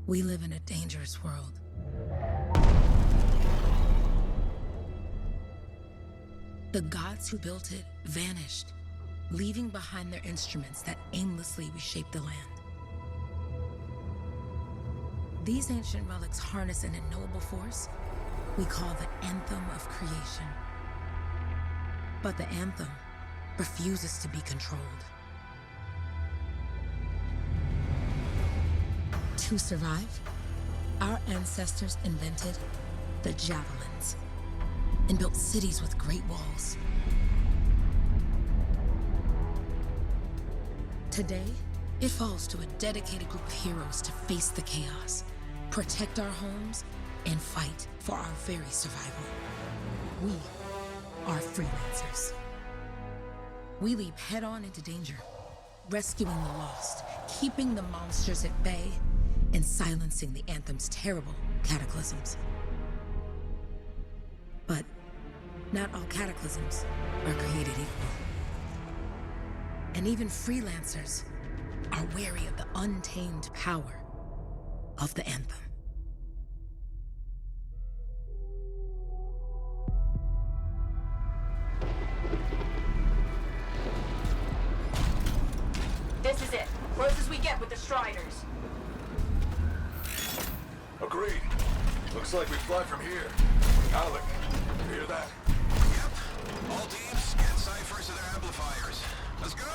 We live in a dangerous world. The gods who built it vanished, leaving behind their instruments that aimlessly reshaped the land. These ancient relics harness an unknowable force we call the Anthem of Creation. But the Anthem refuses to be controlled. To survive, our ancestors invented the javelins and built cities with great walls. Today, it falls to a dedicated group of heroes to face the chaos, protect our homes, and fight for our very survival. We are Freelancers. We leap head-on into danger, rescuing the lost, keeping the monsters at bay, and silencing the Anthem's terrible cataclysms. But not all cataclysms are created equal. And even Freelancers are wary of the untamed power of the Anthem. This is it. Close as we get with the Striders. Agreed. Looks like we fly from here. Alec, you hear that? Yep. All teams, get ciphers to their amplifiers. Let's go!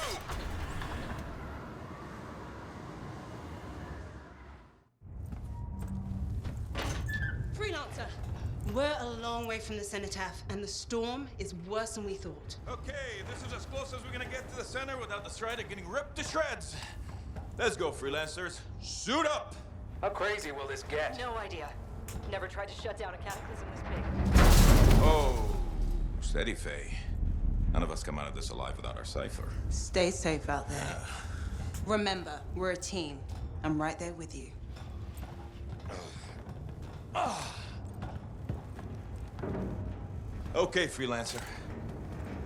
Freelancer! We're a long way from the cenotaph, and the storm is worse than we thought. Okay, this is as close as we're gonna get to the center without the Strider getting ripped to shreds. Let's go, Freelancers. Suit up! How crazy will this get? No idea. Never tried to shut down a cataclysm this big. Oh, steady, Faye. None of us come out of this alive without our cipher. Stay safe out there. Remember, we're a team. I'm right there with you. Okay, Freelancer.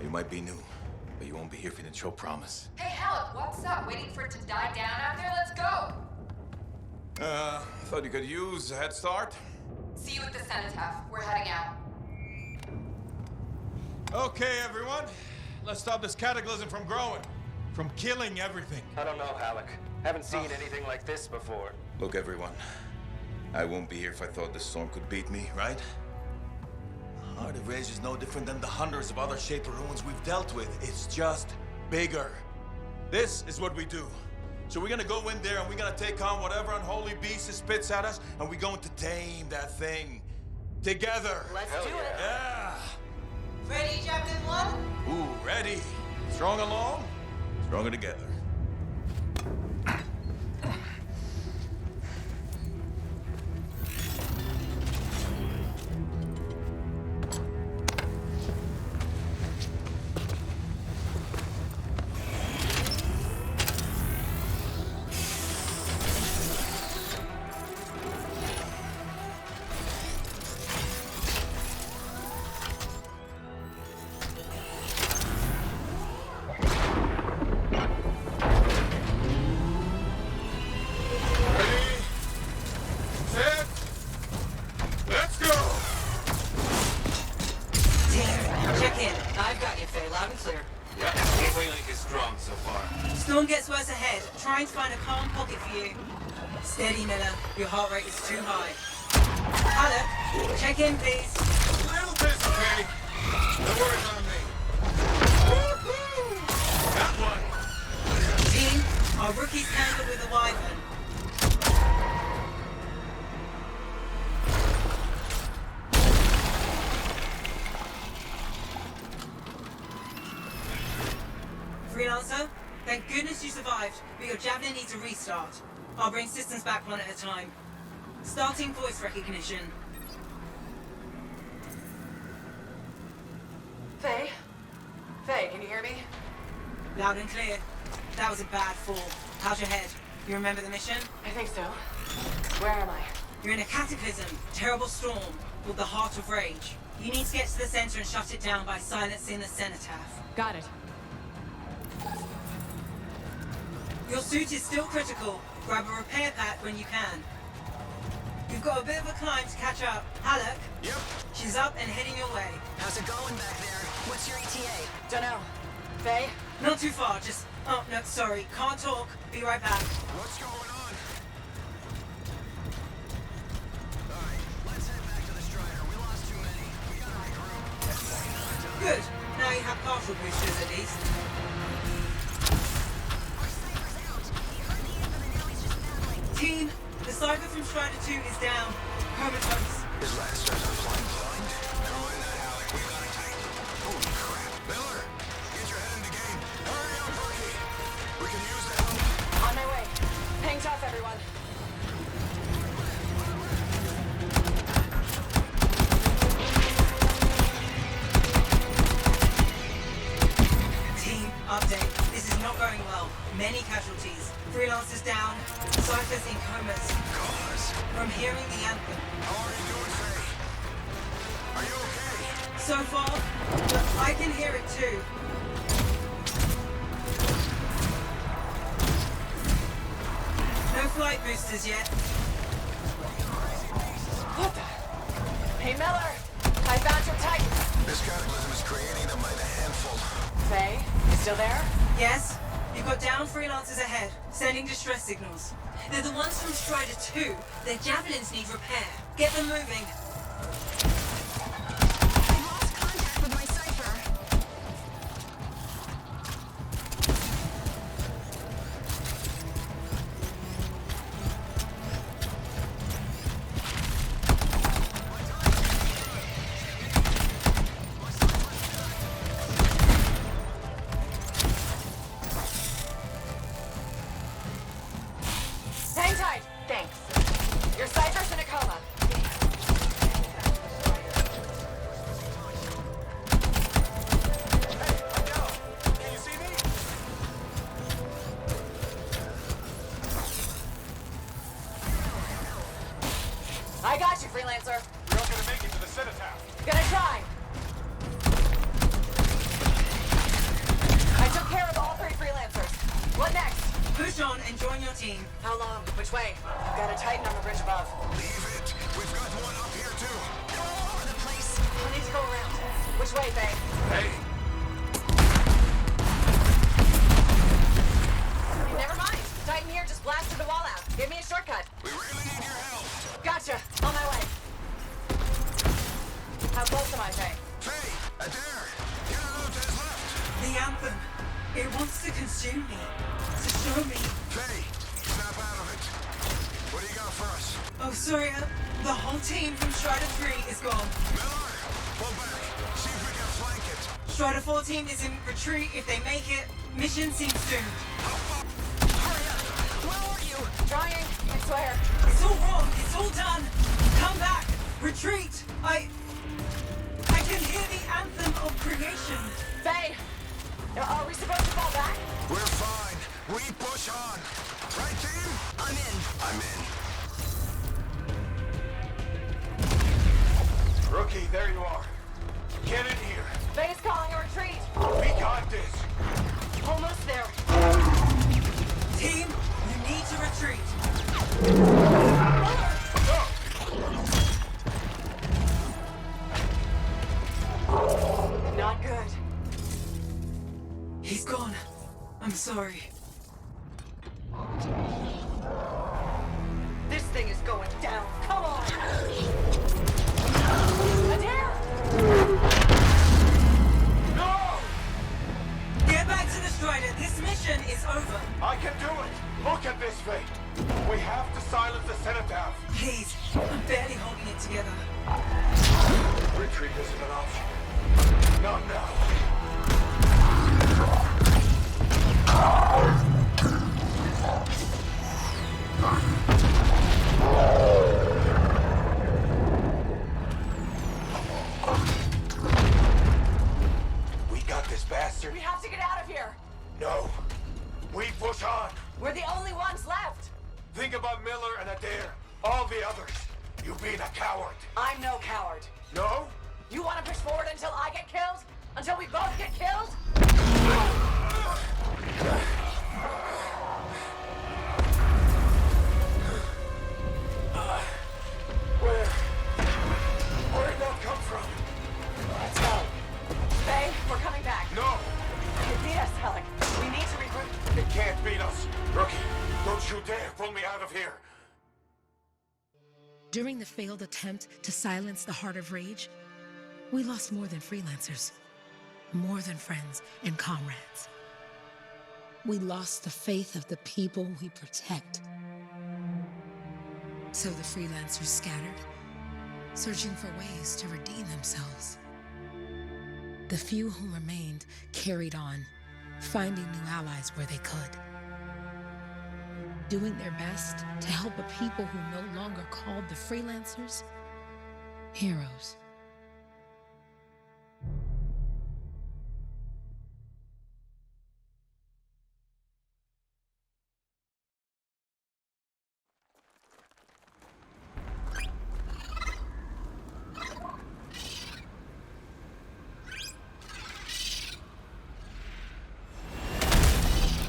You might be new, but you won't be here if you didn't show promise. Hey, Alec, what's up? Waiting for it to die down out there? Let's go! Thought you could use a head start. See you at the cenotaph. We're heading out. Okay, everyone. Let's stop this cataclysm from growing, from killing everything. I don't know, Alec. Haven't seen anything like this before. Look, everyone. I won't be here if I thought this storm could beat me, right? Heart of Rage is no different than the hundreds of other Shaper ruins we've dealt with. It's just bigger. This is what we do. So we're gonna go in there and we're gonna take on whatever unholy beast it spits at us, and we're going to tame that thing. Together. Let's do it. Yeah. Ready, Javelin 1? Ooh, ready. Strong along, stronger together. Storm gets worse ahead. Trying to find a calm pocket for you. Steady, Miller. Your heart rate is too high. Alec, check in, please. A little busy, Kay. No worries on me. That one. Team, our rookies handle with the Wyvern. Freelancer, thank goodness you survived, but your Javelin needs a restart. I'll bring systems back one at a time. Starting voice recognition. Faye? Faye, can you hear me? Loud and clear. That was a bad fall. How's your head? You remember the mission? I think so. Where am I? You're in a cataclysm, terrible storm, called the Heart of Rage. You need to get to the center and shut it down by silencing the cenotaph. Got it. Your suit is still critical. Grab a repair pack when you can. You've got a bit of a climb to catch up. Halleck? Yep. She's up and heading your way. How's it going back there? What's your ETA? Dunno. Faye? Not too far, just... Oh, no, sorry. Can't talk. Be right back. What's going on? Alright, let's head back to the Strider. We lost too many. We gotta regroup. Good. Now you have partial boosters at least. Our Cypher's out. He heard the anthem and now he's just battling. Team, the Cypher from Strider 2 is down. Comatose. His last starts on flying blind. Never mind that, Alec. We got it tight. Holy crap. Miller, get your head in the game. Hurry up, Rookie. We can use the help. On my way. Hang tough, everyone. Team, update. This is not going well. Many casualties. Freelancers down. Cyphers in comas. Comas? From hearing the anthem. How are you doing, Faye? Are you okay? So far, but I can hear it too. No flight boosters yet. What the? Hey, Miller! I found your Titan! This cataclysm is creating them by the handful. Faye, you still there? Yes? You've got down Freelancers ahead, sending distress signals. They're the ones from Strider 2. Their javelins need repair. Get them moving. I lost contact with my Cypher. Hang tight! Thanks. Your Cypher's in a coma. Can you see me? I got you, Freelancer. You're not gonna make it to the cenotaph. Gonna try. I took care of all 3 Freelancers. What next? Push on and join your team. How long? Which way? I've got a Titan on the bridge above. Leave it. We've got one up here, too. All over the place. We need to go around. Which way, Faye? Hey, Never mind. Titan here just blasted the wall out. Give me a shortcut. We really need your help. Gotcha. On my way. How close am I, Faye? Faye, Adair, get out to his left. The anthem. It wants to consume me. To show me. Faye, snap out of it. What do you got for us? Oh, sorry. The whole team from Strider 3 is gone. Miller, pull back. See if we can flank it. Strider 14 is in retreat. If they make it, mission seems doomed. Hurry up. Where are you? Trying. I swear. It's all wrong. It's all done. Come back. Retreat. I can hear the Anthem of Creation. Faye! Are we supposed to fall back? We're fine. We push on. Right, team? I'm in. I'm in. Rookie, there you are. Get in here. Faye's calling a retreat. We got this. Almost there. Team, you need to retreat. Not good. He's gone. I'm sorry. This thing is going down. Come on! Adair! No! Get back to the Strider. This mission is over. I can do it. Look at this, Faye. We have to silence the cenotaph. Please, I'm barely holding it together. Retreat isn't an option. Not now. We got this bastard. We have to get out of here. No. We push on. We're the only ones left. Think about Miller and Adair. All the others. You being a coward. I'm no coward. No? You want to push forward until I get killed? Until we both get killed? you dare pull me out of here! During the failed attempt to silence the Heart of Rage, we lost more than freelancers, more than friends and comrades. We lost the faith of the people we protect. So the freelancers scattered, searching for ways to redeem themselves. The few who remained carried on, finding new allies where they could, doing their best to help a people who no longer called the freelancers heroes.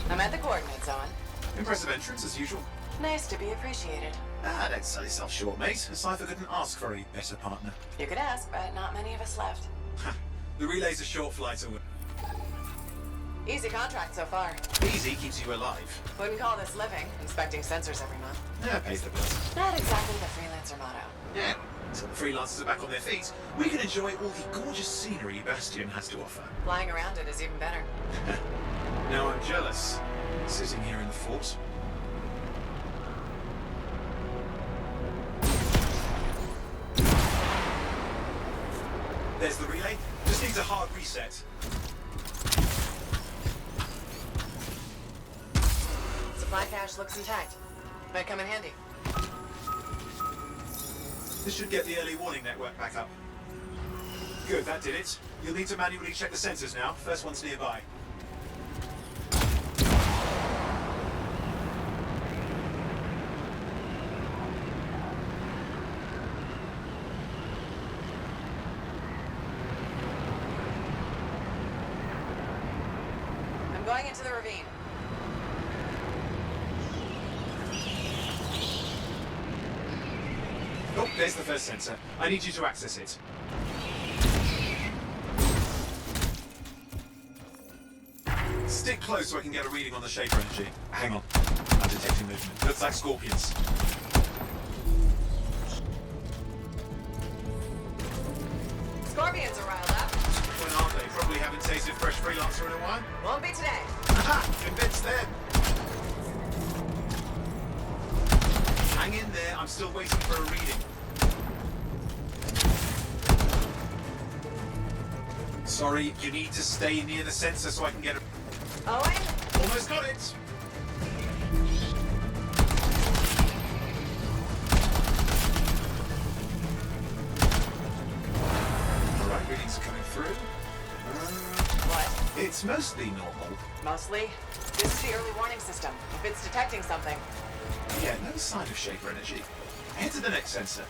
I'm at the coordinates, Owen. Impressive entrance, as usual. Nice to be appreciated. Don't sell yourself short, mate. A cipher couldn't ask for a better partner. You could ask, but not many of us left. The relay's a short flight away. Easy contract so far. Easy keeps you alive. Wouldn't call this living, inspecting sensors every month. Yeah, pays the bills. Not exactly the freelancer motto. Yeah. Until the freelancers are back on their feet, we can enjoy all the gorgeous scenery Bastion has to offer. Flying around it is even better. Now I'm jealous, sitting here in the fort. There's the relay. Just needs a hard reset. Supply cache looks intact. Might come in handy. This should get the early warning network back up. Good, that did it. You'll need to manually check the sensors now. First one's nearby. I'm going into the ravine. Oh, there's the first sensor. I need you to access it. Stick close so I can get a reading on the shaper energy. Hang on. I'm detecting movement. Looks like scorpions. Scorpions are riled up. When aren't they? Probably haven't tasted fresh Freelancer in a while. Won't be today. Aha! Convince them! Hang in there. I'm still waiting for a reading. Sorry, you need to stay near the sensor so I can get a... Owen? Almost got it! Alright, readings are coming through. What? It's mostly normal. Mostly. This is the early warning system. If it's detecting something. Yeah, no sign of shaper energy. Head to the next sensor.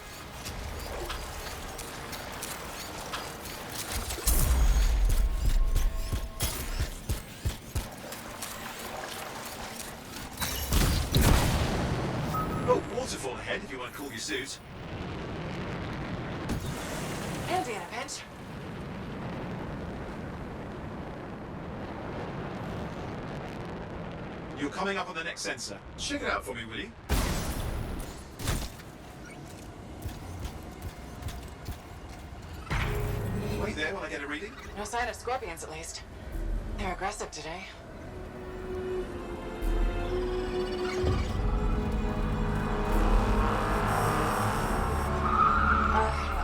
Oh, waterfall ahead if you want to cool your suit. Handy in a pinch. You're coming up on the next sensor. Check it out for me, will you? Wait there while I get a reading. No sign of scorpions, at least. They're aggressive today.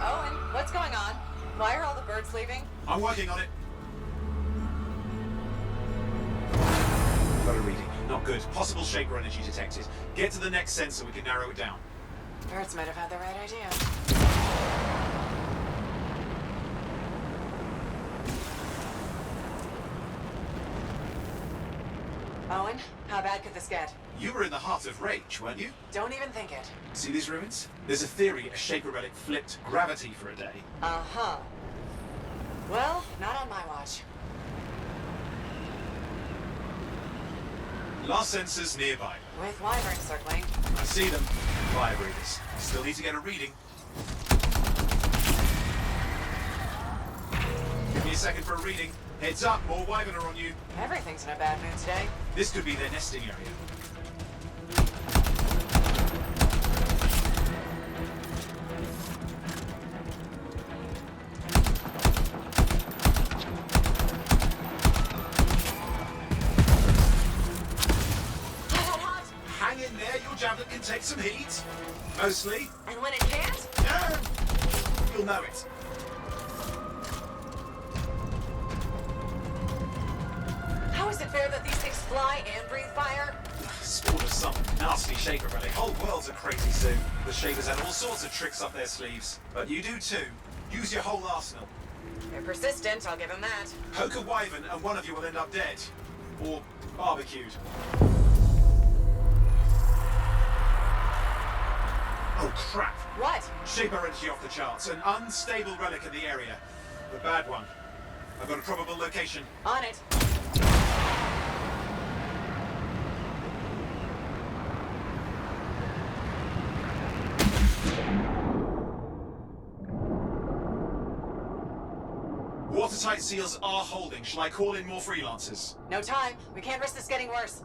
Owen, what's going on? Why are all the birds leaving? I'm working on it. Got a reading. Not good. Possible shaper energy detected. Get to the next sensor, we can narrow it down. Birds might have had the right idea. Owen, how bad could this get? You were in the heart of Rage, weren't you? Don't even think it. See these ruins? There's a theory a shaper relic flipped gravity for a day. Uh-huh. Well, not on my watch. Last sensors nearby. With wyverns circling. I see them. Fire breathers. Still need to get a reading. Give me a second for a reading. Heads up, more wyvern are on you. Everything's in a bad mood today. This could be their nesting area. Hang in there, your javelin can take some heat. Mostly. And when it can't? You'll know it. How is it fair that these things fly and breathe fire? Spawned of some nasty shaper relic. Whole world's a crazy zoo. The shapers had all sorts of tricks up their sleeves. But you do too. Use your whole arsenal. They're persistent, I'll give them that. Poke a wyvern and one of you will end up dead. Or barbecued. Oh crap! What? Shaper energy off the charts. An unstable relic in the area. The bad one. I've got a probable location. On it. Watertight seals are holding. Shall I call in more freelancers? No time. We can't risk this getting worse.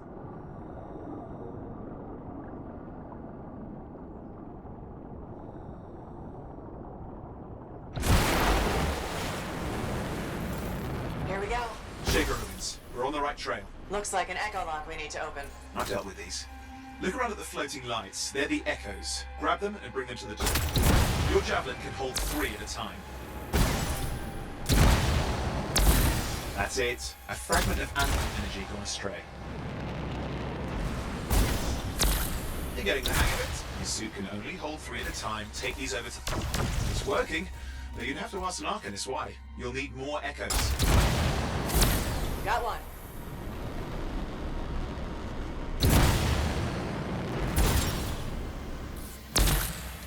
Here we go. Shaker ruins. We're on the right trail. Looks like an echo lock we need to open. I've dealt with these. Look around at the floating lights. They're the echoes. Grab them and bring them to the door. Your javelin can hold 3 at a time. That's it. A fragment of Anthem energy gone astray. You're getting the hang of it. Your suit can only hold 3 at a time. Take these over to... It's working. Though you'd have to ask an arcanist why. You'll need more echoes. Got one.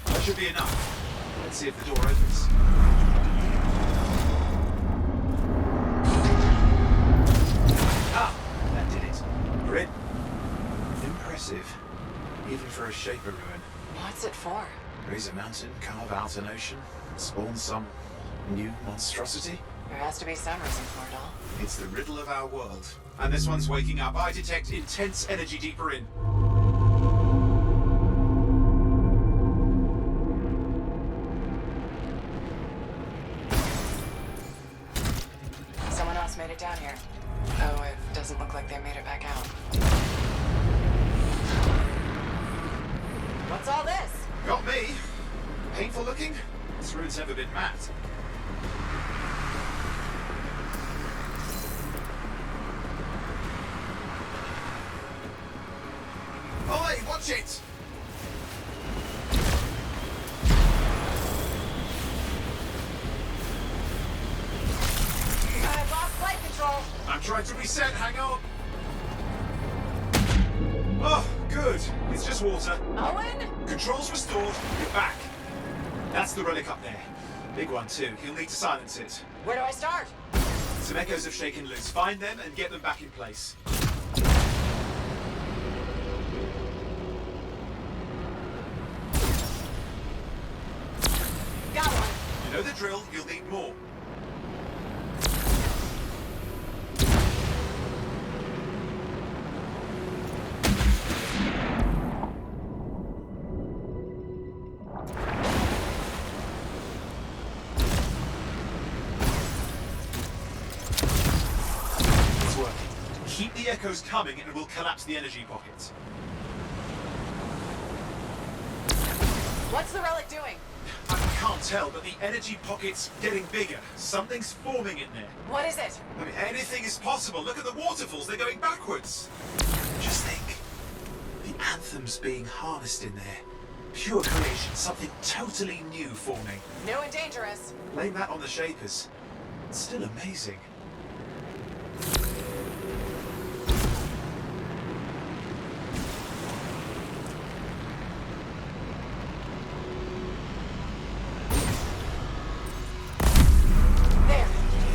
That should be enough. Let's see if the door opens. Ah, that did it. You're in. Impressive. Even for a shaper ruin. What's it for? Raise a mountain, carve out an ocean, spawn some new monstrosity. There has to be some reason for it all. It's the riddle of our world. And this one's waking up. I detect intense energy deeper in. Someone else made it down here. Oh, it doesn't look like they made it back out. What's all this? Got me. Painful looking. This ruin's never been mapped. Oi, watch it! I've lost flight control. I'm trying to reset, hang on. Oh, good. It's just water. Owen? Controls restored. You're back. That's the relic up there. Big one too. You'll need to silence it. Where do I start? Some echoes have shaken loose. Find them and get them back in place. Got one. You know the drill. You'll need more. It's working. Keep the echoes coming and we'll collapse the energy pockets. What's the relic doing? I can't tell, but the energy pocket's getting bigger. Something's forming in there. What is it? I mean, anything is possible. Look at the waterfalls. They're going backwards. Just think. The anthem's being harnessed in there. Pure creation. Something totally new forming. New and dangerous. Blame that on the shapers. It's still amazing. There.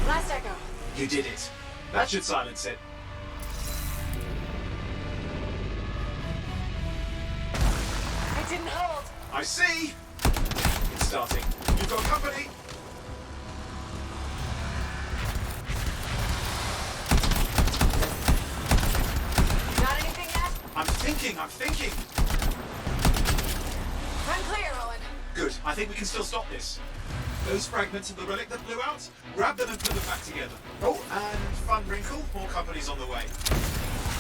Last echo. You did it. That should silence it. It didn't hold. I see. It's starting. You've got company. Got anything yet? I'm thinking. I'm clear, Owen. Good. I think we can still stop this. Those fragments of the relic that blew out, grab them and put them back together. Oh, and fun wrinkle, more company's on the way.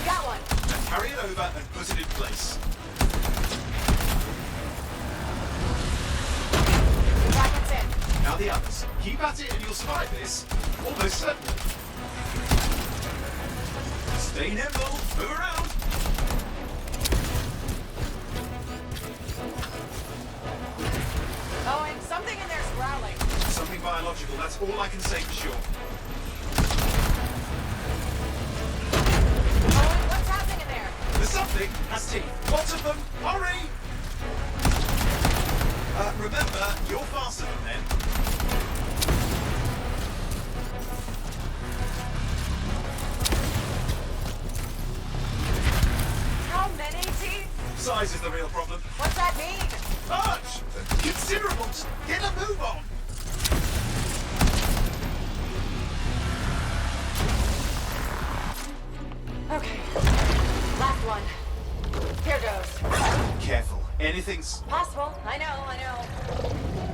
Got one. Now carry it over and put it in place. Keep at it and you'll survive this. Almost certainly. Stay nimble. Move around. Oh, and something in there's growling. Something biological, that's all I can say for sure. Oh, what's happening in there? The something has teeth. Lots of them. Hurry! Remember, you're faster than them. How many teeth? Size is the real problem. What's that mean? Large! Considerable! Just get a move on! Okay. Last one. Here goes. Careful. Anything's... Possible. I know.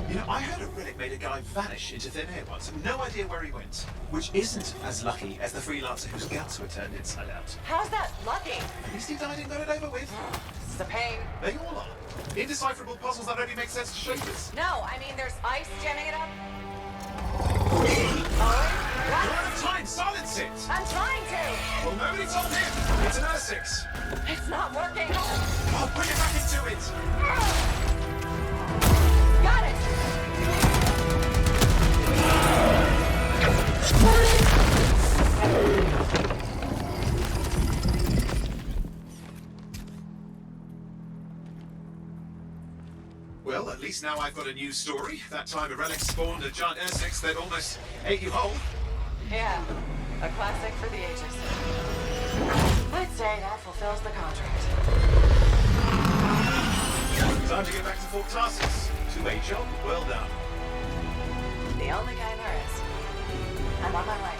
You know, I heard a relic made a guy vanish into thin air once, and no idea where he went. Which isn't as lucky as the freelancer whose guts were turned inside out. How's that lucky? At least he died and got it over with. This is a pain. They all are. Indecipherable puzzles that only make sense to shapers. No, I mean there's ice jamming it up. You're Oh, out of time! Silence it! I'm trying to. Well, nobody told him! It's an R6. It's not working. I'll put it back into it! Got it. Well, at least now I've got a new story. That time a relic spawned a giant R6 that almost ate you whole. Yeah, a classic for the ages. I'd say that fulfills the contract. Time to get back to Fort Tarsus. To a job well done. The only kind there is. I'm on my way.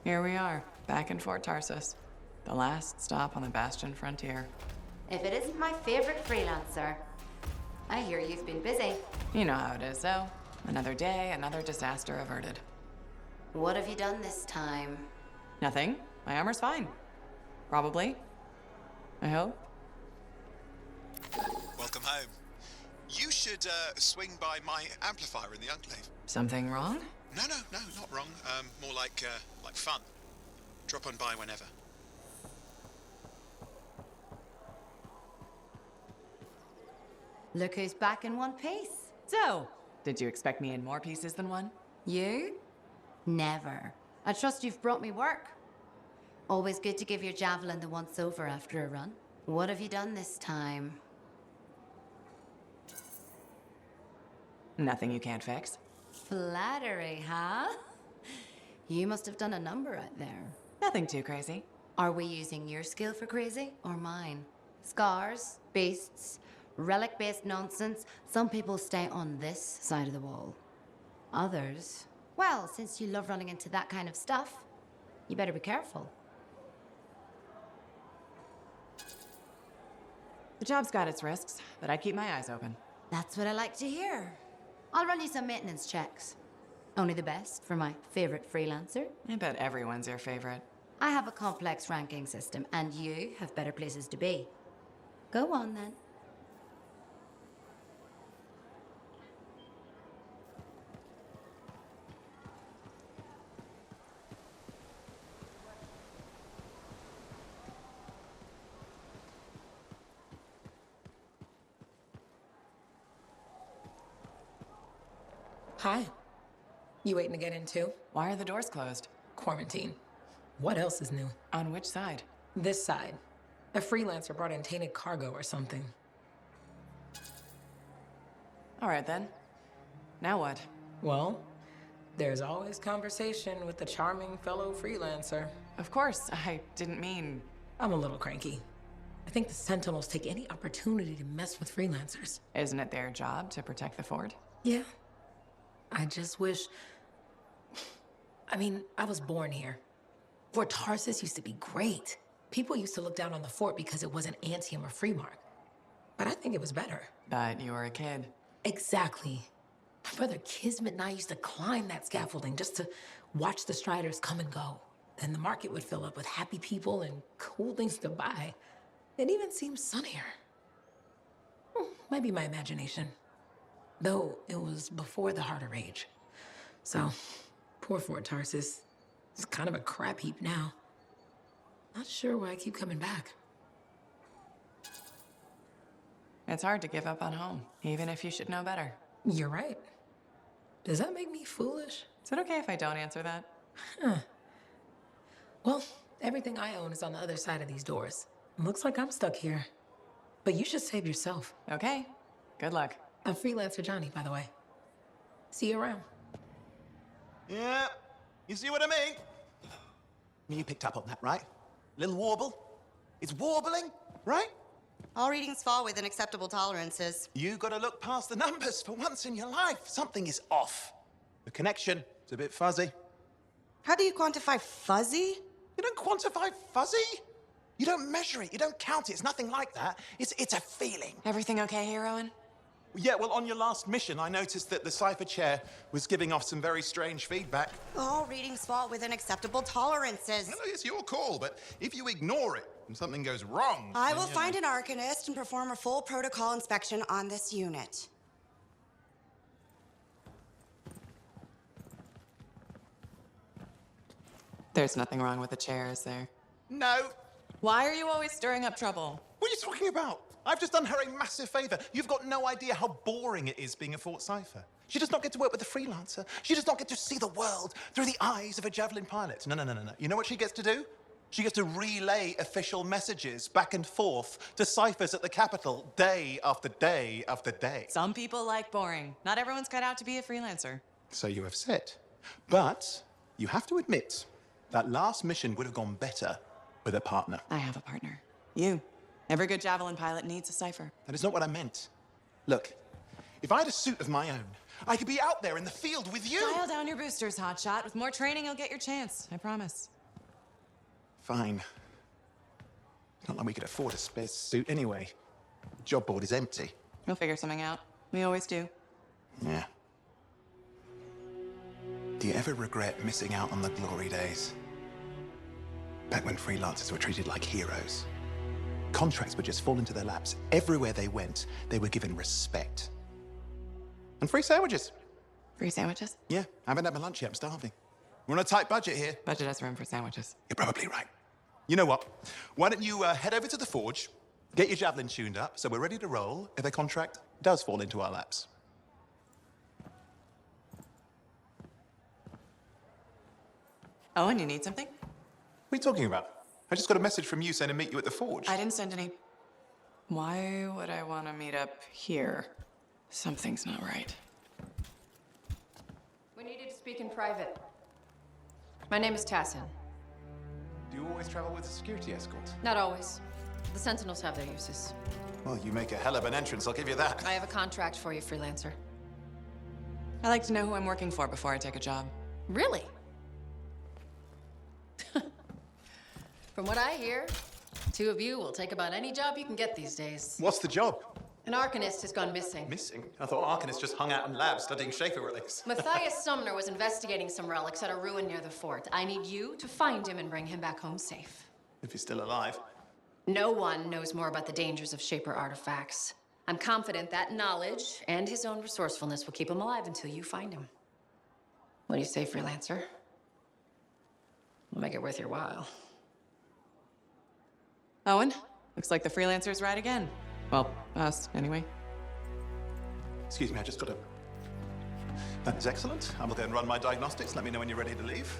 Here we are, back in Fort Tarsus. The last stop on the Bastion frontier. If it isn't my favorite freelancer. I hear you've been busy. You know how it is, though. Another day, another disaster averted. What have you done this time? Nothing. My armor's fine. Probably. I hope. Welcome home. You should swing by my amplifier in the Enclave. Something wrong? No, not wrong. More like fun. Drop on by whenever. Look who's back in one piece. So, did you expect me in more pieces than one? You? Never. I trust you've brought me work. Always good to give your javelin the once over after a run. What have you done this time? Nothing you can't fix. Flattery, huh? You must have done a number out there. Nothing too crazy. Are we using your skill for crazy or mine? Scars, beasts, relic-based nonsense. Some people stay on this side of the wall. Others, well, since you love running into that kind of stuff, you better be careful. The job's got its risks, but I keep my eyes open. That's what I like to hear. I'll run you some maintenance checks. Only the best for my favorite freelancer. I bet everyone's your favorite. I have a complex ranking system, and you have better places to be. Go on, then. Hi. You waiting to get in too? Why are the doors closed? Quarantine. What else is new? On which side? This side. A freelancer brought in tainted cargo or something. All right, then. Now what? Well, there's always conversation with the charming fellow freelancer. Of course, I didn't mean... I'm a little cranky. I think the Sentinels take any opportunity to mess with freelancers. Isn't it their job to protect the fort? Yeah. I just wish... I mean, I was born here. Fort Tarsus used to be great. People used to look down on the fort because it wasn't Anthem or Freemark. But I think it was better. But you were a kid. Exactly. My brother Kismet and I used to climb that scaffolding just to watch the Striders come and go. Then the market would fill up with happy people and cool things to buy. It even seemed sunnier. Might be my imagination. Though it was before the Heart of Rage. So, poor Fort Tarsus. It's kind of a crap heap now. Not sure why I keep coming back. It's hard to give up on home, even if you should know better. You're right. Does that make me foolish? Is it okay if I don't answer that? Huh. Well, everything I own is on the other side of these doors. Looks like I'm stuck here. But you should save yourself. Okay. Good luck. I'm Freelancer Johnny, by the way. See you around. Yeah, you see what I mean? You picked up on that, right? Little warble? It's warbling, right? All readings fall within acceptable tolerances. You gotta look past the numbers for once in your life. Something is off. The connection is a bit fuzzy. How do you quantify fuzzy? You don't quantify fuzzy? You don't measure it, you don't count it, it's nothing like that. It's a feeling. Everything okay here, Owen? Yeah, well, on your last mission, I noticed that the cipher chair was giving off some very strange feedback. All readings fall within acceptable tolerances. No, it's your call, but if you ignore it and something goes wrong... I will find an arcanist and perform a full protocol inspection on this unit. There's nothing wrong with the chair, is there? No. Why are you always stirring up trouble? What are you talking about? I've just done her a massive favor. You've got no idea how boring it is being a Fort Cipher. She does not get to work with a freelancer. She does not get to see the world through the eyes of a javelin pilot. No. You know what she gets to do? She gets to relay official messages back and forth to ciphers at the Capitol day after day after day. Some people like boring. Not everyone's cut out to be a freelancer. So you have said. But you have to admit that last mission would have gone better with a partner. I have a partner. You. Every good javelin pilot needs a cipher. That is not what I meant. Look, if I had a suit of my own, I could be out there in the field with you. Dial down your boosters, hotshot. With more training, you'll get your chance. I promise. Fine. Not like we could afford a spare suit anyway. The job board is empty. We'll figure something out. We always do. Yeah. Do you ever regret missing out on the glory days? Back when freelancers were treated like heroes. Contracts would just fall into their laps. Everywhere they went, they were given respect. And free sandwiches. Free sandwiches? Yeah, I haven't had my lunch yet. I'm starving. We're on a tight budget here. Budget has room for sandwiches. You're probably right. You know what? Why don't you head over to the forge, get your javelin tuned up, so we're ready to roll if a contract does fall into our laps. Owen, you need something? What are you talking about? I just got a message from you saying to meet you at the forge. I didn't send any. Why would I want to meet up here? Something's not right. We needed to speak in private. My name is Tassin. Do you always travel with a security escort? Not always. The Sentinels have their uses. Well, you make a hell of an entrance, I'll give you that. I have a contract for you, Freelancer. I like to know who I'm working for before I take a job. Really? From what I hear, two of you will take about any job you can get these days. What's the job? An arcanist has gone missing. Missing? I thought arcanists just hung out in labs studying Schaefer relics. Mathias Sumner was investigating some relics at a ruin near the fort. I need you to find him and bring him back home safe. If he's still alive. No one knows more about the dangers of Shaper artifacts. I'm confident that knowledge and his own resourcefulness will keep him alive until you find him. What do you say, Freelancer? We'll make it worth your while. Owen, looks like the Freelancers right again. Well, us, anyway. Excuse me, I just got a... That is excellent. I will go and run my diagnostics. Let me know when you're ready to leave.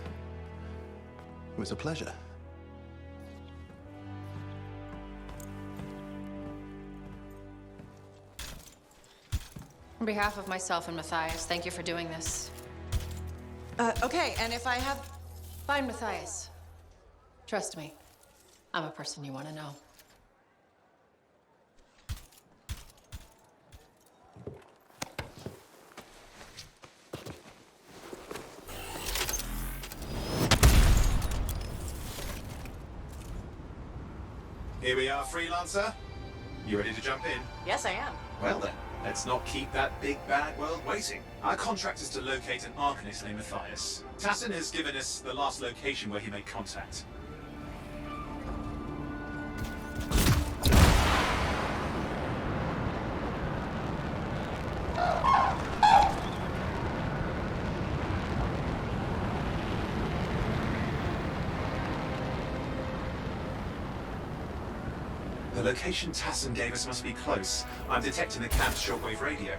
It was a pleasure. On behalf of myself and Mathias, thank you for doing this. Okay, and if I have... Find Mathias. Trust me, I'm a person you want to know. Here we are, Freelancer. You ready to jump in? Yes, I am. Well then, let's not keep that big bad world waiting. Our contract is to locate an arcanist named Mathias. Tassin has given us the last location where he made contact. The location Tassin gave us must be close. I'm detecting the camp's shortwave radio.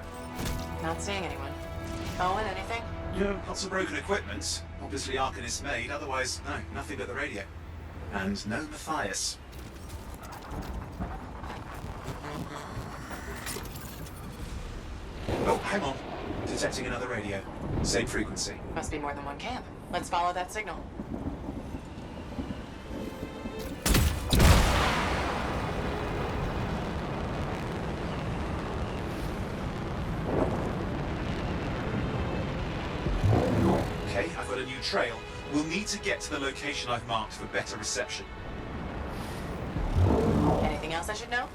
Not seeing anyone. Owen, anything? No, lots of broken equipment. Obviously arcanist made, otherwise, no, nothing but the radio. And no Mathias. Oh, hang on. Detecting another radio. Same frequency. Must be more than one camp. Let's follow that signal. Okay, I've got a new trail. We'll need to get to the location I've marked for better reception. Anything else I should know?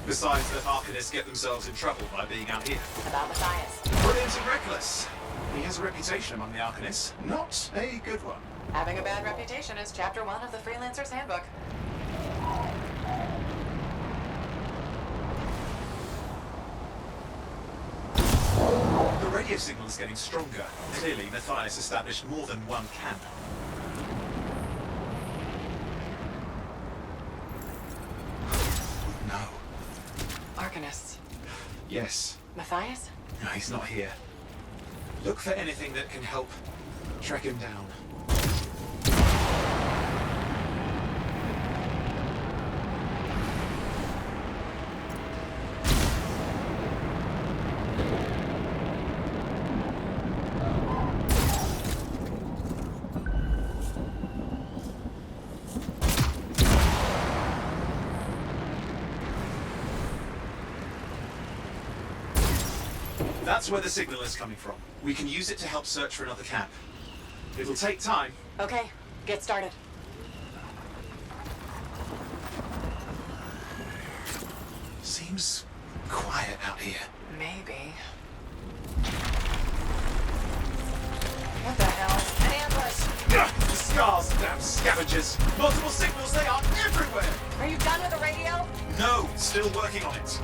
Besides that arcanists get themselves in trouble by being out here. About Mathias. Brilliant and reckless. He has a reputation among the arcanists. Not a good one. Having a bad reputation is chapter 1 of the Freelancer's handbook. The radio signal is getting stronger. Clearly, Mathias established more than one camp. No. Arcanists. Yes. Mathias? No, he's not here. Look for anything that can help track him down. That's where the signal is coming from. We can use it to help search for another camp. It'll take time. Okay, get started. Seems quiet out here. Maybe. What the hell? An ambush! Ugh, the scars, damn scavengers! Multiple signals, they are everywhere! Are you done with the radio? No, still working on it.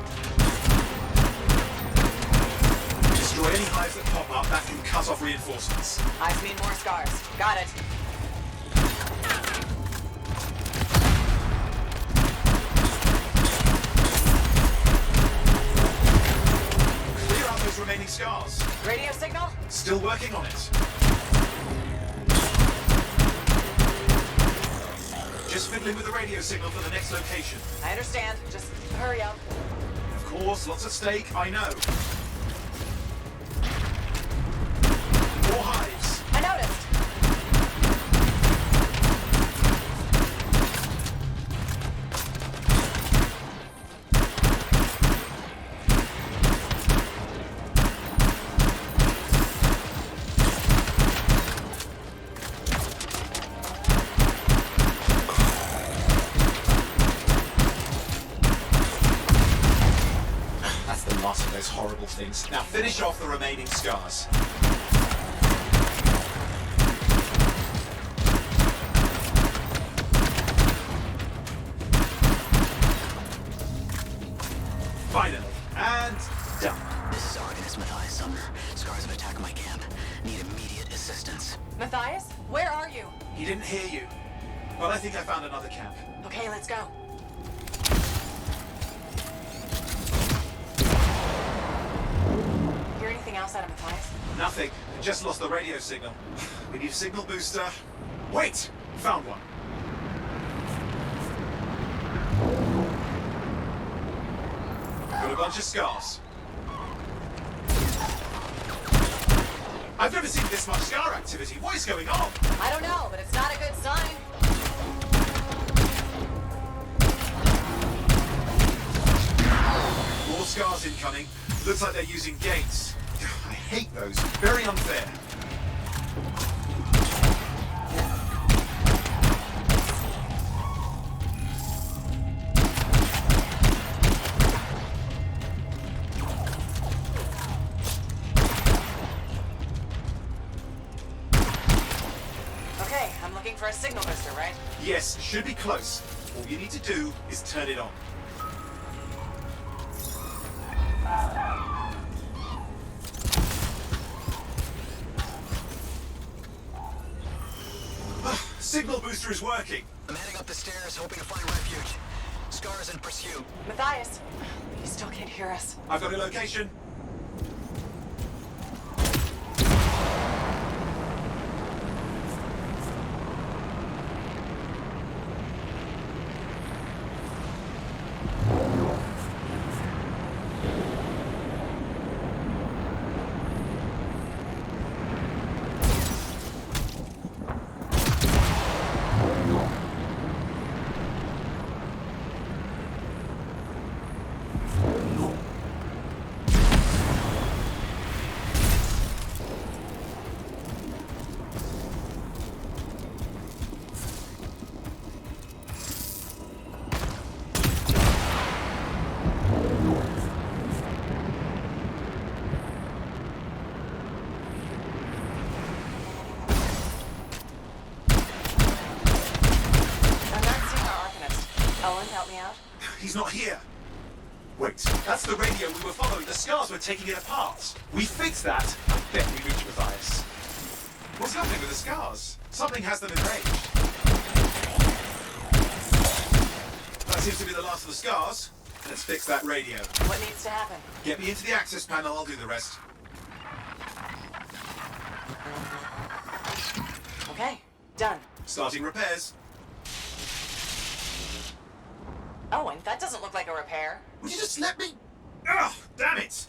Destroy any hives that pop up, that can cut off reinforcements. Eyes mean more scars. Got it. Clear out those remaining scars. Radio signal? Still working on it. Just fiddling with the radio signal for the next location. I understand. Just hurry up. Of course, lots at stake, I know. More hives. I noticed. That's the last of those horrible things. Now finish off the remaining scars. Finally, and done. This is Arcanist Mathias Sumner. Scars have attacked my camp. Need immediate assistance. Mathias, where are you? He didn't hear you. But I think I found another camp. Okay, let's go. Hear anything else out of Mathias? Nothing. I just lost the radio signal. We need a signal booster. Wait! Found one. Got a bunch of scars. I've never seen this much scar activity. What is going on? I don't know, but it's not a good sign. More scars incoming. Looks like they're using gates. I hate those. Very unfair. Okay, I'm looking for a signal booster, right? Yes, should be close. All you need to do is turn it on. Signal booster is working. I'm heading up the stairs, hoping to find refuge. Scar's in pursuit. Mathias, he still can't hear us. I've got a location. He's not here. Wait, that's the radio we were following. The scars were taking it apart. We fixed that. I bet we reached Mathias. What's happening with the scars? Something has them enraged. That seems to be the last of the scars. Let's fix that radio. What needs to happen? Get me into the access panel, I'll do the rest. Okay, done. Starting repairs. Oh, and that doesn't look like a repair. Would you just let me? Ugh, damn it!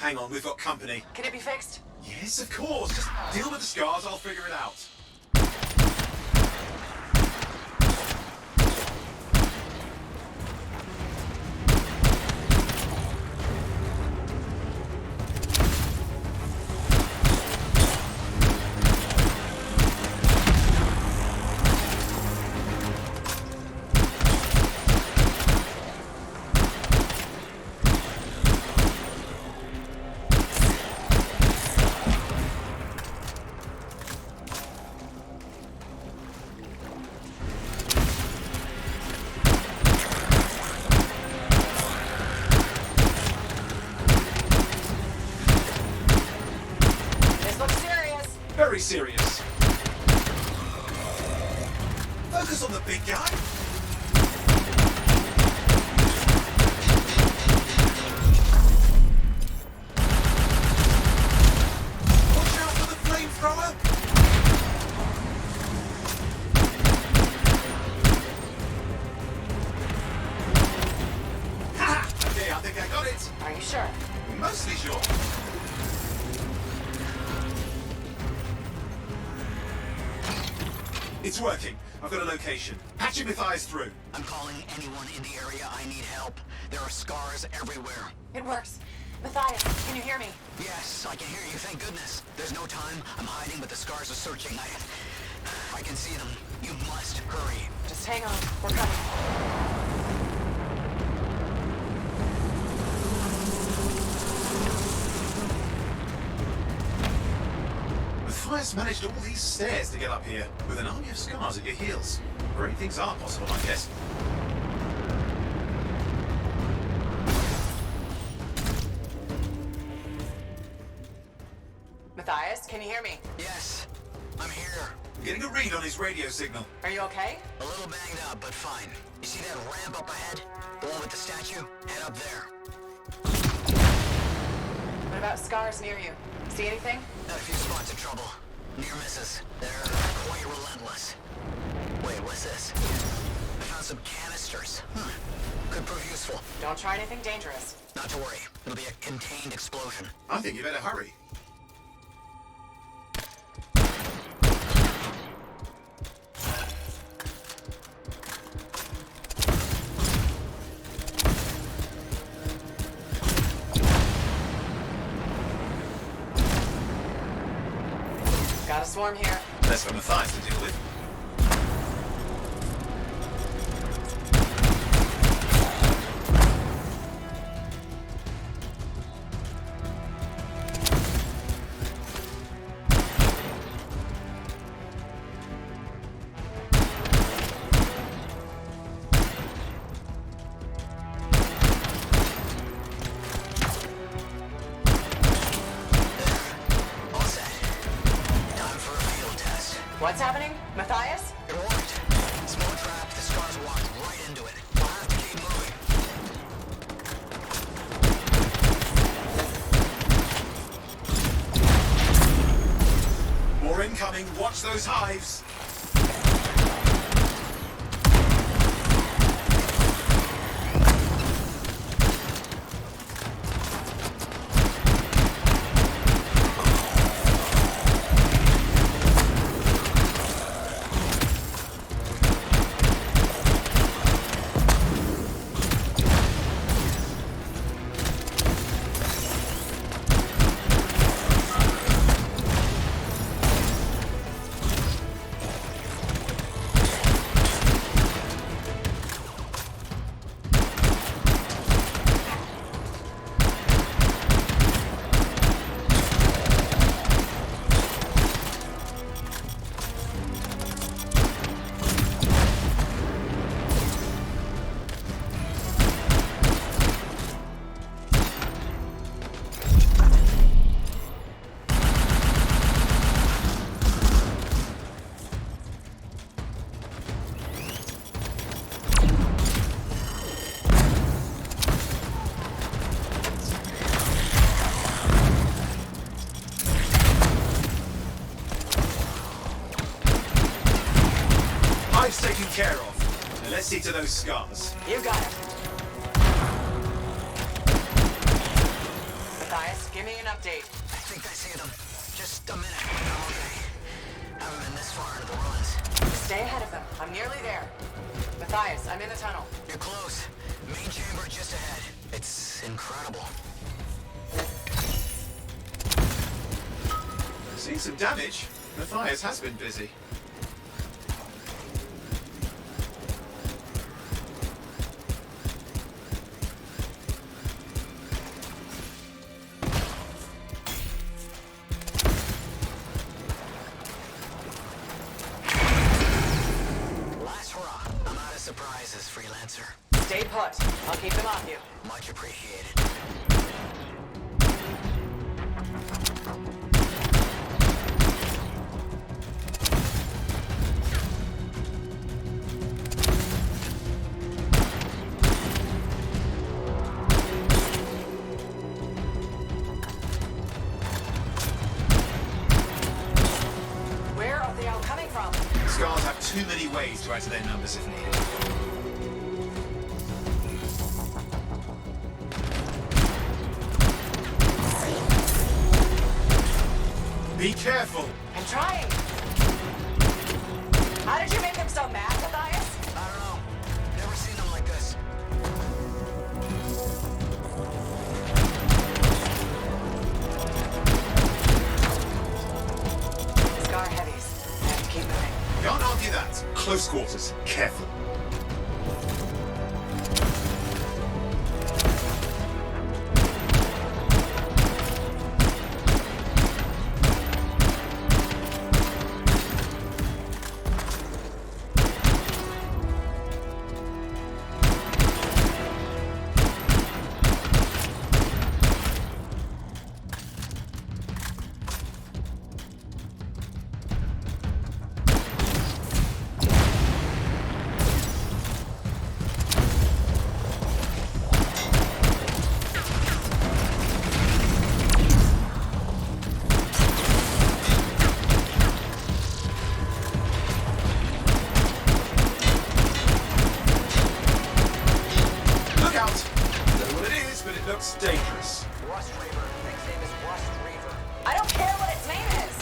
Hang on, we've got company. Can it be fixed? Yes, of course. Just deal with the scars, I'll figure it out. Very serious. Focus on the big guy. Watch out for the flamethrower. Ha! Okay, I think I got it. Are you sure? Mostly sure. It's working. I've got a location. Patching Mathias through. I'm calling anyone in the area. I need help. There are scars everywhere. It works. Mathias, can you hear me? Yes, I can hear you. Thank goodness. There's no time. I'm hiding, but the scars are searching. I can see them. You must hurry. Just hang on. We're coming. Mathias managed all these stairs to get up here, with an army of scars at your heels. Great things are possible, I guess. Mathias, can you hear me? Yes, I'm here. Getting a read on his radio signal. Are you okay? A little banged up, but fine. You see that ramp up ahead? The one with the statue? Head up there. What about scars near you? See anything? Got a few spots of trouble. Near misses. They're quite relentless. Wait, what's this? I found some canisters. Could prove useful. Don't try anything dangerous. Not to worry. It'll be a contained explosion. I think you better hurry. Swarm here. Less for Mathias to deal with. What's happening? Mathias? It worked. Small trap, the scars walked right into it. We'll have to keep moving. More incoming. Watch those hives. Hive's taken care of. Now let's see to those scars. You got it. Mathias, give me an update. I think I see them. Just a minute. I'm okay. Haven't been this far into the ruins. Stay ahead of them. I'm nearly there. Mathias, I'm in the tunnel. You're close. Main chamber just ahead. It's incredible. Seeing some damage. Mathias has been busy. Last hurrah. I'm out of surprises, Freelancer. Stay put. I'll keep them off you. Much appreciated. Where are they all coming from? Scars have too many ways to add to their numbers if needed. Be careful! I'm trying. How did you make them so mad, Mathias? I don't know. Never seen them like this. Scar heavies. I have to keep moving. Can't argue that. Close quarters. Careful. Looks dangerous. Rust Reaver. Thing's name is Rust Reaver. I don't care what its name is.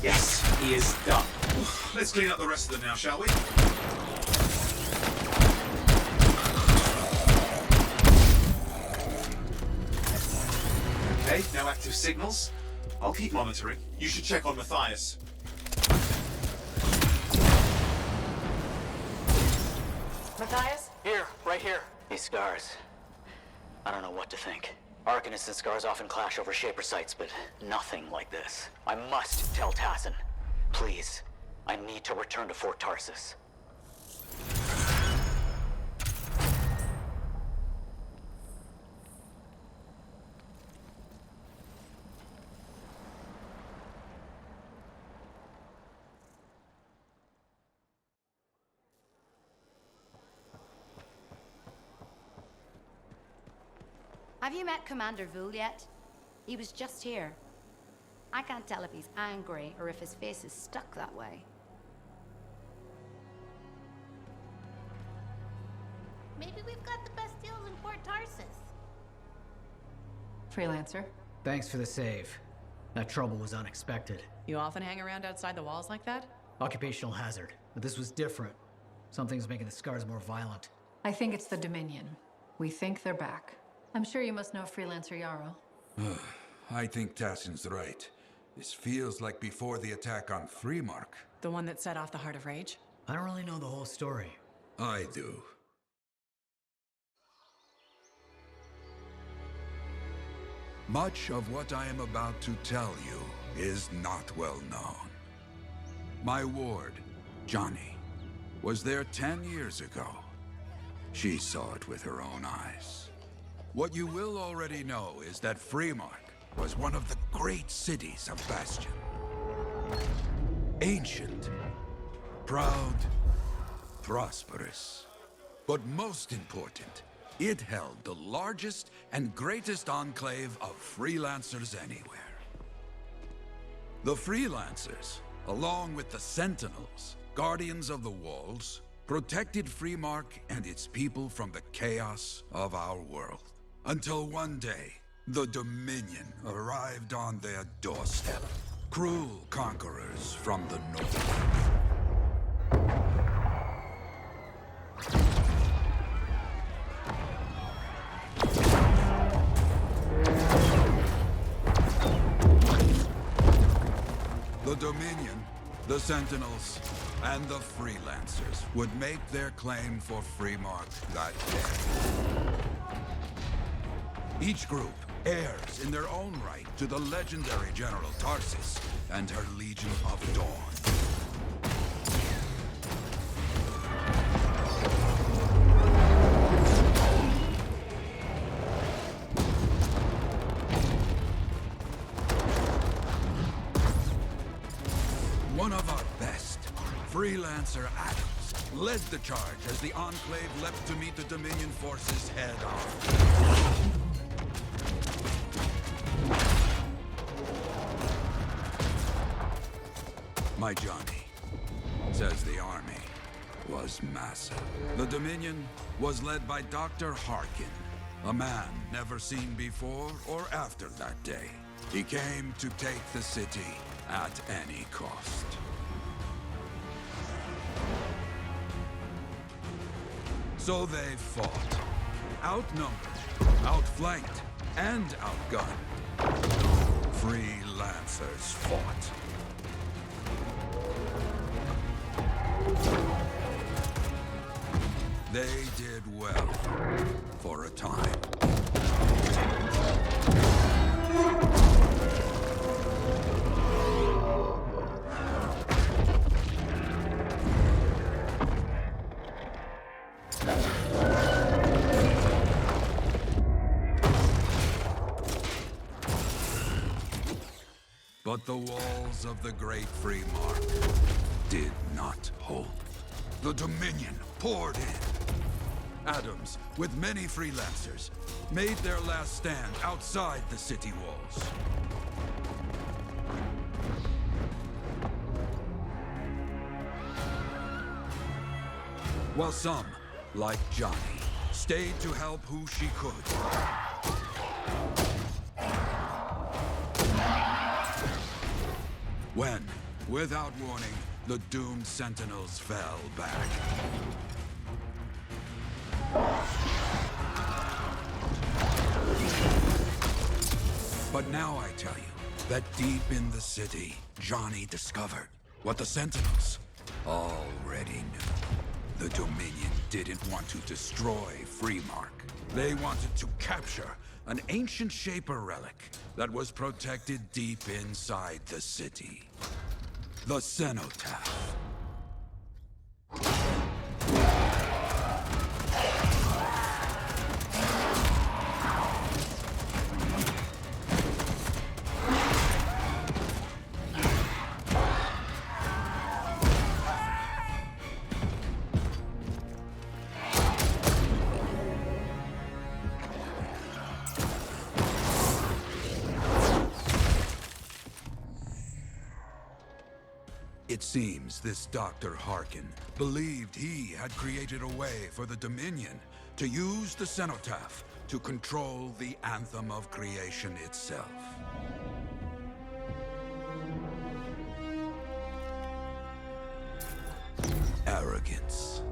Yes, he is done. Let's clean up the rest of them now, shall we? Okay, no active signals. I'll keep monitoring. You should check on Mathias. Mathias? Here, right here. These scars. I don't know what to think. Arcanists and scars often clash over Shaper sites, but nothing like this. I must tell Tassin. Please, I need to return to Fort Tarsus. Have you met Commander Vul yet? He was just here. I can't tell if he's angry or if his face is stuck that way. Maybe we've got the best deals in Fort Tarsus. Freelancer. Thanks for the save. That trouble was unexpected. You often hang around outside the walls like that? Occupational hazard. But this was different. Something's making the scars more violent. I think it's the Dominion. We think they're back. I'm sure you must know Freelancer Yarrow. I think Tassin's right. This feels like before the attack on Freemark. The one that set off the Heart of Rage? I don't really know the whole story. I do. Much of what I am about to tell you is not well known. My ward, Johnny, was there 10 years ago. She saw it with her own eyes. What you will already know is that Freemark was one of the great cities of Bastion. Ancient, proud, prosperous. But most important, it held the largest and greatest enclave of Freelancers anywhere. The Freelancers, along with the Sentinels, guardians of the walls, protected Freemark and its people from the chaos of our world. Until one day, the Dominion arrived on their doorstep. Cruel conquerors from the north. The Dominion, the Sentinels, and the Freelancers would make their claim for Freemark that day. Each group heirs in their own right to the legendary General Tarsus and her Legion of Dawn. One of our best, Freelancer Adams, led the charge as the Enclave leapt to meet the Dominion forces head-on. My Johnny says the army was massive. The Dominion was led by Dr. Harkin, a man never seen before or after that day. He came to take the city at any cost. So they fought, outnumbered, outflanked, and outgunned. Freelancers fought. They did well, for a time. But the walls of the Great Freemark did not hold. The Dominion poured in. Adams, with many Freelancers, made their last stand outside the city walls. While some, like Johnny, stayed to help who she could. When Without warning, the doomed sentinels fell back. But now I tell you that deep in the city, Johnny discovered what the sentinels already knew. The Dominion didn't want to destroy Freemark. They wanted to capture an ancient Shaper relic that was protected deep inside the city. The cenotaph. It seems this Dr. Harkin believed he had created a way for the Dominion to use the cenotaph to control the Anthem of Creation itself. Arrogance.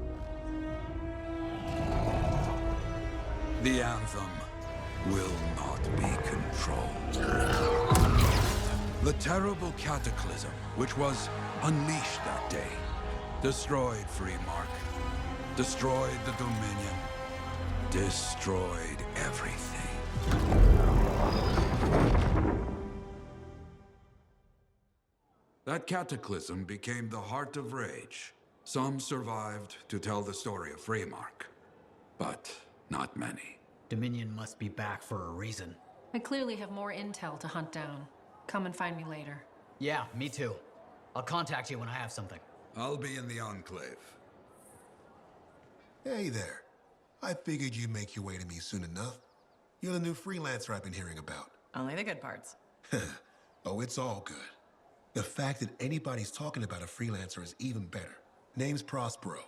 The Anthem will not be controlled. The terrible cataclysm, which was unleashed that day, destroyed Freemark, destroyed the Dominion, destroyed everything. That cataclysm became the heart of rage. Some survived to tell the story of Freemark, but not many. Dominion must be back for a reason. I clearly have more intel to hunt down. Come and find me later. Yeah, me too. I'll contact you when I have something. I'll be in the Enclave. Hey there. I figured you'd make your way to me soon enough. You're the new freelancer I've been hearing about. Only the good parts. Oh, it's all good. The fact that anybody's talking about a freelancer is even better. Name's Prospero.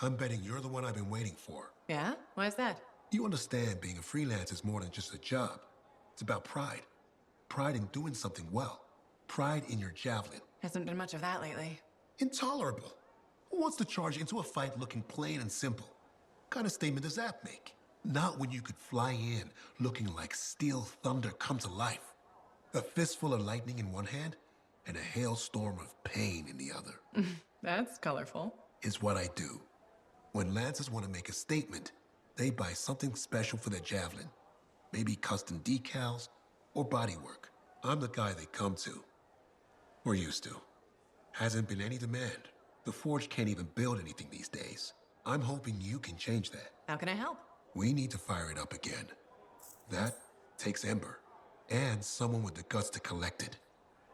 I'm betting you're the one I've been waiting for. Yeah? Why is that? You understand being a freelancer is more than just a job. It's about pride. Pride in doing something well. Pride in your javelin. Hasn't been much of that lately. Intolerable. Who wants to charge into a fight looking plain and simple? What kind of statement does that make? Not when you could fly in looking like steel thunder come to life. A fistful of lightning in one hand and a hailstorm of pain in the other. That's colorful. Is what I do. When lancers want to make a statement, they buy something special for their javelin. Maybe custom decals or bodywork. I'm the guy they come to. Or used to. Hasn't been any demand. The Forge can't even build anything these days. I'm hoping you can change that. How can I help? We need to fire it up again. That takes Ember. And someone with the guts to collect it.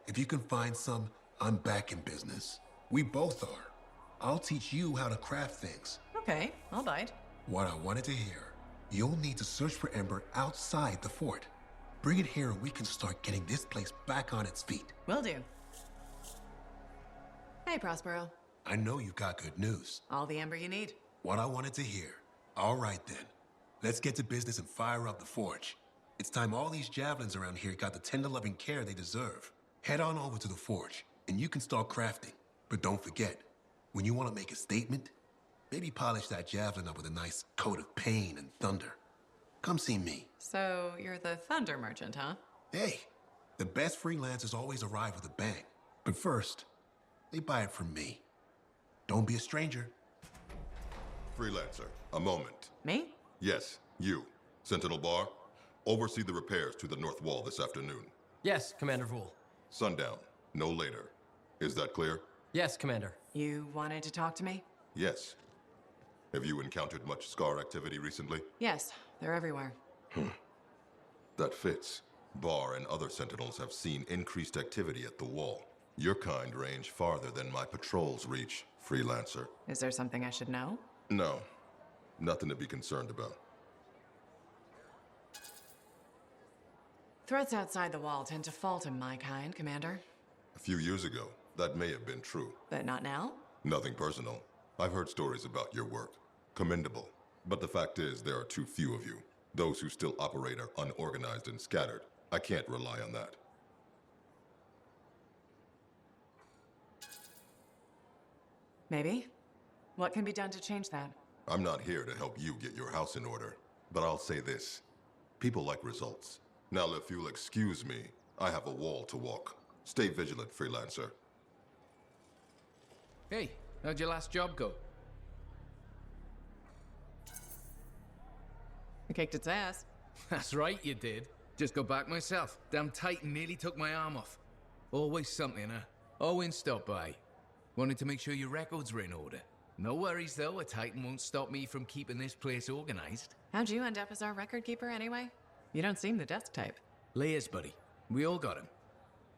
If you can find some, I'm back in business. We both are. I'll teach you how to craft things. Okay, I'll bite. What I wanted to hear. You'll need to search for Ember outside the fort. Bring it here and we can start getting this place back on its feet. Will do. Hey, Prospero. I know you got good news. All the Ember you need. What I wanted to hear. All right then. Let's get to business and fire up the Forge. It's time all these javelins around here got the tender loving care they deserve. Head on over to the Forge and you can start crafting. But don't forget, when you want to make a statement, maybe polish that javelin up with a nice coat of pain and thunder. Come see me. So, you're the thunder merchant, huh? Hey, the best freelancers always arrive with a bang. But first, they buy it from me. Don't be a stranger. Freelancer, a moment. Me? Yes, you. Sentinel Bar, oversee the repairs to the north wall this afternoon. Yes, Commander Vool. Sundown, no later. Is that clear? Yes, Commander. You wanted to talk to me? Yes. Have you encountered much Scar activity recently? Yes, they're everywhere. That fits. Bar and other Sentinels have seen increased activity at the wall. Your kind range farther than my patrols reach, Freelancer. Is there something I should know? No. Nothing to be concerned about. Threats outside the wall tend to fall to my kind, Commander. A few years ago, that may have been true. But not now? Nothing personal. I've heard stories about your work. Commendable. But the fact is, there are too few of you. Those who still operate are unorganized and scattered. I can't rely on that. Maybe. What can be done to change that? I'm not here to help you get your house in order, but I'll say this. People like results. Now, if you'll excuse me, I have a wall to walk. Stay vigilant, Freelancer. Hey, how'd your last job go? I kicked its ass. That's right, you did. Just got back myself. Damn Titan nearly took my arm off. Always something, huh? Owen stopped by. Wanted to make sure your records were in order. No worries, though. A Titan won't stop me from keeping this place organized. How'd you end up as our record keeper, anyway? You don't seem the desk type. Layers, buddy. We all got him.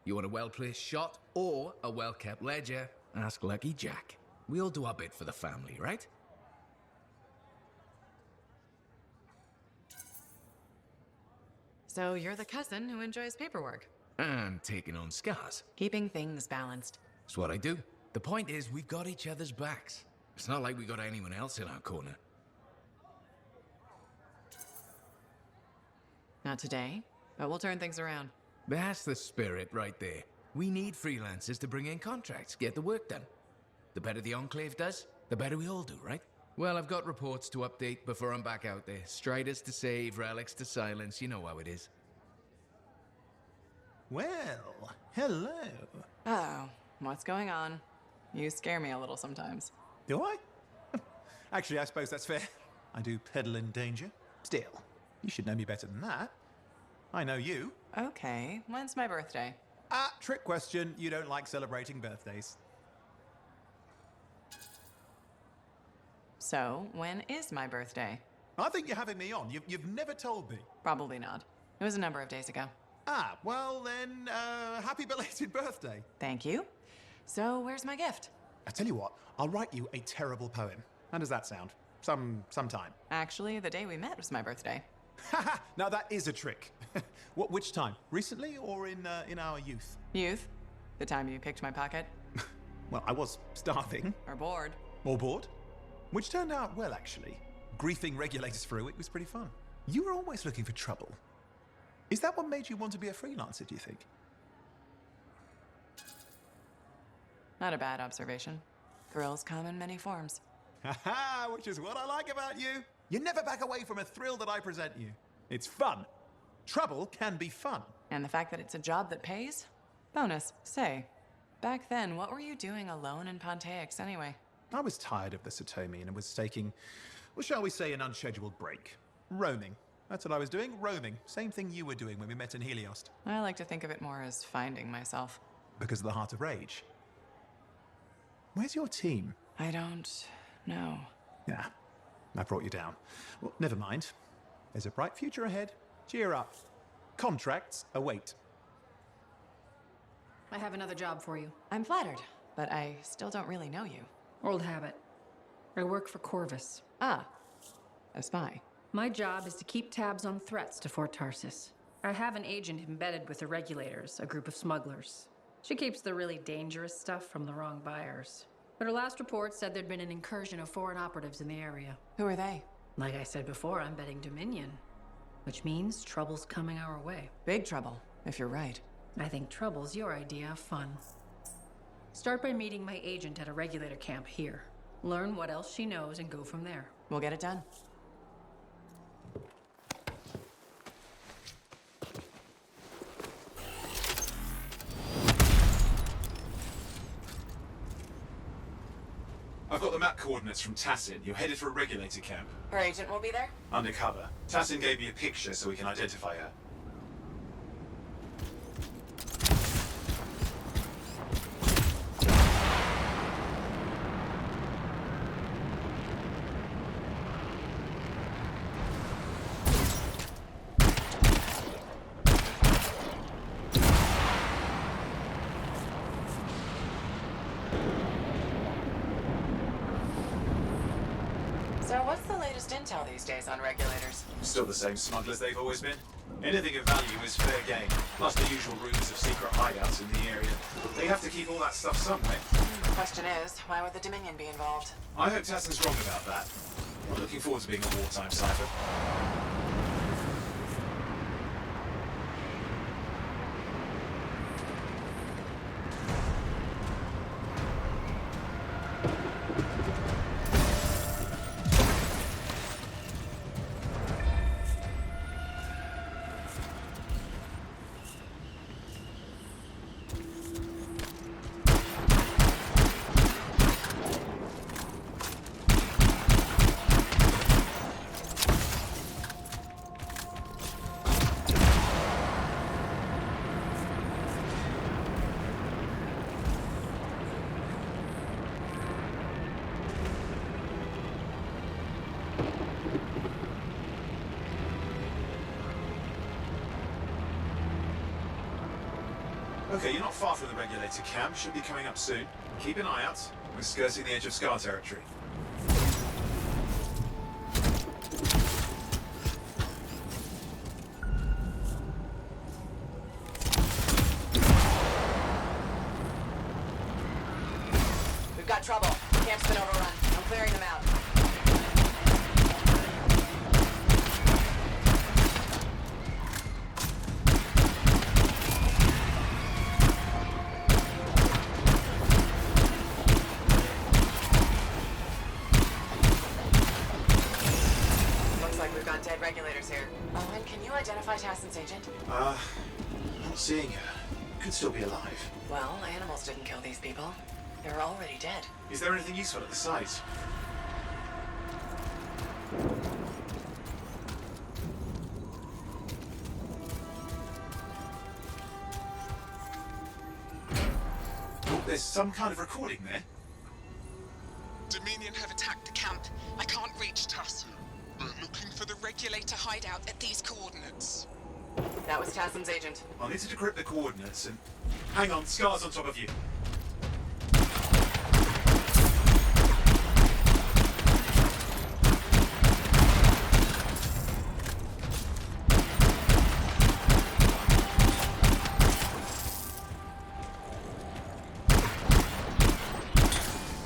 You want a well-placed shot or a well-kept ledger? Ask Lucky Jack. We all do our bit for the family, right? So you're the cousin who enjoys paperwork. And taking on scars. Keeping things balanced. That's what I do. The point is, we've got each other's backs. It's not like we got anyone else in our corner. Not today, but we'll turn things around. That's the spirit right there. We need freelancers to bring in contracts, get the work done. The better the Enclave does, the better we all do, right? Well, I've got reports to update before I'm back out there. Striders to save, relics to silence, you know how it is. Well, hello. Oh, what's going on? You scare me a little sometimes. Do I? Actually, I suppose that's fair. I do peddle in danger. Still, you should know me better than that. I know you. Okay, when's my birthday? Trick question. You don't like celebrating birthdays. So, when is my birthday? I think you're having me on. You've never told me. Probably not. It was a number of days ago. Well then, happy belated birthday. Thank you. So, where's my gift? I tell you what, I'll write you a terrible poem. How does that sound? Sometime. Actually, the day we met was my birthday. Haha, now that is a trick. Which time? Recently or in our youth? Youth? The time you picked my pocket? Well, I was starving. Or bored. Or bored. Which turned out well, actually. Griefing Regulators for a week was pretty fun. You were always looking for trouble. Is that what made you want to be a freelancer, do you think? Not a bad observation. Thrills come in many forms. Haha, which is what I like about you. You never back away from a thrill that I present you. It's fun. Trouble can be fun. And the fact that it's a job that pays? Bonus. Say, back then, what were you doing alone in Pontaix anyway? I was tired of the Satomi and was taking, well, shall we say, an unscheduled break. Roaming. That's what I was doing, roaming. Same thing you were doing when we met in Heliost. I like to think of it more as finding myself. Because of the Heart of Rage. Where's your team? I don't know. Yeah, I brought you down. Well, never mind. There's a bright future ahead. Cheer up. Contracts await. I have another job for you. I'm flattered, but I still don't really know you. Old habit. I work for Corvus. Ah, a spy. My job is to keep tabs on threats to Fort Tarsus. I have an agent embedded with the Regulators, a group of smugglers. She keeps the really dangerous stuff from the wrong buyers. But her last report said there'd been an incursion of foreign operatives in the area. Who are they? Like I said before, I'm betting Dominion. Which means trouble's coming our way. Big trouble, if you're right. I think trouble's your idea of fun. Start by meeting my agent at a Regulator camp here. Learn what else she knows and go from there. We'll get it done. I've got the map coordinates from Tassin. You're headed for a Regulator camp. Her agent will be there? Undercover. Tassin gave me a picture so we can identify her. So what's the latest intel these days on Regulators? Still the same smugglers they've always been. Anything of value is fair game, plus the usual rumors of secret hideouts in the area. They have to keep all that stuff somewhere. The question is, why would the Dominion be involved? I hope Tassin's wrong about that. I'm looking forward to being a wartime cipher. Okay, you're not far from the Regulator camp. Should be coming up soon. Keep an eye out. We're skirting the edge of Scar territory. We've got trouble. Camp's been overrun. I'm clearing them out. Looks like we've got dead regulators here. Owen, can you identify Tassin's agent? Not seeing her. Could still be alive. Well, animals didn't kill these people. They're already dead. Is there anything useful at the site? Oh, there's some kind of recording there. Dominion have attacked the camp. I can't reach Tassin. We're looking for the Regulator hideout at these coordinates. That was Tassin's agent. I'll need to decrypt the coordinates and... Hang on, Scar's on top of you.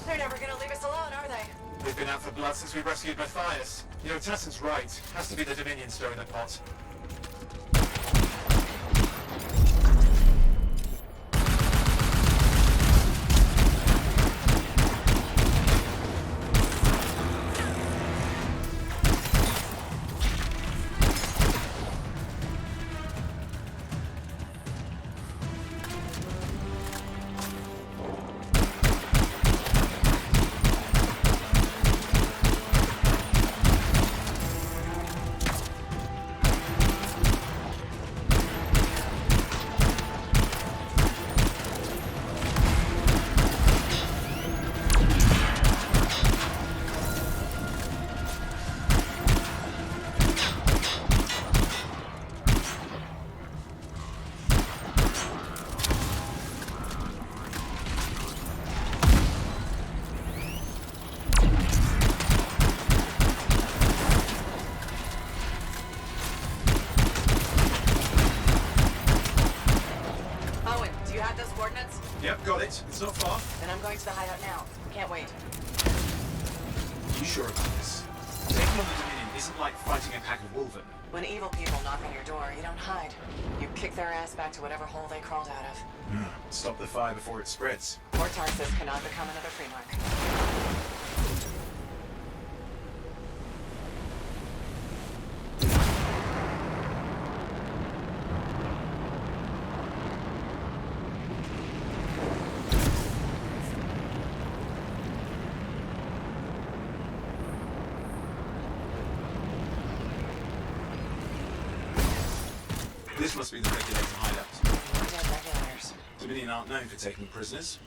They're never gonna leave us alone, are they? They've been out for blood since we rescued Mathias. You know, Tassin's right. Has to be the Dominion stirring the pot. Yep, got it. It's not far. Then I'm going to the hideout now. Can't wait. You sure about this? Taking on the Dominion isn't like fighting a pack of wolven. When evil people knock on your door, you don't hide. You kick their ass back to whatever hole they crawled out of. Stop the fire before it spreads. Or Tarsus cannot become another Freemark. This must be the Regulator hideout. More dead regulators. Dominion aren't known for taking prisoners.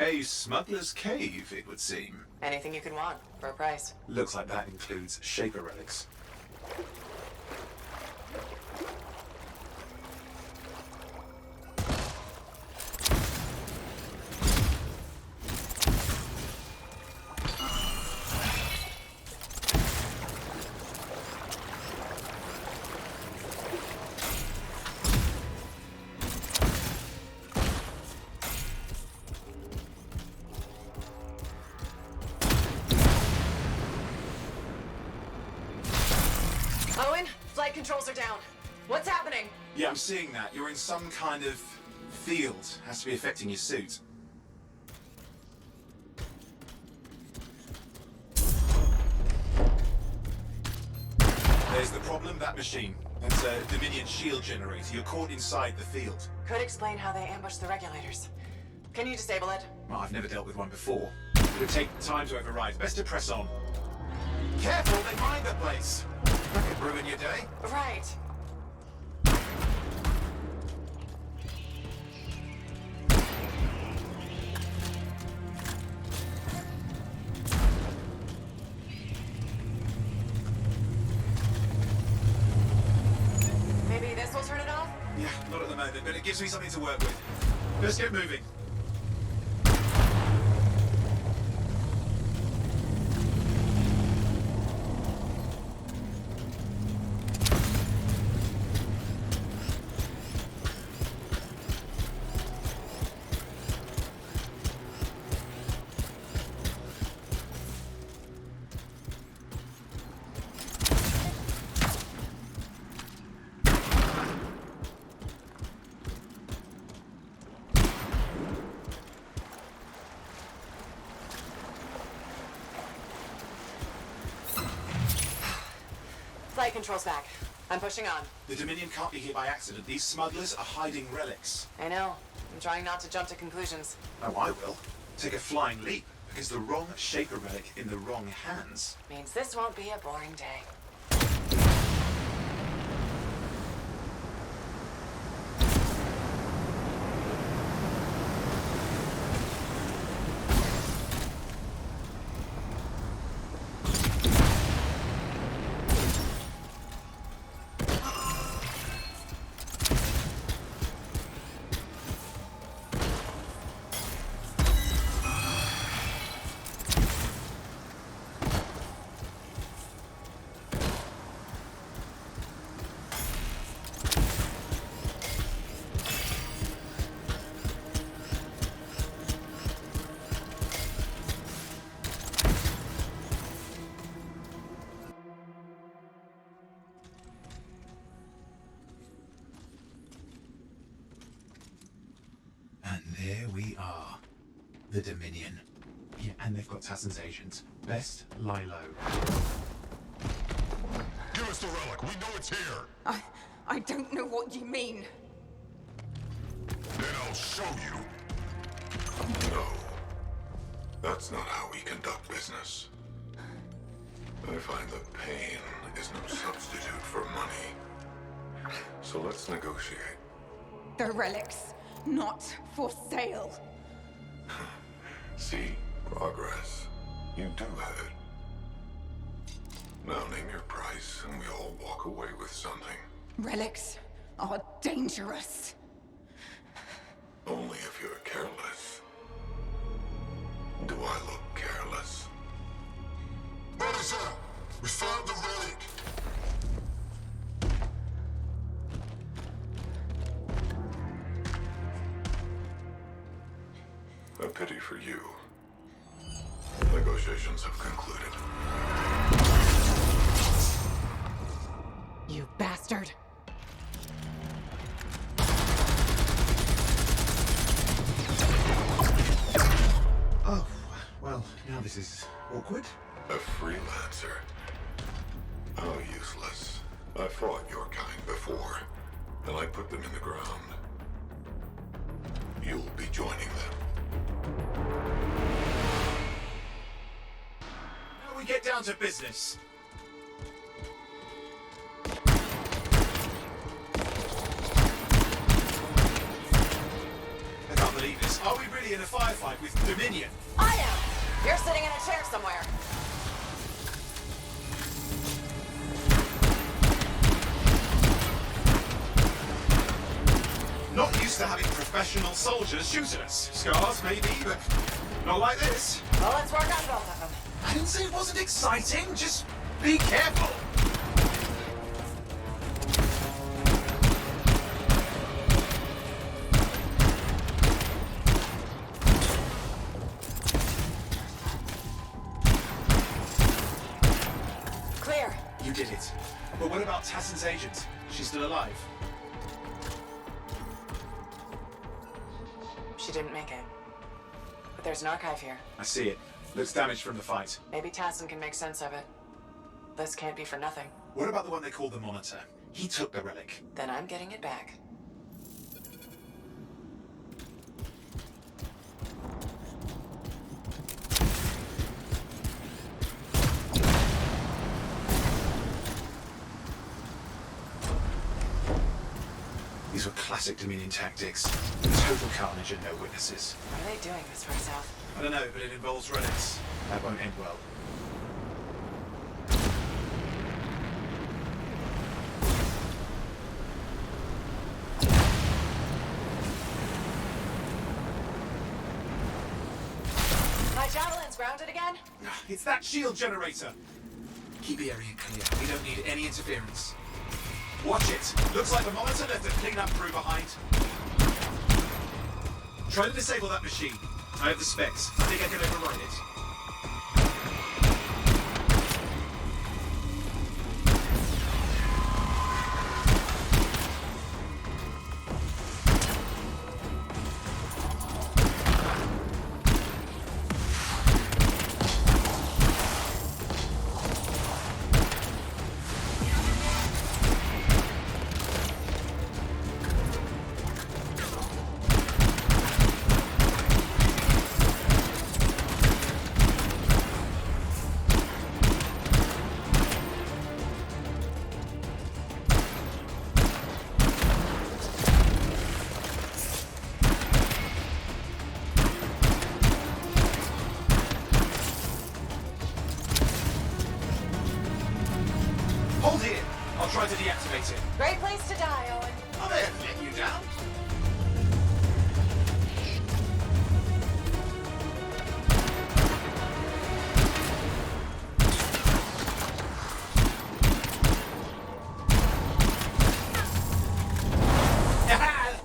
A smuggler's cave, it would seem. Anything you could want, for a price. Looks like that includes Shaper relics. Owen, flight controls are down. What's happening? Yeah, I'm seeing that. You're in some kind of field. Has to be affecting your suit. There's the problem, that machine. That's a Dominion shield generator. You're caught inside the field. Could explain how they ambushed the regulators. Can you disable it? Well, I've never dealt with one before. It would take time to override. Best to press on. Careful, they mine the place. That could ruin your day. independent, but it gives me something to work with. Let's get moving. Flight control's back. I'm pushing on. The Dominion can't be here by accident. These smugglers are hiding relics. I know. I'm trying not to jump to conclusions. Oh, I will. Take a flying leap, because the wrong Shaper relic in the wrong hands Means this won't be a boring day. There we are. The Dominion. Yeah, and they've got Tassin's agent. Best lie low. Give us the relic. We know it's here. I don't know what you mean. Then I'll show you. No. That's not how we conduct business. I find that pain is no substitute for money. So let's negotiate. The relics, not for sale. See? Progress. You do have it. Now name your price, and we all walk away with something. Relics are dangerous. Only if you're careless. Do I look careless? Officer, we found the relic. A pity for you. Negotiations have concluded. You bastard. Oh, well, now this is awkward. A freelancer? How useless. I fought your kind before, and I put them in the ground. You'll be joining them. Now we get down to business. I can't believe this. Are we really in a firefight with Dominion? I am! You're sitting in a chair somewhere. Not used to having professional soldiers shoot at us. Scars, maybe, but not like this. Well, let's work on both of them. I didn't say it wasn't exciting. Just be careful. Clear. You did it. But what about Tassin's agent? She's still alive. She didn't make it. But there's an archive here. I see it. Looks damaged from the fight. Maybe Tassin can make sense of it. This can't be for nothing. What about the one they call the Monitor? He took the relic. Then I'm getting it back. These were classic Dominion tactics. Total carnage and no witnesses. What are they doing this far south? I don't know, but it involves relics. That won't end well. javelins grounded again? It's that shield generator. Keep the area clear. We don't need any interference. Watch it. Looks like the monitor left a cleanup crew behind. Try to disable that machine. I have the specs. I think I can override it. Try to deactivate it. Great place to die, Owen. Oh, they haven't let you down.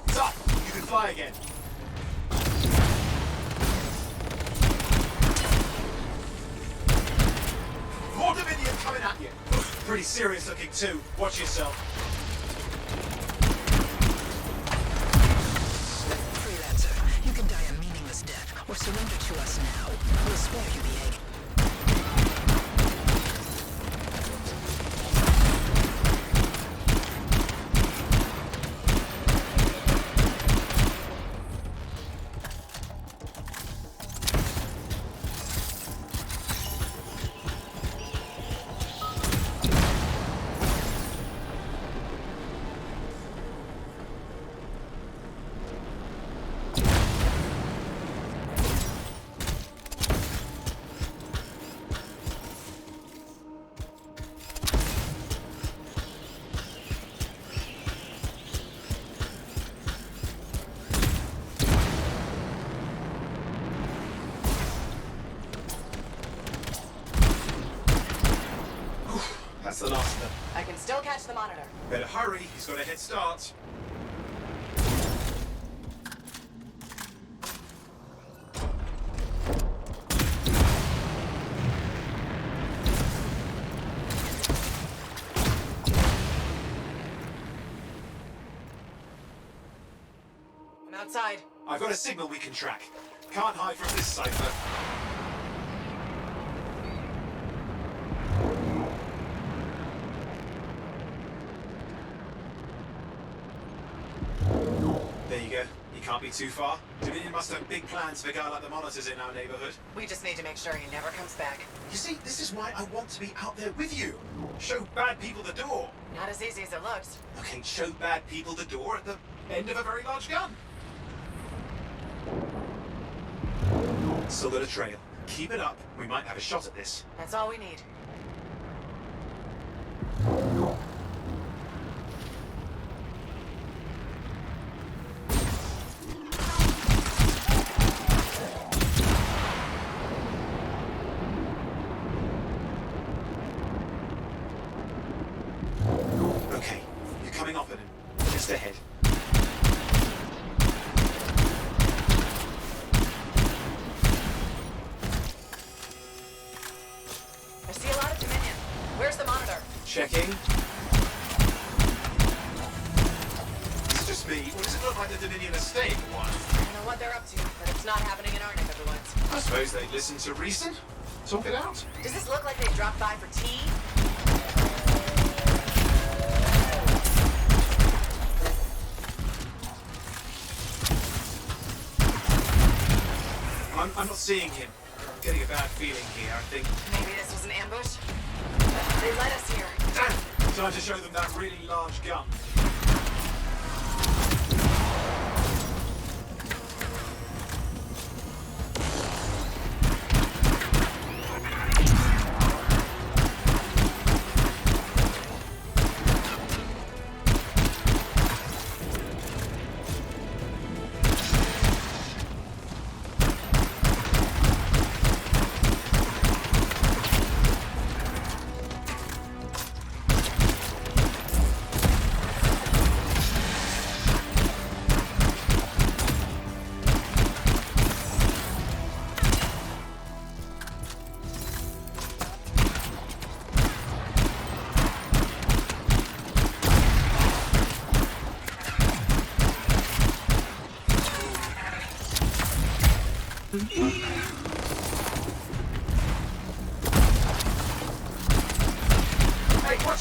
It's up. You can fly again. More Dominion coming at you. Pretty serious looking too. Watch yourself. Freelancer, you can die a meaningless death, or surrender to us now. We'll spare you the egg. That's the last of them. I can still catch the monitor. Better hurry, he's got a head start. I'm outside. I've got a signal we can track. Can't hide from this cipher. There you go. He can't be too far. Dominion must have big plans for a guy like the monitors in our neighborhood. We just need to make sure he never comes back. You see, this is why I want to be out there with you. Show bad people the door. Not as easy as it looks. Okay, show bad people the door at the end of a very large gun. Still got a trail. Keep it up. We might have a shot at this. That's all we need. Okay, you're coming up at him. Just ahead. I see a lot of Dominion. Where's the monitor? Checking. It's just me. What does it look like the Dominion are staying or what? I don't know what they're up to, but it's not happening in our neck of the woods. I suppose they listen to reason. Talk it out. Does this look like they dropped by for tea? I'm not seeing him. I'm getting a bad feeling here, I think. Maybe this was an ambush? They led us here. Damn! Time to show them that really large gun.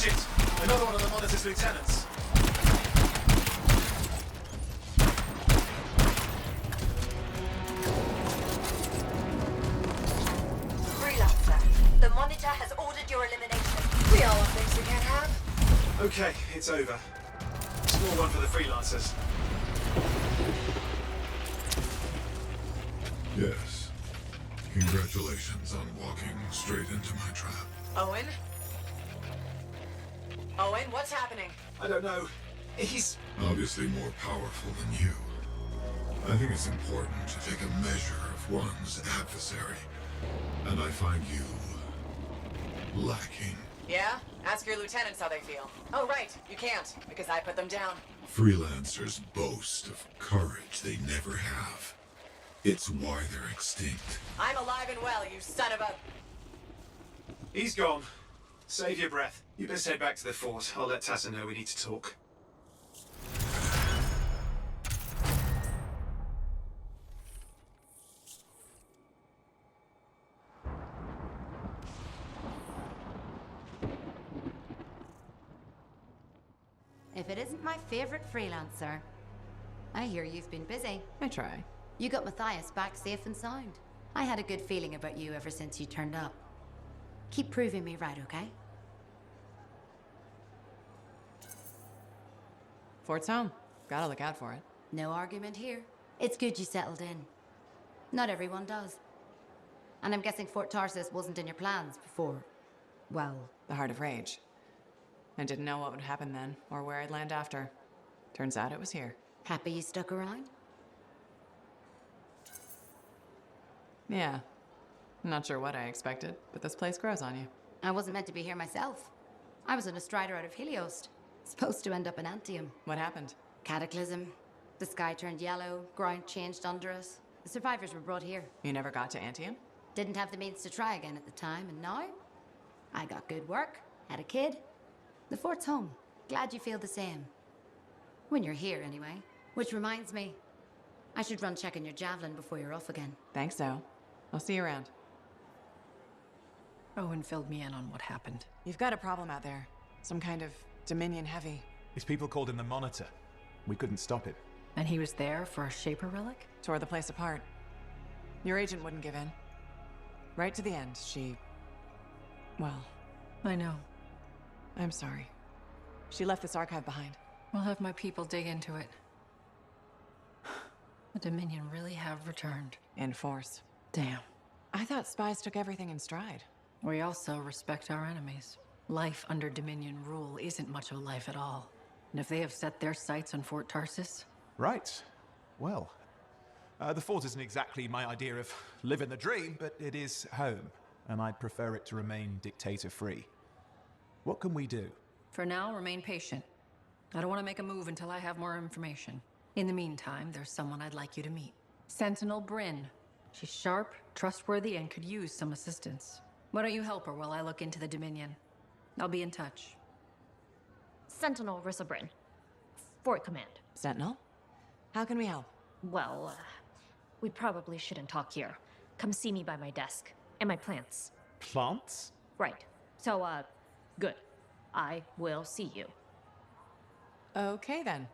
Shit! Another one of the Monitor's lieutenants. Freelancer, the Monitor has ordered your elimination. We all want things we can't have. Okay, it's over. Small one for the Freelancers. Yes. Congratulations on walking straight into my trap. Owen? Owen, what's happening? I don't know. He's Obviously more powerful than you. I think it's important to take a measure of one's adversary. And I find you lacking. Yeah? Ask your lieutenants how they feel. Oh, right. You can't, because I put them down. Freelancers boast of courage they never have. It's why they're extinct. I'm alive and well, you son of a... He's gone. Save your breath. You best head back to the fort. I'll let Tassa know we need to talk. If it isn't my favorite Freelancer. I hear you've been busy. I try. You got Mathias back safe and sound. I had a good feeling about you ever since you turned up. Keep proving me right, okay? Fort's home. Gotta look out for it. No argument here. It's good you settled in. Not everyone does. And I'm guessing Fort Tarsis wasn't in your plans before, well... The Heart of Rage. I didn't know what would happen then, or where I'd land after. Turns out it was here. Happy you stuck around? Yeah. Not sure what I expected, but this place grows on you. I wasn't meant to be here myself. I was on a strider out of Helios. Supposed to end up in Anthem. What happened? Cataclysm. The sky turned yellow, ground changed under us. The survivors were brought here. You never got to Anthem? Didn't have the means to try again at the time, and now? I got good work, had a kid. The fort's home. Glad you feel the same. When you're here, anyway. Which reminds me, I should run checking your javelin before you're off again. Thanks, though. I'll see you around. Owen filled me in on what happened. You've got a problem out there. Some kind of Dominion heavy. His people called him the Monitor. We couldn't stop him. And he was there for a Shaper relic? Tore the place apart. Your agent wouldn't give in. Right to the end, she... Well... I know. I'm sorry. She left this archive behind. We'll have my people dig into it. The Dominion really have returned. In force. Damn. I thought spies took everything in stride. We also respect our enemies. Life under Dominion rule isn't much of a life at all. And if they have set their sights on Fort Tarsis... Right. Well, the fort isn't exactly my idea of living the dream, but it is home, and I'd prefer it to remain dictator-free. What can we do? For now, remain patient. I don't want to make a move until I have more information. In the meantime, there's someone I'd like you to meet. Sentinel Bryn. She's sharp, trustworthy, and could use some assistance. Why don't you help her while I look into the Dominion? I'll be in touch. Sentinel Rissa Bryn. Fort Command. Sentinel? How can we help? Well, we probably shouldn't talk here. Come see me by my desk. And my plants. Plants? Right. So, good. I will see you. Okay, then.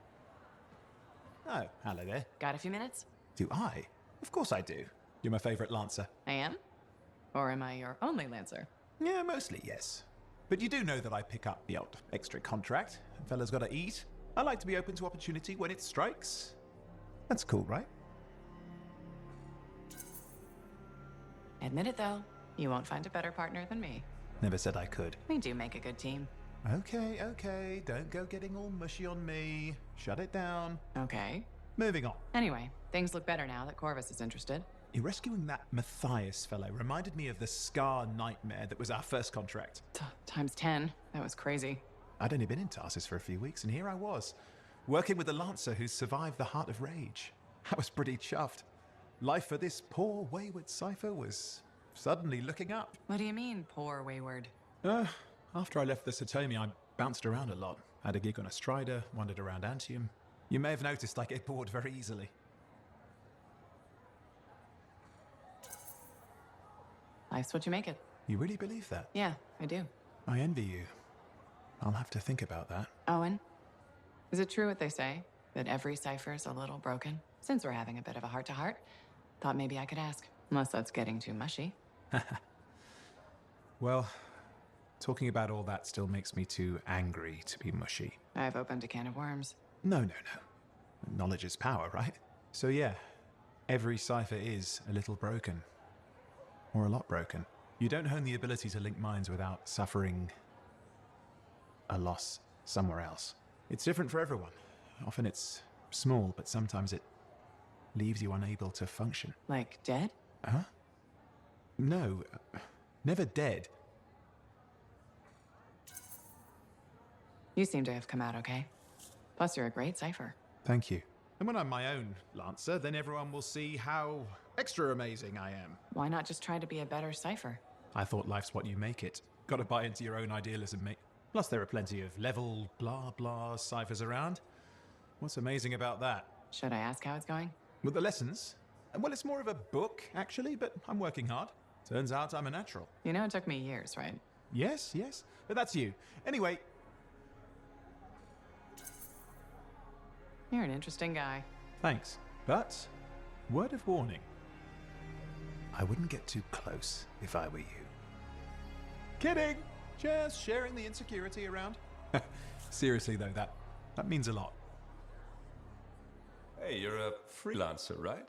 Oh, hello there. Got a few minutes? Do I? Of course I do. You're my favorite Lancer. I am? Or am I your only Lancer? Yeah, mostly, yes. But you do know that I pick up the odd extra contract. Fella's gotta eat. I like to be open to opportunity when it strikes. That's cool, right? Admit it, though. You won't find a better partner than me. Never said I could. We do make a good team. Okay. Don't go getting all mushy on me. Shut it down. Okay. Moving on. Anyway, things look better now that Corvus is interested. You rescuing that Mathias fellow reminded me of the Scar nightmare that was our first contract. Times 10. That was crazy. I'd only been in Tarsis for a few weeks, and here I was, working with the Lancer who survived the Heart of Rage. I was pretty chuffed. Life for this poor, wayward cipher was suddenly looking up. What do you mean, poor wayward? After I left the Satomi, I bounced around a lot. Had a gig on a strider, wandered around Antium. You may have noticed I get bored very easily. Life's what you make it. You really believe that? Yeah, I do. I envy you. I'll have to think about that. Owen, is it true what they say? That every cipher's a little broken? Since we're having a bit of a heart-to-heart, thought maybe I could ask. Unless that's getting too mushy. Well, talking about all that still makes me too angry to be mushy. I've opened a can of worms. No. Knowledge is power, right? So yeah, every cipher is a little broken. Or a lot broken. You don't hone the ability to link minds without suffering a loss somewhere else. It's different for everyone. Often it's small, but sometimes it leaves you unable to function. Like dead? Huh? No, never dead. You seem to have come out okay. Plus, you're a great cipher. Thank you. And when I'm my own Lancer, then everyone will see how extra amazing I am. Why not just try to be a better cipher? I thought life's what you make it. Gotta buy into your own idealism, mate. Plus, there are plenty of level blah blah ciphers around. What's amazing about that? Should I ask how it's going? With the lessons? Well, it's more of a book, actually, but I'm working hard. Turns out I'm a natural. You know it took me years, right? Yes, but that's you. Anyway. You're an interesting guy. Thanks. But, word of warning. I wouldn't get too close if I were you. Kidding! Just sharing the insecurity around. Seriously though, that means a lot. Hey, you're a freelancer, right?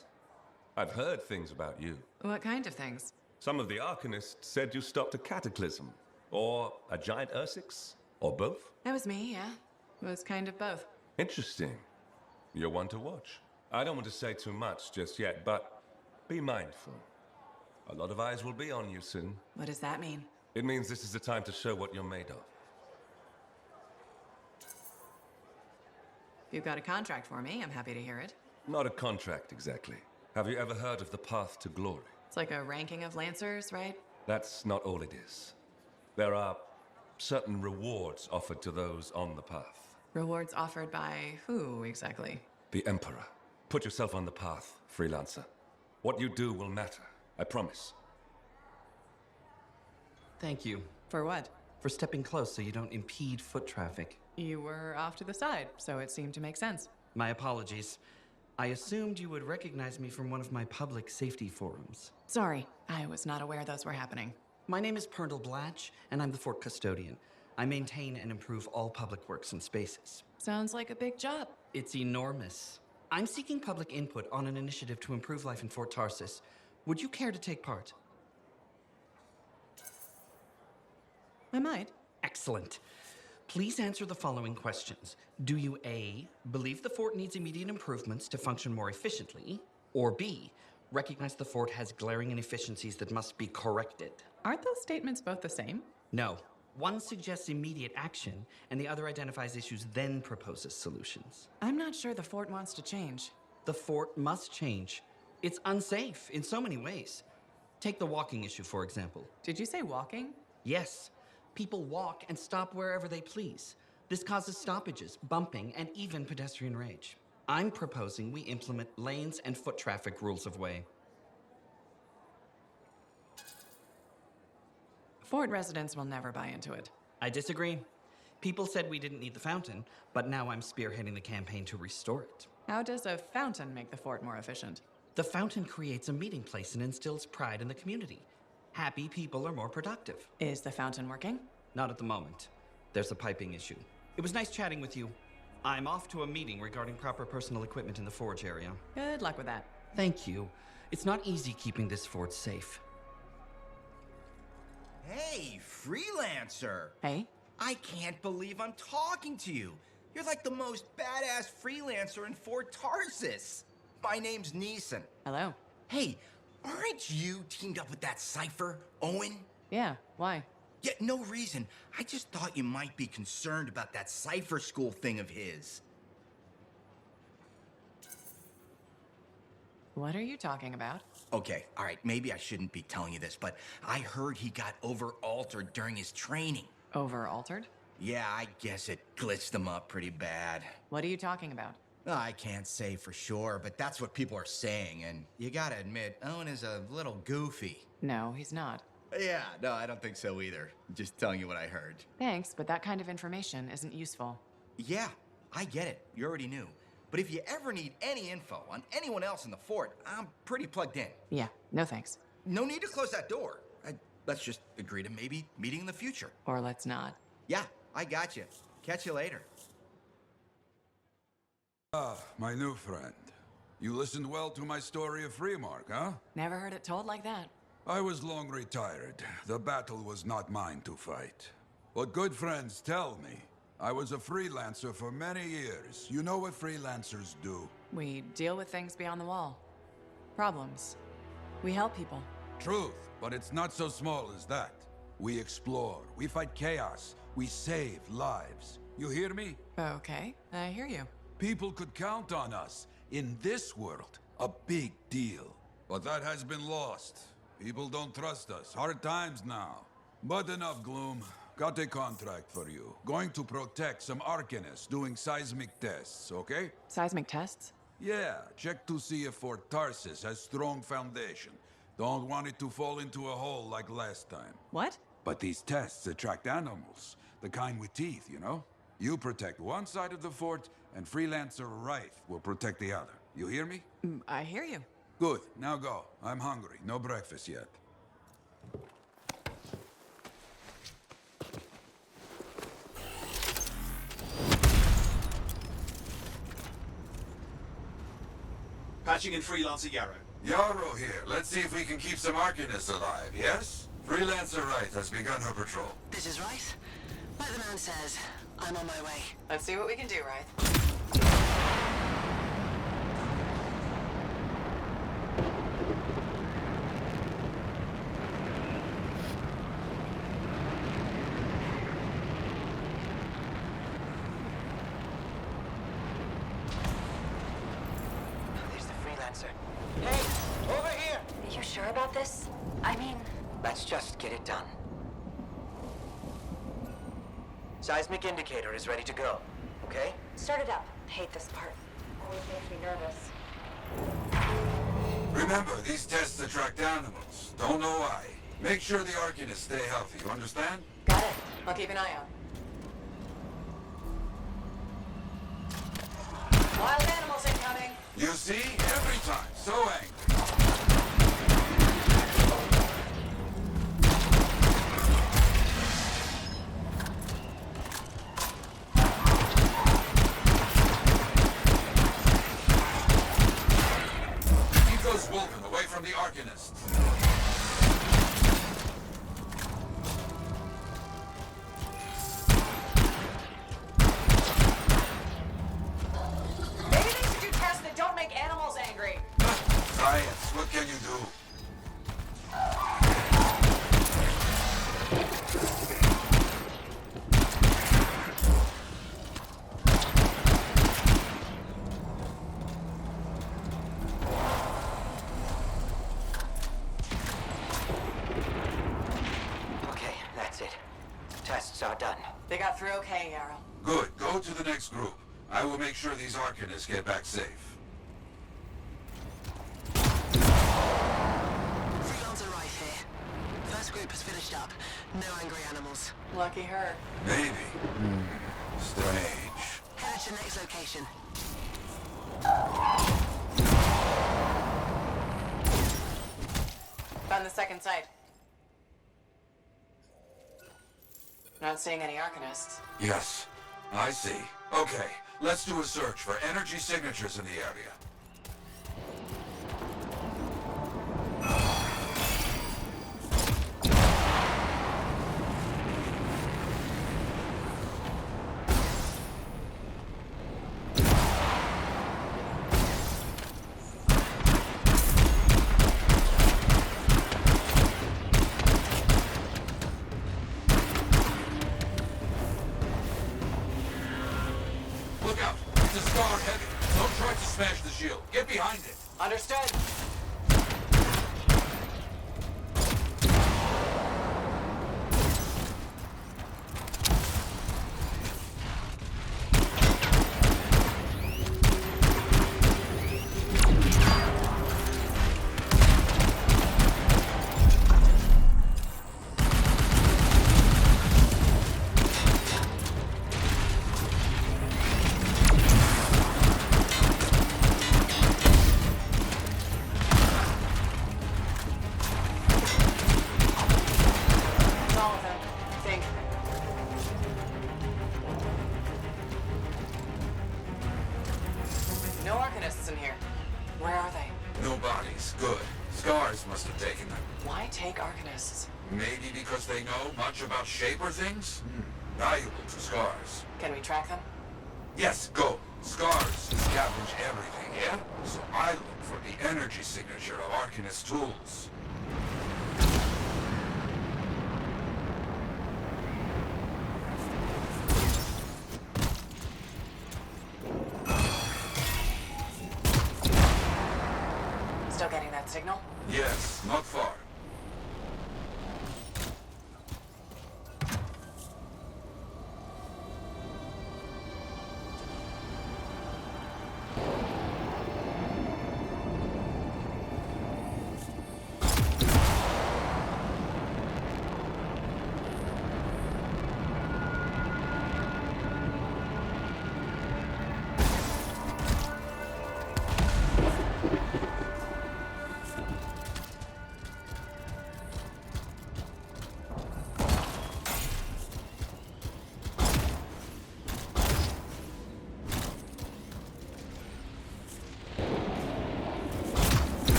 I've heard things about you. What kind of things? Some of the arcanists said you stopped a cataclysm, or a giant Ursix, or both. That was me, yeah. It was kind of both. Interesting. You're one to watch. I don't want to say too much just yet, but be mindful. A lot of eyes will be on you soon. What does that mean? It means this is the time to show what you're made of. If you've got a contract for me, I'm happy to hear it. Not a contract, exactly. Have you ever heard of the path to glory? It's like a ranking of Lancers, right? That's not all it is. There are certain rewards offered to those on the path. Rewards offered by who, exactly? The Emperor. Put yourself on the path, Freelancer. What you do will matter, I promise. Thank you. For what? For stepping close so you don't impede foot traffic. You were off to the side, so it seemed to make sense. My apologies. I assumed you would recognize me from one of my public safety forums. Sorry, I was not aware those were happening. My name is Pernell Blatch, and I'm the fort custodian. I maintain and improve all public works and spaces. Sounds like a big job. It's enormous. I'm seeking public input on an initiative to improve life in Fort Tarsis. Would you care to take part? I might. Excellent. Please answer the following questions. Do you A, believe the fort needs immediate improvements to function more efficiently? Or B, recognize the fort has glaring inefficiencies that must be corrected? Aren't those statements both the same? No. One suggests immediate action, and the other identifies issues, then proposes solutions. I'm not sure the fort wants to change. The fort must change. It's unsafe in so many ways. Take the walking issue, for example. Did you say walking? Yes. People walk and stop wherever they please. This causes stoppages, bumping, and even pedestrian rage. I'm proposing we implement lanes and foot traffic rules of way. Fort residents will never buy into it. I disagree. People said we didn't need the fountain, but now I'm spearheading the campaign to restore it. How does a fountain make the fort more efficient? The fountain creates a meeting place and instills pride in the community. Happy people are more productive. Is the fountain working? Not at the moment. There's a piping issue. It was nice chatting with you. I'm off to a meeting regarding proper personal equipment in the forge area. Good luck with that. Thank you. It's not easy keeping this fort safe. Hey, Freelancer! Hey? I can't believe I'm talking to you. You're like the most badass freelancer in Fort Tarsis. My name's Neeson. Hello. Hey, aren't you teamed up with that cipher, Owen? Yeah, why? Yeah, no reason. I just thought you might be concerned about that cipher school thing of his. What are you talking about? Okay, all right, maybe I shouldn't be telling you this, but I heard he got over-altered during his training. Over-altered? Yeah, I guess it glitched him up pretty bad. What are you talking about? I can't say for sure, but that's what people are saying, and you gotta admit, Owen is a little goofy. No, he's not. Yeah, no, I don't think so either. Just telling you what I heard. Thanks, but that kind of information isn't useful. Yeah, I get it. You already knew. But if you ever need any info on anyone else in the fort, I'm pretty plugged in. Yeah, no thanks. No need to close that door. Let's just agree to maybe meeting in the future. Or let's not. Yeah, I got you. Catch you later. Ah, my new friend. You listened well to my story of Freemark, huh? Never heard it told like that. I was long retired. The battle was not mine to fight. But good friends tell me. I was a freelancer for many years. You know what freelancers do? We deal with things beyond the wall. Problems. We help people. Truth, but it's not so small as that. We explore, we fight chaos, we save lives. You hear me? Okay, I hear you. People could count on us. In this world, a big deal. But that has been lost. People don't trust us. Hard times now. But enough gloom. Got a contract for you. Going to protect some arcanists doing seismic tests, okay? Seismic tests? Yeah, check to see if Fort Tarsis has strong foundation. Don't want it to fall into a hole like last time. What? But these tests attract animals. The kind with teeth, you know? You protect one side of the fort, and Freelancer Rife will protect the other. You hear me? I hear you. Good. Now go. I'm hungry. No breakfast yet. Patching in Freelancer Yarrow. Yarrow here. Let's see if we can keep some arcanists alive, yes? Freelancer Rife has begun her patrol. This is Rife. Like the man says, I'm on my way. Let's see what we can do, Rife. There's the Freelancer. Hey, over here! Are you sure about this? I mean... Let's just get it done. Seismic indicator is ready to go, okay? Start it up. Hate this part. Always makes me nervous. Remember, these tests attract animals. Don't know why. Make sure the arcanists stay healthy, you understand? Got it. I'll keep an eye out. Wild animals incoming! You see? Every time. So angry. Wolfen away from the arcanists. Maybe they should do tests that don't make animals angry. Science, what can you do? Done. They got through okay, Yarrow. Good. Go to the next group. I will make sure these arcanists get back safe. Freelancer Rife here. First group has finished up. No angry animals. Lucky her. Maybe. Strange. Headed to next location. Found the second site. Not seeing any arcanists. Yes, I see. Okay, let's do a search for energy signatures in the area. Smash the shield. Get behind it. Understood. Maybe because they know much about Shaper things? Valuable to Scars. Can we track them? Yes, go. Scars establish everything, yeah? So I look for the energy signature of arcanist tools. Still getting that signal? Yes, not far.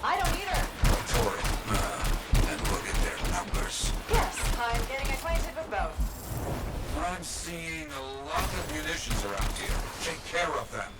I don't either. And look at their numbers. Yes, I'm getting acquainted with both. I'm seeing a lot of munitions around here. Take care of them.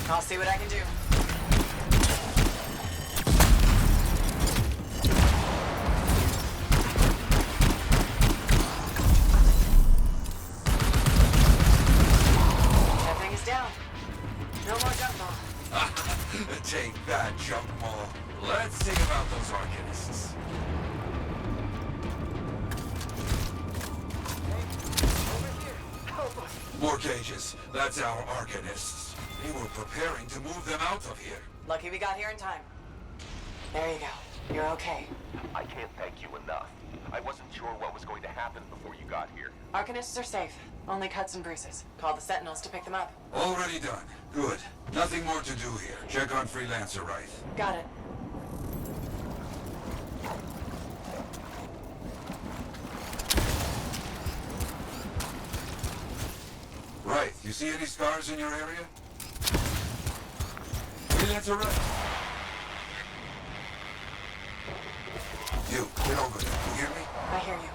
I'll see what I can do. That thing is down. No more jump ball. Take that, jump ball. Let's see about those arcanists. More cages. That's our arcanists. We were preparing to move them out of here. Lucky we got here in time. There you go. You're okay. I can't thank you enough. I wasn't sure what was going to happen before you got here. Arcanists are safe. Only cuts and bruises. Call the sentinels to pick them up. Already done. Good. Nothing more to do here. Check on Freelancer, right? Got it. Right. You see any scars in your area? Freelancer, right? You, get over there. You hear me? I hear you.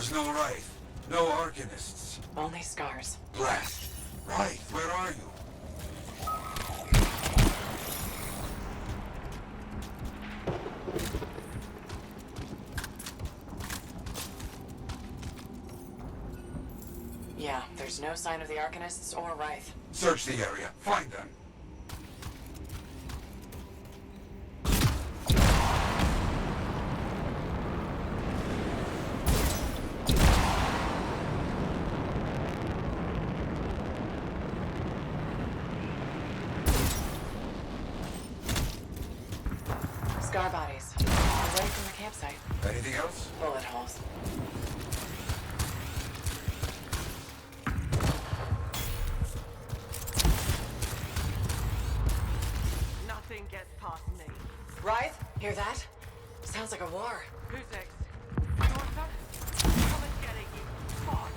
There's no Wraith, no arcanists. Only scars. Blast! Wraith, where are you? Yeah, there's no sign of the arcanists or Wraith. Search the area. Find them. Scar bodies. Away from the campsite. Anything else? Bullet holes. Nothing gets past me. Wraith, hear that? Sounds like a war. Who's next? Daughter? Come and get it, you fuck.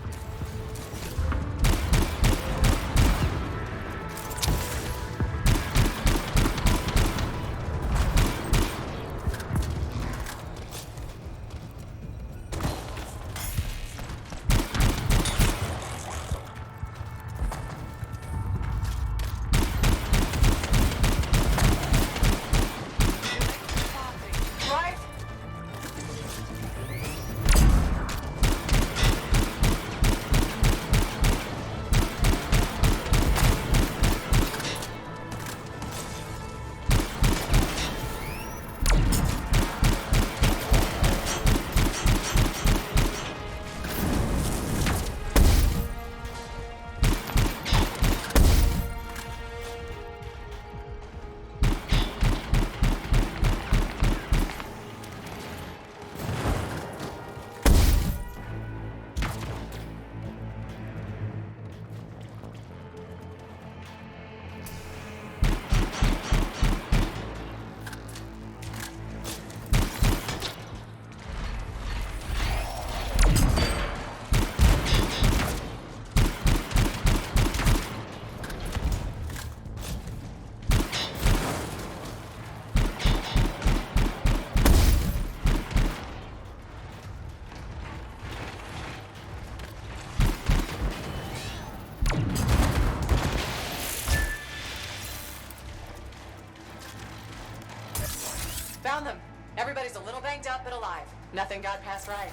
Found them. Everybody's a little banged up but alive. Nothing got past Wraith.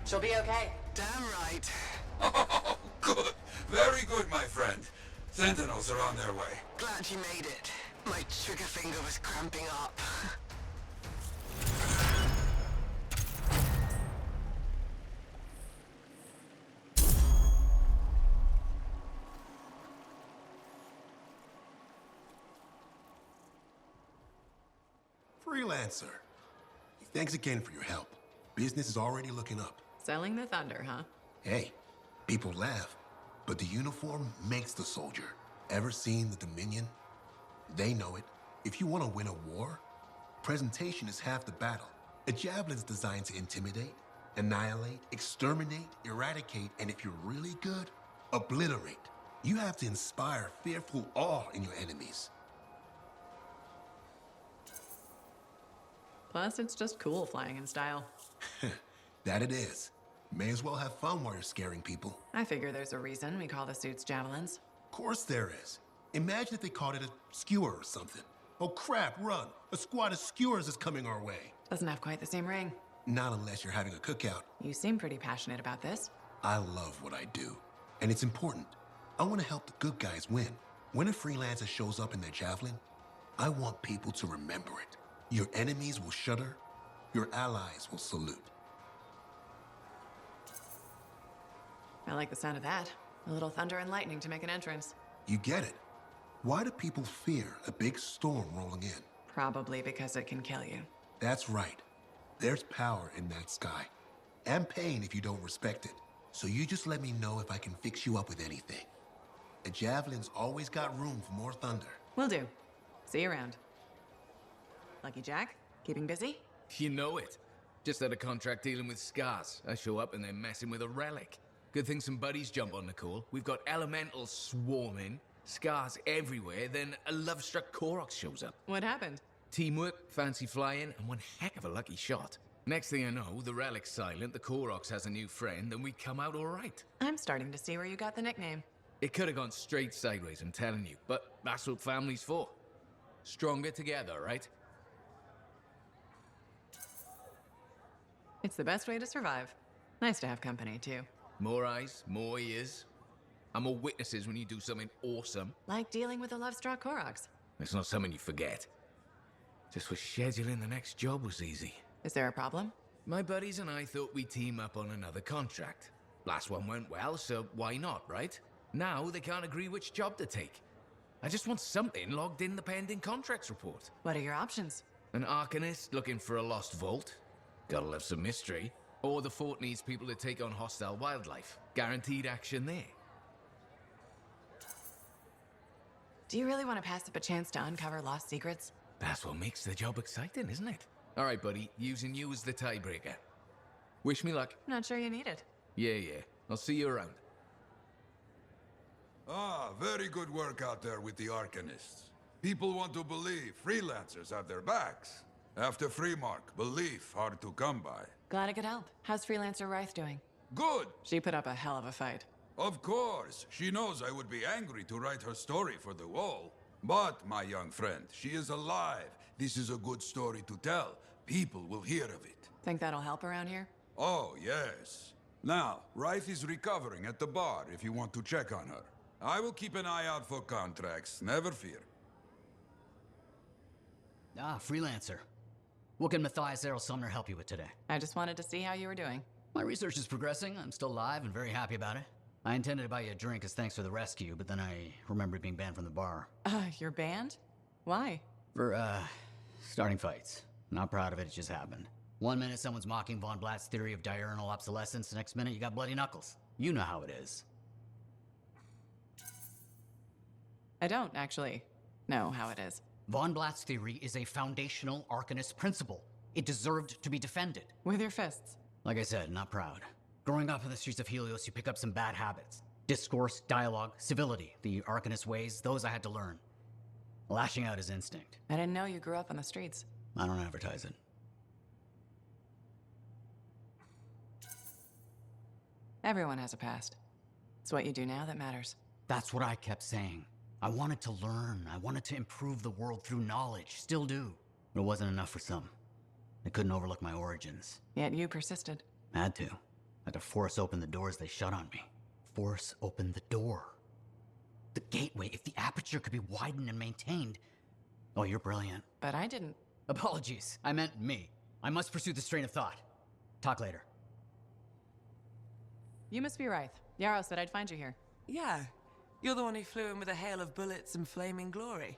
She'll be okay. Damn right. Oh, good. Very good, my friend. Sentinels are on their way. Glad you made it. My trigger finger was cramping up. Freelancer. Thanks again for your help. Business is already looking up. Selling the thunder, huh? Hey, people laugh, but the uniform makes the soldier. Ever seen the Dominion? They know it. If you want to win a war, presentation is half the battle. A javelin's designed to intimidate, annihilate, exterminate, eradicate, and if you're really good, obliterate. You have to inspire fearful awe in your enemies. Plus, it's just cool flying in style. That it is. May as well have fun while you're scaring people. I figure there's a reason we call the suits javelins. Of course there is. Imagine if they called it a skewer or something. Oh crap, run! A squad of skewers is coming our way. Doesn't have quite the same ring. Not unless you're having a cookout. You seem pretty passionate about this. I love what I do, and it's important. I want to help the good guys win. When a freelancer shows up in their javelin, I want people to remember it. Your enemies will shudder, your allies will salute. I like the sound of that. A little thunder and lightning to make an entrance. You get it. Why do people fear a big storm rolling in? Probably because it can kill you. That's right. There's power in that sky. And pain if you don't respect it. So you just let me know if I can fix you up with anything. A javelin's always got room for more thunder. Will do. See you around. Lucky Jack, keeping busy? You know it. Just had a contract dealing with scars. I show up and they're messing with a relic. Good thing some buddies jump on the call. We've got elementals swarming, scars everywhere, then a love-struck Koroks shows up. What happened? Teamwork, fancy flying, and one heck of a lucky shot. Next thing I know, the relic's silent, the Koroks has a new friend, and we come out all right. I'm starting to see where you got the nickname. It could have gone straight sideways, I'm telling you, but that's what family's for. Stronger together, right? It's the best way to survive. Nice to have company, too. More eyes, more ears, and more witnesses when you do something awesome. Like dealing with the love-struck Koroks. It's not something you forget. Just was scheduling the next job was easy. Is there a problem? My buddies and I thought we'd team up on another contract. Last one went well, so why not, right? Now they can't agree which job to take. I just want something logged in the pending contracts report. What are your options? An arcanist looking for a lost vault. Gotta love some mystery. Or the fort needs people to take on hostile wildlife. Guaranteed action there. Do you really want to pass up a chance to uncover lost secrets? That's what makes the job exciting, isn't it? All right, buddy, using you as the tiebreaker. Wish me luck. Not sure you need it. Yeah. I'll see you around. Ah, very good work out there with the arcanists. People want to believe freelancers have their backs. After Freemark, belief hard to come by. Glad I could help. How's Freelancer Rife doing? Good! She put up a hell of a fight. Of course. She knows I would be angry to write her story for the wall. But, my young friend, she is alive. This is a good story to tell. People will hear of it. Think that'll help around here? Oh, yes. Now, Rife is recovering at the bar if you want to check on her. I will keep an eye out for contracts, never fear. Ah, Freelancer. What can Mathias Errol Sumner help you with today? I just wanted to see how you were doing. My research is progressing. I'm still alive and very happy about it. I intended to buy you a drink as thanks for the rescue, but then I remembered being banned from the bar. You're banned? Why? For, starting fights. Not proud of it, it just happened. One minute someone's mocking Von Blatt's theory of diurnal obsolescence, the next minute you got bloody knuckles. You know how it is. I don't, actually, know how it is. Von Blatt's theory is a foundational arcanist principle. It deserved to be defended. With your fists. Like I said, not proud. Growing up in the streets of Helios, you pick up some bad habits. Discourse, dialogue, civility. The arcanist ways, those I had to learn. Lashing out is instinct. I didn't know you grew up on the streets. I don't advertise it. Everyone has a past. It's what you do now that matters. That's what I kept saying. I wanted to learn. I wanted to improve the world through knowledge. Still do. But it wasn't enough for some. They couldn't overlook my origins. Yet you persisted. Had to. Had to force open the doors they shut on me. Force open the door. The gateway, if the aperture could be widened and maintained. Oh, you're brilliant. But I didn't. Apologies. I meant me. I must pursue this train of thought. Talk later. You must be Rife. Yarrow said I'd find you here. Yeah. You're the one who flew in with a hail of bullets and flaming glory.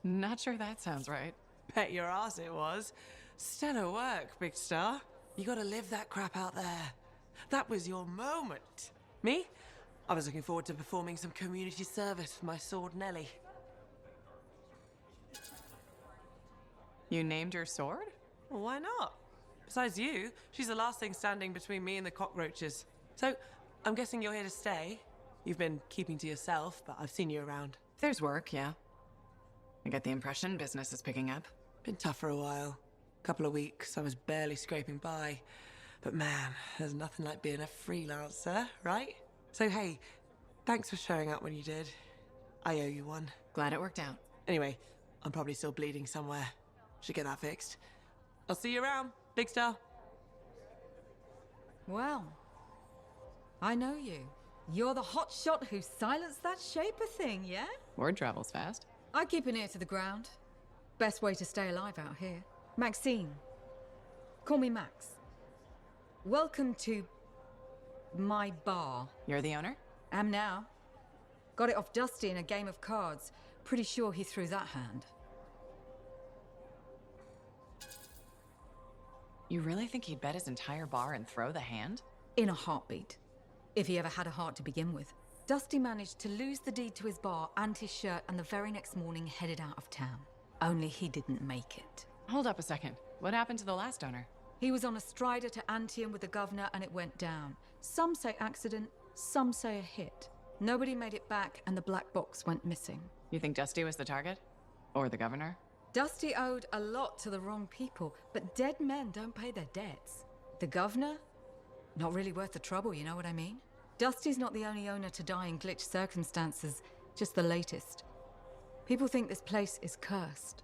Not sure that sounds right. Bet your ass it was. Stellar work, big star. You gotta live that crap out there. That was your moment. Me? I was looking forward to performing some community service for my sword Nelly. You named your sword? Well, why not? Besides you, she's the last thing standing between me and the cockroaches. So, I'm guessing you're here to stay. You've been keeping to yourself, but I've seen you around. There's work, yeah. I get the impression business is picking up. Been tough for a while. Couple of weeks, I was barely scraping by. But man, there's nothing like being a freelancer, right? So hey, thanks for showing up when you did. I owe you one. Glad it worked out. Anyway, I'm probably still bleeding somewhere. Should get that fixed. I'll see you around, big star. Well, I know you. You're the hotshot who silenced that Shaper thing, yeah? Word travels fast. I keep an ear to the ground. Best way to stay alive out here. Maxine. Call me Max. Welcome to my bar. You're the owner? Am now. Got it off Dusty in a game of cards. Pretty sure he threw that hand. You really think he'd bet his entire bar and throw the hand? In a heartbeat. If he ever had a heart to begin with. Dusty managed to lose the deed to his bar and his shirt, and the very next morning headed out of town. Only he didn't make it. Hold up a second. What happened to the last owner? He was on a strider to Anthem with the governor and it went down. Some say accident, some say a hit. Nobody made it back and the black box went missing. You think Dusty was the target? Or the governor? Dusty owed a lot to the wrong people, but dead men don't pay their debts. The governor? Not really worth the trouble, you know what I mean? Dusty's not the only owner to die in glitch circumstances, just the latest. People think this place is cursed.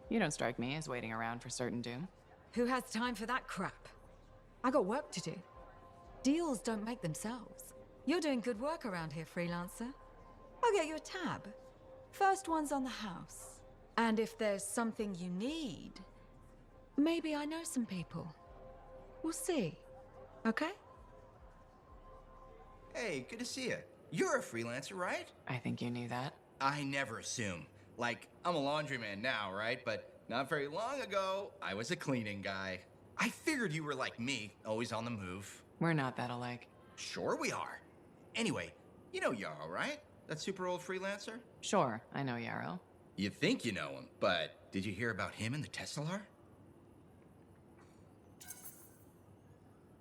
You don't strike me as waiting around for certain doom. Who has time for that crap? I got work to do. Deals don't make themselves. You're doing good work around here, Freelancer. I'll get you a tab. First one's on the house. And if there's something you need, maybe I know some people. We'll see. Okay? Hey, good to see you. You're a freelancer, right? I think you knew that. I never assume. Like, I'm a laundryman now, right? But not very long ago, I was a cleaning guy. I figured you were like me, always on the move. We're not that alike. Sure we are. Anyway, you know Yarrow, right? That super old freelancer? Sure, I know Yarrow. You think you know him, but did you hear about him and the Tesla?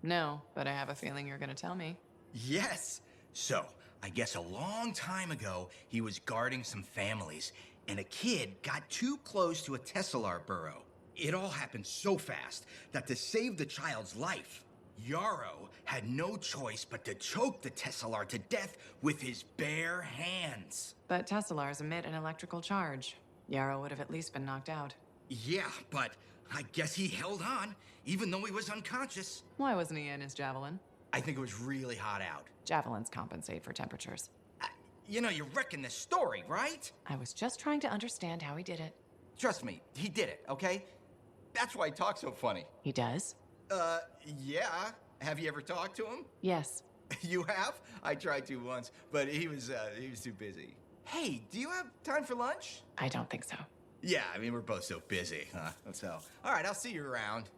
No, but I have a feeling you're gonna tell me. Yes! So, I guess a long time ago, he was guarding some families, and a kid got too close to a Tesla burrow. It all happened so fast that to save the child's life, Yarrow had no choice but to choke the Tesla to death with his bare hands. But Teslars emit an electrical charge. Yarrow would have at least been knocked out. Yeah, but I guess he held on, even though he was unconscious. Why wasn't he in his javelin? I think it was really hot out. Javelins compensate for temperatures. You know, you're wrecking this story, right? I was just trying to understand how he did it. Trust me, he did it, okay? That's why he talks so funny. He does? Yeah. Have you ever talked to him? Yes. You have? I tried to once, but he was too busy. Hey, do you have time for lunch? I don't think so. Yeah, I mean, we're both so busy, huh? So, all right, I'll see you around.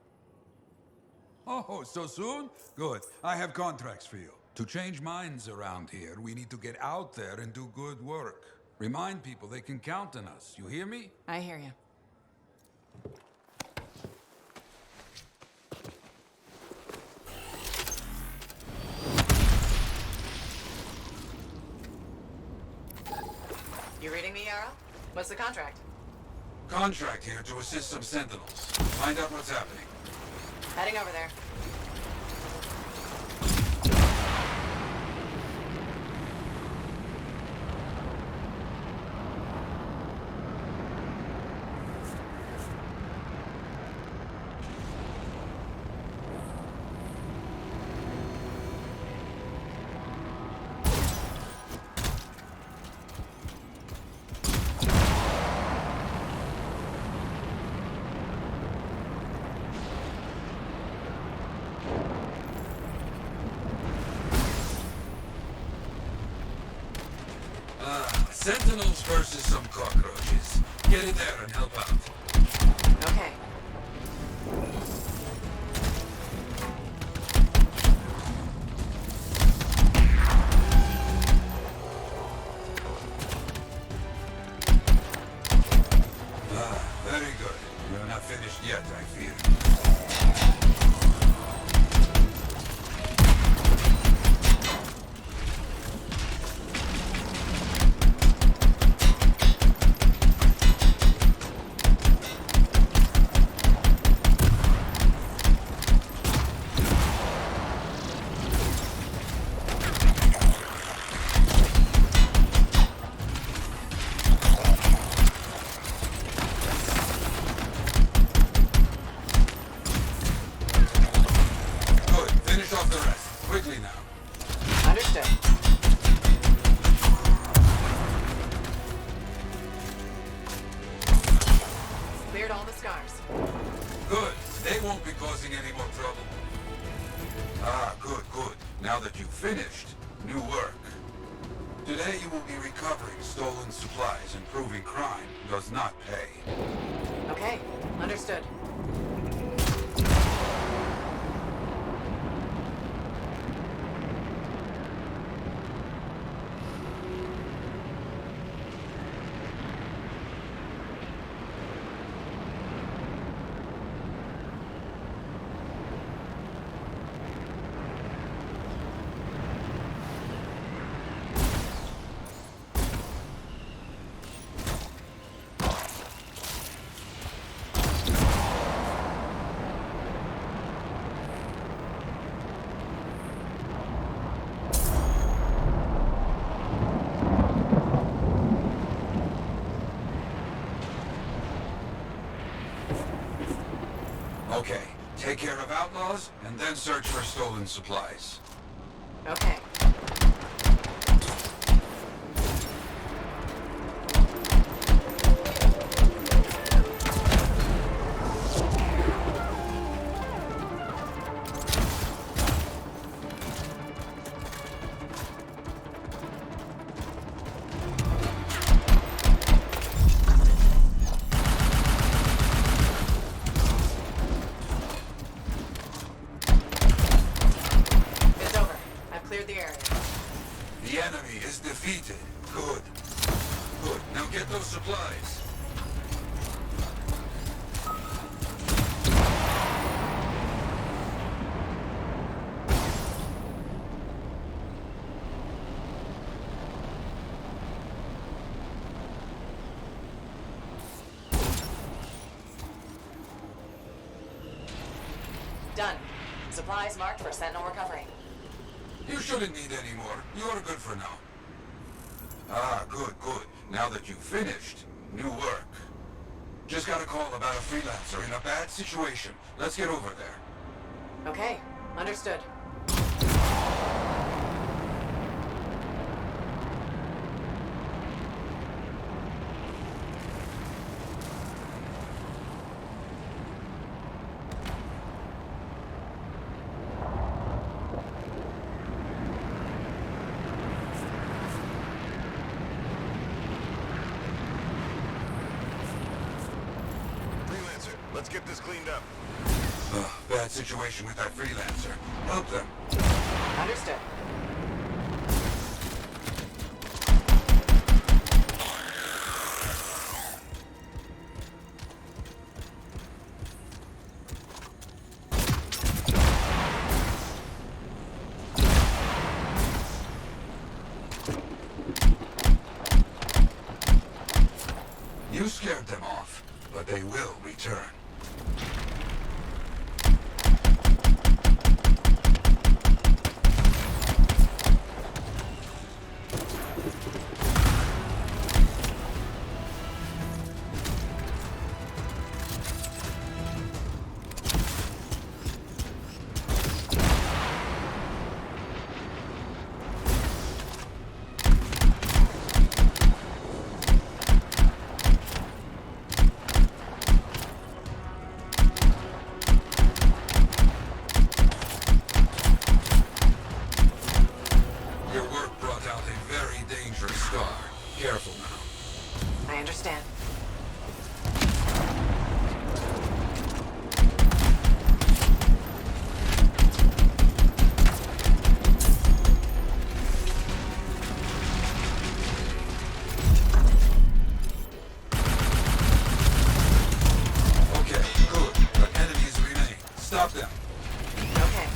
Oh, so soon? Good. I have contracts for you. To change minds around here, we need to get out there and do good work. Remind people they can count on us. You hear me? I hear you. You reading me, Yarrow? What's the contract? Contract here to assist some sentinels. Find out what's happening. Heading over there. Sentinels versus some cockroaches. Get in there and help out. Okay. Very good. You're not finished yet, I fear. Okay, take care of outlaws, and then search for stolen supplies. Okay. The enemy is defeated. Good. Good. Now get those supplies. Done. Supplies marked for sentinel recovery. You shouldn't need any more. You're good for now. Ah, good, good. Now that you've finished, new work. Just got a call about a freelancer in a bad situation. Let's get over there. Okay, understood. Let's get this cleaned up. Bad situation with that freelancer. Help them. Understood. You scared them off, but they will return. Careful now. I understand. Okay, good. But enemies remain. Stop them. Okay.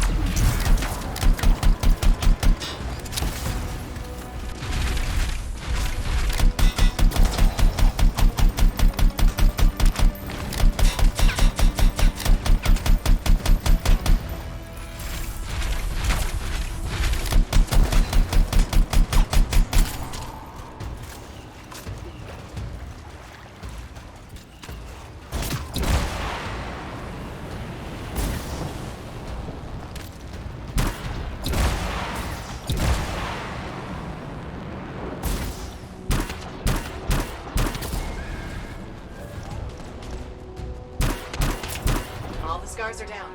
All the scars are down.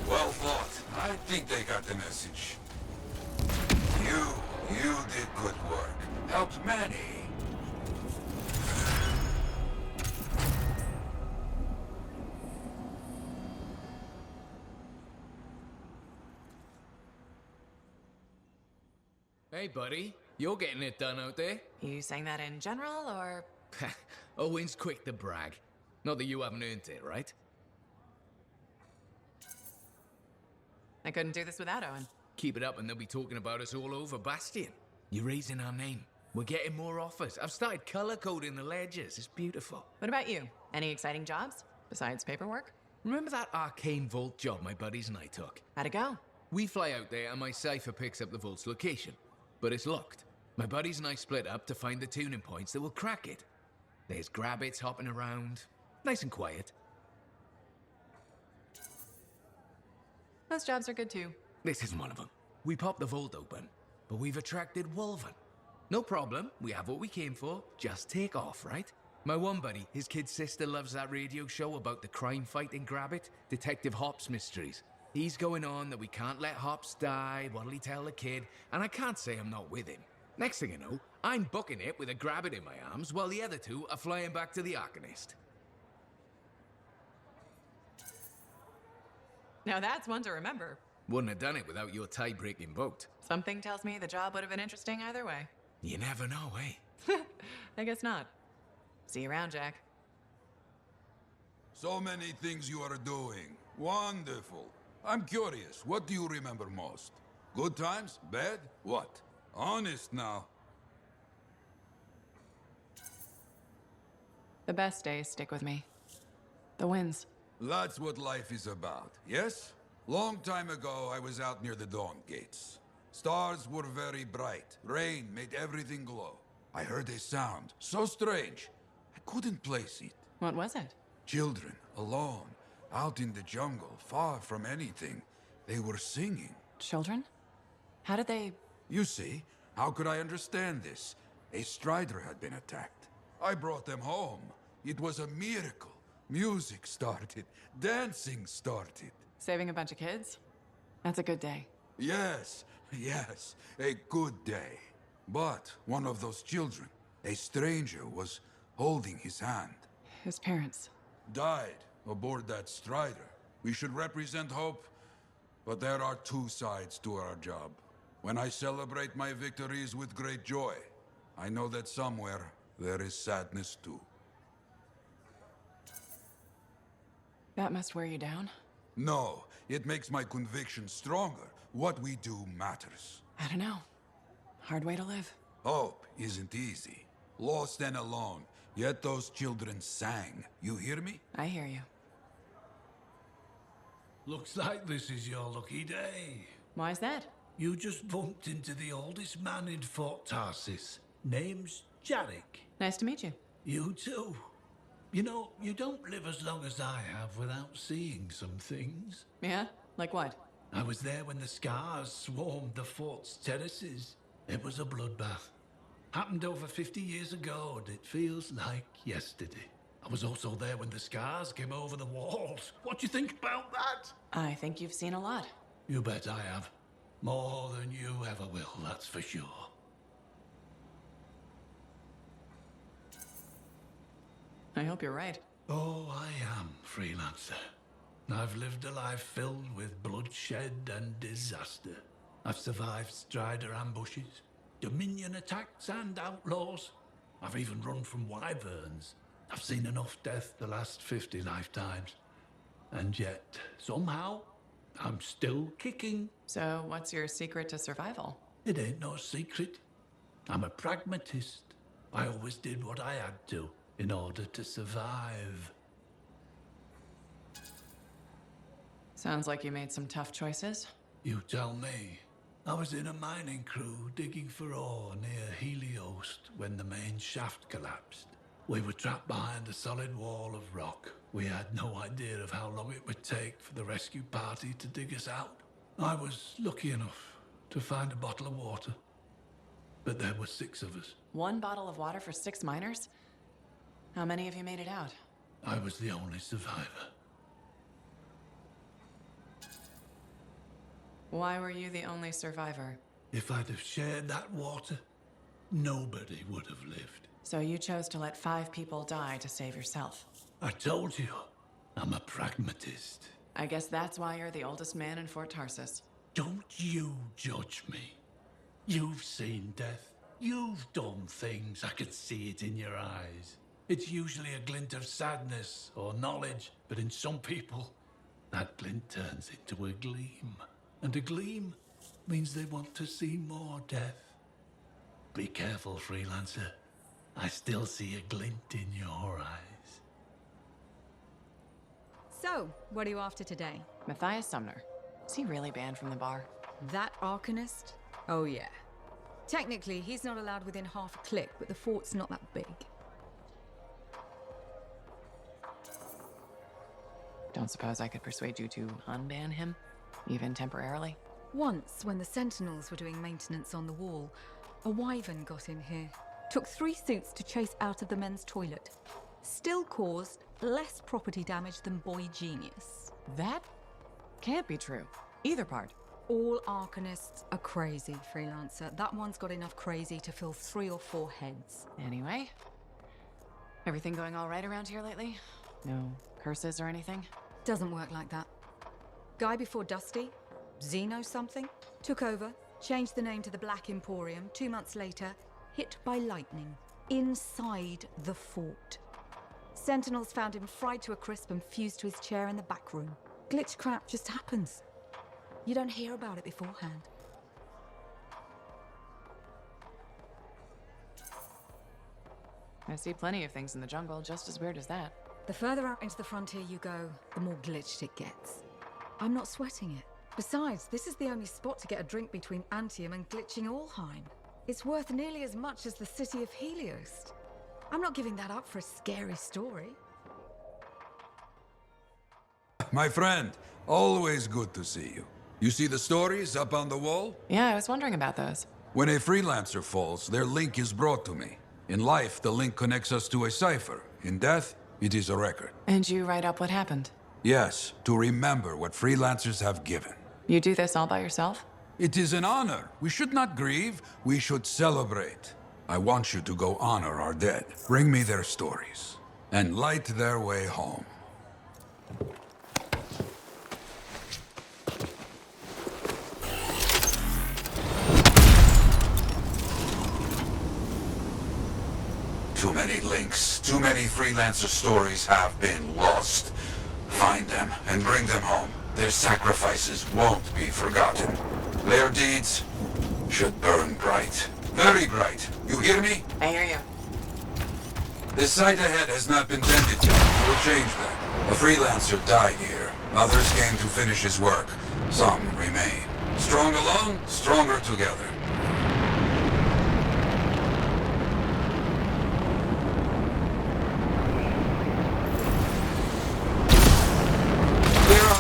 Well fought. I think they got the message. You did good work. Helped many. Hey, buddy. You're getting it done out there. You saying that in general, or...? Owen's quick to brag. Not that you haven't earned it, right? I couldn't do this without Owen. Keep it up and they'll be talking about us all over Bastion. You're raising our name. We're getting more offers. I've started color coding the ledgers. It's beautiful. What about you? Any exciting jobs besides paperwork? Remember that arcane vault job my buddies and I took? How'd it go? We fly out there and my cipher picks up the vault's location, but it's locked. My buddies and I split up to find the tuning points that will crack it. There's grabbits hopping around. Nice and quiet. Those jobs are good too. This isn't one of them. We popped the vault open, but we've attracted Wolven. No problem, we have what we came for. Just take off, right? My one buddy, his kid's sister loves that radio show about the crime-fighting grabbit, Detective Hops Mysteries. He's going on that we can't let Hops die, what'll he tell the kid, and I can't say I'm not with him. Next thing you know, I'm booking it with a grabbit in my arms, while the other two are flying back to the arcanist. Now that's one to remember. Wouldn't have done it without your tie-breaking vote. Something tells me the job would have been interesting either way. You never know, eh? I guess not. See you around, Jack. So many things you are doing. Wonderful. I'm curious, what do you remember most? Good times? Bad? What? Honest now. The best days stick with me. The wins. That's what life is about, yes? Long time ago, I was out near the Dawn Gates. Stars were very bright. Rain made everything glow. I heard a sound, so strange. I couldn't place it. What was it? Children, alone, out in the jungle, far from anything. They were singing. Children? How did they... You see, how could I understand this? A strider had been attacked. I brought them home. It was a miracle. Music started. Dancing started. Saving a bunch of kids? That's a good day. Yes, yes, a good day. But one of those children, a stranger, was holding his hand. His parents? Died aboard that strider. We should represent hope, but there are two sides to our job. When I celebrate my victories with great joy, I know that somewhere there is sadness too. That must wear you down? No, it makes my conviction stronger. What we do matters. I don't know. Hard way to live. Hope isn't easy. Lost and alone. Yet those children sang. You hear me? I hear you. Looks like this is your lucky day. Why's that? You just bumped into the oldest man in Fort Tarsis. Name's Jarek. Nice to meet you. You too. You know, you don't live as long as I have without seeing some things. Yeah? Like what? I was there when the scars swarmed the fort's terraces. It was a bloodbath. Happened over 50 years ago, and it feels like yesterday. I was also there when the scars came over the walls. What do you think about that? I think you've seen a lot. You bet I have. More than you ever will, that's for sure. I hope you're right. Oh, I am, Freelancer. I've lived a life filled with bloodshed and disaster. I've survived Strider ambushes, Dominion attacks and outlaws. I've even run from wyverns. I've seen enough death to last 50 lifetimes. And yet, somehow, I'm still kicking. So, what's your secret to survival? It ain't no secret. I'm a pragmatist. I always did what I had to in order to survive. Sounds like you made some tough choices. You tell me. I was in a mining crew digging for ore near Helios when the main shaft collapsed. We were trapped behind a solid wall of rock. We had no idea of how long it would take for the rescue party to dig us out. I was lucky enough to find a bottle of water. But there were 6 of us. 1 bottle of water for 6 miners? How many of you made it out? I was the only survivor. Why were you the only survivor? If I'd have shared that water, nobody would have lived. So you chose to let 5 people die to save yourself. I told you, I'm a pragmatist. I guess that's why you're the oldest man in Fort Tarsis. Don't you judge me. You've seen death. You've done things. I could see it in your eyes. It's usually a glint of sadness or knowledge, but in some people, that glint turns into a gleam. And a gleam means they want to see more death. Be careful, Freelancer. I still see a glint in your eyes. So, what are you after today? Mathias Sumner. Is he really banned from the bar? That arcanist? Oh yeah. Technically, he's not allowed within half a click, but the fort's not that big. Don't suppose I could persuade you to unban him? Even temporarily? Once, when the sentinels were doing maintenance on the wall, a wyvern got in here. Took 3 suits to chase out of the men's toilet. Still caused less property damage than Boy Genius. That can't be true. Either part. All arcanists are crazy, Freelancer. That one's got enough crazy to fill 3 or 4 heads. Anyway, everything going all right around here lately? No curses or anything? Doesn't work like that. Guy before Dusty, Xeno something, took over, changed the name to the Black Emporium. 2 months later, hit by lightning inside the fort. Sentinels found him fried to a crisp and fused to his chair in the back room. Glitch crap just happens. You don't hear about it beforehand. I see plenty of things in the jungle just as weird as that. The further out into the frontier you go, the more glitched it gets. I'm not sweating it. Besides, this is the only spot to get a drink between Anthem and glitching Allheim. It's worth nearly as much as the city of Helios. I'm not giving that up for a scary story. My friend, always good to see you. You see the stories up on the wall? Yeah, I was wondering about those. When a freelancer falls, their link is brought to me. In life, the link connects us to a cipher. In death, it is a record. And you write up what happened? Yes, to remember what freelancers have given. You do this all by yourself? It is an honor. We should not grieve, we should celebrate. I want you to go honor our dead. Bring me their stories, and light their way home. Too many links, too many freelancer stories have been lost. Find them and bring them home. Their sacrifices won't be forgotten. Their deeds should burn bright. Very bright. You hear me? I hear you. The site ahead has not been tended yet. We'll change that. A freelancer died here. Others came to finish his work. Some remain. Strong alone, stronger together.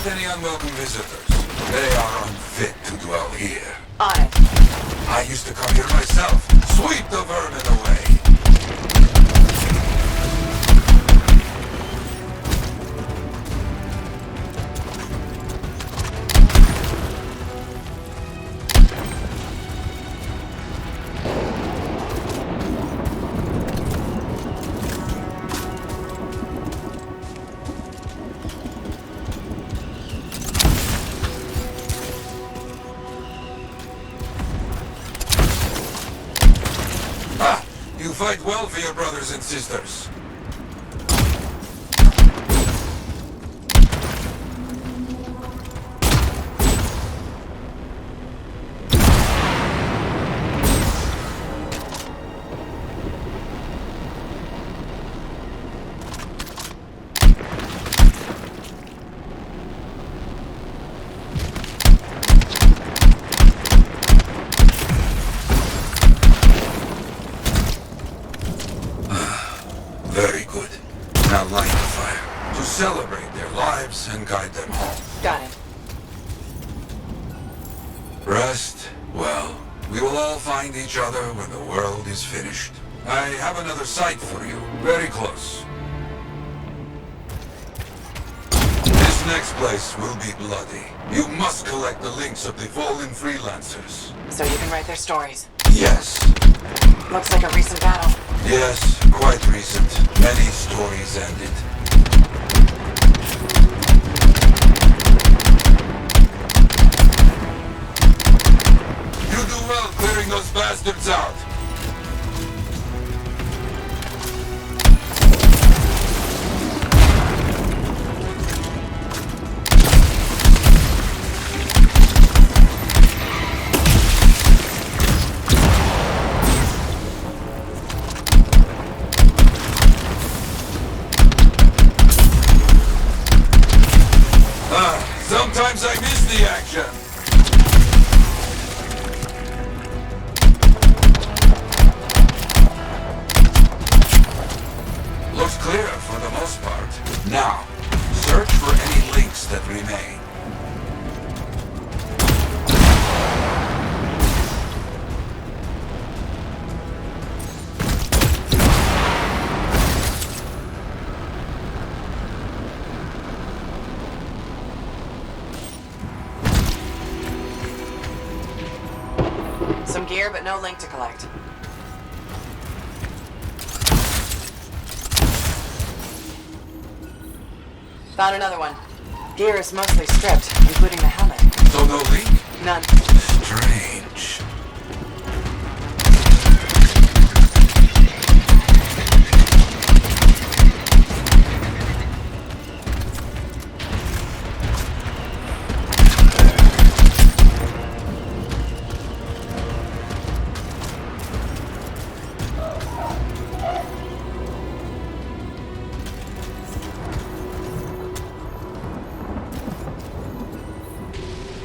Any unwelcome visitors. They are unfit to dwell here. On it. I used to come here myself. Sweep the vermin away. You fight well for your brothers and sisters. Very good. Now light the fire to celebrate their lives and guide them home. Got it. Rest well. We will all find each other when the world is finished. I have another site for you, very close. This next place will be bloody. You must collect the links of the fallen freelancers. So you can write their stories? Yes. Looks like a recent battle. Yes, quite recent. Many stories ended. You do well clearing those bastards out. Sometimes I miss the action. Looks clear for the most part. Now, search for any doubts that remain. Some gear, but no link to collect. Found another one. Gear is mostly stripped, including the helmet. So no link? None. Strange.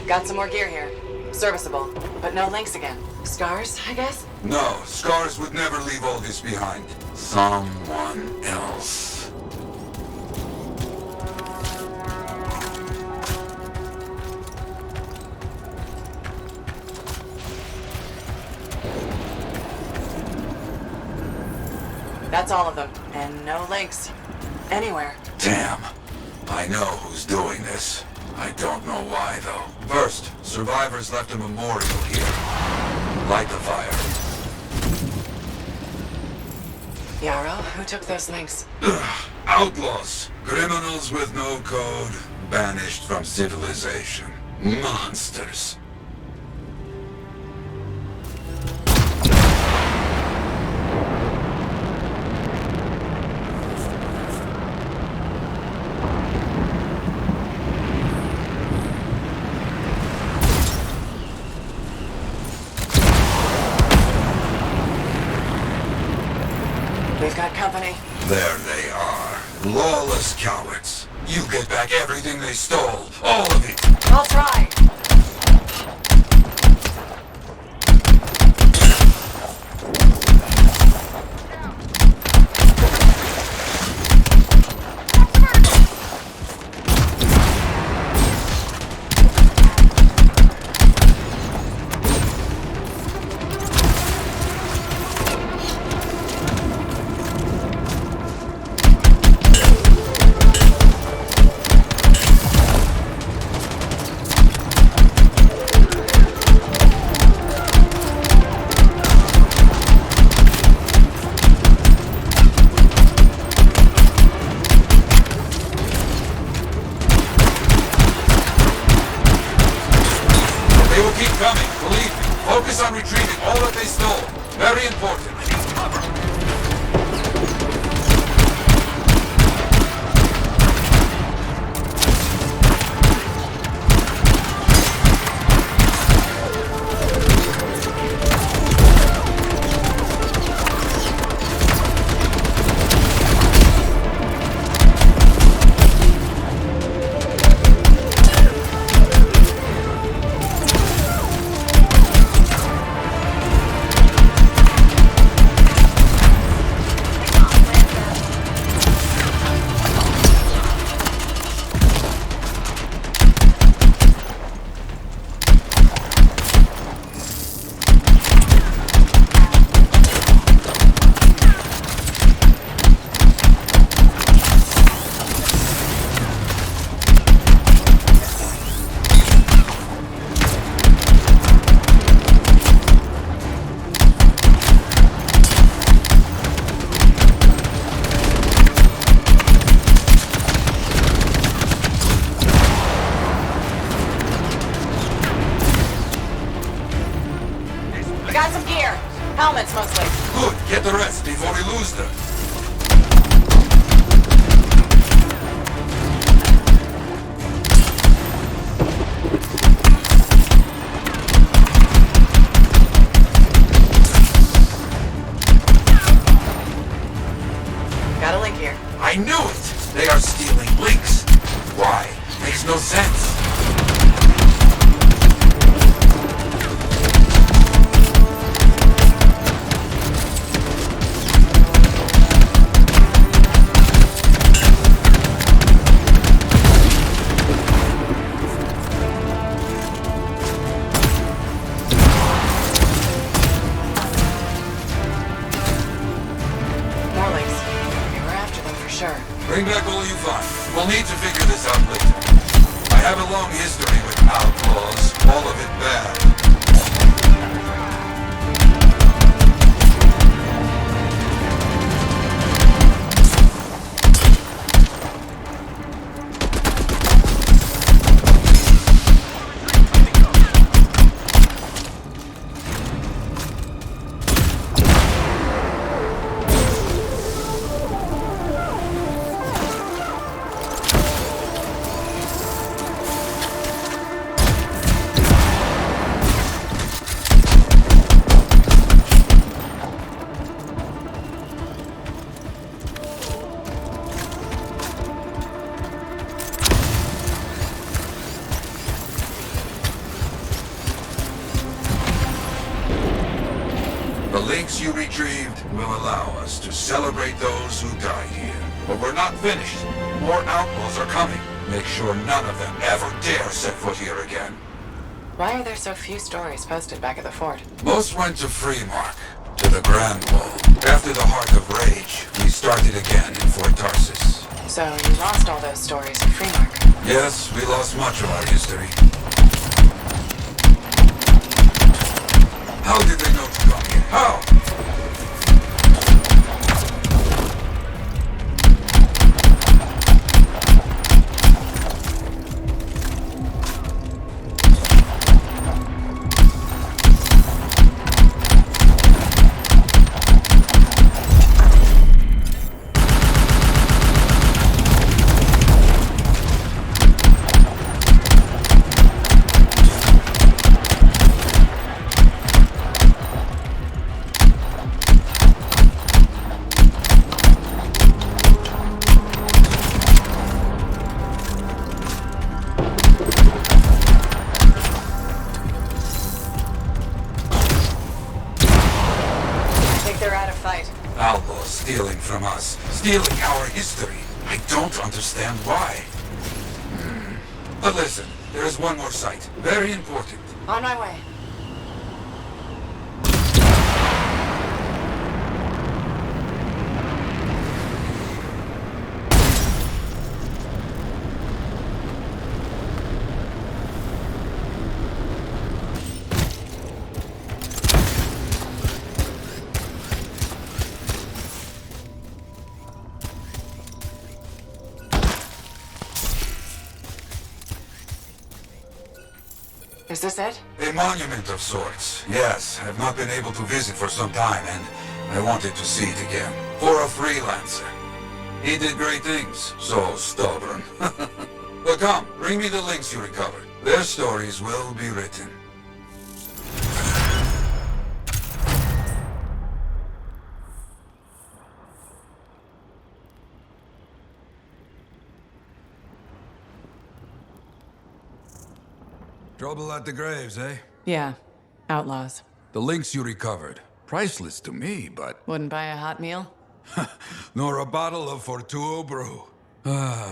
Got some more gear here. Serviceable, but no links again. Scars, I guess? No, Scars would never leave all this behind. Someone else. That's all of them. And no links. Anywhere. Damn. I know who's doing this. I don't know why, though. First, survivors left a memorial here. Light the fire. Yarrow, who took those links? Outlaws. Criminals with no code. Banished from civilization. Monsters. We've got company. There they are. Lawless cowards. You get back everything they stole. All of it. I'll try. Helmets, mostly. Good. Get the rest before we lose them. Got a link here. I knew it! They are stealing links. Why? Makes no sense. doublet. I have a long history with outlaws, all of it bad. The links you retrieved will allow us to celebrate those who died here. But we're not finished. More outlaws are coming. Make sure none of them ever dare set foot here again. Why are there so few stories posted back at the fort? Most went to Freemark, to the Grand Wall. After the Heart of Rage, we started again in Fort Tarsis. So you lost all those stories in Freemark? Yes, we lost much of our history. How did they know to come here? How? Stealing from us, stealing our history. I don't understand why. But listen, there is one more site, very important. On my way. Is this it? A monument of sorts. Yes, I've not been able to visit for some time, and I wanted to see it again. For a freelancer. He did great things. So stubborn. But come, bring me the links you recovered. Their stories will be written. Trouble at the graves, eh? Yeah. Outlaws. The links you recovered. Priceless to me, but... Wouldn't buy a hot meal? Nor a bottle of Fortuo brew.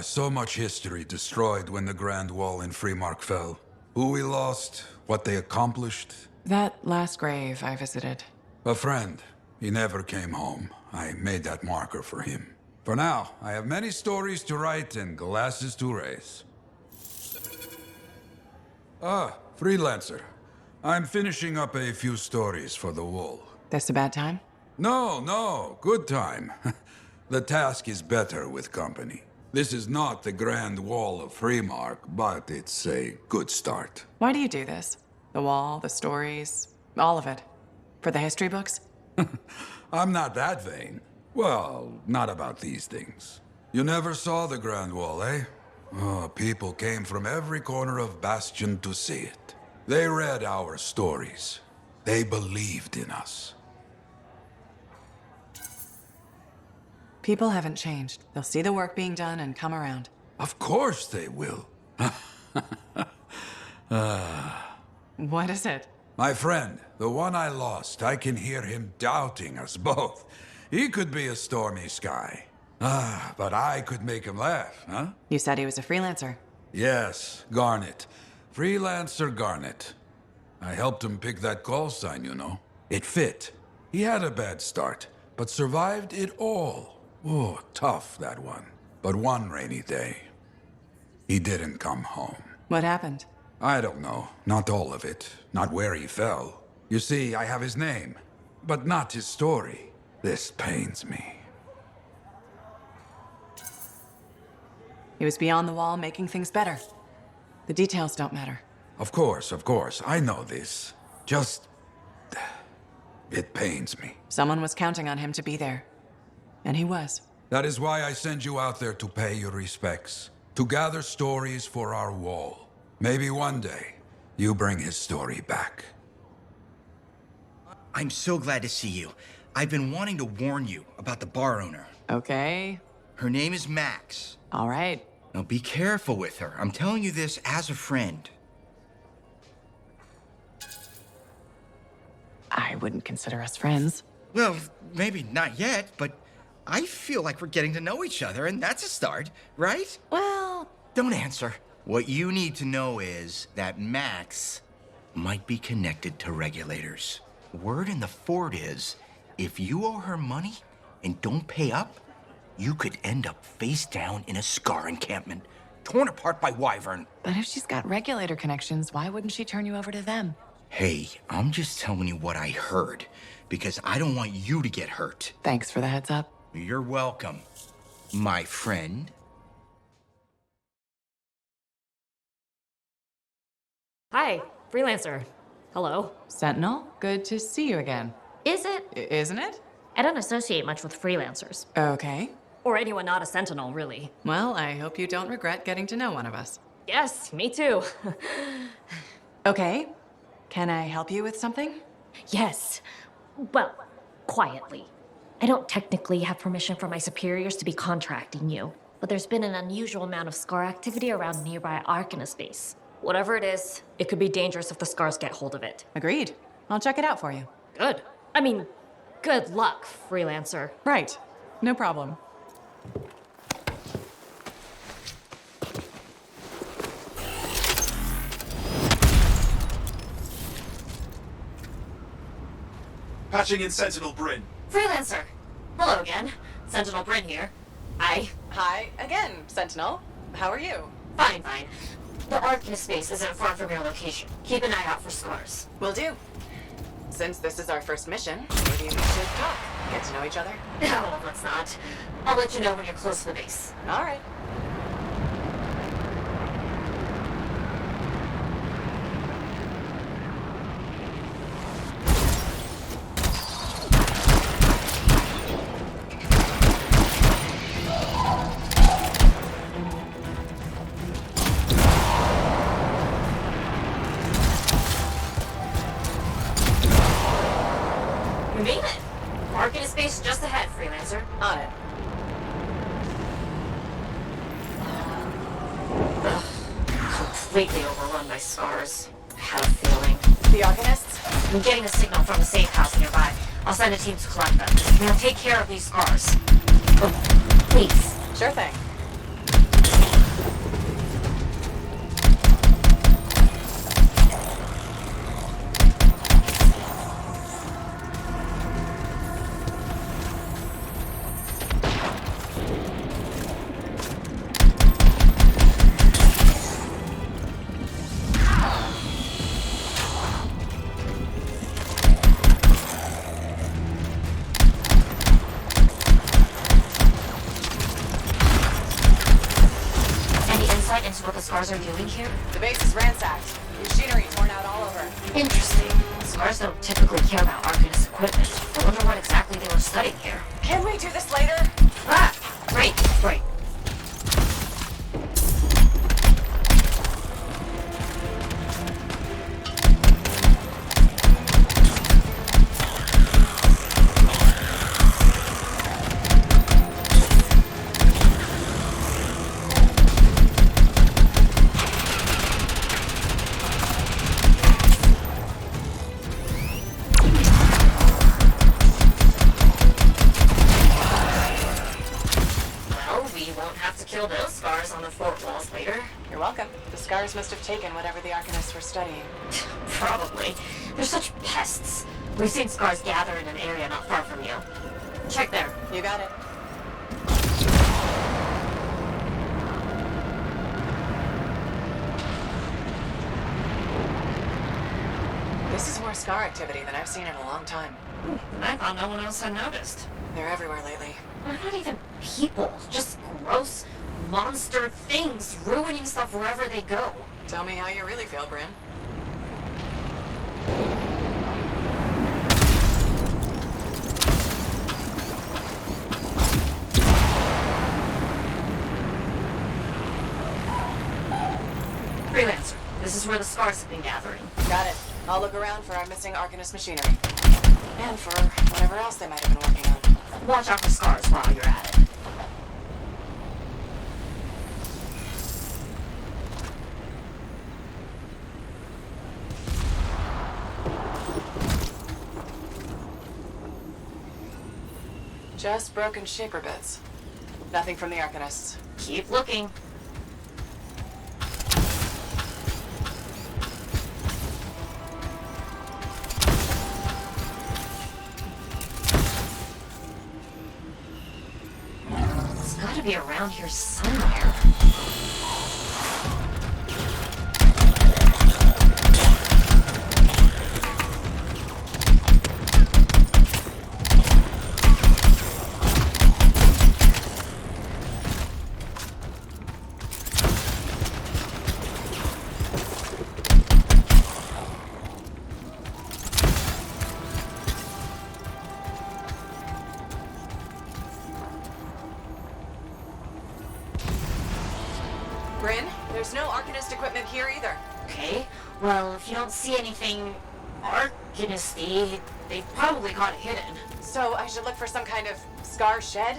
So much history destroyed when the Grand Wall in Freemark fell. Who we lost, what they accomplished. That last grave I visited. A friend. He never came home. I made that marker for him. For now, I have many stories to write and glasses to raise. Freelancer. I'm finishing up a few stories for the Wall. This a bad time? No, good time. The task is better with company. This is not the Grand Wall of Freemark, but it's a good start. Why do you do this? The wall, the stories, all of it. For the history books? I'm not that vain. Well, not about these things. You never saw the Grand Wall, eh? Oh, people came from every corner of Bastion to see it. They read our stories. They believed in us. People haven't changed. They'll see the work being done and come around. Of course they will. What is it? My friend, the one I lost, I can hear him doubting us both. He could be a stormy sky. But I could make him laugh, huh? You said he was a freelancer. Yes, Garnet. Freelancer Garnet. I helped him pick that call sign, you know. It fit. He had a bad start, but survived it all. Oh, tough, that one. But one rainy day. He didn't come home. What happened? I don't know. Not all of it. Not where he fell. You see, I have his name, but not his story. This pains me. He was beyond the wall, making things better. The details don't matter. Of course, I know this. Just... it pains me. Someone was counting on him to be there. And he was. That is why I send you out there to pay your respects. To gather stories for our wall. Maybe one day, you bring his story back. I'm so glad to see you. I've been wanting to warn you about the bar owner. Okay. Her name is Max. All right. Now be careful with her. I'm telling you this as a friend. I wouldn't consider us friends. Well, maybe not yet, but I feel like we're getting to know each other, and that's a start, right? Well, don't answer. What you need to know is that Max might be connected to Regulators. Word in the fort is, if you owe her money and don't pay up, you could end up face down in a Scar encampment, torn apart by Wyvern. But if she's got Regulator connections, why wouldn't she turn you over to them? Hey, I'm just telling you what I heard, because I don't want you to get hurt. Thanks for the heads up. You're welcome, my friend. Hi, Freelancer. Hello. Sentinel, good to see you again. Is it? Isn't it? I don't associate much with Freelancers. Okay. Or anyone not a Sentinel, really. Well, I hope you don't regret getting to know one of us. Yes, me too. Okay. Can I help you with something? Yes. Well, quietly. I don't technically have permission from my superiors to be contracting you, but there's been an unusual amount of Scar activity around nearby arcanist base. Whatever it is, it could be dangerous if the Scars get hold of it. Agreed. I'll check it out for you. Good. I mean, good luck, Freelancer. Right. No problem. Patching in Sentinel Bryn. Freelancer. Hello again. Sentinel Bryn here. Hi. Hi again, Sentinel. How are you? Fine. The arcanist base isn't far from your location. Keep an eye out for Scars. Will do. Since this is our first mission, maybe we should talk. Get to know each other. No, let's not. I'll let you know when you're close to the base. All right. We made it. Arcanist base just ahead, Freelancer. On it. Completely overrun by Scars. I had a feeling. The arcanists? I'm getting a signal from the safe house nearby. I'll send a team to collect them. Now take care of these Scars. Oh, please. Sure thing. Into what the Scars are doing here? The base is ransacked. Machinery torn out all over. Interesting. Scars don't typically care about arcanist equipment. I wonder what exactly they were studying here. Can we do this later? Ah! Great. Must have taken whatever the arcanists were studying. Probably. They're such pests. We've seen Scars gather in an area not far from you. Check there. You got it. scar activity than I've seen in a long time. I thought no one else had noticed. They're everywhere lately. They're not even people, just gross monster things ruining stuff wherever they go. Tell me how you really feel, Bryn. Freelancer, this is where the scars have been gathering. Got it. I'll look around for our missing arcanist machinery. And for whatever else they might have been working on. Watch out for scars while you're at it. Just broken shaper bits. Nothing from the arcanists. Keep looking. It's gotta be around here somewhere. Bryn, there's no arcanist equipment here either. Okay, well, if you don't see anything arcanisty, they probably got it hidden. So I should look for some kind of scar shed?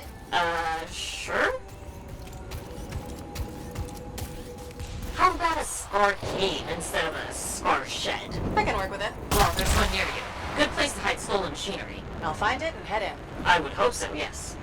Sure? How about a scar cave instead of a scar shed? I can work with it. Well, there's one near you. Good place to hide stolen machinery. I'll find it and head in. I would hope so, yes.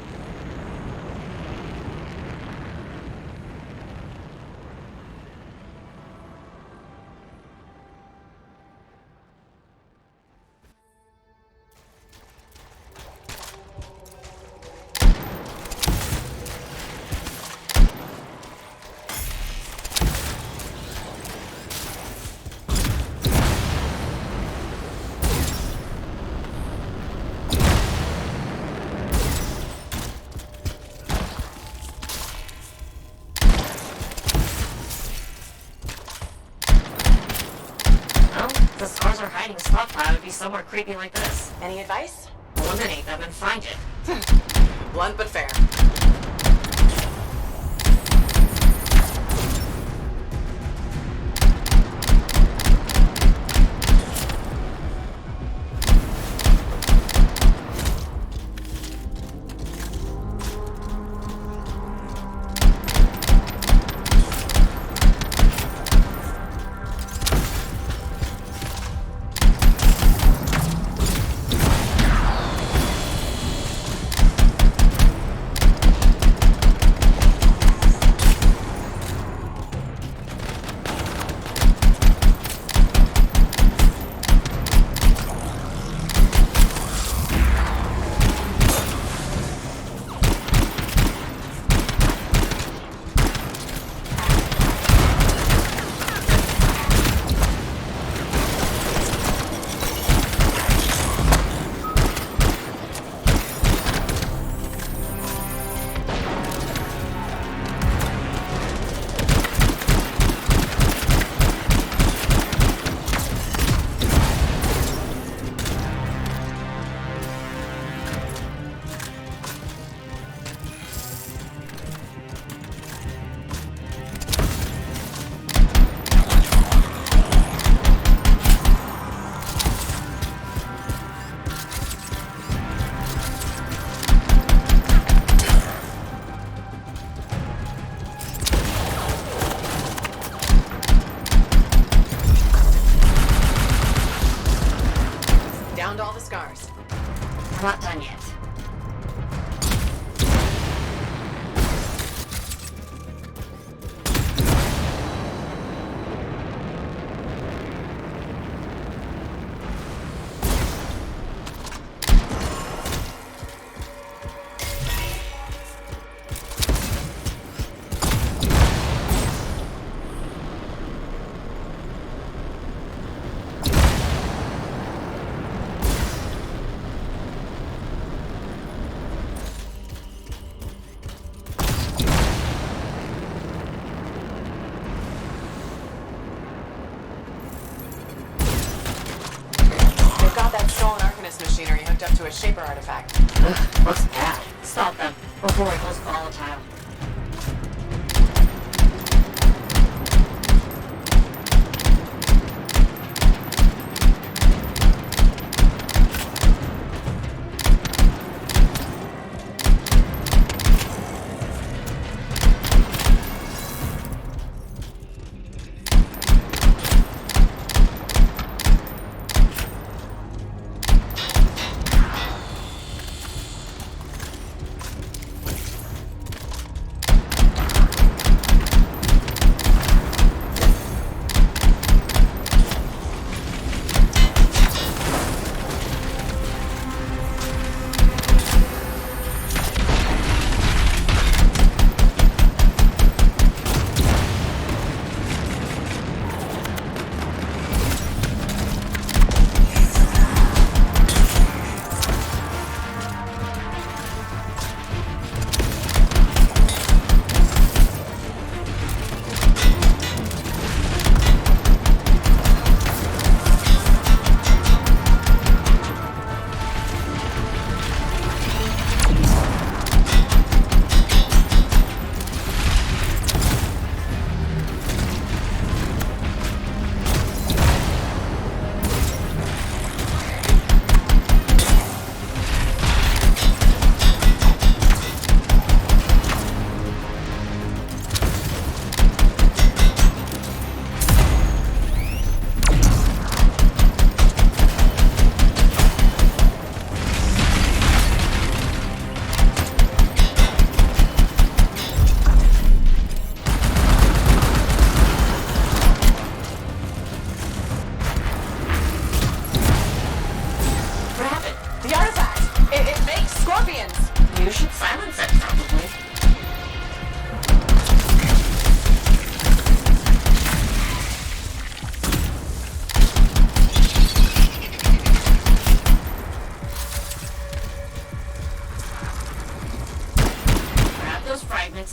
The scars are hiding stuff. I would be somewhere creepy like this. Any advice? Eliminate them and find it. Blunt but fair. arcanist machinery hooked up to a shaper artifact. Ugh, looks bad. Stop them before it goes volatile.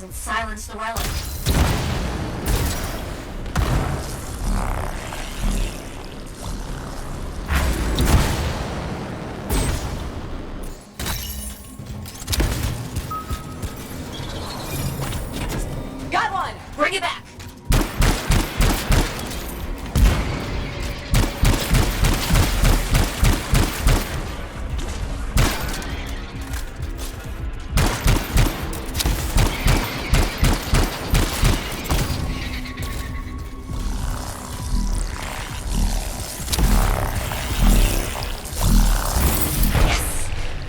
And silence the relic. Got one! Bring it back!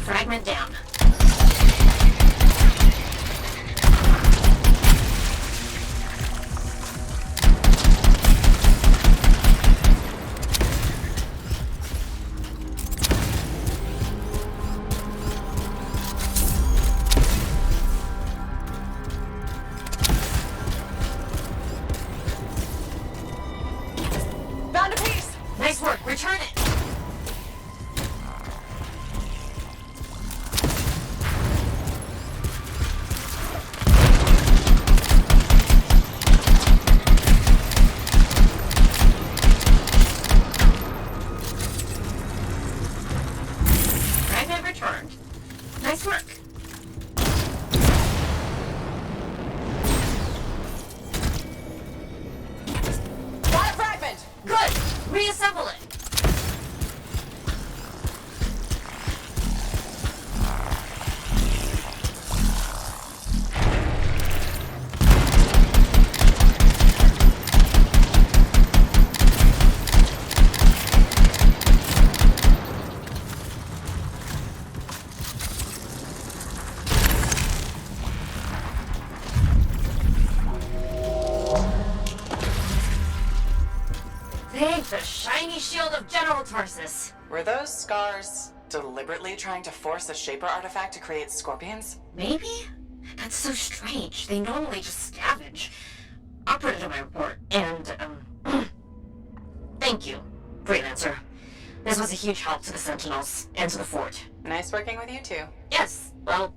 Fragment down. Found a piece! Nice work. Return it. Fragment returned. Nice work. Got a fragment! Good. Reassemble it. Thank the shiny shield of General Tarsus. Were those scars deliberately trying to force a shaper artifact to create scorpions? Maybe? That's so strange. They normally just scavenge. I'll put it in my report. And, thank you, Freelancer. This was a huge help to the Sentinels and to the fort. Nice working with you too. Yes, well,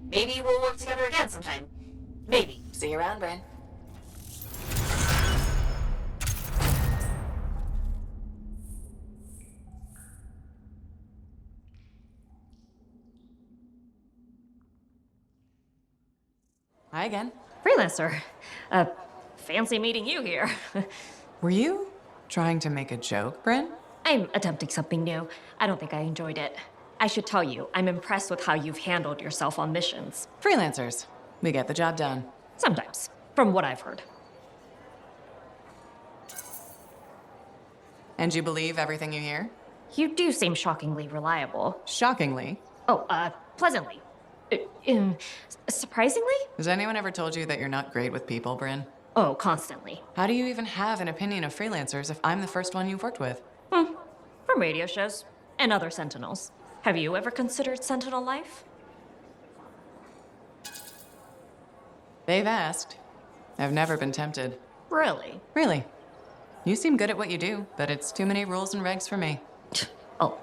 maybe we'll work together again sometime. Maybe. See you around, Bryn. Hi again. Freelancer. Fancy meeting you here. Were you trying to make a joke, Bryn? I'm attempting something new. I don't think I enjoyed it. I should tell you, I'm impressed with how you've handled yourself on missions. Freelancers. We get the job done. Sometimes, from what I've heard. And you believe everything you hear? You do seem shockingly reliable. Shockingly? Oh, pleasantly. Surprisingly? Has anyone ever told you that you're not great with people, Bryn? Oh, constantly. How do you even have an opinion of freelancers if I'm the first one you've worked with? From radio shows and other sentinels. Have you ever considered sentinel life? They've asked. I've never been tempted. Really? Really. You seem good at what you do, but it's too many rules and regs for me. Oh,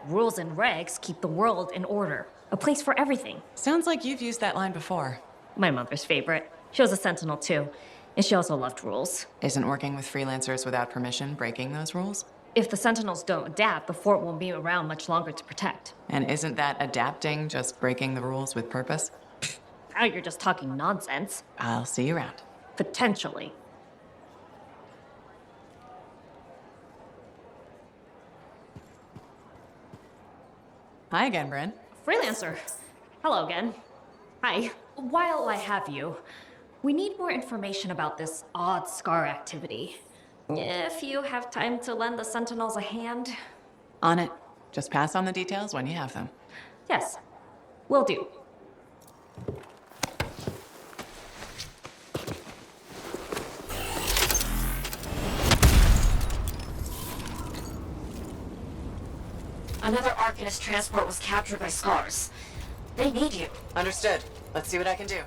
rules and regs keep the world in order. A place for everything. Sounds like you've used that line before. My mother's favorite. She was a sentinel too, and she also loved rules. Isn't working with freelancers without permission breaking those rules? If the sentinels don't adapt, the fort won't be around much longer to protect. And isn't that adapting just breaking the rules with purpose? Now you're just talking nonsense. I'll see you around. Potentially. Hi again, Bryn. Freelancer. Hello again. Hi. While I have you, we need more information about this odd scar activity. If you have time to lend the sentinels a hand. On it. Just pass on the details when you have them. Yes, will do. Another arcanist transport was captured by scars. They need you. Understood. Let's see what I can do.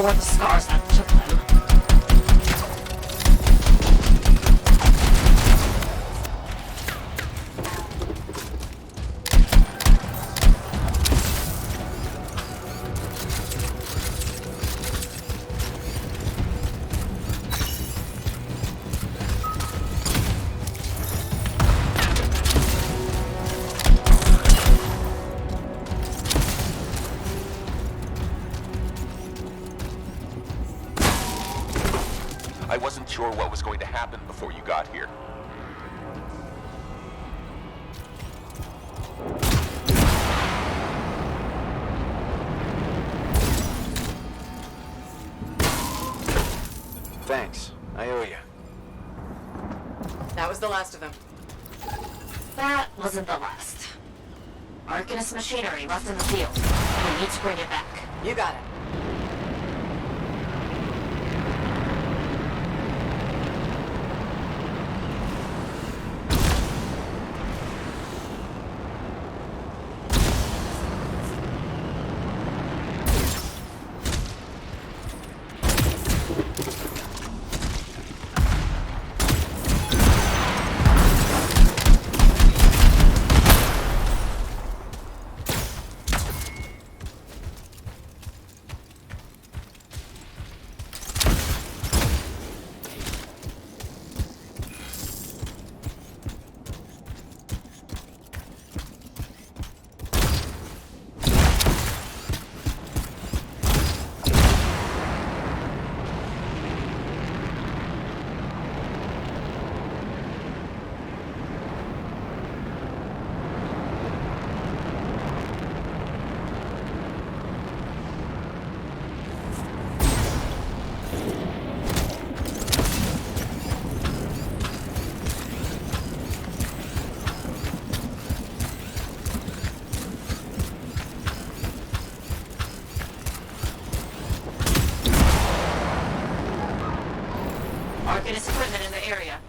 Were the scars that took them. I wasn't sure what was going to happen before you got here. Thanks. I owe you. That was the last of them. That wasn't the last. Arcanist machinery left in the field. We need to bring it back. You got it. Arcanist equipment in the area.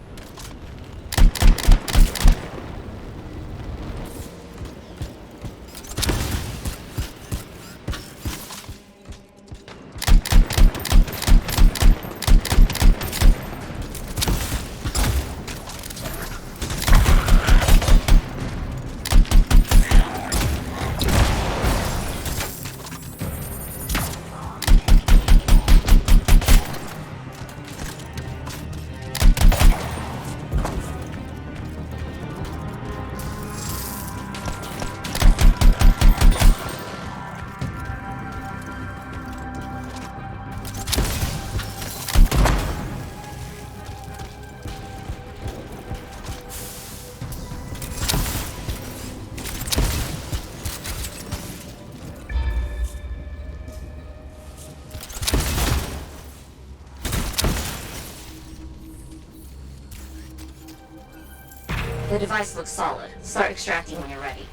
The device looks solid. Start extracting when you're ready.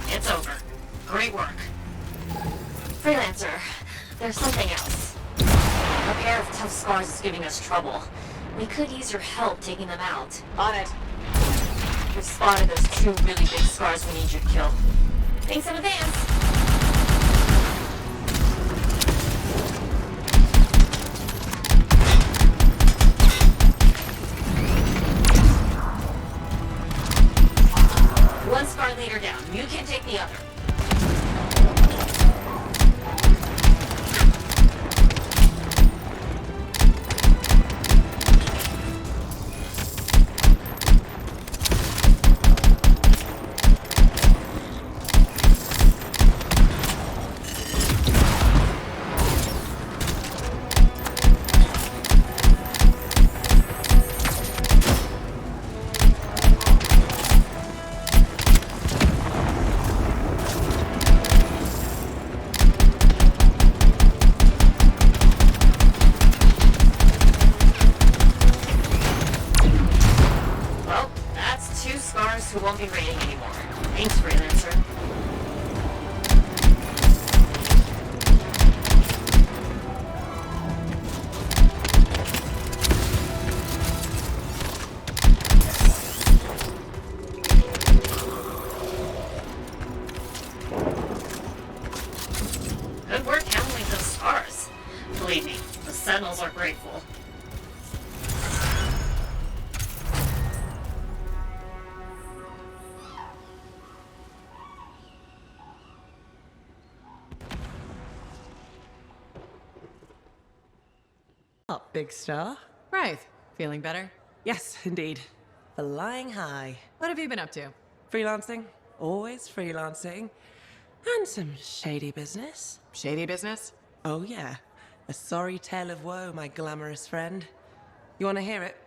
It's over. Great work. Freelancer, there's something else. A pair of tough scars is giving us trouble. We could use your help taking them out. On it. We've spotted those two really big scars we need you to kill. Thanks in advance. One scar leader down. You can take the other. Thanks, Freelancer. Good work handling those scars. Believe me, the sentinels are grateful. Up, big star. Right. Feeling better? Yes, indeed. Flying high. What have you been up to? Freelancing. Always freelancing. And some shady business. Shady business? Oh, yeah. A sorry tale of woe, my glamorous friend. You want to hear it?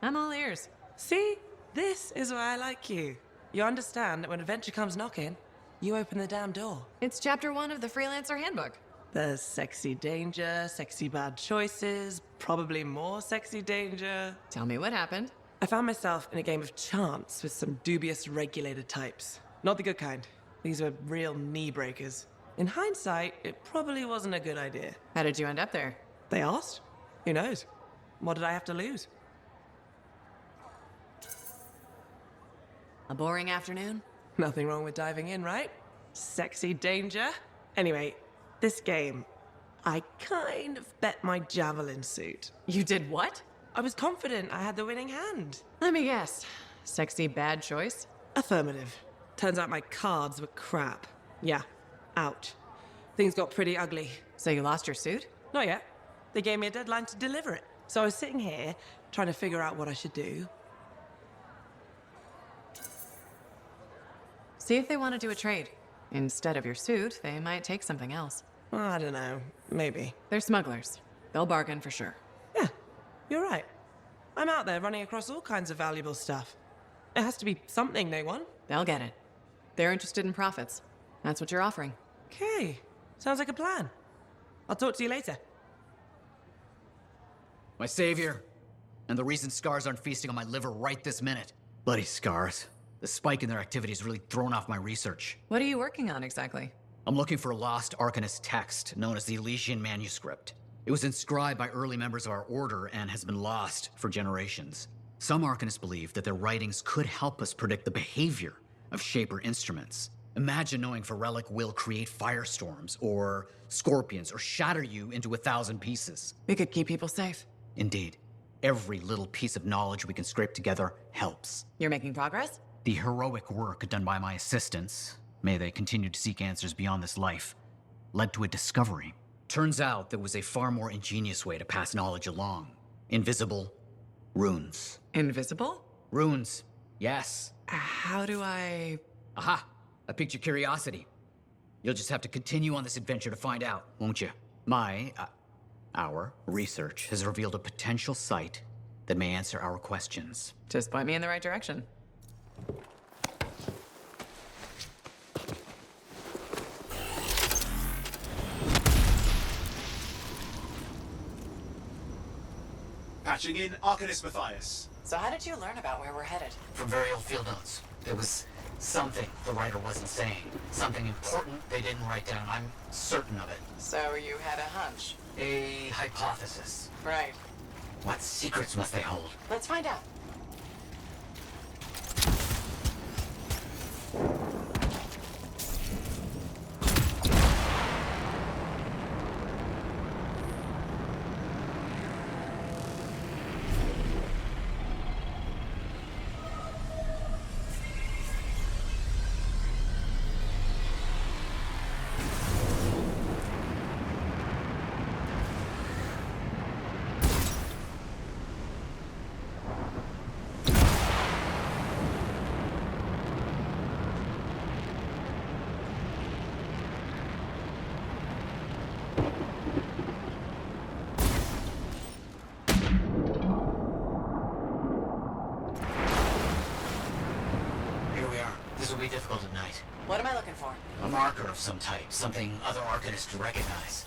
I'm all ears. See? This is why I like you. You understand that when adventure comes knocking, you open the damn door. It's chapter 1 of the Freelancer Handbook. There's sexy danger, sexy bad choices, probably more sexy danger. Tell me what happened. I found myself in a game of chance with some dubious regulator types. Not the good kind. These were real knee breakers. In hindsight, it probably wasn't a good idea. How did you end up there? They asked. Who knows? What did I have to lose? A boring afternoon? Nothing wrong with diving in, right? Sexy danger. Anyway, this game, I kind of bet my javelin suit. You did what? I was confident I had the winning hand. Let me guess. Sexy bad choice? Affirmative. Turns out my cards were crap. Yeah, out. Things got pretty ugly. So you lost your suit? Not yet. They gave me a deadline to deliver it. So I was sitting here, trying to figure out what I should do. See if they want to do a trade. Instead of your suit, they might take something else. I don't know. Maybe. They're smugglers. They'll bargain for sure. Yeah, you're right. I'm out there running across all kinds of valuable stuff. It has to be something they want. They'll get it. They're interested in profits. That's what you're offering. Okay. Sounds like a plan. I'll talk to you later. My savior. And the reason scars aren't feasting on my liver right this minute. Bloody scars. The spike in their activity has really thrown off my research. What are you working on exactly? I'm looking for a lost arcanist text known as the Elysian manuscript. It was inscribed by early members of our order and has been lost for generations. Some arcanists believe that their writings could help us predict the behavior of Shaper instruments. Imagine knowing if a relic will create firestorms, or scorpions, or shatter you into 1,000 pieces. We could keep people safe. Indeed. Every little piece of knowledge we can scrape together helps. You're making progress? The heroic work done by my assistants, may they continue to seek answers beyond this life, led to a discovery. Turns out there was a far more ingenious way to pass knowledge along. Invisible runes. Invisible? Runes, yes. How do I... Aha! I piqued your curiosity. You'll just have to continue on this adventure to find out, won't you? Our research has revealed a potential site that may answer our questions. Just point me in the right direction. Patching in Arcanist Mathias. So how did you learn about where we're headed? From very old field notes. There was something the writer wasn't saying. Something important they didn't write down. I'm certain of it. So you had a hunch? A hypothesis. Right. What secrets must they hold? Let's find out. Difficult at night. What am I looking for? A marker of some type, something other arcanists recognize.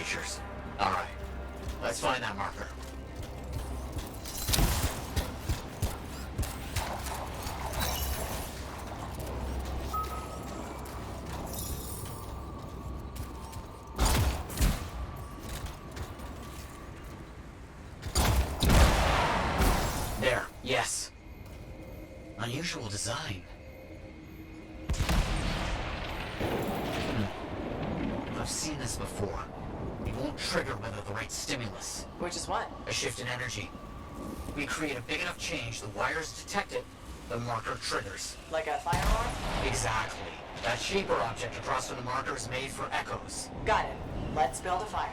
signatures. All right, let's find that marker. There, yes. Unusual design. I've seen this before. It won't trigger without the right stimulus. Which is what? A shift in energy. We create a big enough change, the wires detect it, the marker triggers. Like a fire alarm? Exactly. That shaper object across from the marker is made for echoes. Got it. Let's build a fire.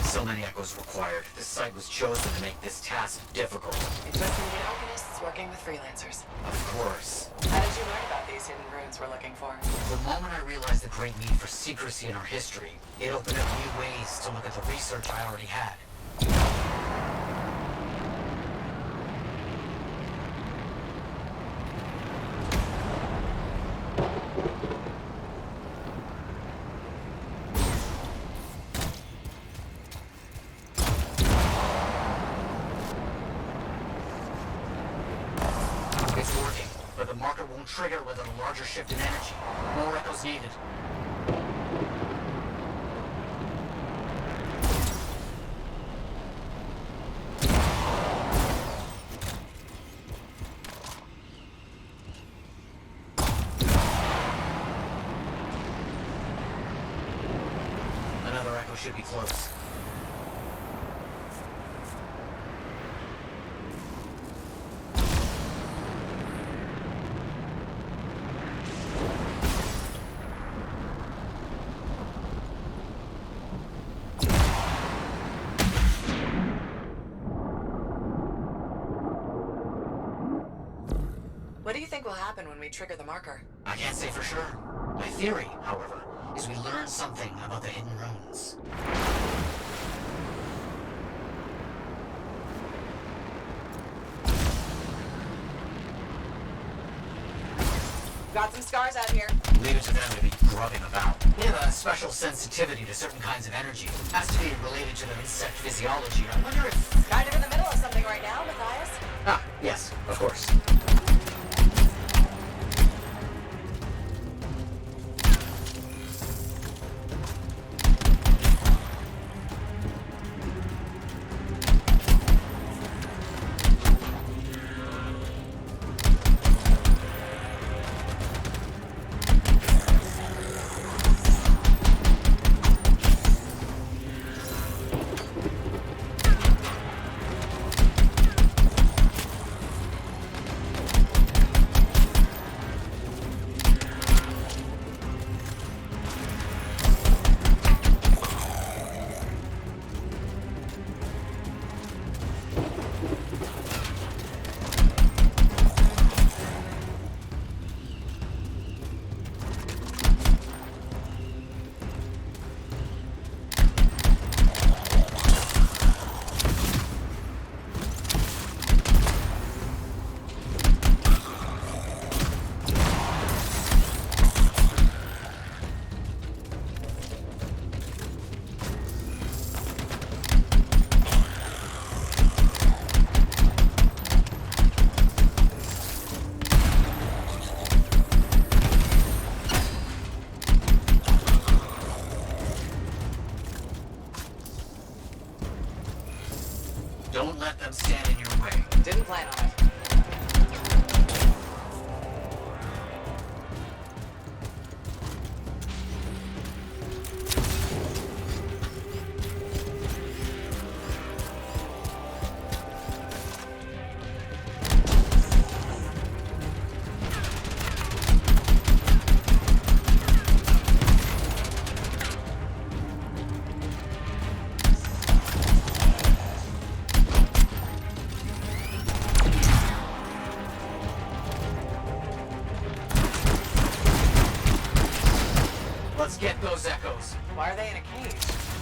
So many echoes required. This site was chosen to make this task difficult. It must be the arcanists working with freelancers. Of course. How did you learn about these hidden runes we're looking for? The moment I realized the great need for secrecy in our history, it opened up new ways to look at the research I already had. It's working, but the marker won't trigger without a larger shift in energy. More echoes needed. Another echo should be close. What do you think will happen when we trigger the marker? I can't say for sure. My theory, however, is we learn something about the hidden runes. Got some scars out here. Leave it to them to be grubbing about. They have a special sensitivity to certain kinds of energy. Has to be related to their insect physiology. I wonder if... Kind of in the middle of something right now, Mathias. Ah, yes, of course. Let's get those echoes. Why are they in a cage?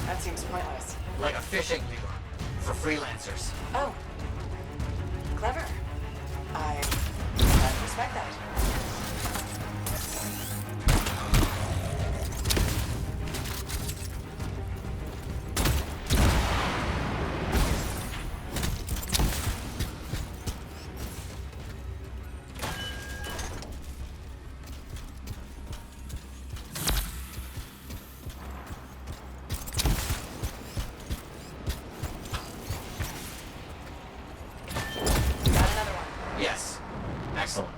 That seems pointless. Like a fishing lure for freelancers. Oh. Clever. I respect that. Yes. Excellent.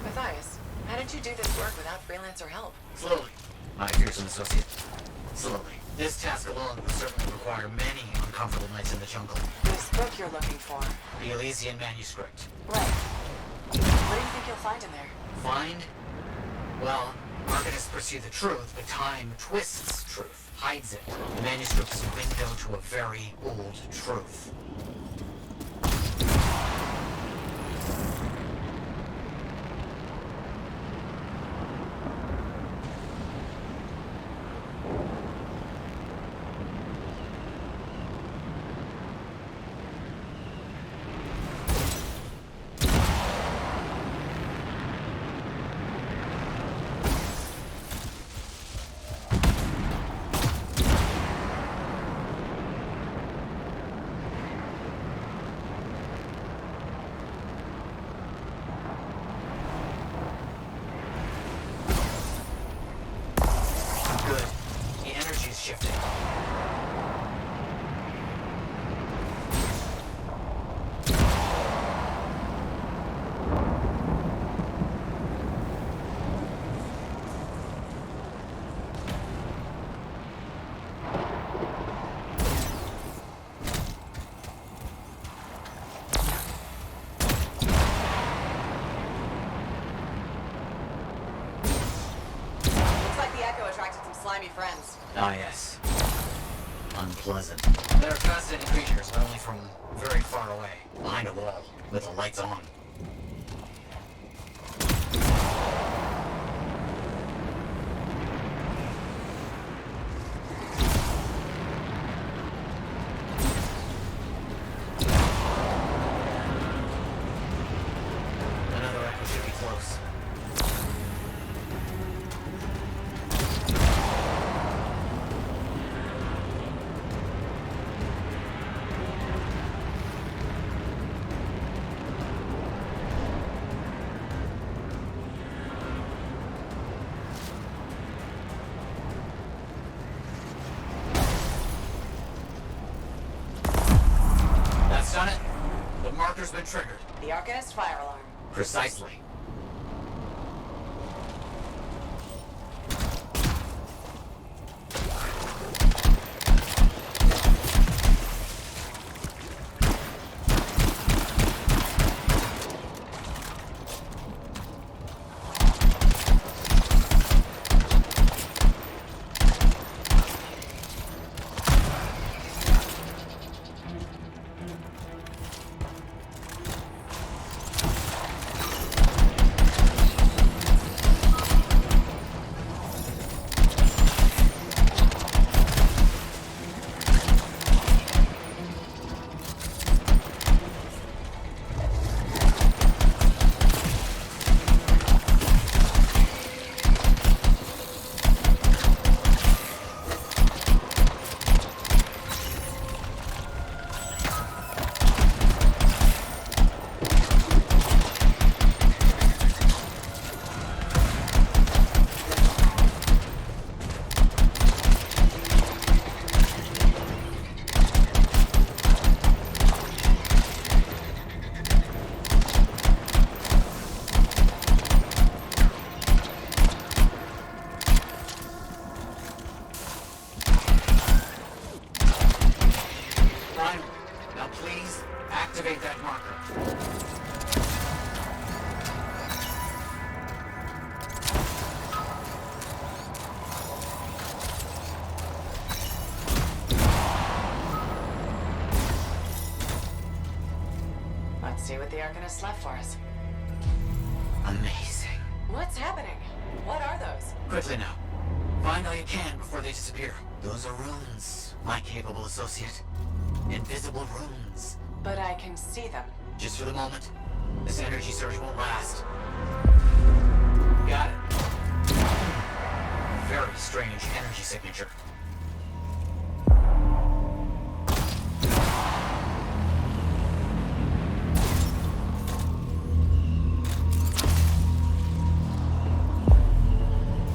Mathias, how did you do this work without freelancer help? Slowly. My fearsome associate. Slowly. This task alone will certainly require many uncomfortable nights in the jungle. This book you're looking for. The Elysian manuscript. Right. What do you think you'll find in there? Find? Well, arcanists pursue the truth, but time twists truth, hides it. The manuscript is a window to a very old truth. Slimy friends. Ah, yes. Unpleasant. They're fascinating creatures, but only from very far away, behind a wall, with the lights on. Another echo should be close. Done it. The marker's been triggered. The arcanist fire alarm. Precisely. see what the arcanists left for us. Amazing. What's happening? What are those? Quickly now. Find all you can before they disappear. Those are runes, my capable associate. Invisible runes. But I can see them. Just for the moment. This energy surge won't last. Got it. Very strange energy signature.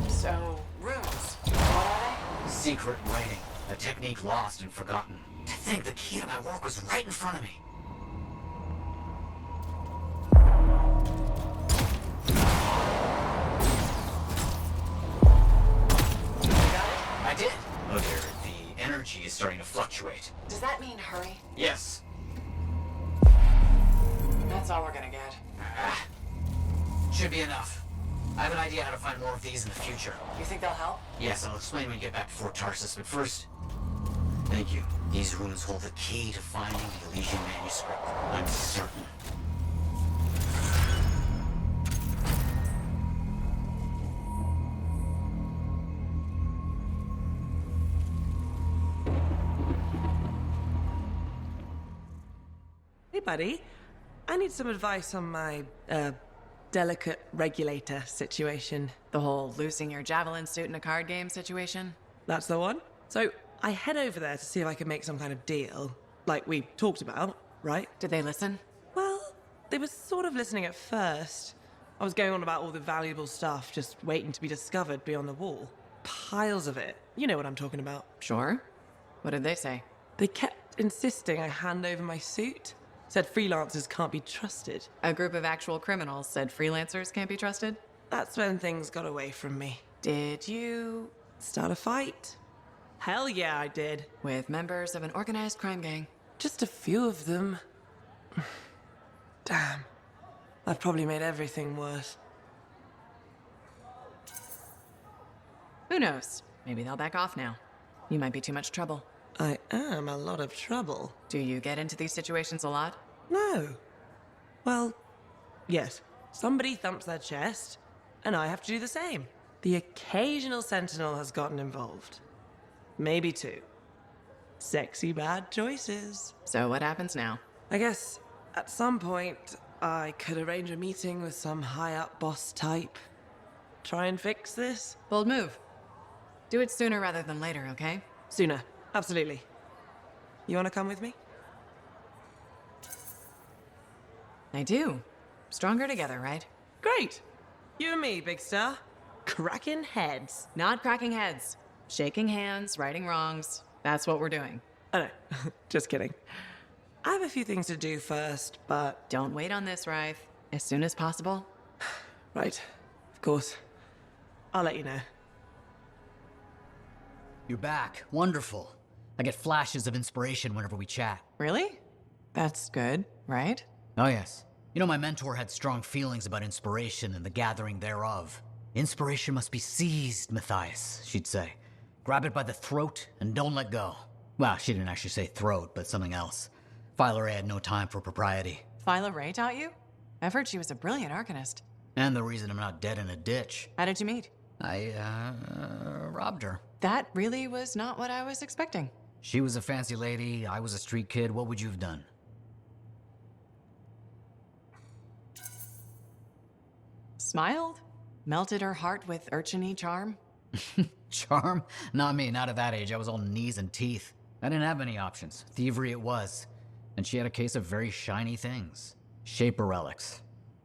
So, runes. What are they? Secret writing. A technique lost and forgotten. To think the key to my work was right in front of me. I did. Oh dear, the energy is starting to fluctuate. Does that mean hurry? Yes. That's all we're gonna get. Should be enough. I have an idea how to find more of these in the future. You think they'll help? Yes, I'll explain when we get back to Fort Tarsus, but first... Thank you. These runes hold the key to finding the Elysian manuscript. I'm certain. Hey, buddy. I need some advice on my, delicate regulator situation. The whole losing your javelin suit in a card game situation? That's the one. So, I head over there to see if I can make some kind of deal, like we talked about, right? Did they listen? Well, they were sort of listening at first. I was going on about all the valuable stuff just waiting to be discovered beyond the wall. Piles of it. You know what I'm talking about. Sure. What did they say? They kept insisting I hand over my suit. Said freelancers can't be trusted. A group of actual criminals said freelancers can't be trusted? That's when things got away from me. Did you start a fight? Hell yeah, I did. With members of an organized crime gang? Just a few of them. Damn. I've probably made everything worse. Who knows? Maybe they'll back off now. You might be too much trouble. I am a lot of trouble. Do you get into these situations a lot? No. Well, yes. Somebody thumps their chest, and I have to do the same. The occasional sentinel has gotten involved. Maybe two. Sexy bad choices. So what happens now? I guess at some point I could arrange a meeting with some high-up boss type. Try and fix this. Bold move. Do it sooner rather than later, okay? Sooner. Absolutely. You want to come with me? I do. Stronger together, right? Great. You and me, big star. Cracking heads. Not cracking heads. Shaking hands, righting wrongs. That's what we're doing. Oh, no. Just kidding. I have a few things to do first, but... Don't wait on this, Rife. As soon as possible. Right. Of course. I'll let you know. You're back. Wonderful. I get flashes of inspiration whenever we chat. Really? That's good, right? Oh, yes. You know, my mentor had strong feelings about inspiration and the gathering thereof. Inspiration must be seized, Mathias, she'd say. Grab it by the throat and don't let go. Well, she didn't actually say throat, but something else. Phyla Ray had no time for propriety. Phyla Ray taught you? I've heard she was a brilliant arcanist. And the reason I'm not dead in a ditch. How did you meet? I, robbed her. That really was not what I was expecting. She was a fancy lady, I was a street kid. What would you have done? Smiled? Melted her heart with urchin-y charm? Charm? Not me, not at that age. I was all knees and teeth. I didn't have any options. Thievery it was. And she had a case of very shiny things. Shaper relics.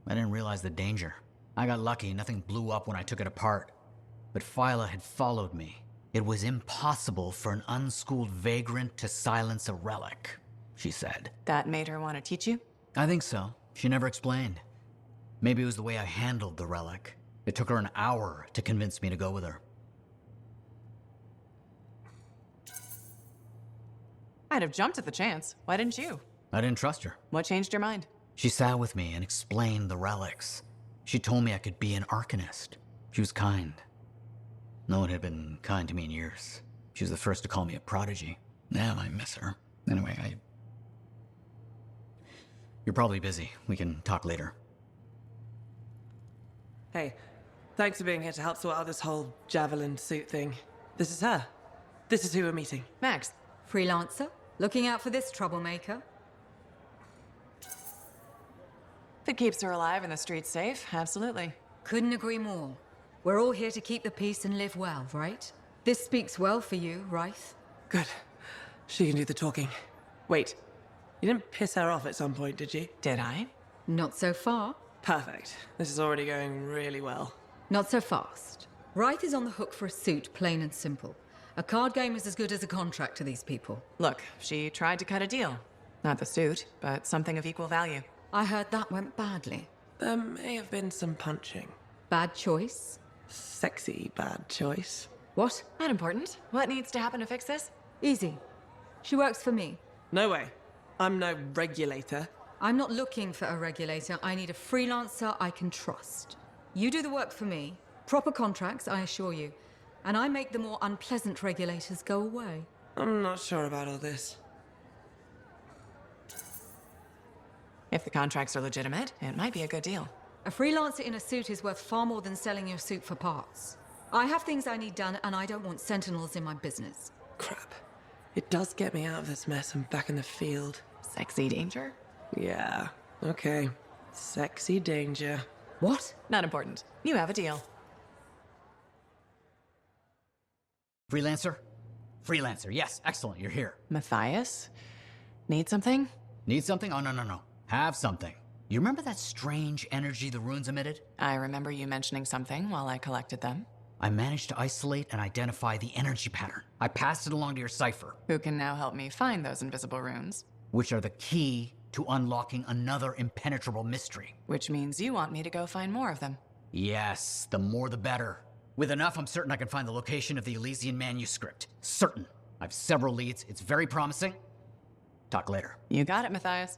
I didn't realize the danger. I got lucky, nothing blew up when I took it apart. But Phyla had followed me. It was impossible for an unschooled vagrant to silence a relic, she said. That made her want to teach you? I think so. She never explained. Maybe it was the way I handled the relic. It took her an hour to convince me to go with her. I'd have jumped at the chance. Why didn't you? I didn't trust her. What changed your mind? She sat with me and explained the relics. She told me I could be an arcanist. She was kind. No one had been kind to me in years. She was the first to call me a prodigy. Now I miss her. Anyway, You're probably busy. We can talk later. Hey, thanks for being here to help sort out this whole javelin suit thing. This is her. This is who we're meeting. Max. Freelancer? Looking out for this troublemaker? If it keeps her alive and the streets safe, absolutely. Couldn't agree more. We're all here to keep the peace and live well, right? This speaks well for you, Rife. Good. She can do the talking. Wait, you didn't piss her off at some point, did you? Did I? Not so far. Perfect. This is already going really well. Not so fast. Rife is on the hook for a suit, plain and simple. A card game is as good as a contract to these people. Look, she tried to cut a deal. Not the suit, but something of equal value. I heard that went badly. There may have been some punching. Bad choice? Sexy bad choice. What? Not important. What needs to happen to fix this? Easy. She works for me. No way. I'm no regulator. I'm not looking for a regulator. I need a freelancer I can trust. You do the work for me. Proper contracts, I assure you. And I make the more unpleasant regulators go away. I'm not sure about all this. If the contracts are legitimate, it might be a good deal. A freelancer in a suit is worth far more than selling your suit for parts. I have things I need done, and I don't want sentinels in my business. Crap. It does get me out of this mess and back in the field. Sexy danger? Yeah. Okay. Sexy danger. What? Not important. You have a deal. Freelancer? Freelancer, yes, excellent, you're here. Mathias? Need something? Need something? Oh, no. Have something. You remember that strange energy the runes emitted? I remember you mentioning something while I collected them. I managed to isolate and identify the energy pattern. I passed it along to your cipher. Who can now help me find those invisible runes? Which are the key to unlocking another impenetrable mystery. Which means you want me to go find more of them. Yes, the more the better. With enough, I'm certain I can find the location of the Elysian manuscript. Certain. I've several leads. It's very promising. Talk later. You got it, Mathias.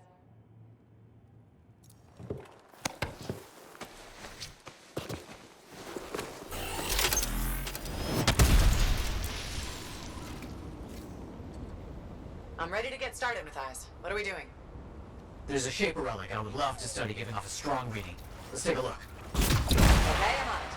I'm ready to get started, Mathias. What are we doing? There's a shaper relic I would love to study giving off a strong reading. Let's take a look. Okay, I'm on it.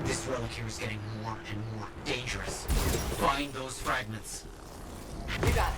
This relic here is getting more and more dangerous. Find those fragments. You got it.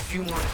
Few more to go.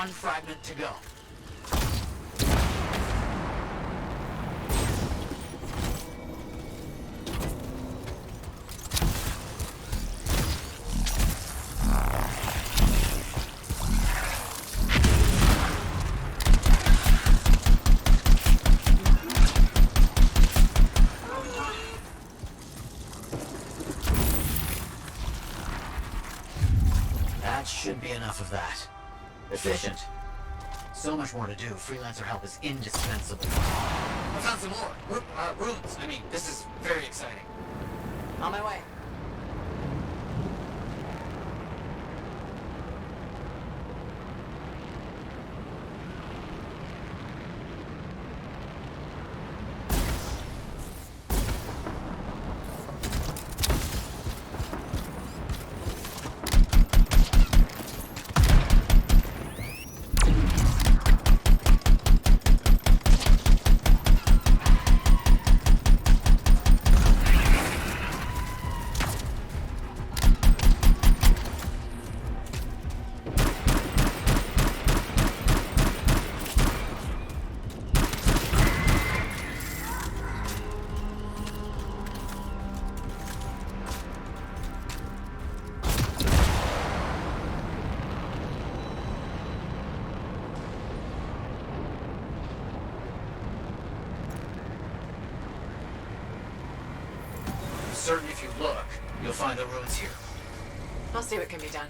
1 fragment to go. That should be enough of that. Efficient. So much more to do. Freelancer help is indispensable. I found some more. Runes. I mean, this is very exciting. On my way. Certain if you look, you'll find the ruins here. I'll see what can be done.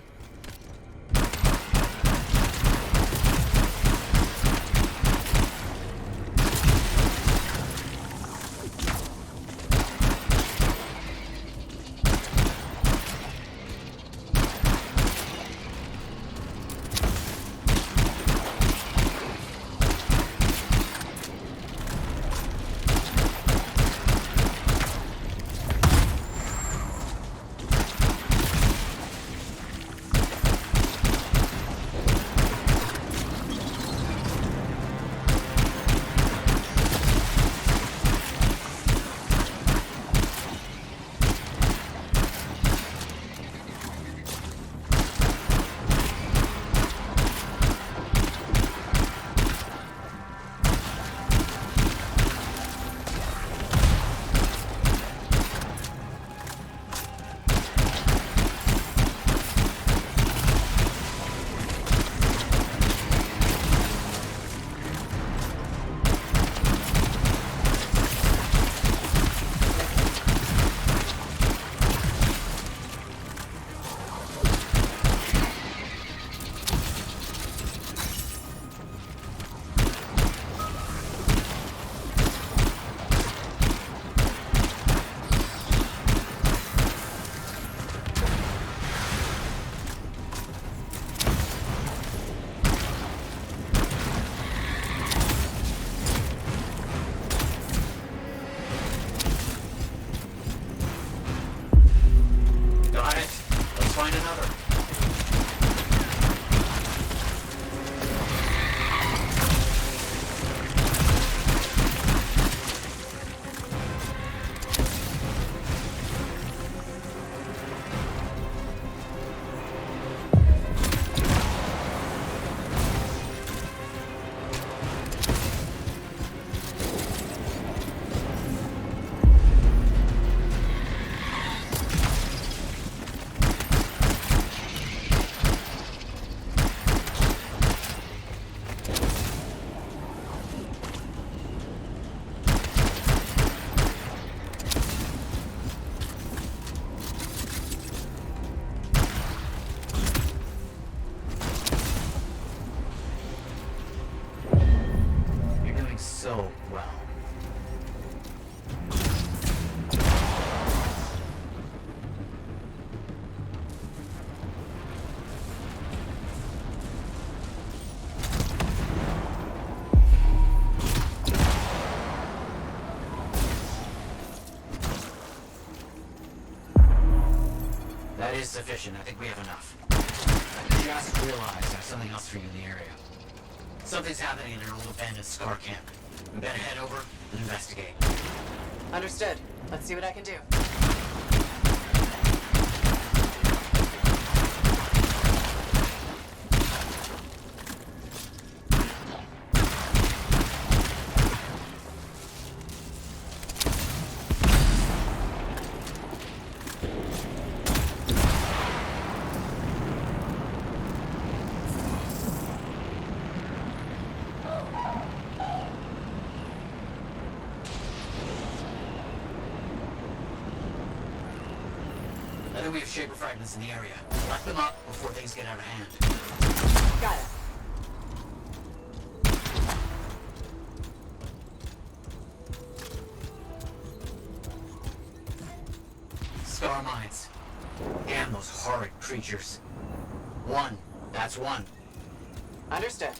so well. That is sufficient. I think we have enough. I just realized I have something else for you in the area. Something's happening in an old abandoned scar camp. We better head over and investigate. Understood. Let's see what I can do. I think we have shaper fragments in the area. Lock them up before things get out of hand. Got it. Scar mines. Damn those horrid creatures. One. That's one. Understood.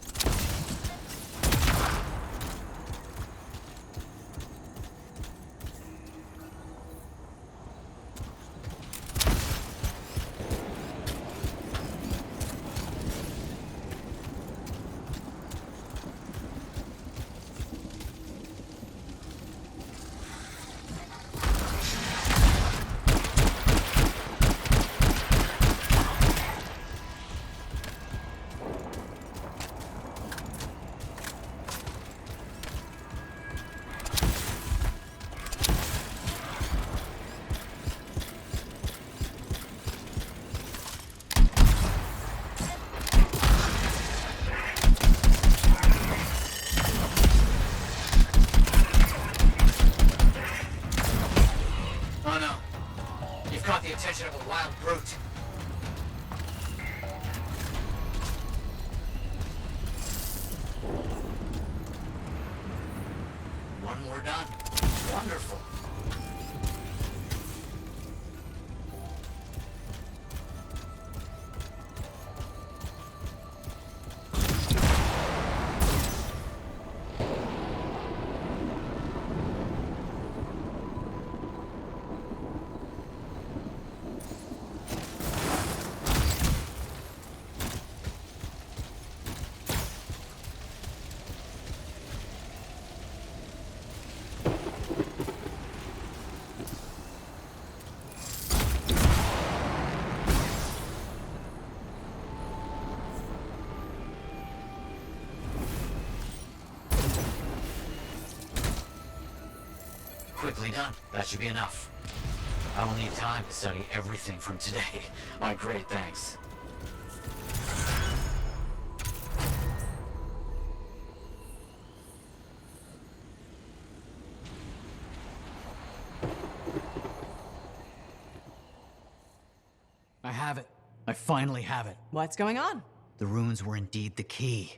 Attention of a wild brute. One more done. Wonderful. Quickly done. That should be enough. I will need time to study everything from today. My great thanks. I have it. I finally have it. What's going on? The runes were indeed the key.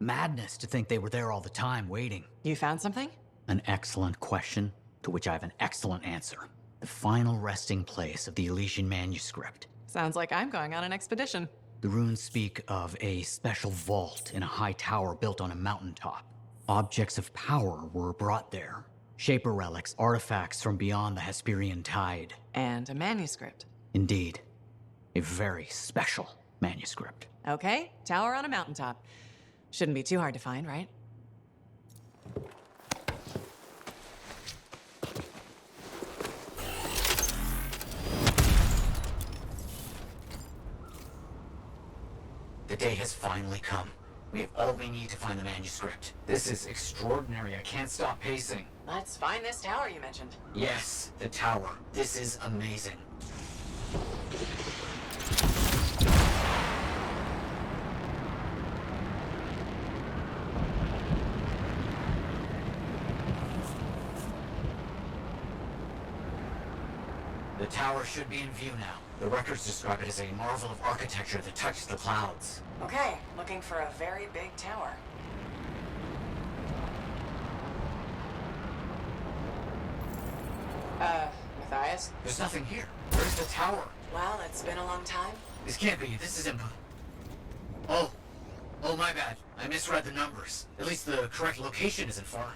Madness to think they were there all the time, waiting. You found something? An excellent question, to which I have an excellent answer. The final resting place of the Elysian manuscript. Sounds like I'm going on an expedition. The runes speak of a special vault in a high tower built on a mountaintop. Objects of power were brought there. Shaper relics, artifacts from beyond the Hesperian tide. And a manuscript. Indeed. A very special manuscript. Okay, tower on a mountaintop. Shouldn't be too hard to find, right? The day has finally come. We have all we need to find the manuscript. This is extraordinary. I can't stop pacing. Let's find this tower you mentioned. Yes, the tower. This is amazing. The tower should be in view now. The records describe it as a marvel of architecture that touched the clouds. Okay, looking for a very big tower. Mathias? There's nothing here. Where's the tower? Well, it's been a long time. This can't be. This isn't... Oh, my bad. I misread the numbers. At least the correct location isn't far.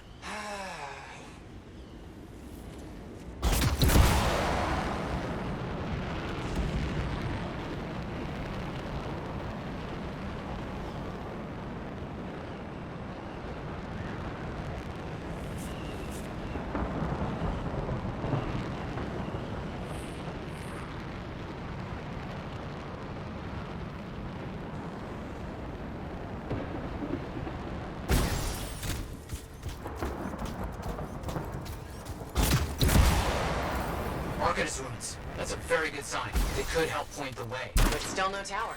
Arcanist ruins. That's a very good sign. They could help point the way. But still no tower.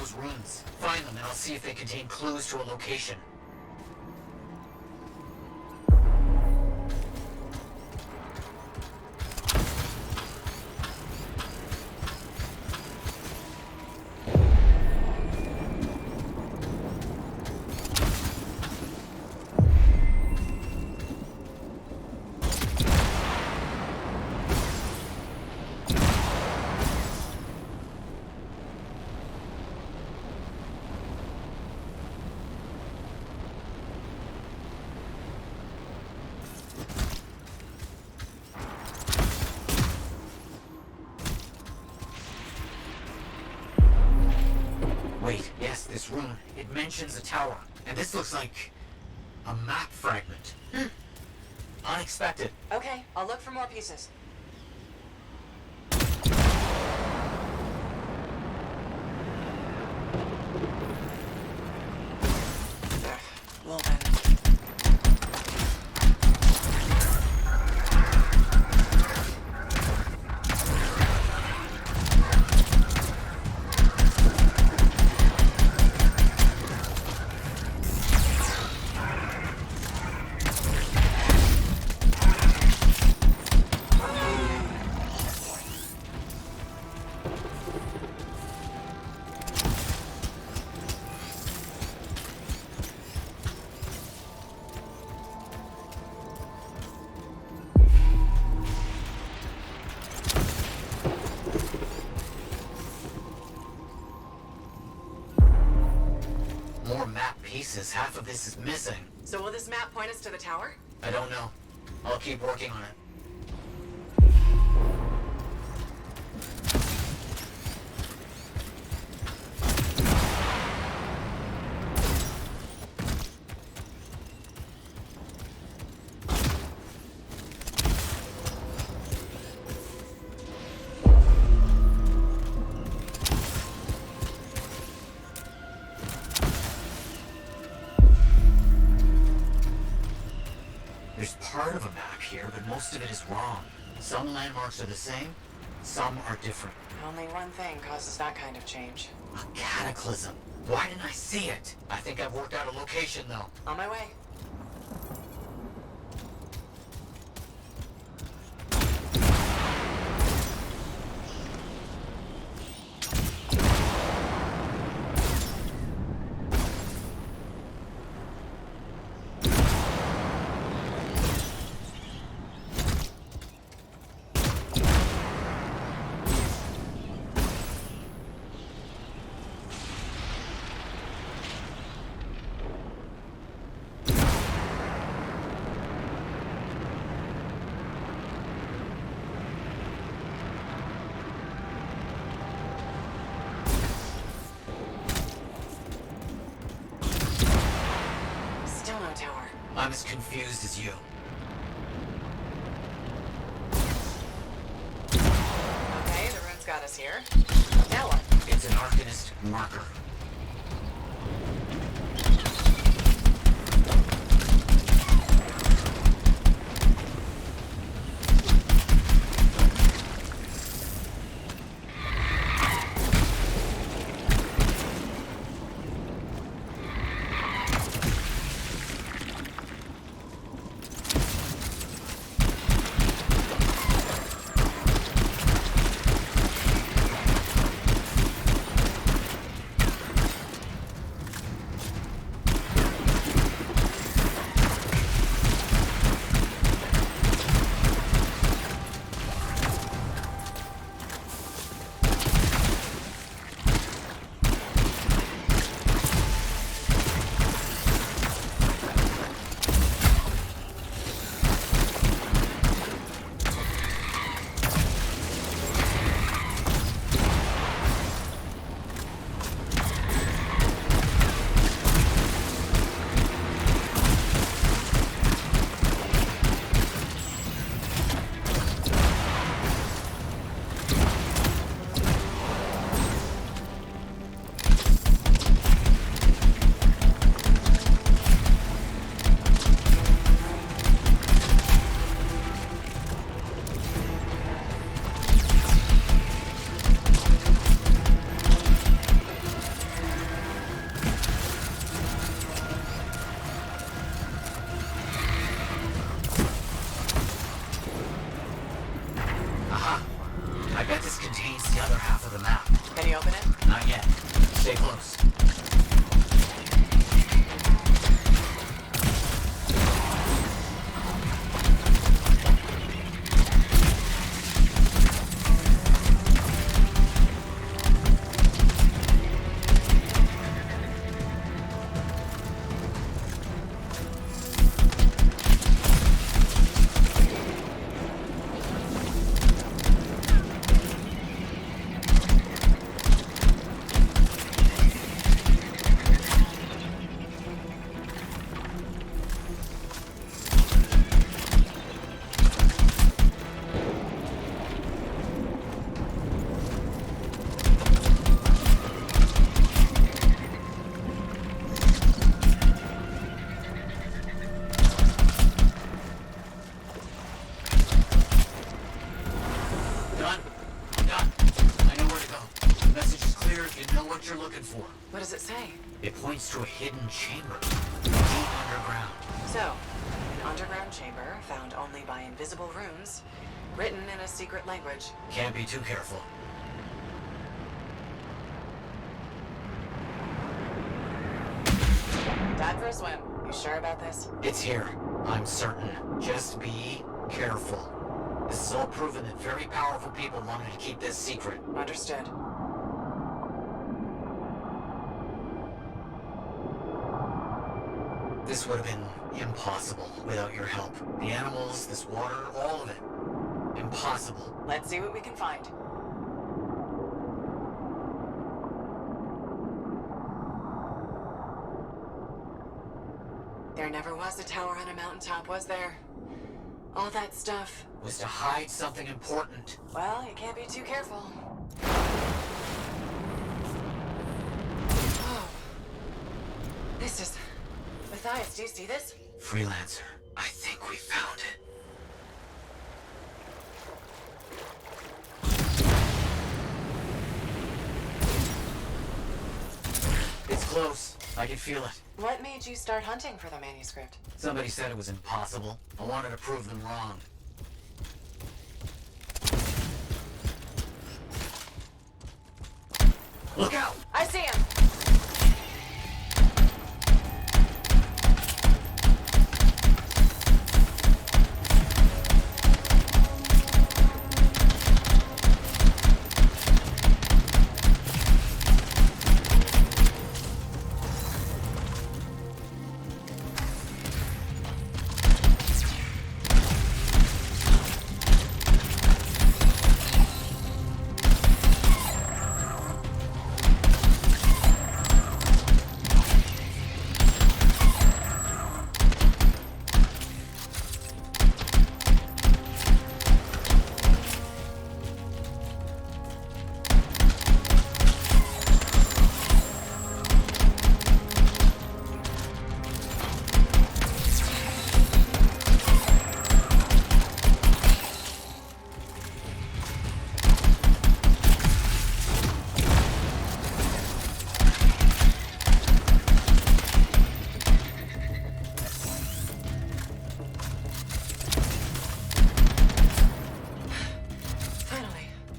those runes. Find them and I'll see if they contain clues to a location. Wait, yes, this rune. It mentions a tower. And this looks like a map fragment. Unexpected. Okay, I'll look for more pieces. Well then. More map pieces. Half of this is missing. So will this map point us to the tower? I don't know. I'll keep working on it. There's part of a map here, but most of it is wrong. Some landmarks are the same, some are different. Only one thing causes that kind of change. A cataclysm. Why didn't I see it? I think I've worked out a location, though. On my way. I'm as confused as you. Okay, the rune's got us here. Now what? It's an arcanist marker. Can you open it? Not yet. Stay close. What does it say? It points to a hidden chamber, deep underground. So, an underground chamber found only by invisible runes, written in a secret language. Can't be too careful. Time for a swim. You sure about this? It's here. I'm certain. Just be careful. This is all proven that very powerful people wanted to keep this secret. Understood. This would have been impossible without your help. The animals, this water, all of it. Impossible. Let's see what we can find. There never was a tower on a mountaintop, was there? All that stuff was to hide something important. Well, you can't be too careful. Oh. This is... Mathias, do you see this? Freelancer, I think we found it. It's close. I can feel it. What made you start hunting for the manuscript? Somebody said it was impossible. I wanted to prove them wrong. Look out! I see him!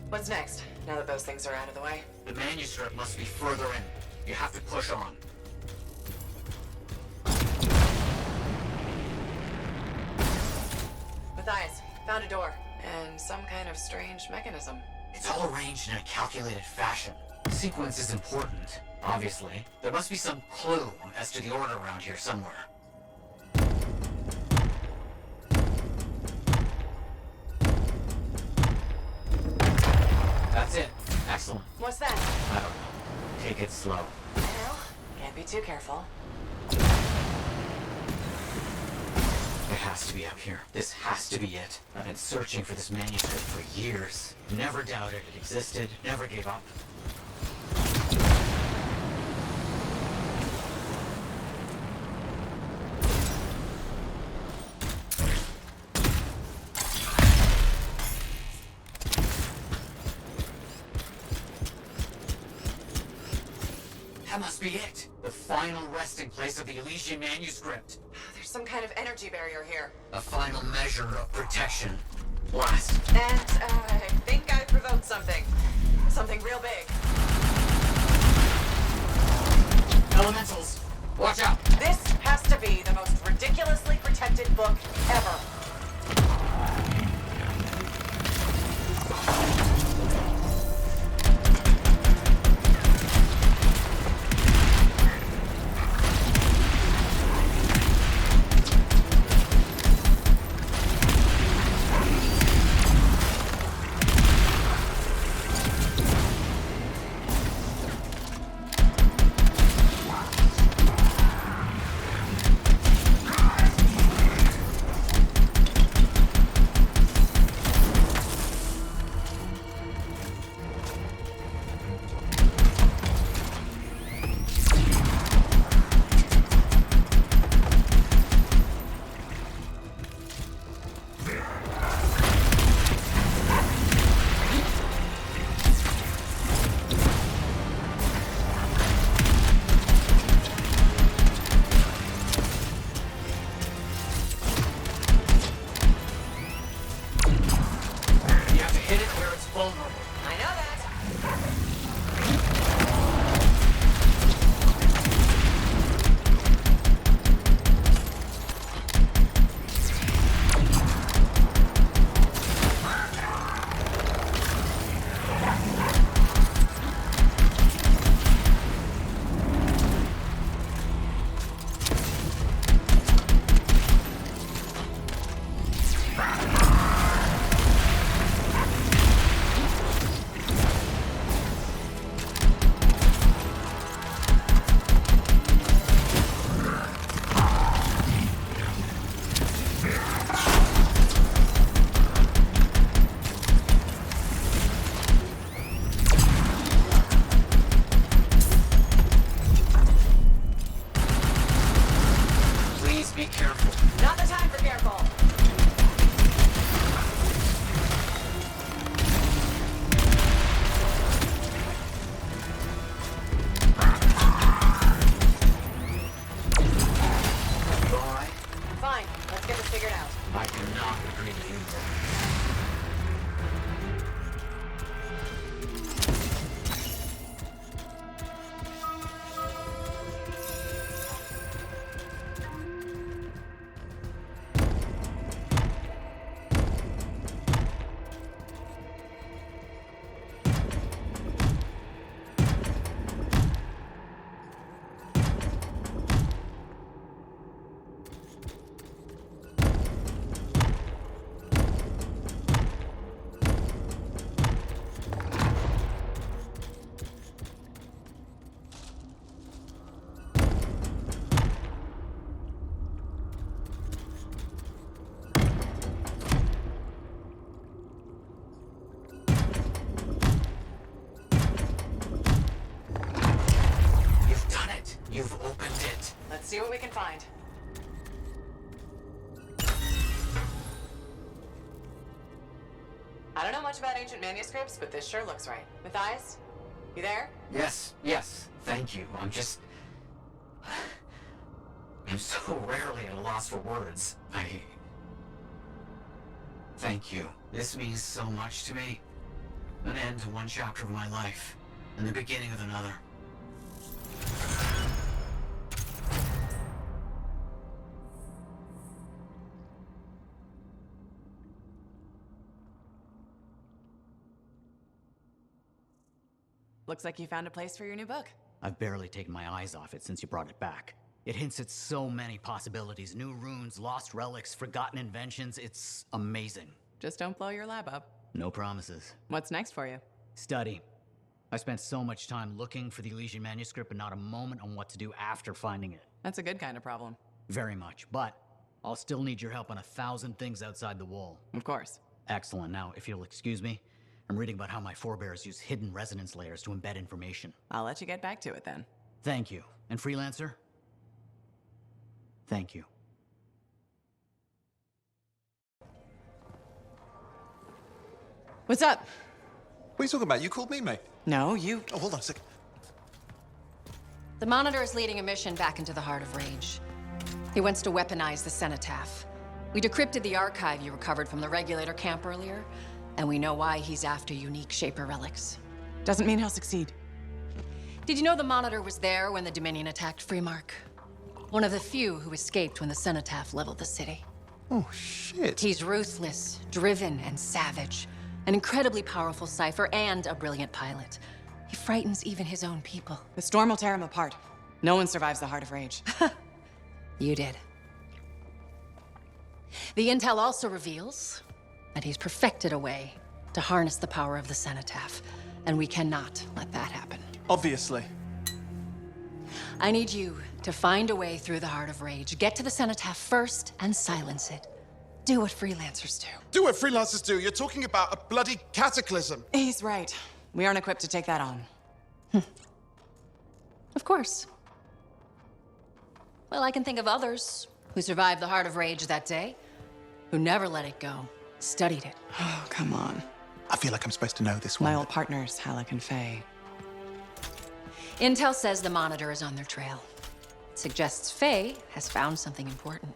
What's next, now that those things are out of the way? The manuscript must be further in. You have to push on. Mathias, found a door. And some kind of strange mechanism. It's all arranged in a calculated fashion. The sequence is important, obviously. There must be some clue as to the order around here somewhere. That's it. Excellent. What's that? I don't know. Take it slow. Well, can't be too careful. It has to be out here. This has to be it. I've been searching for this manuscript for years. Never doubted it existed. Never gave up. That must be it. The final resting place of the Elysian manuscript. There's some kind of energy barrier here. A final measure of protection. Blast. And, I think I provoked something. Something real big. Elementals, watch out! This has to be the most ridiculously protected book ever. See what we can find. I don't know much about ancient manuscripts, but this sure looks right. Mathias, you there? Yes, thank you. I'm so rarely at a loss for words. Thank you. This means so much to me. An end to one chapter of my life, and the beginning of another. Looks like you found a place for your new book. I've barely taken my eyes off it since you brought it back. It hints at so many possibilities. New runes, lost relics, forgotten inventions. It's amazing. Just don't blow your lab up. No promises. What's next for you? Study. I spent so much time looking for the Elysian manuscript and not a moment on what to do after finding it. That's a good kind of problem. Very much, but I'll still need your help on 1,000 things outside the wall. Of course. Excellent. Now, if you'll excuse me, I'm reading about how my forebears use hidden resonance layers to embed information. I'll let you get back to it then. Thank you. And Freelancer? Thank you. What's up? What are you talking about? You called me, mate. No, you... Oh, hold on a second. The Monitor is leading a mission back into the Heart of Rage. He wants to weaponize the cenotaph. We decrypted the archive you recovered from the Regulator camp earlier, and we know why he's after unique Shaper relics. Doesn't mean he'll succeed. Did you know the Monitor was there when the Dominion attacked Freemark? One of the few who escaped when the Cenotaph leveled the city. Oh, shit. He's ruthless, driven, and savage. An incredibly powerful cipher and a brilliant pilot. He frightens even his own people. The storm will tear him apart. No one survives the Heart of Rage. You did. The intel also reveals that he's perfected a way to harness the power of the Cenotaph, and we cannot let that happen. Obviously. I need you to find a way through the Heart of Rage. Get to the Cenotaph first and silence it. Do what Freelancers do. Do what Freelancers do? You're talking about a bloody cataclysm. He's right. We aren't equipped to take that on. Of course. Well, I can think of others who survived the Heart of Rage that day, who never let it go, studied it. Oh, come on. I feel like I'm supposed to know this one. My old partners, Halleck and Faye. Intel says the Monitor is on their trail. It suggests Faye has found something important.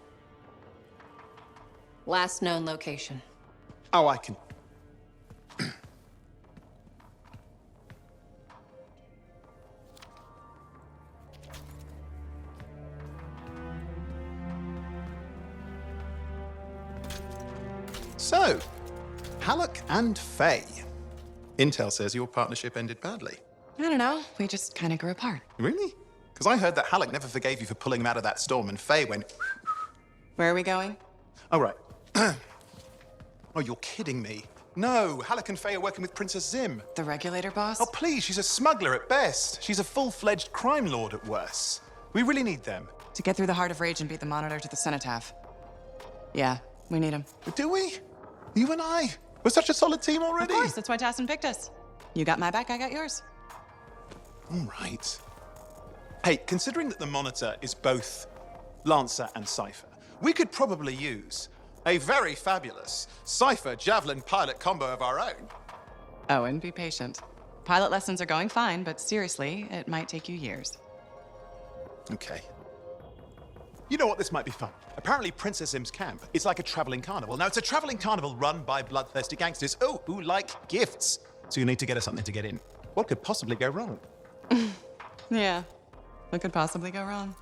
Last known location. Oh, I can... So, Halleck and Faye. Intel says your partnership ended badly. I don't know. We just kind of grew apart. Really? Because I heard that Halleck never forgave you for pulling him out of that storm, and Faye went... Where are we going? Oh, right. Oh, you're kidding me. No, Halleck and Faye are working with Princess Zim. The Regulator boss? Oh, please, she's a smuggler at best. She's a full-fledged crime lord at worst. We really need them. To get through the Heart of Rage and beat the Monitor to the Cenotaph. Yeah, we need him. Do we? You and I? We're such a solid team already. Of course, that's why Tassin picked us. You got my back, I got yours. All right. Hey, considering that the Monitor is both Lancer and Cypher, we could probably use a very fabulous Cypher Javelin pilot combo of our own. Oh, and be patient. Pilot lessons are going fine, but seriously, it might take you years. Okay. You know what? This might be fun. Apparently, Princess Zim's camp is like a traveling carnival. Now, it's a traveling carnival run by bloodthirsty gangsters, who like gifts. So you need to get us something to get in. What could possibly go wrong? Yeah, what could possibly go wrong?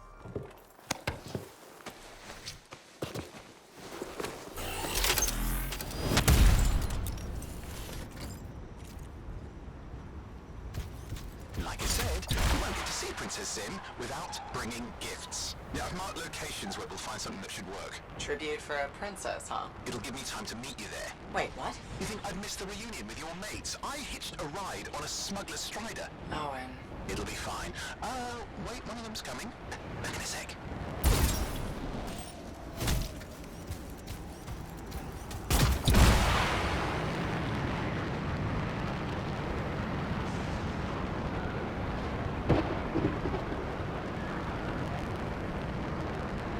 Like I said, you won't get to see Princess Zim without bringing gifts. Yeah, I've marked locations where we'll find something that should work. Tribute for a princess, huh? It'll give me time to meet you there. Wait, what? You think I'd missed the reunion with your mates? I hitched a ride on a smuggler's strider. Oh, and... It'll be fine. Wait, one of them's coming. Back in a sec.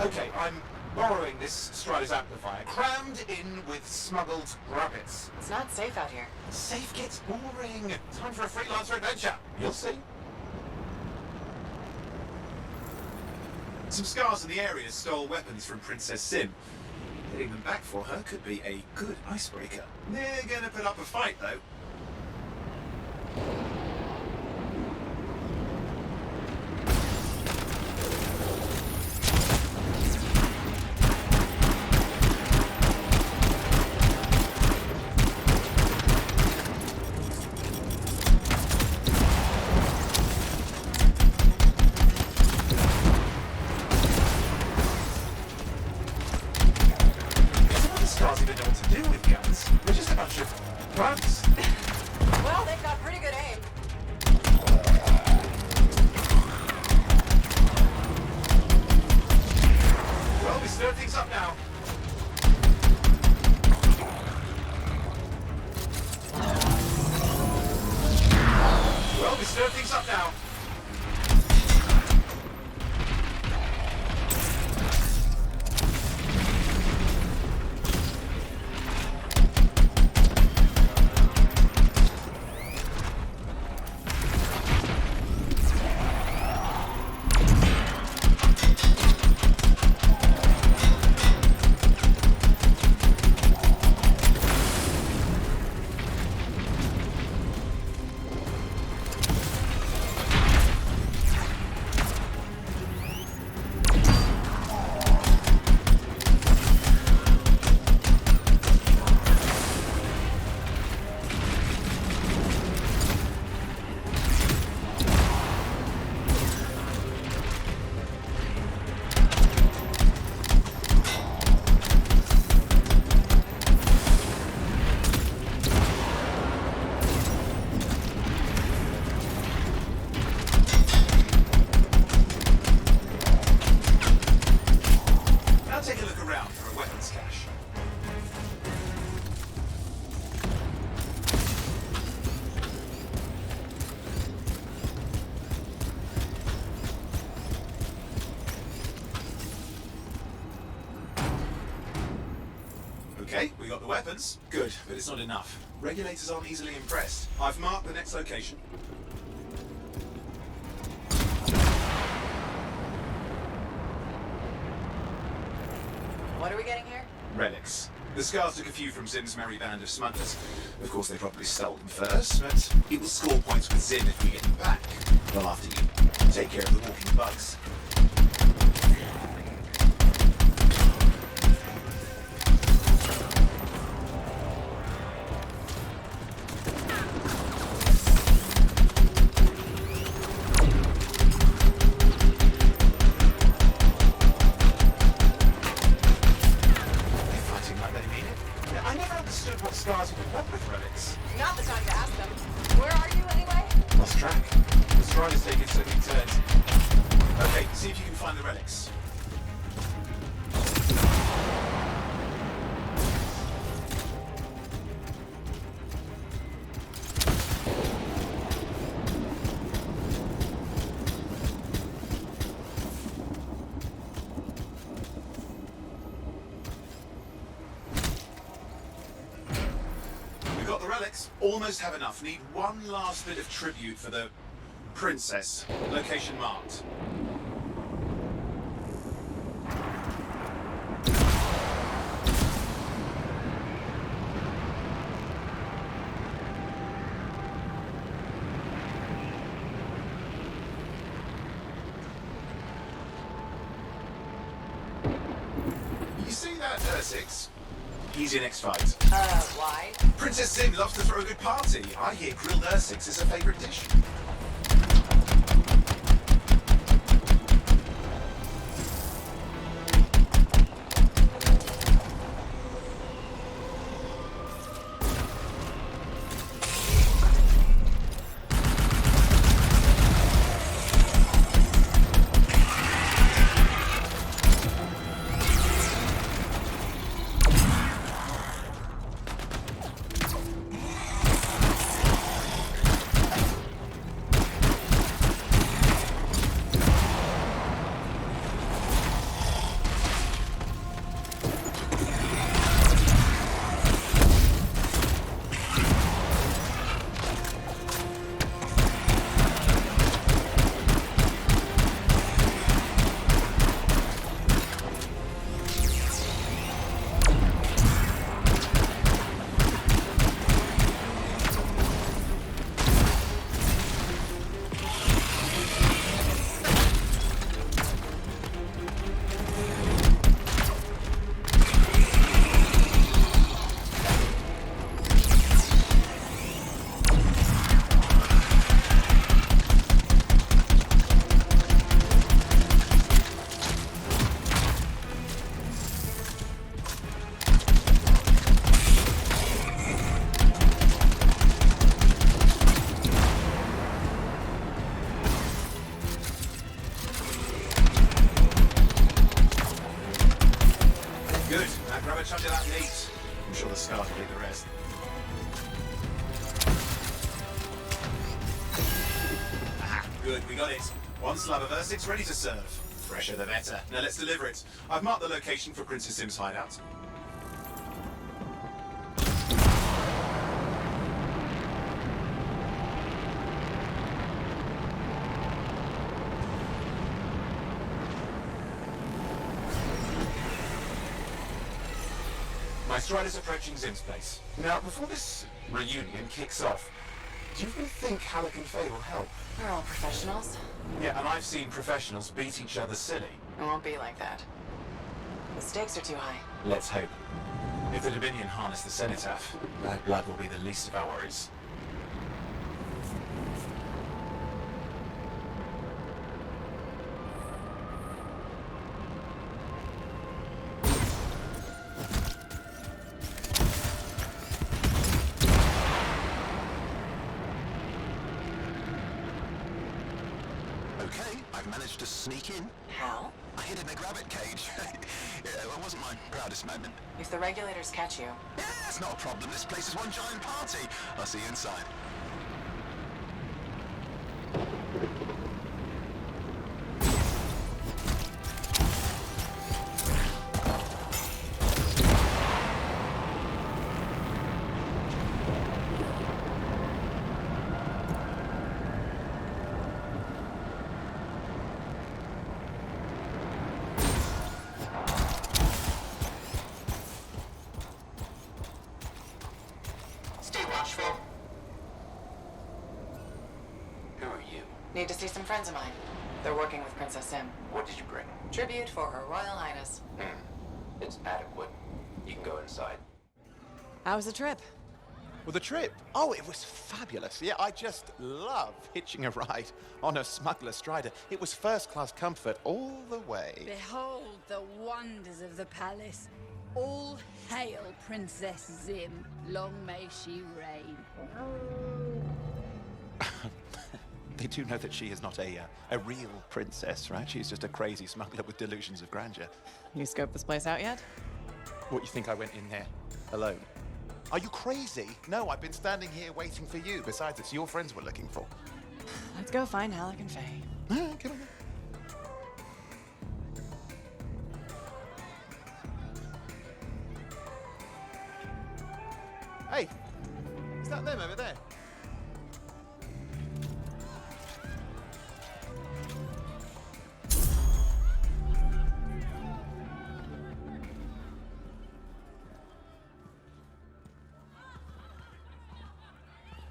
Okay, I'm borrowing this Strider's amplifier, crammed in with smuggled rabbits. It's not safe out here. Safe gets boring. Time for a Freelancer adventure. You'll see. Some scars in the area stole weapons from Princess Zim. Getting them back for her could be a good icebreaker. They're gonna put up a fight, though. Well, they've got pretty good aim. Well, we stir things up now. Well, we stir things up now. Okay, we got the weapons. Good, but it's not enough. Regulators aren't easily impressed. I've marked the next location. What are we getting here? Relics. The Scars took a few from Zim's merry band of smugglers. Of course, they probably stole them first, but it will score points with Zim if we get them back. Well, after you take care of the walking bugs. Not the time to ask them. Where are you anyway? Lost track. The stride is taking so many turns. Okay, see if you can find the relics. Almost have enough. Need one last bit of tribute for the princess. Location marked. You see that, Ursix? He's your next fight. Why? Princess Zim loves to throw a good party. I hear grilled Ursix is her favorite dish. Slab of Ursix ready to serve. Fresher the better. Now let's deliver it. I've marked the location for Princess Zim's hideout. My stride is approaching Zim's place. Now, before this reunion kicks off, do you really think Halleck and Faye will help? They're all professionals. Yeah, and I've seen professionals beat each other silly. It won't be like that. The stakes are too high. Let's hope. If the Dominion harness the cenotaph, that blood will be the least of our worries. Managed to sneak in. How? I hid in a rabbit cage. Yeah, it wasn't my proudest moment. If the regulators catch you... Yeah, it's not a problem. This place is one giant party. I'll see you inside. Need to see some friends of mine. They're working with Princess Sim. What did you bring? Tribute for Her Royal Highness. It's adequate. You can go inside. How was the trip? Well, the trip? Oh, it was fabulous. Yeah, I just love hitching a ride on a smuggler strider. It was first-class comfort all the way. Behold the wonders of the palace. All hail Princess Zim. Long may she reign. They do know that she is not a real princess, right? She's just a crazy smuggler with delusions of grandeur. You scoped this place out yet? What, you think I went in there alone? Are you crazy? No, I've been standing here waiting for you. Besides, it's your friends we're looking for. Let's go find Halleck and Faye. Come on. Hey, is that them over there?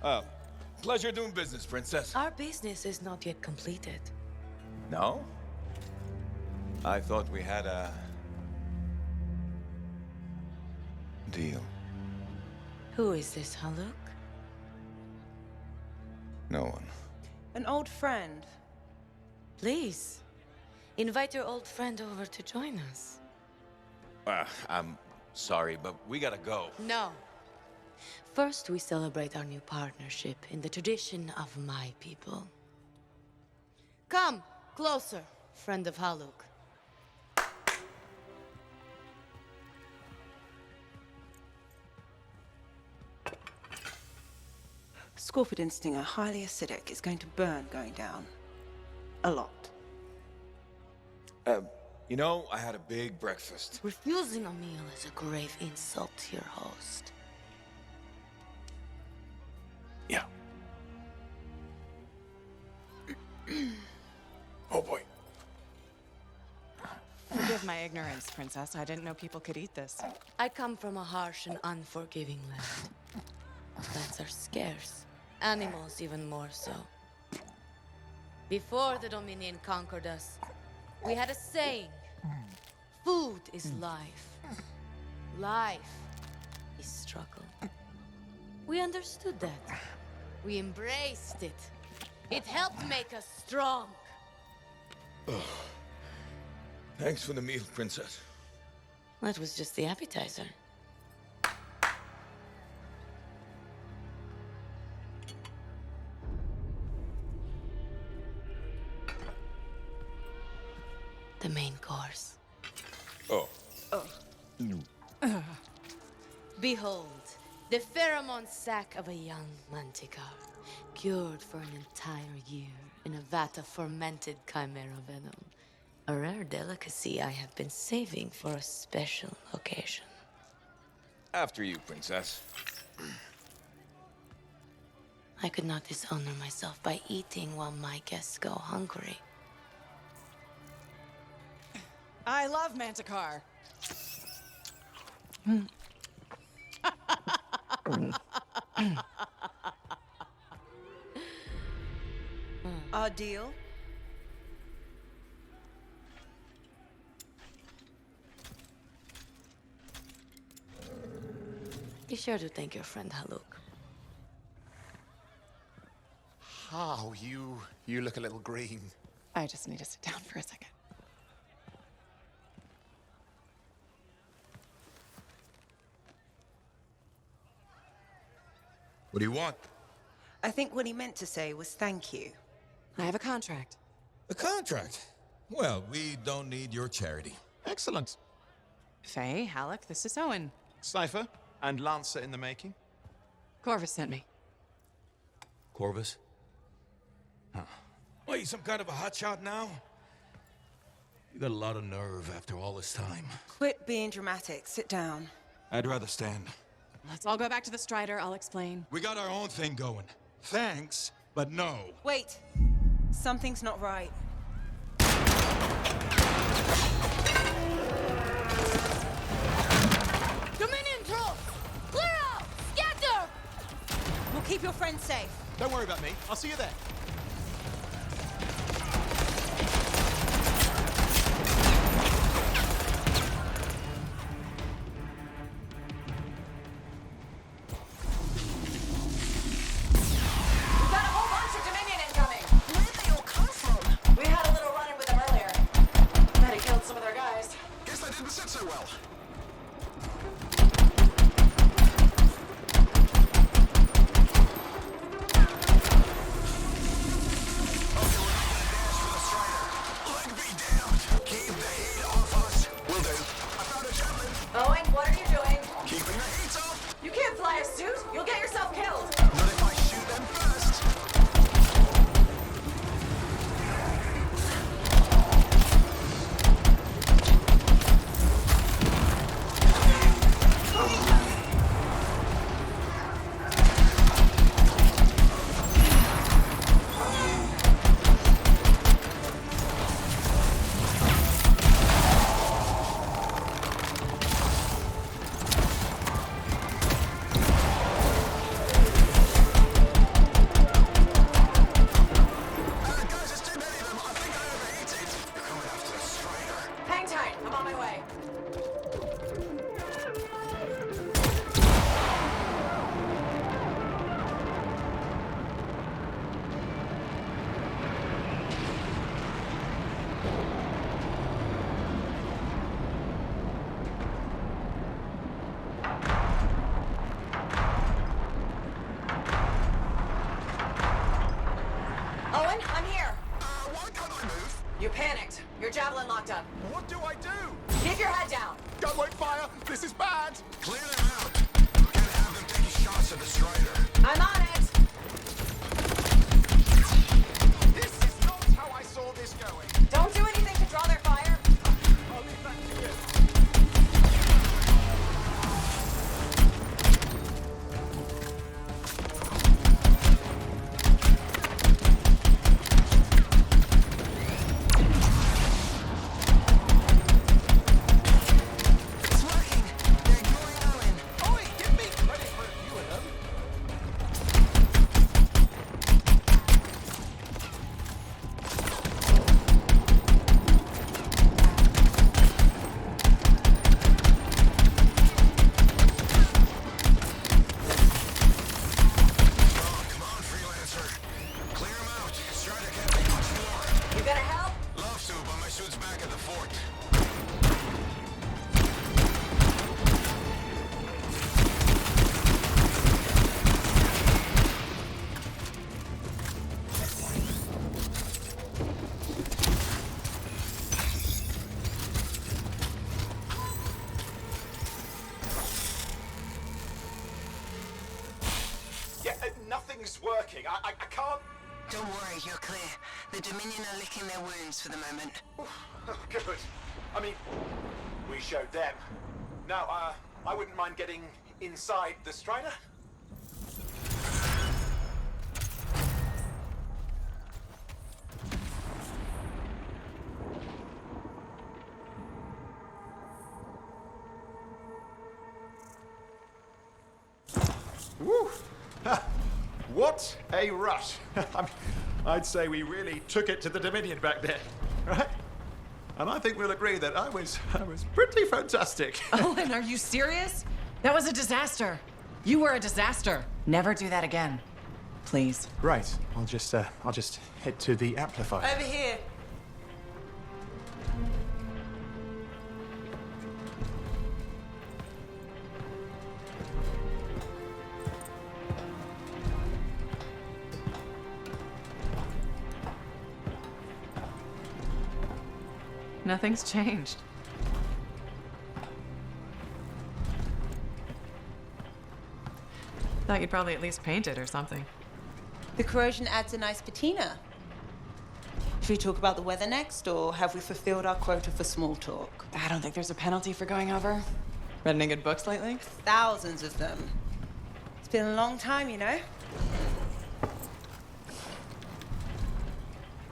Oh, pleasure doing business, Princess. Our business is not yet completed. No? I thought we had a deal. Who is this, Haluk? No one. An old friend. Please, invite your old friend over to join us. I'm sorry, but we gotta go. No. First, we celebrate our new partnership in the tradition of my people. Come, closer, friend of Haluk. Scorpidin stinger, highly acidic. It's going to burn going down. A lot. You know, I had a big breakfast. Refusing a meal is a grave insult to your host. Yeah. Oh boy. Forgive my ignorance, Princess. I didn't know people could eat this. I come from a harsh and unforgiving land. Plants are scarce. Animals even more so. Before the Dominion conquered us, we had a saying. Food is life. Life is struggle. We understood that. We embraced it. It helped make us strong. Thanks for the meal, Princess. That was just the appetizer. The main course. Oh. Behold, the pheromone sac of a young manticore, cured for an entire year in a vat of fermented chimera venom. A rare delicacy I have been saving for a special occasion. After you, Princess. I could not dishonor myself by eating while my guests go hungry. I love Manticore. Our deal? Be sure to thank your friend Haluk. Oh, you look a little green. I just need to sit down for a second. What do you want? I think what he meant to say was thank you. I have a contract. A contract? Well, we don't need your charity. Excellent. Faye, Halleck, this is Owen. Cypher and Lancer in the making. Corvus sent me. Corvus? Huh. What, you some kind of a hotshot now? You got a lot of nerve after all this time. Quit being dramatic. Sit down. I'd rather stand. Let's all go back to the Strider. I'll explain. We got our own thing going. Thanks, but no. Wait. Something's not right. Dominion troops! Clear out! Scatter! We'll keep your friends safe. Don't worry about me. I'll see you there. panicked. Your javelin locked up. What do I do? Keep your head down. Gun won't fire. This is bad. Clear them out. Can't have them taking shots at the Strider. I'm on it. This is not how I saw this going. Don't do anything to draw their fire. I'll leave that to you. It's working. They're ignoring Owen. Oi, give me credit for a few of them. Come on, Freelancer. Clear them out. Strider can't take much more. You gonna help? Love to, but my suit's back at the fort. Yeah, nothing's working. I can't. Don't worry, you're clear. The Dominion are licking their wounds for the moment. Good. I mean, we showed them. Now, I wouldn't mind getting inside the Strider. Woo! What a rush! I'd say we really took it to the Dominion back there, right? And I think we'll agree that I was pretty fantastic. Owen, are you serious? That was a disaster. You were a disaster. Never do that again. Please. Right. I'll just head to the amplifier. Over here. Nothing's changed. Thought you'd probably at least paint it or something. The corrosion adds a nice patina. Should we talk about the weather next, or have we fulfilled our quota for small talk? I don't think there's a penalty for going over. Read any good books lately? Thousands of them. It's been a long time, you know?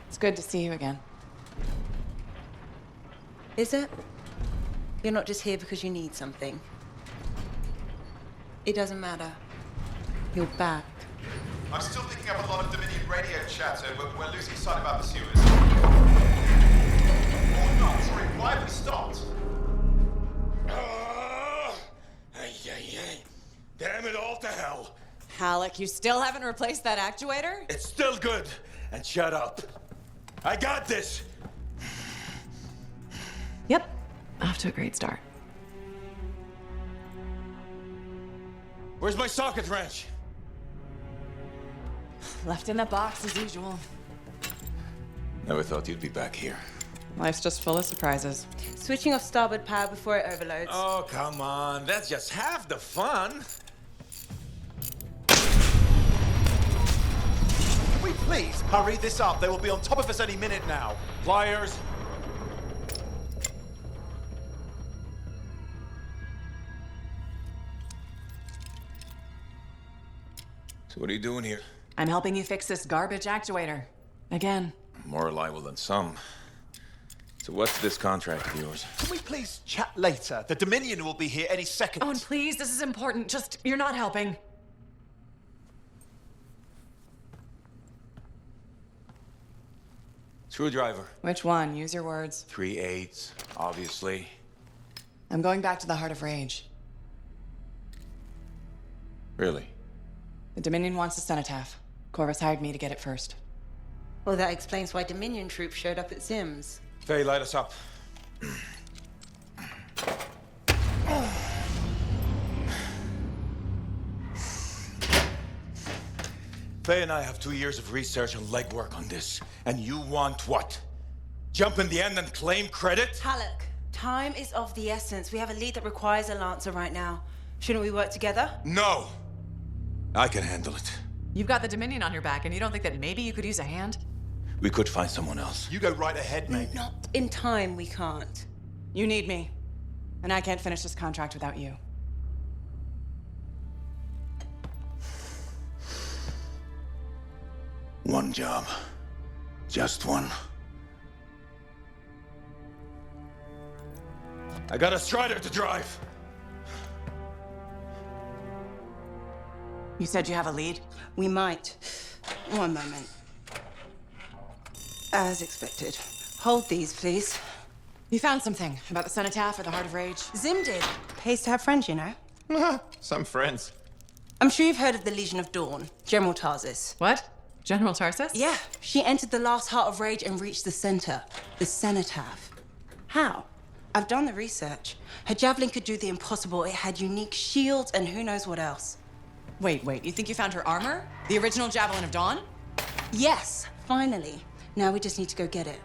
It's good to see you again. Is it? You're not just here because you need something. It doesn't matter. You're back. I'm still picking up a lot of Dominion radio chatter, but we're losing sight about the sewers. Oh no, sorry, why have we stopped? Damn it all to hell. Halleck, you still haven't replaced that actuator? It's still good. And shut up. I got this. Yep. Off to a great start. Where's my socket wrench? Left in the box as usual. Never thought you'd be back here. Life's just full of surprises. Switching off starboard power before it overloads. Oh, come on. That's just half the fun. Can we please hurry this up? They will be on top of us any minute now. Pliers. So what are you doing here? I'm helping you fix this garbage actuator. Again. More reliable than some. So what's this contract of yours? Can we please chat later? The Dominion will be here any second. Owen, please, this is important. Just, you're not helping. Screwdriver. Which one? Use your words. 3/8, obviously. I'm going back to the Heart of Rage. Really? The Dominion wants a cenotaph. Corvus hired me to get it first. Well, that explains why Dominion troops showed up at Zim's. Faye, light us up. Faye and I have 2 years of research and legwork on this. And you want what? Jump in the end and claim credit? Halleck, time is of the essence. We have a lead that requires a Lancer right now. Shouldn't we work together? No! I can handle it. You've got the Dominion on your back, and you don't think that maybe you could use a hand? We could find someone else. You go right ahead, mate. Not in time, we can't. You need me. And I can't finish this contract without you. One job. Just one. I got a Strider to drive. You said you have a lead? We might. One moment. As expected. Hold these, please. You found something about the cenotaph or the Heart of Rage? Zim did. Pays to have friends, you know. Some friends. I'm sure you've heard of the Legion of Dawn, General Tarsis. What? General Tarsis? Yeah. She entered the last Heart of Rage and reached the center, the cenotaph. How? I've done the research. Her javelin could do the impossible. It had unique shields and who knows what else. Wait, you think you found her armor? The original Javelin of Dawn? Yes, finally. Now we just need to go get it.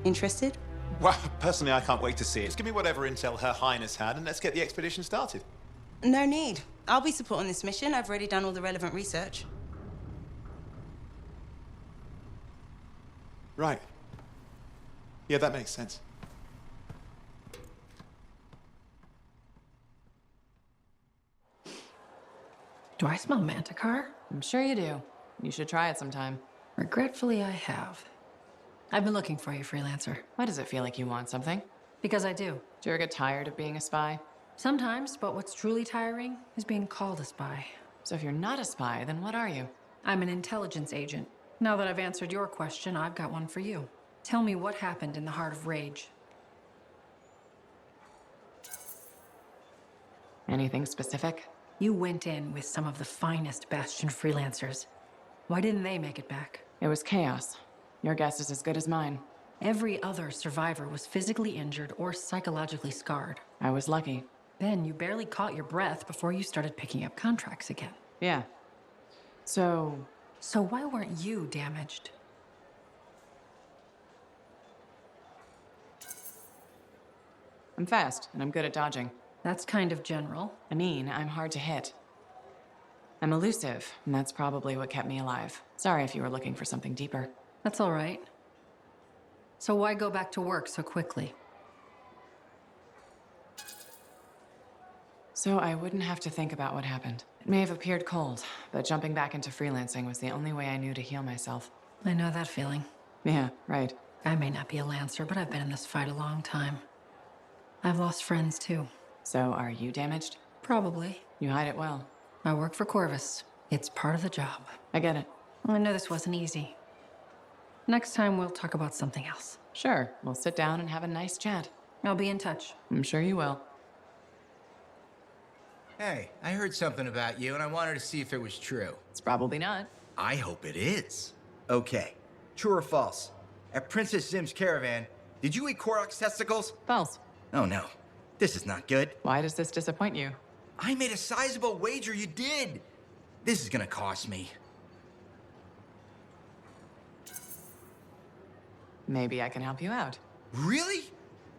Interested? Well, personally, I can't wait to see it. Just give me whatever intel Her Highness had, and let's get the expedition started. No need. I'll be supporting this mission. I've already done all the relevant research. Right. Yeah, that makes sense. Do I smell Manticar? I'm sure you do. You should try it sometime. Regretfully, I have. I've been looking for you, Freelancer. Why does it feel like you want something? Because I do. Do you ever get tired of being a spy? Sometimes, but what's truly tiring is being called a spy. So if you're not a spy, then what are you? I'm an intelligence agent. Now that I've answered your question, I've got one for you. Tell me what happened in the Heart of Rage. Anything specific? You went in with some of the finest Bastion Freelancers. Why didn't they make it back? It was chaos. Your guess is as good as mine. Every other survivor was physically injured or psychologically scarred. I was lucky. Then you barely caught your breath before you started picking up contracts again. Yeah. So why weren't you damaged? I'm fast, and I'm good at dodging. That's kind of general. I mean, I'm hard to hit. I'm elusive, and that's probably what kept me alive. Sorry if you were looking for something deeper. That's all right. So why go back to work so quickly? So I wouldn't have to think about what happened. It may have appeared cold, but jumping back into freelancing was the only way I knew to heal myself. I know that feeling. Yeah, right. I may not be a Lancer, but I've been in this fight a long time. I've lost friends, too. So are you damaged? Probably. You hide it well. I work for Corvus. It's part of the job. I get it. I know this wasn't easy. Next time, we'll talk about something else. Sure. We'll sit down and have a nice chat. I'll be in touch. I'm sure you will. Hey, I heard something about you, and I wanted to see if it was true. It's probably not. I hope it is. Okay, true or false? At Princess Zim's caravan, did you eat Korok's testicles? False. Oh no, this is not good. Why does this disappoint you? I made a sizable wager you did. This is gonna cost me. Maybe I can help you out. Really?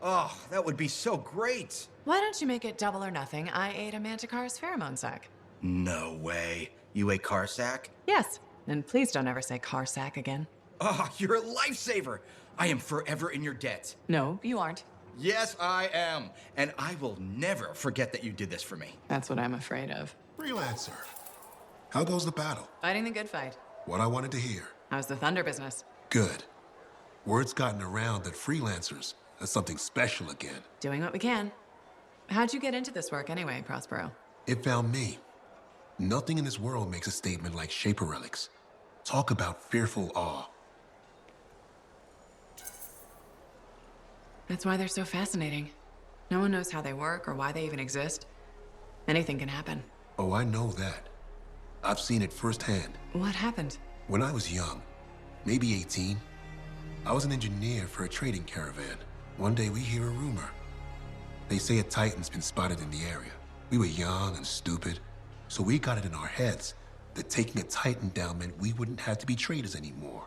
Oh, that would be so great. Why don't you make it double or nothing? I ate a Manticar's pheromone sac. No way. You ate Carsack? Yes. And please don't ever say Carsack again. Oh, you're a lifesaver. I am forever in your debt. No, you aren't. Yes, I am. And I will never forget that you did this for me. That's what I'm afraid of. Freelancer. How goes the battle? Fighting the good fight. What I wanted to hear. How's the Thunder business? Good. Word's gotten around that Freelancers are something special again. Doing what we can. How'd you get into this work anyway, Prospero? It found me. Nothing in this world makes a statement like Shaper relics. Talk about fearful awe. That's why they're so fascinating. No one knows how they work or why they even exist. Anything can happen. Oh, I know that. I've seen it firsthand. What happened? When I was young, maybe 18, I was an engineer for a trading caravan. One day we hear a rumor. They say a Titan's been spotted in the area. We were young and stupid, so we got it in our heads that taking a Titan down meant we wouldn't have to be traders anymore.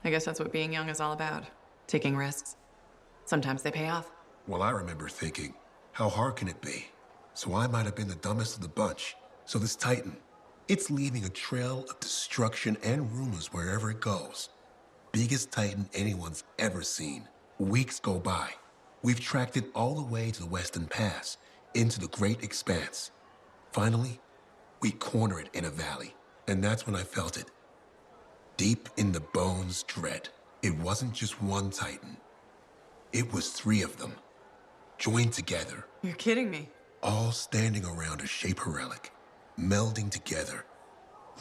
I guess that's what being young is all about. Taking risks. Sometimes they pay off. Well, I remember thinking, how hard can it be? So I might have been the dumbest of the bunch. So this Titan, it's leaving a trail of destruction and rumors wherever it goes. Biggest Titan anyone's ever seen. Weeks go by. We've tracked it all the way to the Western Pass, into the Great Expanse. Finally, we corner it in a valley, and that's when I felt it. Deep in the bones dread. It wasn't just one Titan. It was 3 of them, joined together. You're kidding me. All standing around a shaper relic, melding together.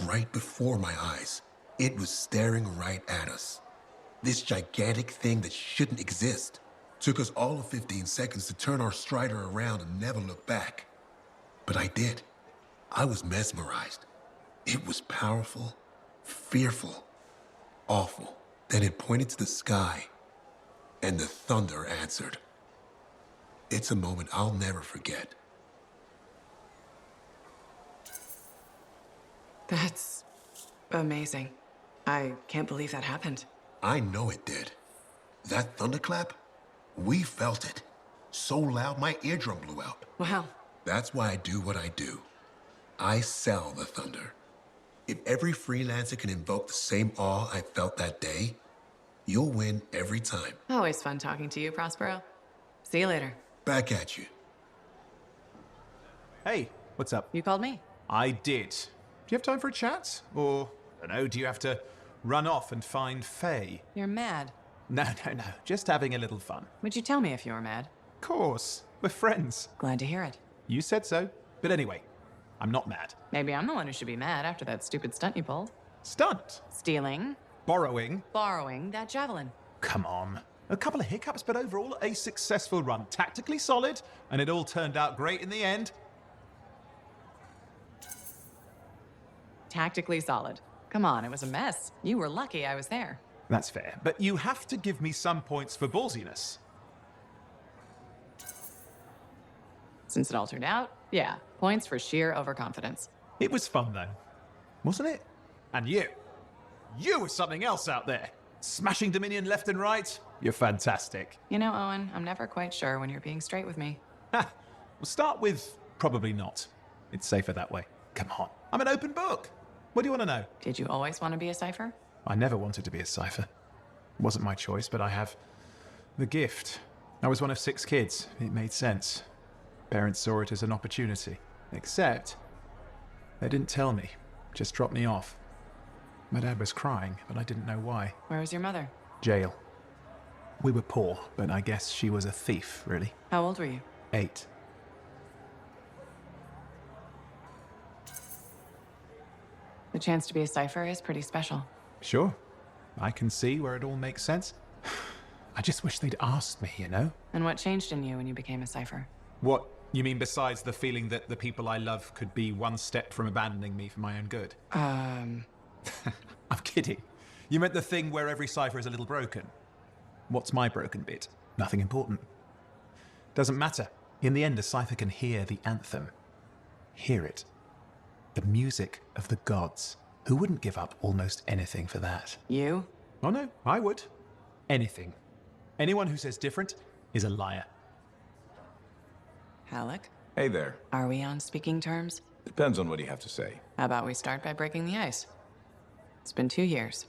Right before my eyes, it was staring right at us. This gigantic thing that shouldn't exist. Took us all of 15 seconds to turn our strider around and never look back. But I did. I was mesmerized. It was powerful, fearful, awful. Then it pointed to the sky, and the thunder answered. It's a moment I'll never forget. That's amazing. I can't believe that happened. I know it did. That thunderclap, we felt it. So loud my eardrum blew out. Wow. That's why I do what I do. I sell the thunder. If every freelancer can invoke the same awe I felt that day, you'll win every time. Always fun talking to you, Prospero. See you later. Back at you. Hey, what's up? You called me? I did. Do you have time for a chat? Or, I don't know, do you have to run off and find Faye? You're mad. No. Just having a little fun. Would you tell me if you were mad? Of course. We're friends. Glad to hear it. You said so. But anyway, I'm not mad. Maybe I'm the one who should be mad after that stupid stunt you pulled. Stunt? Stealing. Borrowing. Borrowing that javelin. Come on. A couple of hiccups, but overall a successful run. Tactically solid, and it all turned out great in the end. Tactically solid. Come on, it was a mess. You were lucky I was there. That's fair. But you have to give me some points for ballsiness. Since it all turned out, yeah, points for sheer overconfidence. It was fun, though. Wasn't it? And you. You were something else out there. Smashing Dominion left and right. You're fantastic. You know, Owen, I'm never quite sure when you're being straight with me. Ha! We'll start with probably not. It's safer that way. Come on. I'm an open book. What do you want to know? Did you always want to be a cipher? I never wanted to be a cipher. It wasn't my choice, but I have the gift. I was one of 6 kids. It made sense. Parents saw it as an opportunity. Except, they didn't tell me. Just dropped me off. My dad was crying, but I didn't know why. Where was your mother? Jail. We were poor, but I guess she was a thief, really. How old were you? 8. The chance to be a cipher is pretty special. Sure. I can see where it all makes sense. I just wish they'd asked me, you know? And what changed in you when you became a cipher? What? You mean besides the feeling that the people I love could be one step from abandoning me for my own good? I'm kidding. You meant the thing where every cipher is a little broken. What's my broken bit? Nothing important. Doesn't matter. In the end, a cipher can hear the anthem. Hear it. The music of the gods. Who wouldn't give up almost anything for that? You? Oh no, I would. Anything. Anyone who says different is a liar. Halleck? Hey there. Are we on speaking terms? Depends on what you have to say. How about we start by breaking the ice? It's been 2 years.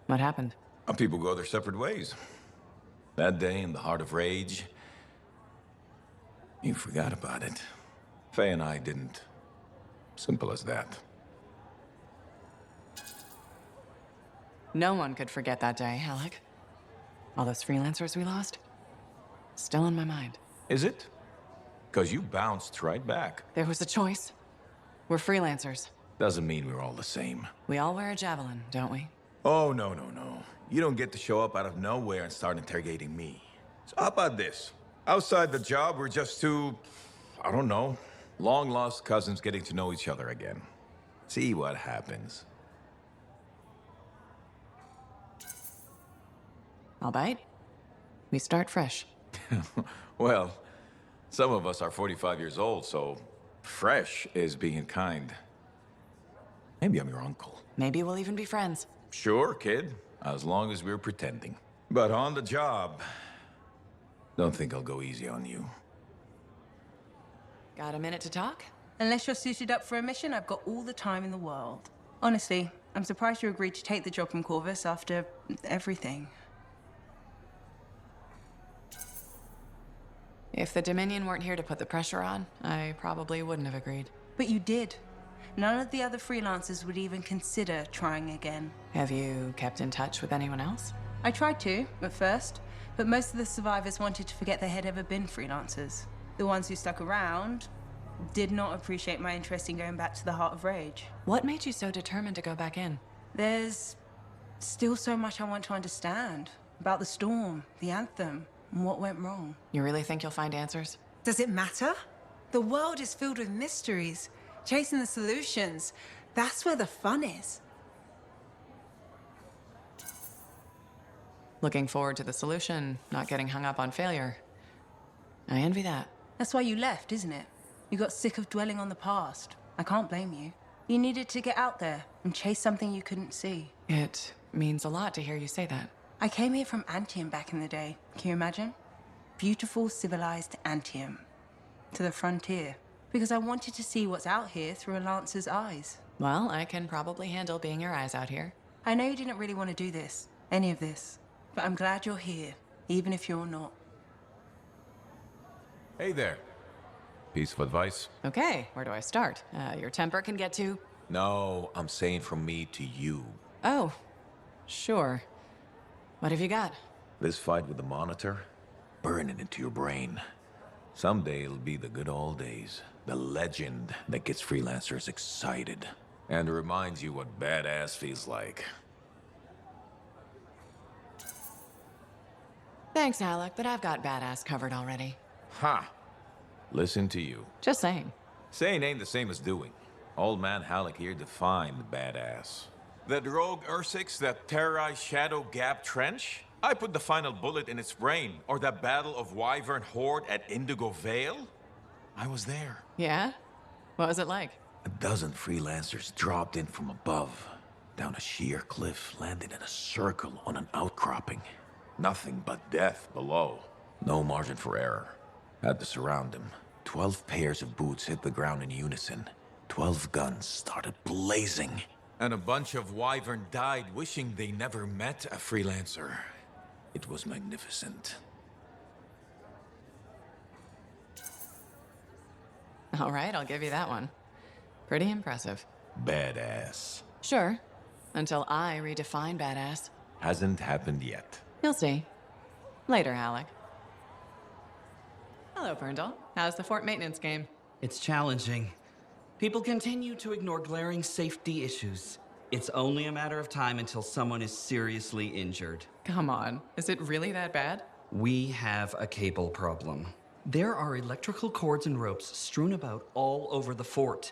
What happened? People go their separate ways. That day in the heart of rage, you forgot about it. Faye and I didn't. Simple as that. No one could forget that day, Halleck. All those freelancers we lost? Still in my mind. Is it? Because you bounced right back. There was a choice. We're freelancers. Doesn't mean we're all the same. We all wear a javelin, don't we? Oh, no. You don't get to show up out of nowhere and start interrogating me. So how about this? Outside the job, we're just two, I don't know, long-lost cousins getting to know each other again. See what happens. I'll bite. We start fresh. Well, some of us are 45 years old, so fresh is being kind. Maybe I'm your uncle. Maybe we'll even be friends. Sure, kid. as long as we're pretending. But on the job, don't think I'll go easy on you. Got a minute to talk? Unless you're suited up for a mission, I've got all the time in the world. Honestly, I'm surprised you agreed to take the job from Corvus after everything. If the Dominion weren't here to put the pressure on, I probably wouldn't have agreed. But you did. None of the other freelancers would even consider trying again. Have you kept in touch with anyone else? I tried to, at first, but most of the survivors wanted to forget they had ever been freelancers. The ones who stuck around did not appreciate my interest in going back to the Heart of Rage. What made you so determined to go back in? There's still so much I want to understand about the storm, the Anthem, and what went wrong. You really think you'll find answers? Does it matter? The world is filled with mysteries. Chasing the solutions, that's where the fun is. Looking forward to the solution, not getting hung up on failure. I envy that. That's why you left, isn't it? You got sick of dwelling on the past. I can't blame you. You needed to get out there and chase something you couldn't see. It means a lot to hear you say that. I came here from Anthem back in the day. Can you imagine? Beautiful, civilized Anthem. To the frontier. Because I wanted to see what's out here through a Lancer's eyes. Well, I can probably handle being your eyes out here. I know you didn't really want to do this, any of this, but I'm glad you're here, even if you're not. Hey there. Piece of advice? Okay, where do I start? Your temper can get to... No, I'm saying from me to you. Oh, sure. What have you got? This fight with the Monitor, burn it into your brain. Someday it'll be the good old days. The legend that gets freelancers excited. And reminds you what badass feels like. Thanks, Alec, but I've got badass covered already. Ha! Listen to you. Just saying. Saying ain't the same as doing. Old man Halleck here defined badass. That rogue Ursix that terrorized Shadow Gap Trench? I put the final bullet in its brain. Or that battle of Wyvern Horde at Indigo Vale? I was there. Yeah? What was it like? A dozen freelancers dropped in from above. Down a sheer cliff, landed in a circle on an outcropping. Nothing but death below. No margin for error. Had to surround him. 12 pairs of boots hit the ground in unison. 12 guns started blazing. And a bunch of Wyvern died wishing they never met a freelancer. It was magnificent. All right, I'll give you that one. Pretty impressive. Badass. Sure. Until I redefine badass. Hasn't happened yet. You'll see. Later, Alec. Hello, Perndall. How's the fort maintenance game? It's challenging. People continue to ignore glaring safety issues. It's only a matter of time until someone is seriously injured. Come on. Is it really that bad? We have a cable problem. There are electrical cords and ropes strewn about all over the fort.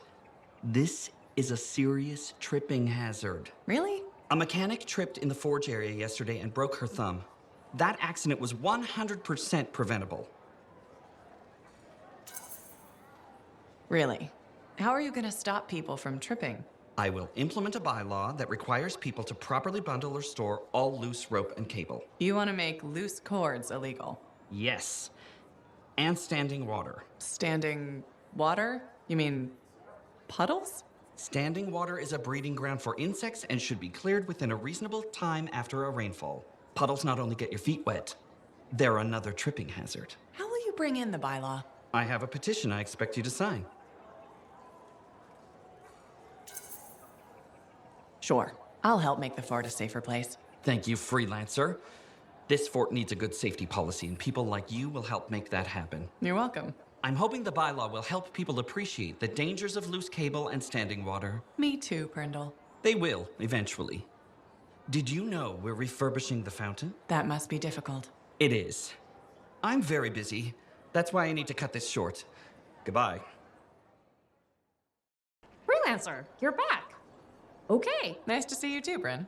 This is a serious tripping hazard. Really? A mechanic tripped in the forge area yesterday and broke her thumb. That accident was 100% preventable. Really? How are you going to stop people from tripping? I will implement a bylaw that requires people to properly bundle or store all loose rope and cable. You want to make loose cords illegal? Yes. And standing water. Standing water? You mean puddles? Standing water is a breeding ground for insects and should be cleared within a reasonable time after a rainfall. Puddles not only get your feet wet, they're another tripping hazard. How will you bring in the bylaw? I have a petition I expect you to sign. Sure. I'll help make the fort a safer place. Thank you, Freelancer. This fort needs a good safety policy, and people like you will help make that happen. You're welcome. I'm hoping the bylaw will help people appreciate the dangers of loose cable and standing water. Me too, Perndall. They will, eventually. Did you know we're refurbishing the fountain? That must be difficult. It is. I'm very busy. That's why I need to cut this short. Goodbye. Freelancer, you're back. Okay. Nice to see you too, Bryn.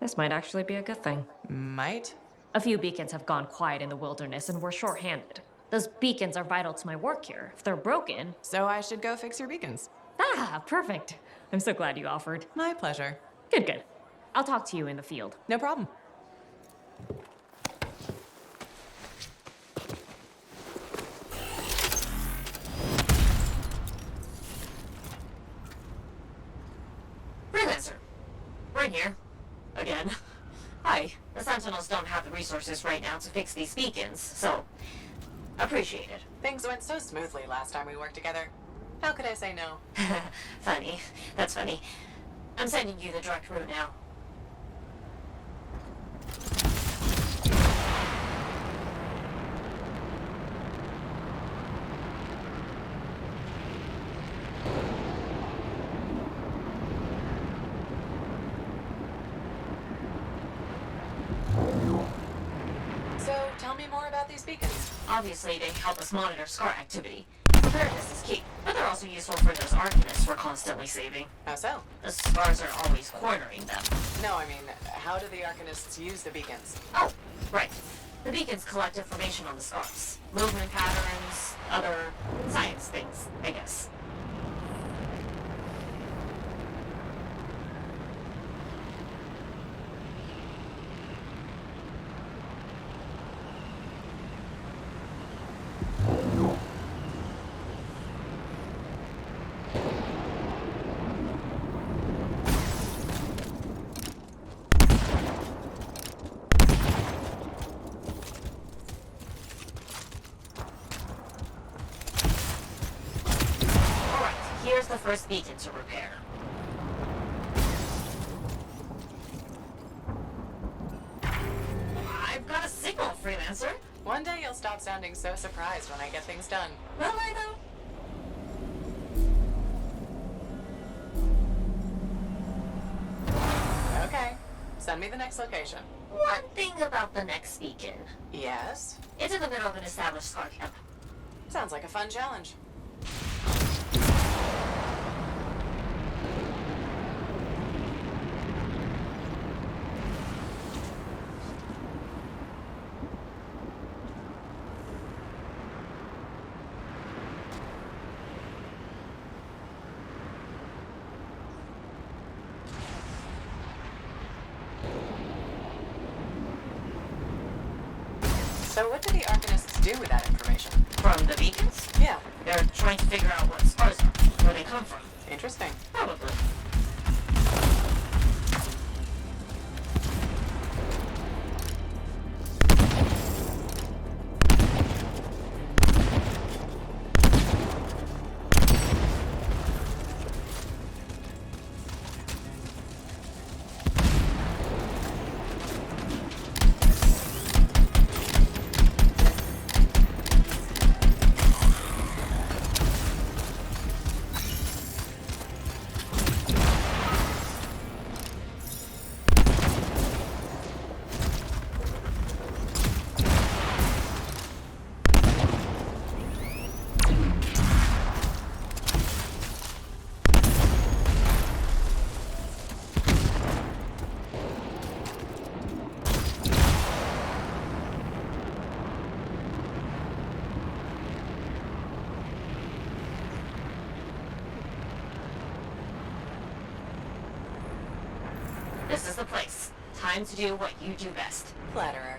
This might actually be a good thing. Might? A few beacons have gone quiet in the wilderness and we're short-handed. Those beacons are vital to my work here. If they're broken... So I should go fix your beacons. Ah, perfect. I'm so glad you offered. My pleasure. Good, good. I'll talk to you in the field. No problem. Freelancer. We're in here. Again. Hi. The Sentinels don't have the resources right now to fix these beacons, so... appreciate it. Things went so smoothly last time we worked together. How could I say no? Funny. That's funny. I'm sending you the direct route now. So, tell me more about these beacons. Obviously, they help us monitor scar activity. Preparedness is key, but they're also useful for those arcanists we're constantly saving. How so? The scars are always cornering them. No, I mean, how do the arcanists use the beacons? Oh, right. The beacons collect information on the scars. Movement patterns, other science things, I guess. Here's the first beacon to repair. I've got a signal, Freelancer. One day you'll stop sounding so surprised when I get things done. Will I, though? Okay. Send me the next location. One thing about the next beacon. Yes? It's in the middle of an established scar camp. Sounds like a fun challenge. So what do the arcanists do with that information? From the beacons? Yeah. They're trying to figure out what scars are, where they come from. Interesting. Probably. This is the place. Time to do what you do best. Flatterer.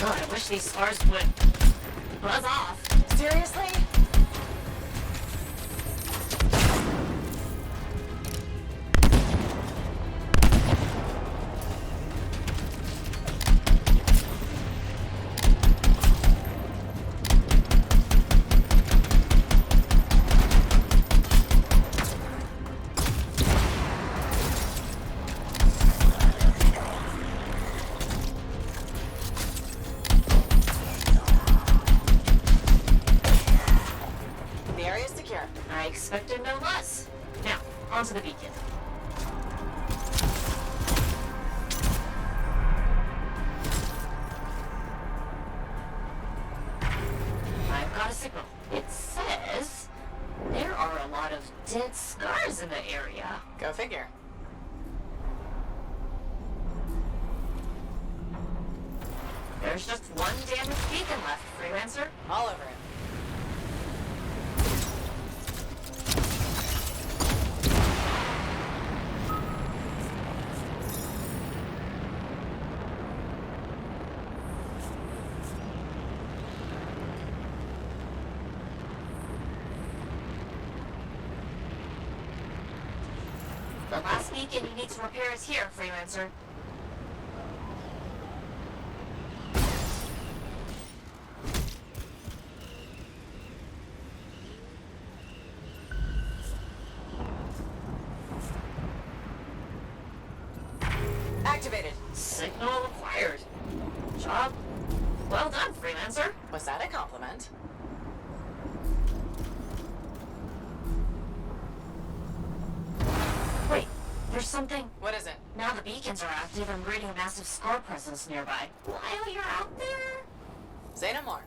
God, I wish these scars would buzz off. Seriously? I expected no less. Now, onto the beacon. I've got a signal. It says there are a lot of dead scars in the area. Go figure. There's just one damaged beacon left, Freelancer. All over it. The last beacon you need to repair is here, Freelancer. Activated. Signal acquired. Job well done, Freelancer. Was that a compliment? Wait, there's something. What is it? Now the beacons are active and reading a massive scar presence nearby. While you're out there? Say no more.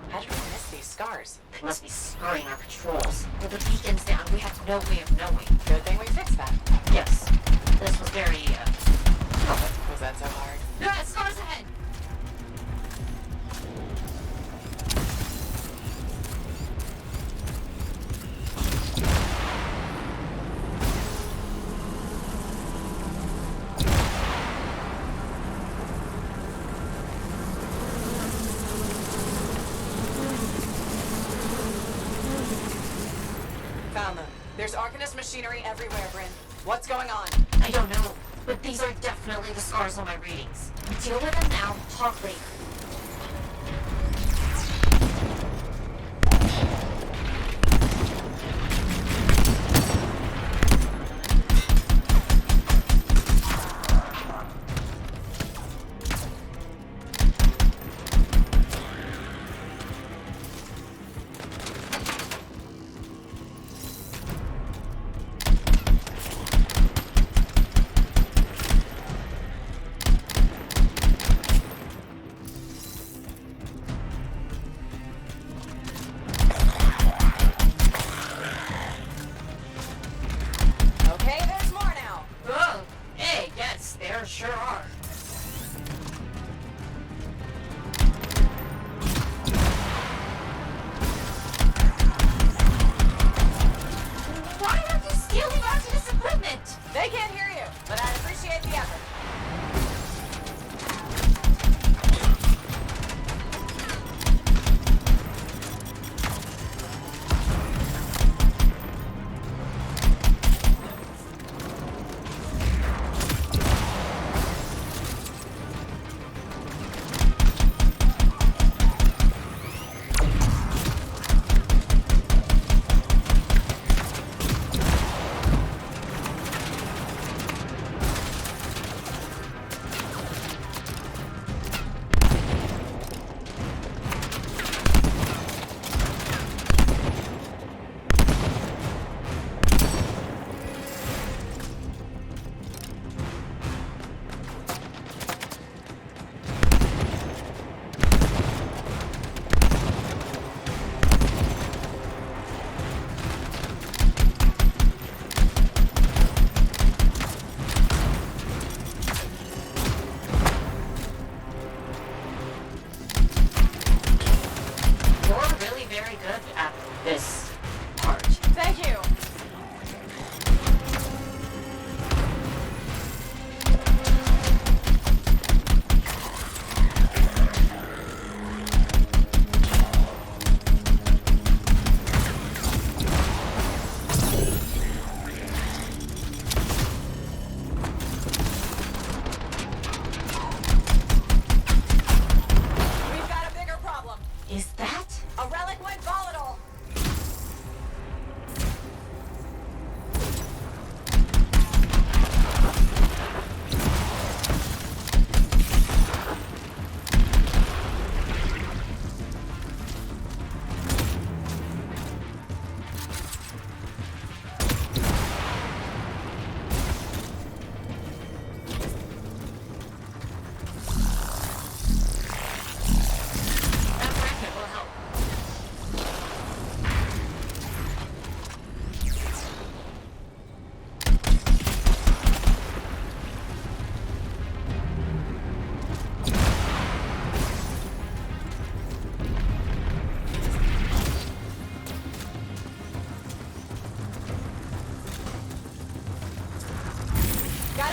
How did we miss these scars? They must be scurrying our patrols. With the beacons down, we have no way of knowing. Good thing we fixed that. Yes. This was very, Was that so hard? Scars ahead! Found them. There's arcanist machinery everywhere, Bryn. What's going on? I don't know, but these are definitely the scars on my readings. Deal with them now, talk later.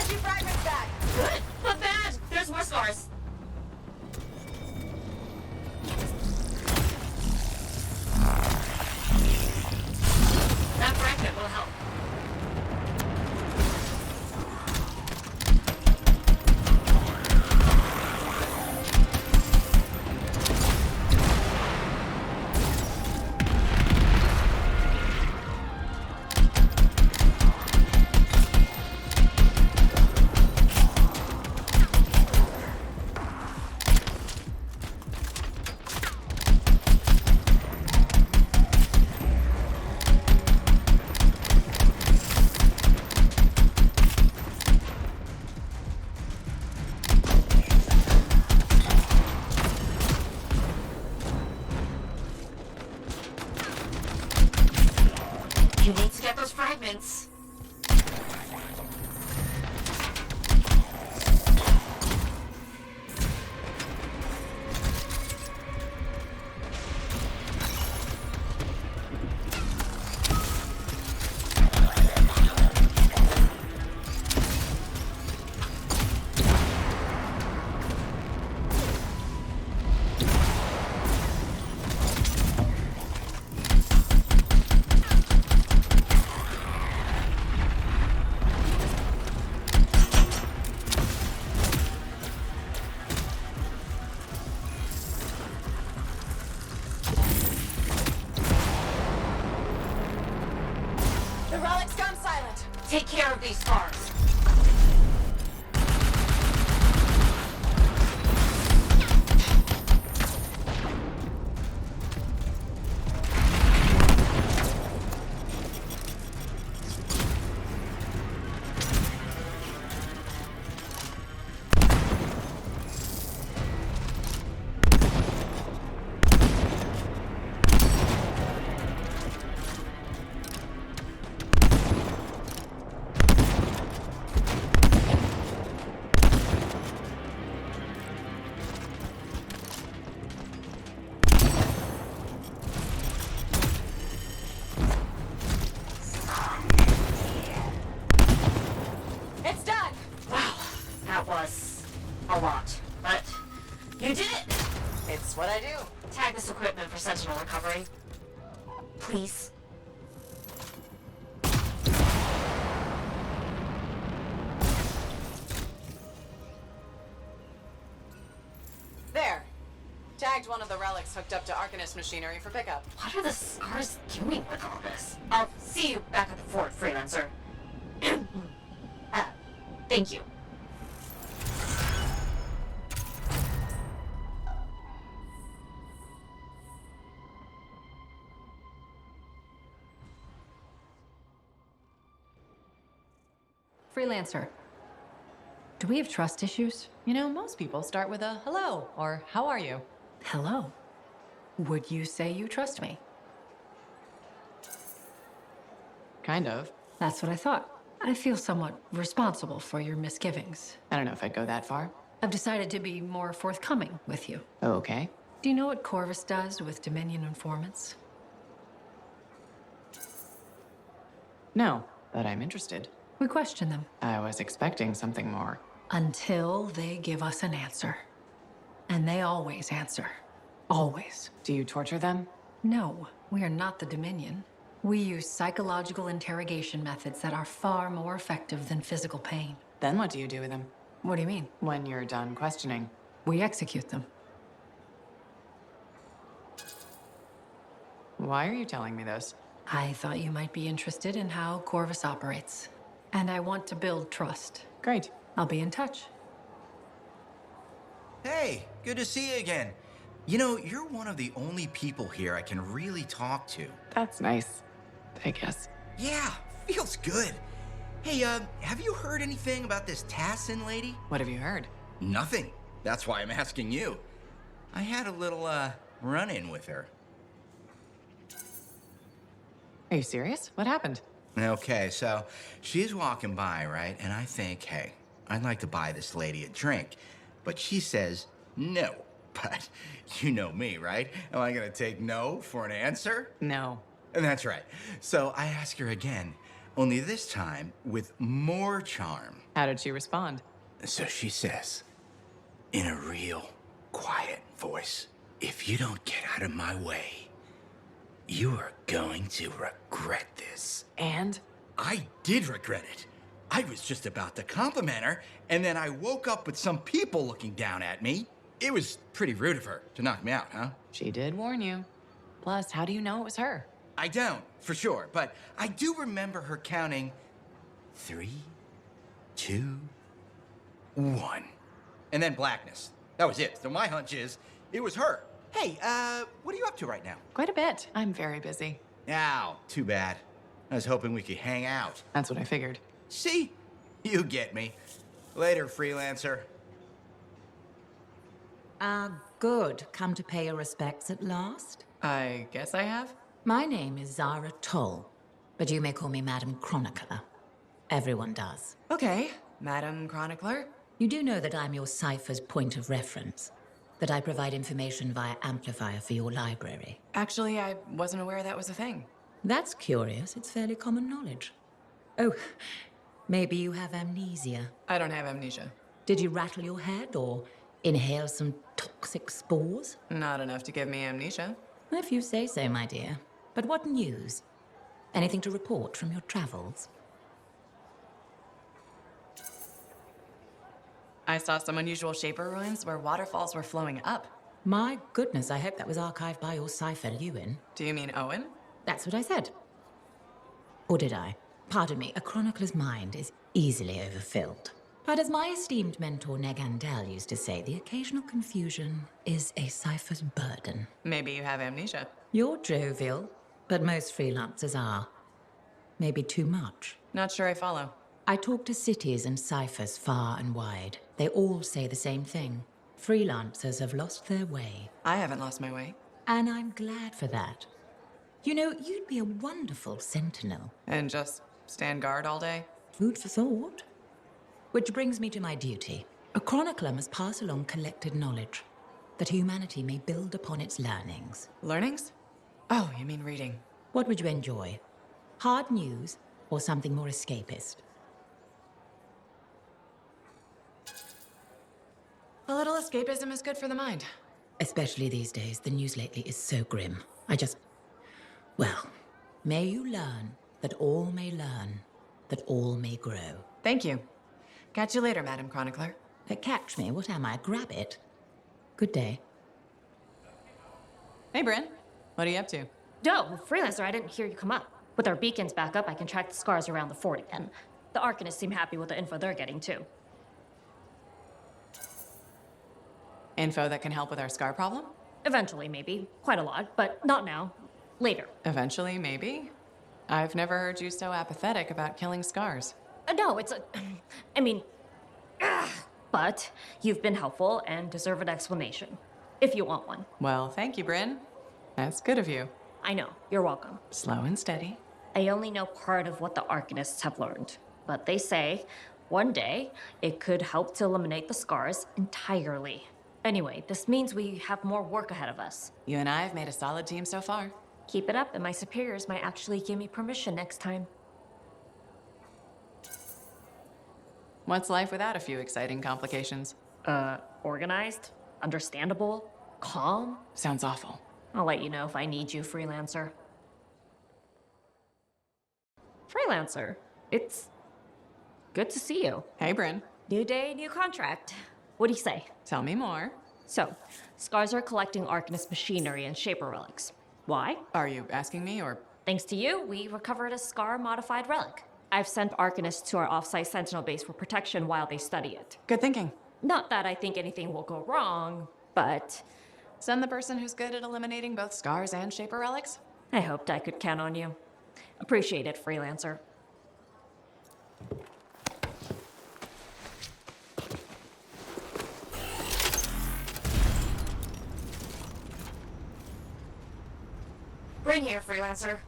Got a few fragments back. Good, but bad. There's more scars. That fragment will help. You need to get those fragments. The relic's gone silent. Take care of these scars. It's done! Wow, that was a lot, but you did it! It's what I do. Tag this equipment for sentinel recovery. Please. There. Tagged one of the relics hooked up to arcanist machinery for pickup. What are the scars doing with all this? I'll see you back at the fort, Freelancer. Thank you. Freelancer. Do we have trust issues? You know, most people start with a hello or how are you? Hello. Would you say you trust me? Kind of. That's what I thought. I feel somewhat responsible for your misgivings. I don't know if I'd go that far. I've decided to be more forthcoming with you. Okay. Do you know what Corvus does with Dominion informants? No, but I'm interested. We question them. I was expecting something more. Until they give us an answer. And they always answer. Always. Do you torture them? No, we are not the Dominion. We use psychological interrogation methods that are far more effective than physical pain. Then what do you do with them? What do you mean? When you're done questioning. We execute them. Why are you telling me this? I thought you might be interested in how Corvus operates. And I want to build trust. Great. I'll be in touch. Hey, good to see you again. You know, you're one of the only people here I can really talk to. That's nice, I guess. Yeah, feels good. Hey, have you heard anything about this Tassin lady? What have you heard? Nothing. That's why I'm asking you. I had a little, run-in with her. Are you serious? What happened? Okay, so she's walking by, right? And I think, hey, I'd like to buy this lady a drink. But she says no. But you know me, right? Am I gonna take no for an answer? No. And that's right. So I ask her again, only this time with more charm. How did she respond? So she says, in a real quiet voice, if you don't get out of my way, you are going to regret this. And? I did regret it. I was just about to compliment her, and then I woke up with some people looking down at me. It was pretty rude of her to knock me out, huh? She did warn you. Plus, how do you know it was her? I don't, for sure, but I do remember her counting 3, 2, 1. And then blackness. That was it. So my hunch is, it was her. Hey, what are you up to right now? Quite a bit. I'm very busy. Ow, too bad. I was hoping we could hang out. That's what I figured. See? You get me. Later, freelancer. Good. Come to pay your respects at last? I guess I have. My name is Zara Toll, but you may call me Madam Chronicler. Everyone does. Okay, Madam Chronicler. You do know that I'm your cipher's point of reference, that I provide information via amplifier for your library. Actually, I wasn't aware that was a thing. That's curious. It's fairly common knowledge. Oh, maybe you have amnesia. I don't have amnesia. Did you rattle your head or inhale some toxic spores? Not enough to give me amnesia. If you say so, my dear. But what news? Anything to report from your travels? I saw some unusual shaper ruins where waterfalls were flowing up. My goodness, I hope that was archived by your cipher, Ewan. Do you mean Owen? That's what I said. Or did I? Pardon me, a chronicler's mind is easily overfilled. But as my esteemed mentor Negandel used to say, the occasional confusion is a cipher's burden. Maybe you have amnesia. You're jovial, but most freelancers are. Maybe too much. Not sure I follow. I talk to cities and ciphers far and wide. They all say the same thing. Freelancers have lost their way. I haven't lost my way. And I'm glad for that. You know, you'd be a wonderful sentinel. And just stand guard all day? Food for thought. Which brings me to my duty. A chronicler must pass along collected knowledge, that humanity may build upon its learnings. Learnings? Oh, you mean reading. What would you enjoy? Hard news or something more escapist? A little escapism is good for the mind. Especially these days, the news lately is so grim. Well, may you learn that all may learn, that all may grow. Thank you. Catch you later, Madam Chronicler. Catch me? What am I, a grabbit? Good day. Hey, Bryn. What are you up to? No, Freelancer, I didn't hear you come up. With our beacons back up, I can track the scars around the fort again. The arcanists seem happy with the info they're getting, too. Info that can help with our scar problem? Eventually, maybe. Quite a lot, but not now. Later. Eventually, maybe? I've never heard you so apathetic about killing scars. No, it's a... I mean... But you've been helpful and deserve an explanation. If you want one. Well, thank you, Bryn. That's good of you. I know. You're welcome. Slow and steady. I only know part of what the arcanists have learned. But they say, one day, it could help to eliminate the scars entirely. Anyway, this means we have more work ahead of us. You and I have made a solid team so far. Keep it up, and my superiors might actually give me permission next time. What's life without a few exciting complications? Organized, understandable, calm. Sounds awful. I'll let you know if I need you, Freelancer. Freelancer, it's good to see you. Hey, Bryn. New day, new contract. What do you say? Tell me more. So, scars are collecting arcanist machinery and shaper relics. Why? Are you asking me, or? Thanks to you, we recovered a scar-modified relic. I've sent arcanists to our off-site sentinel base for protection while they study it. Good thinking. Not that I think anything will go wrong, but... Send the person who's good at eliminating both scars and shaper relics? I hoped I could count on you. Appreciate it, Freelancer. Bryn here, Freelancer.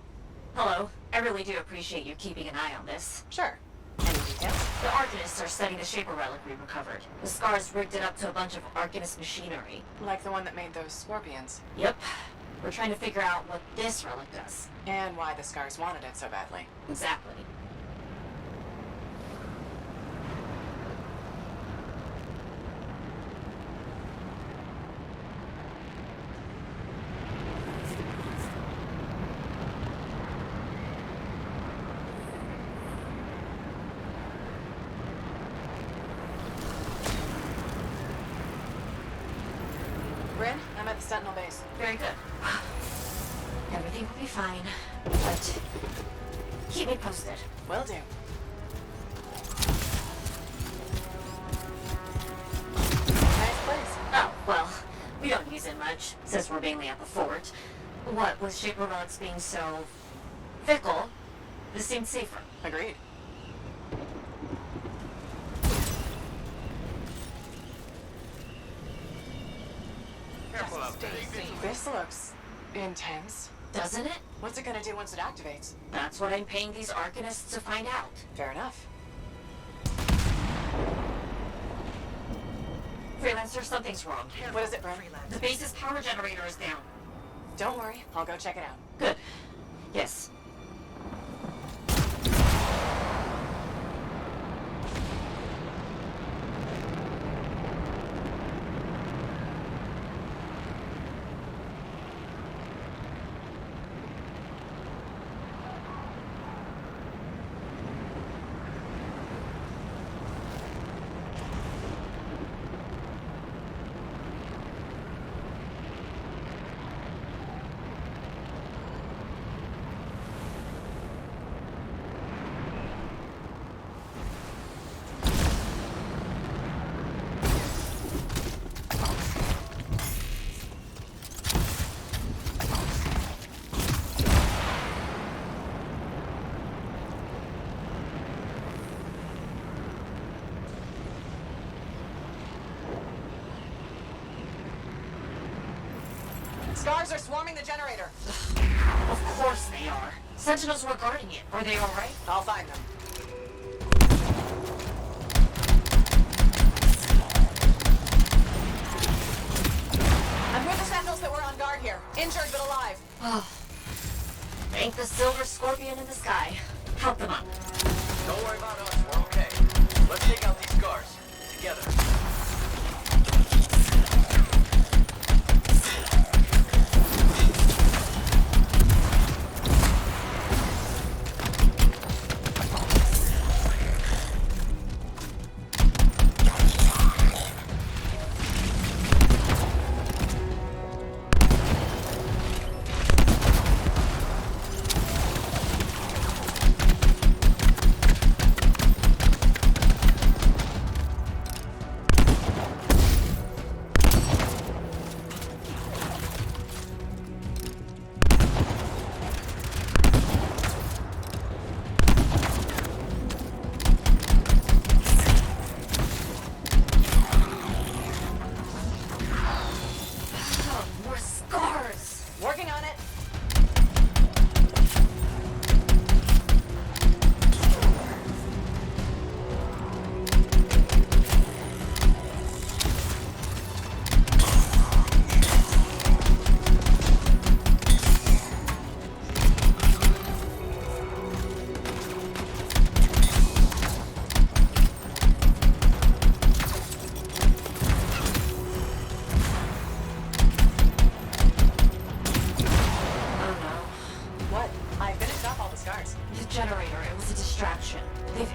Hello. I really do appreciate you keeping an eye on this. Sure. Any details? The arcanists are studying the shaper relic we recovered. The scars rigged it up to a bunch of arcanist machinery. Like the one that made those scorpions? Yep. We're trying to figure out what this relic does. And why the scars wanted it so badly. Exactly. Sentinel base. Very good. Everything will be fine, but keep me posted. Will do. Nice place. Oh, well, we don't use it much, since we're mainly at the fort. What with Shaper relics being so fickle, this seemed safer. Agreed. Careful out there. This looks intense. Doesn't it? What's it gonna do once it activates? That's what I'm paying these arcanists to find out. Fair enough. Freelancer, something's wrong. What is it, Brent? The base's power generator is down. Don't worry, I'll go check it out. Good. Yes. Scars are swarming the generator. Of course they are. Sentinels were guarding it. Are they all right? I'll find them. I'm with the sentinels that were on guard here. Injured but alive. Oh. Thank the silver scorpion in the sky. Help them up. Don't worry about us. We're okay. Let's take out these scars. Together.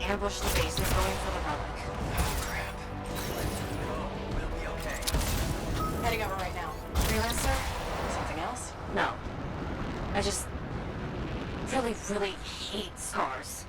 Ambushed the base. They're going for the relic. We'll be okay. Heading over right now. Freelancer? Something else? No. I just really, really hate scars.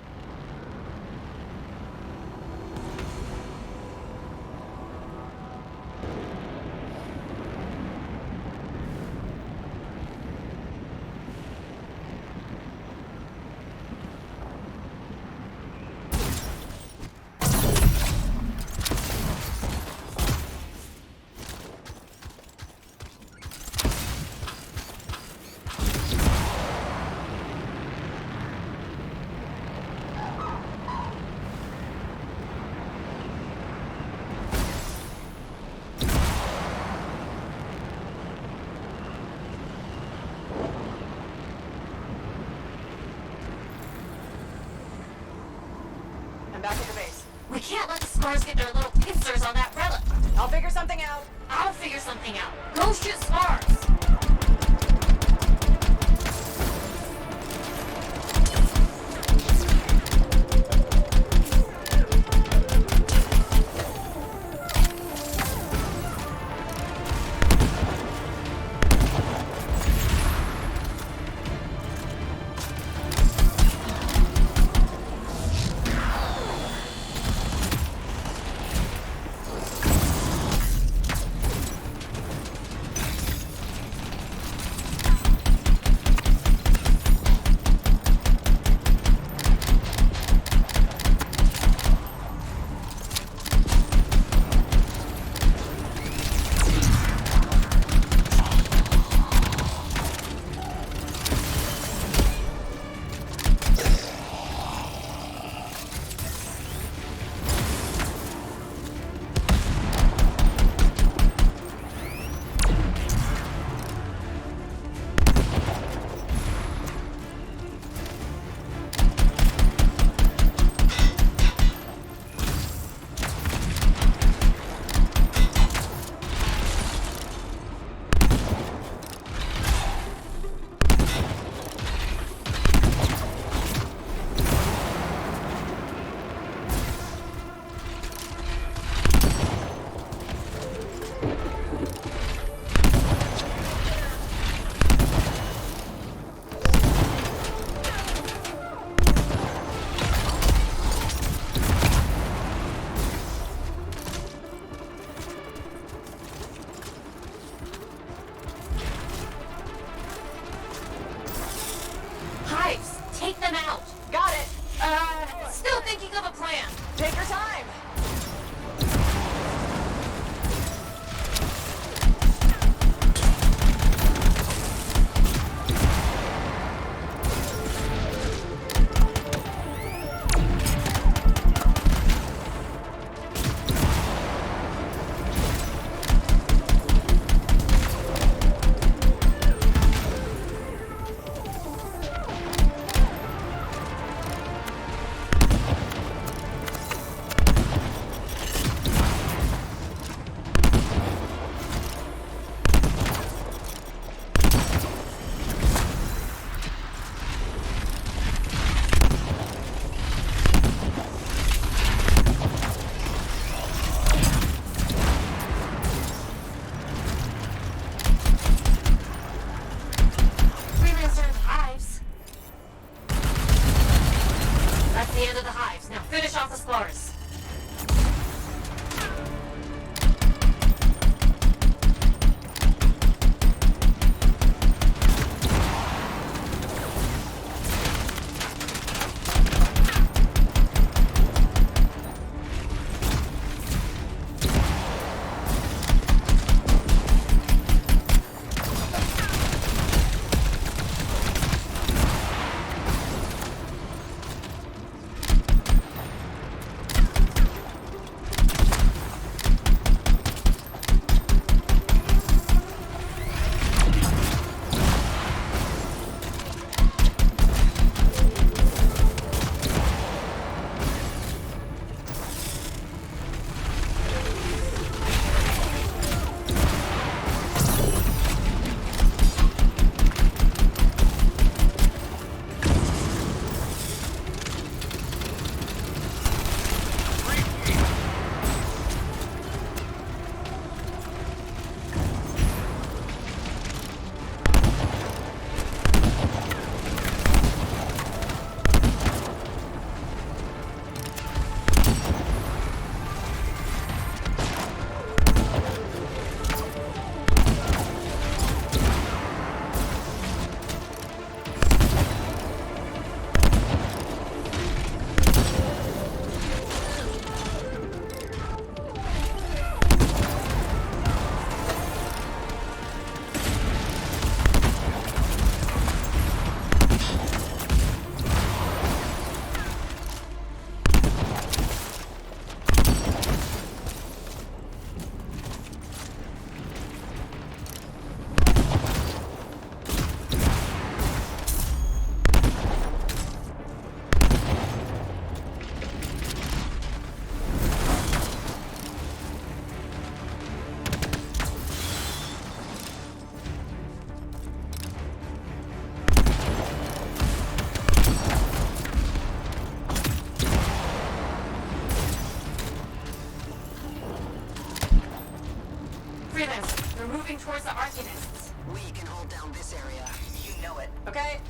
I'm back at the base. We can't let the scars get their little pincers on that relic. I'll figure something out. I'll figure something out. Go shoot scars. Freelancers, they're moving towards the arcanists. We can hold down this area. You know it. Okay.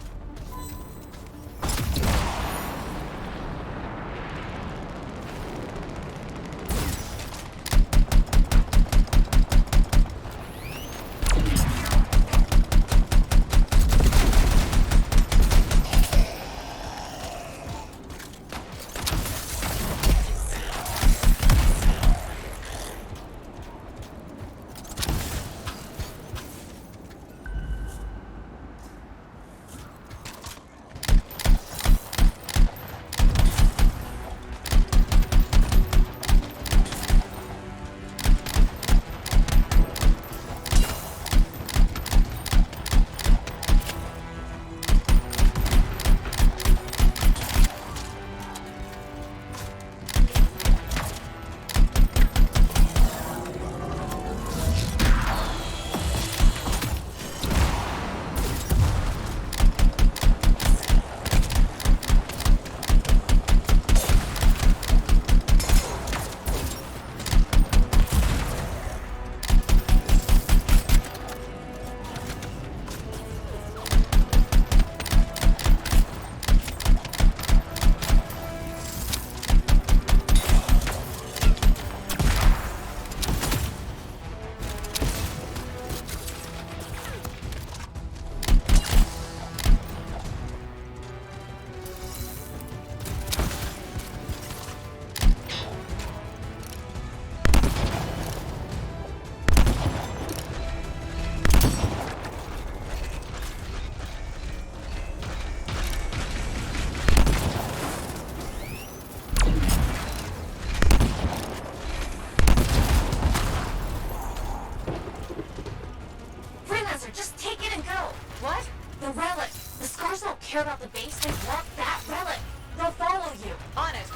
care about the base, they want that relic. They'll follow you. On it.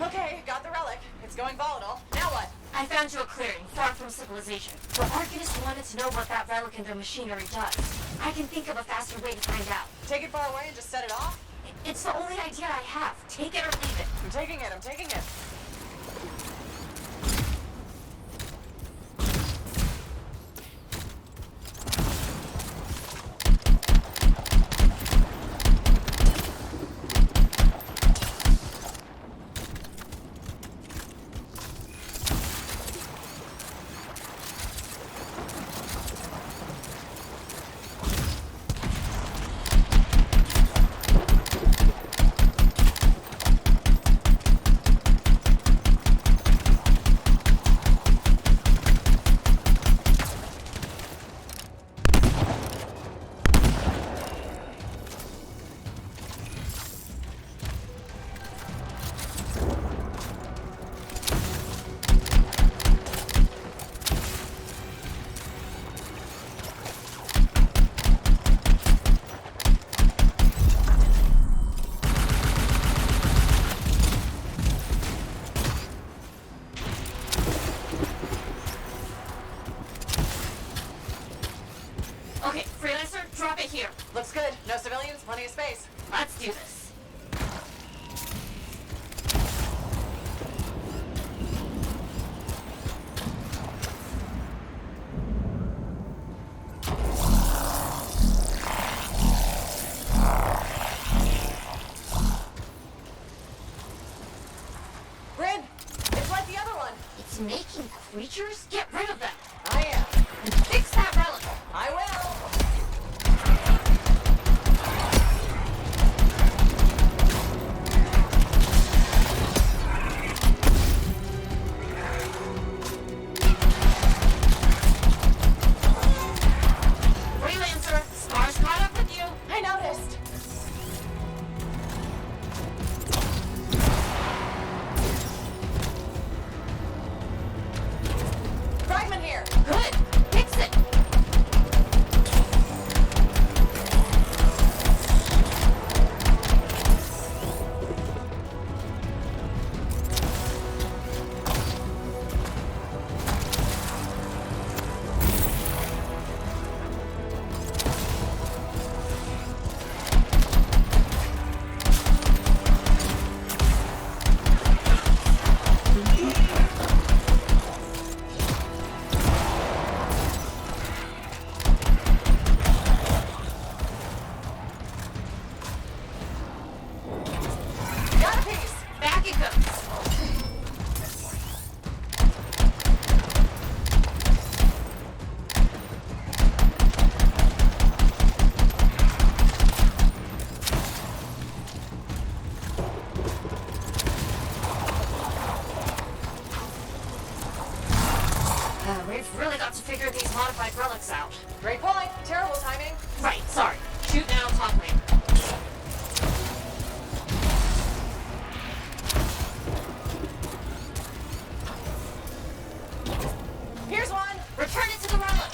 Okay, got the relic. It's going volatile. Now what? I found you a clearing, far from civilization. The arcanists wanted to know what that relic and their machinery does. I can think of a faster way to find out. Take it far away and just set it off? It's the only idea I have. Take it or leave it. I'm taking it, I'm taking it. Okay, Freelancer, drop it here. Looks good. No civilians, plenty of space. Let's do this. Bryn, it's like the other one. It's making creatures? Get rid of them. I am. And fix that relic. I will. Freelancer, Scar's caught up with you. I noticed. Fragment here. it goes. We've really got to figure these modified relics out. Great point. Terrible timing. Right, sorry. Shoot now, top lane. Here's one. Return it to the relic.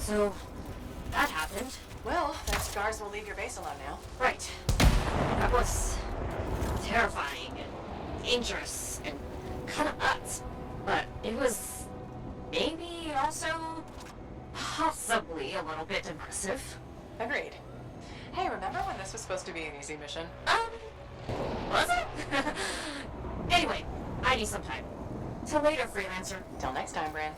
So, that happened. Well, those scars will leave your base alone now. Right. That was terrifying and dangerous and kind of nuts. But it was maybe also possibly a little bit impressive. Agreed. Hey, remember when this was supposed to be an easy mission? Was it? Anyway, I need some time. Till later, Freelancer. Till next time, Bran.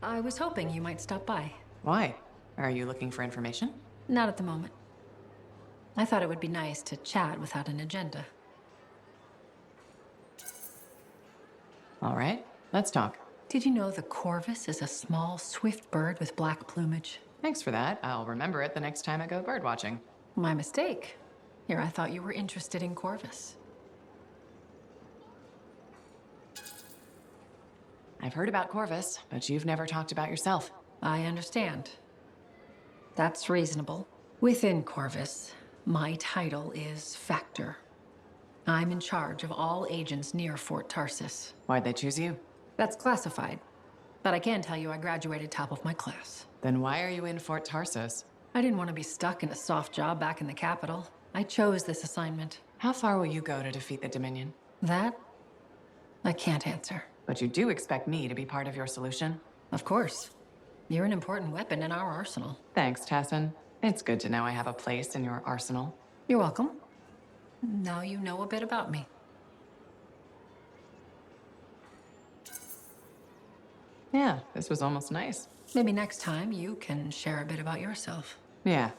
I was hoping you might stop by. Why? Are you looking for information? Not at the moment. I thought it would be nice to chat without an agenda. All right, let's talk. Did you know the corvus is a small, swift bird with black plumage? Thanks for that. I'll remember it the next time I go bird watching. My mistake. Here, I thought you were interested in corvus. I've heard about Corvus, but you've never talked about yourself. I understand. That's reasonable. Within Corvus, my title is Factor. I'm in charge of all agents near Fort Tarsis. Why'd they choose you? That's classified, but I can tell you I graduated top of my class. Then why are you in Fort Tarsis? I didn't want to be stuck in a soft job back in the capital. I chose this assignment. How far will you go to defeat the Dominion? That, I can't answer. But you do expect me to be part of your solution? Of course. You're an important weapon in our arsenal. Thanks, Tassin. It's good to know I have a place in your arsenal. You're welcome. Now you know a bit about me. Yeah, this was almost nice. Maybe next time you can share a bit about yourself. Yeah,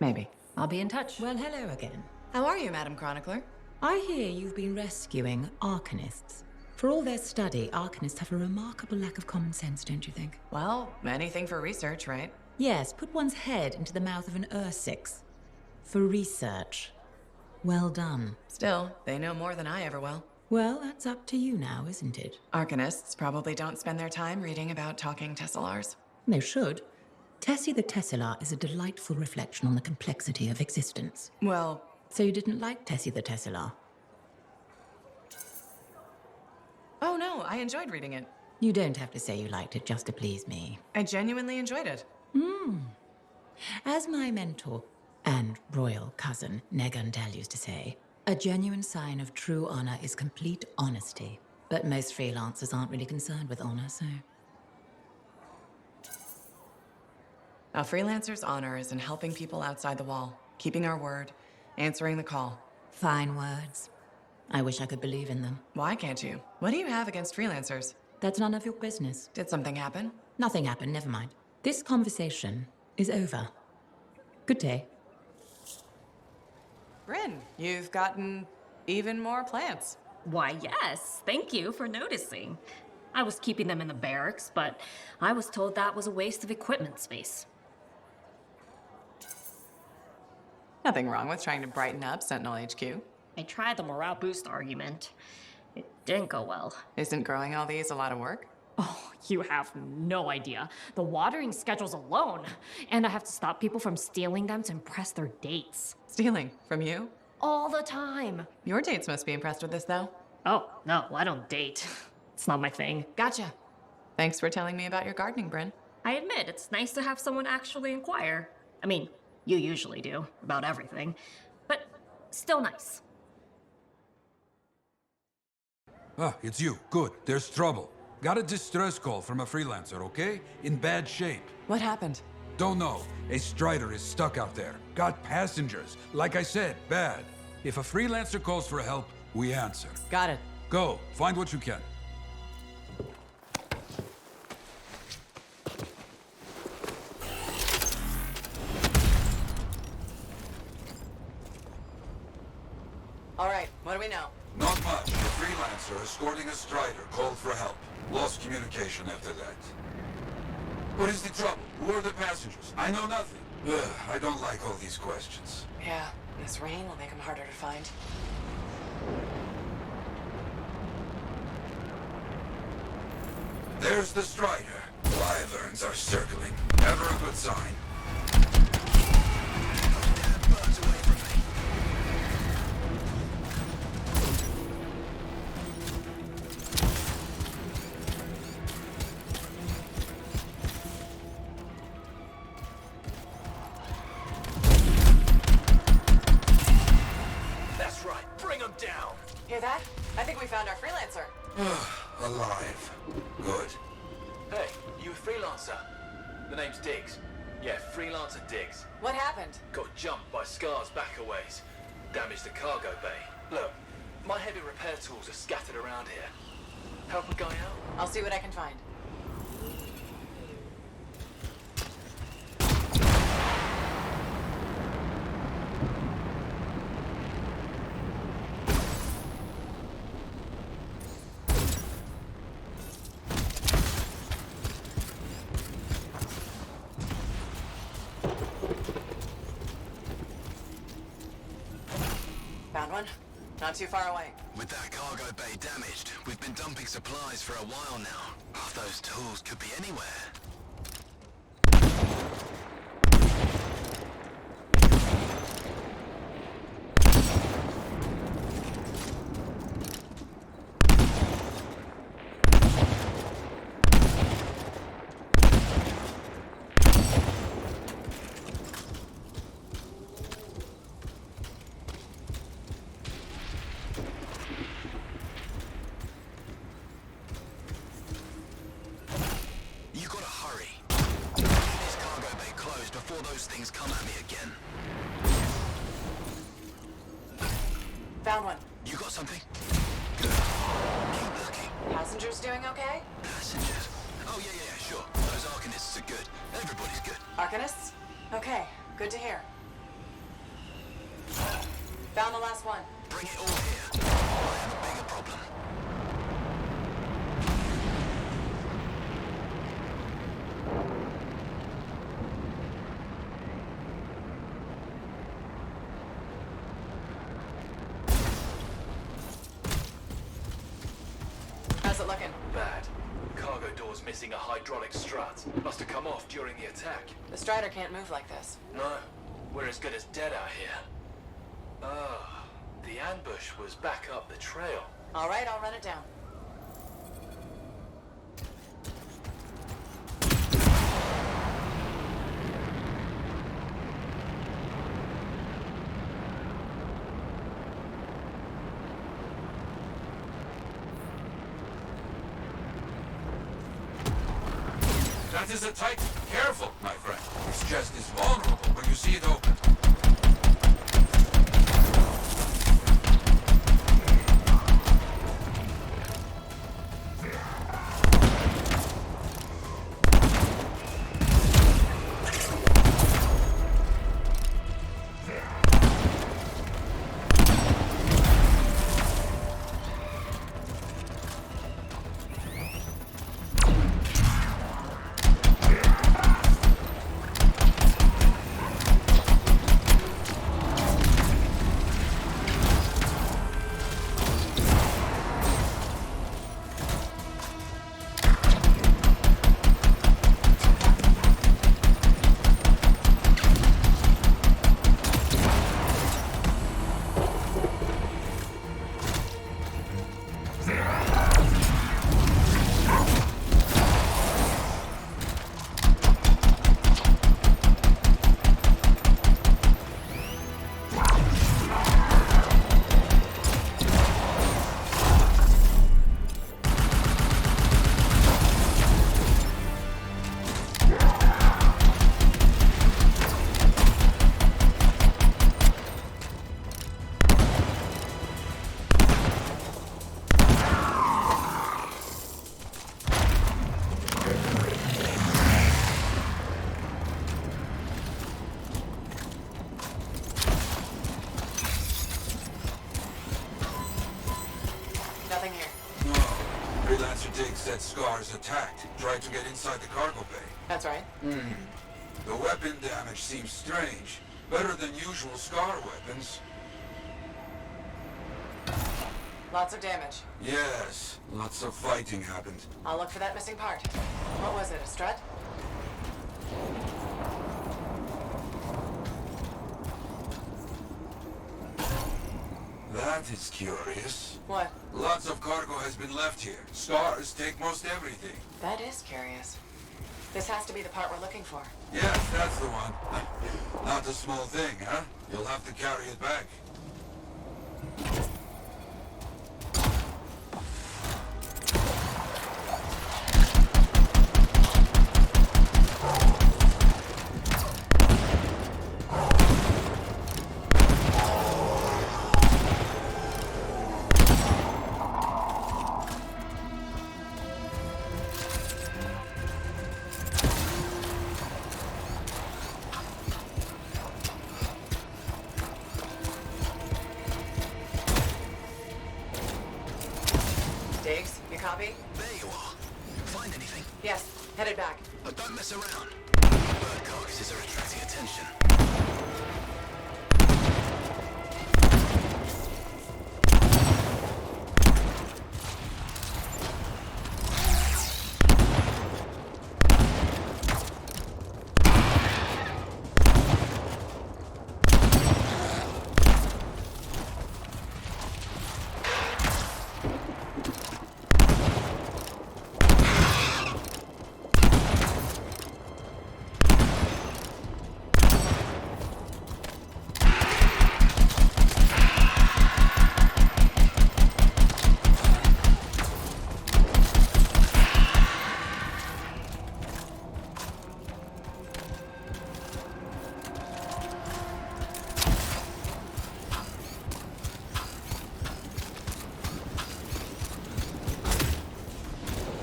maybe. I'll be in touch. Well, hello again. How are you, Madam Chronicler? I hear you've been rescuing arcanists. For all their study, arcanists have a remarkable lack of common sense, don't you think? Well, anything for research, right? Yes, put one's head into the mouth of an Ursix. For research. Well done. Still, they know more than I ever will. Well, that's up to you now, isn't it? Arcanists probably don't spend their time reading about talking Tessellars. They should. Tessie the Tesselar is a delightful reflection on the complexity of existence. Well... So you didn't like Tessie the Tesselar? Oh no, I enjoyed reading it. You don't have to say you liked it just to please me. I genuinely enjoyed it. As my mentor and royal cousin Negandel used to say, a genuine sign of true honor is complete honesty. But most freelancers aren't really concerned with honor, so... A freelancer's honor is in helping people outside the wall, keeping our word, answering the call. Fine words. I wish I could believe in them. Why can't you? What do you have against freelancers? That's none of your business. Did something happen? Nothing happened, never mind. This conversation is over. Good day. Bryn, you've gotten even more plants. Why, yes. Thank you for noticing. I was keeping them in the barracks, but I was told that was a waste of equipment space. Nothing wrong with trying to brighten up Sentinel HQ. I tried the morale boost argument. It didn't go well. Isn't growing all these a lot of work? Oh, you have no idea. The watering schedules alone. And I have to stop people from stealing them to impress their dates. Stealing? From you? All the time. Your dates must be impressed with this, though. Oh, no, I don't date. It's not my thing. Gotcha. Thanks for telling me about your gardening, Bryn. I admit, it's nice to have someone actually inquire. I mean, you usually do, about everything. But still nice. Ah, it's you. Good. There's trouble. Got a distress call from a freelancer, okay? In bad shape. What happened? Don't know. A Strider is stuck out there. Got passengers. Like I said, bad. If a freelancer calls for help, we answer. Got it. Go. Find what you can. All right, what do we know? Not much. A freelancer escorting a Strider called for help. Lost communication after that. What is the trouble? Who are the passengers? I know nothing. Ugh, I don't like all these questions. Yeah, this rain will make them harder to find. There's the Strider. Wyverns are circling. Never a good sign. That's right. Bring them down. Hear that? I think we found our freelancer. Alive. Good. Hey, you a freelancer? The name's Diggs. Yeah, Freelancer Diggs. What happened? Got jumped by Scars back a ways. Damaged the cargo bay. Look, my heavy repair tools are scattered around here. Help a guy out? I'll see what I can find. Found one. Not too far away. With that cargo bay damaged, we've been dumping supplies for a while now. Those tools could be anywhere. Those things come at me again. Found one. You got something? Good. Keep looking. Passengers doing okay? Passengers? Oh, yeah, sure. Those arcanists are good. Everybody's good. Arcanists? Okay, good to hear. Found the last one. Bring it all here. I have a bigger problem. How's it looking? Bad. Cargo door's missing a hydraulic strut. Must have come off during the attack. The Strider can't move like this. No, we're as good as dead out here. Ah, the ambush was back up the trail. All right, I'll run it down. That is a tight. Careful, my friend. This chest is vulnerable when you see it open. Nothing here. No. Freelancer Dig said Scar's attacked. Tried to get inside the cargo bay. That's right. The weapon damage seems strange. Better than usual Scar weapons. Lots of damage. Yes, lots of fighting happened. I'll look for that missing part. What was it, a strut? That is curious. What? Lots of cargo has been left here. Scars take most everything. That is curious. This has to be the part we're looking for. Yes, that's the one. Not a small thing, huh? You'll have to carry it back. Diggs, you copy? There you are. Find anything? Yes, headed back. Don't mess around. Bird carcasses are attracting attention.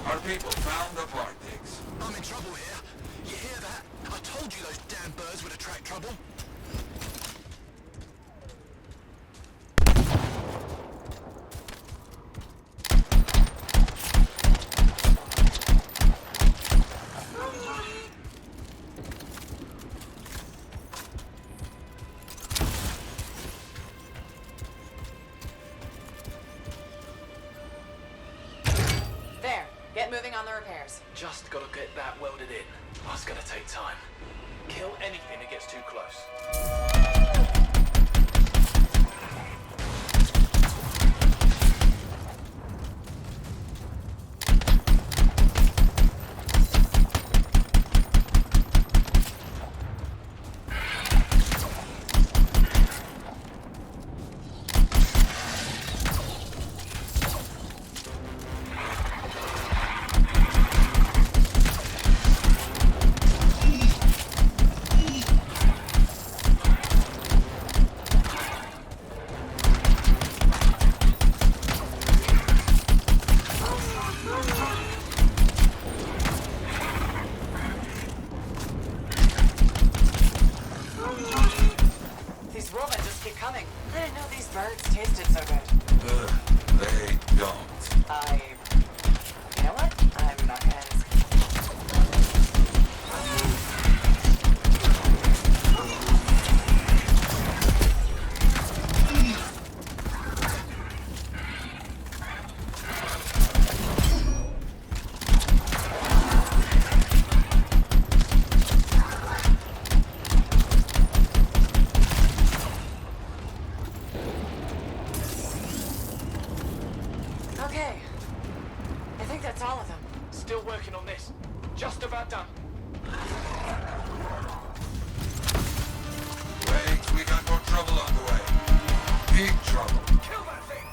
Our people found the part, Diggs. I'm in trouble here. You hear that? I told you those damn birds would attract trouble. wires. Just gotta get that welded in. That's gonna take time. Kill anything that gets too close. These robins just keep coming. I didn't know these birds tasted so good. They don't. You know what? I'm not gonna ask. Okay. I think that's all of them. Still working on this. Just about done. Wait, we got more trouble on the way. Big trouble. Kill that thing!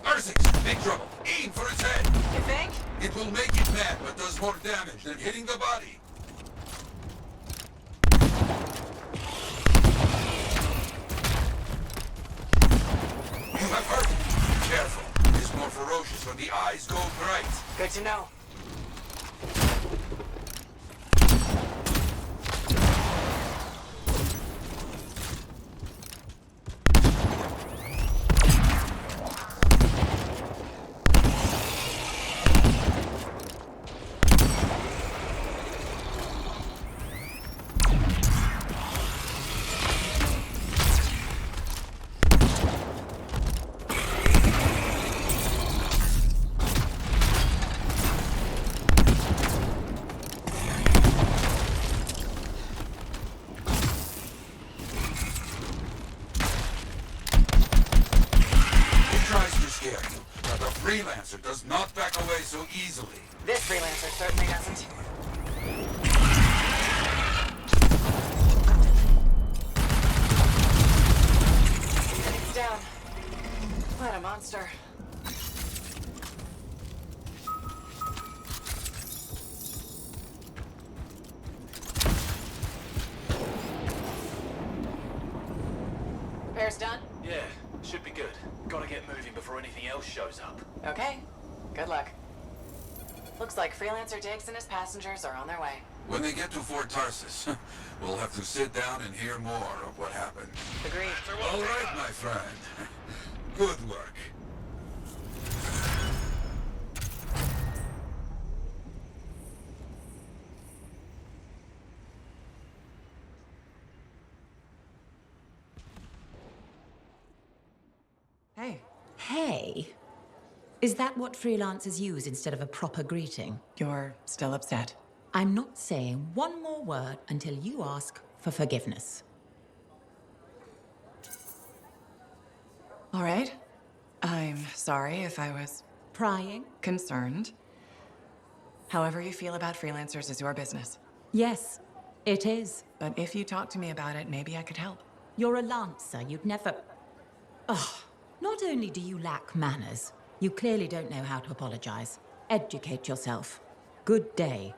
R6, big trouble. Aim for its head. You think? It will make it mad, but does more damage than hitting the body. You have hurt it. Careful. It's more ferocious when the eyes go bright. Good to know. But the Freelancer does not back away so easily. This Freelancer certainly doesn't. He's down. What a monster. Repairs done? Yeah, should be good. Gotta get moving before anything else shows up. Okay. Good luck. Looks like Freelancer Diggs and his passengers are on their way. When they get to Fort Tarsus, we'll have to sit down and hear more of what happened. Agreed. All right, my friend. Good work. Hey. Hey. Is that what freelancers use instead of a proper greeting? You're still upset? I'm not saying one more word until you ask for forgiveness. All right. I'm sorry if I was... Prying? Concerned. However you feel about freelancers is your business. Yes, it is. But if you talk to me about it, maybe I could help. You're a lancer. You'd never... Ugh. Not only do you lack manners, you clearly don't know how to apologize. Educate yourself. Good day.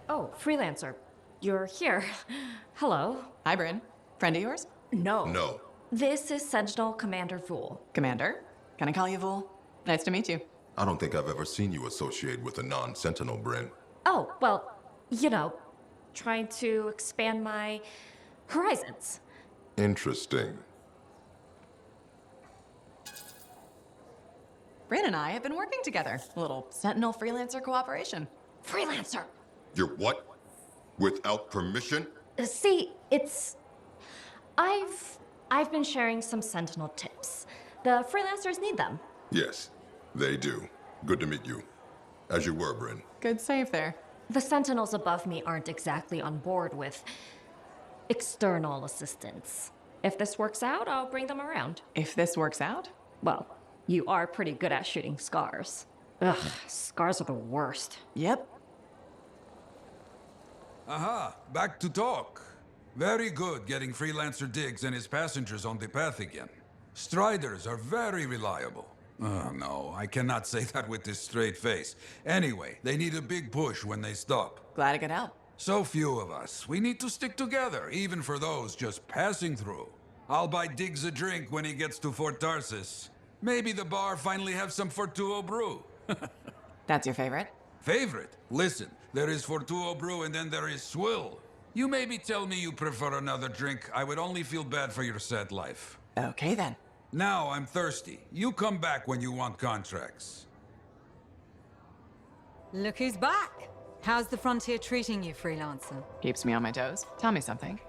Oh, Freelancer. You're here. Hello. Hi, Bryn. Friend of yours? No. No. This is Sentinel Commander Vool. Commander? Can I call you Vool? Nice to meet you. I don't think I've ever seen you associate with a non-Sentinel, Bryn. Oh, well, you know, trying to expand my horizons. Interesting. Bryn and I have been working together. A little Sentinel Freelancer cooperation. Freelancer! You're what? Without permission? See, it's... I've I've been sharing some sentinel tips. The freelancers need them. Yes, they do. Good to meet you. As you were, Bryn. Good save there. The sentinels above me aren't exactly on board with external assistance. If this works out, I'll bring them around. If this works out? Well, you are pretty good at shooting scars. Ugh, scars are the worst. Yep. Aha, back to talk. Very good getting Freelancer Diggs and his passengers on the path again. Striders are very reliable. Oh, no, I cannot say that with this straight face. Anyway, they need a big push when they stop. Glad I could help. So few of us. We need to stick together, even for those just passing through. I'll buy Diggs a drink when he gets to Fort Tarsis. Maybe the bar finally have some Fortuo brew. That's your favorite? Favorite? Listen, there is Fortuo brew and then there is swill. You maybe tell me you prefer another drink. I would only feel bad for your sad life. Okay then. Now I'm thirsty. You come back when you want contracts. Look who's back. How's the frontier treating you, Freelancer? Keeps me on my toes. Tell me something.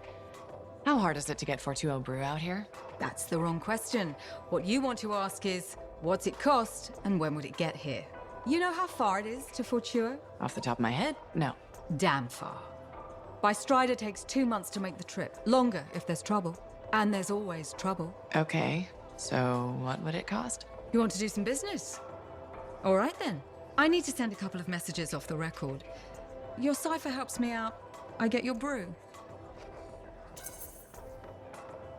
How hard is it to get Fortuo brew out here? That's the wrong question. What you want to ask is, what's it cost and when would it get here? You know how far it is to Fortuo? Off the top of my head, no. Damn far. By Strider takes 2 months to make the trip. Longer if there's trouble. And there's always trouble. Okay, so what would it cost? You want to do some business? All right then. I need to send a couple of messages off the record. Your cipher helps me out. I get your brew.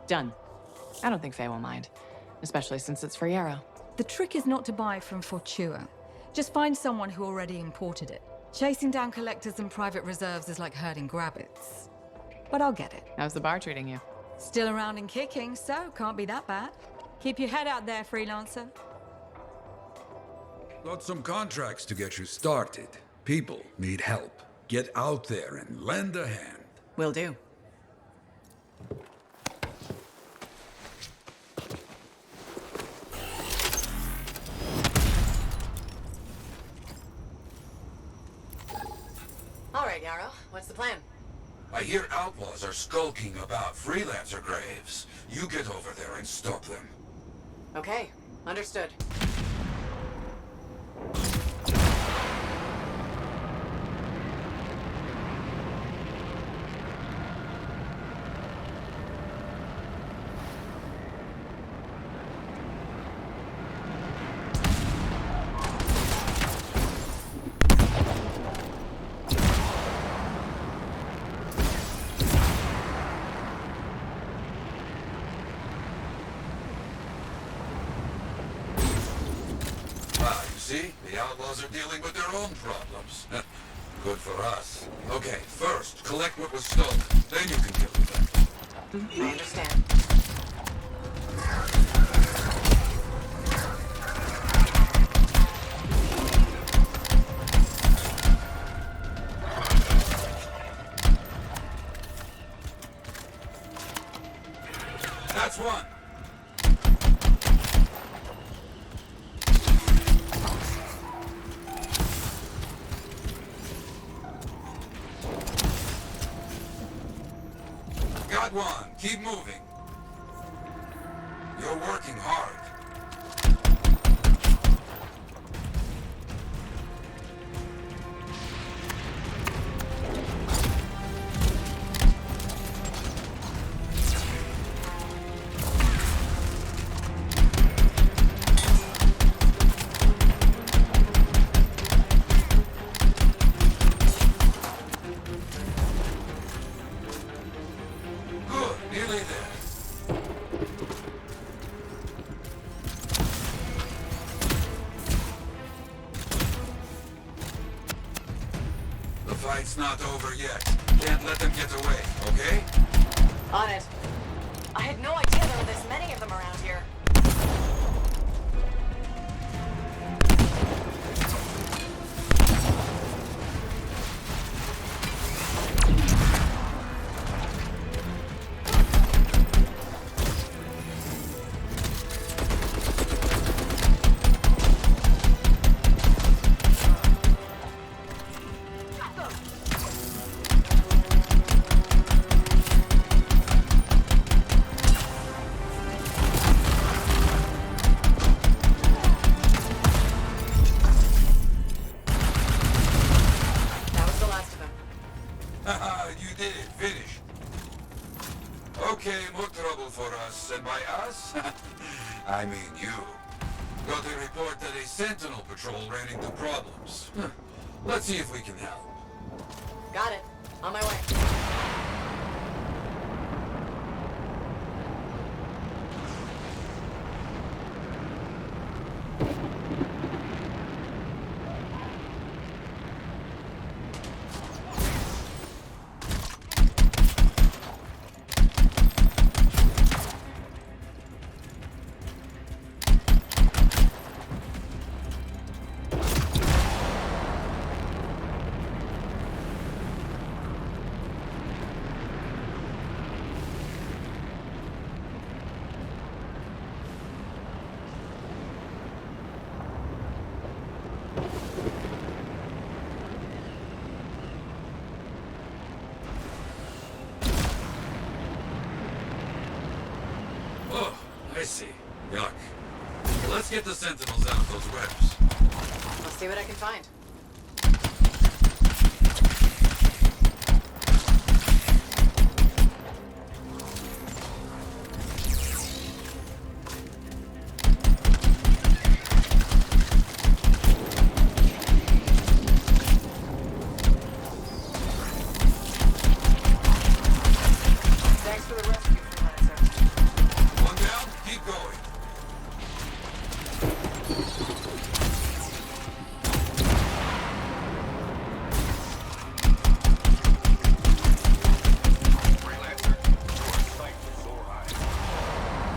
Done. I don't think Faye will mind. Especially since it's for Yarrow. The trick is not to buy from Fortuo. Just find someone who already imported it. Chasing down collectors and private reserves is like herding grabbits. But I'll get it. How's the bar treating you? Still around and kicking, so can't be that bad. Keep your head out there, Freelancer. Got some contracts to get you started. People need help. Get out there and lend a hand. Will do. All right, Yarrow. What's the plan? I hear outlaws are skulking about Freelancer graves. You get over there and stop them. Okay, understood. See? The outlaws are dealing with their own problems. Good for us. Okay, first, collect what was stolen. Then you can deal with them. I understand. That's one. Got one. Keep moving. You're working hard. It's not over yet. Can't let them get away, okay? On it. I had no idea there were this many of them around here. Okay, more trouble for us. And by us, I mean you. Got a report that a sentinel patrol ran into problems. Let's see if we can help. Got it. On my way. I see. Yuck. Let's get the sentinels out of those webs. I'll see what I can find. Thanks for the rescue, Freelancer. One down, keep going.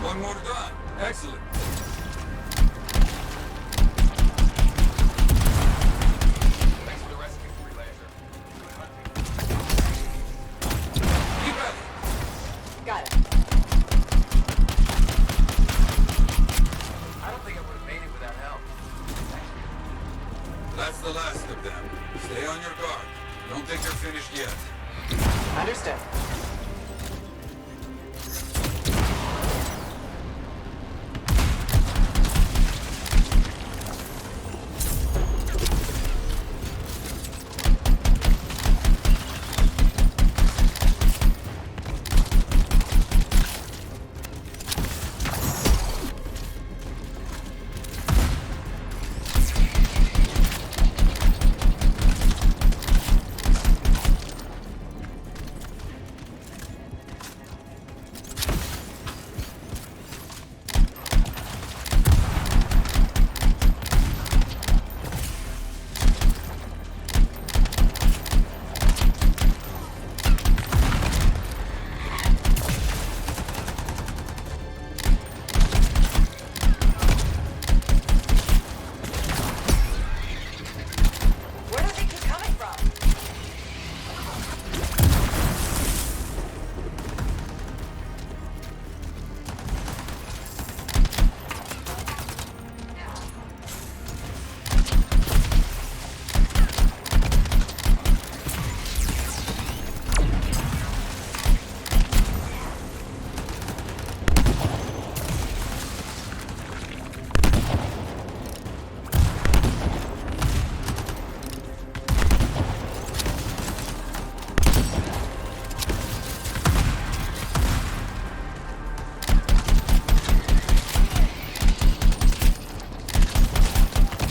One more done. Excellent. Thanks for the rescue, Freelancer. Good hunting. Keep at it. Got it. I don't think I would have made it without help. That's the last of them. Stay on your guard. Don't think you're finished yet. Understood. Where does he keep coming from?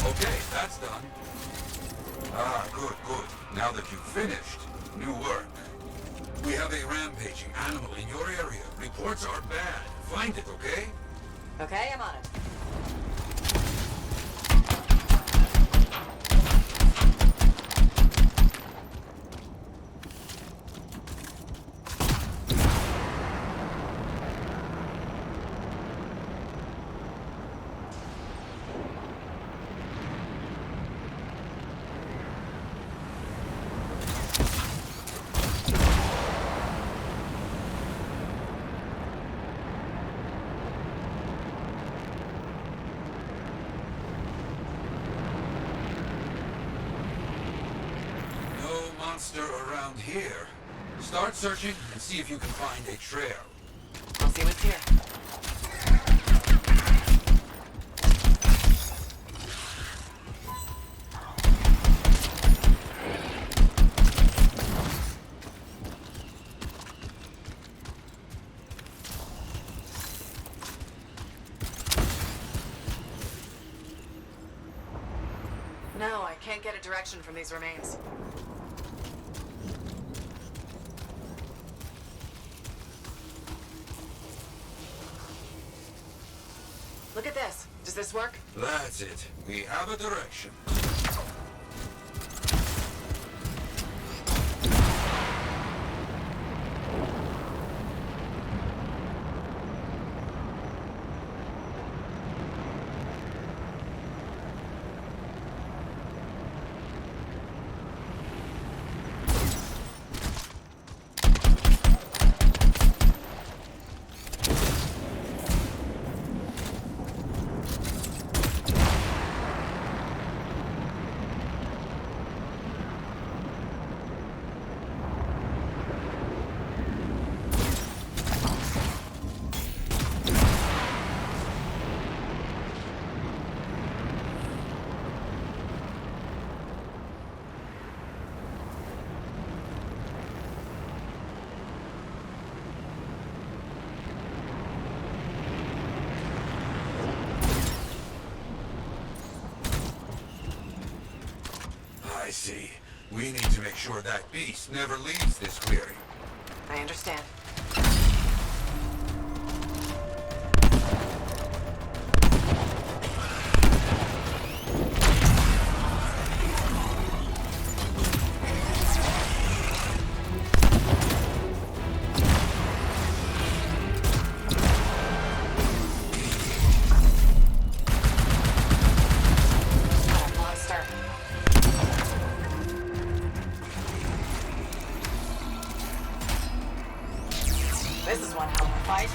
Okay, that's done. Ah, good, good. Now that you've finished, new work. We have a rampaging animal in your area. Reports are bad. Find it, okay? Okay, I'm on it. No monster around here. Start searching and see if you can find a trail. I'll see what's here. No, I can't get a direction from these remains. Look at this. Does this work? That's it. We have a direction. I see. We need to make sure that beast never leaves this clearing. I understand. This is one hell of a fight.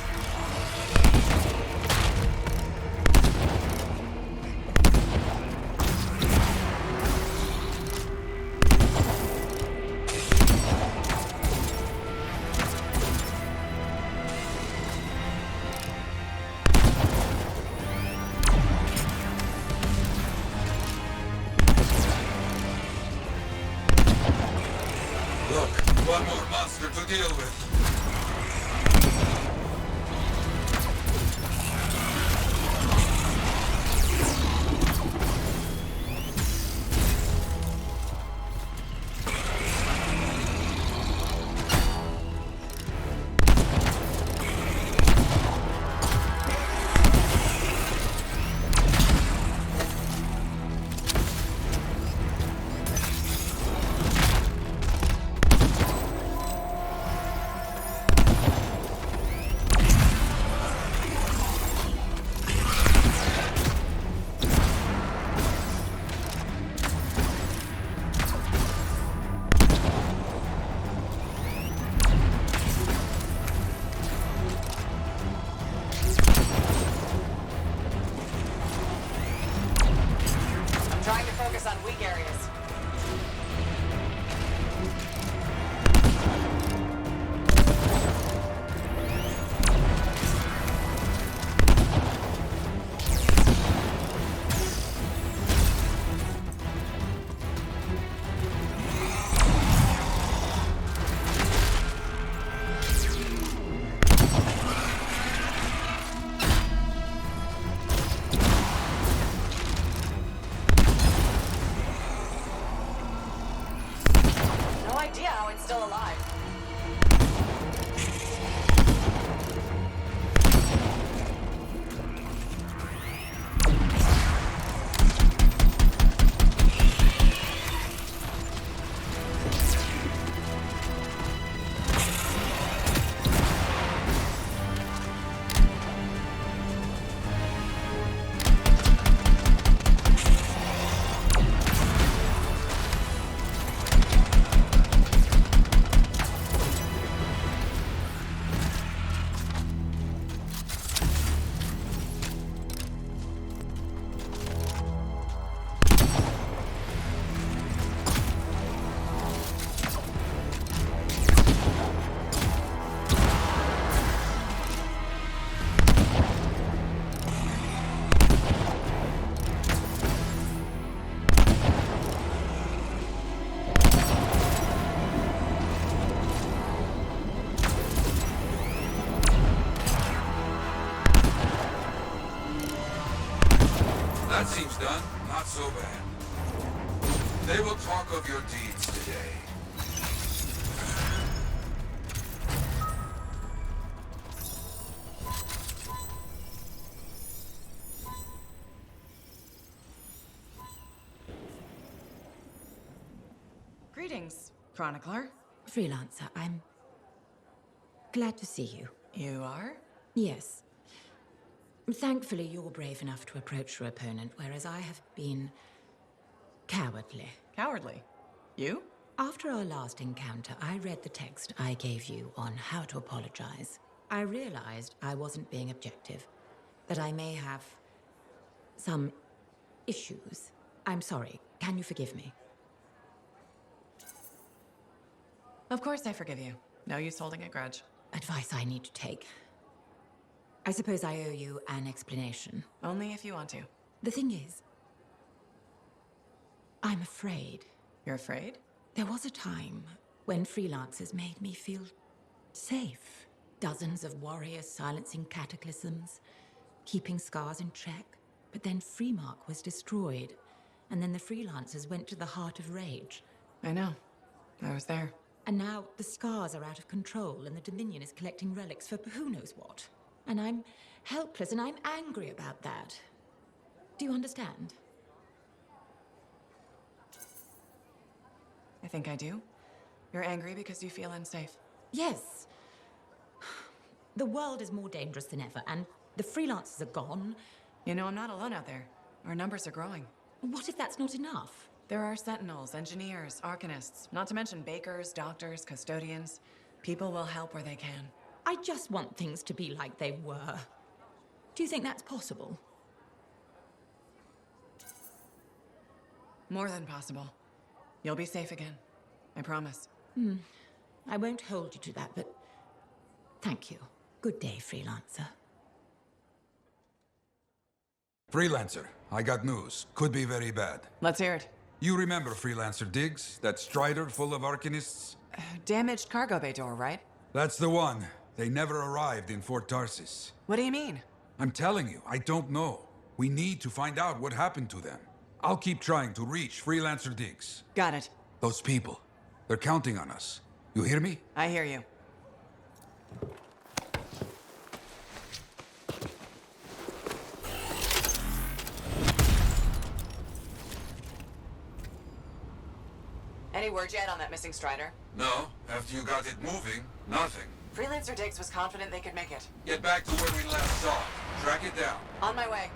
Look, one more monster to deal with. Focus on weak areas. Still alive. That seems done. Not so bad. They will talk of your deeds today. Greetings, Chronicler. Freelancer, I'm glad to see you. You are? Yes. Thankfully, you're brave enough to approach your opponent, whereas I have been cowardly. Cowardly? You? After our last encounter, I read the text I gave you on how to apologize. I realized I wasn't being objective, that I may have some issues. I'm sorry. Can you forgive me? Of course I forgive you. No use holding a grudge. Advice I need to take. I suppose I owe you an explanation. Only if you want to. The thing is, I'm afraid. You're afraid? There was a time when freelancers made me feel safe. Dozens of warriors silencing cataclysms, keeping scars in check. But then Freemark was destroyed, and then the freelancers went to the heart of rage. I know. I was there. And now the scars are out of control, and the Dominion is collecting relics for who knows what. And I'm helpless, and I'm angry about that. Do you understand? I think I do. You're angry because you feel unsafe. Yes. The world is more dangerous than ever, and the freelancers are gone. You know, I'm not alone out there. Our numbers are growing. What if that's not enough? There are sentinels, engineers, arcanists, not to mention bakers, doctors, custodians. People will help where they can. I just want things to be like they were. Do you think that's possible? More than possible. You'll be safe again. I promise. I won't hold you to that, but thank you. Good day, Freelancer. Freelancer, I got news. Could be very bad. Let's hear it. You remember Freelancer Diggs? That strider full of arcanists? Damaged cargo bay door, right? That's the one. They never arrived in Fort Tarsis. What do you mean? I'm telling you, I don't know. We need to find out what happened to them. I'll keep trying to reach Freelancer Diggs. Got it. Those people, they're counting on us. You hear me? I hear you. Any word yet on that missing strider? No. After you got it moving, nothing. Freelancer Diggs was confident they could make it. Get back to where we last saw it. Track it down. On my way.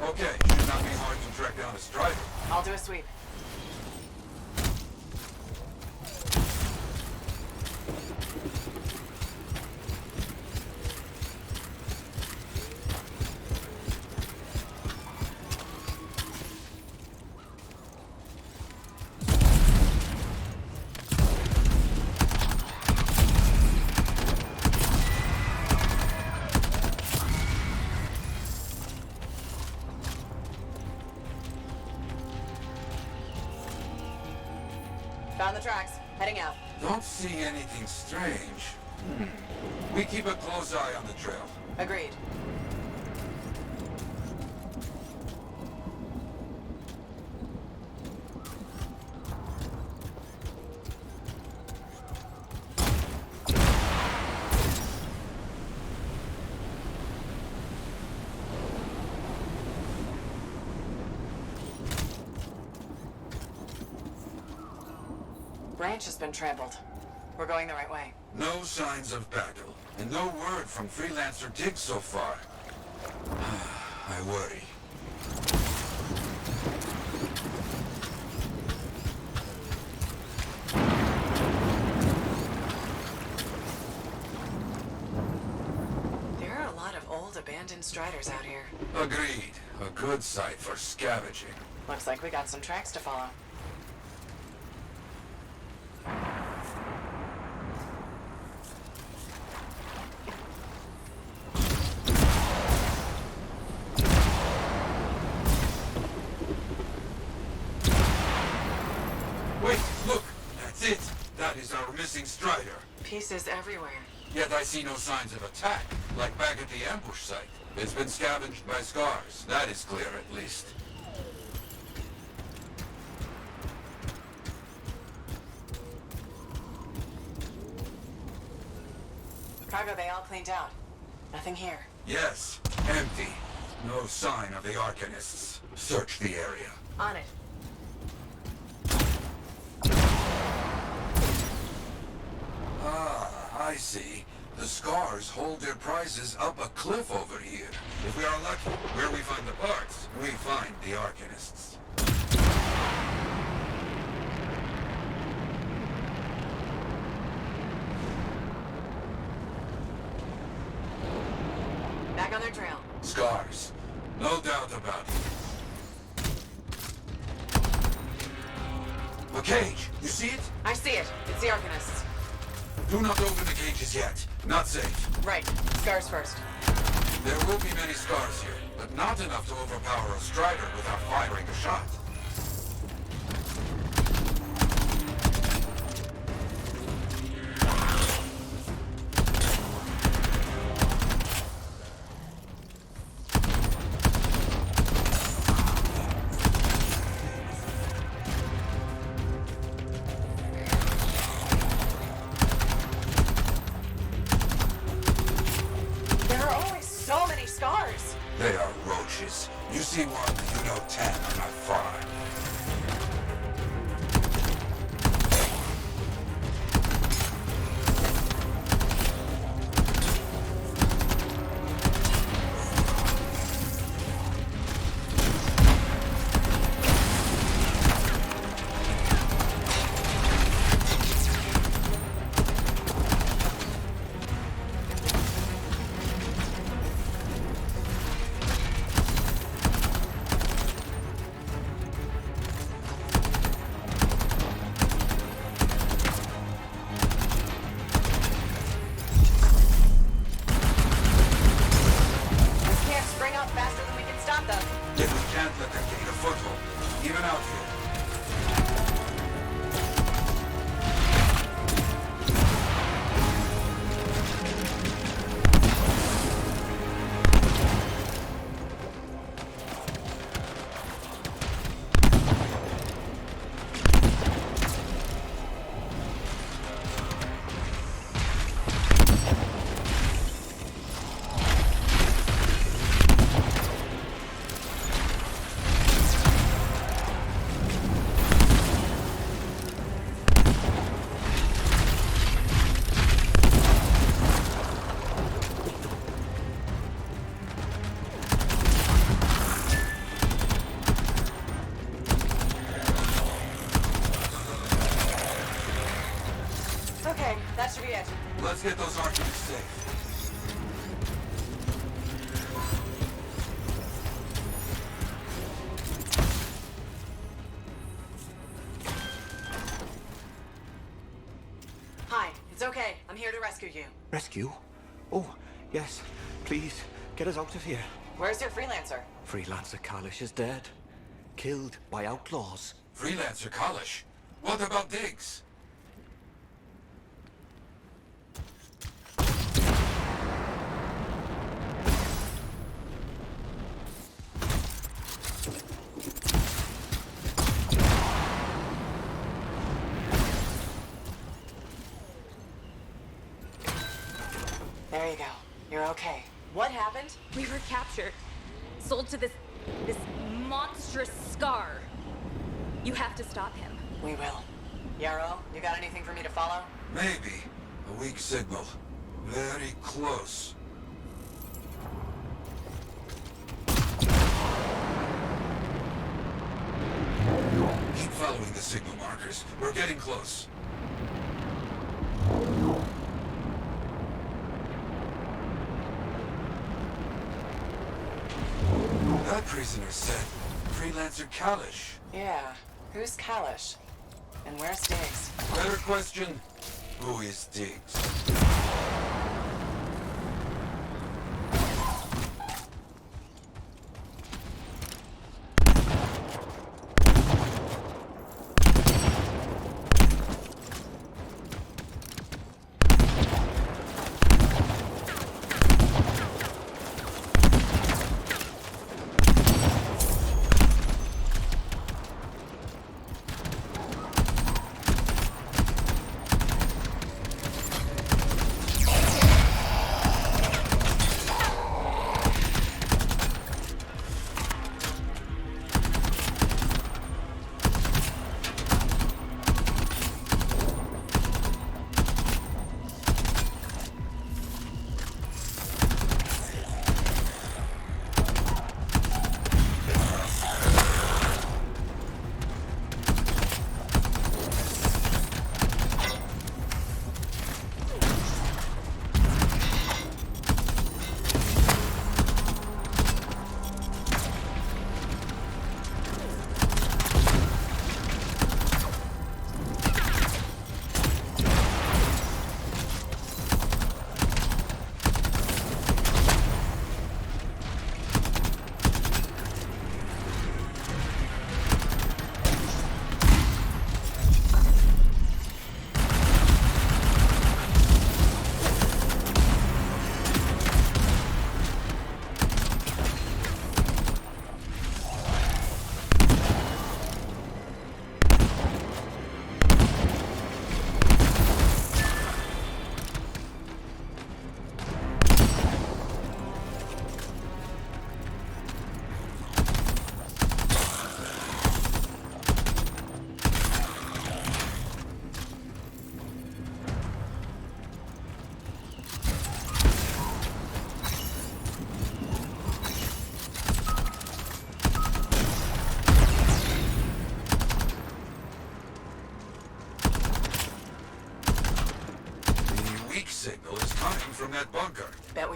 Okay, should not be hard to track down a strider. I'll do a sweep. Found the tracks. Heading out. Don't see anything strange. We keep a close eye on the trail. Agreed. Branch has been trampled. We're going the right way. No signs of battle, and no word from Freelancer Diggs so far. I worry. There are a lot of old abandoned striders out here. Agreed. A good site for scavenging. Looks like we got some tracks to follow. missing Strider. Pieces everywhere. Yet I see no signs of attack, like back at the ambush site. It's been scavenged by scars. That is clear, at least. Cargo bay all cleaned out. Nothing here. Yes, empty. No sign of the arcanists. Search the area. On it. Ah, I see. The scars hold their prizes up a cliff over here. If we are lucky, where we find the parts, we find the arcanists. Back on their trail. Scars. No doubt about it. A cage. You see it? I see it. It's the arcanists. Do not open the cages yet. Not safe. Right. Scars first. There will be many scars here, but not enough to overpower a Strider without firing a shot. There are always so many scars. They are roaches. You see one, you know 10 are not far. This can't spring up faster than we can stop them. Yet we can't let them gain a foothold, even out here. Okay, that should be it. Let's get those archers safe. Hi, it's okay. I'm here to rescue you. Rescue? Oh, yes. Please, get us out of here. Where's your freelancer? Freelancer Kalish is dead. Killed by outlaws. Freelancer Kalish? What about Diggs? There you go. You're okay. What happened? We were captured. Sold to this monstrous Scar. You have to stop him. We will. Yarrow, you got anything for me to follow? Maybe. A weak signal. Very close. Keep following the signal markers. We're getting close. That prisoner said Freelancer Kalish. Yeah. Who's Kalish? And where's Diggs? Better question, who is Diggs?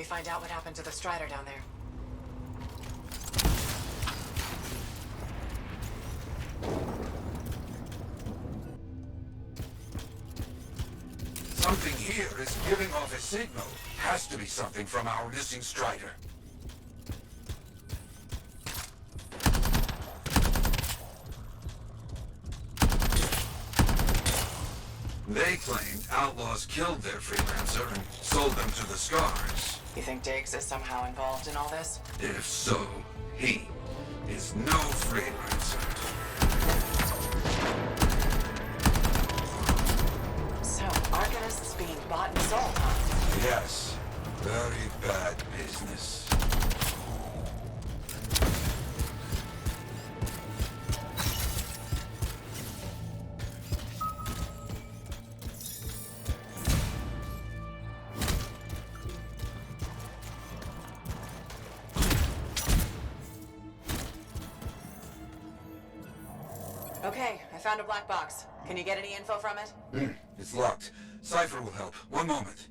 we find out what happened to the Strider down there? Something here is giving off a signal. Has to be something from our missing Strider. They claimed outlaws killed their Freelancer and sold them to the Scars. You think Diggs is somehow involved in all this? If so, he is no Freelancer. So, arcanists being bought and sold, huh? Yes, very bad business. Okay, I found a black box. Can you get any info from it? It's locked. Cypher will help. One moment.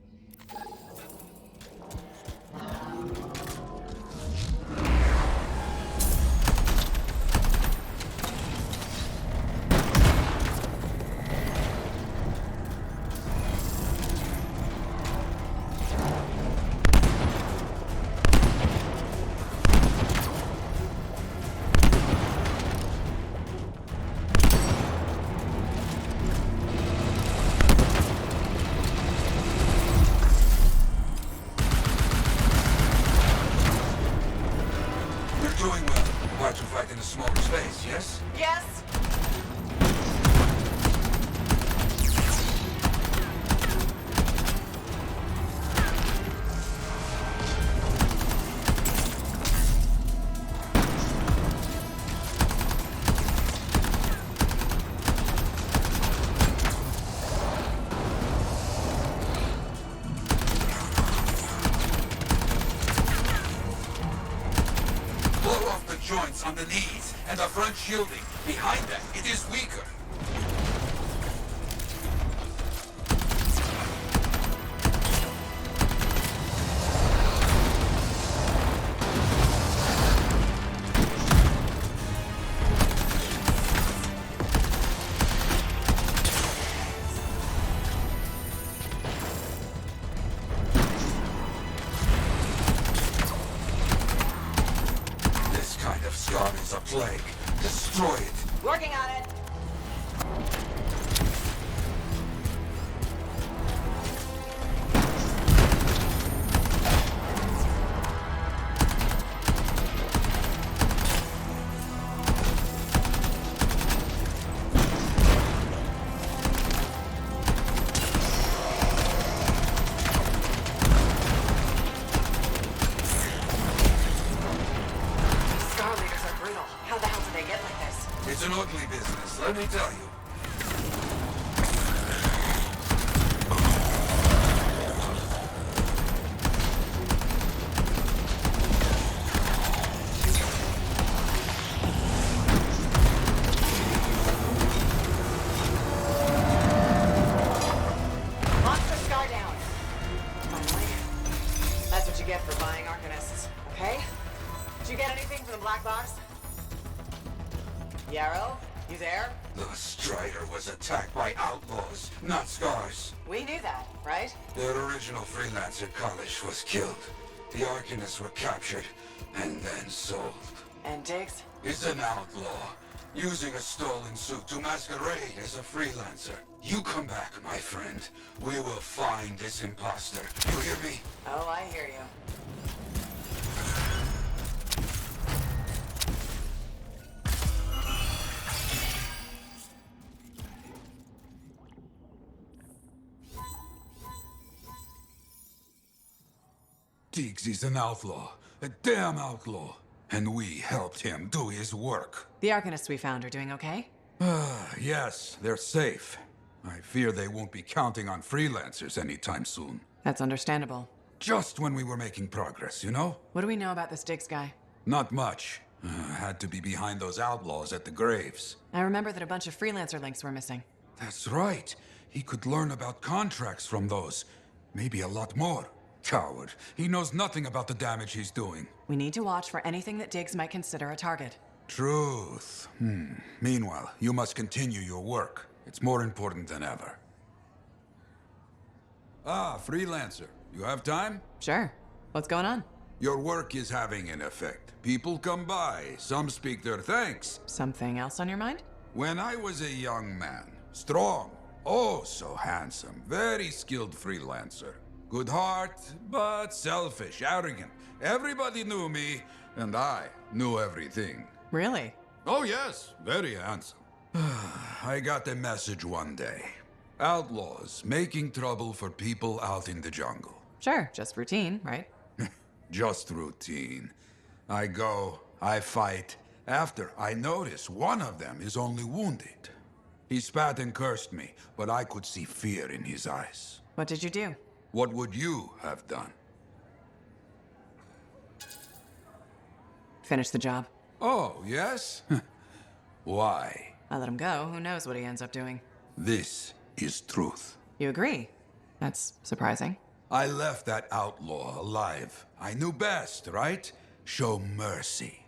Doing well. Why to fight in a smaller space, yes? Yes! Joints on the knees and the front shielding. Behind that, it is weaker. Scar is a plague. Destroy it. Working on it. It's an ugly business, let me tell you. Monster Scar down. Finally. That's what you get for buying arcanists, okay? Did you get anything from the black box? Yarrow, you there? The Strider was attacked by outlaws, not Scars. We knew that, right? Their original Freelancer college was killed. The arcanists were captured and then sold. And Diggs? He's an outlaw, using a stolen suit to masquerade as a Freelancer. You come back, my friend. We will find this imposter. You hear me? Oh, I hear you. Diggs is an outlaw. A damn outlaw. And we helped him do his work. The arcanists we found are doing okay? Yes, they're safe. I fear they won't be counting on Freelancers anytime soon. That's understandable. Just when we were making progress, you know? What do we know about this Diggs guy? Not much. Had to be behind those outlaws at the graves. I remember that a bunch of Freelancer links were missing. That's right. He could learn about contracts from those. Maybe a lot more. Coward. He knows nothing about the damage he's doing. We need to watch for anything that Diggs might consider a target. Truth. Meanwhile, you must continue your work. It's more important than ever. Ah, Freelancer. You have time? Sure. What's going on? Your work is having an effect. People come by, some speak their thanks. Something else on your mind? When I was a young man, strong, oh so handsome, very skilled freelancer. Good heart, but selfish, arrogant. Everybody knew me, and I knew everything. Really? Oh yes, very handsome. I got a message one day. Outlaws making trouble for people out in the jungle. Sure, just routine, right? Just routine. I go, I fight. After, I notice one of them is only wounded. He spat and cursed me, but I could see fear in his eyes. What did you do? What would you have done? Finish the job. Oh, yes? Why? I let him go. Who knows what he ends up doing? This is truth. You agree? That's surprising. I left that outlaw alive. I knew best, right? Show mercy.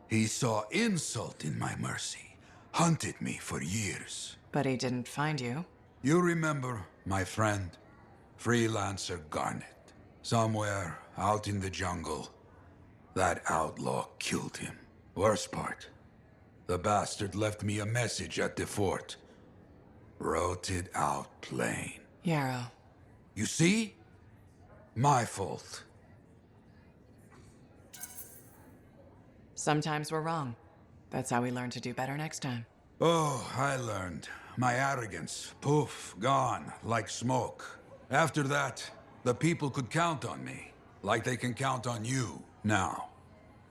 He saw insult in my mercy. Hunted me for years. But he didn't find you. You remember, my friend? Freelancer Garnet. Somewhere out in the jungle, that outlaw killed him. Worst part, the bastard left me a message at the fort. Wrote it out plain. Yarrow. You see? My fault. Sometimes we're wrong. That's how we learn to do better next time. Oh, I learned. My arrogance, poof, gone, like smoke. After that, the people could count on me, like they can count on you now.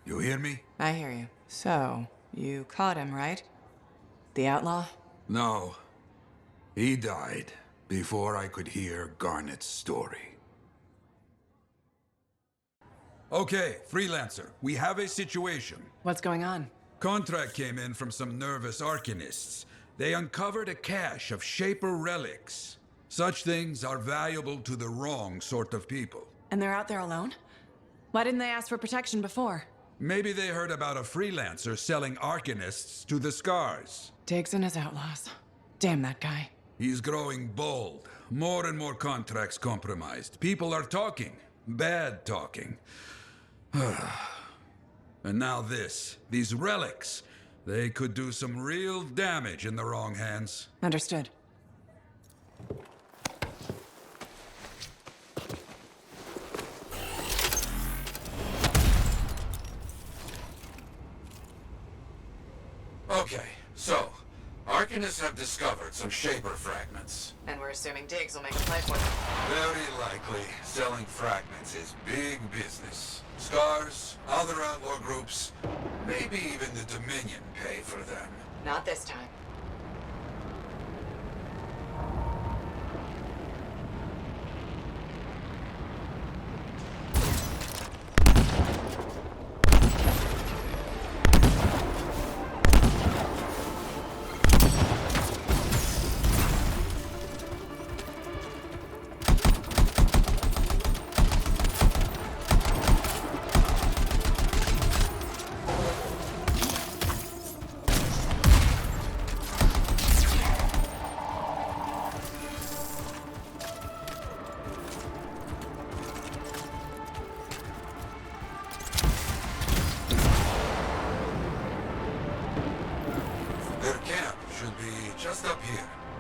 You hear me? I hear you. So, you caught him, right? The outlaw? No. He died before I could hear Garnet's story. Okay, Freelancer, we have a situation. What's going on? Contract came in from some nervous arcanists. They uncovered a cache of Shaper relics. Such things are valuable to the wrong sort of people. And they're out there alone? Why didn't they ask for protection before? Maybe they heard about a Freelancer selling arcanists to the Scars. Diggs and his outlaws. Damn that guy. He's growing bold. More and more contracts compromised. People are talking. Bad talking. And now this. These relics. They could do some real damage in the wrong hands. Understood. Okay, so, arcanists have discovered some Shaper fragments. And we're assuming Diggs will make a play for them. Very likely, selling fragments is big business. Scars, other outlaw groups, maybe even the Dominion pay for them. Not this time.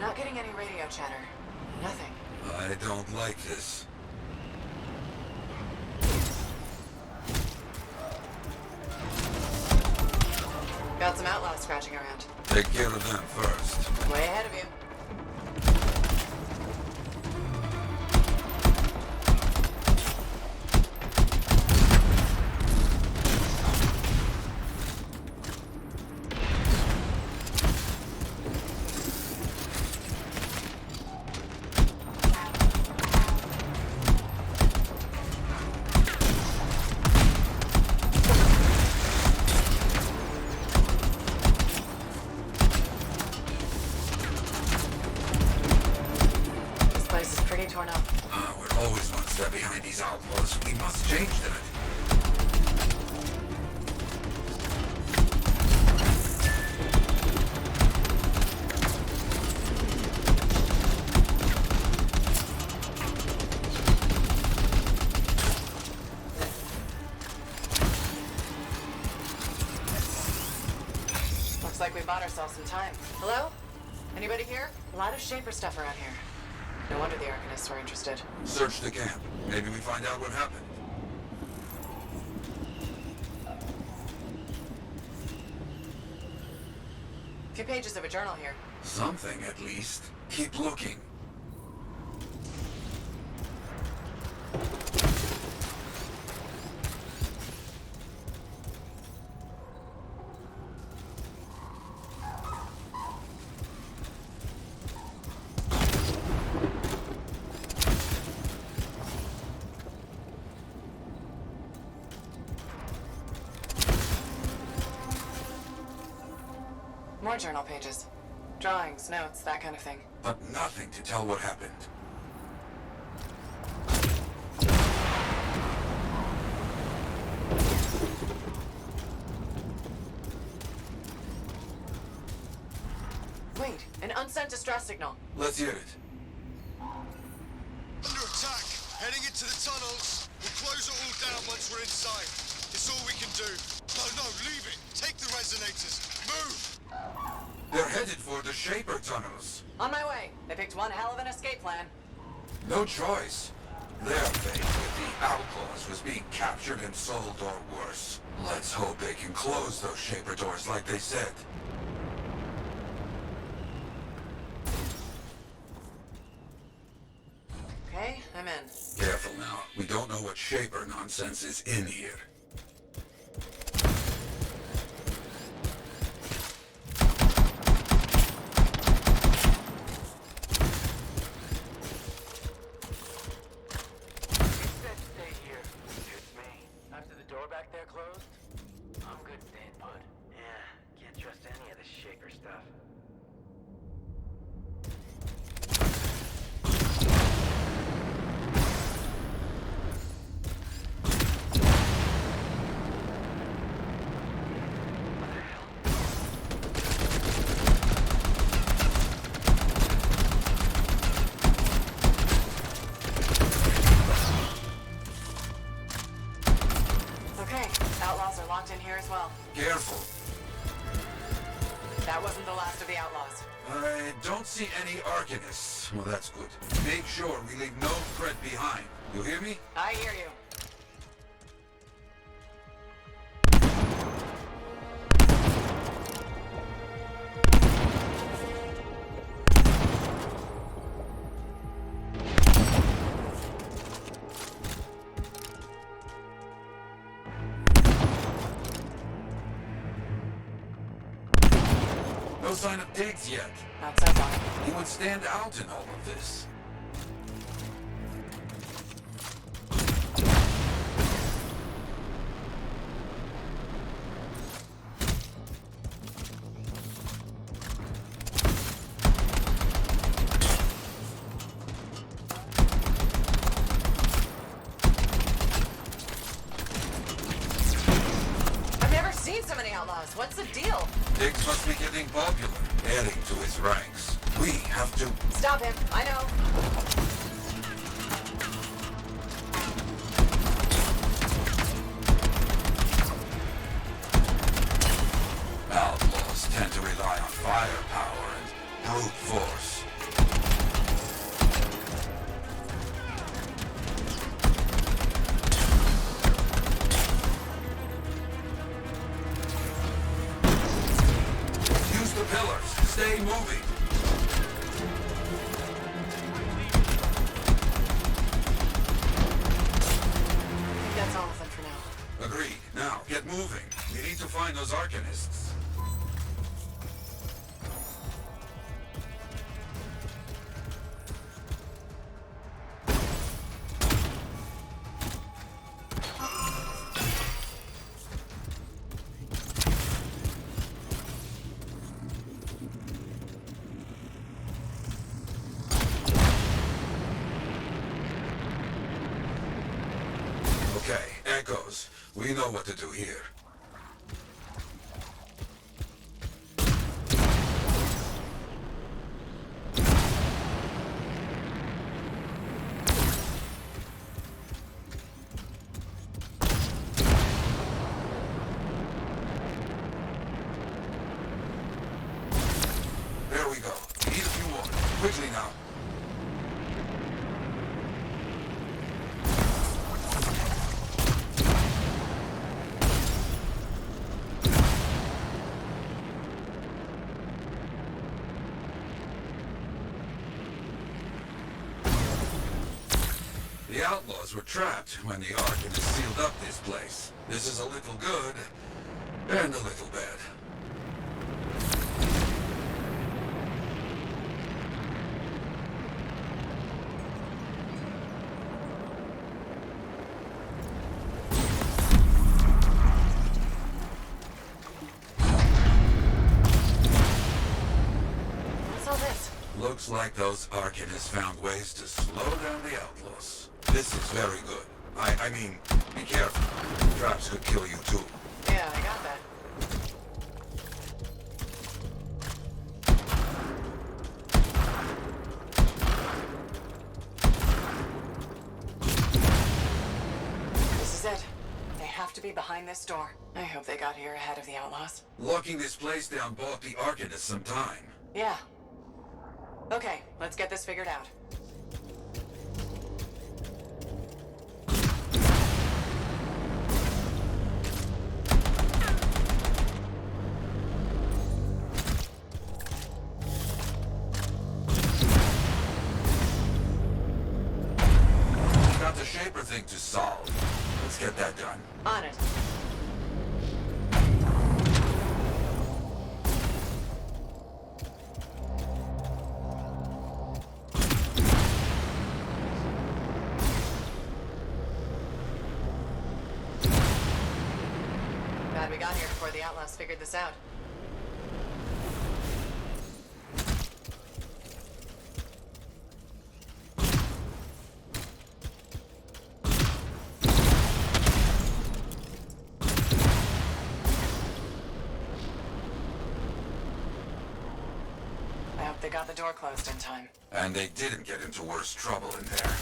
Not getting any radio chatter. Nothing. I don't like this. Got some outlaws scratching around. Take care of them first. Way ahead of you. Looks like we bought ourselves some time. Hello? Anybody here? A lot of Shaper stuff around here. No wonder the arcanists were interested. Search the camp. Maybe we find out what happened. A few pages of a journal here. Something, at least. Keep looking. More journal pages. Drawings, notes, that kind of thing. But nothing to tell what happened. Wait, an unsent distress signal. Let's hear it. Under attack. Heading into the tunnels. We'll close it all down once we're inside. It's all we can do. No, leave it. Take the resonators. Move! They're headed for the Shaper tunnels. On my way. They picked one hell of an escape plan. No choice. Their fate with the outlaws was being captured and sold or worse. Let's hope they can close those Shaper doors like they said. Okay, I'm in. Careful now. We don't know what Shaper nonsense is in here. In here as well. Careful. That wasn't the last of the outlaws. I don't see any arcanists. Well, that's good. Make sure we leave no threat behind. You hear me? I hear you. No sign of digs yet. Not so far. He would stand out in all of this. I've never seen so many outlaws. What's the deal? Diggs must be getting popular, adding to his ranks. We have to... Stop him. I know. Outlaws tend to rely on firepower and brute force. Pillars, stay moving. That's all of them for now. Agreed. Now, get moving. We need to find those arcanists. Okay, Echoes. We know what to do here. Quickly now. The outlaws were trapped when the arcanists sealed up this place. This is a little good, and a little bad. What's all this? Looks like those arcanists found ways to slow down the outlaws. This is very good. I mean, be careful. Traps could kill you too. Yeah, I got that. This is it. They have to be behind this door. I hope they got here ahead of the outlaws. Locking this place down bought the arcanists some time. Yeah. Okay, let's get this figured out. Got the Shaper thing to solve. Let's get that done. On it. Glad we got here before the outlaws figured this out. I hope they got the door closed in time. And they didn't get into worse trouble in there.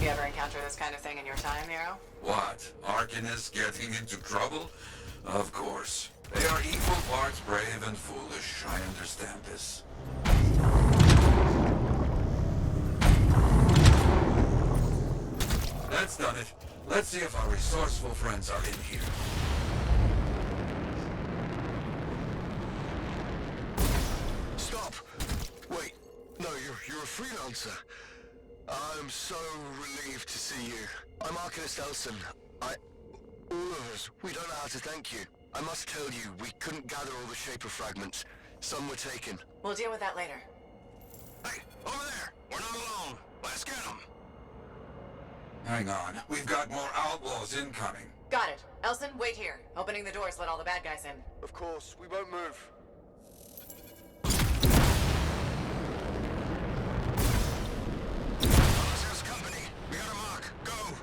You ever encounter this kind of thing in your time, Nero? What? Arcanists getting into trouble? Of course. They are equal parts brave and foolish. I understand this. That's done it. Let's see if our resourceful friends are in here. Stop! Wait, no, you're a freelancer. I'm so relieved to see you. I'm Arcanist Elson. All of us, we don't know how to thank you. I must tell you, we couldn't gather all the Shaper fragments. Some were taken. We'll deal with that later. Hey, over there! We're not alone. Let's get them! Hang on. We've got more outlaws incoming. Got it. Elson, wait here. Opening the doors let all the bad guys in. Of course, we won't move. Officers company. We got a mark. Go!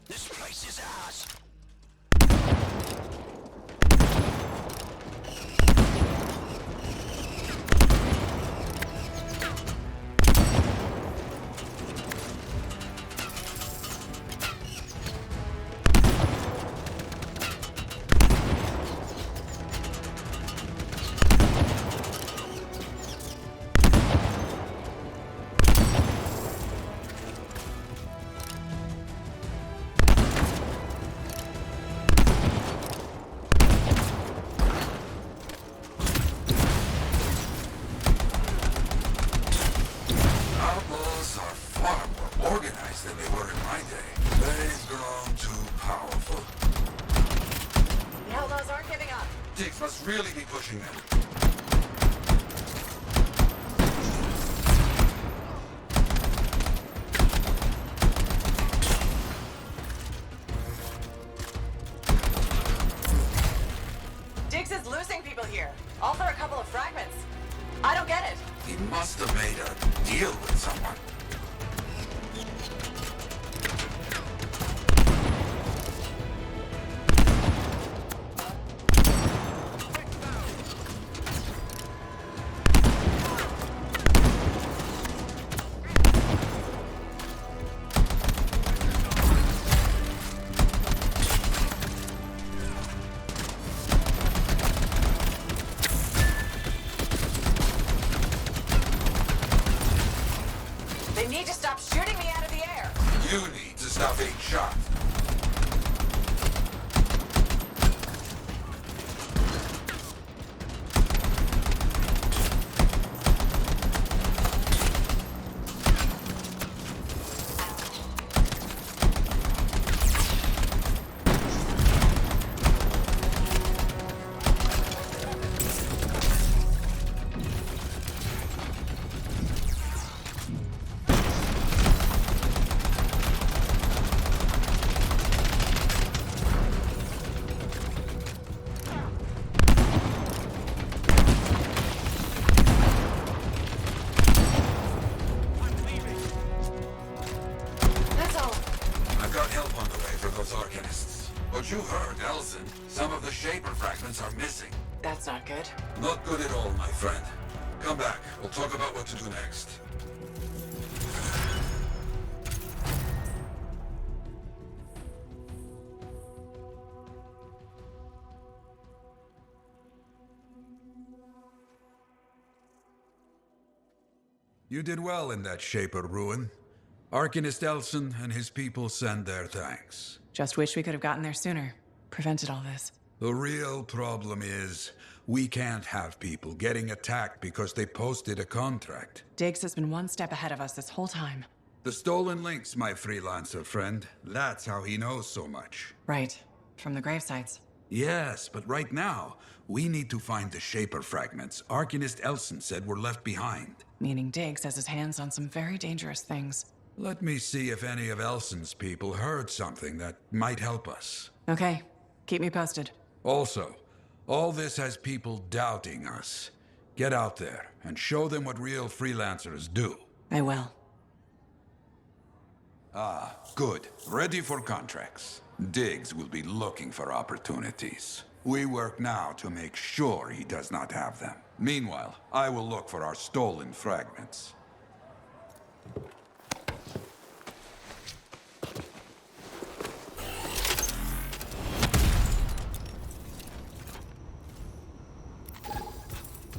This place is ours. Outlaws are far more organized than they were in my day. They've grown too powerful. The outlaws aren't giving up. Diggs must really be pushing them. Diggs is losing people here. All for a couple of fragments. I don't get it. He must have made a deal with someone. fragments are missing. That's not good. Not good at all, my friend. Come back. We'll talk about what to do next. You did well in that Shaper ruin. Arcanist Elson and his people send their thanks. Just wish we could have gotten there sooner. Prevented all this. The real problem is, we can't have people getting attacked because they posted a contract. Diggs has been one step ahead of us this whole time. The stolen links, my freelancer friend. That's how he knows so much. Right. From the grave sites. Yes, but right now, we need to find the Shaper fragments Arcanist Elson said were left behind. Meaning Diggs has his hands on some very dangerous things. Let me see if any of Elson's people heard something that might help us. Okay. Keep me posted. Also, all this has people doubting us. Get out there and show them what real freelancers do. I will. Ah, good. Ready for contracts. Diggs will be looking for opportunities. We work now to make sure he does not have them. Meanwhile, I will look for our stolen fragments.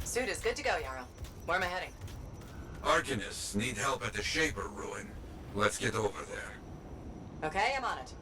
Suit is good to go, Jarl. Where am I heading? Arcanists need help at the Shaper ruin. Let's get over there. Okay, I'm on it.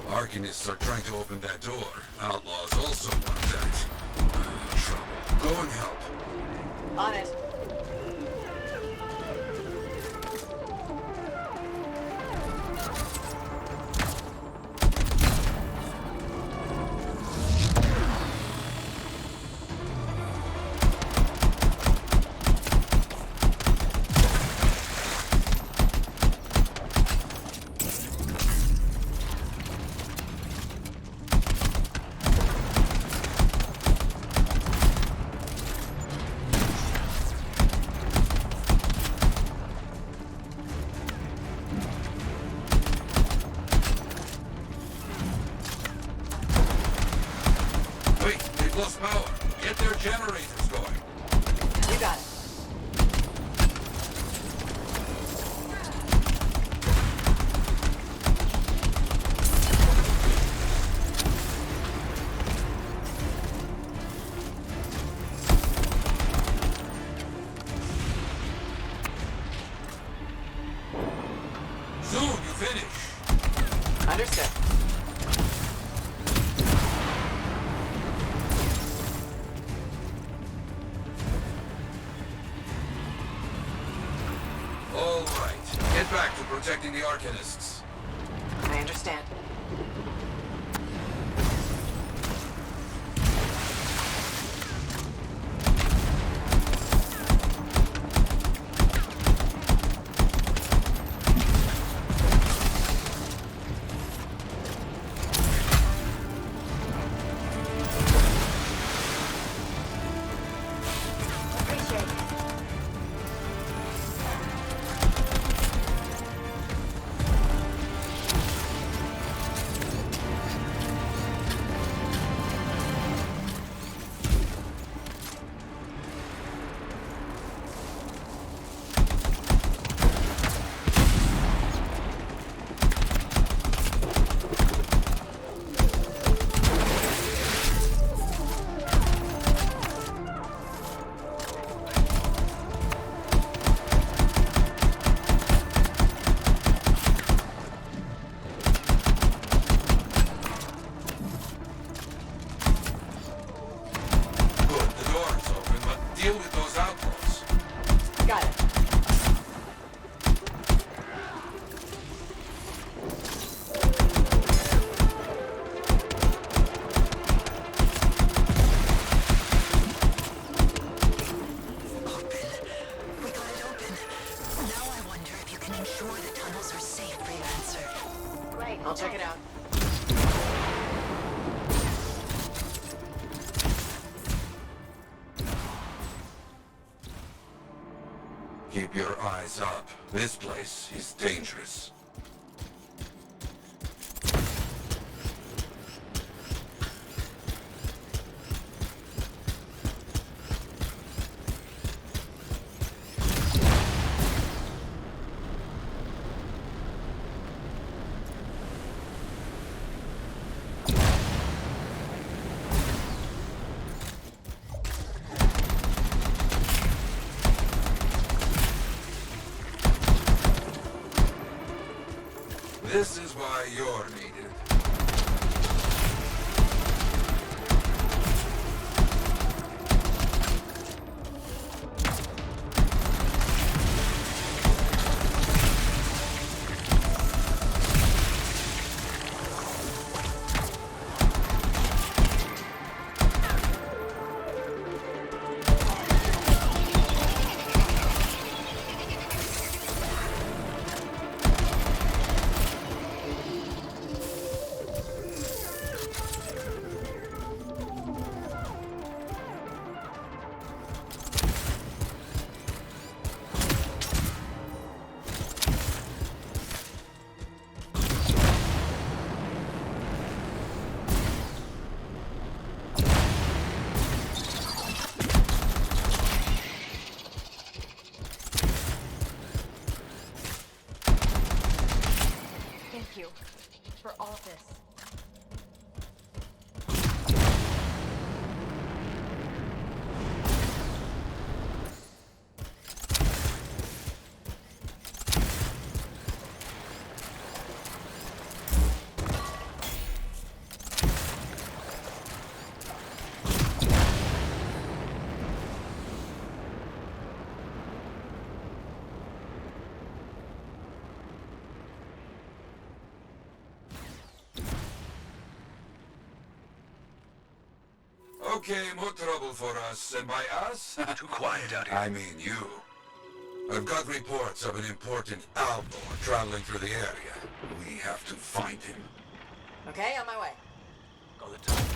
Arcanists are trying to open that door. Outlaws also want that. Trouble. Go and help. On it. Protecting the arcanists. I understand. Keep your eyes up. This place is dangerous. This is why you're needed. Thank you for all this. Okay, more trouble for us, and by us? Too quiet out here. I mean you. I've got reports of an important outlaw traveling through the area. We have to find him. Okay, on my way. Got the time.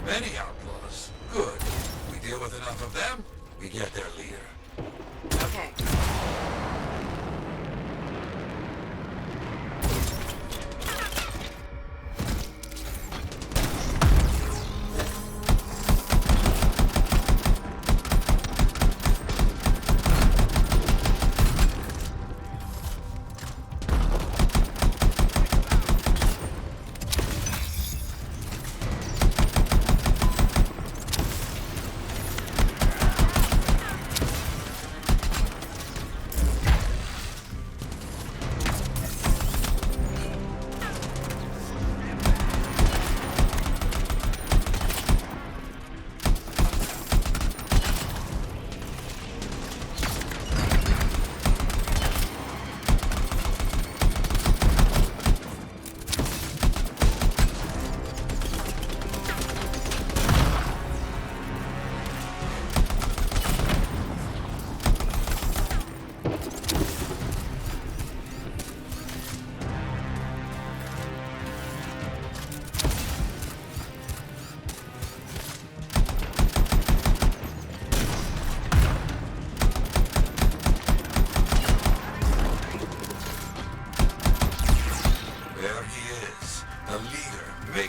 Many outlaws. Good. We deal with enough of them, we get their leader. Okay.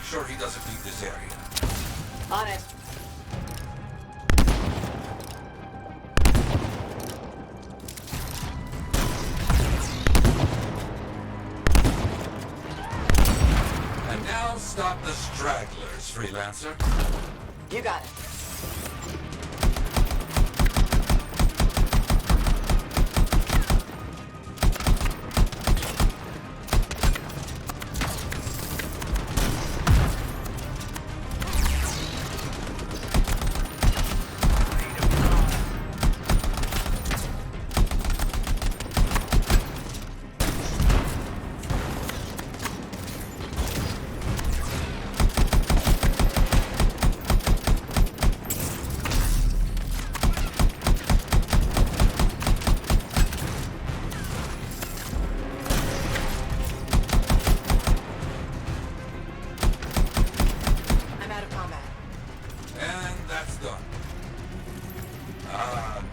sure he doesn't leave this area. On it. And now stop the stragglers, Freelancer. You got it.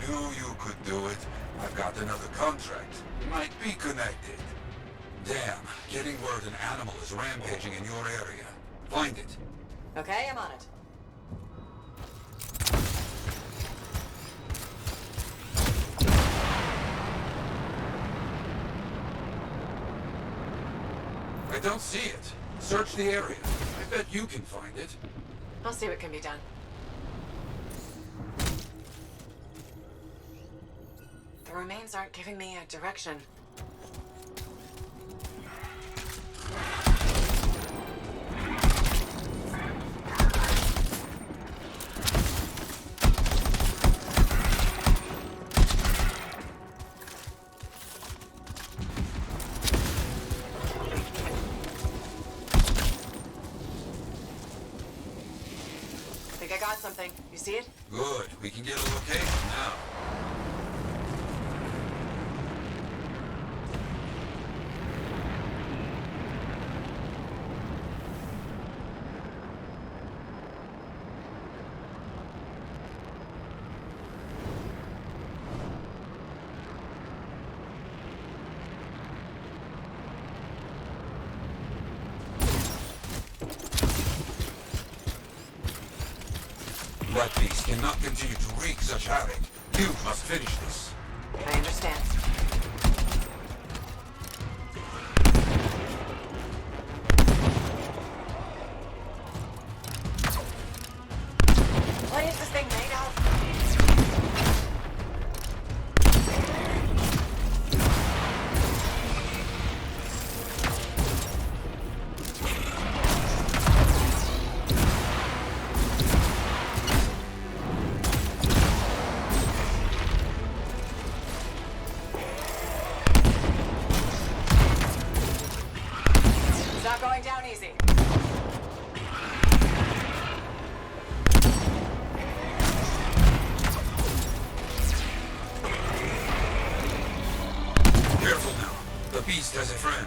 knew you could do it. I've got another contract. Might be connected. Damn, getting word an animal is rampaging in your area. Find it. Okay, I'm on it. I don't see it. Search the area. I bet you can find it. I'll see what can be done. The remains aren't giving me a direction. I got something. You see it? Good. We can get a location now. That beast cannot continue to wreak such havoc. You must finish this. I understand. What is this thing made of? As a friend.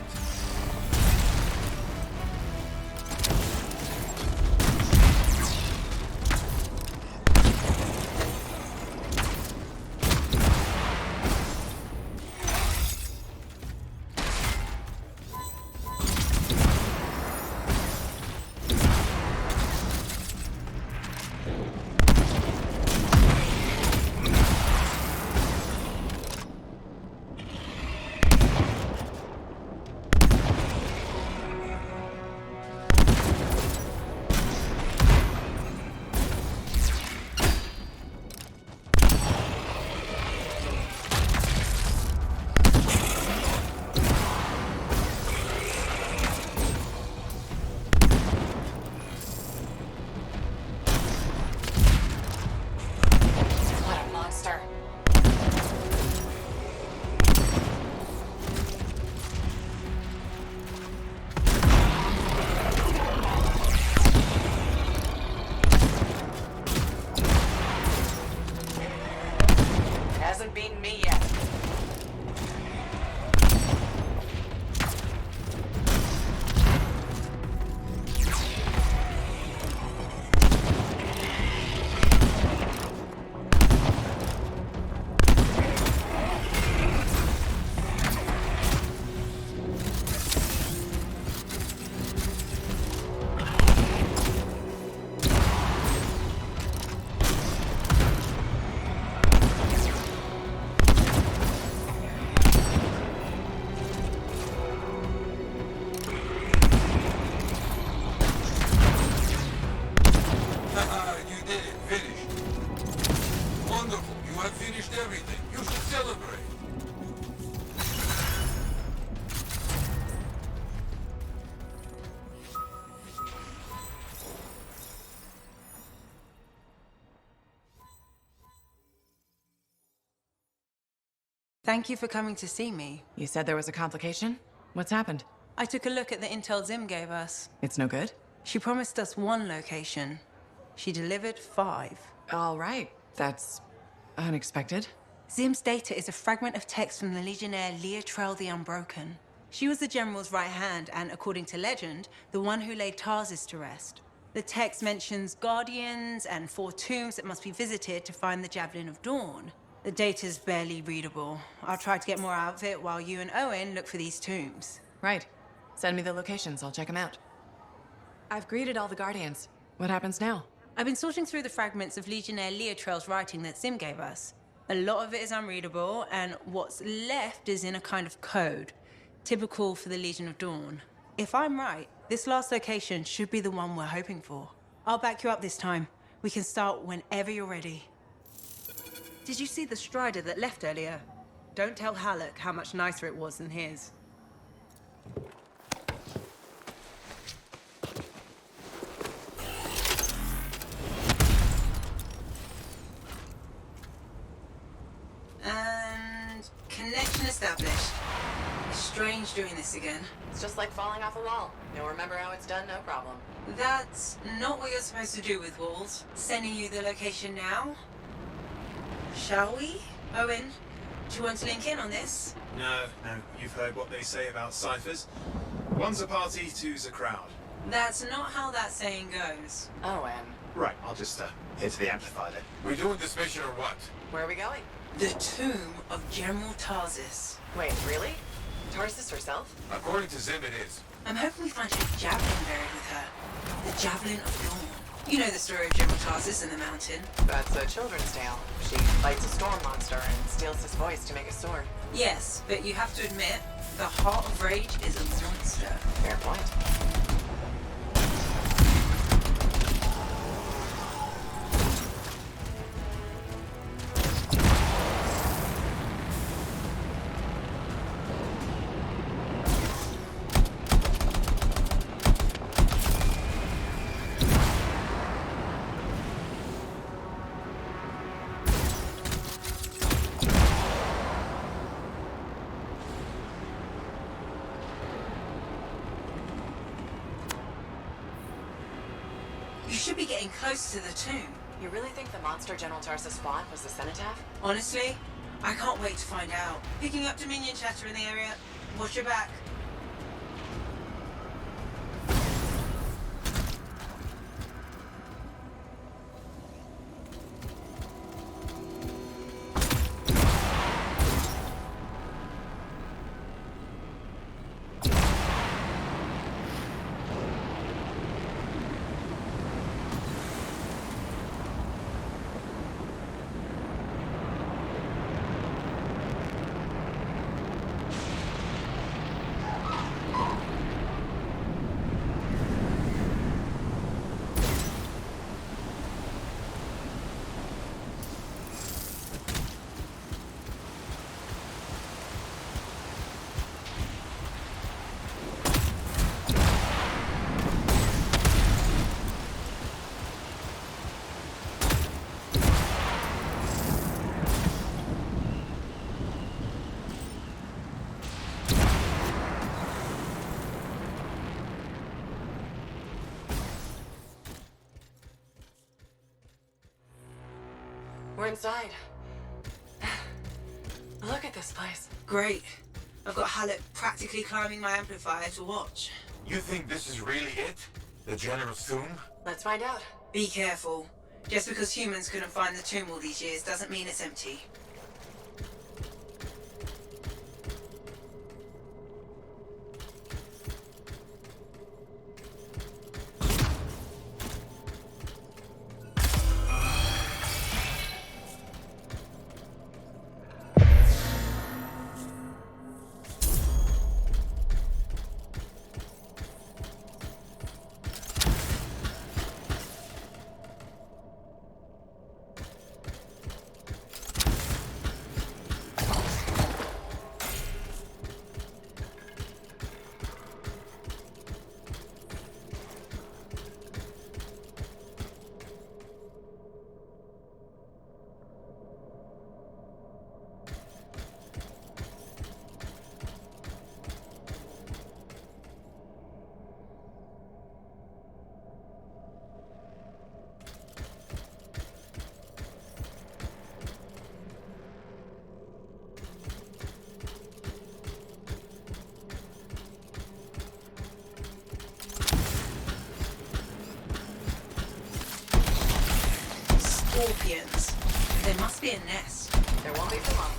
Thank you for coming to see me. You said there was a complication? What's happened? I took a look at the intel Zim gave us. It's no good? She promised us 1 location. She delivered 5. All right. That's unexpected. Zim's data is a fragment of text from the Legionnaire Leotrel the Unbroken. She was the General's right hand and, according to legend, the one who laid Tarsis to rest. The text mentions guardians and 4 tombs that must be visited to find the Javelin of Dawn. The data's barely readable. I'll try to get more out of it while you and Owen look for these tombs. Right. Send me the locations, I'll check them out. I've greeted all the Guardians. What happens now? I've been sorting through the fragments of Legionnaire Leotrell's writing that Sim gave us. A lot of it is unreadable, and what's left is in a kind of code, typical for the Legion of Dawn. If I'm right, this last location should be the one we're hoping for. I'll back you up this time. We can start whenever you're ready. Did you see the Strider that left earlier? Don't tell Halleck how much nicer it was than his. And connection established. Strange doing this again. It's just like falling off a wall. You'll remember how it's done, no problem. That's not what you're supposed to do with walls. Sending you the location now. Shall we? Owen, do you want to link in on this? No. You've heard what they say about ciphers. One's a party, two's a crowd. That's not how that saying goes. Owen. Right, I'll just hit the amplifier then. We doing this mission or what? Where are we going? The tomb of General Tarsis. Wait, really? Tarsis herself? According to Zim, it is. I'm hoping we find a javelin buried with her. The Javelin of Dawn. You know the story of General Tarsis and the mountain. That's a children's tale. She fights a storm monster and steals his voice to make a sword. Yes, but you have to admit, the Heart of Rage is a monster. Fair point. You should be getting close to the tomb. You really think the monster General Tarsis fought was the cenotaph? Honestly, I can't wait to find out. Picking up Dominion chatter in the area. Watch your back. We're inside. Look at this place. Great. I've got Halleck practically climbing my amplifier to watch. You think this is really it? The General's tomb? Let's find out. Be careful. Just because humans couldn't find the tomb all these years doesn't mean it's empty. Scorpions. There must be a nest. There won't be for long.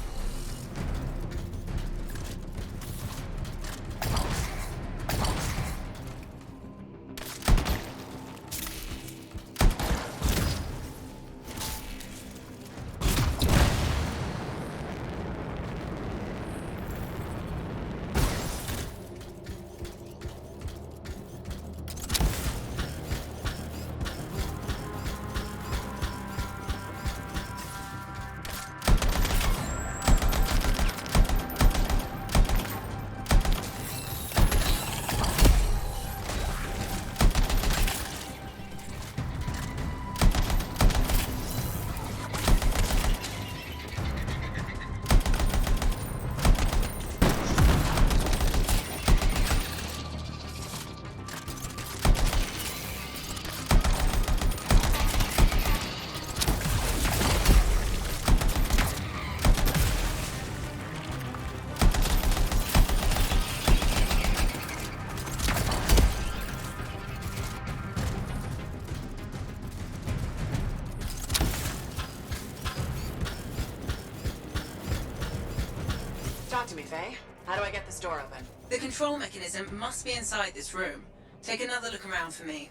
Talk to me, Faye. How do I get this door open? The control mechanism must be inside this room. Take another look around for me.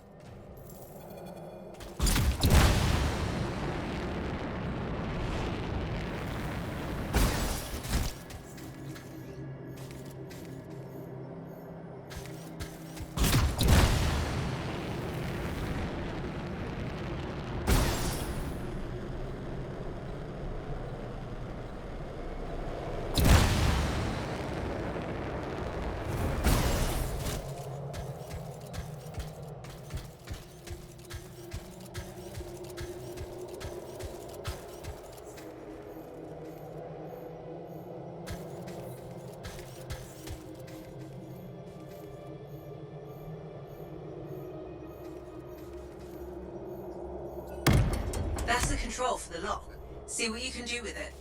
That's the control for the lock. See what you can do with it.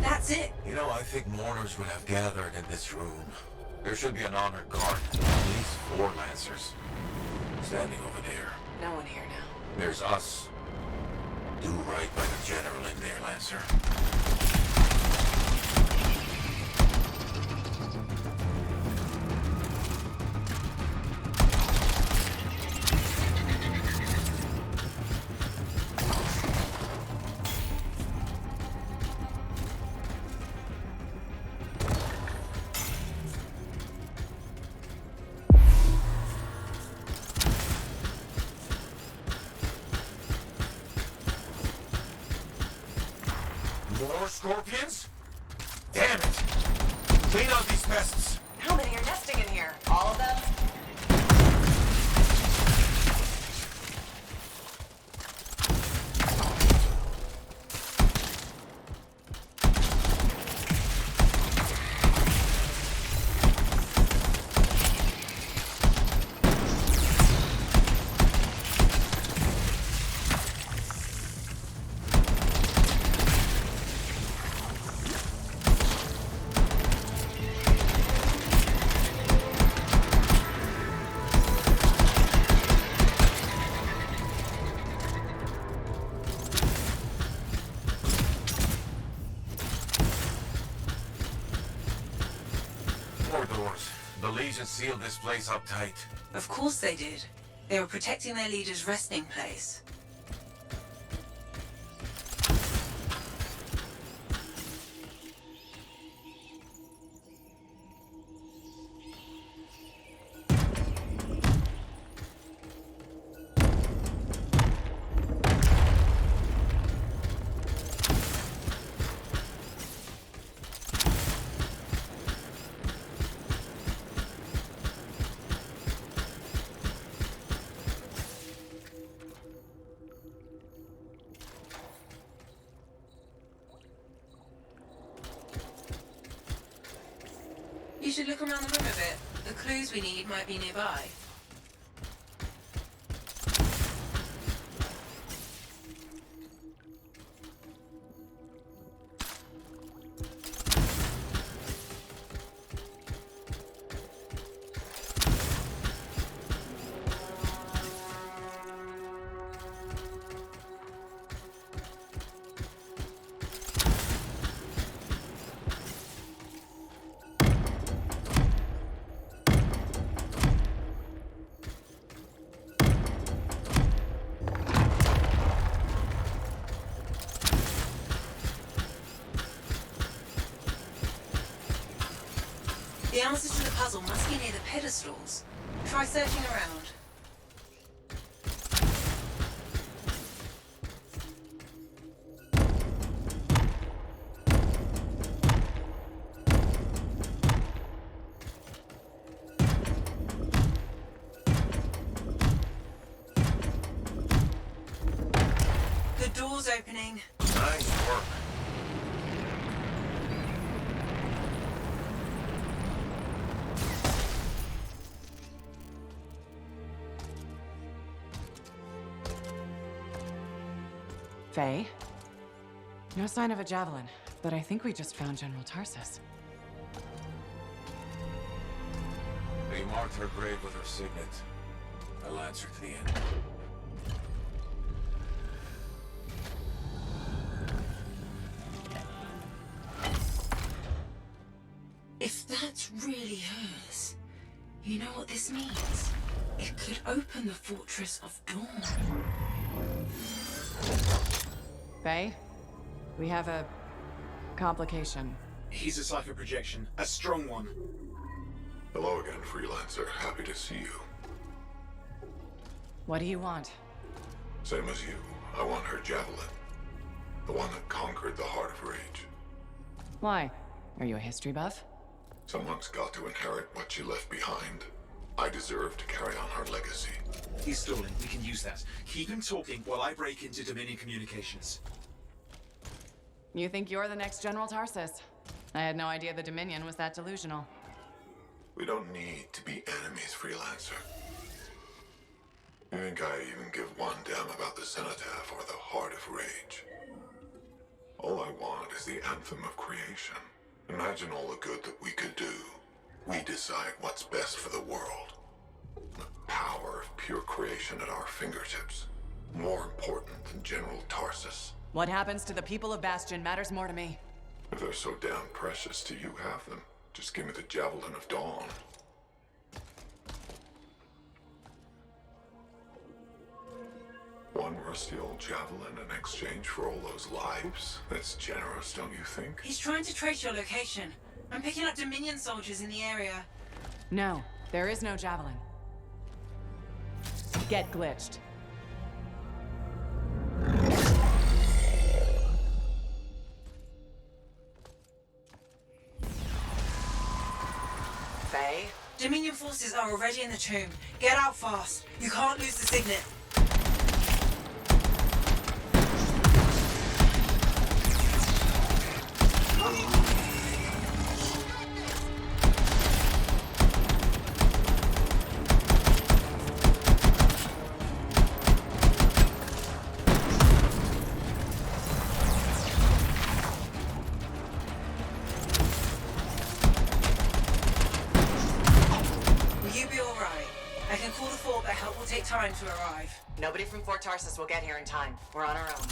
That's it. You know, I think mourners would have gathered in this room. There should be an honored guard. At least 4 Lancers. Standing over there. No one here now. There's us. Do right by the general in there, Lancer. More scorpions? Damn it! Clean out these pests! How many are nesting in here? All of them? Sealed this place up tight. Of course they did. They were protecting their leader's resting place. You should look around the room a bit. The clues we need might be nearby. The answer to the puzzle must be near the pedestals. Try searching around. The door's opening. Nice work. Faye? No sign of a javelin, but I think we just found General Tarsus. They marked her grave with her signet. I'll answer to the end. If that's really hers, you know what this means? It could open the Fortress of Dawn. Faye? We have a complication. He's a cipher projection, a strong one. Hello again, Freelancer. Happy to see you. What do you want? Same as you. I want her javelin. The one that conquered the Heart of Rage. Why? Are you a history buff? Someone's got to inherit what she left behind. I deserve to carry on her legacy. He's stalling. We can use that. Keep him talking while I break into Dominion communications. You think you're the next General Tarsus? I had no idea the Dominion was that delusional. We don't need to be enemies, Freelancer. You think I even give one damn about the cenotaph or the Heart of Rage? All I want is the Anthem of Creation. Imagine all the good that we could do. We decide what's best for the world. The power of pure creation at our fingertips. More important than General Tarsus. What happens to the people of Bastion matters more to me. If they're so damn precious to you, have them. Just give me the Javelin of Dawn. One rusty old javelin in exchange for all those lives? That's generous, don't you think? He's trying to trace your location. I'm picking up Dominion soldiers in the area. No, there is no javelin. Get glitched. Faye? Dominion forces are already in the tomb. Get out fast. You can't lose the signet. Time to arrive. Nobody from Fort Tarsus will get here in time. We're on our own.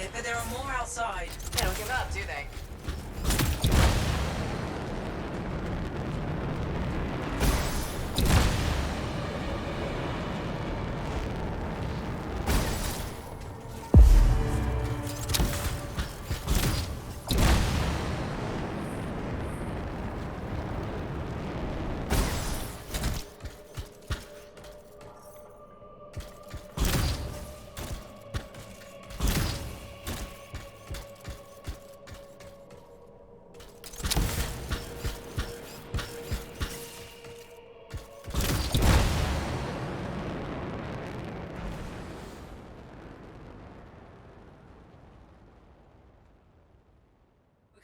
here, but there are more outside. They don't give up, do they?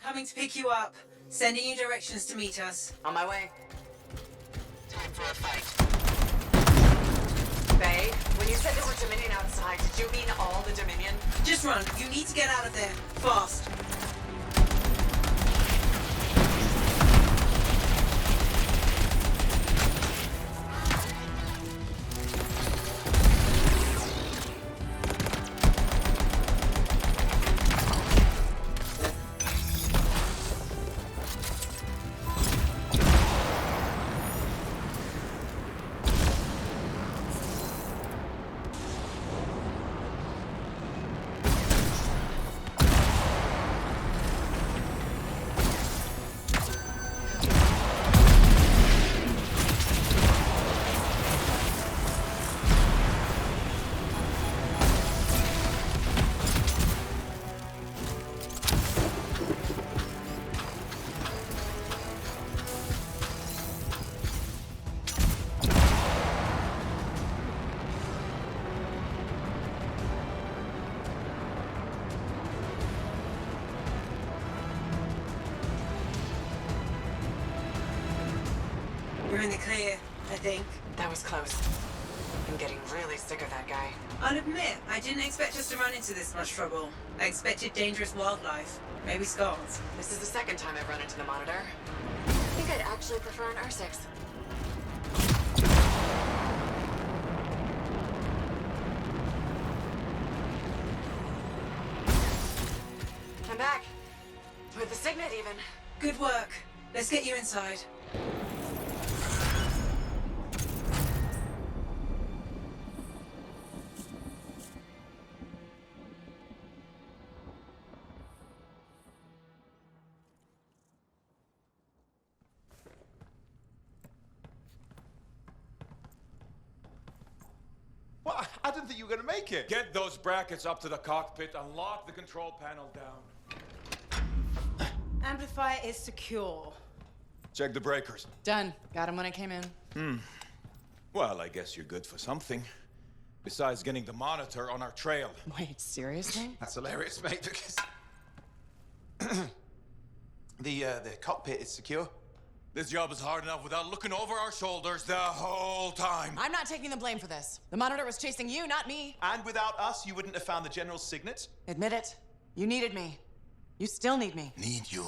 Coming to pick you up. Sending you directions to meet us. On my way. Time for a fight. Faye, when you said there were Dominion outside, did you mean all the Dominion? Just run. You need to get out of there. Fast. We're in the clear, I think. That was close. I'm getting really sick of that guy. I'll admit, I didn't expect us to run into this much trouble. I expected dangerous wildlife. Maybe skulls. This is the second time I've run into the Monitor. I think I'd actually prefer an R6. I'm back. With the signet, even. Good work. Let's get you inside. Well, I didn't think you were going to make it. Get those brackets up to the cockpit and lock the control panel down. Amplifier is secure. Check the breakers. Done. Got him when I came in. Well, I guess you're good for something. Besides getting the Monitor on our trail. Wait, seriously? That's hilarious, mate, because... the cockpit is secure. This job is hard enough without looking over our shoulders the whole time. I'm not taking the blame for this. The Monitor was chasing you, not me. And without us, you wouldn't have found the General's signet? Admit it. You needed me. You still need me. Need you.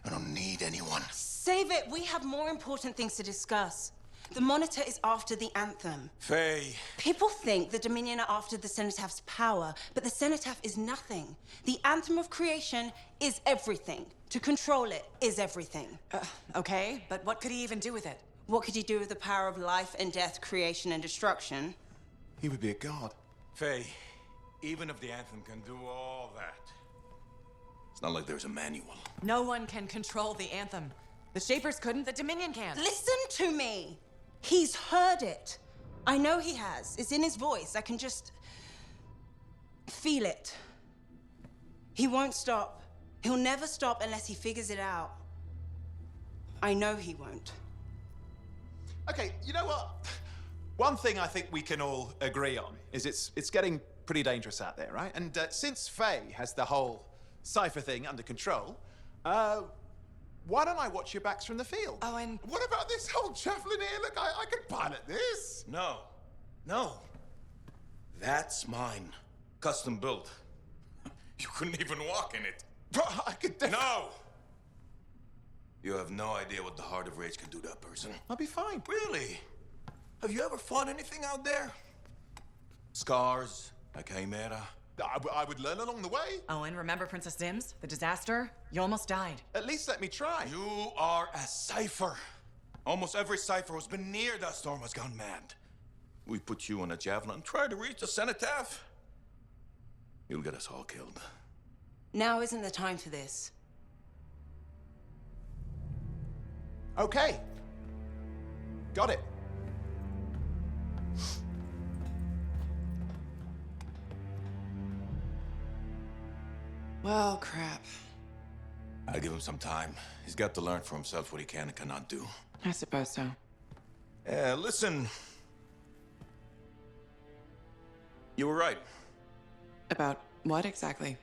I don't need anyone. Save it. We have more important things to discuss. The Monitor is after the Anthem. Faye. People think the Dominion are after the Cenotaph power, but the Cenotaph is nothing. The Anthem of Creation is everything. To control it is everything. Okay, but what could he even do with it? What could he do with the power of life and death, creation and destruction? He would be a god. Faye, even if the Anthem can do all that, it's not like there's a manual. No one can control the Anthem. The Shapers couldn't, the Dominion can't. Listen to me! He's heard it. I know he has. It's in his voice. I can just feel it. He won't stop. He'll never stop unless he figures it out. I know he won't. Okay, you know what? One thing I think we can all agree on is it's getting pretty dangerous out there, right? And since Faye has the whole cipher thing under control, why don't I watch your backs from the field? Oh, and what about this whole javelin here? Look, I can pilot this. No. That's mine. Custom built. You couldn't even walk in it. But I could No! You have no idea what the Heart of Rage can do to a person. I'll be fine. Really? Have you ever fought anything out there? Scars, a chimera, I would learn along the way. Owen, remember Princess Dims? The disaster? You almost died. At least let me try. You are a cipher. Almost every cipher who's been near that storm has gone mad. We put you on a javelin and try to reach the cenotaph. You'll get us all killed. Now isn't the time for this. Okay. Got it. Well, crap. I'll give him some time. He's got to learn for himself what he can and cannot do. I suppose so. Listen. You were right. About what exactly?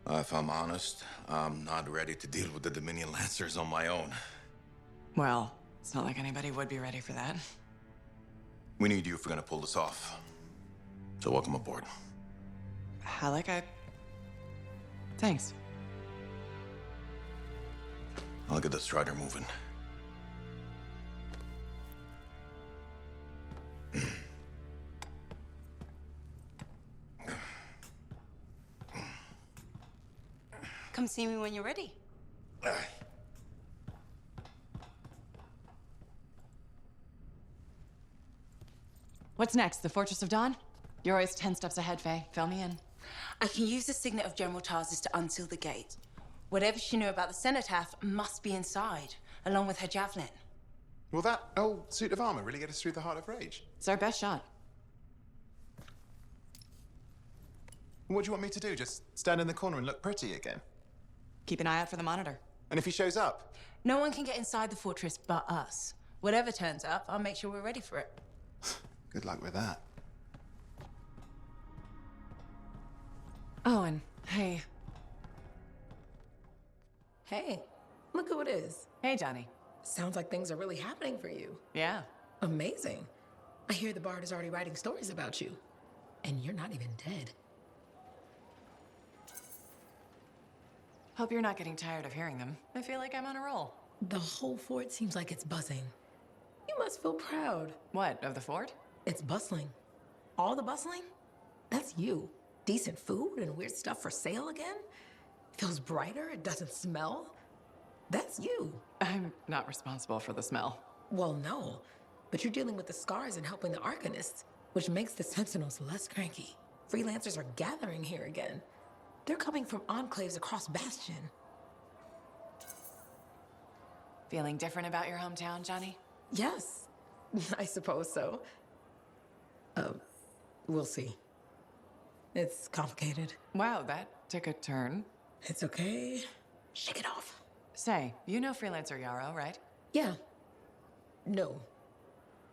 If I'm honest, I'm not ready to deal with the Dominion Lancers on my own. Well, it's not like anybody would be ready for that. We need you if we're gonna pull this off. So welcome aboard. Halleck, Thanks. I'll get the Strider moving. Come see me when you're ready. What's next? The Fortress of Dawn? You're always 10 steps ahead, Faye. Fill me in. I can use the signet of General Tarsis to unseal the gate. Whatever she knew about the cenotaph must be inside, along with her javelin. Will that old suit of armor really get us through the Heart of Rage? It's our best shot. What do you want me to do? Just stand in the corner and look pretty again? Keep an eye out for the monitor. And if he shows up? No one can get inside the fortress but us. Whatever turns up, I'll make sure we're ready for it. Good luck with that. Owen, hey. Hey, look who it is. Hey, Johnny. Sounds like things are really happening for you. Yeah. Amazing. I hear the Bard is already writing stories about you. And you're not even dead. Hope you're not getting tired of hearing them. I feel like I'm on a roll. The whole fort seems like it's buzzing. You must feel proud. What, of the fort? It's bustling. All the bustling? That's you. Decent food and weird stuff for sale again? Feels brighter, it doesn't smell. That's you. I'm not responsible for the smell. Well, no. But you're dealing with the scars and helping the arcanists, which makes the sentinels less cranky. Freelancers are gathering here again. They're coming from enclaves across Bastion. Feeling different about your hometown, Johnny? Yes, I suppose so. We'll see. It's complicated. Wow, that took a turn. It's okay. Shake it off. Say, you know Freelancer Yarrow, right? Yeah. No.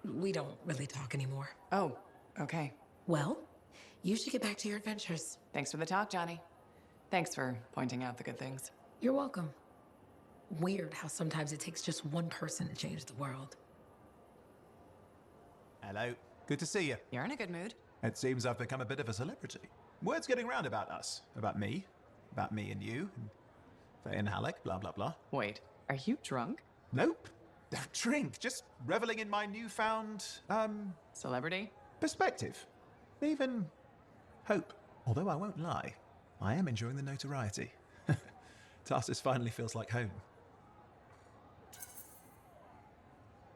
We don't really talk anymore. Oh, okay. Well, you should get back to your adventures. Thanks for the talk, Johnny. Thanks for pointing out the good things. You're welcome. Weird how sometimes it takes just one person to change the world. Hello. Good to see you. You're in a good mood. It seems I've become a bit of a celebrity. Word's getting round about us. About me and you, and Faye and Halleck, blah, blah, blah. Wait, are you drunk? Nope. Don't drink. Just reveling in my newfound, Celebrity? perspective. Even hope. Although I won't lie, I am enjoying the notoriety. Tarsus finally feels like home.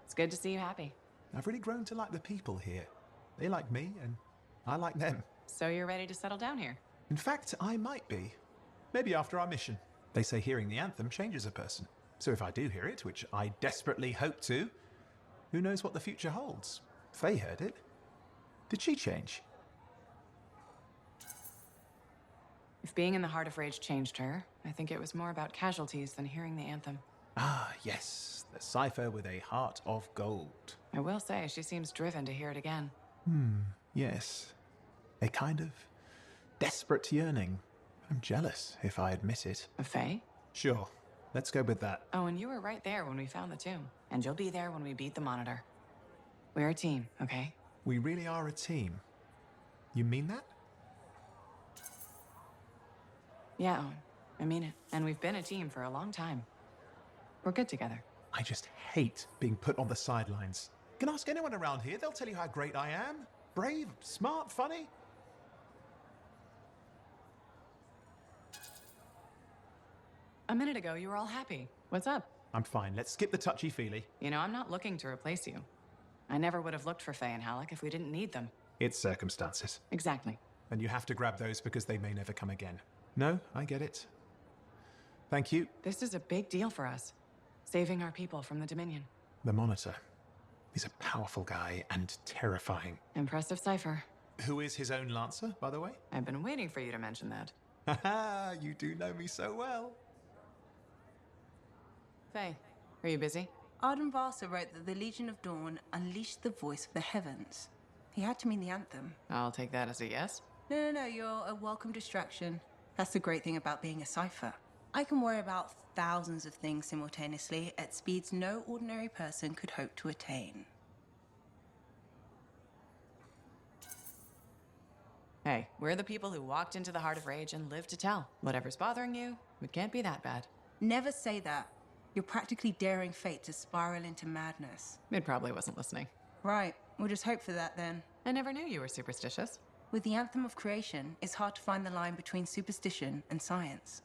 It's good to see you happy. I've really grown to like the people here. They like me, and I like them. So you're ready to settle down here? In fact, I might be. Maybe after our mission. They say hearing the anthem changes a person. So if I do hear it, which I desperately hope to, who knows what the future holds? Faye heard it. Did she change? If being in the Heart of Rage changed her, I think it was more about casualties than hearing the anthem. Ah, yes. The cipher with a heart of gold. I will say, she seems driven to hear it again. Yes. A kind of desperate yearning. I'm jealous, if I admit it. Of Faye? Sure. Let's go with that. Oh, and you were right there when we found the tomb. And you'll be there when we beat the Monitor. We're a team, okay? We really are a team. You mean that? Yeah, Owen. I mean it. And we've been a team for a long time. We're good together. I just hate being put on the sidelines. You can ask anyone around here, they'll tell you how great I am. Brave, smart, funny. A minute ago, you were all happy. What's up? I'm fine. Let's skip the touchy-feely. You know, I'm not looking to replace you. I never would have looked for Faye and Halleck if we didn't need them. It's circumstances. Exactly. And you have to grab those because they may never come again. No, I get it. Thank you. This is a big deal for us. Saving our people from the Dominion. The Monitor. He's a powerful guy and terrifying. Impressive cipher. Who is his own Lancer, by the way? I've been waiting for you to mention that. Haha, you do know me so well. Faye, are you busy? Arden Varsa wrote that the Legion of Dawn unleashed the voice of the heavens. He had to mean the anthem. I'll take that as a yes. No, you're a welcome distraction. That's the great thing about being a cipher. I can worry about thousands of things simultaneously at speeds no ordinary person could hope to attain. Hey, we're the people who walked into the Heart of Rage and lived to tell. Whatever's bothering you, it can't be that bad. Never say that. You're practically daring fate to spiral into madness. It probably wasn't listening. Right, we'll just hope for that then. I never knew you were superstitious. With the Anthem of Creation, it's hard to find the line between superstition and science.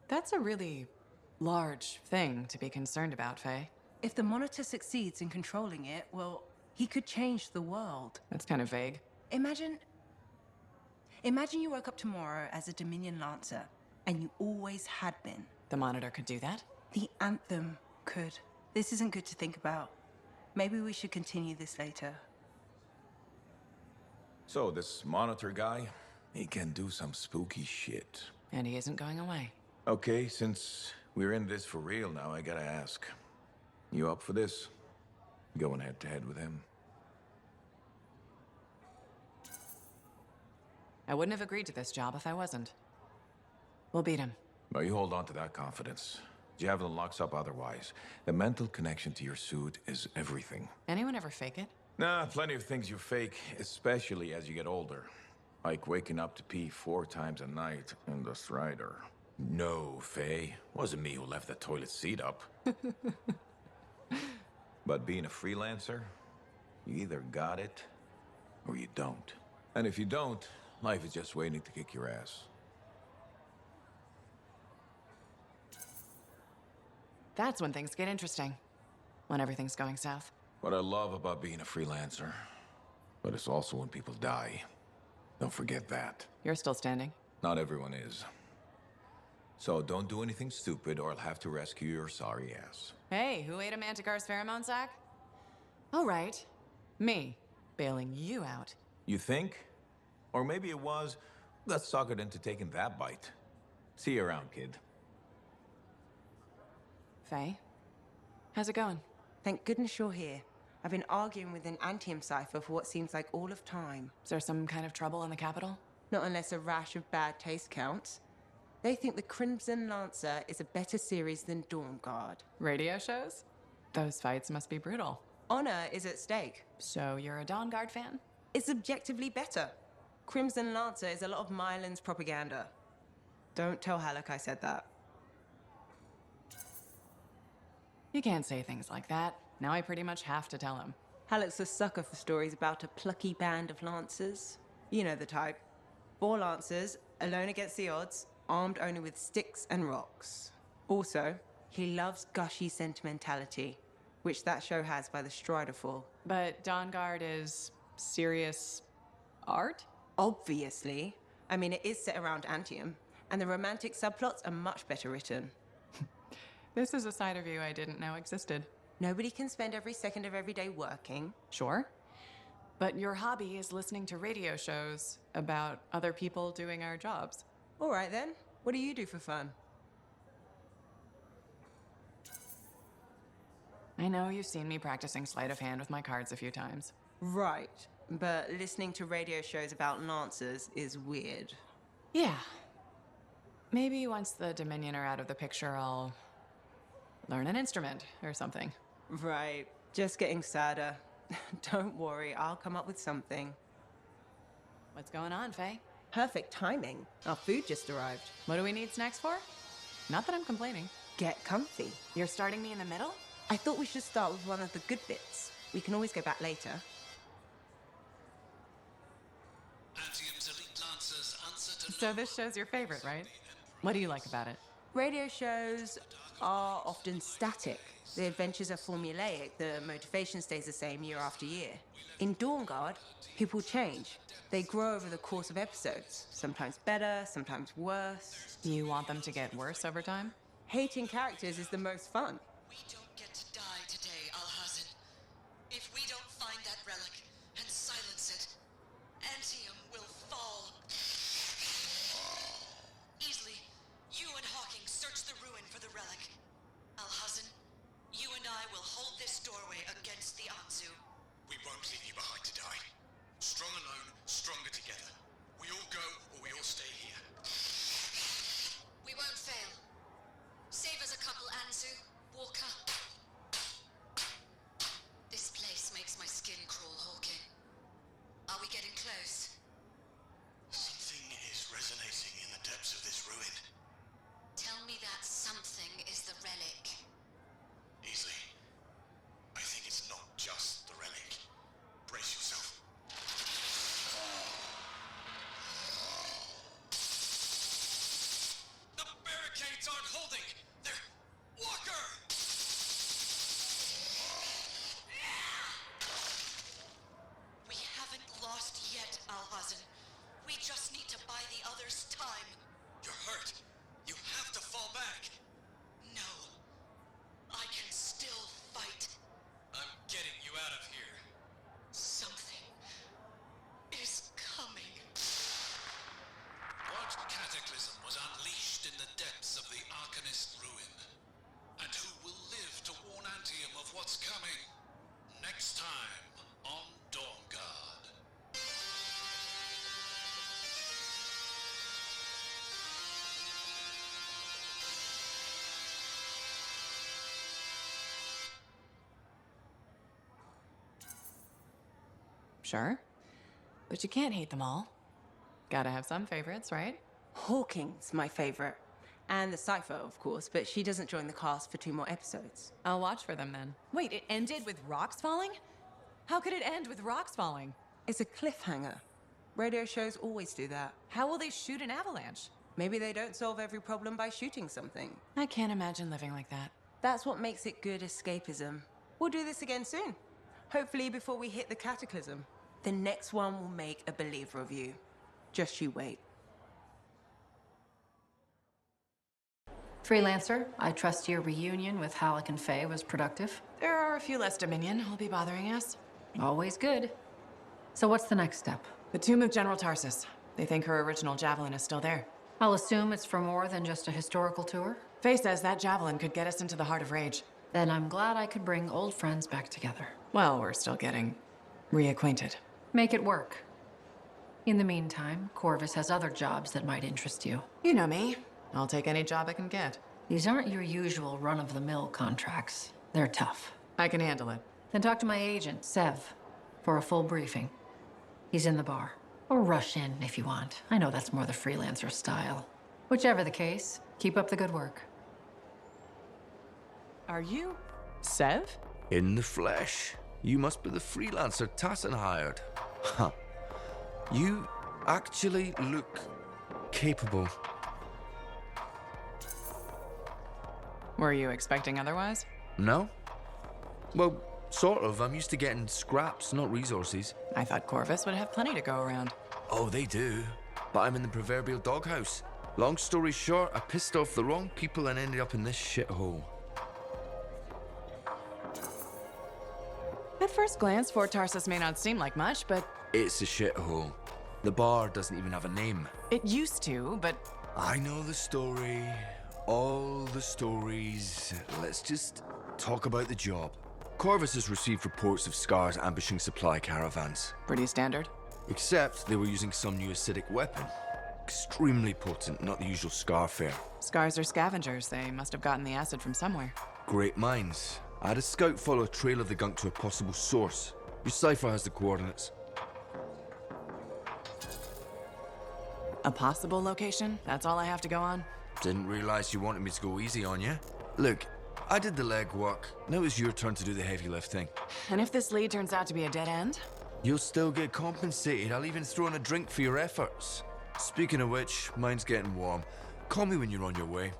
That's a really large thing to be concerned about, Faye. If the Monitor succeeds in controlling it, well, he could change the world. That's kind of vague. Imagine you woke up tomorrow as a Dominion Lancer, and you always had been. The Monitor could do that? The Anthem could. This isn't good to think about. Maybe we should continue this later. So, this Monitor guy, he can do some spooky shit. And he isn't going away. Okay, since we're in this for real now, I gotta ask. You up for this? Going head-to-head with him? I wouldn't have agreed to this job if I wasn't. We'll beat him. Well, you hold on to that confidence. Javelin locks up otherwise. The mental connection to your suit is everything. Anyone ever fake it? Nah, plenty of things you fake, especially as you get older. Like waking up to pee 4 times a night in the Strider. No, Faye. Wasn't me who left the toilet seat up. But being a freelancer, you either got it or you don't. And if you don't, life is just waiting to kick your ass. That's when things get interesting. When everything's going south. What I love about being a freelancer, but it's also when people die. Don't forget that. You're still standing. Not everyone is. So don't do anything stupid or I'll have to rescue your sorry ass. Hey, who ate a Manticore's pheromone sac? Oh, right. Me. Bailing you out. You think? Or maybe it was, got suckered into taking that bite. See you around, kid. Faye, how's it going? Thank goodness you're here. I've been arguing with an Anthem cipher for what seems like all of time. Is there some kind of trouble in the capital? Not unless a rash of bad taste counts. They think the Crimson Lancer is a better series than Dawn Guard. Radio shows? Those fights must be brutal. Honor is at stake. So you're a Dawn Guard fan? It's objectively better. Crimson Lancer is a lot of Mylan's propaganda. Don't tell Halleck I said that. You can't say things like that. Now I pretty much have to tell him. Halleck's a sucker for stories about a plucky band of Lancers. You know the type. 4 Lancers, alone against the odds, armed only with sticks and rocks. Also, he loves gushy sentimentality, which that show has by the Striderfall. But Dawn Guard is serious art? Obviously. I mean, it is set around Anthem, and the romantic subplots are much better written. This is a side of you I didn't know existed. Nobody can spend every second of every day working. Sure. But your hobby is listening to radio shows about other people doing our jobs. All right then. What do you do for fun? I know you've seen me practicing sleight of hand with my cards a few times. Right. But listening to radio shows about Lancers is weird. Yeah. Maybe once the Dominion are out of the picture, I'll learn an instrument or something. Right. Just getting sadder. Don't worry, I'll come up with something. What's going on, Faye? Perfect timing. Our food just arrived. What do we need snacks for? Not that I'm complaining. Get comfy. You're starting me in the middle? I thought we should start with one of the good bits. We can always go back later. Anthem's elite Lancer So this show's your favorite, right? What do you like about it? Radio shows are often static. The adventures are formulaic. The motivation stays the same year after year. In Dawn Guard, people change. They grow over the course of episodes. Sometimes better, sometimes worse. You want them to get worse over time? Hating characters is the most fun. We don't get to die today, Alhazin. If we don't find that relic and silence it, Anthem will fall. Easily, you and Hawking search the ruin for the relic. Alhazin, you and I will hold this doorway against the Anzu. We won't leave you behind to die. Strong alone, stronger together. We all go, or we all stay here. We won't fail. Save us a couple, Anzu, Walker. This place makes my skin crawl, Hawking. Are we getting close? Something is resonating in the depths of this ruin. Tell me that something is the relic. Easily. I think it's not just the relic. Brace yourself. The barricades aren't holding! They're... Walker! We haven't lost yet, Alhazin. We just need to buy the others time. You're hurt. You have to fall back. No. I can still fight. I'm getting you out of here. Something is coming. What cataclysm was unleashed in the depths of the arcanist ruin? And who will live to warn Anthem of what's coming? Next time on Dawn Guard. Sure. But you can't hate them all. Gotta have some favorites, right? Hawking's my favorite. And the Cypher, of course, but she doesn't join the cast for 2 more episodes. I'll watch for them then. Wait, it ended with rocks falling? How could it end with rocks falling? It's a cliffhanger. Radio shows always do that. How will they shoot an avalanche? Maybe they don't solve every problem by shooting something. I can't imagine living like that. That's what makes it good escapism. We'll do this again soon. Hopefully before we hit the cataclysm. The next one will make a believer of you. Just you wait. Freelancer, I trust your reunion with Halleck and Faye was productive. There are a few less Dominion who'll be bothering us. Always good. So what's the next step? The tomb of General Tarsus. They think her original javelin is still there. I'll assume it's for more than just a historical tour? Faye says that javelin could get us into the heart of Rage. Then I'm glad I could bring old friends back together. Well, we're still getting reacquainted. Make it work. In the meantime, Corvus has other jobs that might interest you. You know me. I'll take any job I can get. These aren't your usual run-of-the-mill contracts. They're tough. I can handle it. Then talk to my agent, Sev, for a full briefing. He's in the bar. Or rush in if you want. I know that's more the Freelancer style. Whichever the case, keep up the good work. Are you Sev? In the flesh. You must be the Freelancer Tassin hired. Huh. You actually look capable. Were you expecting otherwise? No? Well, sort of. I'm used to getting scraps, not resources. I thought Corvus would have plenty to go around. Oh, they do. But I'm in the proverbial doghouse. Long story short, I pissed off the wrong people and ended up in this shithole. At first glance, Fort Tarsus may not seem like much, but... It's a shithole. The bar doesn't even have a name. It used to, but... I know the story. All the stories. Let's just talk about the job. Corvus has received reports of Scars ambushing supply caravans. Pretty standard. Except they were using some new acidic weapon. Extremely potent, not the usual Scar fare. Scars are scavengers. They must have gotten the acid from somewhere. Great minds. I had a scout follow a trail of the gunk to a possible source. Your cipher has the coordinates. A possible location? That's all I have to go on? Didn't realize you wanted me to go easy on you. Look, I did the legwork. Now it's your turn to do the heavy lifting. And if this lead turns out to be a dead end? You'll still get compensated. I'll even throw in a drink for your efforts. Speaking of which, mine's getting warm. Call me when you're on your way.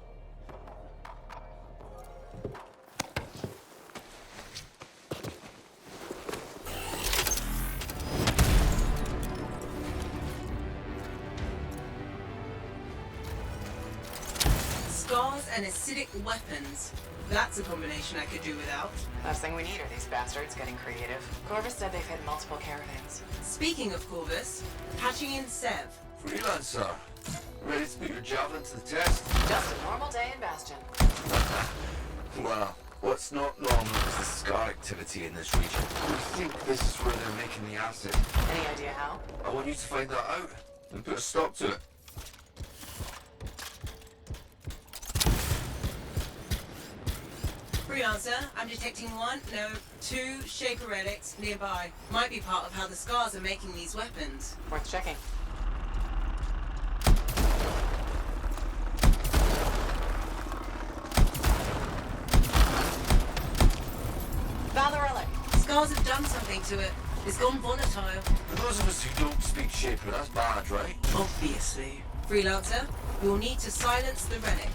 Scars and acidic weapons. That's a combination I could do without. Last thing we need are these bastards getting creative. Corvus said they've hit multiple caravans. Speaking of Corvus, patching in Sev. Freelancer, ready to put your javelin to the test? Just a normal day in Bastion. Well, what's not normal is the scar activity in this region. We think this is where they're making the acid. Any idea how? I want you to find that out and put a stop to it. Freelancer, I'm detecting two Shaper relics nearby. Might be part of how the Scars are making these weapons. Worth checking. Found the relic. Scars have done something to it. It's gone volatile. For those of us who don't speak Shaper, that's bad, right? Obviously. Freelancer, you'll need to silence the relic.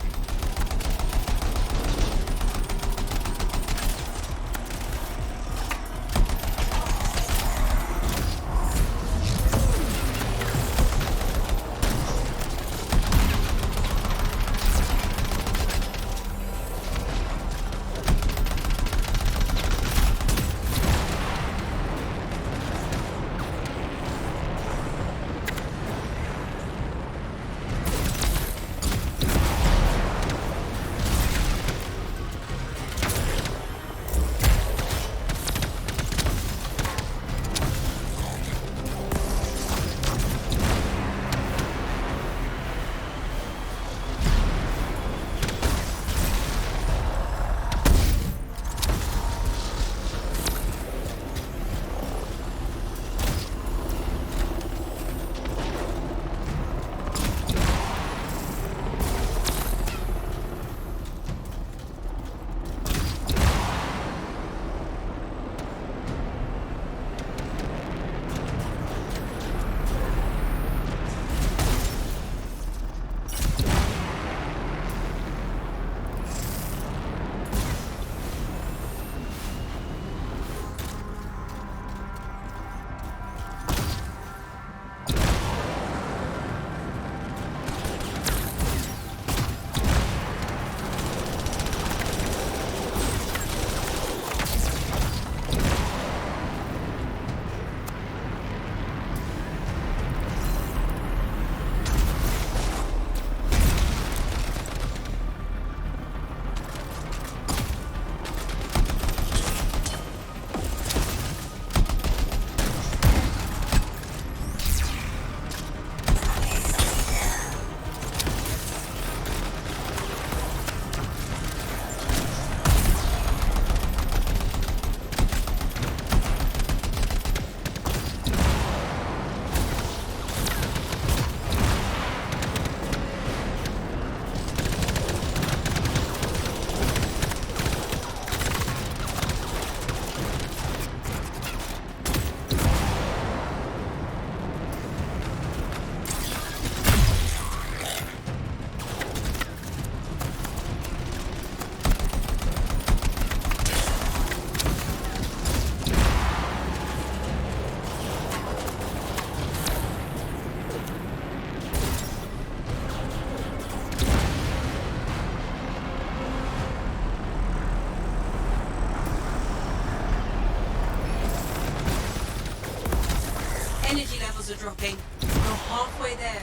Are dropping. We're halfway there.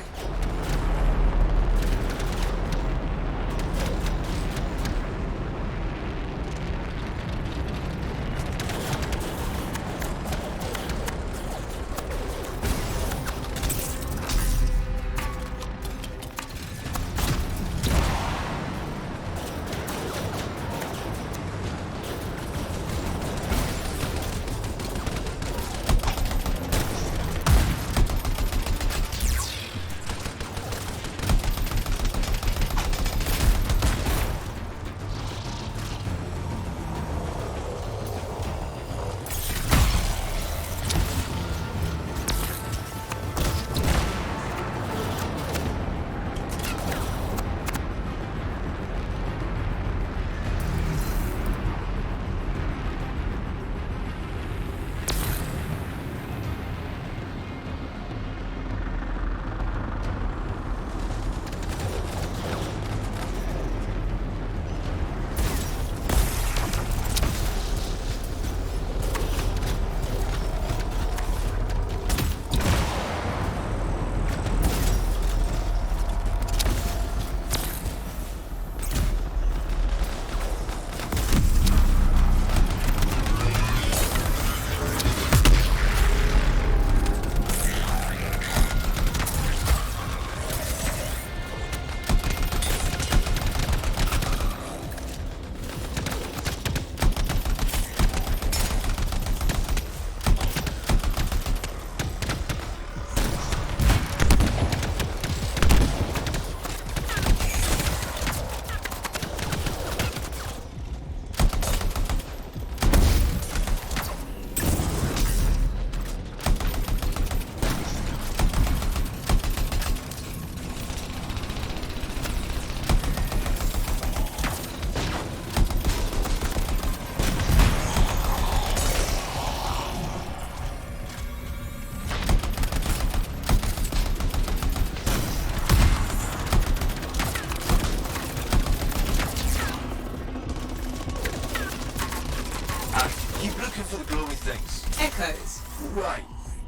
Right.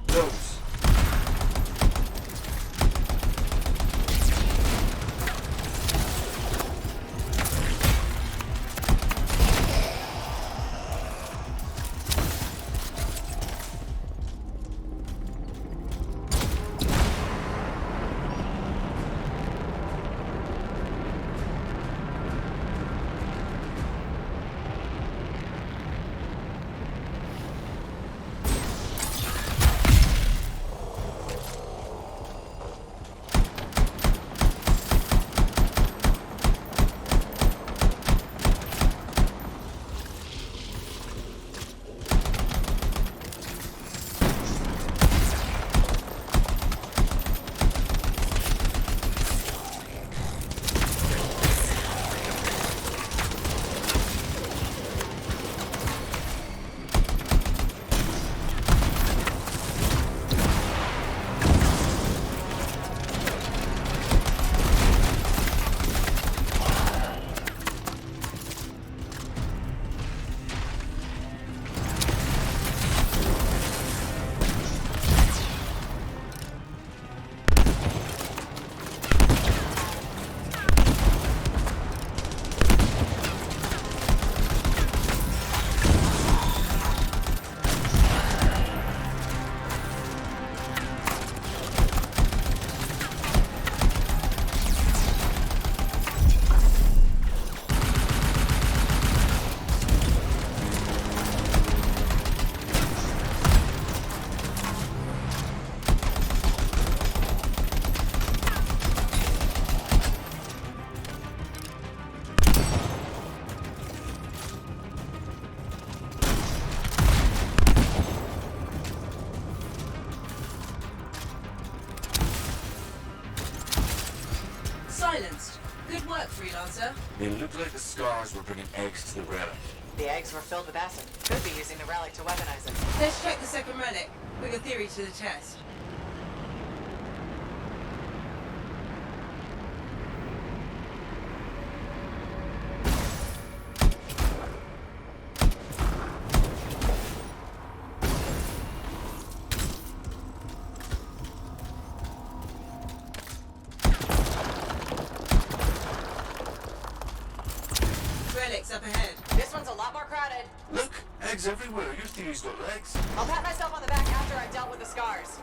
Those. Silenced. Good work, Freelancer. It looked like the scars were bringing eggs to the relic. The eggs were filled with acid. Could be using the relic to weaponize it. Let's check the second relic. Put your theory to the test. Relic's up ahead. This one's a lot more crowded. Look, eggs everywhere. Your theory's got legs. I'll pat myself on the back after I've dealt with the scars.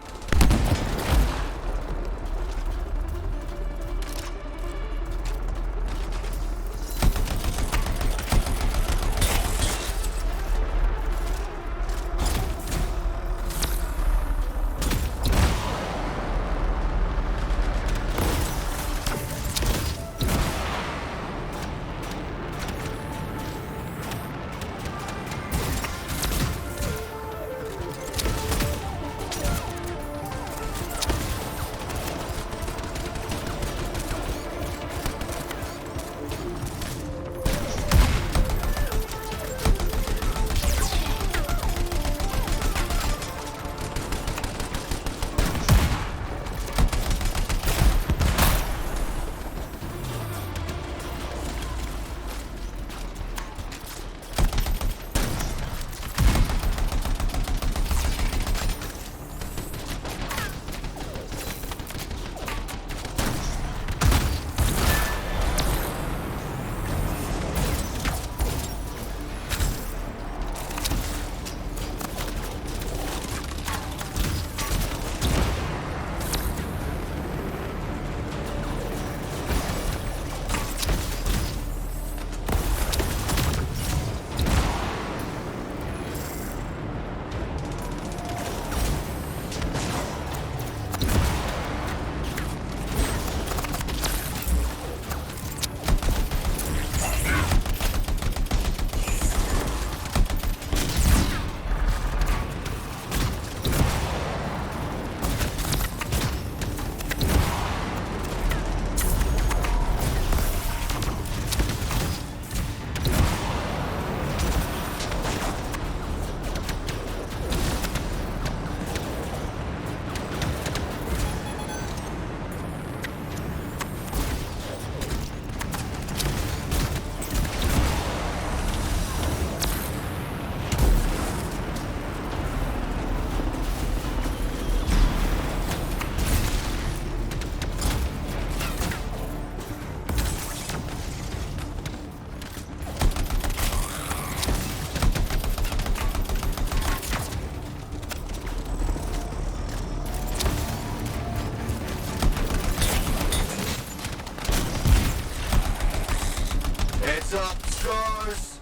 What's up, Scars?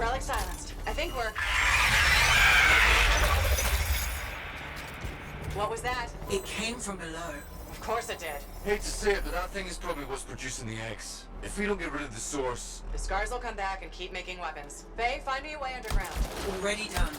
Relic silenced. I think we're... What was that? It came from below. Of course it did. Hate to say it, but that thing is probably what's producing the eggs. If we don't get rid of the source... The Scars will come back and keep making weapons. Faye, find me a way underground. Already done.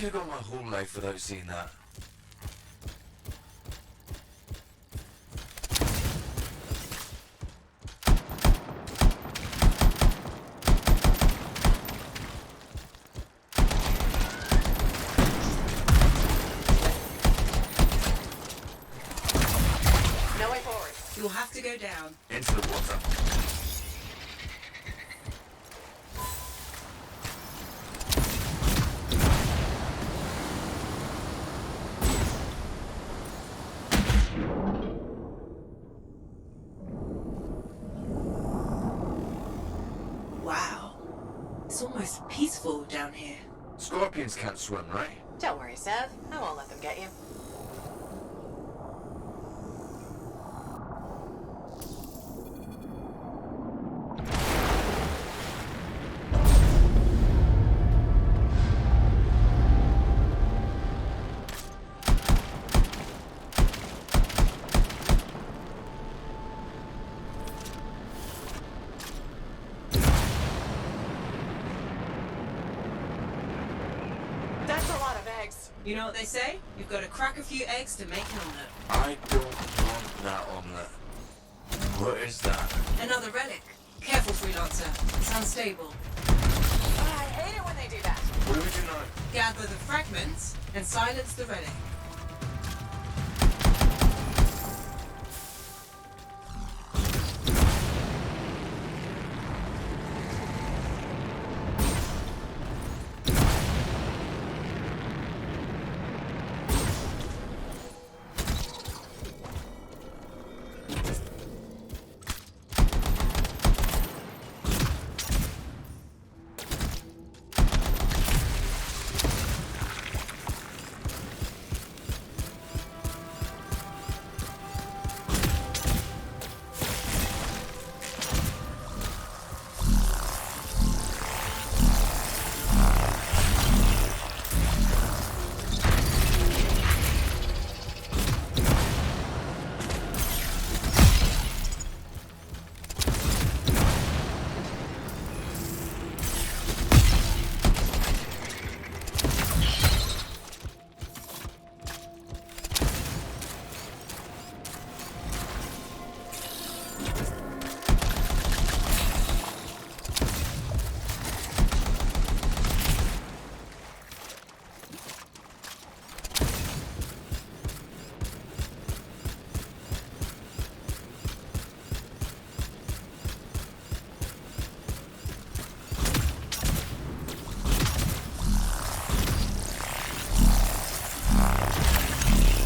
could have gone my whole life without seeing that. No way forward. You'll have to go down. Into the water. Wow. It's almost peaceful down here. Scorpions can't swim, right? Don't worry, Sev. I won't let them get you. That's a lot of eggs. You know what they say? You've got to crack a few eggs to make an omelette. I don't want that omelette. What is that? Another relic. Careful, Freelancer. It's unstable. I hate it when they do that. What do we do now? Gather the fragments and silence the relic.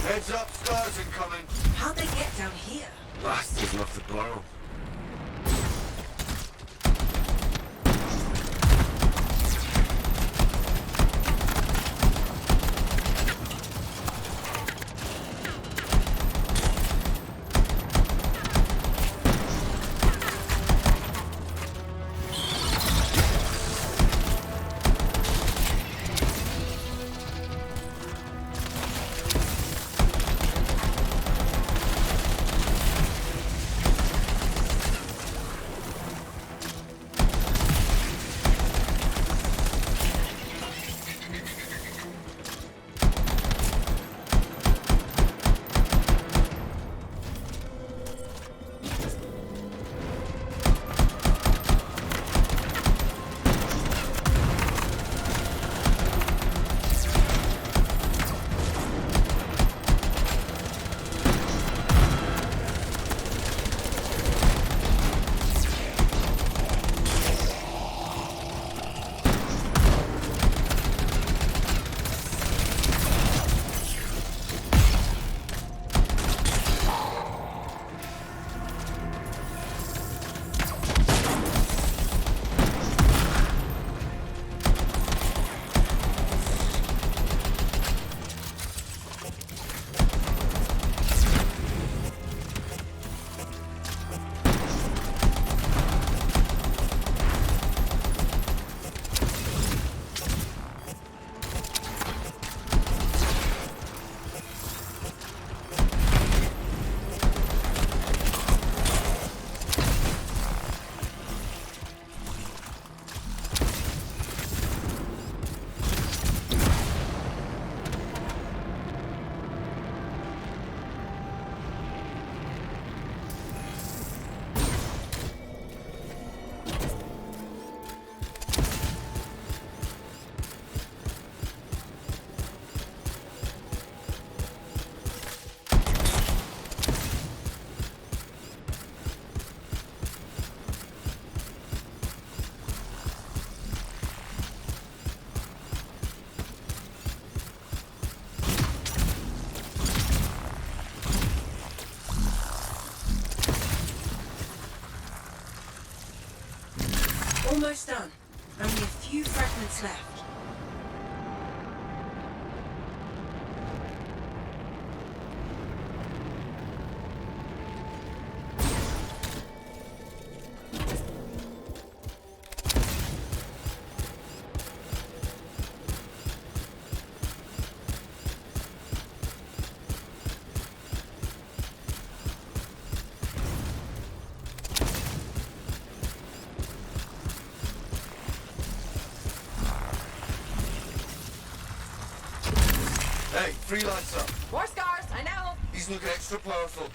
Heads up, stars incoming. How'd they get down here? Bastards love to borrow. Almost done. Only a few fragments left. Hey, Freelancer. More scars, I know. He's looking extra powerful.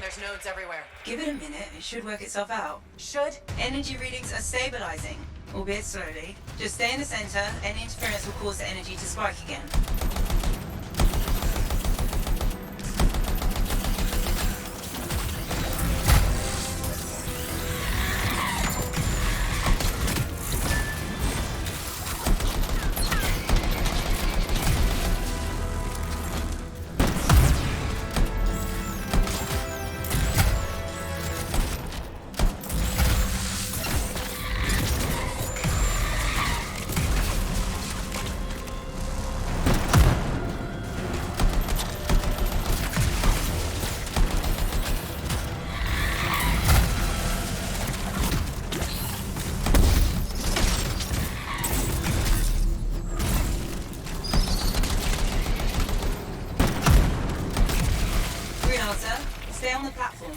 there's nodes everywhere. Give it a minute, it should work itself out. Should? Energy readings are stabilizing, albeit slowly. Just stay in the center, any interference will cause the energy to spike again. Stay on the platform.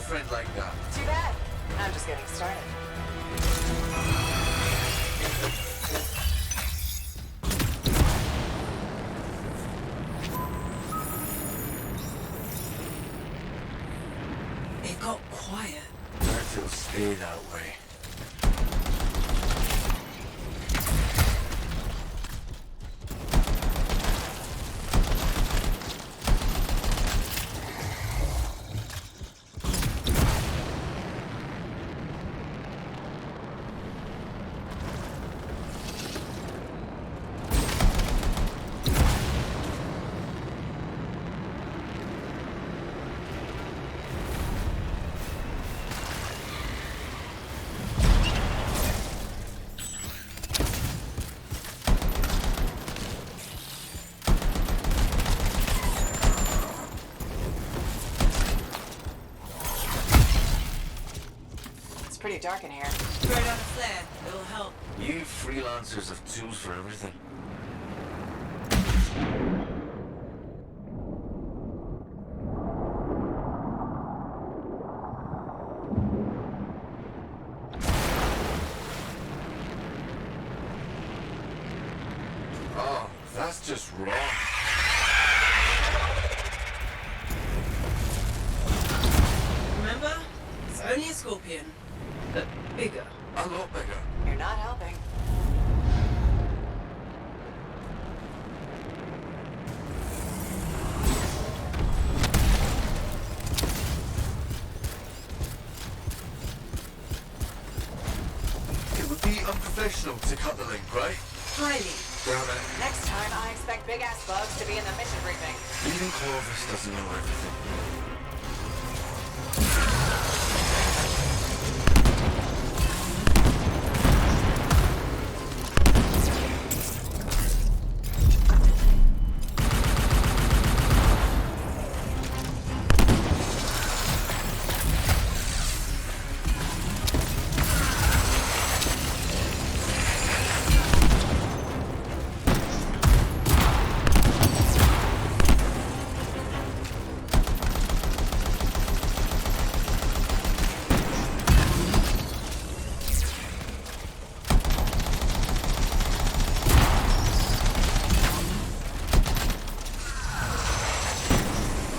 girlfriend like that. Too bad. I'm just getting started. It got quiet. Bet it'll stay that way. Pretty dark in here. Throw down a flare. It'll help. You freelancers have tools for everything. Oh, that's just wrong. Remember? It's only a scorpion. But bigger. A lot bigger. You're not helping. It would be unprofessional to cut the link, right? Highly. Damn it. Next time, I expect big-ass bugs to be in the mission briefing. Even Corvus doesn't know everything.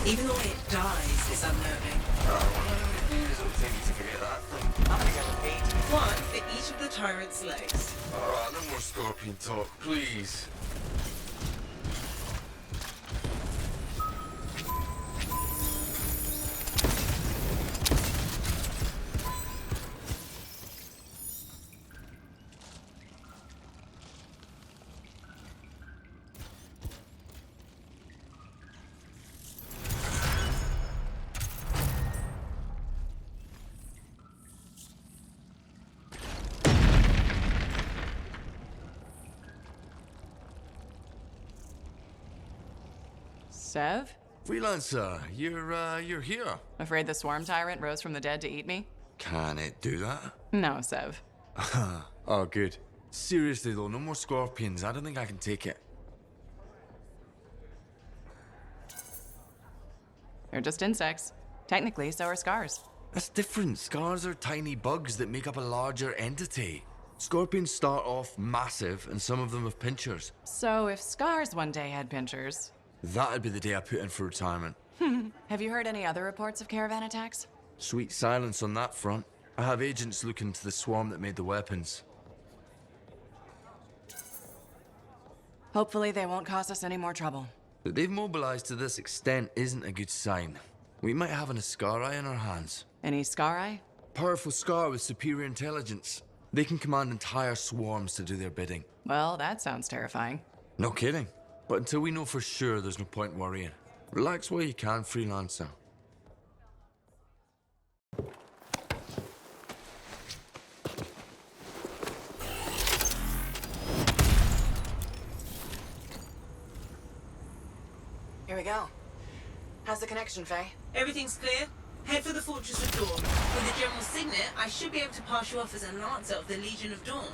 Even the way it dies is unnerving. I'm gonna go with 8. One for each of the tyrant's legs. Alright, no more scorpion talk, please. Sev? Freelancer, you're here. Afraid the swarm tyrant rose from the dead to eat me? Can it do that? No, Sev. Oh, good. Seriously though, no more scorpions. I don't think I can take it. They're just insects. Technically, so are scars. That's different. Scars are tiny bugs that make up a larger entity. Scorpions start off massive, and some of them have pinchers. So if scars one day had pinchers... That'd be the day I put in for retirement. Have you heard any other reports of caravan attacks? Sweet silence on that front. I have agents looking into the swarm that made the weapons. Hopefully they won't cause us any more trouble. That they've mobilized to this extent isn't a good sign. We might have an Ascarii in our hands. Any Ascarii? Powerful Scar with superior intelligence. They can command entire swarms to do their bidding. Well, that sounds terrifying. No kidding. But until we know for sure, there's no point worrying. Relax while you can, Freelancer. Here we go. How's the connection, Faye? Everything's clear. Head for the Fortress of Dawn. With the General Signet, I should be able to pass you off as a Lancer of the Legion of Dawn.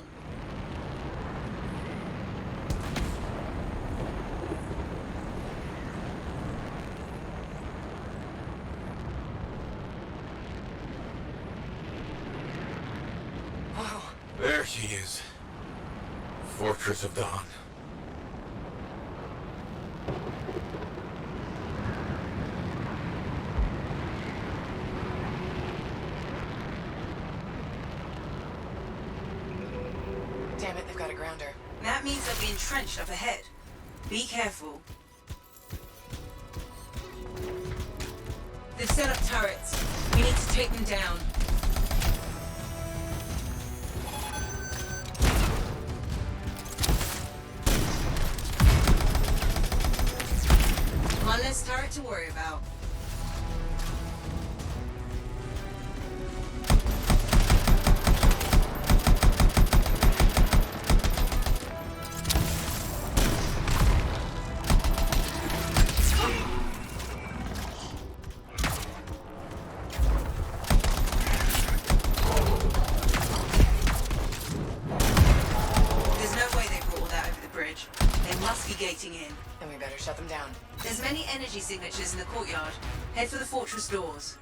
There she is. Fortress of Dawn. Damn it, they've got a grounder. That means they'll be entrenched up ahead. Be careful. They've set up turrets. We need to take them down. One less turret to worry about. Gating in. Then we better shut them down. There's many energy signatures in the courtyard. Head for the fortress doors.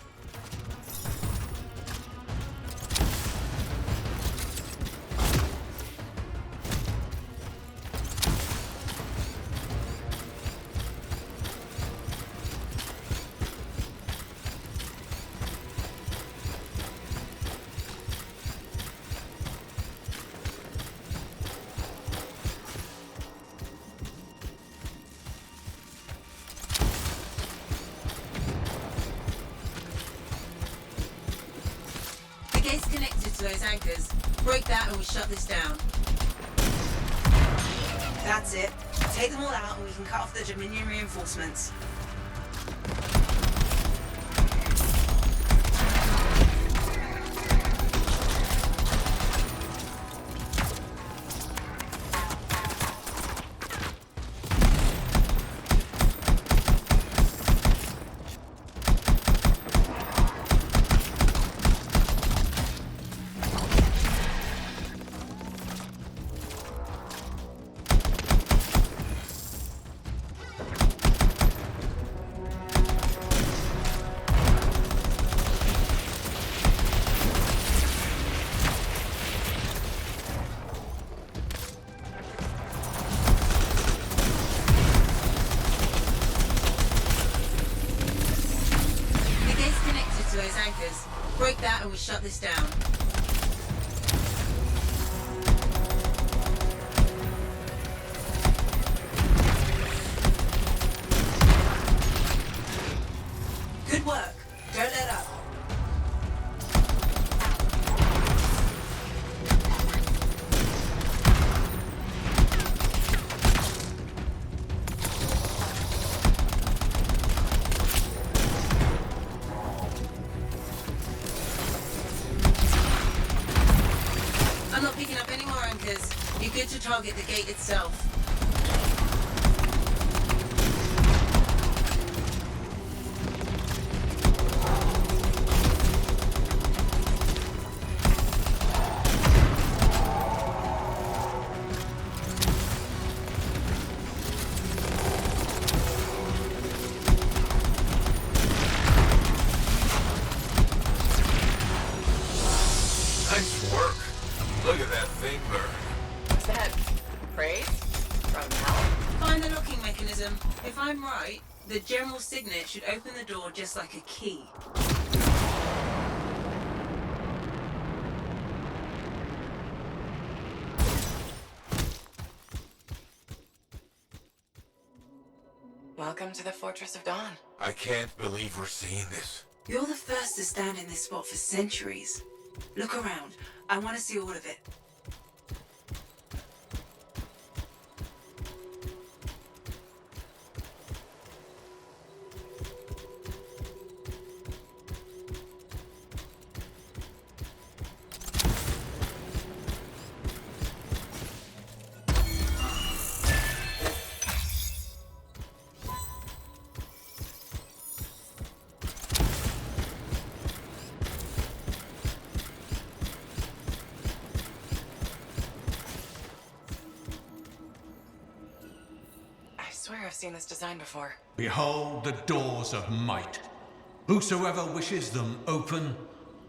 Gate's connected to those anchors. Break that and we shut this down. That's it. Take them all out and we can cut off the Dominion reinforcements. Break that and we shut this down. Good work. Don't let up. I'm not picking up any more anchors. You're good to target the gate itself. Nice work. Look at that thing burn. What's that? Praise? From hell? Find the locking mechanism. If I'm right, the general signet should open the door just like a key. Welcome to the Fortress of Dawn. I can't believe we're seeing this. You're the first to stand in this spot for centuries. Look around. I want to see all of it. I swear I've seen this design before. Behold the doors of might. Whosoever wishes them open,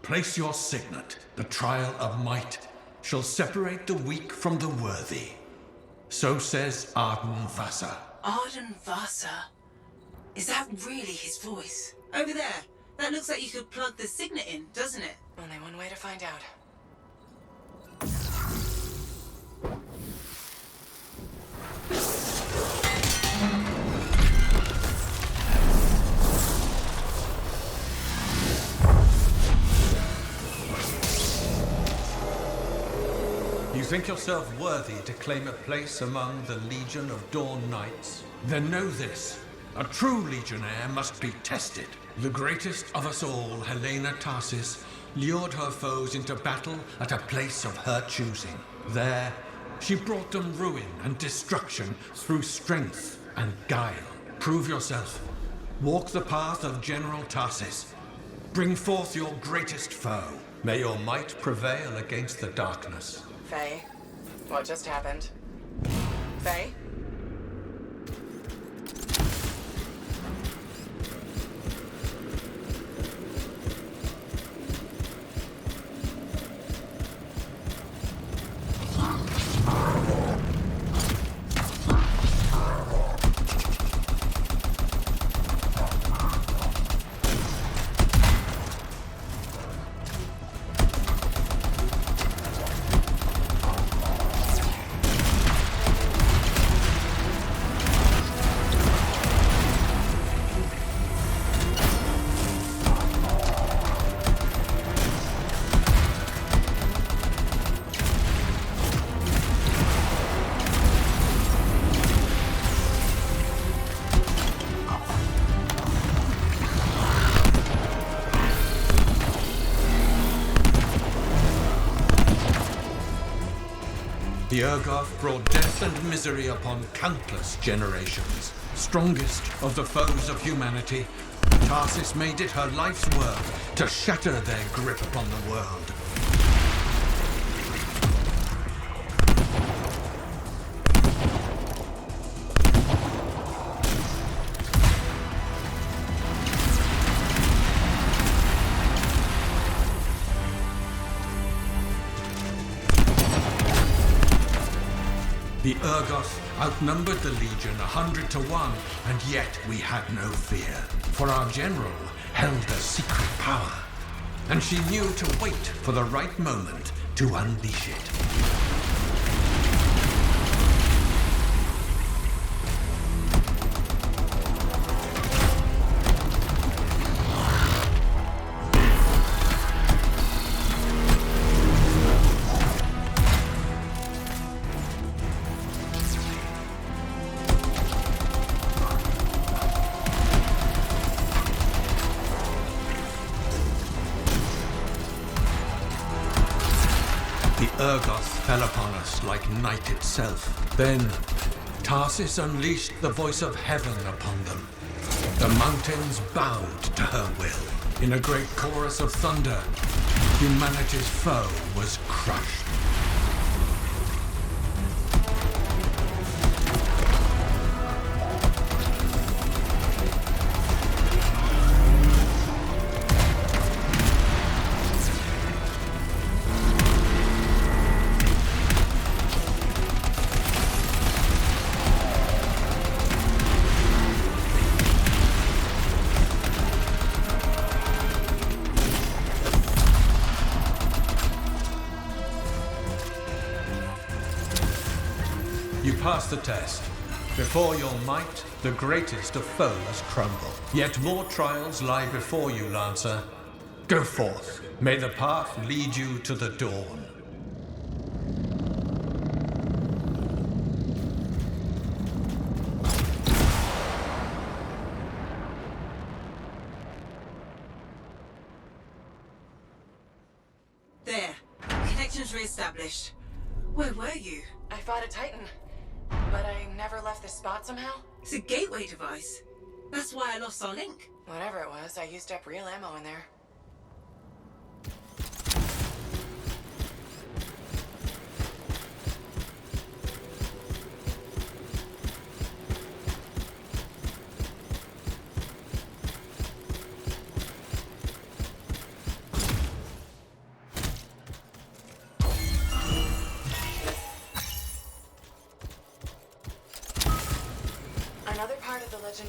place your signet. The trial of might shall separate the weak from the worthy. So says Arden Vasa. Arden Vasa? Is that really his voice? Over there. That looks like you could plug the signet in, doesn't it? Only one way to find out. You think yourself worthy to claim a place among the Legion of Dawn Knights? Then know this. A true legionnaire must be tested. The greatest of us all, Helena Tarsis, lured her foes into battle at a place of her choosing. There, she brought them ruin and destruction through strength and guile. Prove yourself. Walk the path of General Tarsis. Bring forth your greatest foe. May your might prevail against the darkness. Faye, what just happened? Faye? The Urgoth brought death and misery upon countless generations. Strongest of the foes of humanity, Tarsis made it her life's work to shatter their grip upon the world. The Urgoth outnumbered the Legion 100 to 1, and yet we had no fear. For our general held a secret power, and she knew to wait for the right moment to unleash it. Urgoth fell upon us like night itself. Then, Tarsis unleashed the voice of heaven upon them. The mountains bowed to her will. In a great chorus of thunder, humanity's foe was crushed. You pass the test. Before your might, the greatest of foes crumble. Yet more trials lie before you, Lancer. Go forth. May the path lead you to the dawn. There. Connections re-established. Where were you? I fought a Titan, but I never left this spot somehow. It's a gateway device. That's why I lost our link. Whatever it was, I used up real ammo in there.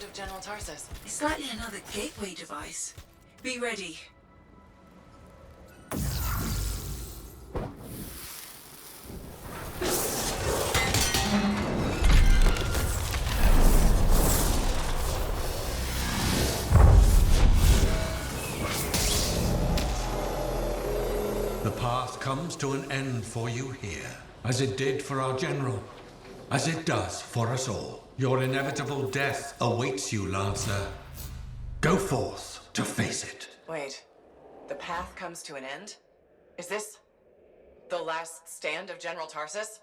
stand of General Tarsus? It's likely another gateway device. Be ready. The path comes to an end for you here, as it did for our general, as it does for us all. Your inevitable death awaits you, Lancer. Go forth to face it. Wait, the path comes to an end? Is this the last stand of General Tarsus?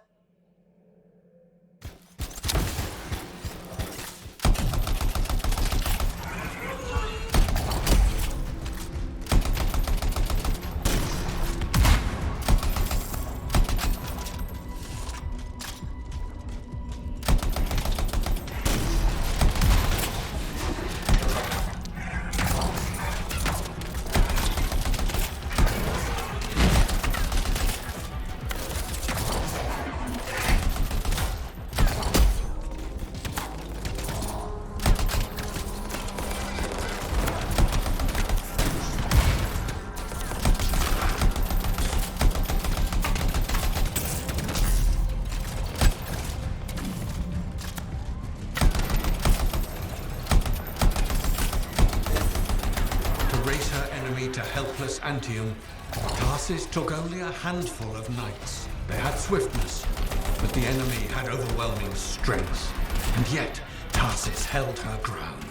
To helpless Anthem, Tarsus took only a handful of knights. They had swiftness, but the enemy had overwhelming strength. And yet, Tarsus held her ground.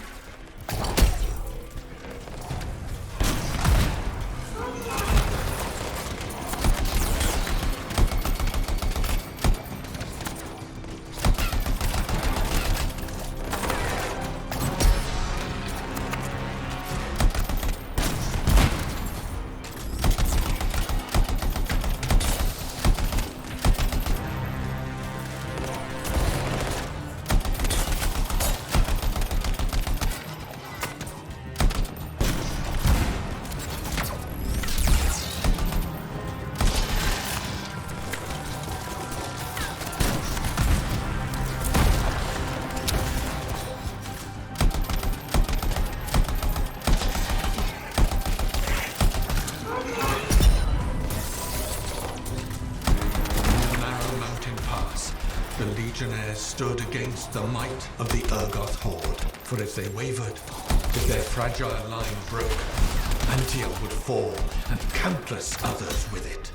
Stood against the might of the Urgoth horde. For if they wavered, if their fragile line broke, Anthem would fall, and countless others with it.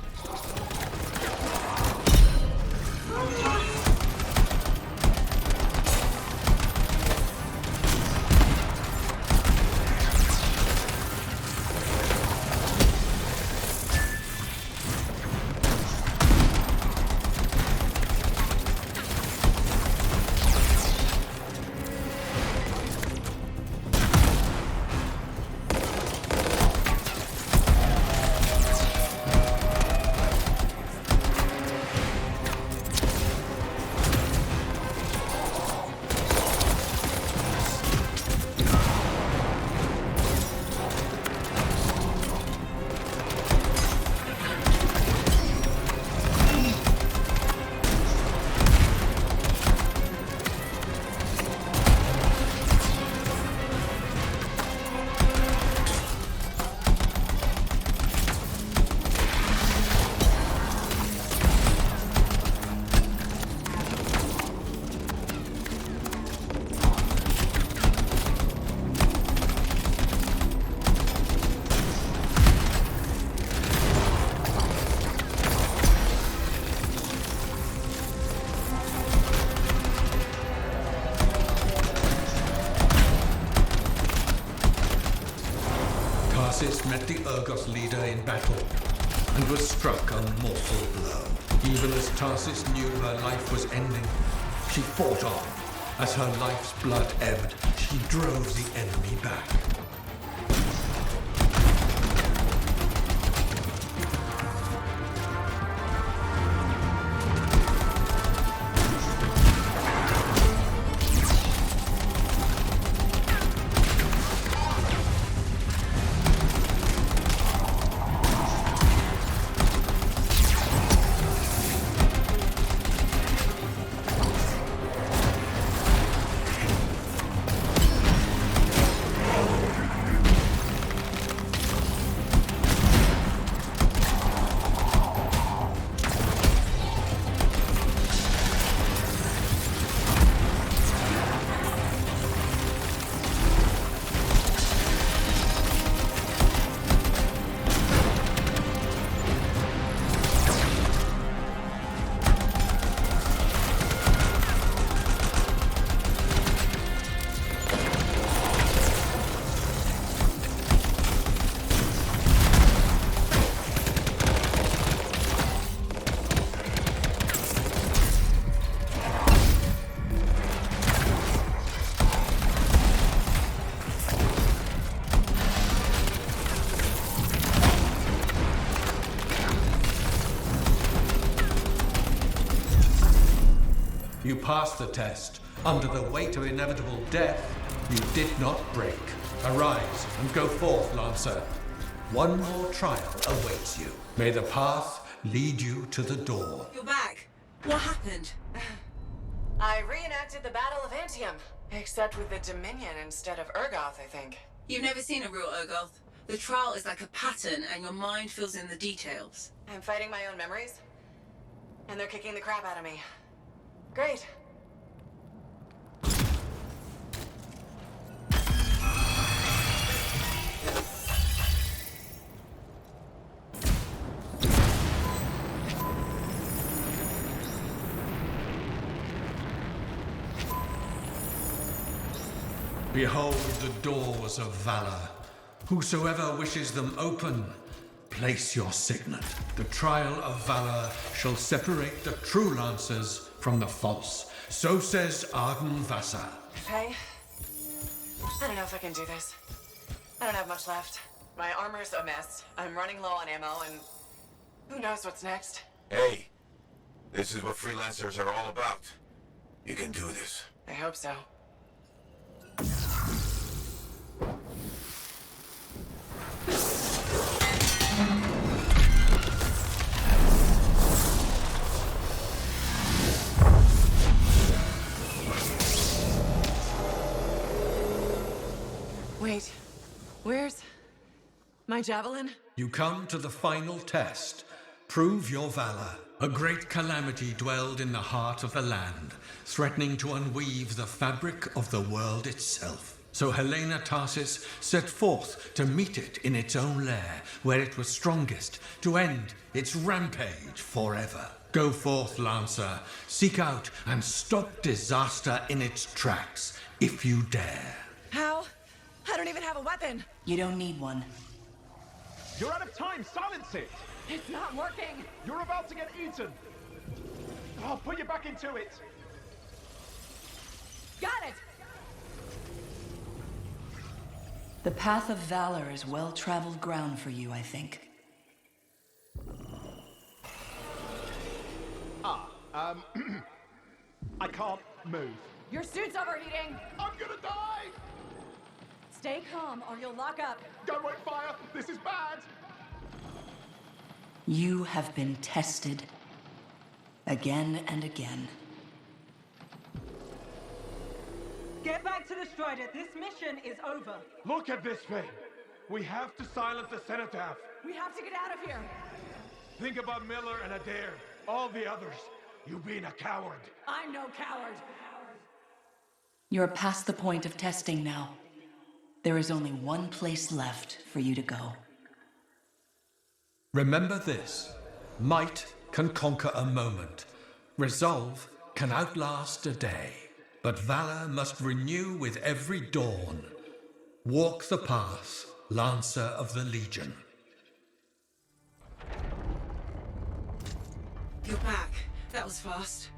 Met the Urgoth leader in battle, and was struck a mortal blow. Even as Tarsus knew her life was ending, she fought on. As her life's blood ebbed, she drove the enemy back. passed the test. Under the weight of inevitable death, you did not break. Arise and go forth, Lancer. One more trial awaits you. May the path lead you to the door. You're back. What happened? I reenacted the Battle of Anthem, except with the Dominion instead of Urgoth, I think. You've never seen a real Urgoth. The trial is like a pattern, and your mind fills in the details. I'm fighting my own memories, and they're kicking the crap out of me. Great. Behold the doors of valor. Whosoever wishes them open, place your signet. The trial of valor shall separate the true lancers from the false. So says Arden Vasa. Hey, I don't know if I can do this. I don't have much left. My armor's a mess. I'm running low on ammo, and who knows what's next. Hey, this is what freelancers are all about. You can do this. I hope so. Wait, where's my javelin? You come to the final test. Prove your valor. A great calamity dwelled in the heart of the land, threatening to unweave the fabric of the world itself. So Helena Tarsis set forth to meet it in its own lair, where it was strongest, to end its rampage forever. Go forth, Lancer. Seek out and stop disaster in its tracks, if you dare. How? I don't even have a weapon. You don't need one. You're out of time. Silence it. It's not working. You're about to get eaten. I'll put you back into it. Got it. The path of valor is well-traveled ground for you, I think. I can't move. Your suit's overheating. I'm gonna die! Stay calm or you'll lock up. Don't wait fire. This is bad. You have been tested. Again and again. Get back to the Strider. This mission is over. Look at this thing. We have to silence the cenotaph. We have to get out of here. Think about Miller and Adair. All the others. You being a coward. I'm no coward. You're past the point of testing now. There is only one place left for you to go. Remember this. Might can conquer a moment. Resolve can outlast a day. But valor must renew with every dawn. Walk the path, Lancer of the Legion. You're back. That was fast.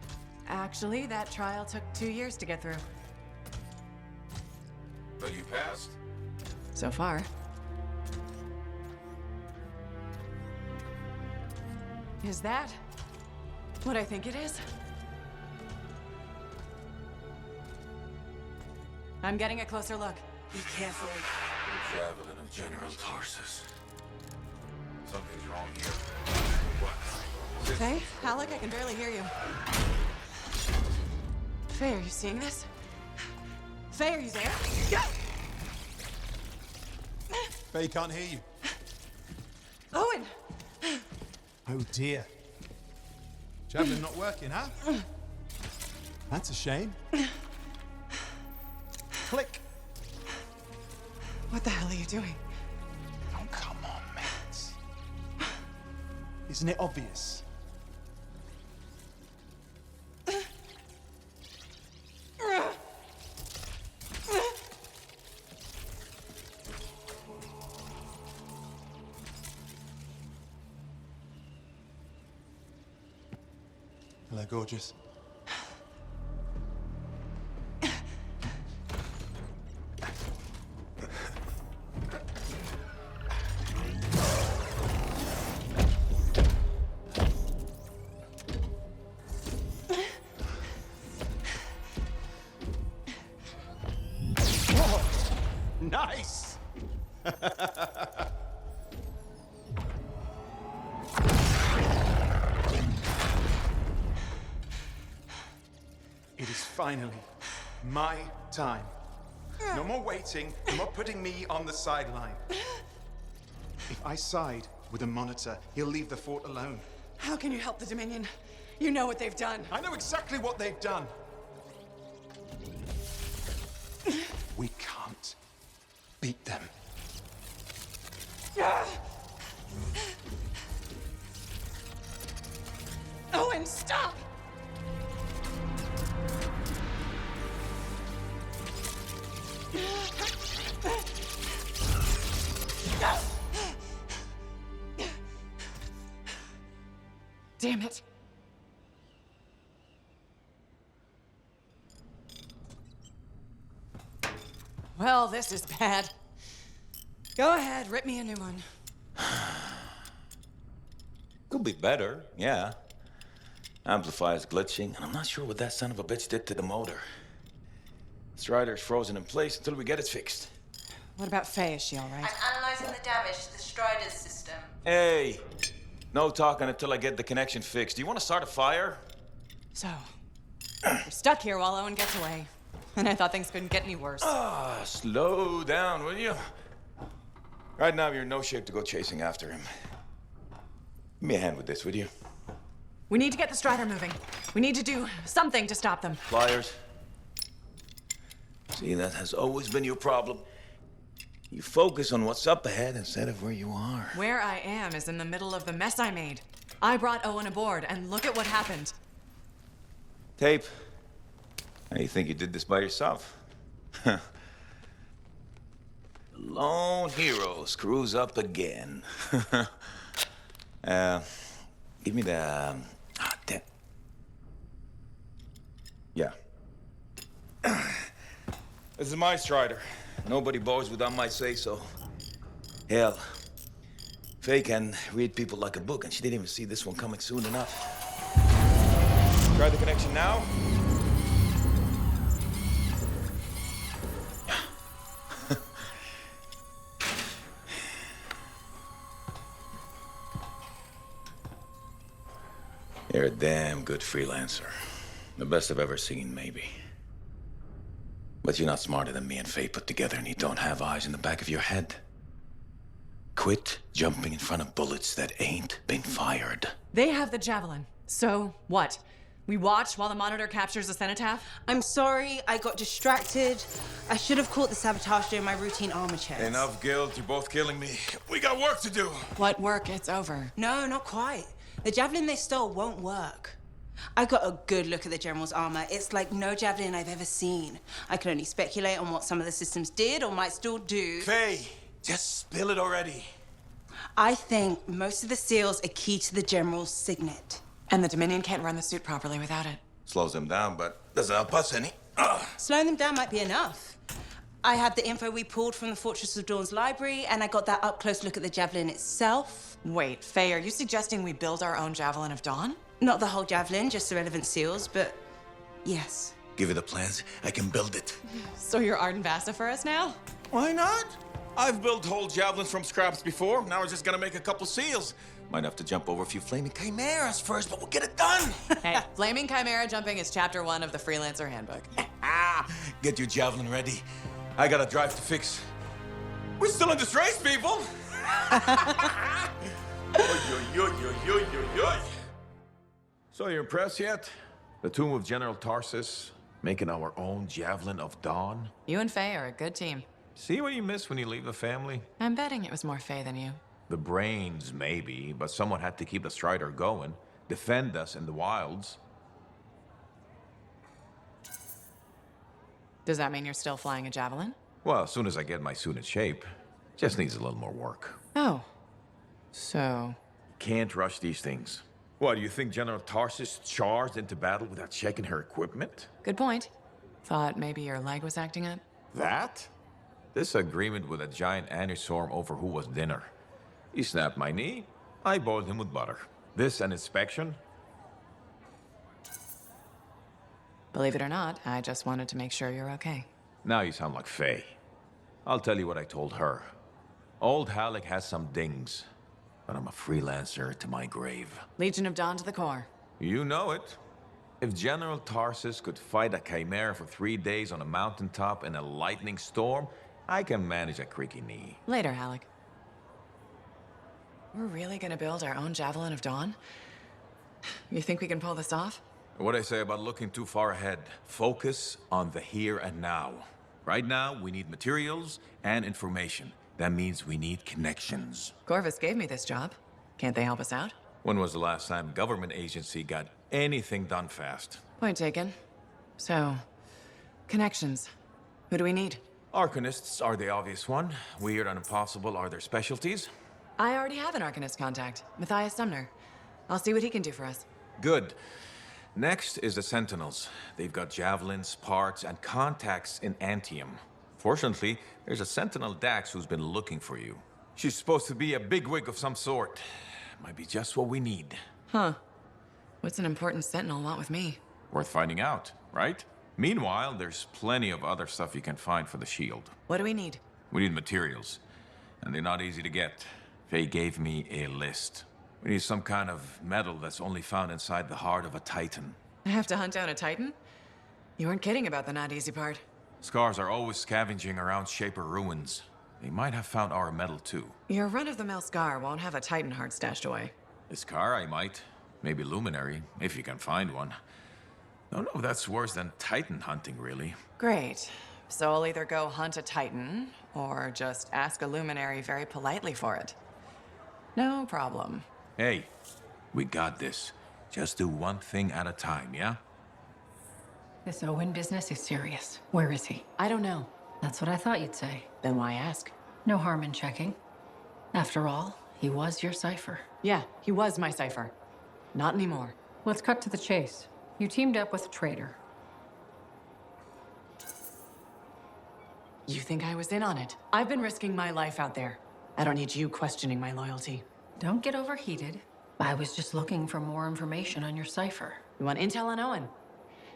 Actually, that trial took 2 years to get through. But you passed. So far. Is that what I think it is? I'm getting a closer look. Be careful. Javelin of General Tarsus. Something's wrong here. What? Faye? Alec, I can barely hear you. Faye, are you seeing this? Faye, are you there? Faye can't hear you. Owen! Oh dear. Javelin not working, huh? That's a shame. Click. What the hell are you doing? Oh, come on, Matt. Isn't it obvious? Hello, gorgeous. Nice! It is finally my time. No more waiting, no more putting me on the sideline. If I side with a monitor, he'll leave the fort alone. How can you help the Dominion? You know what they've done. I know exactly what they've done. We can't beat them. Owen, stop! Damn it. Well, this is bad. Go ahead, rip me a new one. Could be better, yeah. Amplifier's glitching, and I'm not sure what that son of a bitch did to the motor. Strider's frozen in place until we get it fixed. What about Faye? Is she all right? I'm analyzing the damage to the Strider's system. Hey, no talking until I get the connection fixed. Do you want to start a fire? So, we're stuck here while Owen gets away. And I thought things couldn't get any worse. Slow down, will you? Right now, you're in no shape to go chasing after him. Give me a hand with this, would you? We need to get the Strider moving. We need to do something to stop them. Flyers. See, that has always been your problem. You focus on what's up ahead instead of where you are. Where I am is in the middle of the mess I made. I brought Owen aboard, and look at what happened. Tape. How do you think you did this by yourself? Lone hero screws up again. Give me the... damn. Yeah. This is my Strider. Nobody boards without my say-so. Hell, Faye can read people like a book, and she didn't even see this one coming soon enough. Try the connection now. You're a damn good freelancer. The best I've ever seen, maybe. But you're not smarter than me and Faye put together, and you don't have eyes in the back of your head. Quit jumping in front of bullets that ain't been fired. They have the Javelin. So, what? We watch while the monitor captures the cenotaph? I'm sorry, I got distracted. I should have caught the sabotage during my routine armor checks. Enough guilt, you're both killing me. We got work to do. What work? It's over. No, not quite. The Javelin they stole won't work. I got a good look at the General's armor. It's like no Javelin I've ever seen. I can only speculate on what some of the systems did or might still do. Faye, just spill it already. I think most of the seals are key to the General's signet. And the Dominion can't run the suit properly without it. Slows them down, but doesn't help us any. Slowing them down might be enough. I have the info we pulled from the Fortress of Dawn's library, and I got that up-close look at the Javelin itself. Wait, Faye, are you suggesting we build our own Javelin of Dawn? Not the whole Javelin, just the relevant seals, but yes. Give it the plans, I can build it. So you're Arden Vasta for us now? Why not? I've built whole javelins from scraps before. Now we're just gonna make a couple seals. Might have to jump over a few flaming chimeras first, but we'll get it done. Hey, flaming chimera jumping is chapter 1 of the Freelancer handbook. Get your javelin ready. I got a drive to fix. We're still in this race, people. So you impressed yet? The tomb of General Tarsus, making our own Javelin of Dawn? You and Faye are a good team. See what you miss when you leave the family? I'm betting it was more Faye than you. The brains, maybe, but someone had to keep the Strider going, defend us in the wilds. Does that mean you're still flying a Javelin? Well, as soon as I get my suit in shape. Just needs a little more work. Oh. So... Can't rush these things. What, do you think General Tarsus charged into battle without checking her equipment? Good point. Thought maybe your leg was acting up? That? This agreement with a giant aneurysm over who was dinner. He snapped my knee, I boiled him with butter. This an inspection? Believe it or not, I just wanted to make sure you're okay. Now you sound like Faye. I'll tell you what I told her. Old Halleck has some dings, but I'm a freelancer to my grave. Legion of Dawn to the core. You know it. If General Tarsus could fight a chimera for 3 days on a mountaintop in a lightning storm, I can manage a creaky knee. Later, Halleck. We're really gonna build our own Javelin of Dawn? You think we can pull this off? What I say about looking too far ahead. Focus on the here and now. Right now, we need materials and information. That means we need connections. Corvus gave me this job. Can't they help us out? When was the last time a government agency got anything done fast? Point taken. So, connections. Who do we need? Arcanists are the obvious one. Weird and impossible are their specialties. I already have an arcanist contact, Mathias Sumner. I'll see what he can do for us. Good. Next is the sentinels. They've got javelins, parts, and contacts in Anthem. Fortunately, there's a sentinel Dax who's been looking for you. She's supposed to be a bigwig of some sort. Might be just what we need. Huh. What's an important sentinel want with me? Worth finding out, right? Meanwhile, there's plenty of other stuff you can find for the shield. What do we need? We need materials, and they're not easy to get. Faye gave me a list. We need some kind of metal that's only found inside the heart of a titan. I have to hunt down a titan? You weren't kidding about the not easy part. Scars are always scavenging around Shaper ruins. They might have found our metal too. Your run-of-the-mill Scar won't have a titan heart stashed away. The Scar I might. Maybe Luminary, if you can find one. Don't know if that's worse than titan hunting, really. Great. So I'll either go hunt a titan, or just ask a luminary very politely for it. No problem. Hey, we got this. Just do one thing at a time, yeah? This Owen business is serious. Where is he? I don't know. That's what I thought you'd say. Then why ask? No harm in checking. After all, he was your cipher. Yeah, he was my cipher. Not anymore. Let's cut to the chase. You teamed up with a traitor. You think I was in on it? I've been risking my life out there. I don't need you questioning my loyalty. Don't get overheated. I was just looking for more information on your cipher. You want intel on Owen?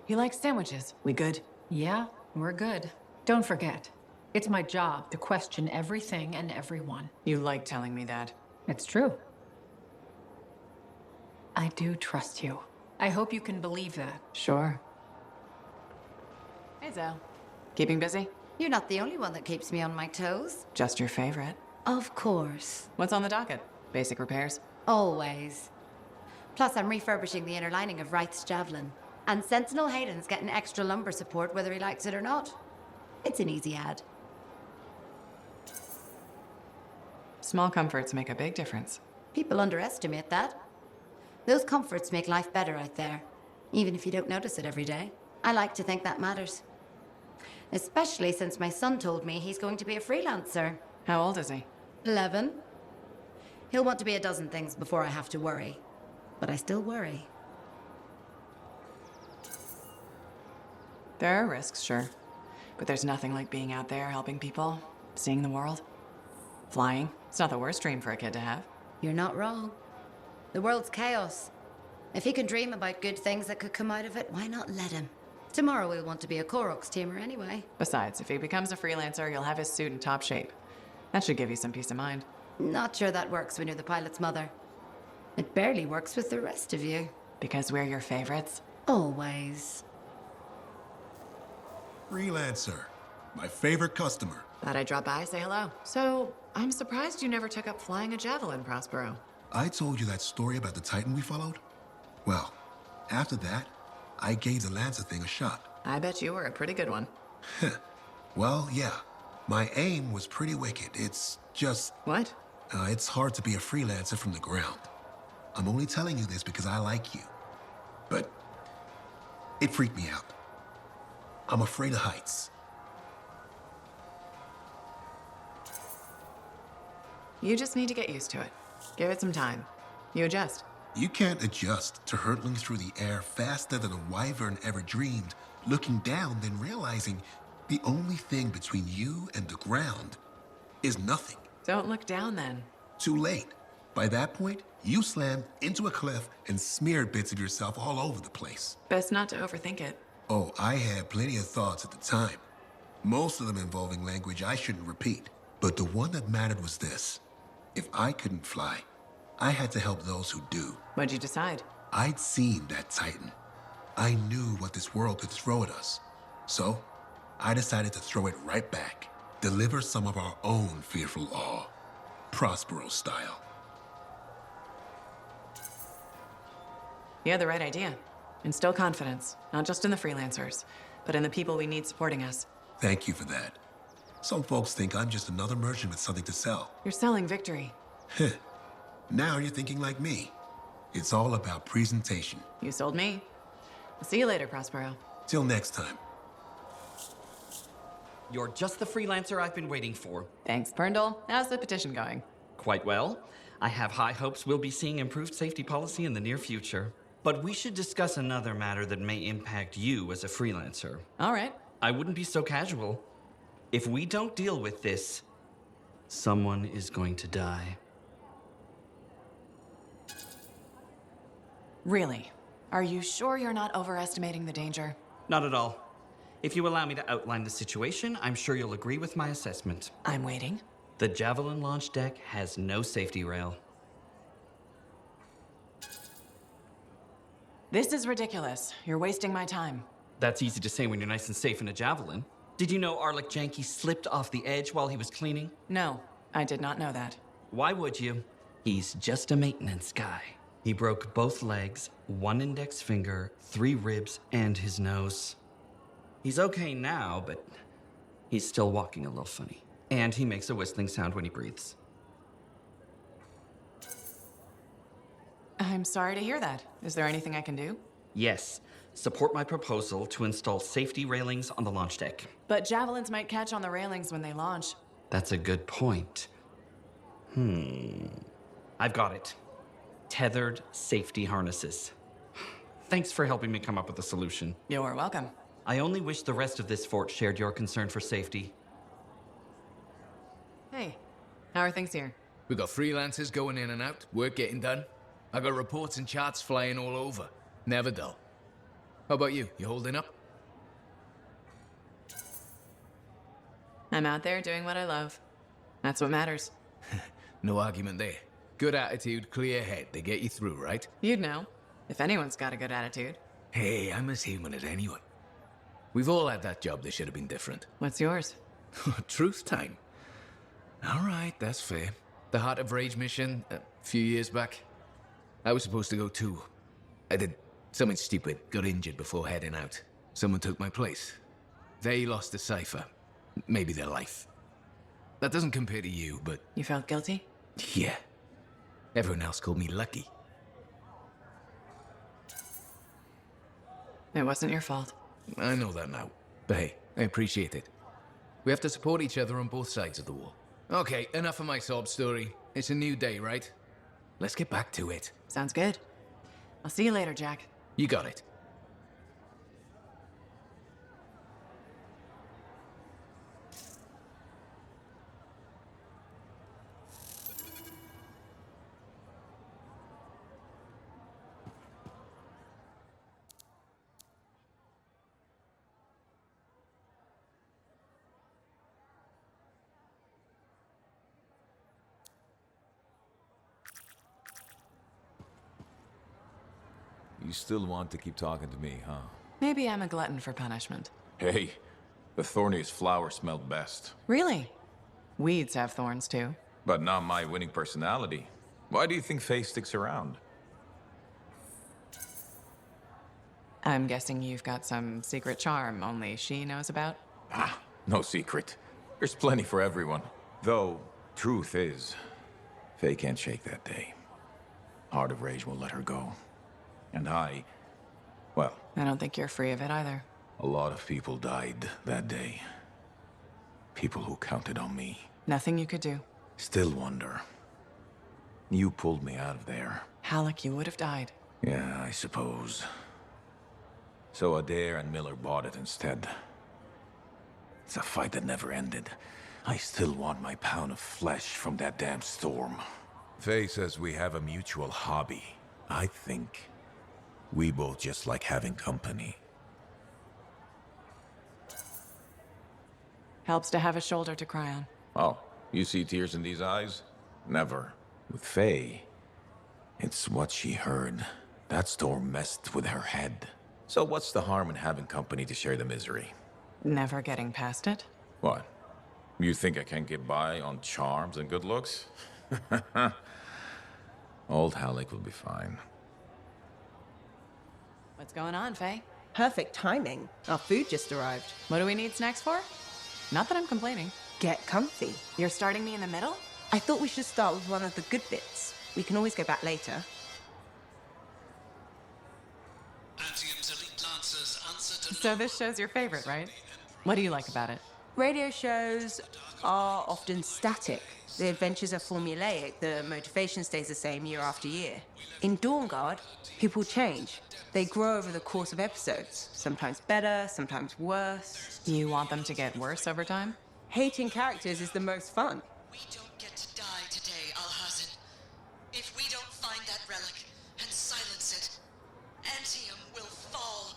He likes sandwiches. We good? Yeah, we're good. Don't forget, it's my job to question everything and everyone. You like telling me that. It's true. I do trust you. I hope you can believe that. Sure. Hey, Zell. Keeping busy? You're not the only one that keeps me on my toes. Just your favorite. Of course. What's on the docket? Basic repairs? Always. Plus, I'm refurbishing the inner lining of Wraith's Javelin. And Sentinel Hayden's getting extra lumber support whether he likes it or not. It's an easy ad. Small comforts make a big difference. People underestimate that. Those comforts make life better out there, even if you don't notice it every day. I like to think that matters. Especially since my son told me he's going to be a freelancer. How old is he? 11. He'll want to be a dozen things before I have to worry. But I still worry. There are risks, sure. But there's nothing like being out there helping people, seeing the world. Flying. It's not the worst dream for a kid to have. You're not wrong. The world's chaos. If he can dream about good things that could come out of it, why not let him? Tomorrow we'll want to be a Koroks teamer anyway. Besides, if he becomes a freelancer, you'll have his suit in top shape. That should give you some peace of mind. Not sure that works when you're the pilot's mother. It barely works with the rest of you. Because we're your favorites? Always. Freelancer. My favorite customer. Thought I'd drop by, say hello. So, I'm surprised you never took up flying a javelin, Prospero. I told you that story about the Titan we followed? Well, after that, I gave the Lancer thing a shot. I bet you were a pretty good one. Well, yeah. My aim was pretty wicked. It's just... What? It's hard to be a freelancer from the ground. I'm only telling you this because I like you. But it freaked me out. I'm afraid of heights. You just need to get used to it. Give it some time. You adjust. You can't adjust to hurtling through the air faster than a wyvern ever dreamed, looking down, then realizing the only thing between you and the ground is nothing. Don't look down, then. Too late. By that point, you slammed into a cliff and smeared bits of yourself all over the place. Best not to overthink it. Oh, I had plenty of thoughts at the time. Most of them involving language I shouldn't repeat. But the one that mattered was this. If I couldn't fly, I had to help those who do. What'd you decide? I'd seen that Titan. I knew what this world could throw at us. So, I decided to throw it right back. Deliver some of our own fearful awe. Prospero style. You had the right idea. Instill confidence, not just in the Freelancers, but in the people we need supporting us. Thank you for that. Some folks think I'm just another merchant with something to sell. You're selling victory. Heh. Now you're thinking like me. It's all about presentation. You sold me. I'll see you later, Prospero. Till next time. You're just the freelancer I've been waiting for. Thanks, Perndle. How's the petition going? Quite well. I have high hopes we'll be seeing improved safety policy in the near future. But we should discuss another matter that may impact you as a freelancer. All right. I wouldn't be so casual. If we don't deal with this, someone is going to die. Really? Are you sure you're not overestimating the danger? Not at all. If you allow me to outline the situation, I'm sure you'll agree with my assessment. I'm waiting. The Javelin launch deck has no safety rail. This is ridiculous. You're wasting my time. That's easy to say when you're nice and safe in a Javelin. Did you know Arlic Janky slipped off the edge while he was cleaning? No, I did not know that. Why would you? He's just a maintenance guy. He broke both legs, 1 index finger, 3 ribs, and his nose. He's okay now, but he's still walking a little funny. And he makes a whistling sound when he breathes. I'm sorry to hear that. Is there anything I can do? Yes. Support my proposal to install safety railings on the launch deck. But javelins might catch on the railings when they launch. That's a good point. I've got it. Tethered safety harnesses. Thanks for helping me come up with a solution. You're welcome. I only wish the rest of this fort shared your concern for safety. Hey, how are things here? We got freelancers going in and out, work getting done. I got reports and charts flying all over. Never dull. How about you? You holding up? I'm out there doing what I love. That's what matters. No argument there. Good attitude, clear head. They get you through, right? You'd know. If anyone's got a good attitude. Hey, I'm as human as anyone. We've all had that job that should have been different. What's yours? Truth time. All right, that's fair. The Heart of Rage mission, a few years back. I was supposed to go too. I did something stupid, got injured before heading out. Someone took my place. They lost a cipher. Maybe their life. That doesn't compare to you, but... You felt guilty? Yeah. Everyone else called me lucky. It wasn't your fault. I know that now. But hey, I appreciate it. We have to support each other on both sides of the war. Okay, enough of my sob story. It's a new day, right? Let's get back to it. Sounds good. I'll see you later, Jack. You got it. You still want to keep talking to me, huh? Maybe I'm a glutton for punishment. Hey, the thorniest flower smelled best. Really? Weeds have thorns too. But not my winning personality. Why do you think Faye sticks around? I'm guessing you've got some secret charm only she knows about? Ah, no secret. There's plenty for everyone. Though, truth is, Faye can't shake that day. Heart of Rage won't let her go. And well... I don't think you're free of it either. A lot of people died that day. People who counted on me. Nothing you could do. Still wonder. You pulled me out of there. Halleck, you would have died. Yeah, I suppose. So Adair and Miller bought it instead. It's a fight that never ended. I still want my pound of flesh from that damn storm. Faye says we have a mutual hobby. I think we both just like having company. Helps to have a shoulder to cry on. Oh, you see tears in these eyes? Never. With Faye, it's what she heard. That storm messed with her head. So what's the harm in having company to share the misery? Never getting past it? What? You think I can't get by on charms and good looks? Old Halleck will be fine. What's going on, Faye? Perfect timing. Our food just arrived. What do we need snacks for? Not that I'm complaining. Get comfy. You're starting me in the middle? I thought we should start with one of the good bits. We can always go back later. Antium's elite lancers answer to So this show's your favorite, right? What do you like about it? Radio shows are often static. The adventures are formulaic. The motivation stays the same year after year. In Dawn Guard, people change. They grow over the course of episodes. Sometimes better, sometimes worse. You want them to get worse over time? Hating characters is the most fun. We don't get to die today, Alhazin. If we don't find that relic and silence it, Antium will fall.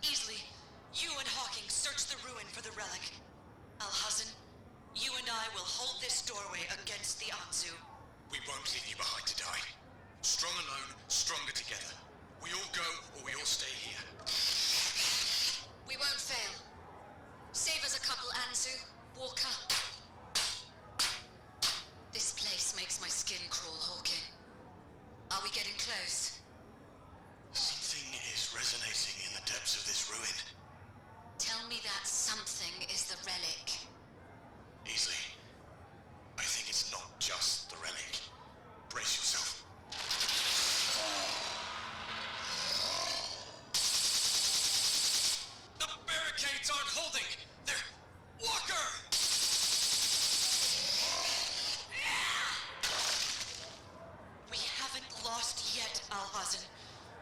Easily, you and Hawking search the ruin for the relic. Alhazin, you and I will hold this doorway against the Anzu. We won't leave you behind to die. Strong alone, stronger together. We all go, or we all stay here. We won't fail. Save us a couple, Anzu, Walker. This place makes my skin crawl, Hawking. Are we getting close? Something is resonating in the depths of this ruin. Tell me that something is the relic. Easily. I think it's not just the relic. Brace yourself. The barricades aren't holding! They're... Walker! We haven't lost yet, Alhazin.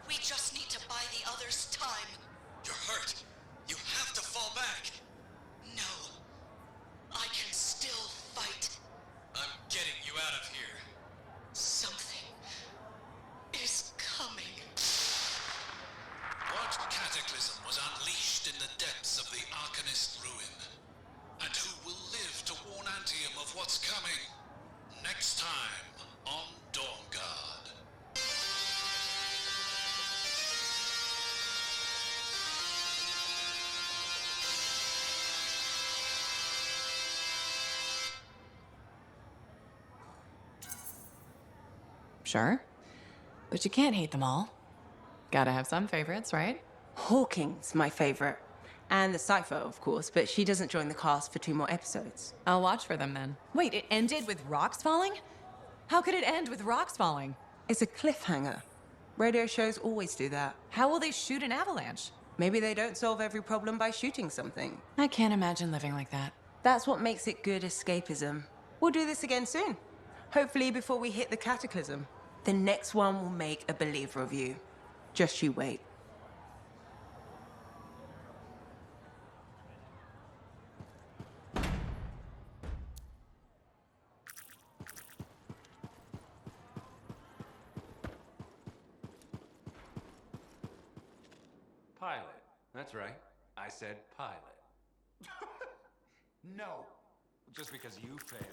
We just need to buy the others time. You're hurt. You have to fall back. No. I can still fight. I'm getting you out of here. Something is coming. What cataclysm was unleashed in the depths of the arcanist ruin? And who will live to warn Antium of what's coming? Next time on Dawn Guard. Sure. But you can't hate them all. Gotta have some favorites, right? Hawking's my favorite. And the Cypher, of course, but she doesn't join the cast for 2 more episodes. I'll watch for them then. Wait, it ended with rocks falling? How could it end with rocks falling? It's a cliffhanger. Radio shows always do that. How will they shoot an avalanche? Maybe they don't solve every problem by shooting something. I can't imagine living like that. That's what makes it good escapism. We'll do this again soon. Hopefully before we hit the cataclysm. The next one will make a believer of you. Just you wait. Pilot. That's right. I said pilot. No. Just because you failed.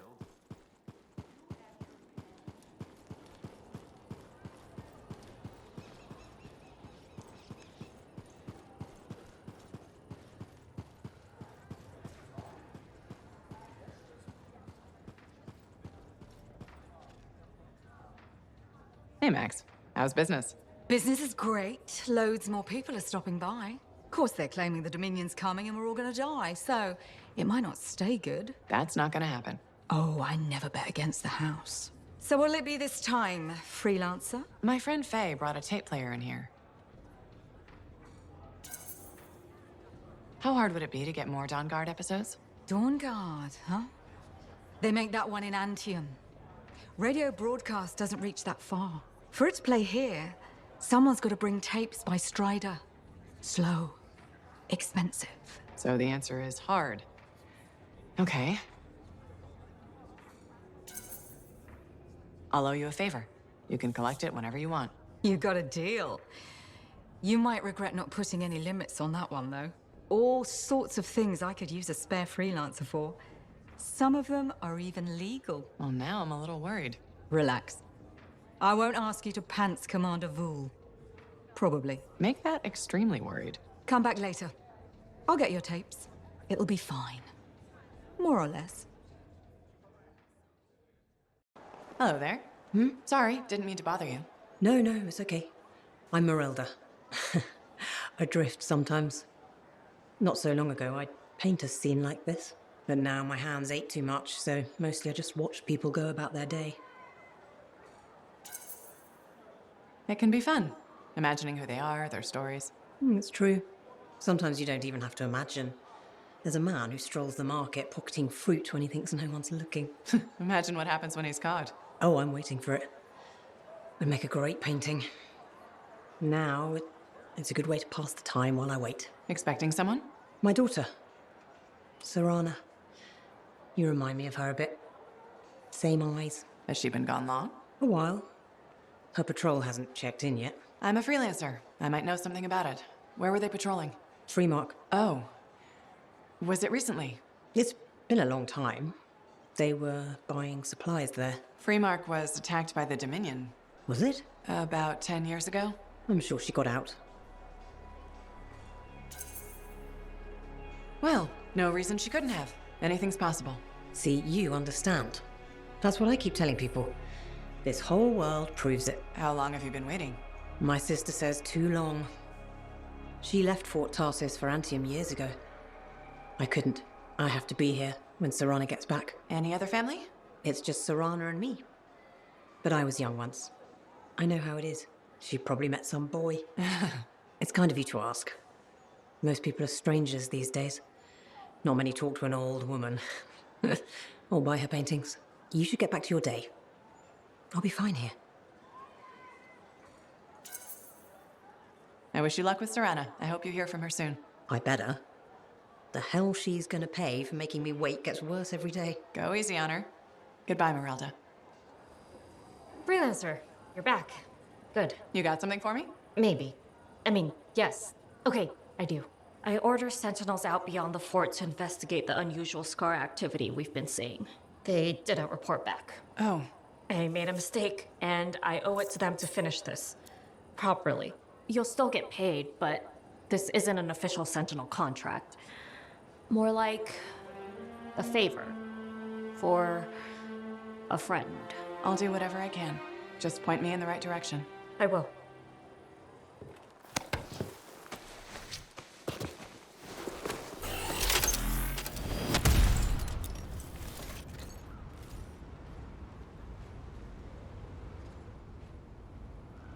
Hey, Max. How's business? Business is great. Loads more people are stopping by. Of course, they're claiming the Dominion's coming and we're all gonna die, so it might not stay good. That's not gonna happen. Oh, I never bet against the house. So what'll it be this time, Freelancer? My friend Faye brought a tape player in here. How hard would it be to get more Dawn Guard episodes? Dawn Guard, huh? They make that one in Antium. Radio broadcast doesn't reach that far. For it to play here, someone's got to bring tapes by Strider. Slow. Expensive. So the answer is hard. Okay. I'll owe you a favor. You can collect it whenever you want. You got a deal. You might regret not putting any limits on that one, though. all sorts of things I could use a spare freelancer for. Some of them are even legal. Well, now I'm a little worried. Relax. I won't ask you to pants Commander Vool. Probably. Make that extremely worried. Come back later. I'll get your tapes. It'll be fine. More or less. Hello there. Sorry, didn't mean to bother you. No, it's okay. I'm Merelda. I drift sometimes. Not so long ago, I'd paint a scene like this. But now my hands ache too much, so mostly I just watch people go about their day. It can be fun, imagining who they are, their stories. It's true. Sometimes you don't even have to imagine. There's a man who strolls the market, pocketing fruit when he thinks no one's looking. Imagine what happens when he's caught. Oh, I'm waiting for it. I'd make a great painting. Now, it's a good way to pass the time while I wait. Expecting someone? My daughter, Serana. You remind me of her a bit. Same eyes. Has she been gone long? A while. Her patrol hasn't checked in yet. I'm a freelancer. I might know something about it. Where were they patrolling? Freemark. Oh. Was it recently? It's been a long time. They were buying supplies there. Freemark was attacked by the Dominion. Was it? About 10 years ago. I'm sure she got out. Well, no reason she couldn't have. Anything's possible. See, you understand. That's what I keep telling people. This whole world proves it. How long have you been waiting? My sister says too long. She left Fort Tarsis for Anthem years ago. I couldn't. I have to be here when Serana gets back. Any other family? It's just Serana and me. But I was young once. I know how it is. She probably met some boy. It's kind of you to ask. Most people are strangers these days. Not many talk to an old woman. Or buy her paintings. You should get back to your day. I'll be fine here. I wish you luck with Serana. I hope you hear from her soon. I better. The hell she's gonna pay for making me wait gets worse every day. Go easy on her. Goodbye, Merelda. Freelancer, you're back. Good. You got something for me? Maybe. I mean, yes. Okay, I do. I order sentinels out beyond the fort to investigate the unusual scar activity we've been seeing. They didn't report back. Oh. I made a mistake, and I owe it to them to finish this properly. You'll still get paid, but this isn't an official sentinel contract. More like a favor for a friend. I'll do whatever I can. Just point me in the right direction. I will.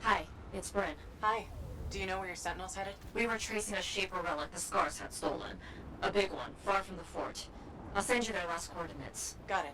Hi, it's Bryn. Hi. Do you know where your sentinel's headed? We were tracing a shaper relic the Scars had stolen. A big one, far from the fort. I'll send you their last coordinates. Got it.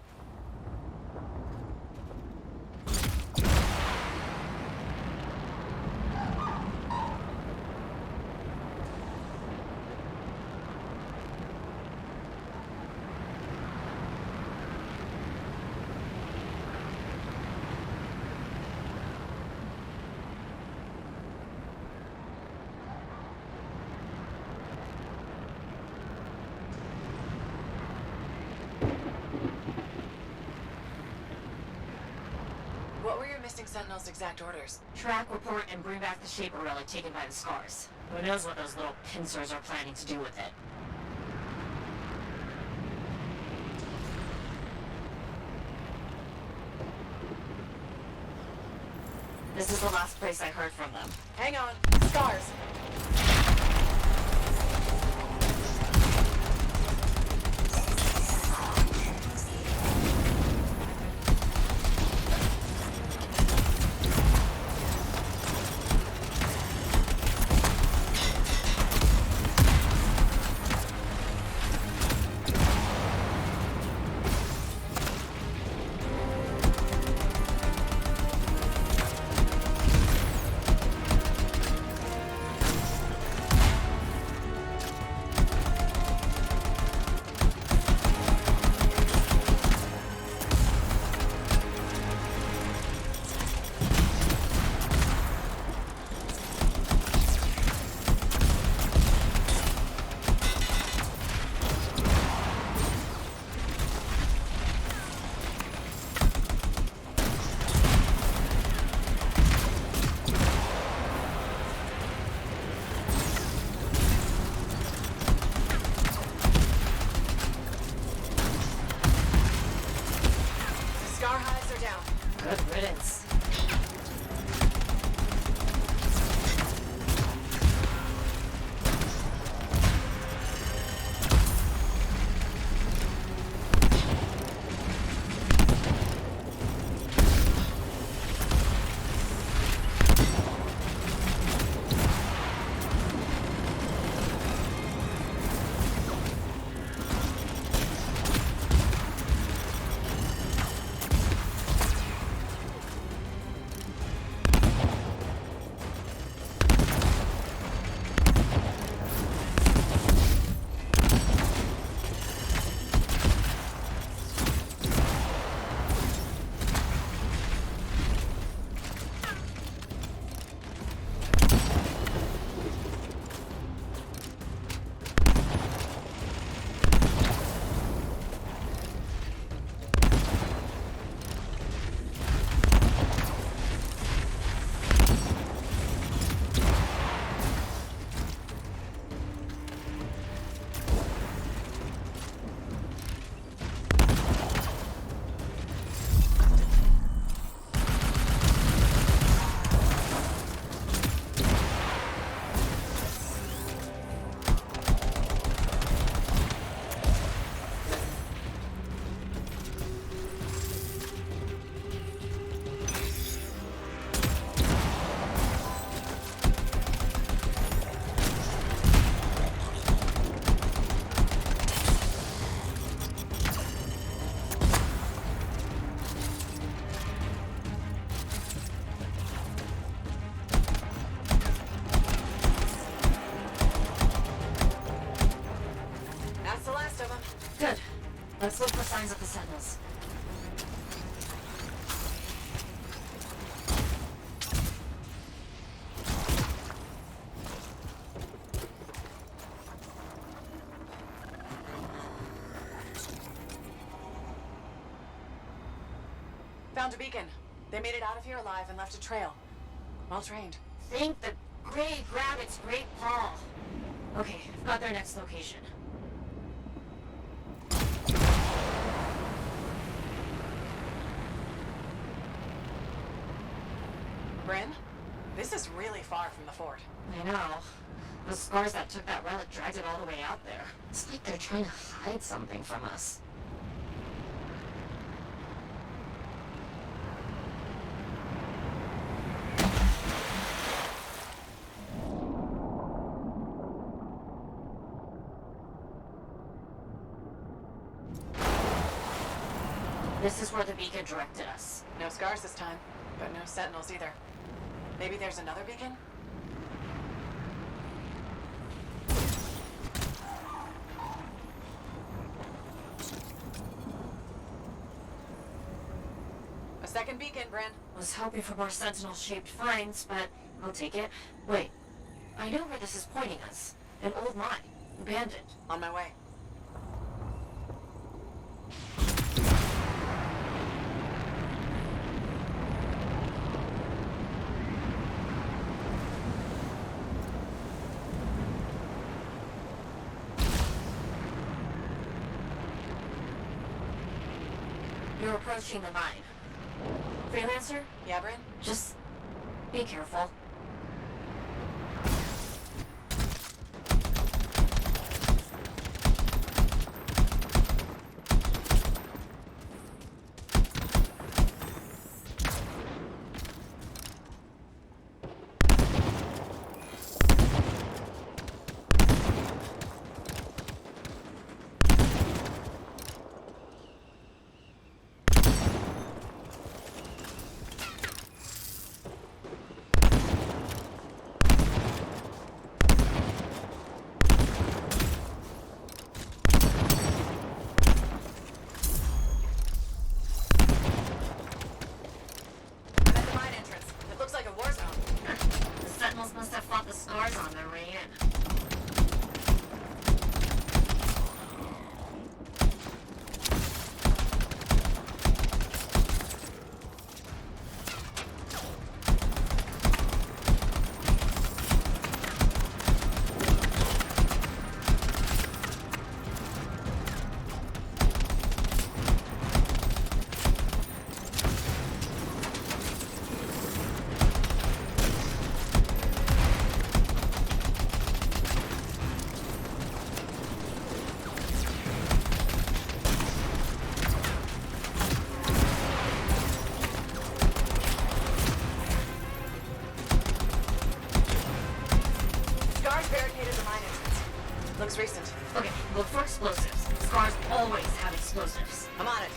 What were your missing sentinel's exact orders? Track, report, and bring back the shaper relic taken by the Scars. Who knows what those little pincers are planning to do with it? This is the last place I heard from them. Hang on. Scars! Good riddance. Good. Let's look for signs of the sentinels. Found a beacon. They made it out of here alive and left a trail. Well trained. Think the gray grabbed its great paw. Okay, I've got their next location. Bryn, this is really far from the fort. I know. The scars that took that relic dragged it all the way out there. It's like they're trying to hide something from us. This is where the beacon directed us. No scars this time, but no sentinels either. Maybe there's another beacon? A second beacon, Bryn. Was hoping for more sentinel-shaped finds, but I'll take it. Wait, I know where this is pointing us. An old mine. Abandoned. On my way. You're approaching the mine. Freelancer? Yeah, Bryn? Just be careful. explosives. I'm on it.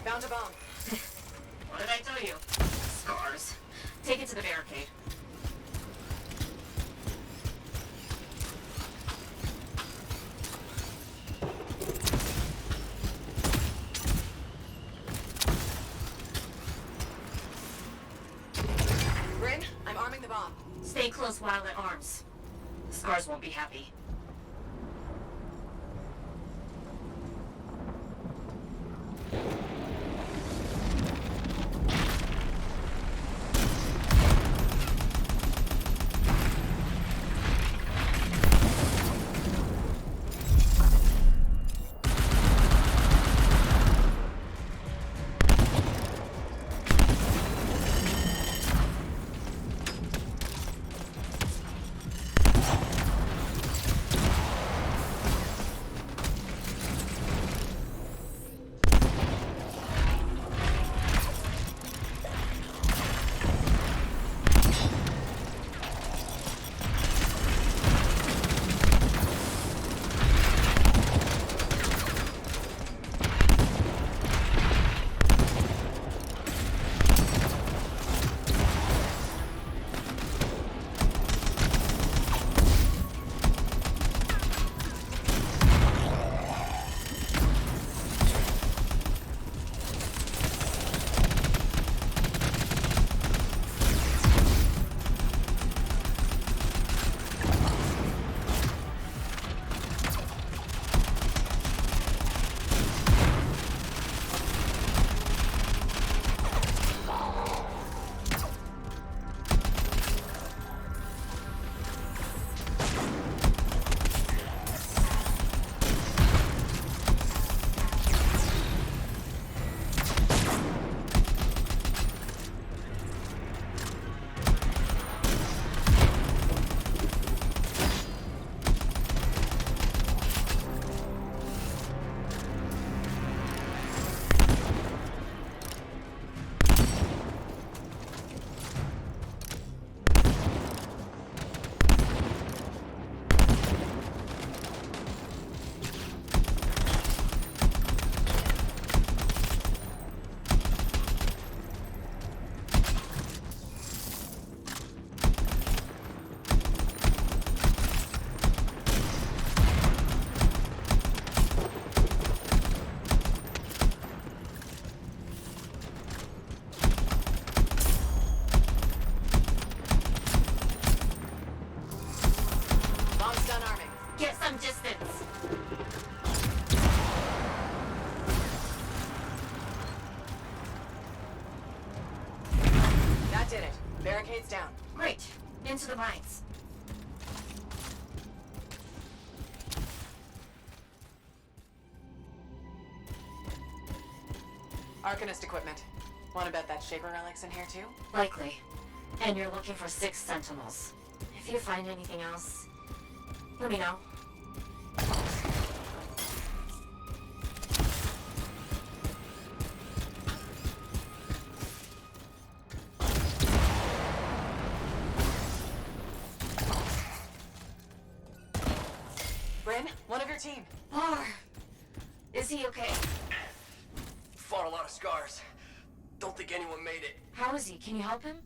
Found a bomb. What did I tell you? Scars. Take it to the barricade. Bryn, I'm arming the bomb. Stay close while it arms. Scars won't be happy. Barricades down. Great. Into the mines. Arcanist equipment. Wanna bet that Shaper relic's in here too? Likely. And you're looking for 6 sentinels. If you find anything else, let me know. Bryn, one of your your team? Bar! Is he okay? Fought a lot of scars. Don't think anyone made it. How is he? Can you help him?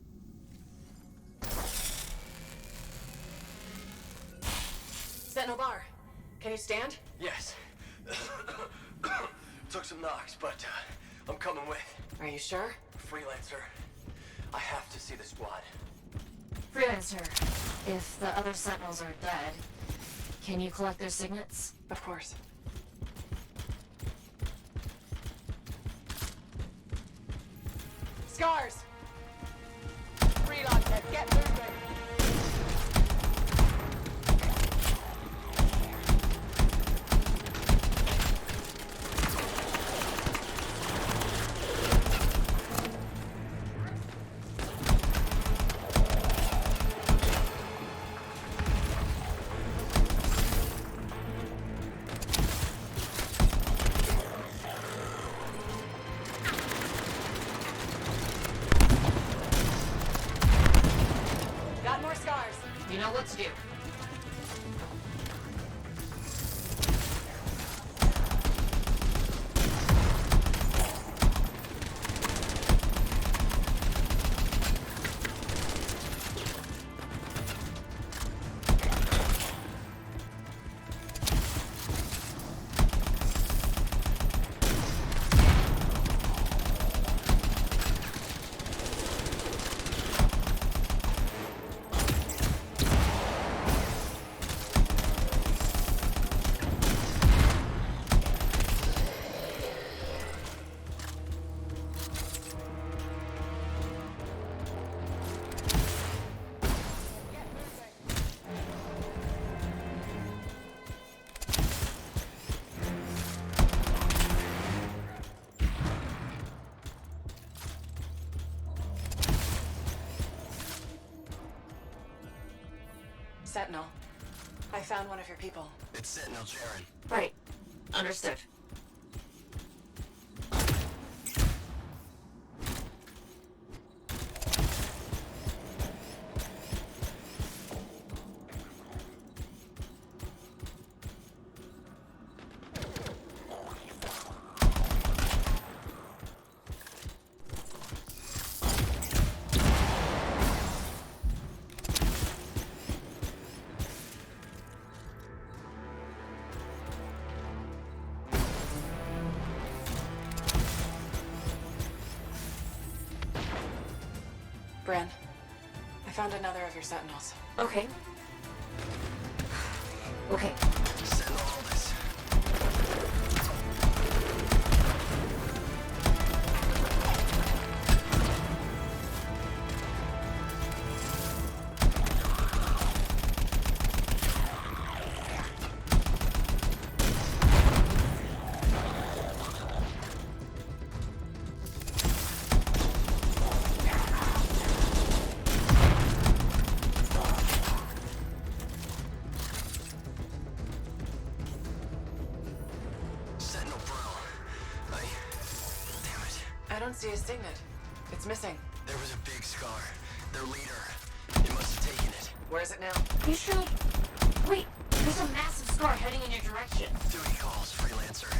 Sentinel Bar, can you stand? Yes. Took some knocks, but I'm coming with. Are you sure? Freelancer. I have to see the squad. Freelancer, if the other sentinels are dead, can you collect their signets? Of course. Scars! Freelancer, get moving! Got more scars. You know what to do. Sentinel, I found one of your people. It's Sentinel Jaren. Right. Understood. Bran, I found another of your sentinels. Okay. Okay. Send all this. I don't see a signet. It's missing. There was a big scar. Their leader. They must have taken it. Where is it now? You should... Wait, there's a massive scar heading in your direction. Duty calls, Freelancer.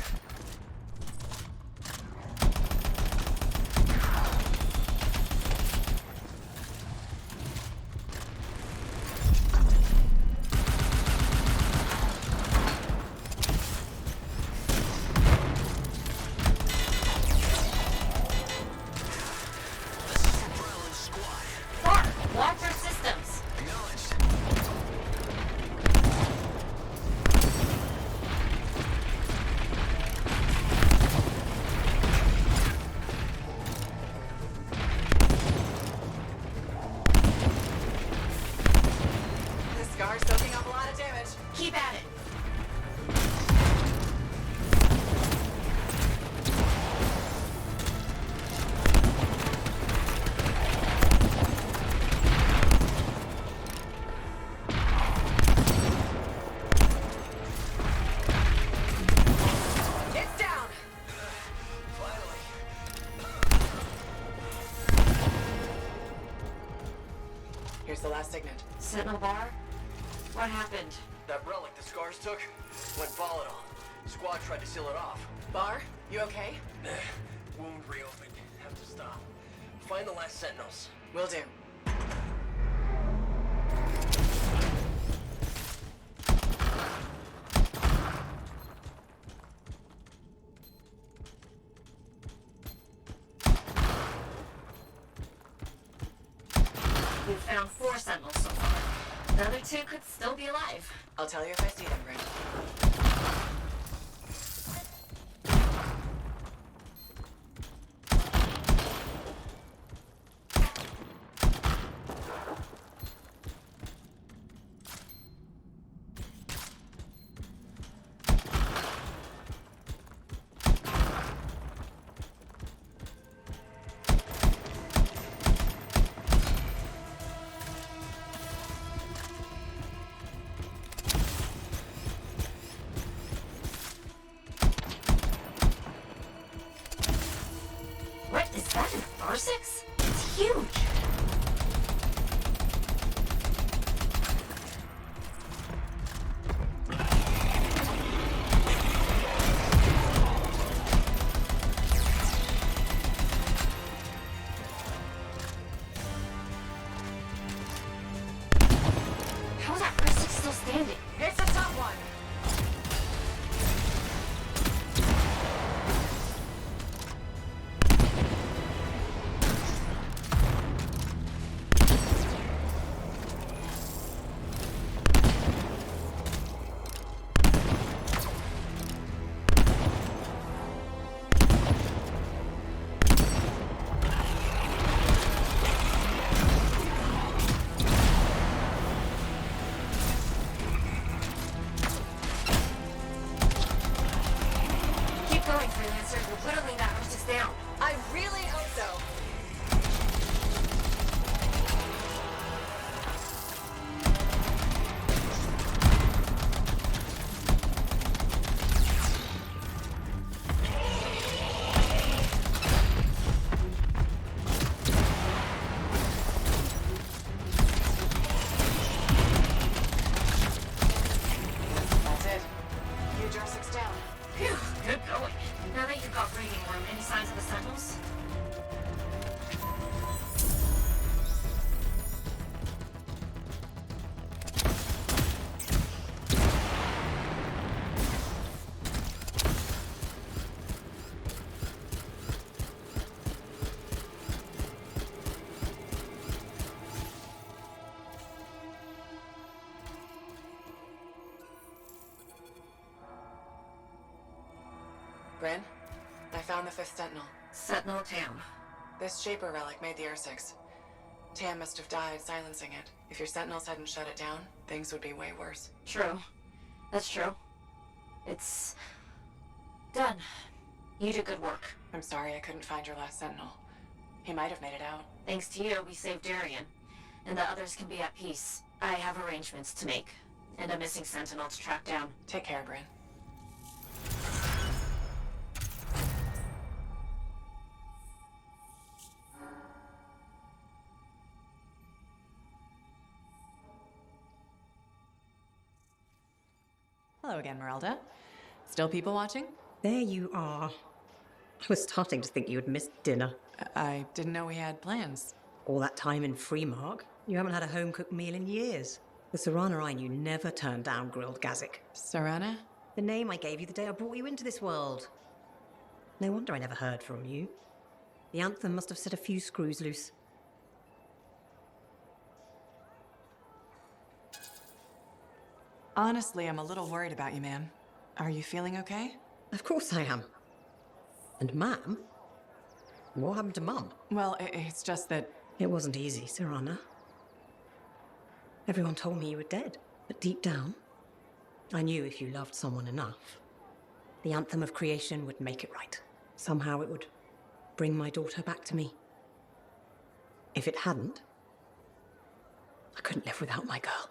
Watch your systems. Acknowledged. This scar's soaking up a lot of damage. Keep at it. It's down! Finally. Here's the last signet. Sentinel Bar? What happened? That relic the scars took went volatile. Squad tried to seal it off. Bar, you okay? Wound reopened. Have to stop. Find the last sentinels. Will do. We've found 4 sentinels so far. The other 2 could still be alive. I'll tell you if I see them, Bryn. What is that in Parsec? It's huge. How is that Parsec still standing? It's the top one! Keep going, Freelancer. We're whittling that horses down. I really hope so. That's it. You draw 6 down. Phew, good going. Now that you've got breathing room, any signs of the sentinels? Bryn, I found the 5th sentinel. Sentinel Tam. This Shaper relic made the Ursix. Tam must have died silencing it. If your sentinels hadn't shut it down, things would be way worse. True. That's true. It's done. You did good work. I'm sorry I couldn't find your last sentinel. He might have made it out. Thanks to you, we saved Darien. And the others can be at peace. I have arrangements to make. And a missing sentinel to track down. Take care, Bryn. Hello again, Merelda. Still people watching? There you are. I was starting to think you had missed dinner. I didn't know we had plans. All that time in Freemark, you haven't had a home-cooked meal in years. The Serana I knew never turned down grilled gazik. Serana? The name I gave you the day I brought you into this world. No wonder I never heard from you. The Anthem must have set a few screws loose. Honestly, I'm a little worried about you, ma'am. Are you feeling okay? Of course I am. And Ma'am? What happened to Mum? Well, it's just that... It wasn't easy, Serana. Everyone told me you were dead, but deep down, I knew if you loved someone enough, the Anthem of Creation would make it right. Somehow it would bring my daughter back to me. If it hadn't, I couldn't live without my girl.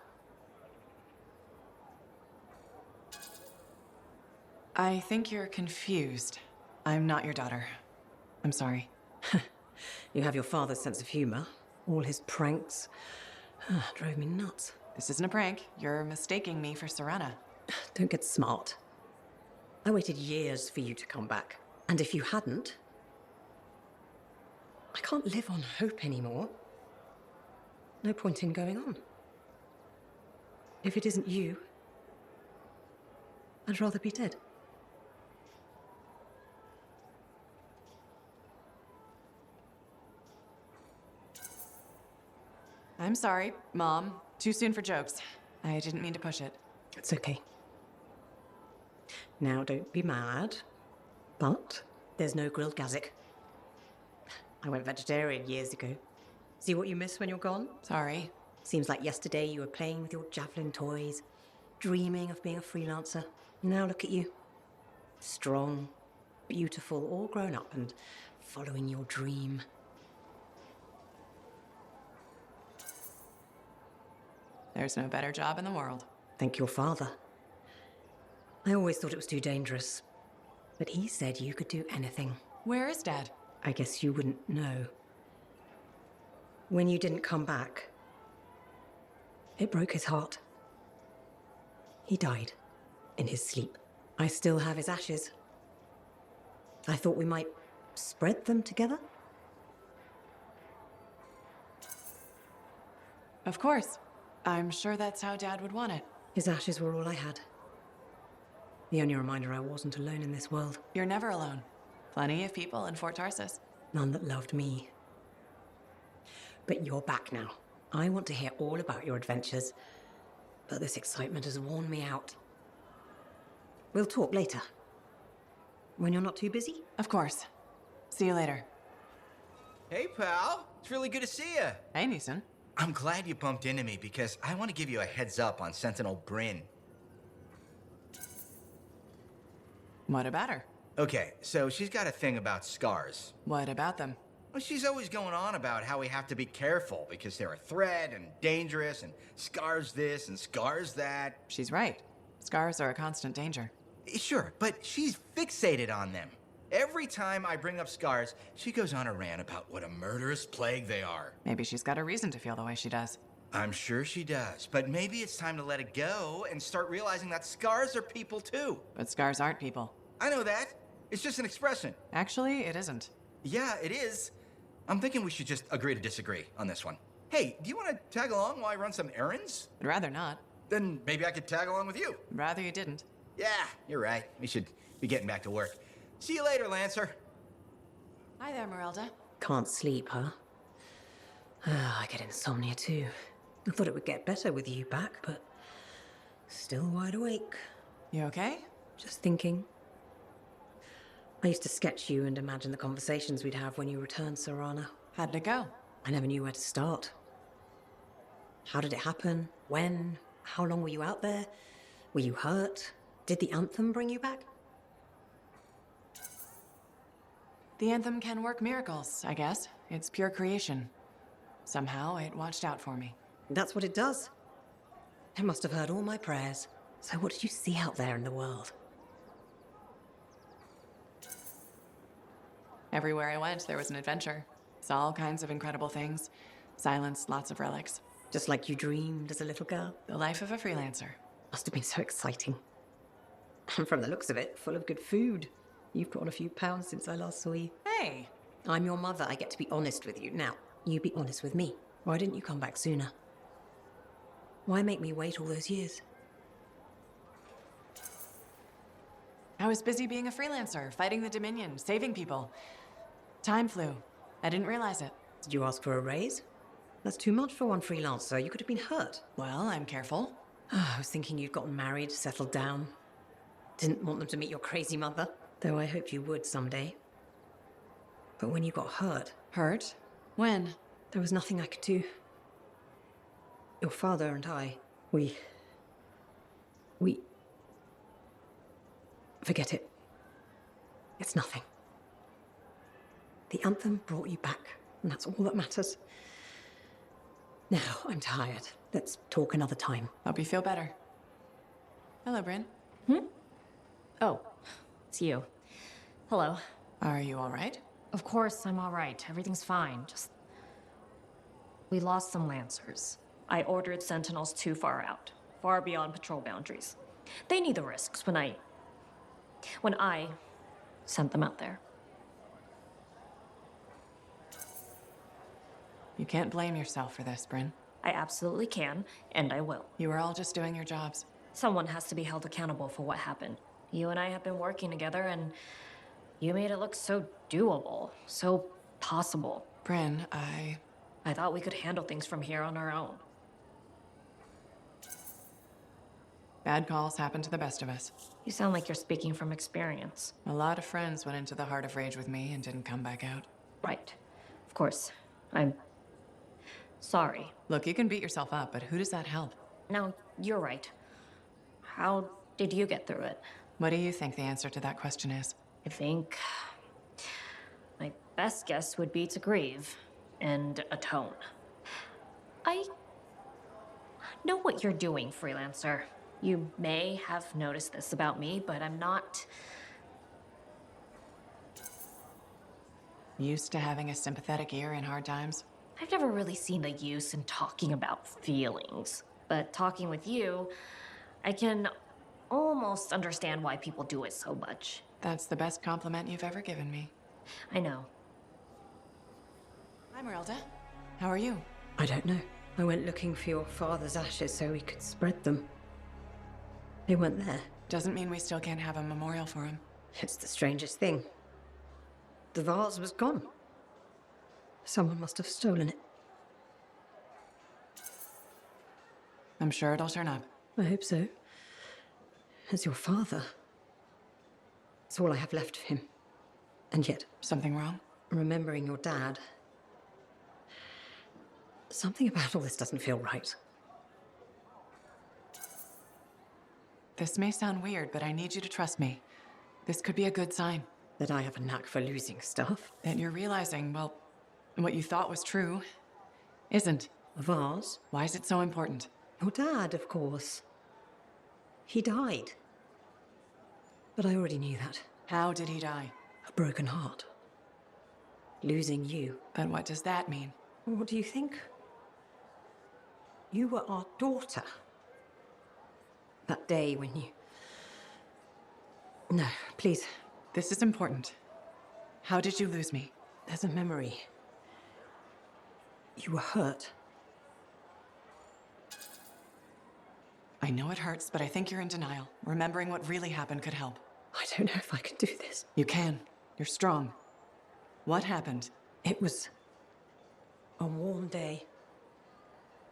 I think you're confused. I'm not your daughter. I'm sorry. You have your father's sense of humor. All his pranks drove me nuts. This isn't a prank. You're mistaking me for Serana. Don't get smart. I waited years for you to come back. And if you hadn't, I can't live on hope anymore. No point in going on. If it isn't you, I'd rather be dead. I'm sorry, Mom. Too soon for jokes. I didn't mean to push it. It's okay. Now, don't be mad, but there's no grilled gazik. I went vegetarian years ago. See what you miss when you're gone? Sorry. Seems like yesterday you were playing with your javelin toys, dreaming of being a freelancer. Now look at you. Strong, beautiful, all grown up and following your dream. There's no better job in the world. Thank your father. I always thought it was too dangerous, but he said you could do anything. Where is Dad? I guess you wouldn't know. When you didn't come back, it broke his heart. He died in his sleep. I still have his ashes. I thought we might spread them together. Of course. I'm sure that's how Dad would want it. His ashes were all I had. The only reminder I wasn't alone in this world. You're never alone. Plenty of people in Fort Tarsus. None that loved me. But you're back now. I want to hear all about your adventures, but this excitement has worn me out. We'll talk later. When you're not too busy? Of course. See you later. Hey, pal. It's really good to see you. Hey, Neeson. I'm glad you bumped into me because I want to give you a heads up on Sentinel Bryn. What about her? Okay, so she's got a thing about scars. What about them? Well, she's always going on about how we have to be careful because they're a threat and dangerous and scars this and scars that. She's right. Scars are a constant danger. Sure, but she's fixated on them. Every time I bring up scars, she goes on a rant about what a murderous plague they are. Maybe she's got a reason to feel the way she does. I'm sure she does, but maybe it's time to let it go and start realizing that scars are people too. But scars aren't people. I know that. It's just an expression. Actually, it isn't. Yeah, it is. I'm thinking we should just agree to disagree on this one. Hey, do you want to tag along while I run some errands? I'd rather not. Then maybe I could tag along with you. Rather you didn't. Yeah, you're right. We should be getting back to work. See you later, Lancer. Hi there, Merelda. Can't sleep, huh? I get insomnia too. I thought it would get better with you back, but still wide awake. You okay? Just thinking. I used to sketch you and imagine the conversations we'd have when you returned, Serana. How'd it go? I never knew where to start. How did it happen? When? How long were you out there? Were you hurt? Did the Anthem bring you back? The Anthem can work miracles, I guess. It's pure creation. Somehow, it watched out for me. That's what it does. It must have heard all my prayers. So what did you see out there in the world? Everywhere I went, there was an adventure. Saw all kinds of incredible things. Silence, lots of relics. Just like you dreamed as a little girl? The life of a freelancer. Must have been so exciting. And from the looks of it, full of good food. You've put on a few pounds since I last saw you. Hey! I'm your mother. I get to be honest with you. Now, you be honest with me. Why didn't you come back sooner? Why make me wait all those years? I was busy being a freelancer, fighting the Dominion, saving people. Time flew. I didn't realize it. Did you ask for a raise? That's too much for one freelancer. You could have been hurt. Well, I'm careful. I was thinking you'd gotten married, settled down. Didn't want them to meet your crazy mother, though I hoped you would someday. But when you got hurt... Hurt? When? There was nothing I could do. Your father and I, we... Forget it. It's nothing. The Anthem brought you back, and that's all that matters. Now, I'm tired. Let's talk another time. Hope you feel better. Hello, Bryn. Oh, it's you. Hello. Are you all right? Of course I'm all right. Everything's fine. Just... we lost some Lancers. I ordered sentinels too far out, far beyond patrol boundaries. They need the risks when I sent them out there. You can't blame yourself for this, Bryn. I absolutely can, and I will. You were all just doing your jobs. Someone has to be held accountable for what happened. You and I have been working together, and you made it look so doable, so possible. Bryn, I thought we could handle things from here on our own. Bad calls happen to the best of us. You sound like you're speaking from experience. A lot of friends went into the Heart of Rage with me and didn't come back out. Right. Of course. I'm sorry. Look, you can beat yourself up, but who does that help? No, you're right. How did you get through it? What do you think the answer to that question is? I think my best guess would be to grieve and atone. I know what you're doing, Freelancer. You may have noticed this about me, but I'm not used to having a sympathetic ear in hard times. I've never really seen the use in talking about feelings, but talking with you, I can almost understand why people do it so much. That's the best compliment you've ever given me. I know. Hi, Merelda. How are you? I don't know. I went looking for your father's ashes so we could spread them. They weren't there. Doesn't mean we still can't have a memorial for him. It's the strangest thing. The vase was gone. Someone must have stolen it. I'm sure it'll turn up. I hope so. As your father, it's all I have left of him. And yet... Something wrong? Remembering your dad. Something about all this doesn't feel right. This may sound weird, but I need you to trust me. This could be a good sign. That I have a knack for losing stuff? That you're realizing, well, what you thought was true isn't. A vase? Why is it so important? Your dad, of course. He died. But I already knew that. How did he die? A broken heart. Losing you. But what does that mean? What do you think? You were our daughter. That day when you... No, please. This is important. How did you lose me? There's a memory. You were hurt. I know it hurts, but I think you're in denial. Remembering what really happened could help. I don't know if I can do this. You can. You're strong. What happened? It was a warm day.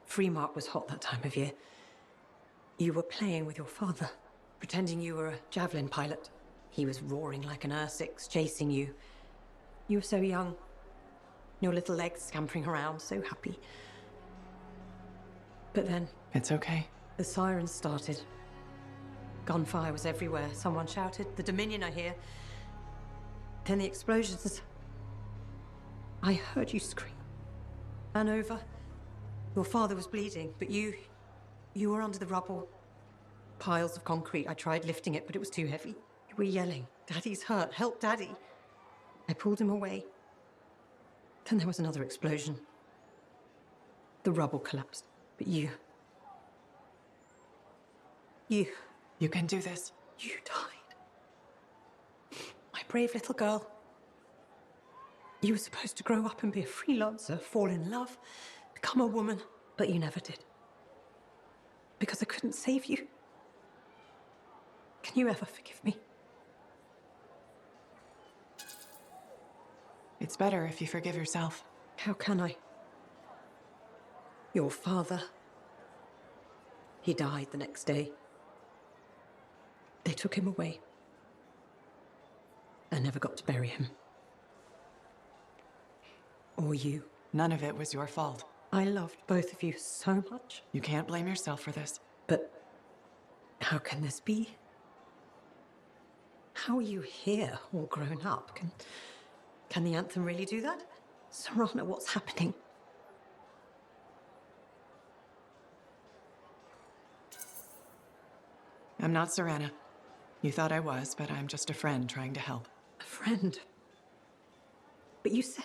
Freemark was hot that time of year. You were playing with your father, pretending you were a javelin pilot. He was roaring like an Ursix, chasing you. You were so young. Your little legs scampering around, so happy. But then... It's okay. The sirens started. Gunfire was everywhere. Someone shouted, "The Dominion are here." Then the explosions. I heard you scream. Ran over. Your father was bleeding, but you were under the rubble. Piles of concrete. I tried lifting it, but it was too heavy. You were yelling, "Daddy's hurt, help Daddy." I pulled him away. Then there was another explosion. The rubble collapsed, but you... You can do this. You died. My brave little girl. You were supposed to grow up and be a freelancer, fall in love, become a woman, but you never did. Because I couldn't save you. Can you ever forgive me? It's better if you forgive yourself. How can I? Your father. He died the next day. They took him away. I never got to bury him. Or you. None of it was your fault. I loved both of you so much. You can't blame yourself for this. But how can this be? How are you here, all grown up? Can the Anthem really do that? Serana, what's happening? I'm not Serana. You thought I was, but I'm just a friend trying to help. A friend? But you said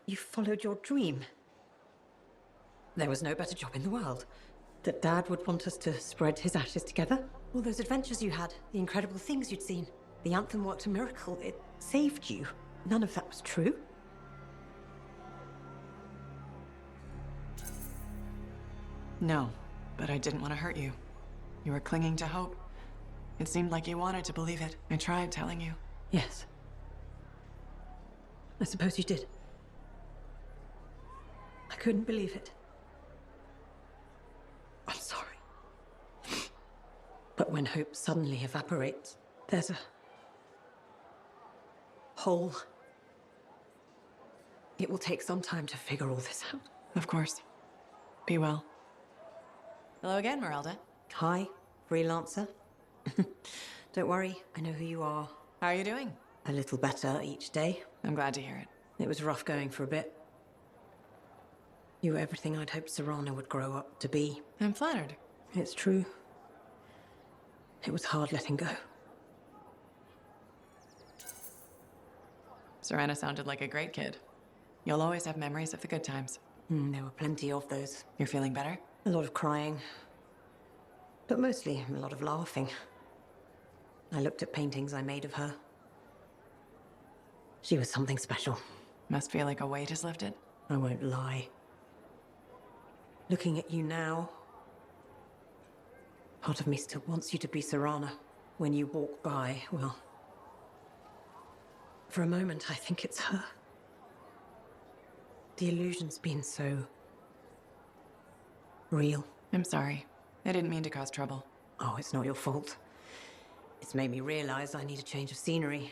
you followed your dream. there was no better job in the world. That Dad would want us to spread his ashes together. All those adventures you had, the incredible things you'd seen. The Anthem worked a miracle. It saved you. None of that was true. No, but I didn't want to hurt you. You were clinging to hope. It seemed like you wanted to believe it. I tried telling you. Yes. I suppose you did. I couldn't believe it. I'm sorry. But when hope suddenly evaporates, there's a hole. It will take some time to figure all this out. Of course. Be well. Hello again, Merelda. Hi, Freelancer. Don't worry, I know who you are. How are you doing? A little better each day. I'm glad to hear it. It was rough going for a bit. You were everything I'd hoped Serana would grow up to be. I'm flattered. It's true. It was hard letting go. Serana sounded like a great kid. You'll always have memories of the good times. There were plenty of those. You're feeling better? A lot of crying. But mostly a lot of laughing. I looked at paintings I made of her. She was something special. Must feel like a weight is lifted. I won't lie. Looking at you now, part of me still wants you to be Serana. When you walk by, well, for a moment I think it's her. The illusion's been so real. I'm sorry. I didn't mean to cause trouble. Oh, it's not your fault. It's made me realize I need a change of scenery.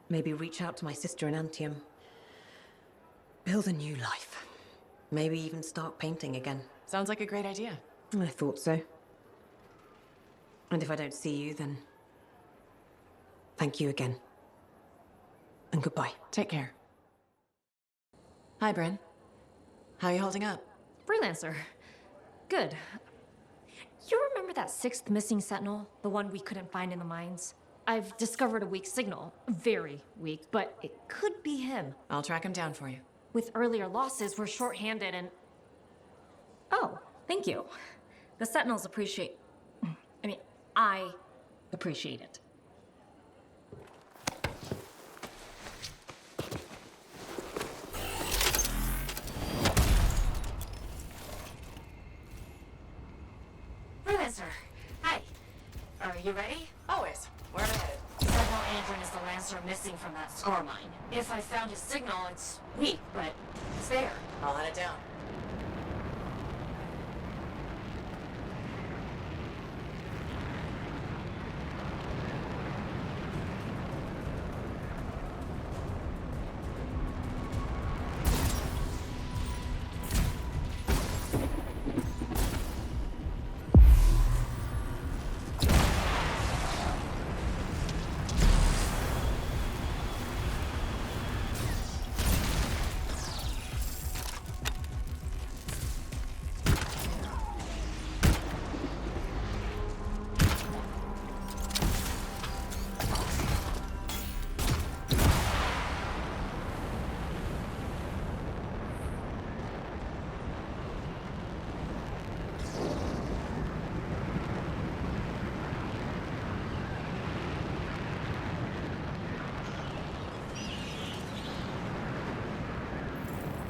Maybe reach out to my sister in Anthem. Build a new life. Maybe even start painting again. Sounds like a great idea. I thought so. And if I don't see you, then thank you again. And goodbye. Take care. Hi, Bryn. How are you holding up? Freelancer. Good. You remember that 6th missing sentinel? The one we couldn't find in the mines? I've discovered a weak signal. Very weak, but it could be him. I'll track him down for you. With earlier losses, we're short-handed and... Oh, thank you. The sentinels appreciate... I appreciate it. Freelancer, hi. Are you ready? Always. Where am I headed? Sentinel Andron is the Lancer missing from that score mine. If I found his signal, it's weak, but it's there. I'll hunt it down.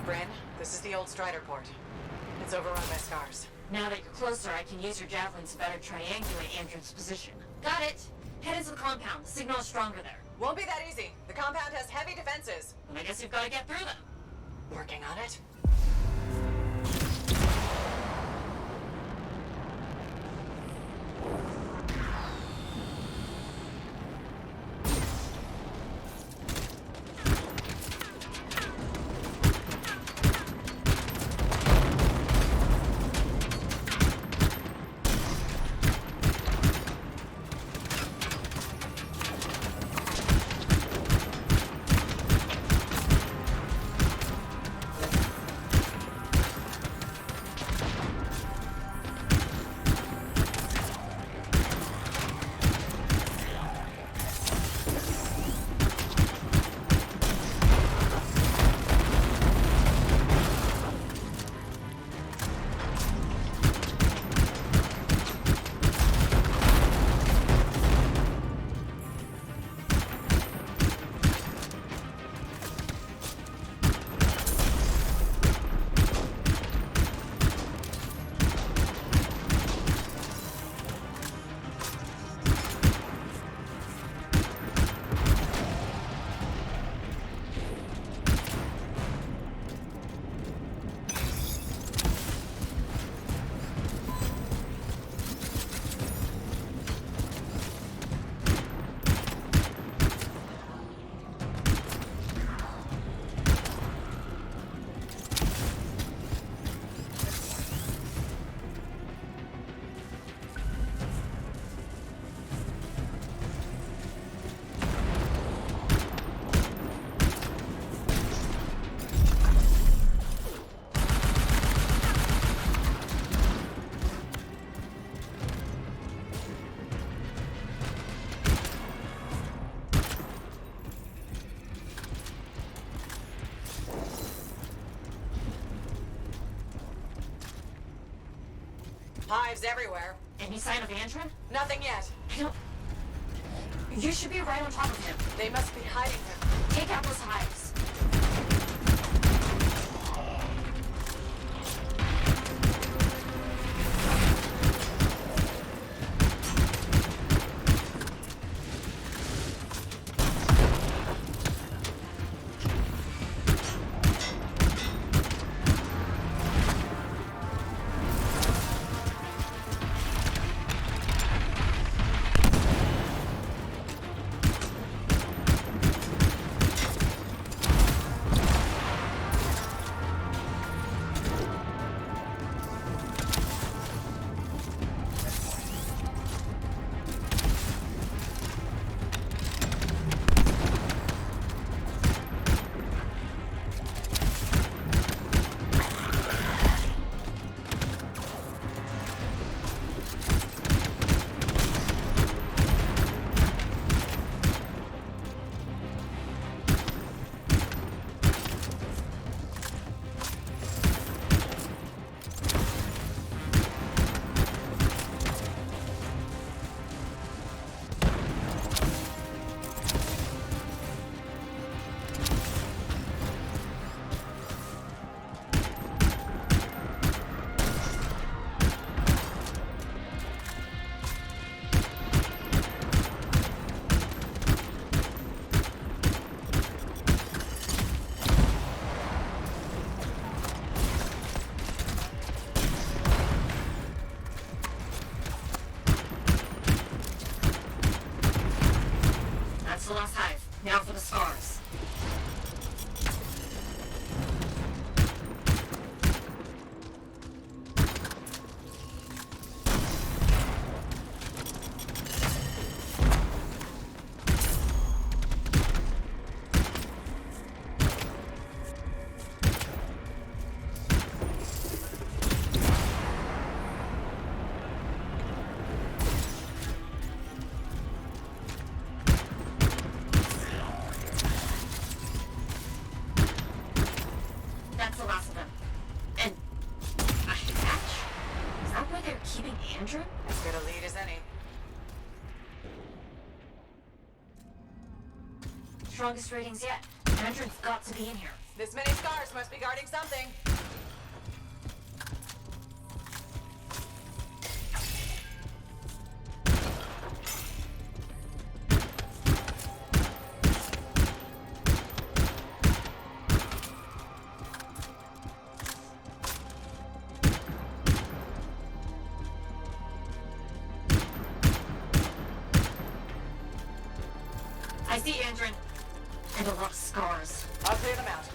Bryn, this is the old Strider port. It's overrun by scars. Now that you're closer, I can use your javelins to better triangulate Andron's position. Got it! Head into the compound. The signal is stronger there. Won't be that easy. The compound has heavy defenses. And I guess you've got to get through them. Working on it. Hives everywhere. Any sign of Andrin? Nothing yet. You should be right on top of him. They must be hiding him. Take out those hives. That's the last hive. Now for the scars. That's the last of them. And a hatch? Is that where they're keeping Andrew? As good a lead as any. Strongest ratings yet. Andrew's got to be in here. This many scars must be guarding something. I see Andrin. And a lot of scars. I'll clear them out.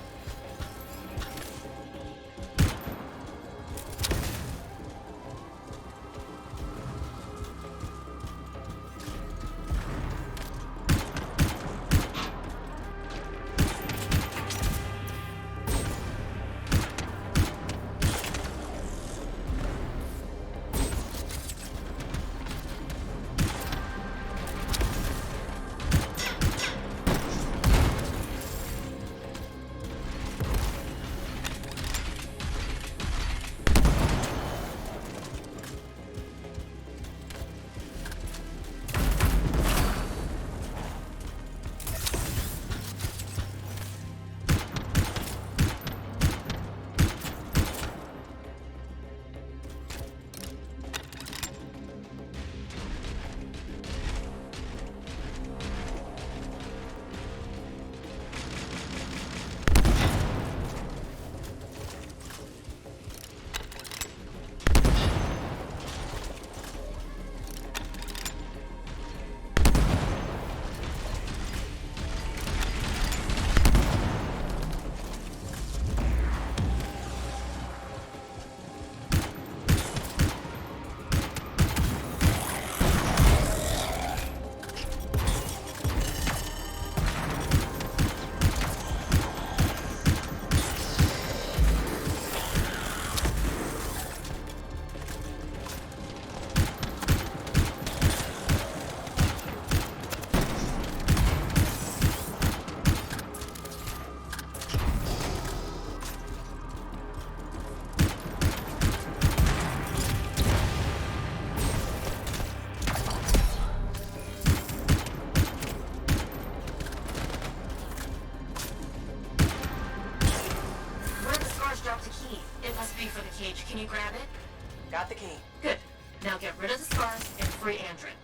cage. Can you grab it? Got the key. Good. Now get rid of the scars and free Andrin.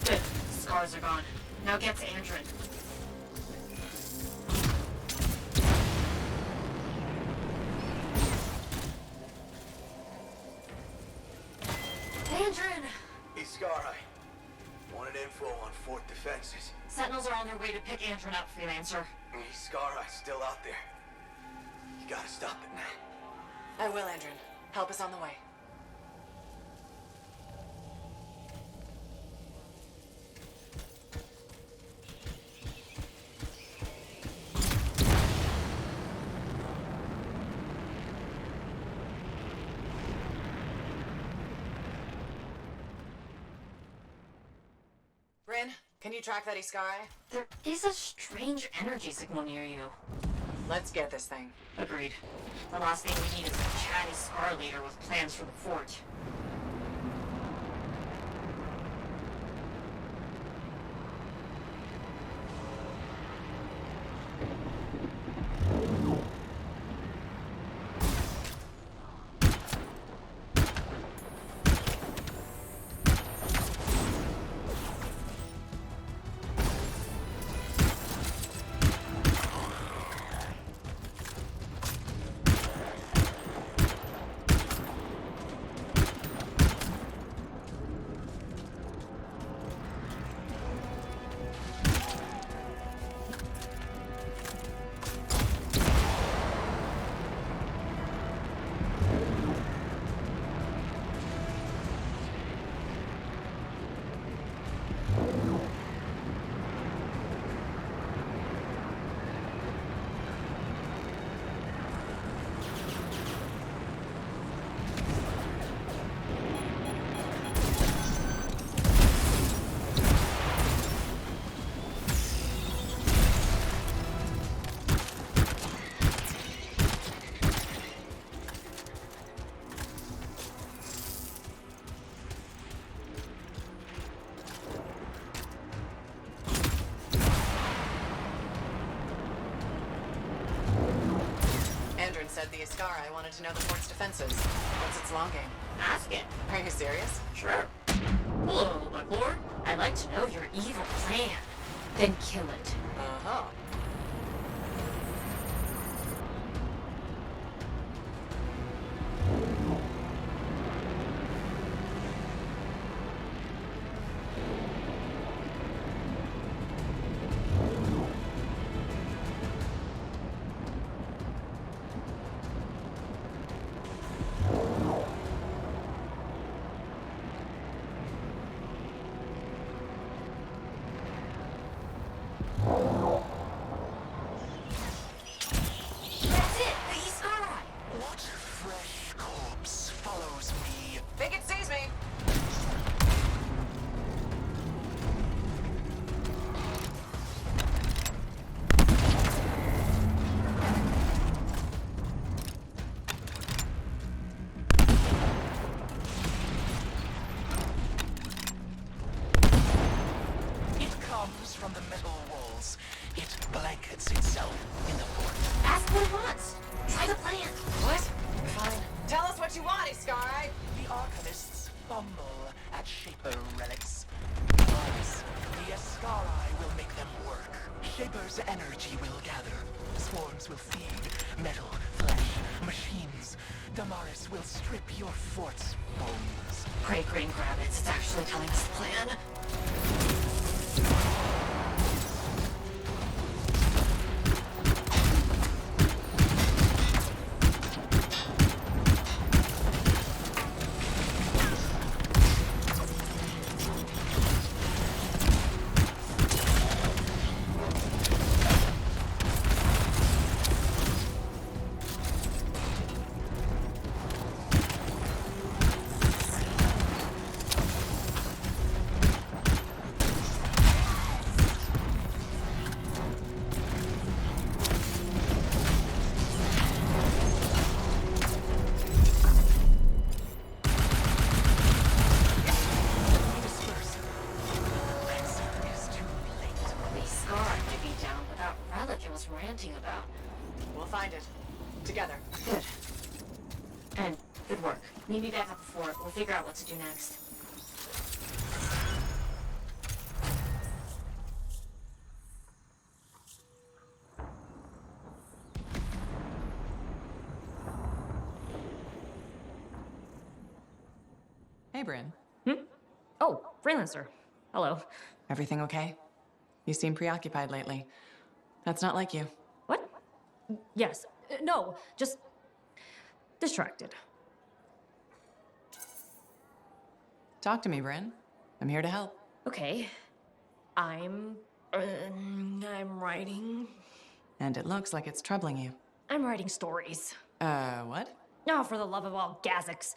Good. Scars are gone. Now get to Andrin. Andrin! Hey, Scar, I wanted info on Fort defenses. Sentinels are on their way to pick Andrin up, Freelancer. Hey, Scar, I still out there. You gotta stop it now. I will, Andrin. Help is on the way. Bryn, can you track that Iskari? There is a strange energy signal near you. Let's get this thing. Agreed. The last thing we need is a chatty Scar leader with plans for the fort. Andrin said the Iskari wanted to know the fort's defenses. What's its long game? Ask it. Are you serious? Sure. Hello, my lord. I'd like to know your evil plan. Then kill it. Uh-huh. That's it! The Iskari! What fresh corpse follows me? Think it sees me! It comes from the metal walls. It blankets itself in the fort. Ask what it wants. Try the plan. What? Fine. Tell us what you want, Iskari! The arcanists fumble at Shaper relics. Once, the Iskari will make them work. Shaper's energy will gather. Swarms will feed. Metal, flesh, machines. Damaris will strip your fort's bones. Great green grabbits. It's actually telling us the plan. ranting about? We'll find it. Together. Good. And good work. Meet me back at the fort. We'll figure out what to do next. Hey, Bryn. Oh, Freelancer. Hello. Everything okay? You seem preoccupied lately. That's not like you. What? Yes. No, just distracted. Talk to me, Bryn. I'm here to help. Okay. I'm writing. And it looks like it's troubling you. I'm writing stories. What? Oh, for the love of all Gazax.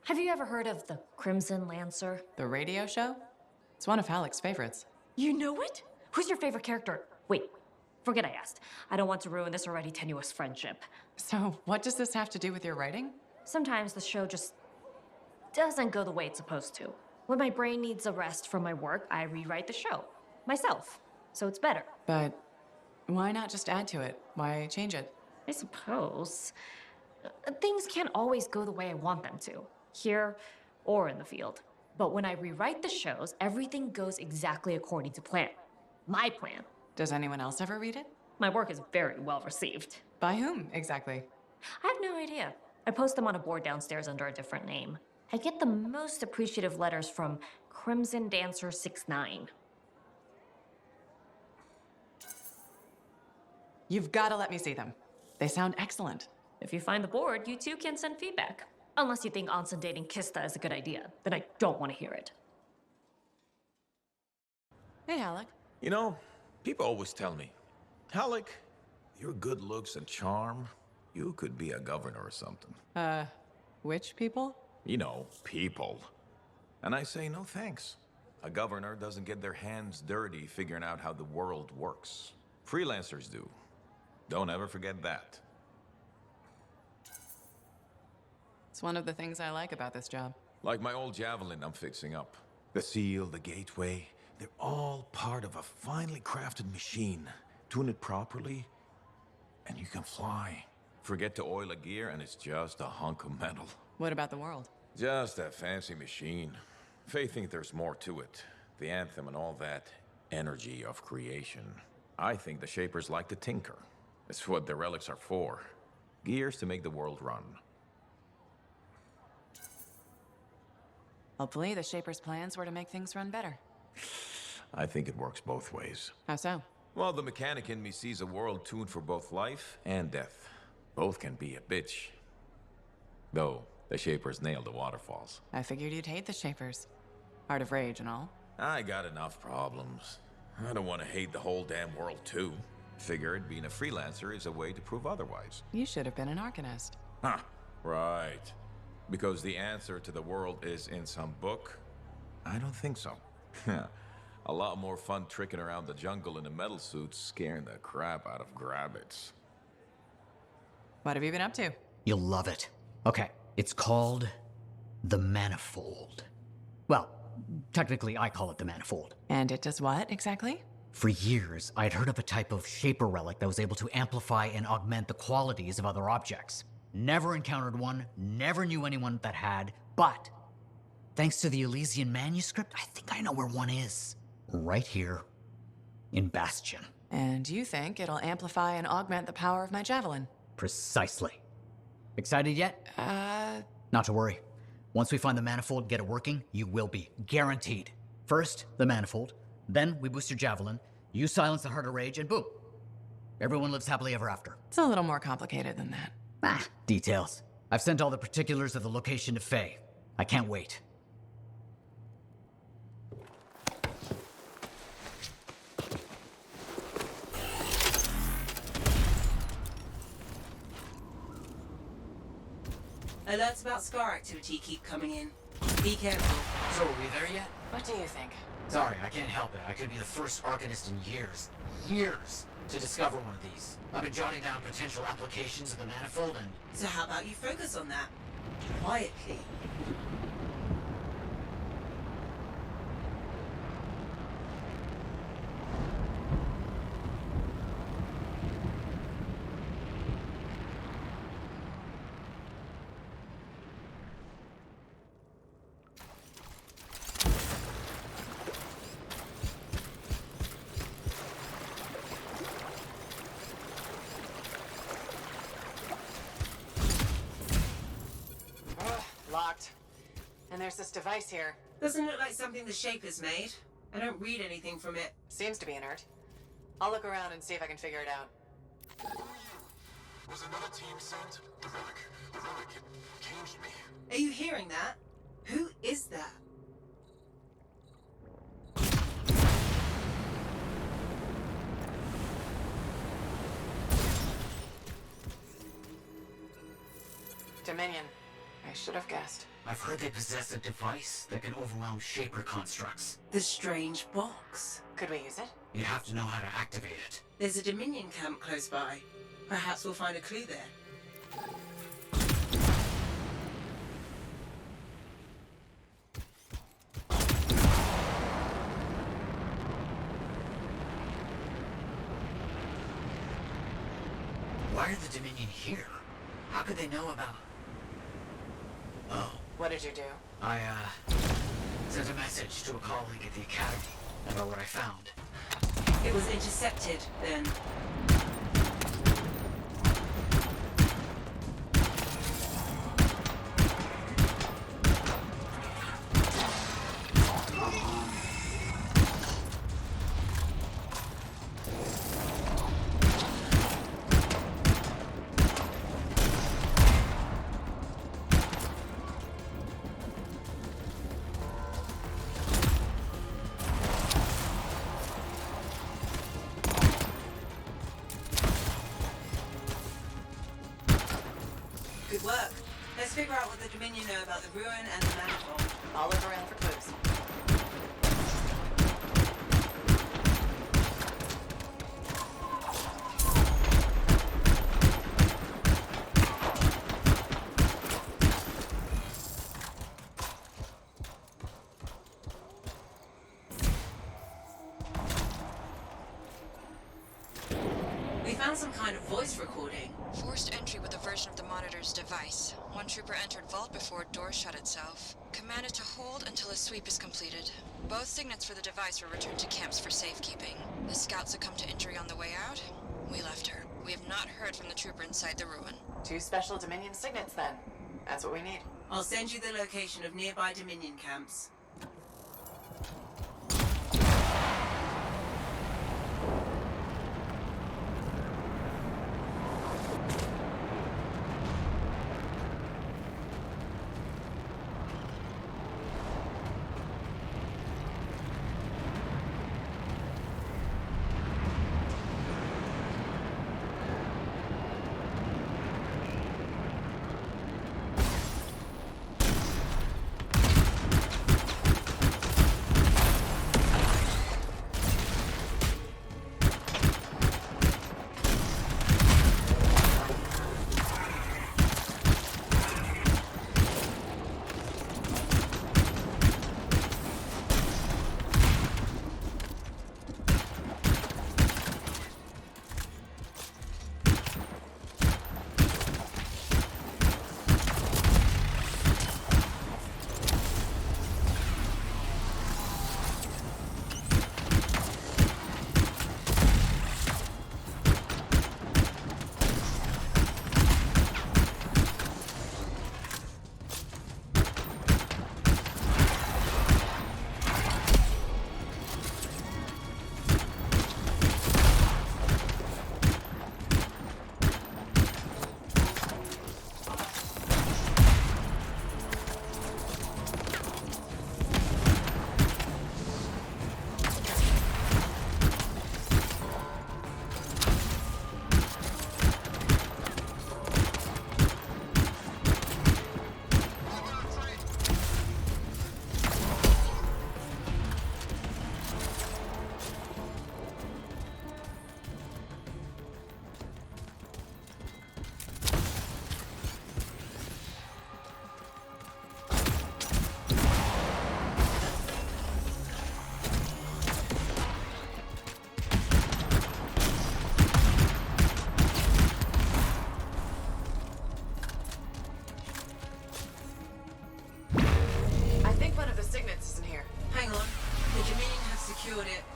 Have you ever heard of the Crimson Lancer? The radio show? It's one of Halleck's favorites. You know it? Who's your favorite character? Wait, forget I asked. I don't want to ruin this already tenuous friendship. So, what does this have to do with your writing? Sometimes the show just doesn't go the way it's supposed to. When my brain needs a rest from my work, I rewrite the show. Myself. So it's better. But why not just add to it? Why change it? I suppose. Things can't always go the way I want them to. Here or in the field. But when I rewrite the shows, everything goes exactly according to plan. My plan. Does anyone else ever read it? My work is very well received. By whom, exactly? I have no idea. I post them on a board downstairs under a different name. I get the most appreciative letters from Crimson Dancer 69. You've got to let me see them. They sound excellent. If you find the board, you too can send feedback. Unless you think Anson dating Kista is a good idea, then I don't want to hear it. Hey, Halleck. You know, people always tell me, Halleck, your good looks and charm, you could be a governor or something. Which people? You know, people. And I say, no thanks. A governor doesn't get their hands dirty figuring out how the world works. Freelancers do. Don't ever forget that. It's one of the things I like about this job. Like my old javelin I'm fixing up. The seal, the gateway, they're all part of a finely crafted machine. Tune it properly, and you can fly. Forget to oil a gear, and it's just a hunk of metal. What about the world? Just a fancy machine. They think there's more to it. The Anthem and all that energy of creation. I think the Shapers like to tinker. It's what the relics are for. Gears to make the world run. Hopefully, the Shaper's plans were to make things run better. I think it works both ways. How so? Well, the mechanic in me sees a world tuned for both life and death. Both can be a bitch. Though, the Shapers nailed the waterfalls. I figured you'd hate the Shapers. Heart of Rage and all. I got enough problems. I don't want to hate the whole damn world, too. Figured being a freelancer is a way to prove otherwise. You should have been an arcanist. Huh, right. Because the answer to the world is in some book? I don't think so. A lot more fun tricking around the jungle in a metal suit, scaring the crap out of grabbits. What have you been up to? You'll love it. Okay, it's called the manifold. Well, technically I call it the manifold. And it does what, exactly? For years, I'd heard of a type of shaper relic that was able to amplify and augment the qualities of other objects. Never encountered one, never knew anyone that had, but thanks to the Elysian manuscript, I think I know where one is. Right here in Bastion. And you think it'll amplify and augment the power of my javelin? Precisely. Excited yet? Not to worry. Once we find the manifold and get it working, you will be. Guaranteed. First, the manifold. Then we boost your javelin. You silence the Heart of Rage, and boom. Everyone lives happily ever after. It's a little more complicated than that. Details. I've sent all the particulars of the location to Faye. I can't wait. Alerts about Scar activity keep coming in. Be careful. So, are we there yet? What do you think? Sorry, I can't help it. I could be the first arcanist in years, to discover one of these. I've been jotting down potential applications of the manifold and... So how about you focus on that? Quietly. there's this device here. Doesn't look like something the Shapers made. I don't read anything from it. Seems to be inert. I'll look around and see if I can figure it out. Was another team sent? The relic. The relic. It changed me. Are you hearing that? Who is that? Dominion. I should have guessed. I've heard they possess a device that can overwhelm Shaper constructs. The strange box. Could we use it? You'd have to know how to activate it. There's a Dominion camp close by. Perhaps we'll find a clue there. Why are the Dominion here? How could they know about... Oh. What did you do? I, sent a message to a colleague at the Academy about what I found. It was intercepted, then. Good work. Let's figure out what the Dominion know about the ruin and the manifold. I'll look around for clues. We found some kind of voice recording. Forced entry with a version of the monitor's device. One trooper entered vault before door shut itself. Commanded to hold until a sweep is completed. Both signets for the device were returned to camps for safekeeping. The scout succumbed to injury on the way out. We left her. We have not heard from the trooper inside the ruin. 2 special Dominion signets, then. That's what we need. I'll send you the location of nearby Dominion camps.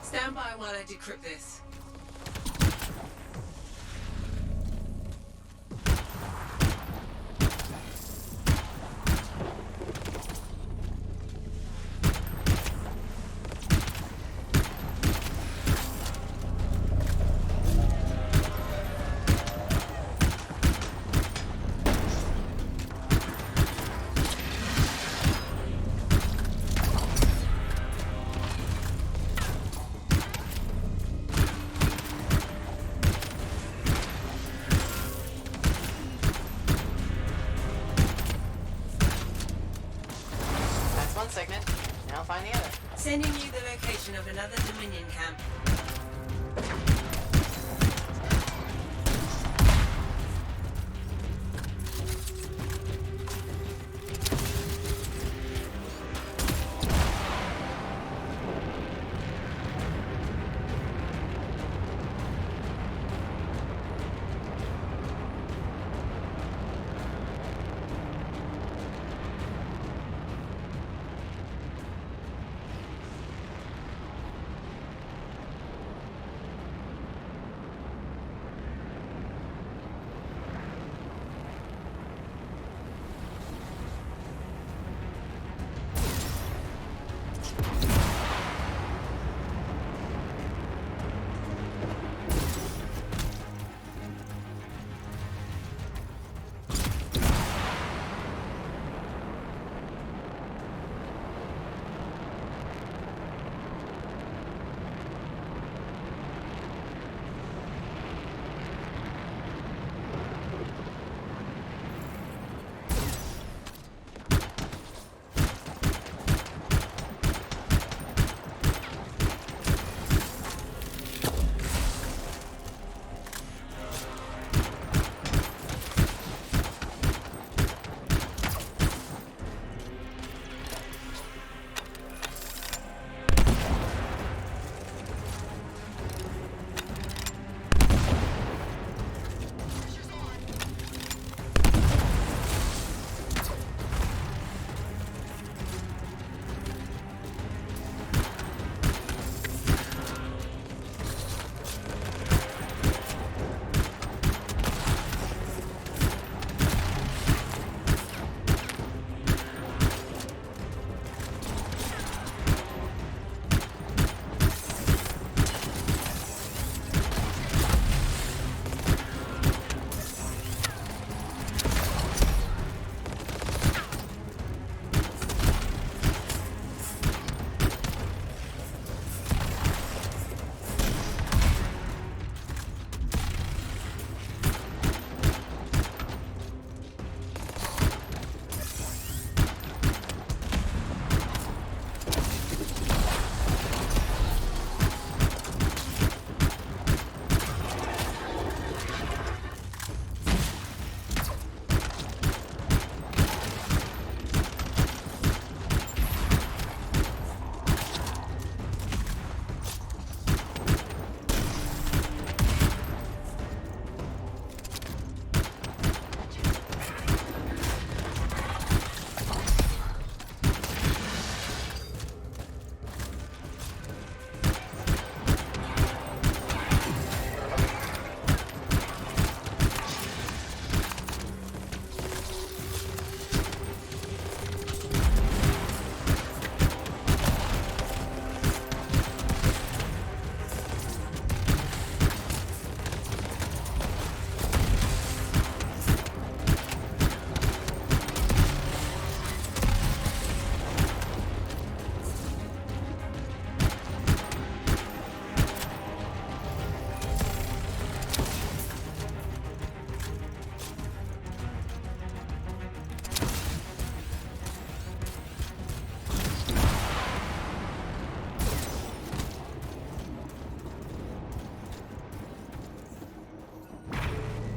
Stand by while I decrypt this. Sending you the location of another Dominion camp.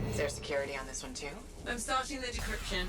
Is there security on this one too? I'm starting the decryption.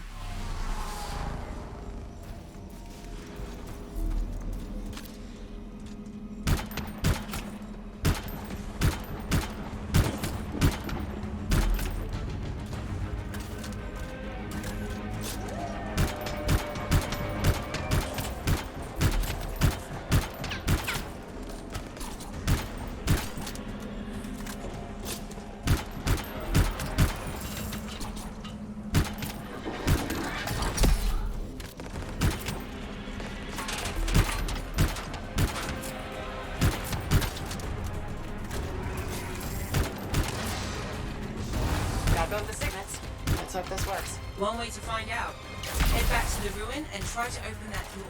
Both the signets. Let's hope this works. One way to find out. Head back to the ruin and try to open that door.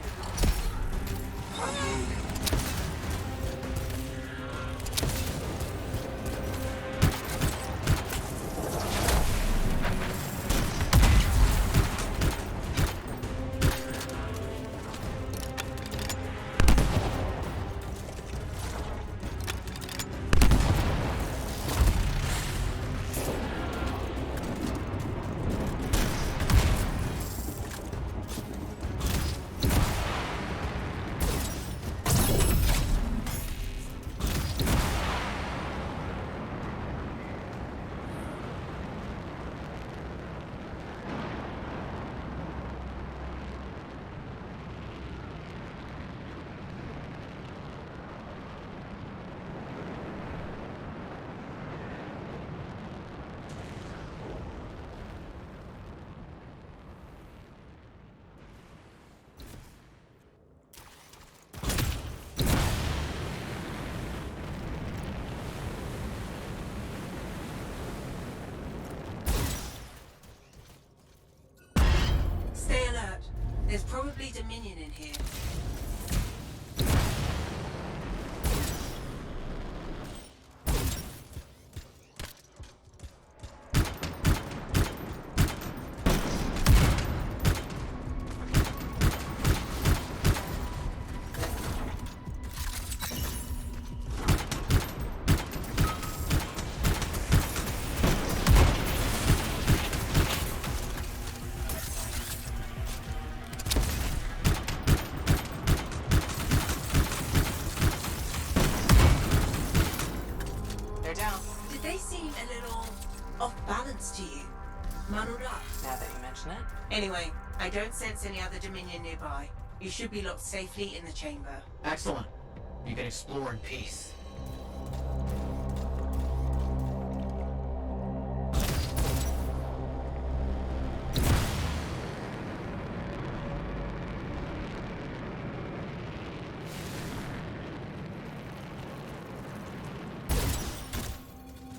lovely Dominion in here. They're down. Did they seem a little off balance to you? Muddled up? Now that you mention it. Anyway, I don't sense any other Dominion nearby. You should be locked safely in the chamber. Excellent. You can explore in peace.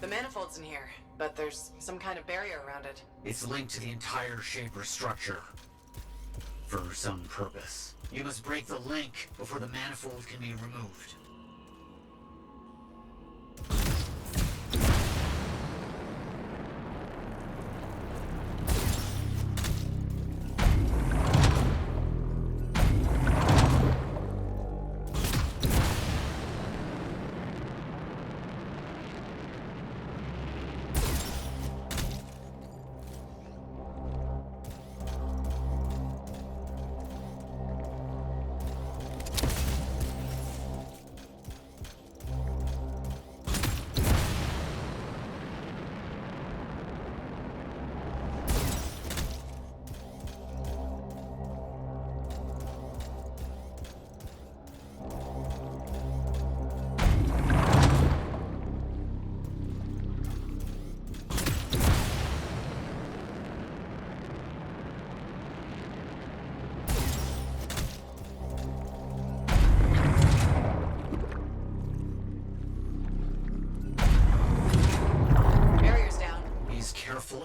The manifold's in here, but there's some kind of barrier around it. It's linked to the entire Shaper structure. For some purpose. You must break the link before the manifold can be removed.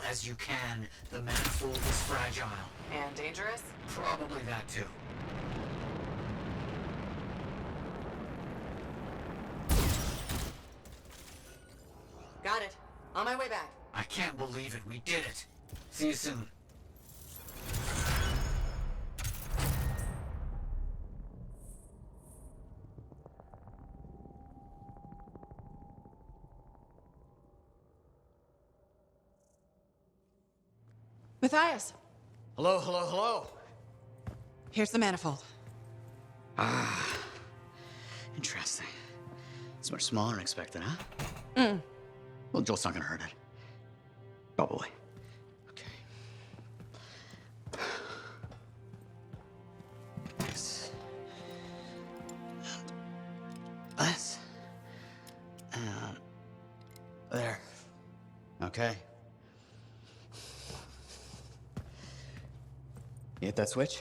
As you can, the manifold is fragile. And dangerous? Probably that too. Got it. On my way back. I can't believe it. We did it. See you soon. Mathias! Hello, hello, hello. Here's the manifold. Ah, interesting. It's much smaller than expected, huh? Well, Joel's not gonna hurt it. Probably. Okay. This. And this. And there. Okay. You hit that switch?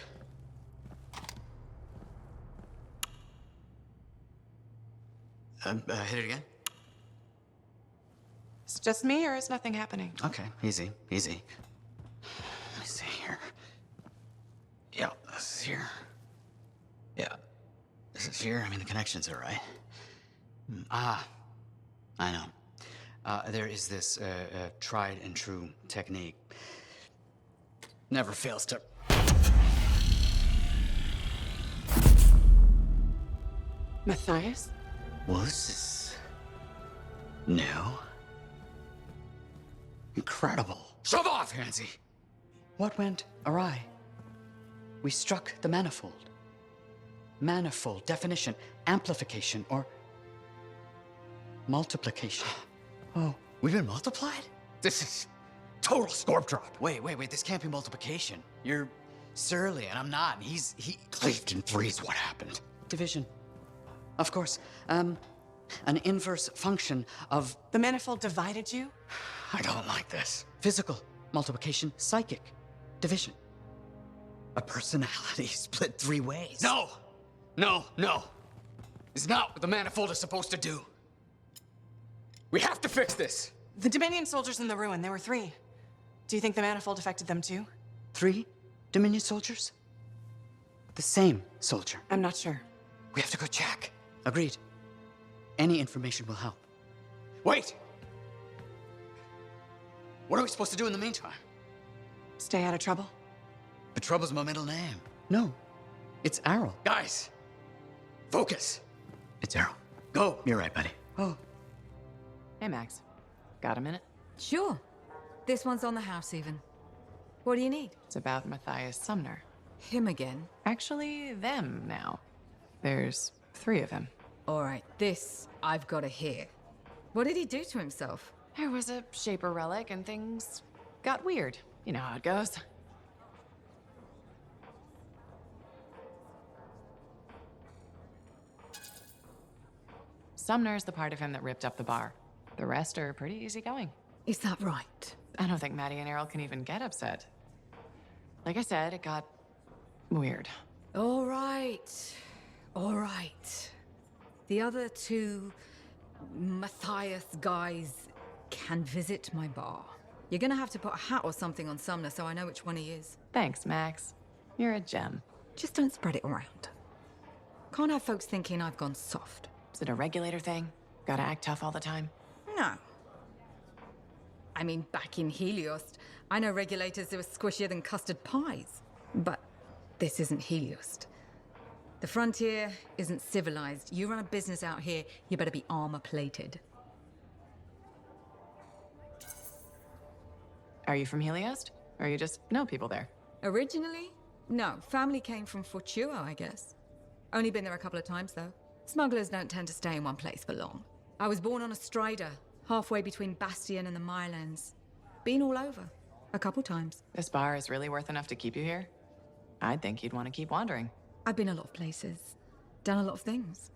Hit it again? It's just me, or is nothing happening? Okay, easy, easy. Let me see here. Yeah, this is here. Yeah, this is here. I mean, the connections are right. I know. There is this tried and true technique. Never fails to... Mathias? Well, this is... new. Incredible. Shove off, Hansi! What went awry? We struck the manifold. Manifold, definition, amplification, or multiplication. Oh, we've been multiplied? This is total scorp drop. Wait, this can't be multiplication. You're surly, and I'm not. And he cleaved in threes. What happened? Division. Of course. An inverse function of... The manifold divided you? I don't like this. Physical, multiplication, psychic, division. A personality split three ways. No! It's not what the manifold is supposed to do. We have to fix this. The Dominion soldiers in the ruin, there were 3. Do you think the manifold affected them too? 3 Dominion soldiers? The same, soldier. I'm not sure. We have to go check. Agreed. Any information will help. Wait! What are we supposed to do in the meantime? Stay out of trouble? But Trouble's my middle name. No, it's Errol. Guys, focus. It's Errol. Go. You're right, buddy. Oh. Hey, Max. Got a minute? Sure. This one's on the house, even. What do you need? It's about Mathias Sumner. Him again? Actually, them now. There's 3 of him. All right, this I've got to hear. What did he do to himself? There was a Shaper relic and things got weird. You know how it goes. Sumner's the part of him that ripped up the bar. The rest are pretty easygoing. Is that right? I don't think Maddie and Errol can even get upset. Like I said, it got weird. All right. All right. The other 2 Mathias guys can visit my bar. You're gonna have to put a hat or something on Sumner so I know which one he is. Thanks, Max. You're a gem. Just don't spread it around. Can't have folks thinking I've gone soft. Is it a regulator thing? Gotta act tough all the time? No. I mean, back in Helios, I know regulators who are squishier than custard pies. But this isn't Helios. The frontier isn't civilized. You run a business out here, you better be armor-plated. Are you from Helios? Or you just know people there? Originally? No, family came from Fortua, I guess. Only been there a couple of times, though. Smugglers don't tend to stay in one place for long. I was born on a strider, halfway between Bastion and the Mylands. Been all over, a couple times. This bar is really worth enough to keep you here? I'd think you'd want to keep wandering. I've been a lot of places, done a lot of things.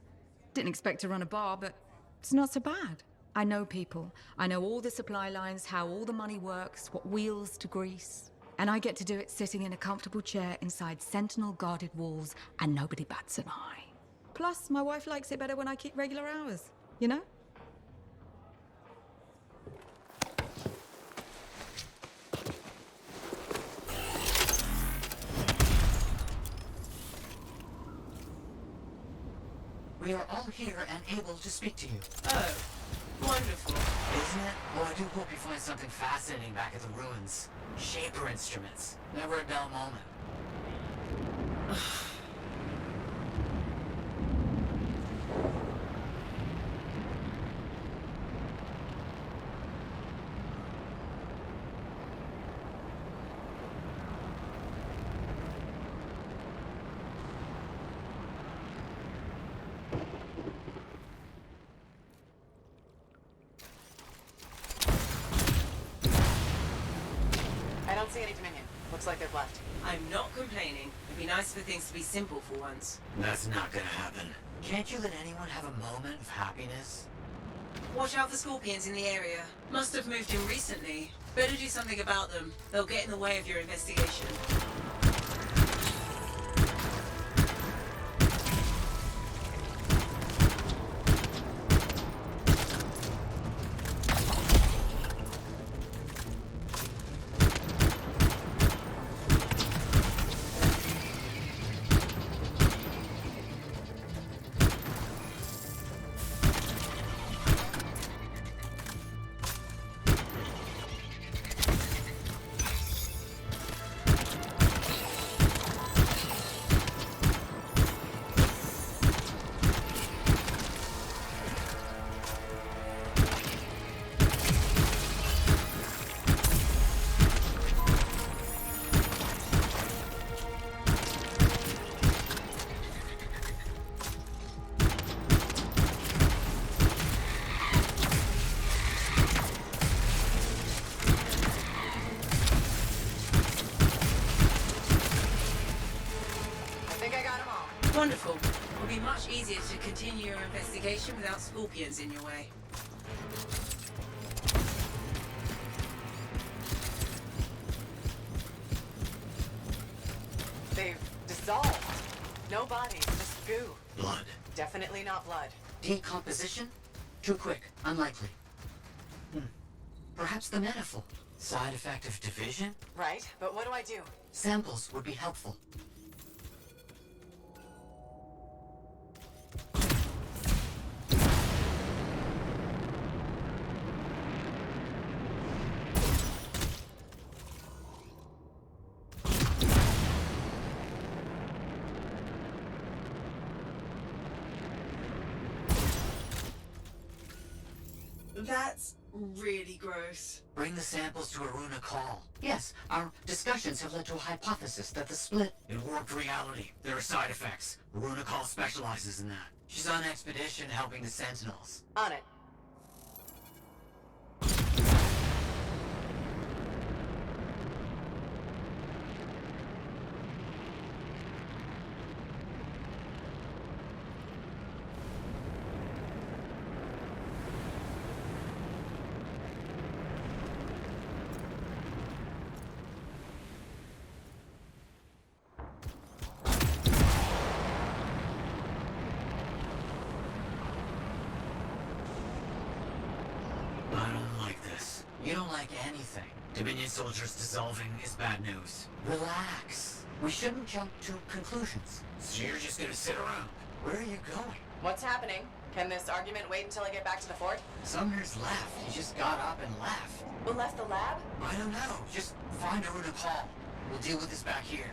Didn't expect to run a bar, but it's not so bad. I know people. I know all the supply lines, how all the money works, what wheels to grease. And I get to do it sitting in a comfortable chair inside sentinel-guarded walls, and nobody bats an eye. Plus, my wife likes it better when I keep regular hours, you know? We are all here and able to speak to you. Oh, wonderful. Isn't it? Well, I do hope you find something fascinating back at the ruins. Shaper instruments. Never a dull moment. I don't see any Dominion. Looks like they've left. I'm not complaining. It'd be nice for things to be simple for once. That's not gonna happen. Can't you let anyone have a moment of happiness? Watch out for scorpions in the area. Must have moved in recently. Better do something about them. They'll get in the way of your investigation. Wonderful. It'll be much easier to continue your investigation without scorpions in your way. They've dissolved. No bodies, just goo. Blood. Definitely not blood. Decomposition? Too quick. Unlikely. Perhaps the manifold. Side effect of division? Right, but what do I do? Samples would be helpful. That's really gross. Bring the samples to a runic hall. Yes, our discussions have led to a hypothesis that the split in warped reality. There are side effects. Runic hall specializes in that. She's on expedition helping the Sentinels. On it. I don't like this. You don't like anything. Dominion soldiers dissolving is bad news. Relax. We shouldn't jump to conclusions. So you're just gonna sit around. Where are you going? What's happening? Can this argument wait until I get back to the fort? Sumner's left. He just got up and left. Who left the lab? I don't know. Just find a runic hall. We'll deal with this back here.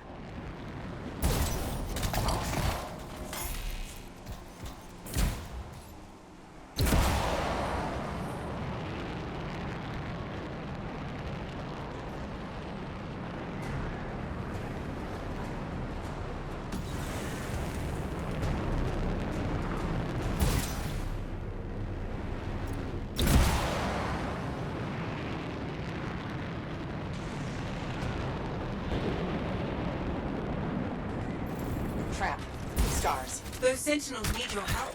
Trap. Scars. Those sentinels need your help.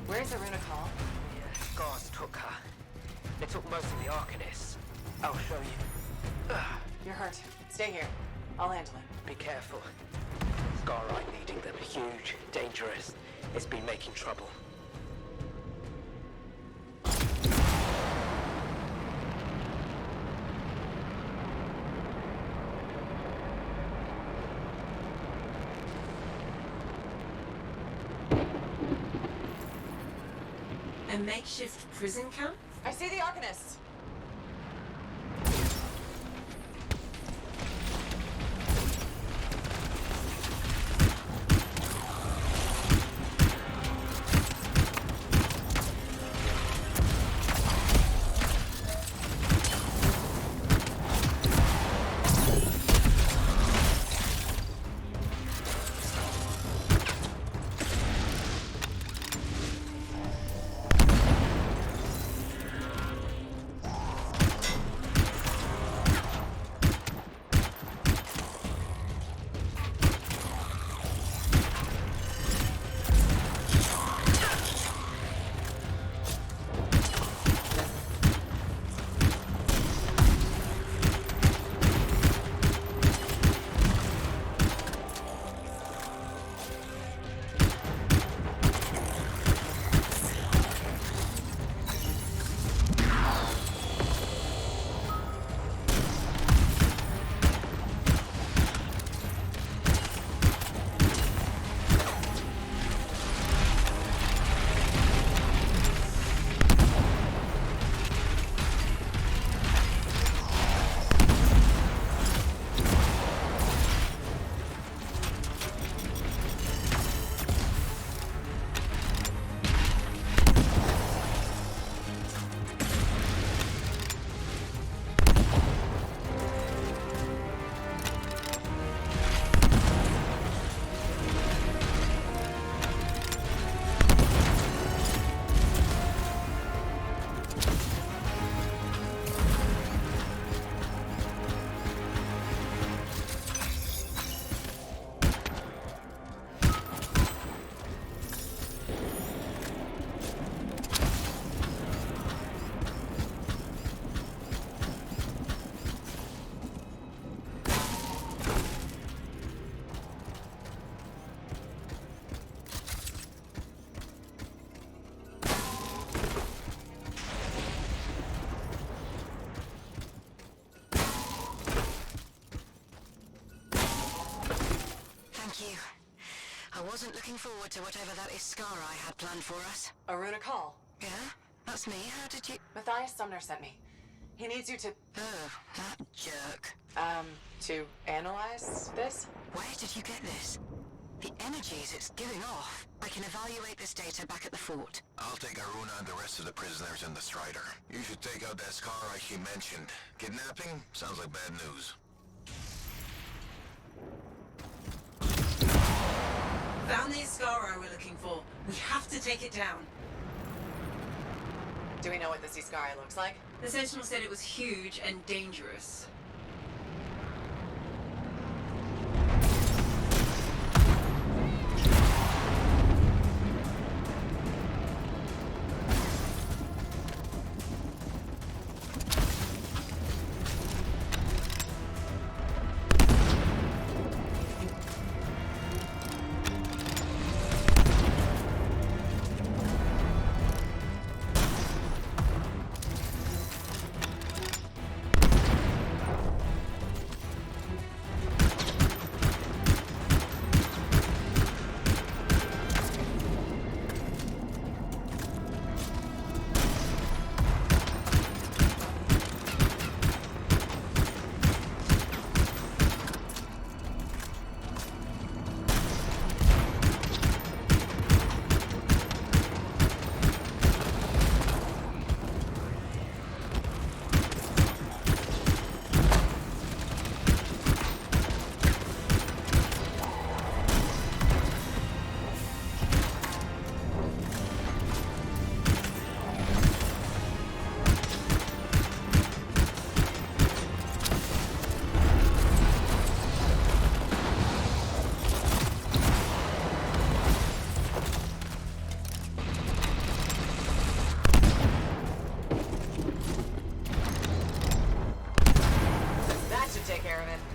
Where's the runic hall? The Scars took her. They took most of the arcanists. I'll show you. You're hurt. Stay here. I'll handle it. Be careful. Scarite leading them. Huge, dangerous. It's been making trouble. A makeshift prison camp? I see the arcanists. Thank you. I wasn't looking forward to whatever that Iskari had planned for us. Aruna call. Yeah? That's me. How did you... Mathias Sumner sent me. He needs you to... Oh, that jerk. To analyze this? Where did you get this? The energies it's giving off. I can evaluate this data back at the fort. I'll take Aruna and the rest of the prisoners in the Strider. You should take out that Skari she mentioned. Kidnapping? Sounds like bad news. Found the Iskari we're looking for. We have to take it down. Do we know what this Iskari looks like? The Sentinel said it was huge and dangerous.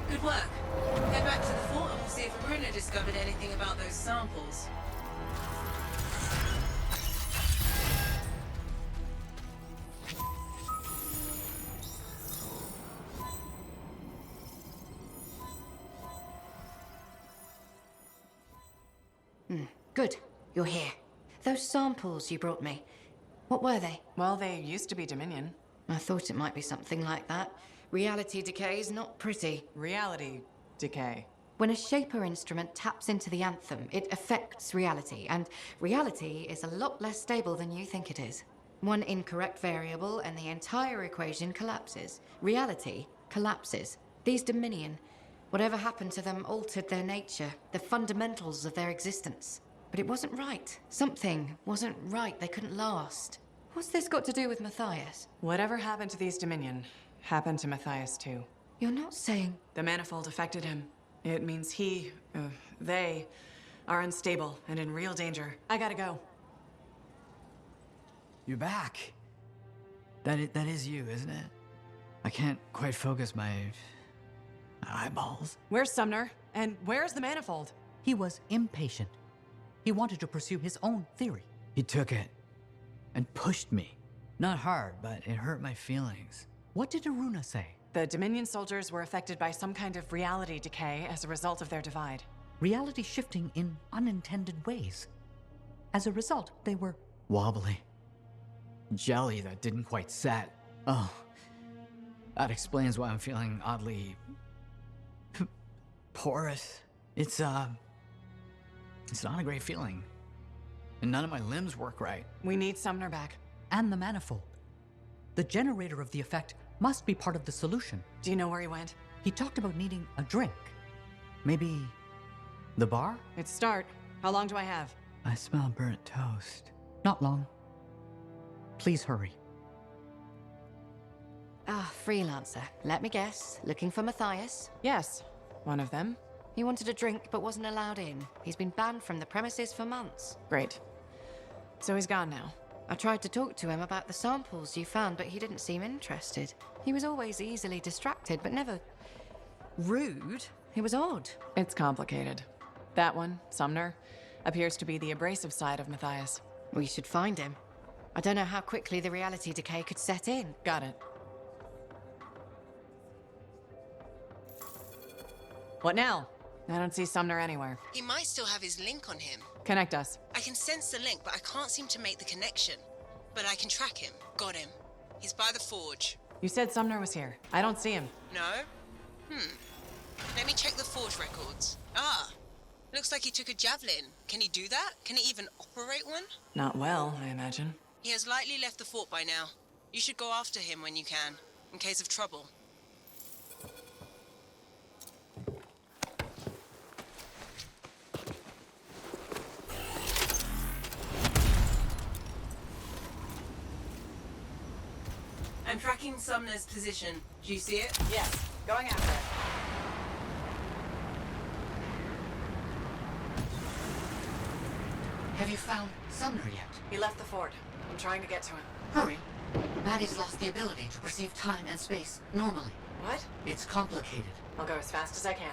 Good work. Head back to the fort and we'll see if Aruna discovered anything about those samples. Good. You're here. Those samples you brought me, what were they? Well, they used to be Dominion. I thought it might be something like that. Reality decay is not pretty. Reality decay. When a Shaper instrument taps into the Anthem, it affects reality, and reality is a lot less stable than you think it is. One incorrect variable and the entire equation collapses. Reality collapses. These Dominion, whatever happened to them altered their nature, the fundamentals of their existence. But it wasn't right. Something wasn't right. They couldn't last. What's this got to do with Mathias? Whatever happened to these Dominion happened to Mathias too. You're not saying... The manifold affected him. It means they are unstable and in real danger. I gotta go. You're back. That is you, isn't it? I can't quite focus my eyeballs. Where's Sumner? And where's the manifold? He was impatient. He wanted to pursue his own theory. He took it and pushed me. Not hard, but it hurt my feelings. What did Aruna say? The Dominion soldiers were affected by some kind of reality decay as a result of their divide. Reality shifting in unintended ways. As a result, they were wobbly. Jelly that didn't quite set. Oh, that explains why I'm feeling oddly porous. It's not a great feeling. And none of my limbs work right. We need Sumner back. And the manifold. The generator of the effect must be part of the solution. Do you know where he went? He talked about needing a drink. Maybe the bar? It's start. How long do I have? I smell burnt toast. Not long. Please hurry. Freelancer. Let me guess. Looking for Mathias? Yes, one of them. He wanted a drink but wasn't allowed in. He's been banned from the premises for months. Great. So he's gone now. I tried to talk to him about the samples you found, but he didn't seem interested. He was always easily distracted, but never rude. It was odd. It's complicated. That one, Sumner, appears to be the abrasive side of Mathias. We should find him. I don't know how quickly the reality decay could set in. Got it. What now? I don't see Sumner anywhere. He might still have his link on him. Connect us. I can sense the link, but I can't seem to make the connection. But I can track him. Got him. He's by the forge. You said Sumner was here. I don't see him. No? Let me check the forge records. Ah, looks like he took a javelin. Can he do that? Can he even operate one? Not well, I imagine. He has likely left the fort by now. You should go after him when you can, in case of trouble. I'm tracking Sumner's position. Do you see it? Yes, going after it. Have you found Sumner yet? He left the fort. I'm trying to get to him. Hurry. Maddie's lost the ability to perceive time and space normally. What? It's complicated. I'll go as fast as I can.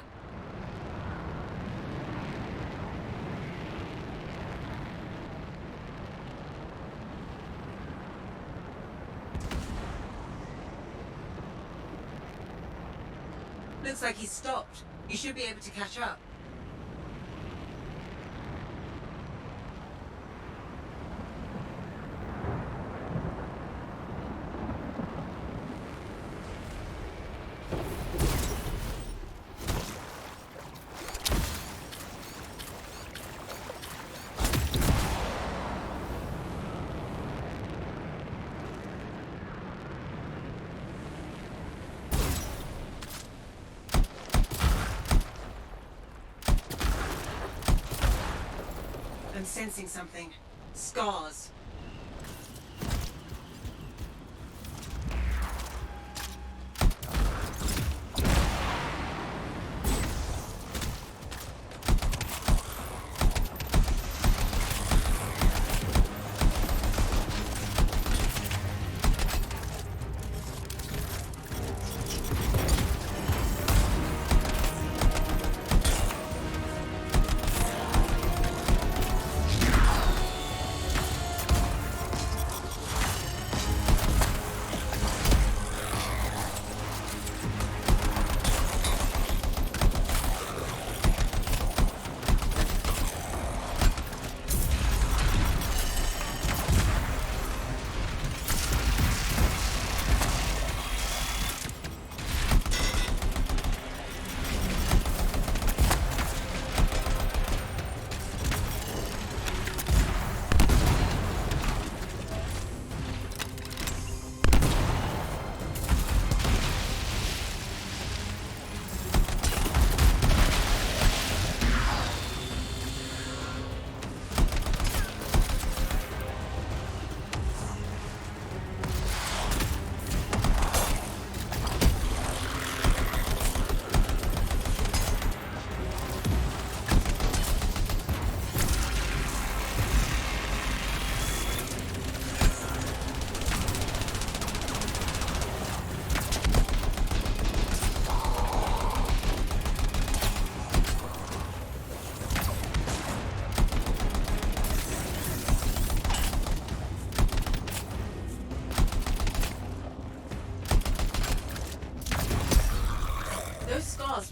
Looks like he's stopped. You should be able to catch up. I'm sensing something. Scars.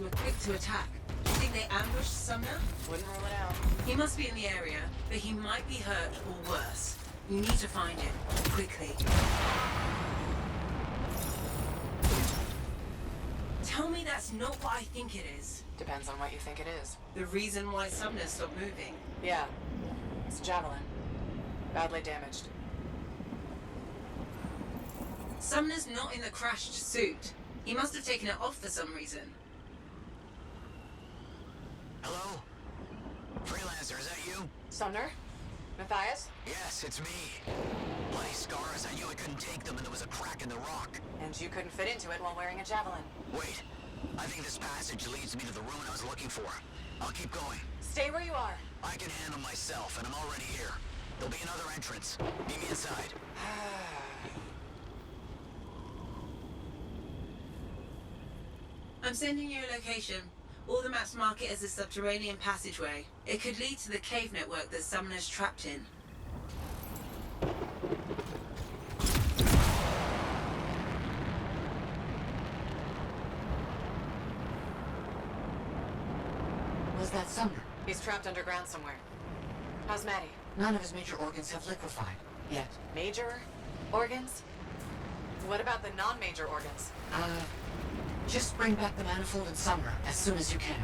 Were quick to attack. Do you think they ambushed Sumner? Wouldn't rule it out. He must be in the area, but he might be hurt or worse. You need to find him, quickly. Tell me that's not what I think it is. Depends on what you think it is. The reason why Sumner stopped moving. Yeah. It's a javelin. Badly damaged. Sumner's not in the crashed suit. He must have taken it off for some reason. Hello? Freelancer, is that you? Sumner? Mathias? Yes, it's me. Bloody scars, I knew I couldn't take them and there was a crack in the rock. And you couldn't fit into it while wearing a javelin. Wait, I think this passage leads me to the room I was looking for. I'll keep going. Stay where you are. I can handle myself, and I'm already here. There'll be another entrance. Meet me inside. I'm sending you a location. All the maps mark it as a subterranean passageway. It could lead to the cave network that Sumner's trapped in. Sumner? He's trapped underground somewhere. How's Maddie? None of his major organs have liquefied. Yet. Major organs? What about the non-major organs? Just bring back the manifold and Sumner as soon as you can.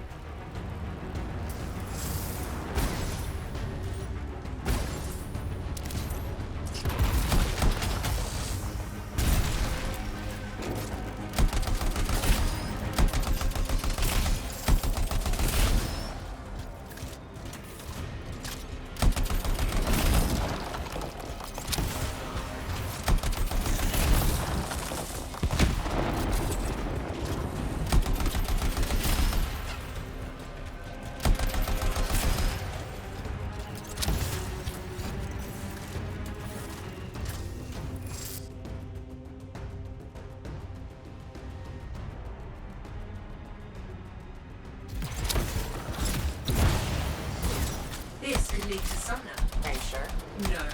This could lead to Sumner. Are you sure? No.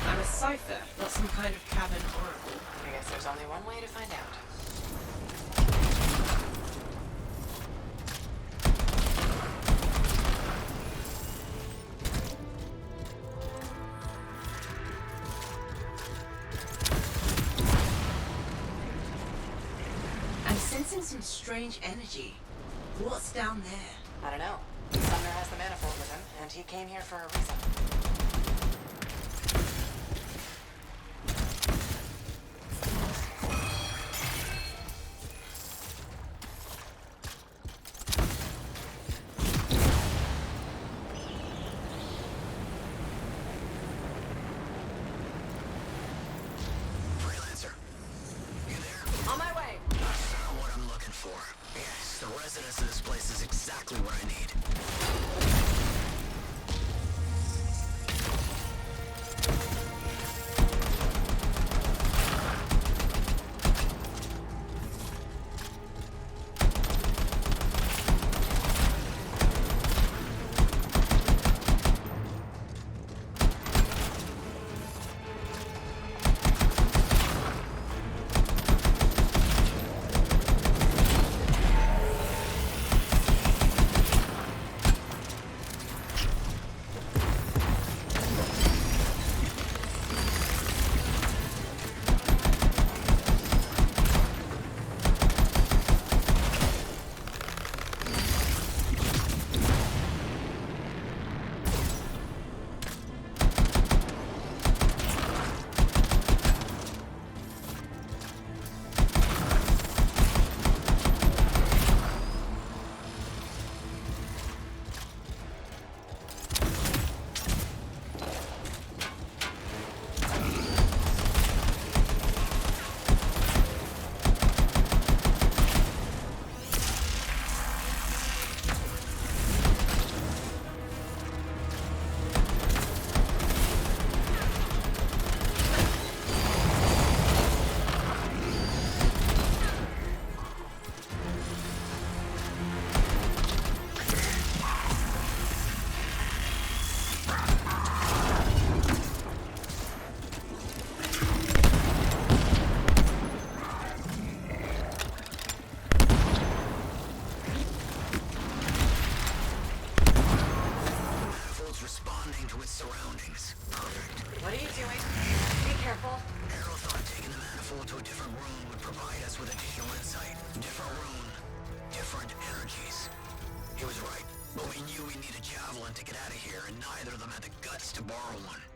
I'm a cipher, not some kind of cabin oracle. I guess there's only one way to find out. I'm sensing some strange energy. What's down there? I don't know. Sumner has the manifold with him, and he came here for a reason. Freelancer. You there? On my way! That's not what I'm looking for. Yes, the residence of this place is exactly what I need.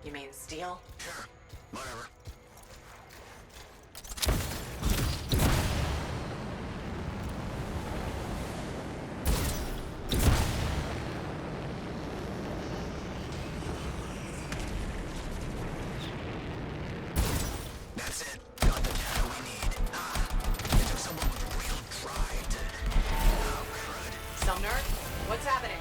You mean steel? Sure. Whatever. That's it. Got the data we need. It took someone with real drive to... Oh, crud. Sumner, what's happening?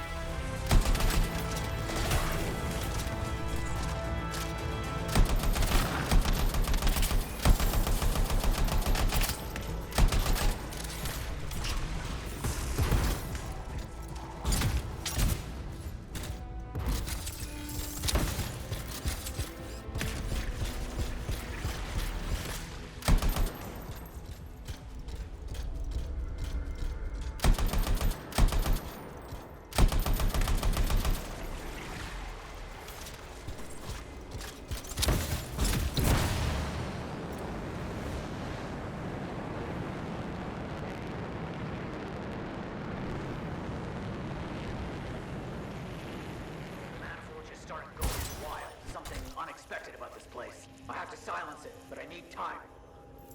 I have to silence it, but I need time.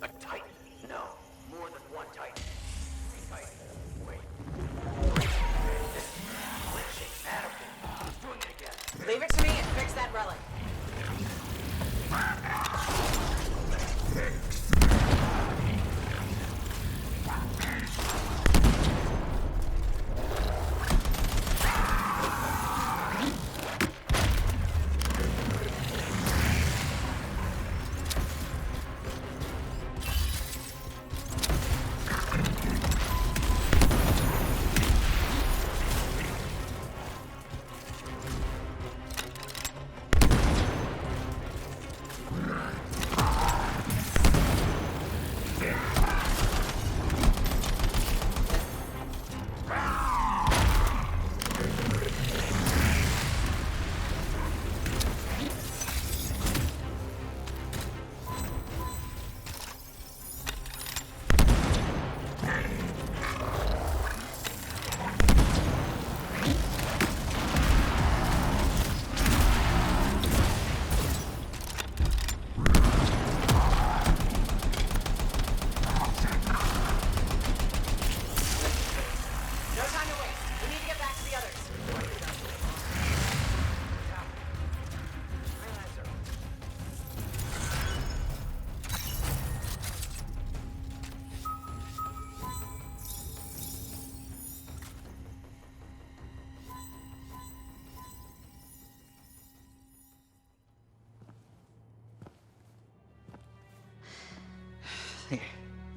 A Titan? No. More than one Titan. Three Titans. Wait. This glitching manifold. He's doing it again. Leave it to me and fix that relic.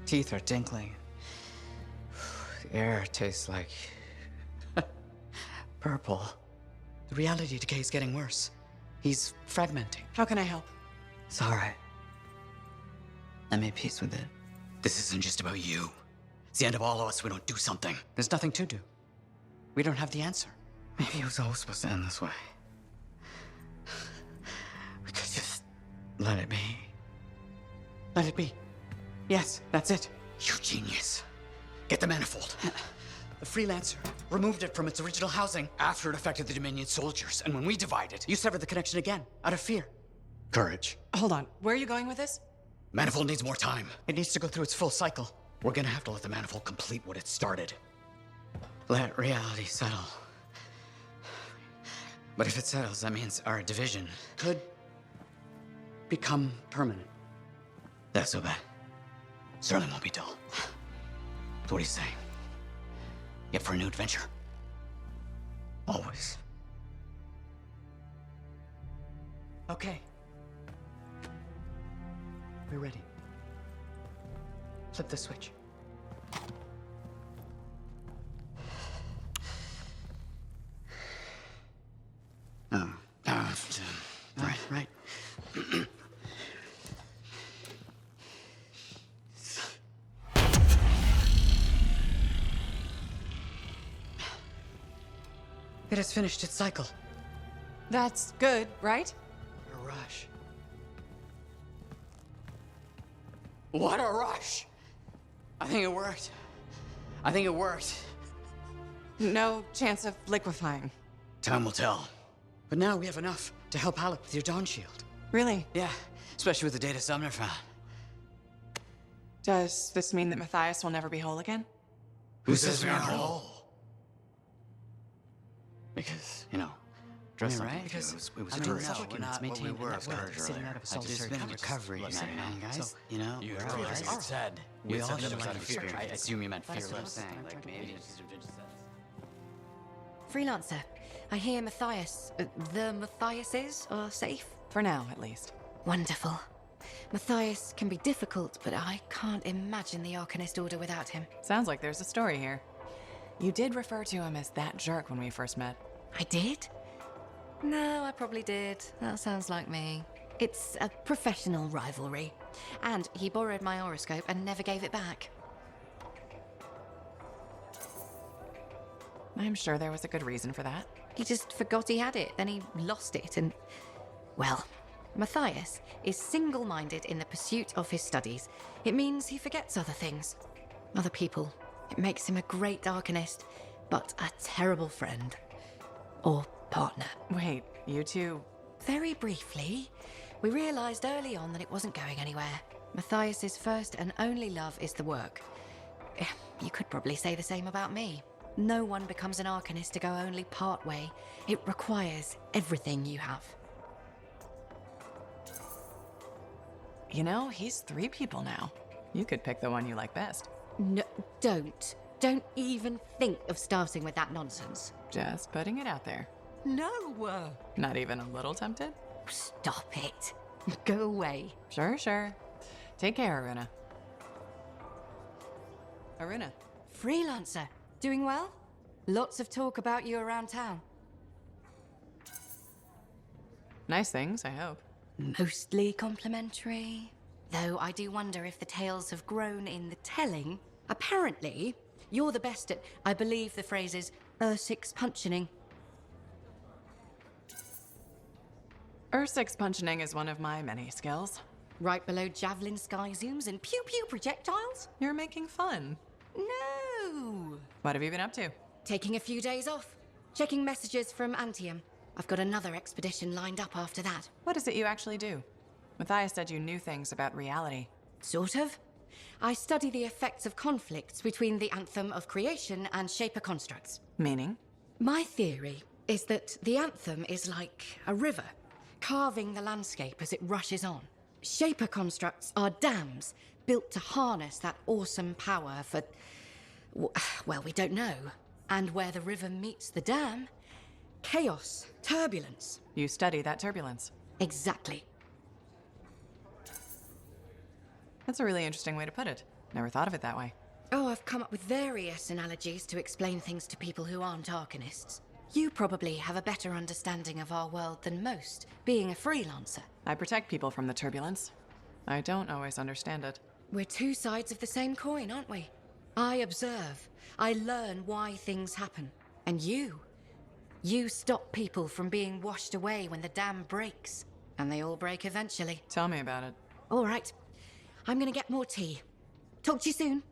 Teeth are tinkling. The air tastes like purple. The reality decay is getting worse. He's fragmenting. How can I help? It's all right. I made peace with it. This isn't just about you. It's the end of all of us. We don't do something. There's nothing to do. We don't have the answer. Maybe it was always supposed to end this way. We could just let it be. Let it be. Yes, that's it. You genius. Get the manifold. The Freelancer removed it from its original housing after it affected the Dominion soldiers. And when we divided, you severed the connection again, out of fear. Courage. Hold on. Where are you going with this? Manifold needs more time. It needs to go through its full cycle. We're gonna have to let the manifold complete what it started. Let reality settle. But if it settles, that means our division could become permanent. That's so bad. Certainly won't be dull. So what do you say? Yep for a new adventure? Always. Okay. We're ready. Flip the switch. Right. It has finished its cycle. That's good, right? A rush. What a rush! I think it worked. I think it worked. No chance of liquefying. Time will tell. But now we have enough to help Alec with your Dawn Shield. Really? Yeah, especially with the data Sumner found. Does this mean that Mathias will never be whole again? Who says we aren't whole? Because, you know, Trust right? me, Because it was I a mean, turn. it's We're not what we were as courage earlier. There's been a recovery, guys. So, you know, you we're heard all what right. I said. We all said should that was like out of fear. I assume you meant That's what fearless. I'm saying. Like maybe it's Freelancer, I hear Mathias, the Mathiases are safe? For now, at least. Wonderful. Matthias can be difficult, but I can't imagine the Arcanist Order without him. Sounds like there's a story here. You did refer to him as that jerk when we first met. I did? No, I probably did. That sounds like me. It's a professional rivalry. And he borrowed my horoscope and never gave it back. I'm sure there was a good reason for that. He just forgot he had it, then he lost it, and... Well, Mathias is single-minded in the pursuit of his studies. It means he forgets other things. Other people. It makes him a great arcanist, but a terrible friend. Or partner. Wait, you two... Very briefly, We realized early on that it wasn't going anywhere. Mathias's first and only love is the work. You could probably say the same about me. No one becomes an arcanist to go only part way. It requires everything you have. You know, he's 3 people now. You could pick the one you like best. No, don't. Don't even think of starting with that nonsense. Just putting it out there. No! Not even a little tempted? Stop it. Go away. Sure. Take care, Aruna. Aruna. Freelancer. Doing well? Lots of talk about you around town. Nice things, I hope. Mostly complimentary. Though I do wonder if the tales have grown in the telling. Apparently, you're the best at, I believe the phrase is, six punching. Six punching is one of my many skills. Right below javelin sky zooms and pew-pew projectiles? You're making fun. No! What have you been up to? Taking a few days off. Checking messages from Anthem. I've got another expedition lined up after that. What is it you actually do? Mathias said you knew things about reality. Sort of. I study the effects of conflicts between the Anthem of Creation and Shaper constructs. Meaning? My theory is that the Anthem is like a river, carving the landscape as it rushes on. Shaper constructs are dams built to harness that awesome power for, well, we don't know. And where the river meets the dam, chaos, turbulence. You study that turbulence. Exactly. That's a really interesting way to put it. Never thought of it that way. Oh, I've come up with various analogies to explain things to people who aren't arcanists. You probably have a better understanding of our world than most, being a freelancer. I protect people from the turbulence. I don't always understand it. We're 2 sides of the same coin, aren't we? I observe. I learn why things happen. And you stop people from being washed away when the dam breaks. And they all break eventually. Tell me about it. All right. I'm gonna get more tea. Talk to you soon.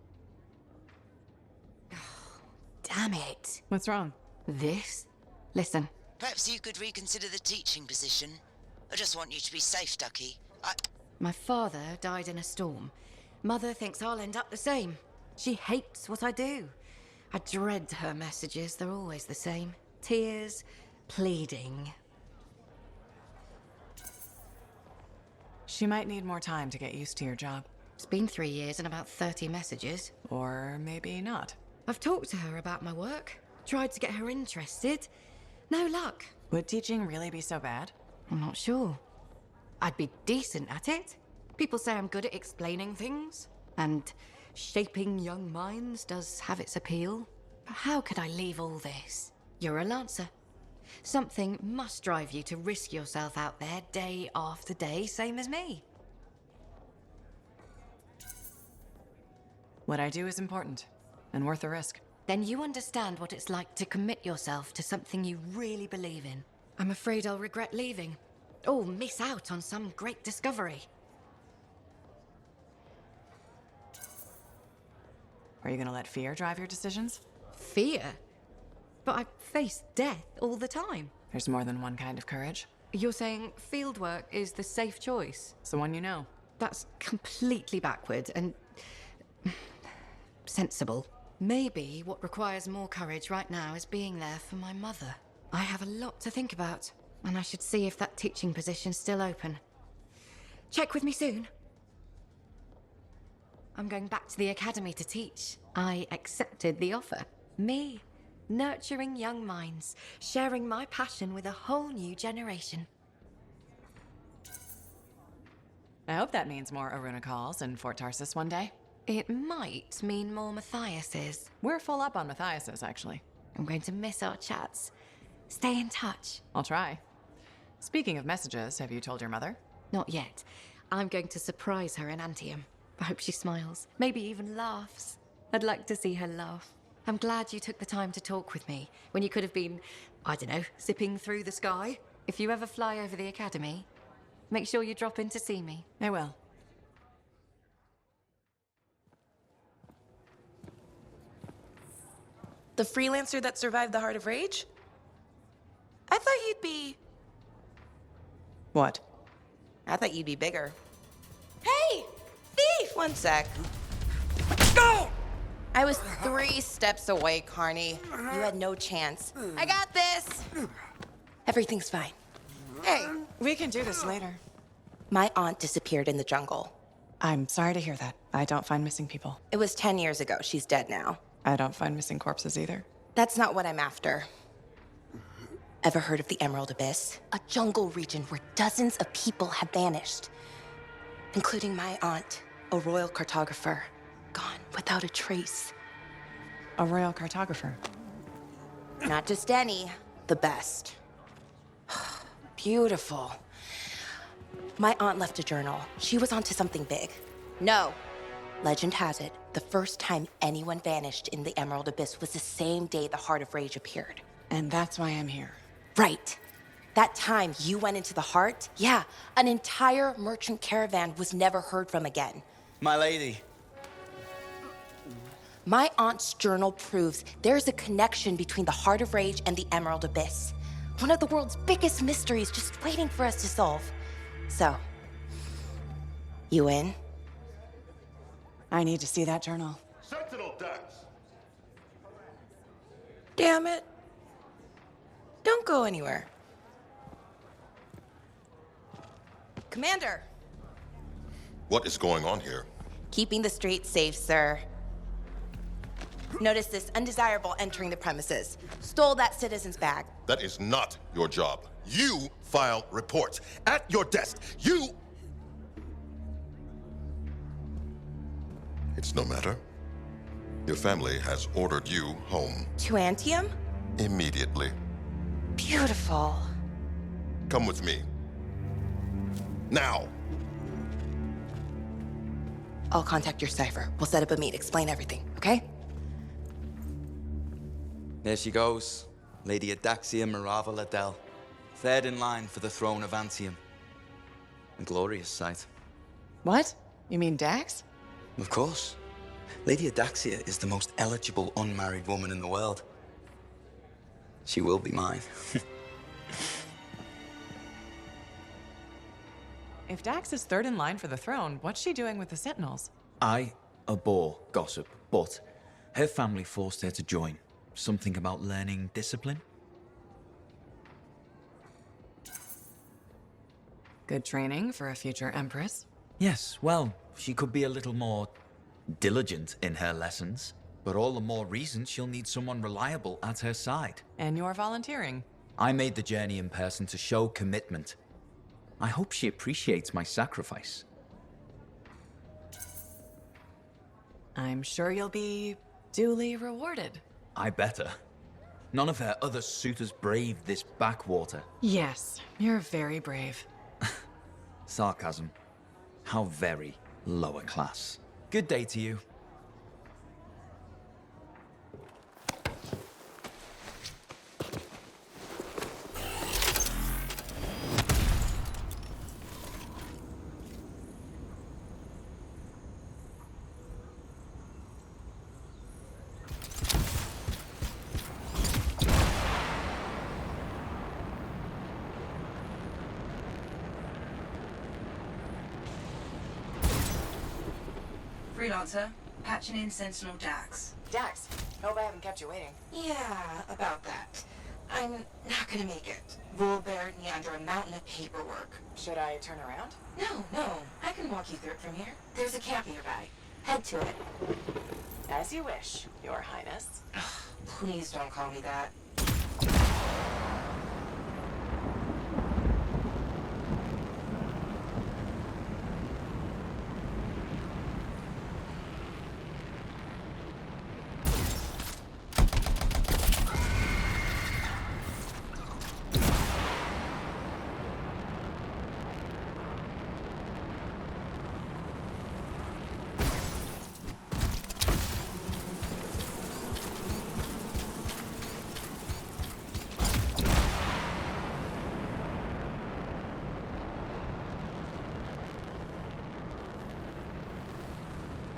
Oh, damn it. What's wrong? This? Listen. Perhaps you could reconsider the teaching position. I just want you to be safe, Ducky. My father died in a storm. Mother thinks I'll end up the same. She hates what I do. I dread her messages. They're always the same. Tears, pleading. She might need more time to get used to your job. It's been 3 years and about 30 messages. Or maybe not. I've talked to her about my work. Tried to get her interested. No luck. Would teaching really be so bad? I'm not sure. I'd be decent at it. People say I'm good at explaining things. And shaping young minds does have its appeal. But how could I leave all this? You're a Lancer. Something must drive you to risk yourself out there day after day, same as me. What I do is important, and worth the risk. Then you understand what it's like to commit yourself to something you really believe in. I'm afraid I'll regret leaving. Or miss out on some great discovery. Are you gonna let fear drive your decisions? Fear? But I face death all the time. There's more than one kind of courage. You're saying fieldwork is the safe choice? It's the one you know. That's completely backward and sensible. Maybe what requires more courage right now is being there for my mother. I have a lot to think about, and I should see if that teaching position's still open. Check with me soon. I'm going back to the academy to teach. I accepted the offer. Me, nurturing young minds, sharing my passion with a whole new generation. I hope that means more Aruna calls in Fort Tarsis one day. It might mean more Mathias's. We're full up on Mathias's, actually. I'm going to miss our chats. Stay in touch. I'll try. Speaking of messages, have you told your mother? Not yet. I'm going to surprise her in Anthem. I hope she smiles, maybe even laughs. I'd like to see her laugh. I'm glad you took the time to talk with me when you could have been, I don't know, zipping through the sky. If you ever fly over the academy, make sure you drop in to see me. I will. The Freelancer that survived the Heart of Rage? I thought you'd be... What? I thought you'd be bigger. Hey! Thief! One sec. Go! I was 3 steps away, Carney. You had no chance. I got this! Everything's fine. Hey, we can do this later. My aunt disappeared in the jungle. I'm sorry to hear that. I don't find missing people. It was 10 years ago. She's dead now. I don't find missing corpses either. That's not what I'm after. Ever heard of the Emerald Abyss? A jungle region where dozens of people have vanished, including my aunt, a royal cartographer, gone without a trace. A royal cartographer? Not just any, the best. Beautiful. My aunt left a journal. She was onto something big. No. Legend has it, the first time anyone vanished in the Emerald Abyss was the same day the Heart of Rage appeared. And that's why I'm here. Right. That time you went into the Heart, yeah, an entire merchant caravan was never heard from again. My lady. My aunt's journal proves there's a connection between the Heart of Rage and the Emerald Abyss. One of the world's biggest mysteries just waiting for us to solve. So, you in? I need to see that journal. Sentinel Dax. Damn it. Don't go anywhere. Commander! What is going on here? Keeping the streets safe, sir. Notice this undesirable entering the premises. Stole that citizen's bag. That is not your job. You file reports. At your desk, you... It's no matter. Your family has ordered you home. To Anthem? Immediately. Beautiful. Come with me. Now! I'll contact your cipher. We'll set up a meet, explain everything, okay? There she goes, Lady Adaxia Mirava Ladell, third in line for the throne of Anthem. A glorious sight. What? You mean Dax? Of course. Lady Adaxia is the most eligible unmarried woman in the world. She will be mine. If Dax is third in line for the throne, what's she doing with the Sentinels? I abhor gossip, but her family forced her to join. Something about learning discipline? Good training for a future empress. Yes, well, she could be a little more diligent in her lessons, but all the more reason she'll need someone reliable at her side. And you're volunteering. I made the journey in person to show commitment. I hope she appreciates my sacrifice. I'm sure you'll be duly rewarded. I better. None of her other suitors braved this backwater. Yes, you're very brave. Sarcasm. How very lower class. Good day to you. Freelancer, patching in Sentinel Dax. Dax, hope I haven't kept you waiting. Yeah, about that. I'm not gonna make it. Bull buried me under a mountain of paperwork. Should I turn around? No. I can walk you through it from here. There's a camp nearby. Head to it. As you wish, Your Highness. Please don't call me that.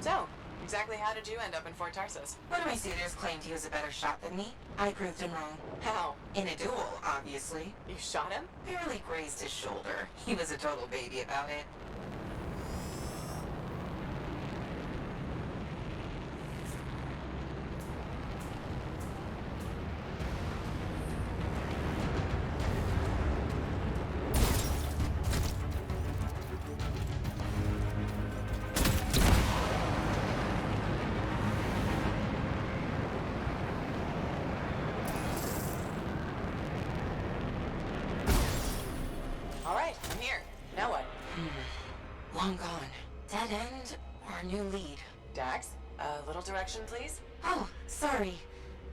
So, exactly how did you end up in Fort Tarsus? One of my suitors claimed he was a better shot than me. I proved him wrong. How? In a duel, obviously. You shot him? Barely grazed his shoulder. He was a total baby about it. All right, I'm here. Now what? Long gone. Dead end or a new lead? Dax, a little direction, please? Oh, sorry.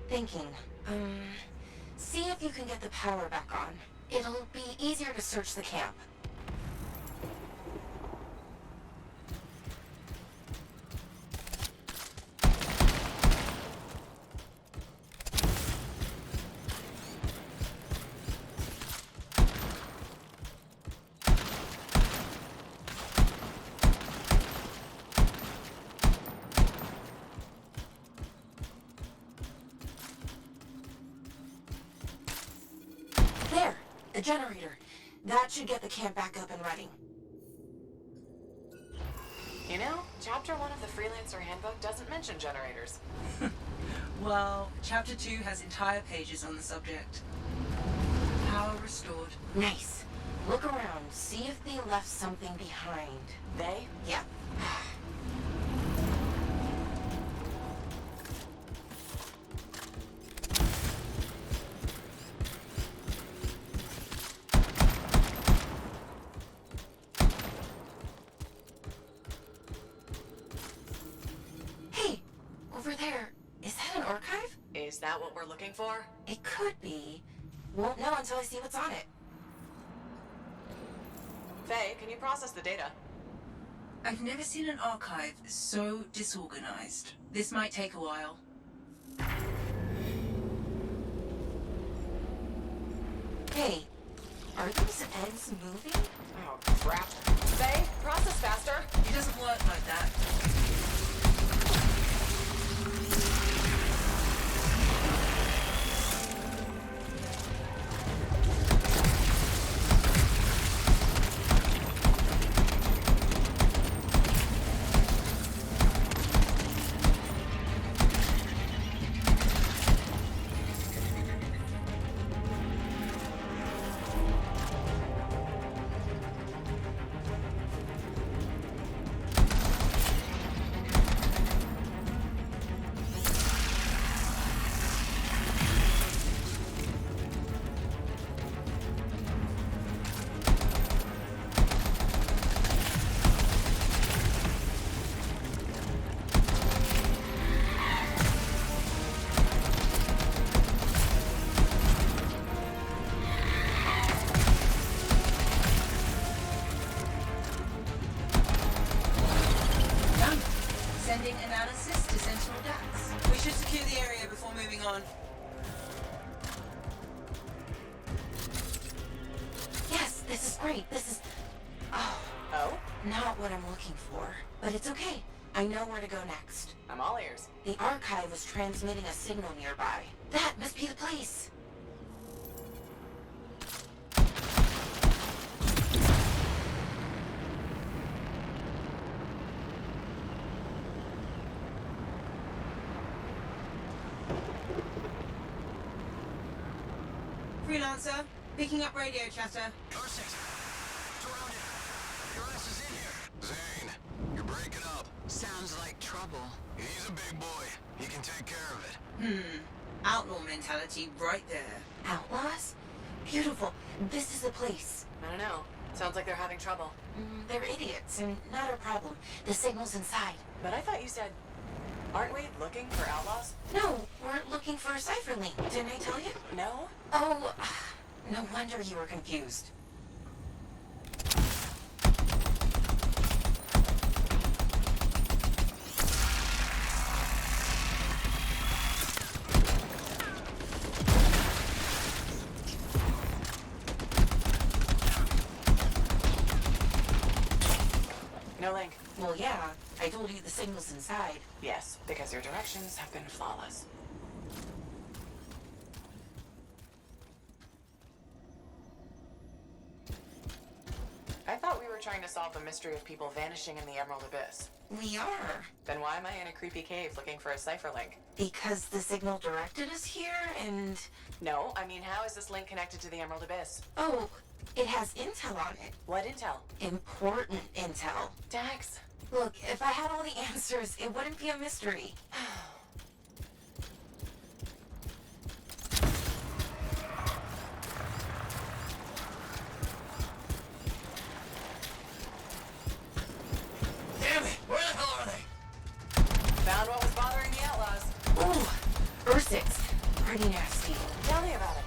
Thinking. See if you can get the power back on. It'll be easier to search the camp. There! The generator. That should get the camp back up and running. You know, Chapter 1 of the Freelancer Handbook doesn't mention generators. Well, Chapter 2 has entire pages on the subject. Power restored. Nice. Look around. See if they left something behind. They? Yeah. Hey, over there. Is that an archive? Is that what we're looking for? It could be. Won't know until I see what's on it. Faye, can you process the data? I've never seen an archive so disorganized. This might take a while. Hey, are these eggs moving? Oh, crap. Faye, process faster. It doesn't work like that. Sending analysis to Central Dax. We should secure the area before moving on. Yes, this is great. This is... Oh, not what I'm looking for. But it's okay. I know where to go next. I'm all ears. The archive was transmitting a signal nearby. That must be the place. Freelancer, picking up radio chatter. Zane, you're breaking up. Sounds like trouble. He's a big boy. He can take care of it. Outlaw mentality right there. Outlaws? Beautiful. This is the place. I don't know. Sounds like they're having trouble. They're idiots, and not our problem. The signal's inside. But I thought you said... Aren't we looking for outlaws? No, we're looking for a cipher link. Didn't I tell you? No? Oh, no wonder you were confused. No link. Well, yeah. I told you the signal's inside. Yes, because your directions have been flawless. trying to solve the mystery of people vanishing in the Emerald Abyss. We are. Then why am I in a creepy cave looking for a cipher link? Because the signal directed us here, and... No, I mean, how is this link connected to the Emerald Abyss? Oh, it has intel on it. What intel? Important intel. Dax. Look, if I had all the answers, it wouldn't be a mystery. Damn it! Where the hell are they? Found what was bothering the outlaws. Ooh, Ursix. Pretty nasty. Tell me about it.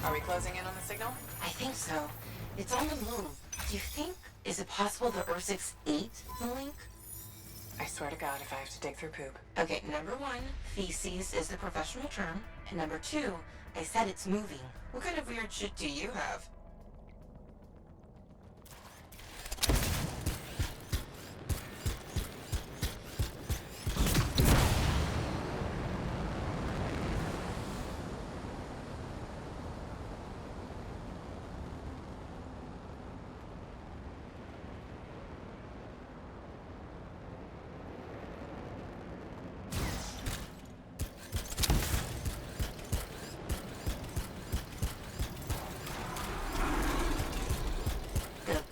Are we closing in on the signal? I think so. It's on the move. Do you think... Is it possible the Ursix ate the link? I swear to God if I have to dig through poop. Okay, number one, feces is the professional term. And number two, I said it's moving. What kind of weird shit do you have?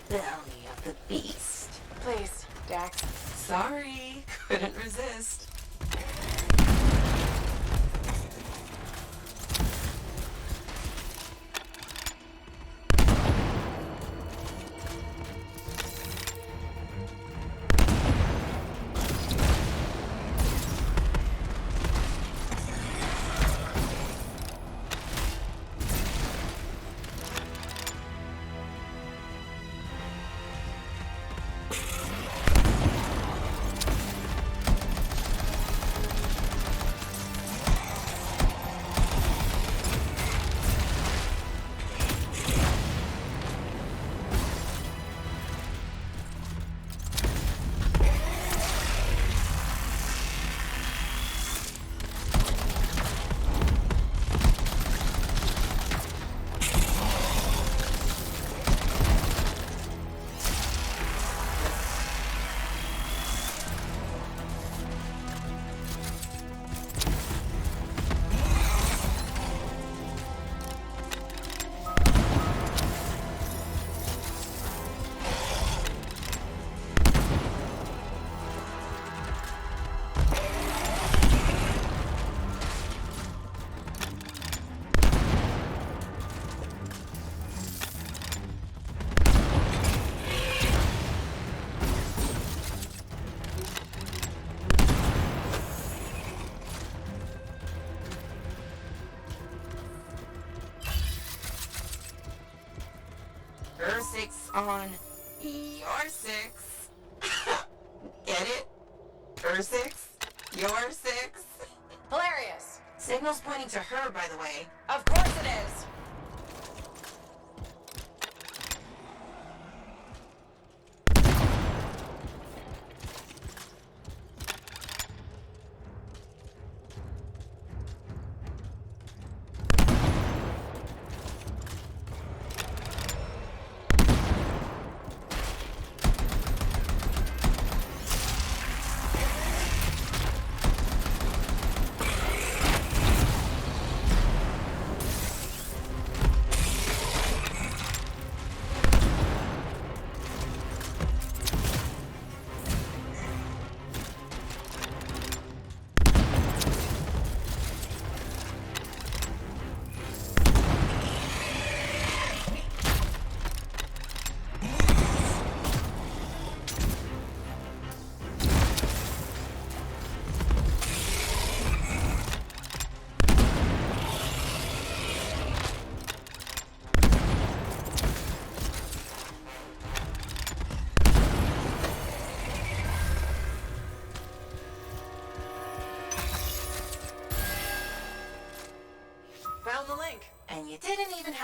Belly of the beast. Please, Dax. Sorry, couldn't resist. Ursix on your six. Get it? Ursix? Your six? Hilarious. Signal's pointing to her, by the way. Of course it is.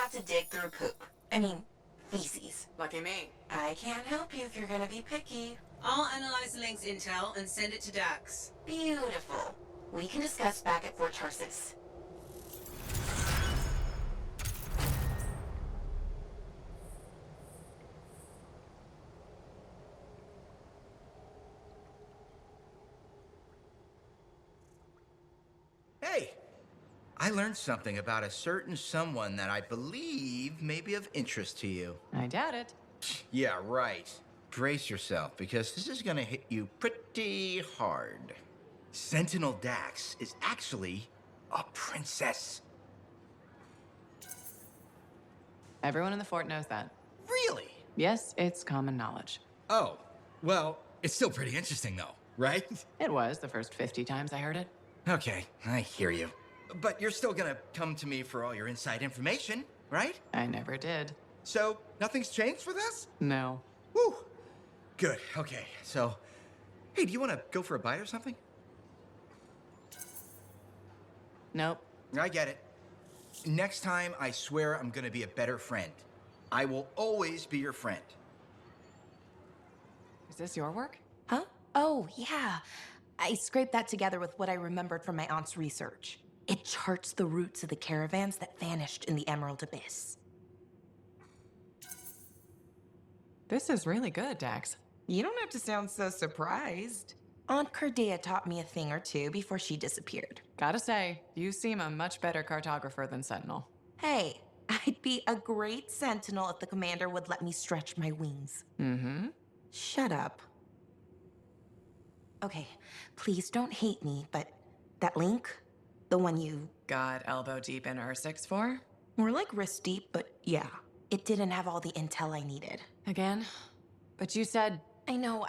have to dig through poop. I mean, feces. Lucky me. I can't help you if you're gonna be picky. I'll analyze the link's intel and send it to Dax. Beautiful. We can discuss back at Fort Tarsis. Hey, I learned something about a certain someone that I believe may be of interest to you. I doubt it. Yeah, right. Brace yourself, because this is gonna hit you pretty hard. Sentinel Dax is actually a princess. Everyone in the fort knows that. Really? Yes, it's common knowledge. Oh, well, it's still pretty interesting though, right? It was the first 50 times I heard it. Okay, I hear you. But you're still gonna come to me for all your inside information, right? I never did. So, nothing's changed with us? No. Whew. Good, okay. So, hey, do you want to go for a bite or something? Nope. I get it. Next time, I swear I'm gonna be a better friend. I will always be your friend. Is this your work? Huh? Oh, yeah. I scraped that together with what I remembered from my aunt's research. It charts the routes of the caravans that vanished in the Emerald Abyss. This is really good, Dax. You don't have to sound so surprised. Aunt Cordea taught me a thing or two before she disappeared. Gotta say, you seem a much better cartographer than Sentinel. Hey, I'd be a great sentinel if the commander would let me stretch my wings. Mm-hmm. Shut up. Okay, please don't hate me, but that link, the one you... got elbow deep in Ursix for? More like wrist deep, but yeah. It didn't have all the intel I needed. Again? But you said... I know.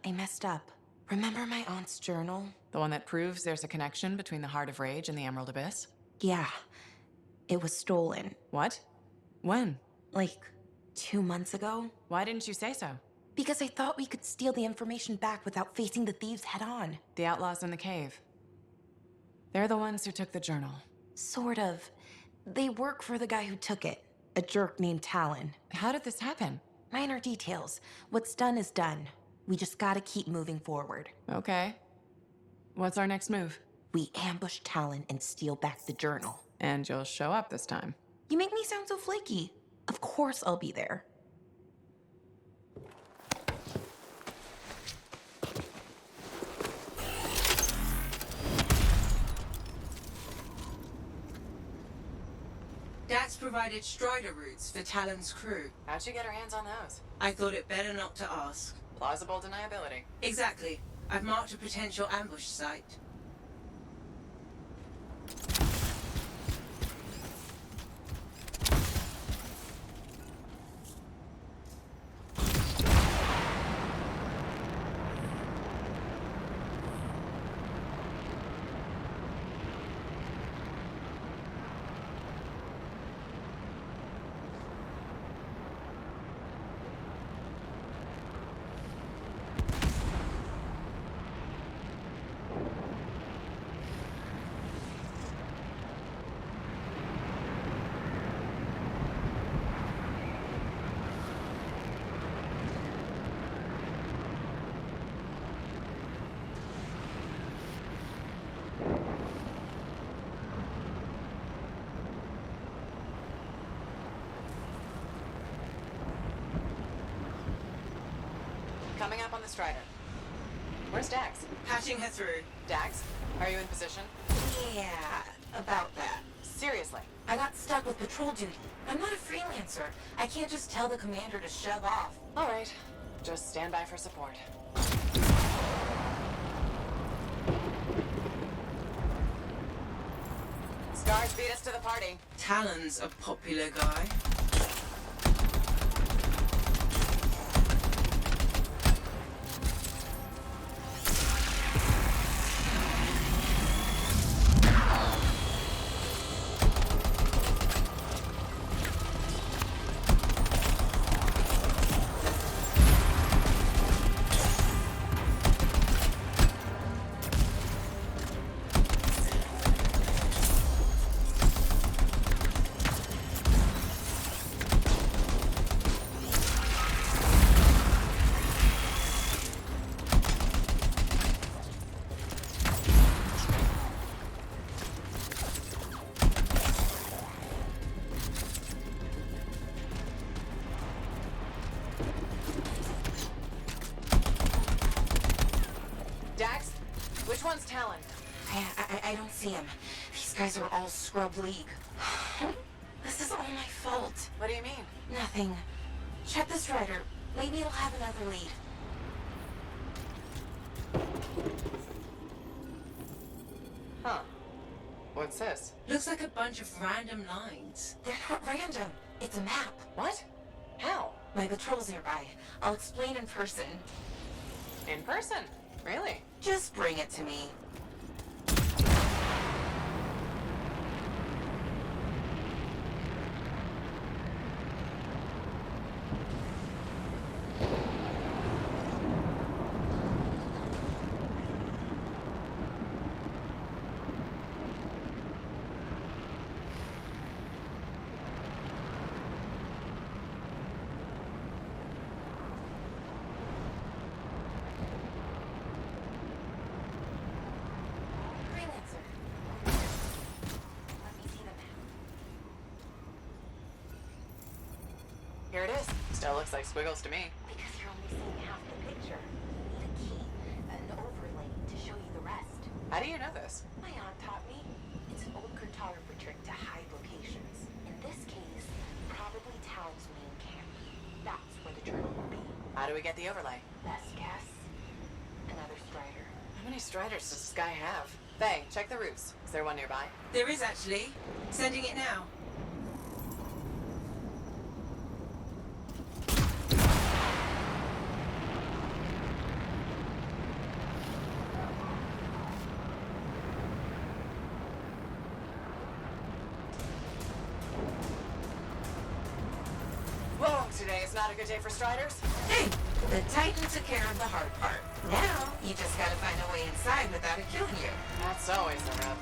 I messed up. Remember my aunt's journal? The one that proves there's a connection between the Heart of Rage and the Emerald Abyss? Yeah. It was stolen. What? When? Like, 2 months ago. Why didn't you say so? Because I thought we could steal the information back without facing the thieves head on. The outlaws in the cave. They're the ones who took the journal. Sort of. They work for the guy who took it. A jerk named Talon. How did this happen? Minor details. What's done is done. We just gotta keep moving forward. Okay. What's our next move? We ambush Talon and steal back the journal. And you'll show up this time. You make me sound so flaky. Of course I'll be there. Dax provided Strider routes for Talon's crew. How'd you get her hands on those? I thought it better not to ask. Plausible deniability. Exactly. I've marked a potential ambush site. Coming up on the Strider. Where's Dax? Patching her through. Dax, are you in position? Yeah, about that. Seriously. I got stuck with patrol duty. I'm not a freelancer. I can't just tell the commander to shove off. All right. Just stand by for support. Scars beat us to the party. Talon's a popular guy. Which one's Talon? I don't see him. These guys are all scrub league. This is all my fault. What do you mean? Nothing. Check the Strider. Maybe it'll have another lead. Huh. What's this? Looks like a bunch of random lines. They're not random. It's a map. What? How? My patrol's nearby. I'll explain in person. In person? Really? Just bring it to me. Here it is. Still looks like squiggles to me. Because you're only seeing half the picture. You need a key, an overlay to show you the rest. How do you know this? My aunt taught me. It's an old cartographer trick to hide locations. In this case, probably Talon's main camp. That's where the journal will be. How do we get the overlay? Best guess, another Strider. How many Striders does this guy have? Faye, check the roofs. Is there one nearby? There is actually. Sending it now. Whoa, today is not a good day for Striders. Hey, the Titan took care of the hard part. Now, you just gotta find a way inside without it killing you. That's always the rub.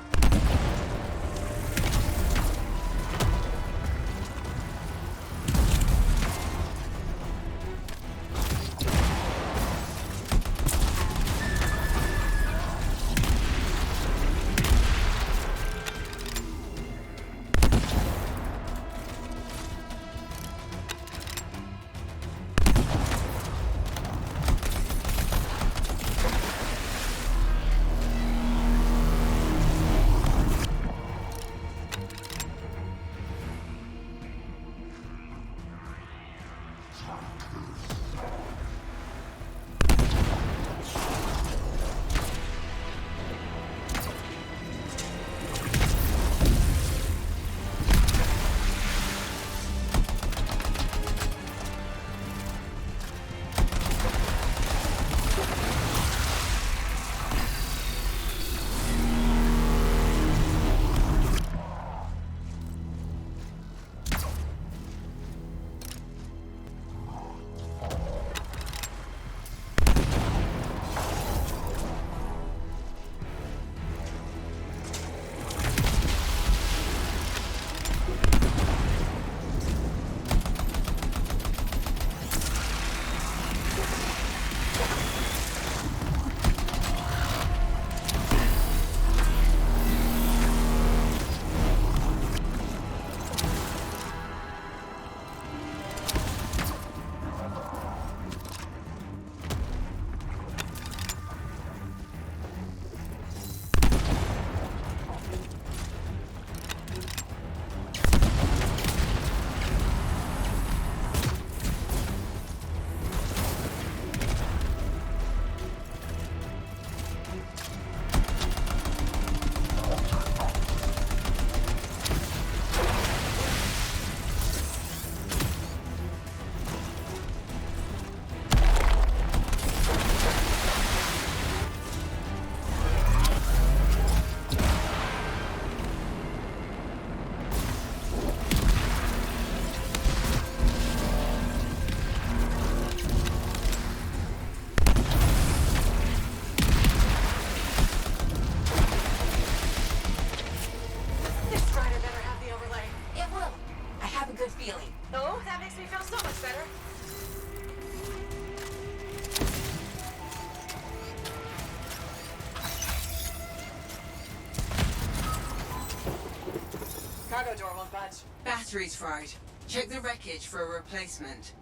Cargo door won't budge. Battery's fried. Check the wreckage for a replacement.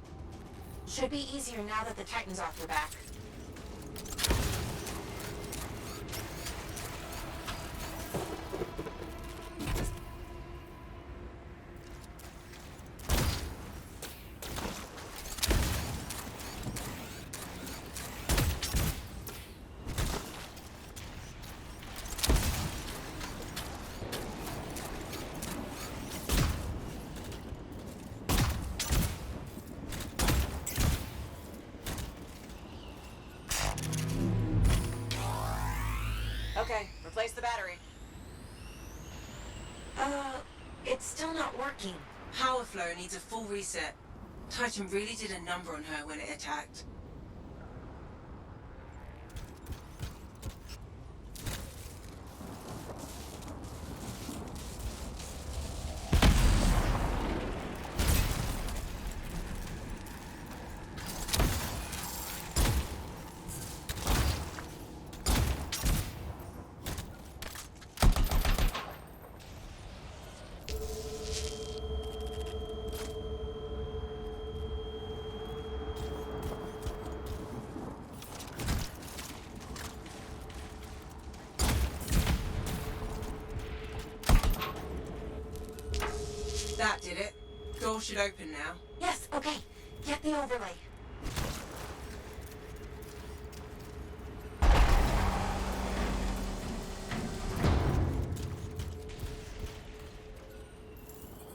Should be easier now that the Titan's off your back. Okay, replace the battery. It's still not working. Power flow needs a full reset. Titan really did a number on her when it attacked. That did it. Door should open now. Yes, okay. Get the overlay.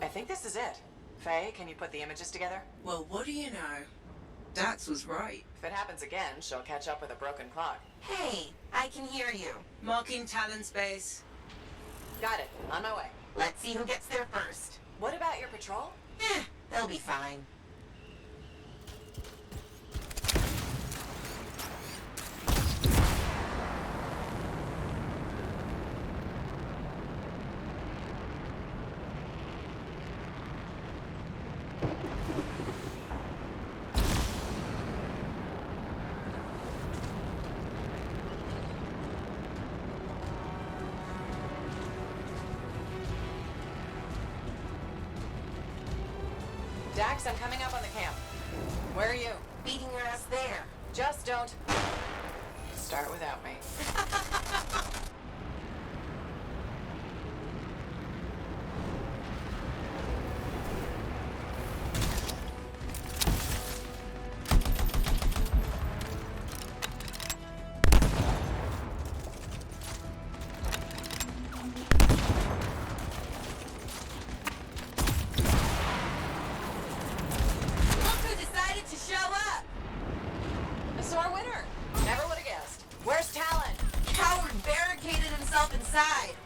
I think this is it. Faye, can you put the images together? Well, what do you know? Dax was right. If it happens again, she'll catch up with a broken clock. Hey, I can hear you. Marking Talon's base. Got it. On my way. Let's see who gets there first. What about your patrol? They'll be fine. Dax, I'm coming up on the camp. Where are you? Beating your ass there. Just don't start without me.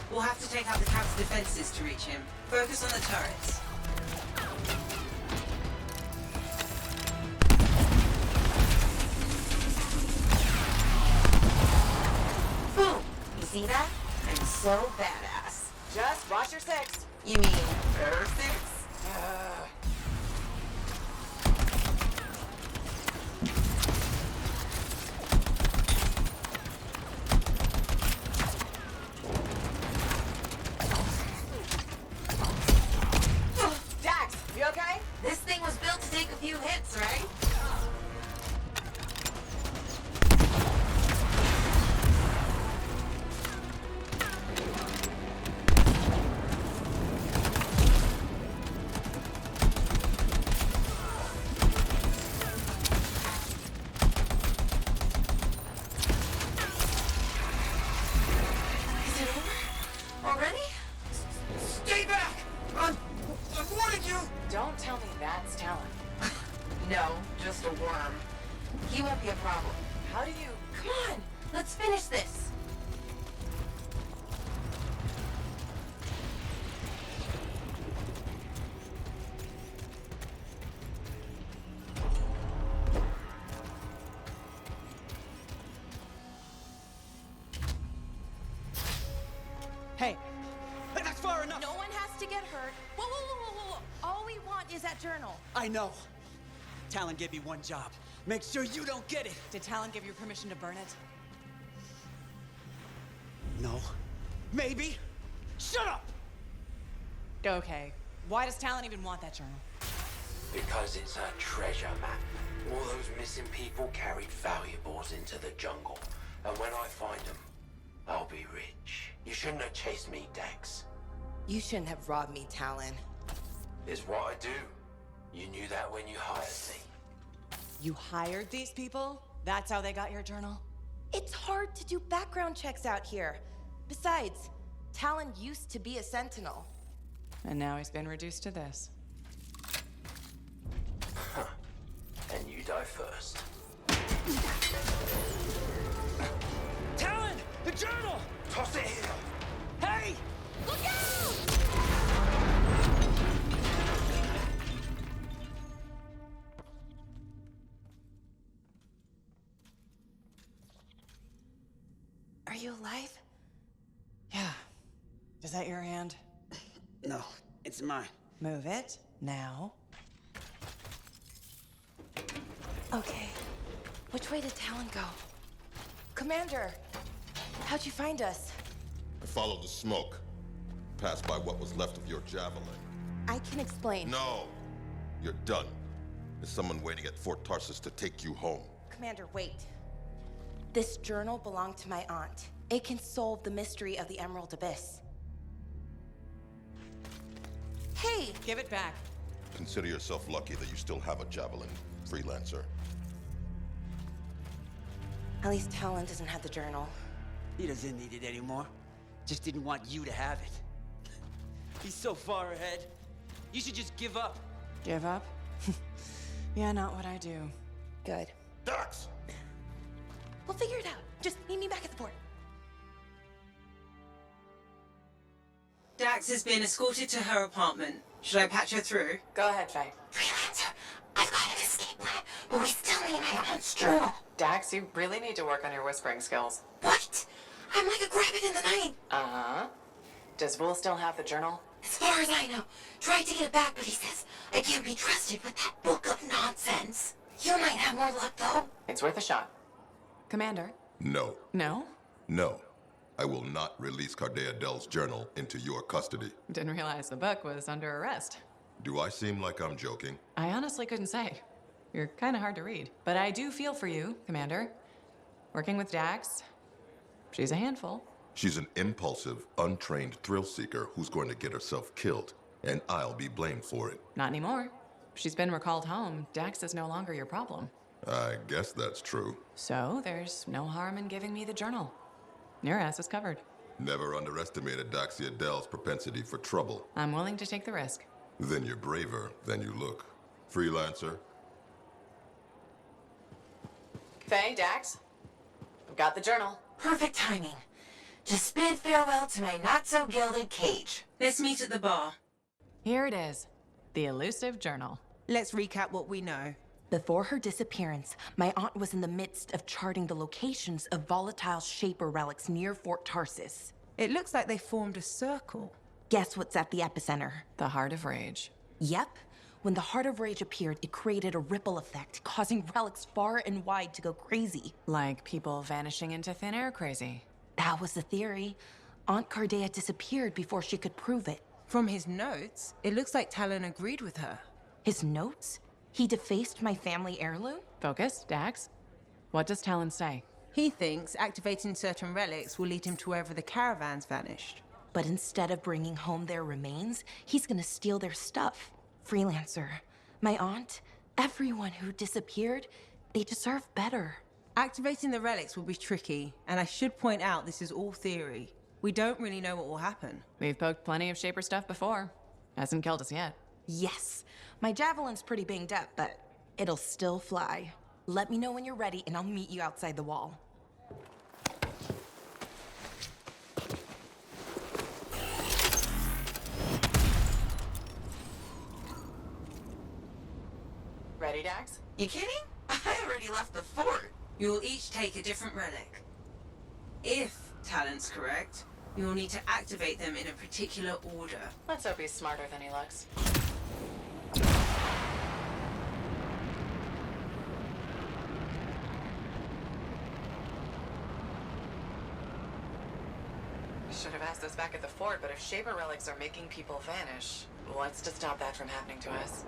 We'll have to take out the camp's defenses to reach him. Focus on the turrets. Boom! You see that? I'm so badass. Just watch your six. You mean her six? Dax, you okay? This thing was built to take a few hits, right? Is it over? Already? Stay back! I'm warning you! Don't tell me that's Talon. No, just a worm. He won't be a problem. How do you... Come on, let's finish this. Hey, that's far enough. No one has to get hurt. Whoa, whoa, whoa, whoa, whoa. All we want is that journal. I know. Talon gave me one job. Make sure you don't get it. Did Talon give you permission to burn it? No. Maybe. Shut up! Okay. Why does Talon even want that journal? Because it's a treasure map. All those missing people carried valuables into the jungle. And when I find them, I'll be rich. You shouldn't have chased me, Dax. You shouldn't have robbed me, Talon. It's what I do. You knew that when you hired me. You hired these people? That's how they got your journal? It's hard to do background checks out here. Besides, Talon used to be a sentinel. And now he's been reduced to this. And you die first. Talon! The journal! Toss it here! Hey! Look out! Are you alive? Yeah. Is that your hand? No, it's mine. Move it. Now. Okay. Which way did Talon go? Commander! How'd you find us? I followed the smoke. Passed by what was left of your javelin. I can explain. No! You're done. There's someone waiting at Fort Tarsus to take you home. Commander, wait. This journal belonged to my aunt. It can solve the mystery of the Emerald Abyss. Hey! Give it back. Consider yourself lucky that you still have a javelin, Freelancer. At least Talon doesn't have the journal. He doesn't need it anymore. Just didn't want you to have it. He's so far ahead. You should just give up. Give up? Yeah, not what I do. Good. Dax! We'll figure it out. Just meet me back at the port. Dax has been escorted to her apartment. Should I patch her through? Go ahead, Faye. Freelancer, I've got an escape plan, but we still need my aunt's journal. Dax, you really need to work on your whispering skills. What? I'm like a rabbit in the night. Uh-huh. Does Will still have the journal? As far as I know, tried to get it back, but he says I can't be trusted with that book of nonsense. You might have more luck, though. It's worth a shot. Commander? No. No? No. I will not release Cardea Dell's journal into your custody. Didn't realize the book was under arrest. Do I seem like I'm joking? I honestly couldn't say. You're kind of hard to read. But I do feel for you, Commander. Working with Dax, she's a handful. She's an impulsive, untrained thrill seeker who's going to get herself killed, and I'll be blamed for it. Not anymore. She's been recalled home. Dax is no longer your problem. I guess that's true. So there's no harm in giving me the journal. Your ass is covered. Never underestimated Daxia Dell's propensity for trouble. I'm willing to take the risk. Then you're braver than you look. Freelancer? Faye, Dax, I've got the journal. Perfect timing. Just bid farewell to my not-so-gilded cage. Let's meet at the bar. Here it is. The elusive journal. Let's recap what we know. Before her disappearance, my aunt was in the midst of charting the locations of volatile Shaper relics near Fort Tarsus. It looks like they formed a circle. Guess what's at the epicenter? The Heart of Rage. Yep. When the Heart of Rage appeared, it created a ripple effect, causing relics far and wide to go crazy. Like people vanishing into thin air crazy. That was the theory. Aunt Cardea disappeared before she could prove it. From his notes, it looks like Talon agreed with her. His notes? He defaced my family heirloom? Focus, Dax. What does Talon say? He thinks activating certain relics will lead him to wherever the caravans vanished. But instead of bringing home their remains, he's gonna steal their stuff. Freelancer, my aunt, everyone who disappeared, they deserve better. Activating the relics will be tricky, and I should point out this is all theory. We don't really know what will happen. We've poked plenty of Shaper stuff before. Hasn't killed us yet. Yes, my javelin's pretty banged up, but it'll still fly. Let me know when you're ready, and I'll meet you outside the wall. Ready, Dax? You kidding? I already left the fort. You will each take a different relic. If Talon's correct, you will need to activate them in a particular order. Let's hope he's smarter than he looks. Should have asked this back at the fort, but if Shaper relics are making people vanish, what's to stop that from happening to us?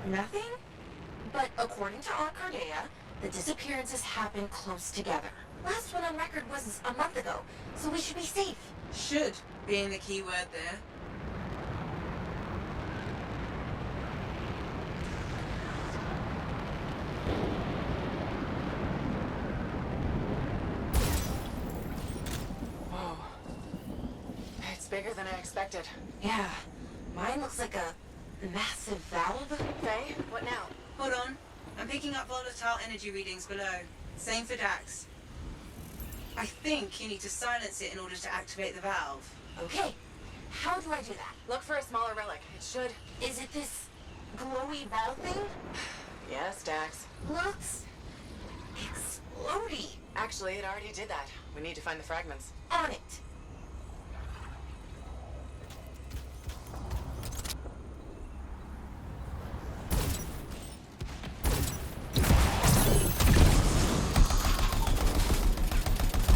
Nothing? But according to Aunt Cardea, the disappearances happened close together. Last one on record was a month ago, so we should be safe. Should being the key word there. Whoa. It's bigger than I expected. Yeah, mine looks like a massive valve. Faye, what now? Hold on. I'm picking up volatile energy readings below. Same for Dax. I think you need to silence it in order to activate the valve. Okay. How do I do that? Look for a smaller relic. It should... Is it this glowy ball thing? Yes, Dax. Looks explodey. Actually, it already did that. We need to find the fragments. On it.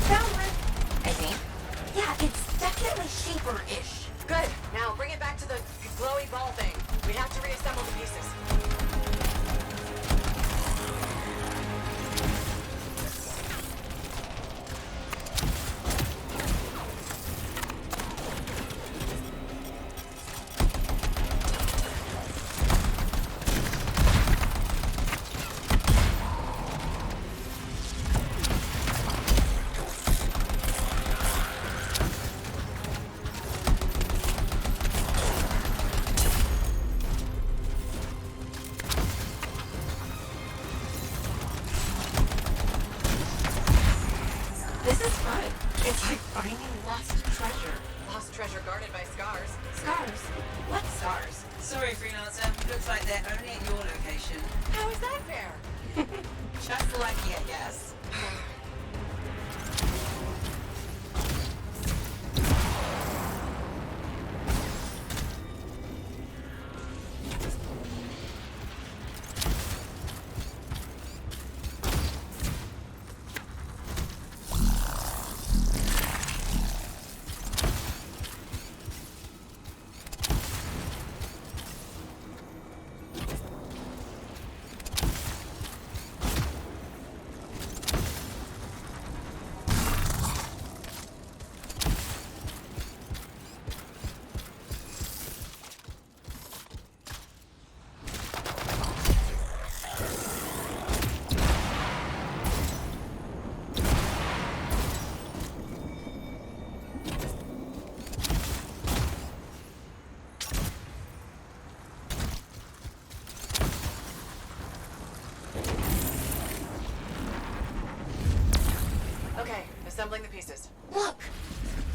Found one. I think. Yeah, it's definitely shaper-ish. Good. Now bring it back to the glowy ball thing. We have to reassemble the pieces. This is fun. It's like finding lost treasure. Lost treasure guarded by scars. Scars? What scars? Sorry, Freelancer. Looks like they're only at your location. How is that fair? Just lucky, I guess. Okay, assembling the pieces. Look!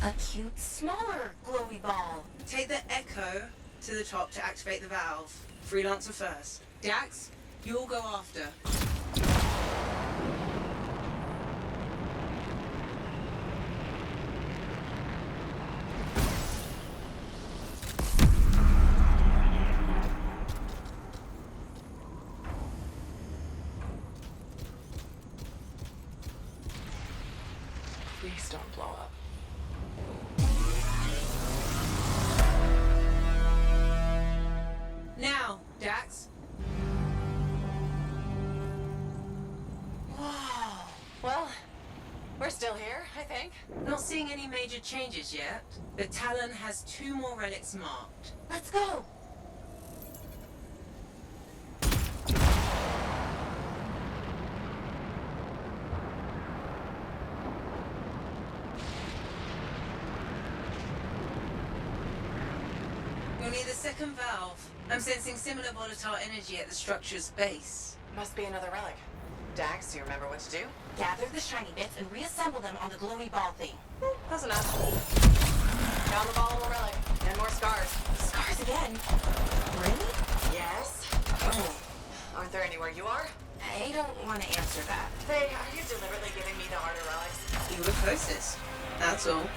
A cute, smaller glowy ball. Take the echo to the top to activate the valve. Freelancer first. Dax, you'll go after. Please don't blow up. Now, Dax. Whoa. Well, we're still here, I think. Not seeing any major changes yet, but Talon has 2 more relics marked. Let's go! You'll need the second valve. I'm sensing similar volatile energy at the structure's base. Must be another relic. Dax, do you remember what to do? Gather the shiny bits and reassemble them on the glowy ball thing. Close enough. Found the volatile relic. And more scars. Scars again? Really? Yes. Oh. Aren't there any where you are? I don't want to answer that. Hey, are you deliberately giving me the harder relics? You were closest. That's all.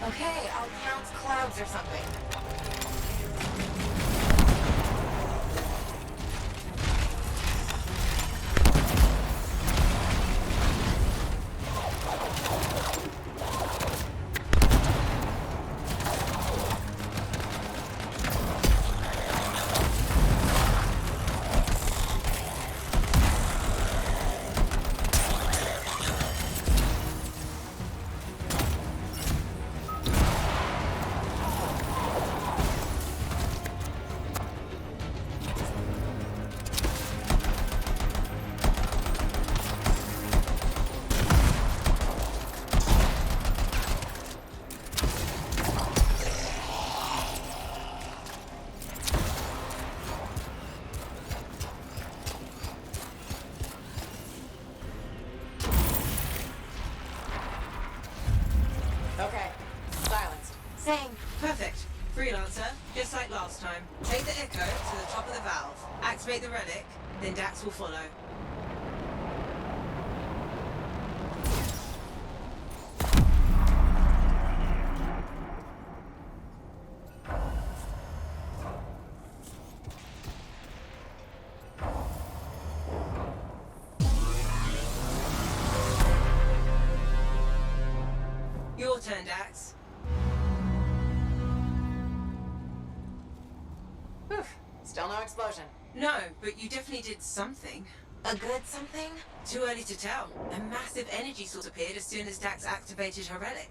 Okay, I'll count clouds or something. Okay, silenced. Same. Perfect. Freelancer, just like last time. Take the echo to the top of the valve, activate the relic, then Dax will follow. Your turn, Dax. Whew. Still no explosion. No, but you definitely did something. A good something? Too early to tell. A massive energy source appeared as soon as Dax activated her relic.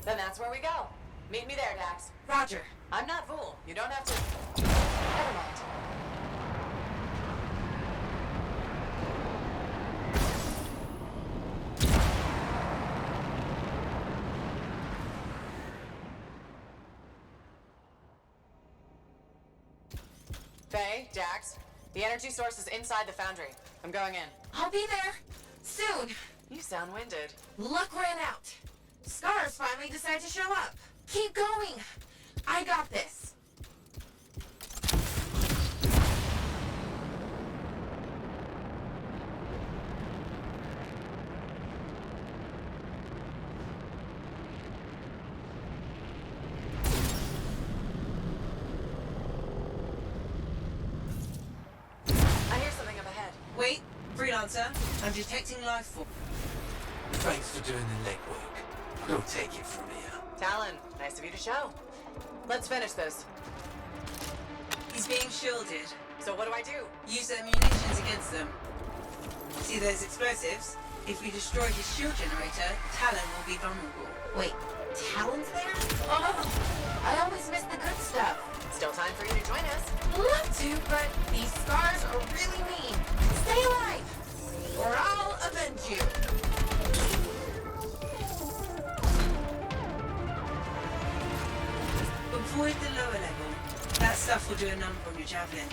Then that's where we go. Meet me there, Dax. Roger. I'm not fool. You don't have to... Never mind. Faye, Dax, the energy source is inside the foundry. I'm going in. I'll be there. Soon. You sound winded. Luck ran out. Scars finally decided to show up. Keep going. I got this. I hear something up ahead. Wait, Freelancer, I'm detecting life form. Thanks for doing the legwork. We'll take it from here. Talon, nice of you to show. Let's finish this. He's being shielded. So what do I do? Use their munitions against them. See those explosives? If we destroy his shield generator, Talon will be vulnerable. Wait, Talon's there? Oh, I always miss the good stuff. Still time for you to join us. Love to, but these scars are really mean. Stay alive, or I'll avenge you. Avoid the lower level. That stuff will do a number on your javelin.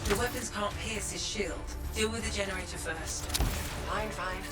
The weapons can't pierce his shield. Deal with the generator first. Fine, fine.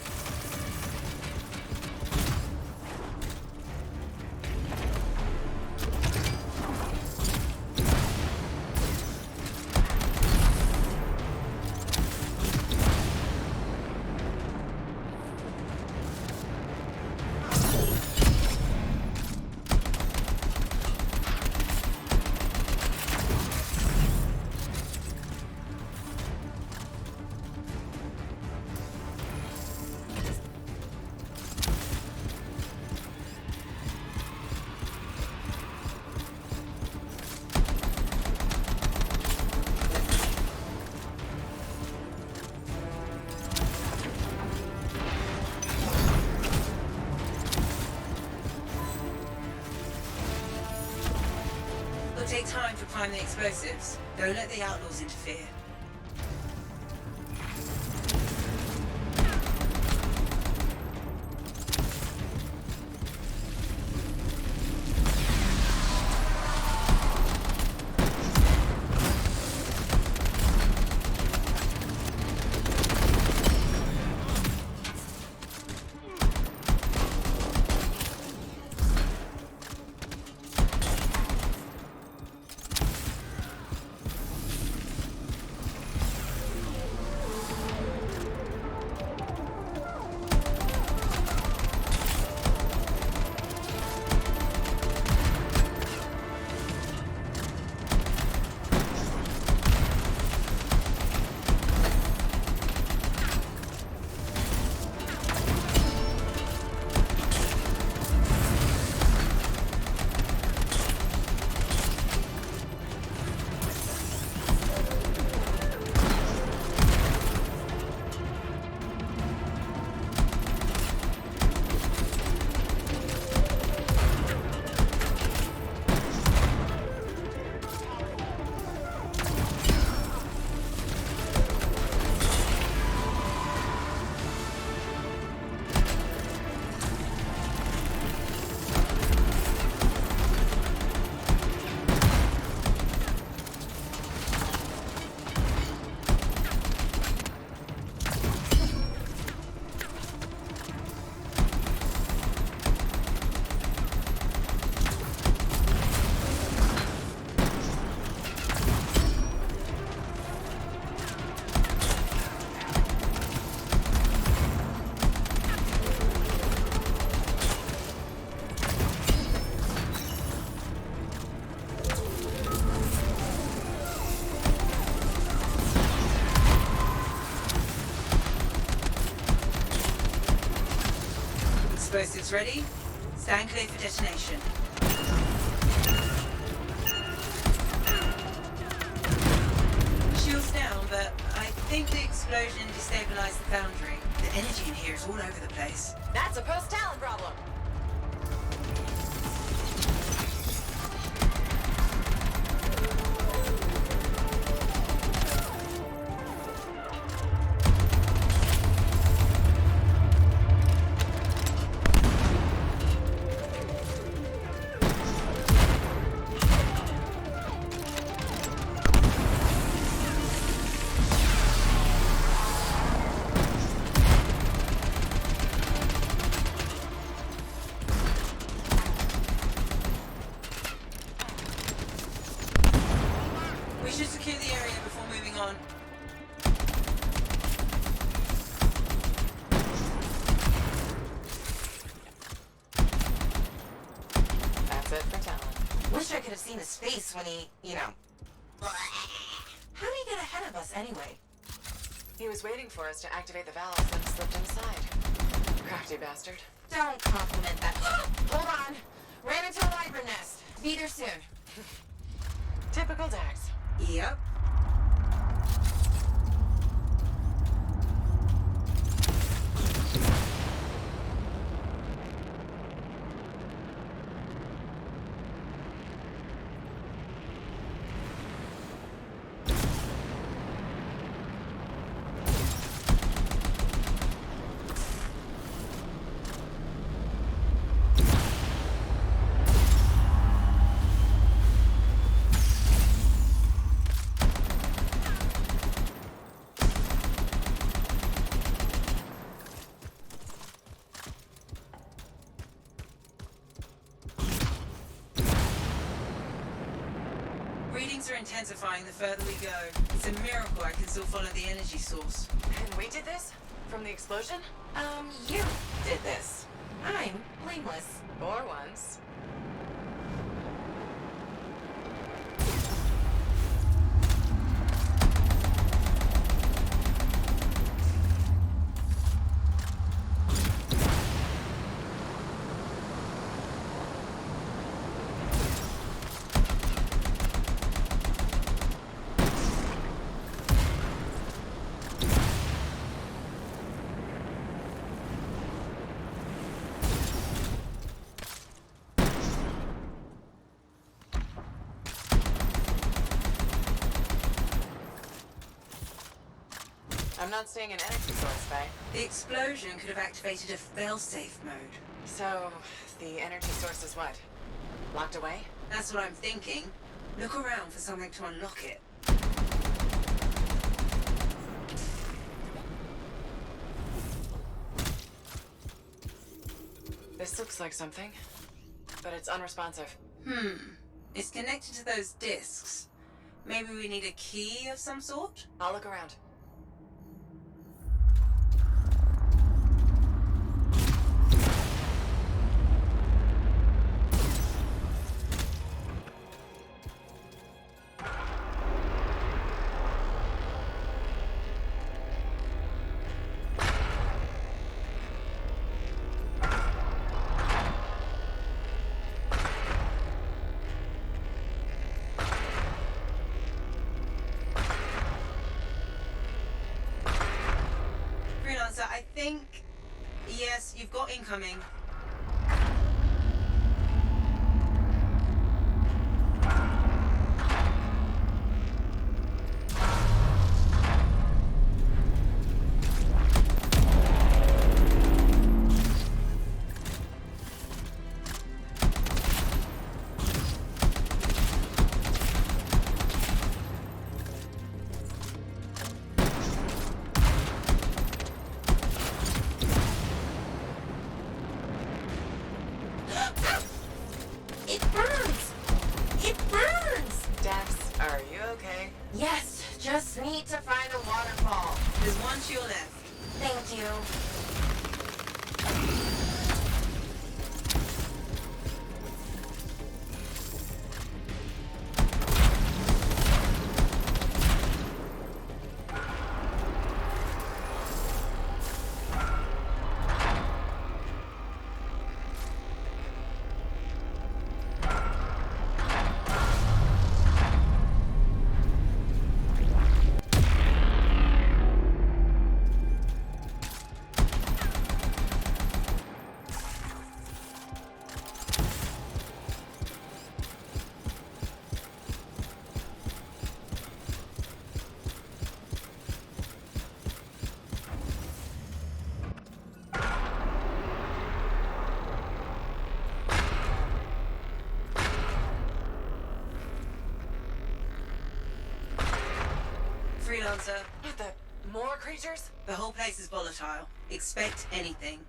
It'll take time to prime the explosives. Don't let the outlaws interfere. Explosives ready. Stand clear for detonation. Shields down, but I think the explosion destabilized the foundry. The energy in here is all over the place. That's a post-Talon problem. We should secure the area before moving on. That's it for Talon. Wish I could have seen his face when he, you know. How did he get ahead of us anyway? He was waiting for us to activate the valves and slipped inside. Crafty bastard. Don't compliment that. Hold on. Ran into a wyvern nest. Be there soon. Typical Dax. Yep. Readings are intensifying the further we go. It's a miracle I can still follow the energy source. And we did this? From the explosion? You did this. I'm blameless. For once. I'm not seeing an energy source, Faye. The explosion could have activated a fail-safe mode. So, the energy source is what? Locked away? That's what I'm thinking. Look around for something to unlock it. This looks like something, but it's unresponsive. It's connected to those discs. Maybe we need a key of some sort? I'll look around. Freelancer, I think... Yes, you've got incoming. It burns! It burns! Dax, are you okay? Yes, just need to find a waterfall. There's one to your left. Thank you. Freelancer. What the? More creatures? The whole place is volatile. Expect anything.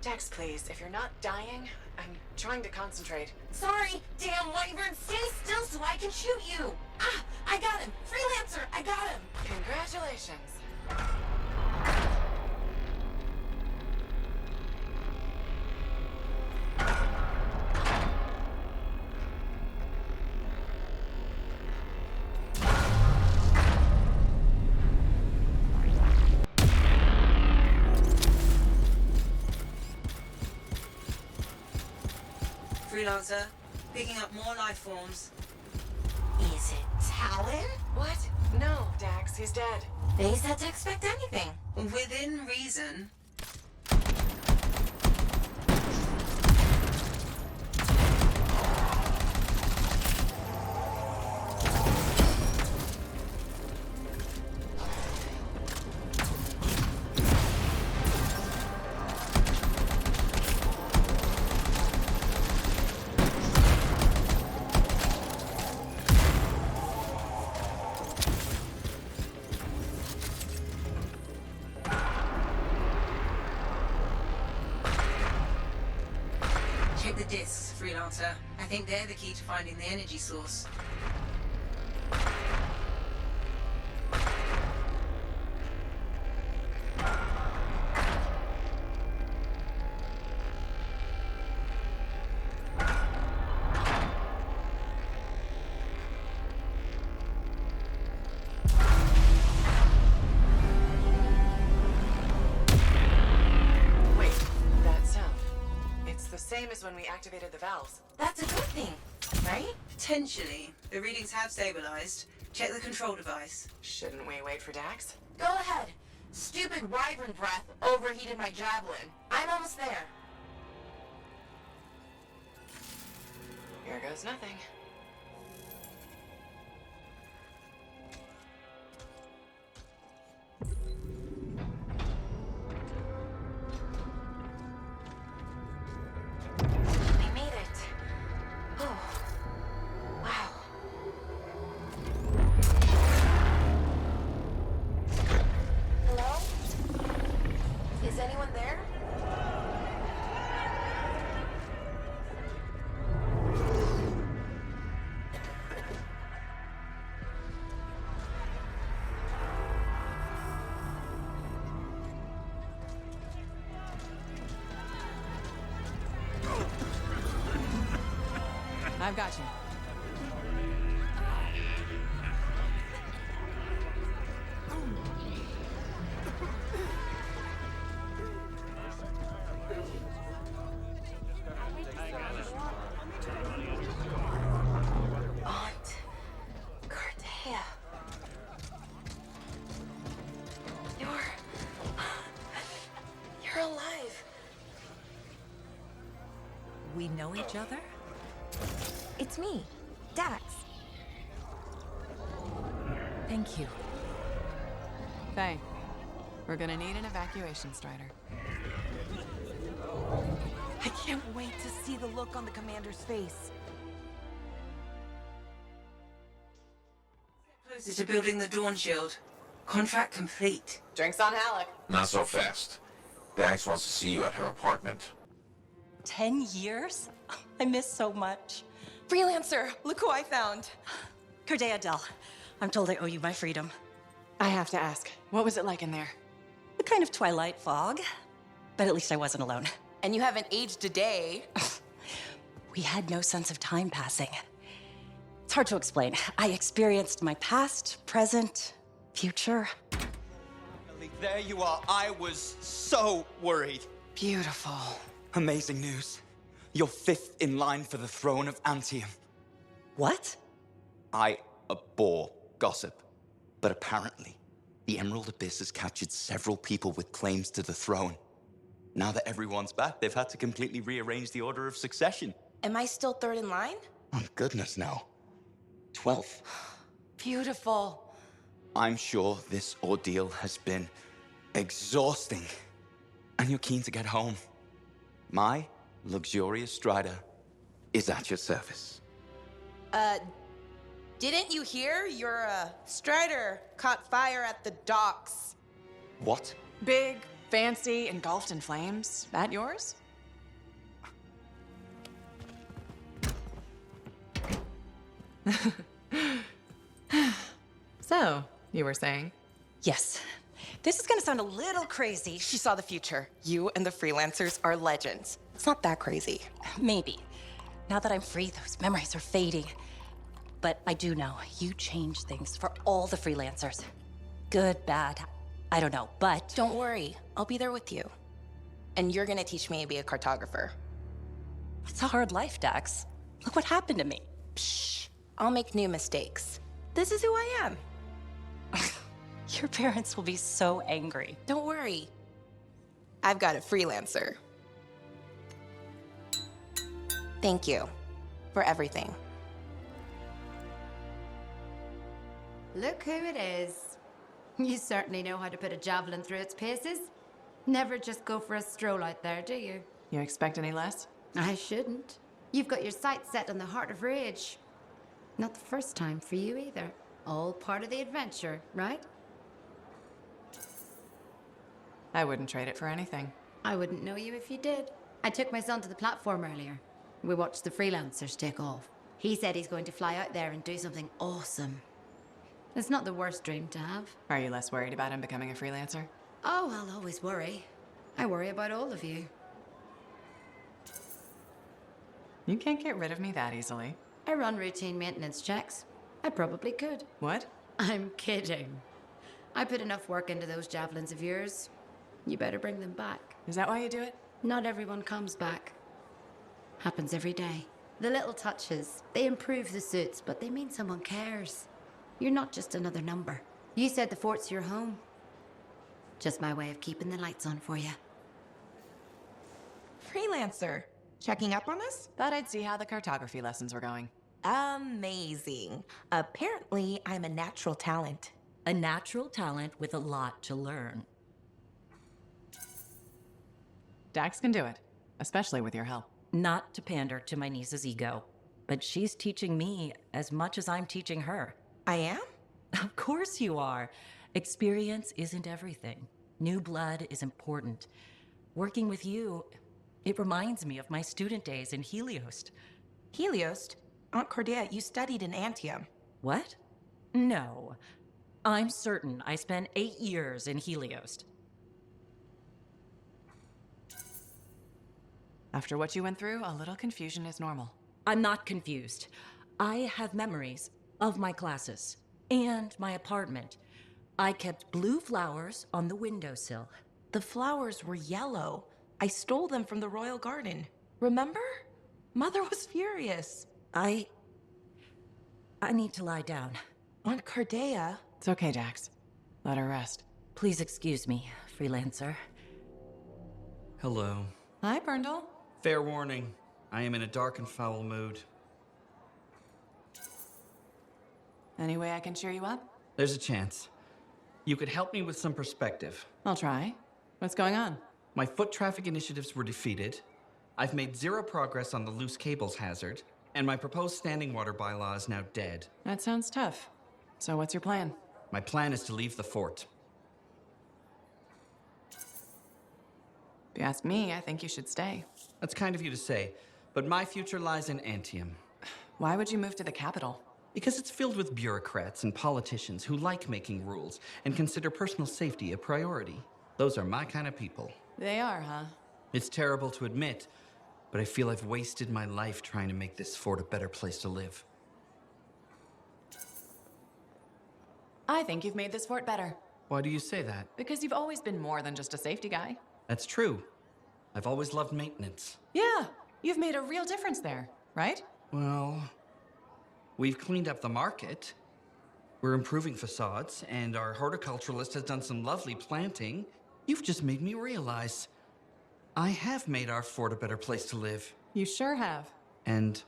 Dex, please. If you're not dying, I'm trying to concentrate. Sorry, damn wyvern, stay still so I can shoot you. Ah, I got him. Freelancer, I got him. Congratulations. Freelancer, picking up more life forms. Is it Talon? What? No, Dax, he's dead. They said to expect anything. Within reason. Check the discs, Freelancer. I think they're the key to finding the energy source. Same as when we activated the valves. That's a good thing, right? Potentially. The readings have stabilized. Check the control device. Shouldn't we wait for Dax? Go ahead. Stupid wyvern breath overheated my javelin. I'm almost there. Here goes nothing. I've got you. You're alive. We know each other? It's me, Dax. Thank you. Faye, we're gonna need an evacuation strider. I can't wait to see the look on the commander's face. Closer to building the Dawn Shield. Contract complete. Drinks on Halleck. Not so fast. Dax wants to see you at her apartment. 10 years? I miss so much. Freelancer, look who I found. Cordea Dell. I'm told I owe you my freedom. I have to ask, what was it like in there? A kind of twilight fog, but at least I wasn't alone. And you haven't aged a day. We had no sense of time passing. It's hard to explain. I experienced my past, present, future. There you are. I was so worried. Beautiful. Amazing news. You're 5th in line for the throne of Anthem. What? I abhor gossip. But apparently, the Emerald Abyss has captured several people with claims to the throne. Now that everyone's back, they've had to completely rearrange the order of succession. Am I still third in line? Oh, goodness, no. 12th. Beautiful. I'm sure this ordeal has been exhausting. And you're keen to get home. My luxurious Strider is at your service. Didn't you hear? Your, Strider caught fire at the docks. What? Big, fancy, engulfed in flames. That yours? So, you were saying? Yes. This is gonna sound a little crazy. She saw the future. You and the Freelancers are legends. It's not that crazy. Maybe. Now that I'm free, those memories are fading. But I do know you changed things for all the Freelancers. Good, bad, I don't know, but... Don't worry, I'll be there with you. And you're gonna teach me to be a cartographer. It's a hard life, Dax. Look what happened to me. Shh, I'll make new mistakes. This is who I am. Your parents will be so angry. Don't worry. I've got a Freelancer. Thank you for everything. Look who it is. You certainly know how to put a javelin through its paces. Never just go for a stroll out there, do you? You expect any less? I shouldn't. You've got your sights set on the Heart of Rage. Not the first time for you either. All part of the adventure, right? I wouldn't trade it for anything. I wouldn't know you if you did. I took my son to the platform earlier. We watched the Freelancers take off. He said he's going to fly out there and do something awesome. It's not the worst dream to have. Are you less worried about him becoming a Freelancer? Oh, I'll always worry. I worry about all of you. You can't get rid of me that easily. I run routine maintenance checks. I probably could. What? I'm kidding. I put enough work into those javelins of yours. You better bring them back. Is that why you do it? Not everyone comes back. Happens every day. The little touches, they improve the suits, but they mean someone cares. You're not just another number. You said the fort's your home. Just my way of keeping the lights on for you. Freelancer, checking up on us? Thought I'd see how the cartography lessons were going. Amazing. Apparently, I'm a natural talent. A natural talent with a lot to learn. Dax can do it, especially with your help. Not to pander to my niece's ego, but she's teaching me as much as I'm teaching her. I am? Of course you are. Experience isn't everything. New blood is important. Working with you, it reminds me of my student days in Heliost. Heliost? Aunt Cordelia, you studied in Anthem. What? No. I'm certain I spent 8 years in Heliost. After what you went through, a little confusion is normal. I'm not confused. I have memories of my classes and my apartment. I kept blue flowers on the windowsill. The flowers were yellow. I stole them from the royal garden. Remember? Mother was furious. I need to lie down. Aunt Cordelia. It's okay, Dax. Let her rest. Please excuse me, Freelancer. Hello. Hi, Brundle. Fair warning, I am in a dark and foul mood. Any way I can cheer you up? There's a chance. You could help me with some perspective. I'll try. What's going on? My foot traffic initiatives were defeated. I've made 0 progress on the loose cables hazard, and my proposed standing water bylaw is now dead. That sounds tough. So what's your plan? My plan is to leave the fort. If you ask me, I think you should stay. That's kind of you to say, but my future lies in Anthem. Why would you move to the capital? Because it's filled with bureaucrats and politicians who like making rules and consider personal safety a priority. Those are my kind of people. They are, huh? It's terrible to admit, but I feel I've wasted my life trying to make this fort a better place to live. I think you've made this fort better. Why do you say that? Because you've always been more than just a safety guy. That's true. I've always loved maintenance. Yeah, you've made a real difference there, right? Well, we've cleaned up the market. We're improving facades, and our horticulturalist has done some lovely planting. You've just made me realize I have made our fort a better place to live. You sure have. And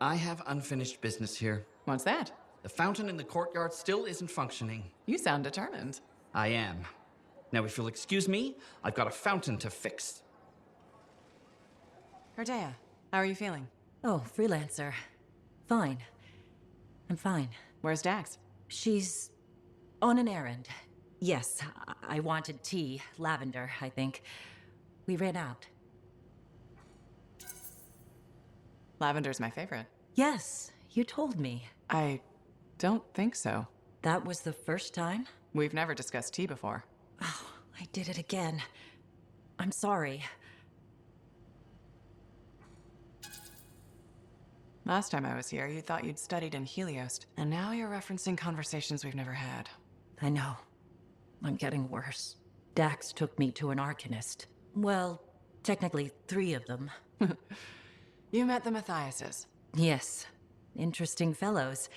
I have unfinished business here. What's that? The fountain in the courtyard still isn't functioning. You sound determined. I am. Now, if you'll excuse me, I've got a fountain to fix. Ardea, how are you feeling? Oh, Freelancer. Fine. I'm fine. Where's Dax? She's on an errand. Yes, I wanted tea. Lavender, I think. We ran out. Lavender's my favorite. Yes, you told me. I don't think so. That was the first time? We've never discussed tea before. Oh, I did it again. I'm sorry. Last time I was here, you thought you'd studied in Helios, and now you're referencing conversations we've never had. I know. I'm getting worse. Dax took me to an arcanist. Well, technically 3 of them. You met the Mathiases. Yes. Interesting fellows.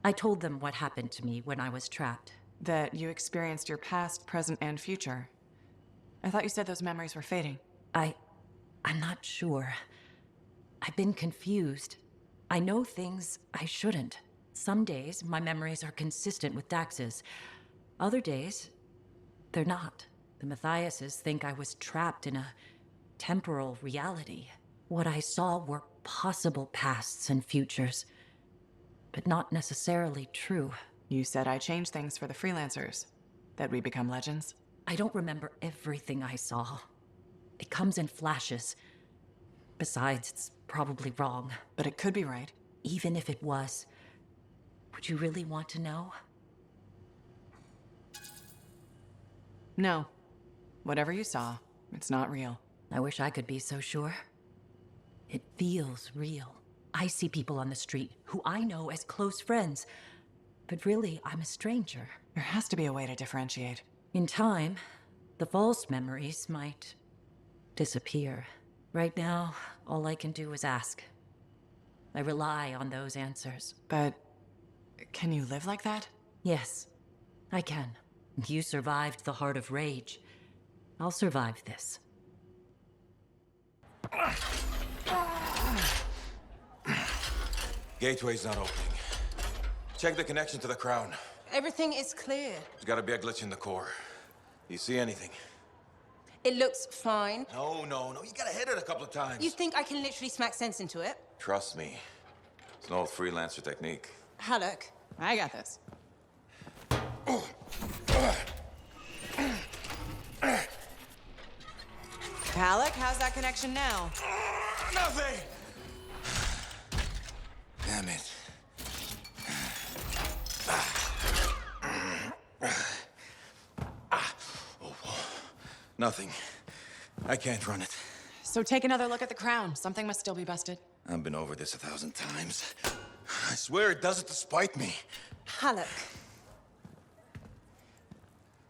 I told them what happened to me when I was trapped. That you experienced your past, present, and future. I thought you said those memories were fading. I'm not sure. I've been confused. I know things I shouldn't. Some days, my memories are consistent with Dax's. Other days, they're not. The Mathiases think I was trapped in a temporal reality. What I saw were possible pasts and futures, but not necessarily true. You said I changed things for the Freelancers, that we become legends. I don't remember everything I saw. It comes in flashes. Besides, it's probably wrong. But it could be right. Even if it was, would you really want to know? No. Whatever you saw, it's not real. I wish I could be so sure. It feels real. I see people on the street who I know as close friends, but really, I'm a stranger. There has to be a way to differentiate. In time, the false memories might disappear. Right now, all I can do is ask. I rely on those answers. But can you live like that? Yes, I can. You survived the Heart of Rage. I'll survive this. Gateway's not opening. Check the connection to the crown. Everything is clear. There's gotta be a glitch in the core. Do you see anything? It looks fine. No. You gotta hit it a couple of times. You think I can literally smack sense into it? Trust me. It's an old Freelancer technique. Halleck. I got this. Halleck, how's that connection now? Nothing! Damn it. Nothing. I can't run it. So take another look at the crown. Something must still be busted. I've been over this 1,000 times. I swear it does it to spite me. Halleck.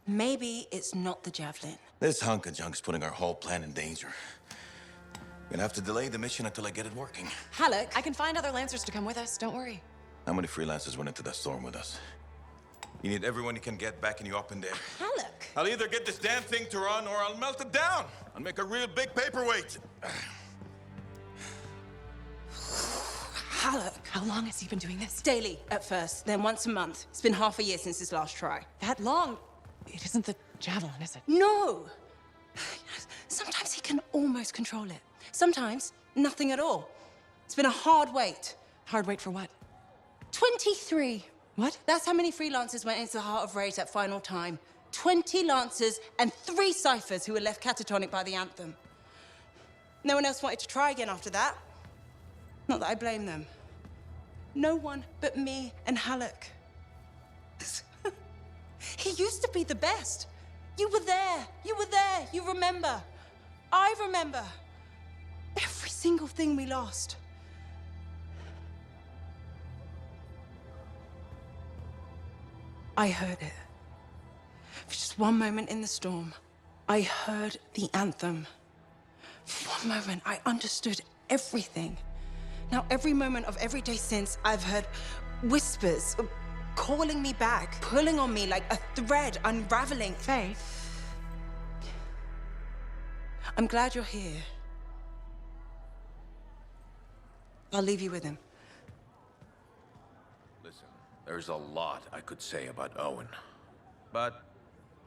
Maybe it's not the javelin. This hunk of junk's putting our whole plan in danger. Gonna have to delay the mission until I get it working. Halleck, I can find other Lancers to come with us. Don't worry. How many Freelancers went into that storm with us? You need everyone you can get backing you up in there. Halleck! I'll either get this damn thing to run or I'll melt it down. I'll make a real big paperweight. Halleck! How long has he been doing this? Daily, at first, then once a month. It's been half a year since his last try. That long? It isn't the javelin, is it? No! Sometimes he can almost control it. Sometimes, nothing at all. It's been a hard wait. Hard wait for what? 23. What? That's how many Freelancers went into the Heart of Rage at final time. 20 Lancers and 3 Ciphers who were left catatonic by the Anthem. No one else wanted to try again after that. Not that I blame them. No one but me and Halleck. He used to be the best. You were there. You were there. You remember. I remember. Every single thing we lost. I heard it. For just one moment in the storm, I heard the anthem. For one moment, I understood everything. Now, every moment of every day since, I've heard whispers, calling me back, pulling on me like a thread unraveling. Faye. I'm glad you're here. I'll leave you with him. Listen, there's a lot I could say about Owen. But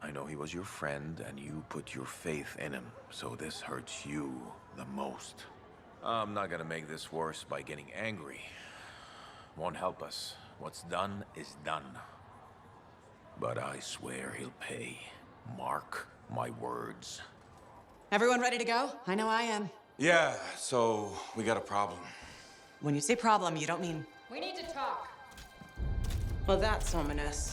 I know he was your friend and you put your faith in him, so this hurts you the most. I'm not gonna make this worse by getting angry. Won't help us. What's done is done. But I swear he'll pay. Mark my words. Everyone ready to go? I know I am. Yeah, so we got a problem. When you say problem, you don't mean... We need to talk. Well, that's ominous.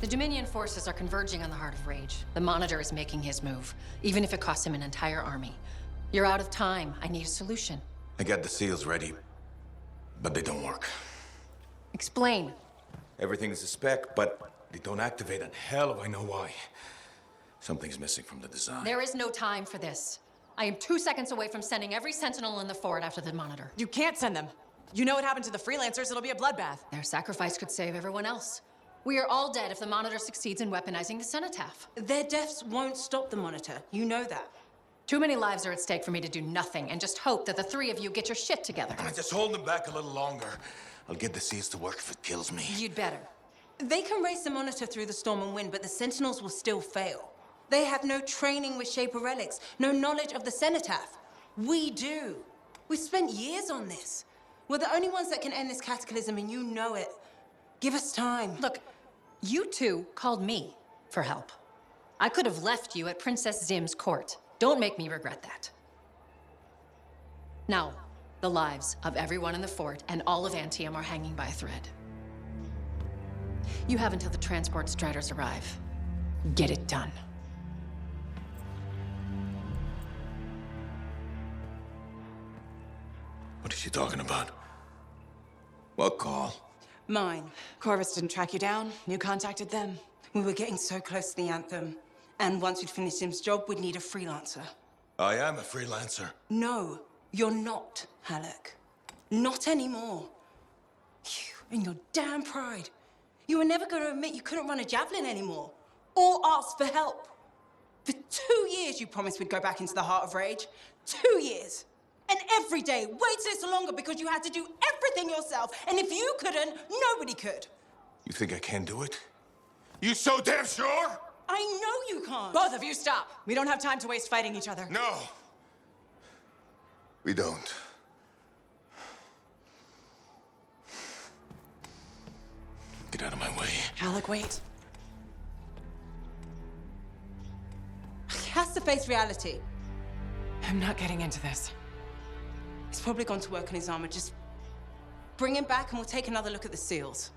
The Dominion forces are converging on the Heart of Rage. The Monitor is making his move, even if it costs him an entire army. You're out of time. I need a solution. I got the seals ready, but they don't work. Explain. Everything is a spec, but they don't activate, and hell if I know why. Something's missing from the design. There is no time for this. I am 2 seconds away from sending every sentinel in the fort after the Monitor. You can't send them. You know what happened to the Freelancers, it'll be a bloodbath. Their sacrifice could save everyone else. We are all dead if the Monitor succeeds in weaponizing the cenotaph. Their deaths won't stop the Monitor. You know that. Too many lives are at stake for me to do nothing and just hope that the three of you get your shit together. Just hold them back a little longer. I'll get the seals to work if it kills me. You'd better. They can race the Monitor through the storm and win, but the Sentinels will still fail. They have no training with Shaper relics, no knowledge of the cenotaph. We do. We've spent years on this. We're the only ones that can end this cataclysm, and you know it. Give us time. Look, you two called me for help. I could have left you at Princess Zim's court. Don't make me regret that. Now, the lives of everyone in the fort and all of Anthem are hanging by a thread. You have until the transport striders arrive. Get it done. What is she talking about? What call? Mine. Corvus didn't track you down. You contacted them. We were getting so close to the Anthem. And once we'd finished Sim's job, we'd need a freelancer. I am a freelancer. No, you're not, Halleck. Not anymore. You and your damn pride. You were never going to admit you couldn't run a javelin anymore. Or ask for help. For 2 years, you promised we'd go back into the Heart of Rage. 2 years. And every day, waited so longer because you had to do everything yourself. And if you couldn't, nobody could. You think I can't do it? You so damn sure? I know you can't. Both of you stop. We don't have time to waste fighting each other. No. We don't. Get out of my way. Alec, wait. He has to face reality. I'm not getting into this. He's probably gone to work on his armor. Just bring him back and we'll take another look at the seals.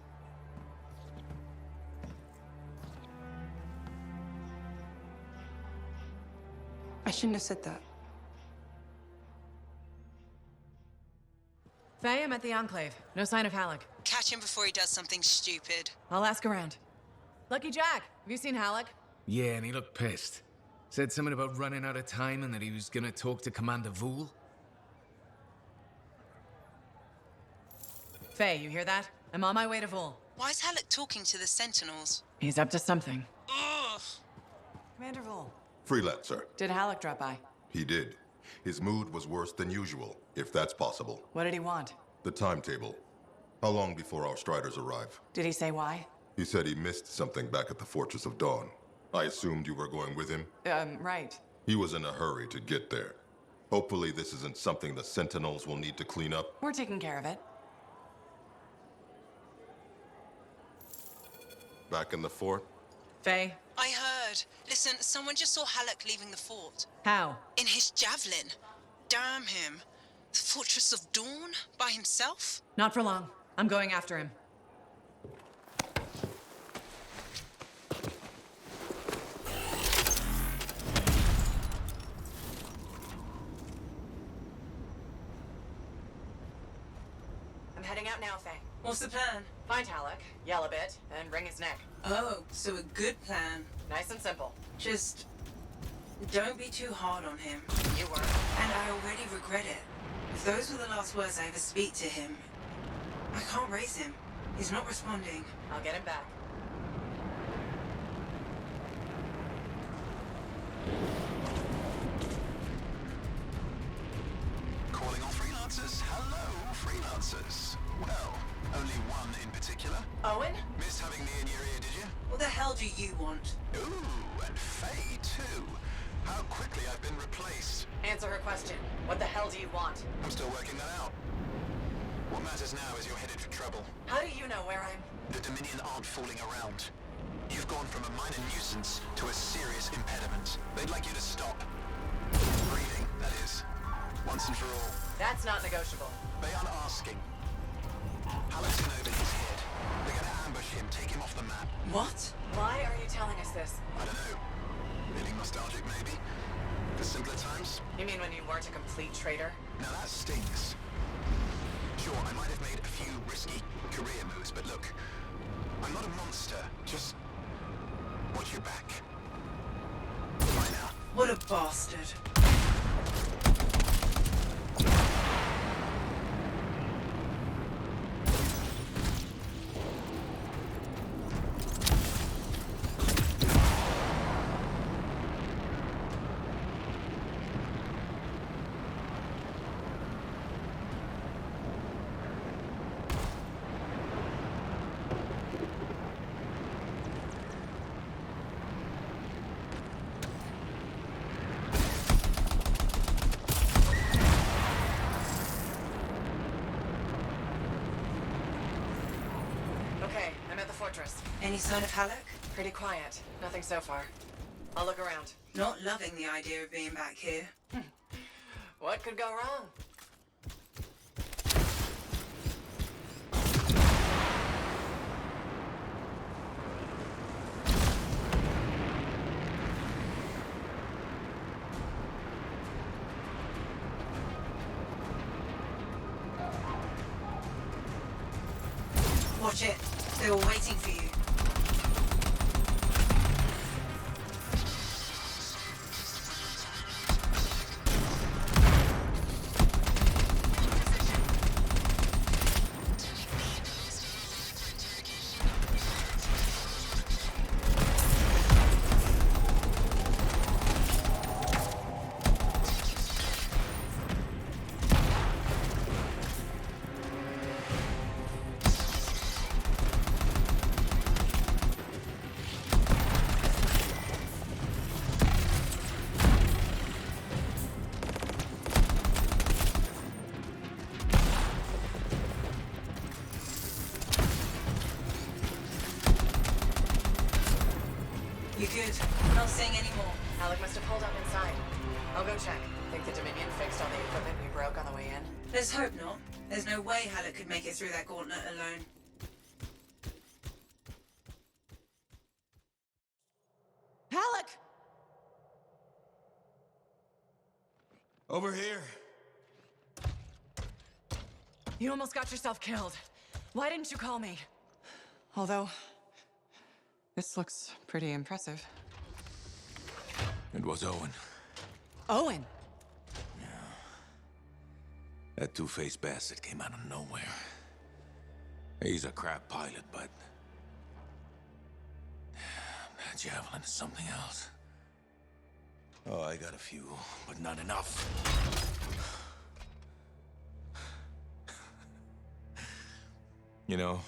I shouldn't have said that. Faye, I'm at the Enclave. No sign of Halleck. Catch him before he does something stupid. I'll ask around. Lucky Jack, have you seen Halleck? Yeah, and he looked pissed. Said something about running out of time and that he was gonna talk to Commander Vool. Faye, you hear that? I'm on my way to Vool. Why is Halleck talking to the Sentinels? He's up to something. Ugh. Commander Vool. Freelancer. Did Halleck drop by? He did. His mood was worse than usual, if that's possible. What did he want? The timetable. How long before our Striders arrive? Did he say why? He said he missed something back at the Fortress of Dawn. I assumed you were going with him? Right. He was in a hurry to get there. Hopefully this isn't something the Sentinels will need to clean up. We're taking care of it. Back in the fort? Faye? I heard. Listen, someone just saw Halleck leaving the fort. How? In his javelin. Damn him. The Fortress of Dawn? By himself? Not for long. I'm going after him. I'm heading out now, Faye. What's the plan? Find Halleck, yell a bit, and wring his neck. Oh, so a good plan. Nice and simple. Just don't be too hard on him. You were. And I already regret it. If those were the last words I ever speak to him, I can't raise him. He's not responding. I'll get him back. Calling all Freelancers. Hello, Freelancers. Well, only one in particular. Owen? Missed having me in your ear, did you? What the hell do you want? Ooh, and Faye, too. How quickly I've been replaced. Answer her question. What the hell do you want? I'm still working that out. What matters now is you're headed for trouble. How do you know where I'm? The Dominion aren't fooling around. You've gone from a minor nuisance to a serious impediment. They'd like you to stop. Breathing, that is. Once and for all. That's not negotiable. They aren't asking. Halleck's in over his head. They're gonna ambush him, take him off the map. What? Why are you telling us this? I don't know. Feeling nostalgic, maybe? For simpler times? You mean when you weren't a complete traitor? Now that stings. Sure, I might have made a few risky career moves, but look, I'm not a monster. Just watch your back. Bye now. What a bastard. Fortress. Any sign of Halleck? Pretty quiet. Nothing so far. I'll look around. Not loving the idea of being back here. What could go wrong? Watch it. They were waiting for you. You good? Not seeing any more. Alec must have pulled up inside. I'll go check. Think the Dominion fixed all the equipment we broke on the way in? Let's hope not. There's no way Halleck could make it through that gauntlet alone. Alec! Over here. You almost got yourself killed. Why didn't you call me? Although, this looks pretty impressive. It was Owen. Owen? That two-faced bastard came out of nowhere. He's a crap pilot, but that javelin is something else. Oh, I got a few, but not enough. You know,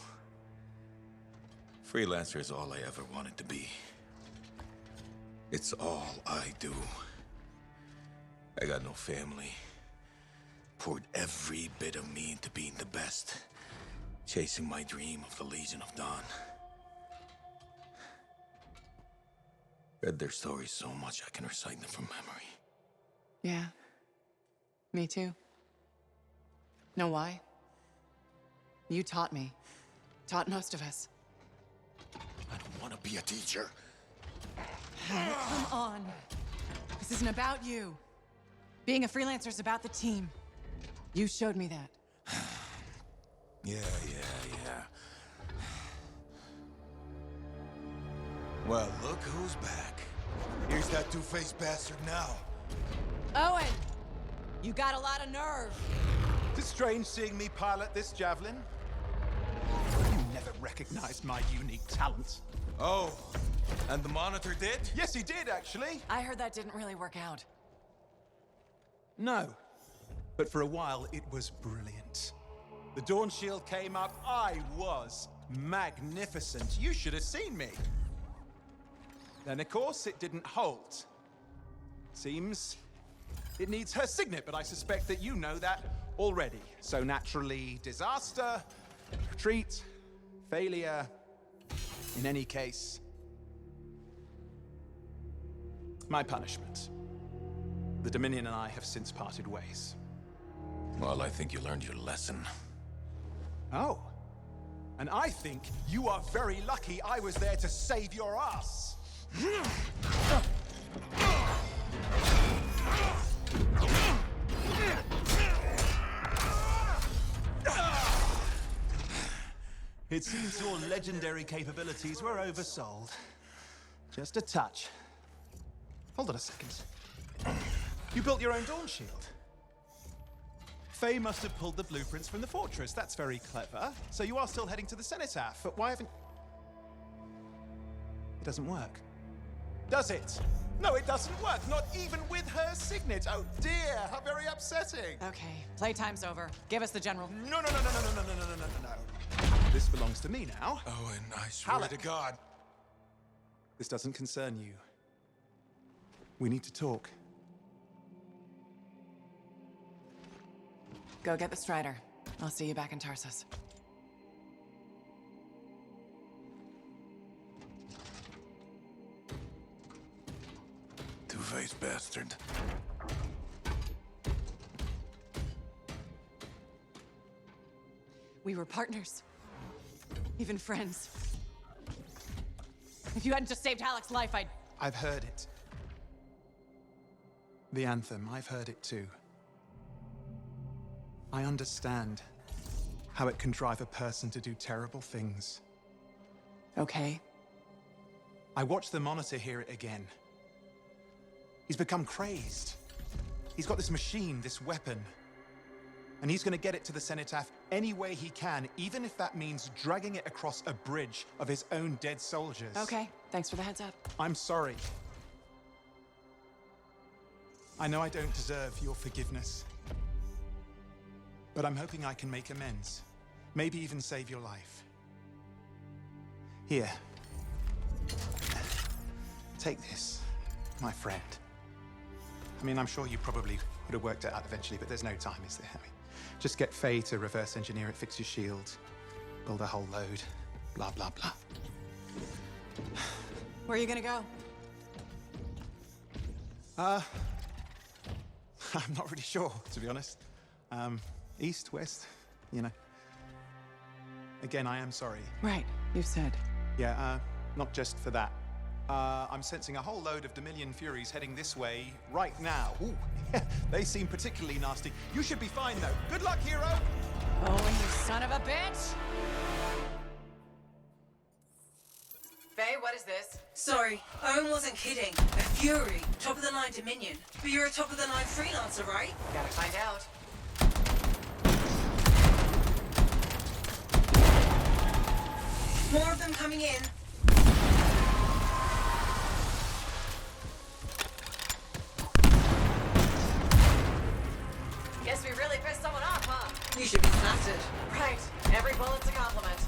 Freelancer is all I ever wanted to be. It's all I do. I got no family. Poured every bit of me into being the best. Chasing my dream of the Legion of Dawn. Read their stories so much I can recite them from memory. Yeah. Me too. Know why? You taught me. Taught most of us. I don't want to be a teacher. Come on. This isn't about you. Being a freelancer is about the team. You showed me that. Yeah. Well, look who's back. Here's that two-faced bastard now. Owen! You got a lot of nerve. It's strange seeing me pilot this javelin. You never recognized my unique talent. Oh, and the monitor did? Yes, he did, actually. I heard that didn't really work out. No. But for a while, it was brilliant. The Dawn Shield came up. I was magnificent. You should have seen me. Then, of course, it didn't hold. Seems it needs her signet, but I suspect that you know that already. So naturally, disaster, retreat, failure. In any case, my punishment. The Dominion and I have since parted ways. Well, I think you learned your lesson. Oh. And I think you are very lucky I was there to save your ass. It seems your legendary capabilities were oversold. Just a touch. Hold on a second. You built your own Dawn Shield. Faye must have pulled the blueprints from the fortress. That's very clever. So you are still heading to the cenotaph, but why haven't... It doesn't work. Does it? No, it doesn't work. Not even with her signet. Oh dear, how very upsetting. Okay, playtime's over. Give us the general. No. This belongs to me now. Oh, and I swear to God. This doesn't concern you. We need to talk. Go get the Strider. I'll see you back in Tarsus. Two-faced bastard. We were partners. Even friends. If you hadn't just saved Halleck's life, I've heard it. The Anthem, I've heard it too. I understand how it can drive a person to do terrible things. Okay. I watched the Monitor hear it again. He's become crazed. He's got this machine, this weapon. And he's gonna get it to the cenotaph any way he can, even if that means dragging it across a bridge of his own dead soldiers. Okay, thanks for the heads up. I'm sorry. I know I don't deserve your forgiveness. But I'm hoping I can make amends. Maybe even save your life. Here. Take this, my friend. I mean, I'm sure you probably would have worked it out eventually, but there's no time, is there? I mean, just get Faye to reverse engineer it, fix your shield, build a whole load, blah, blah, blah. Where are you gonna go? I'm not really sure, to be honest. East, west, you know. Again, I am sorry. Right, you said. Yeah, not just for that. I'm sensing a whole load of Dominion Furies heading this way right now. Ooh, they seem particularly nasty. You should be fine, though. Good luck, hero! Oh, you son of a bitch! Faye, what is this? Sorry, Owen wasn't kidding. A Fury, top-of-the-line Dominion. But you're a top-of-the-line Freelancer, right? Gotta find out. More of them coming in. Guess we really pissed someone off, huh? You should be flattered. Right. Every bullet's a compliment.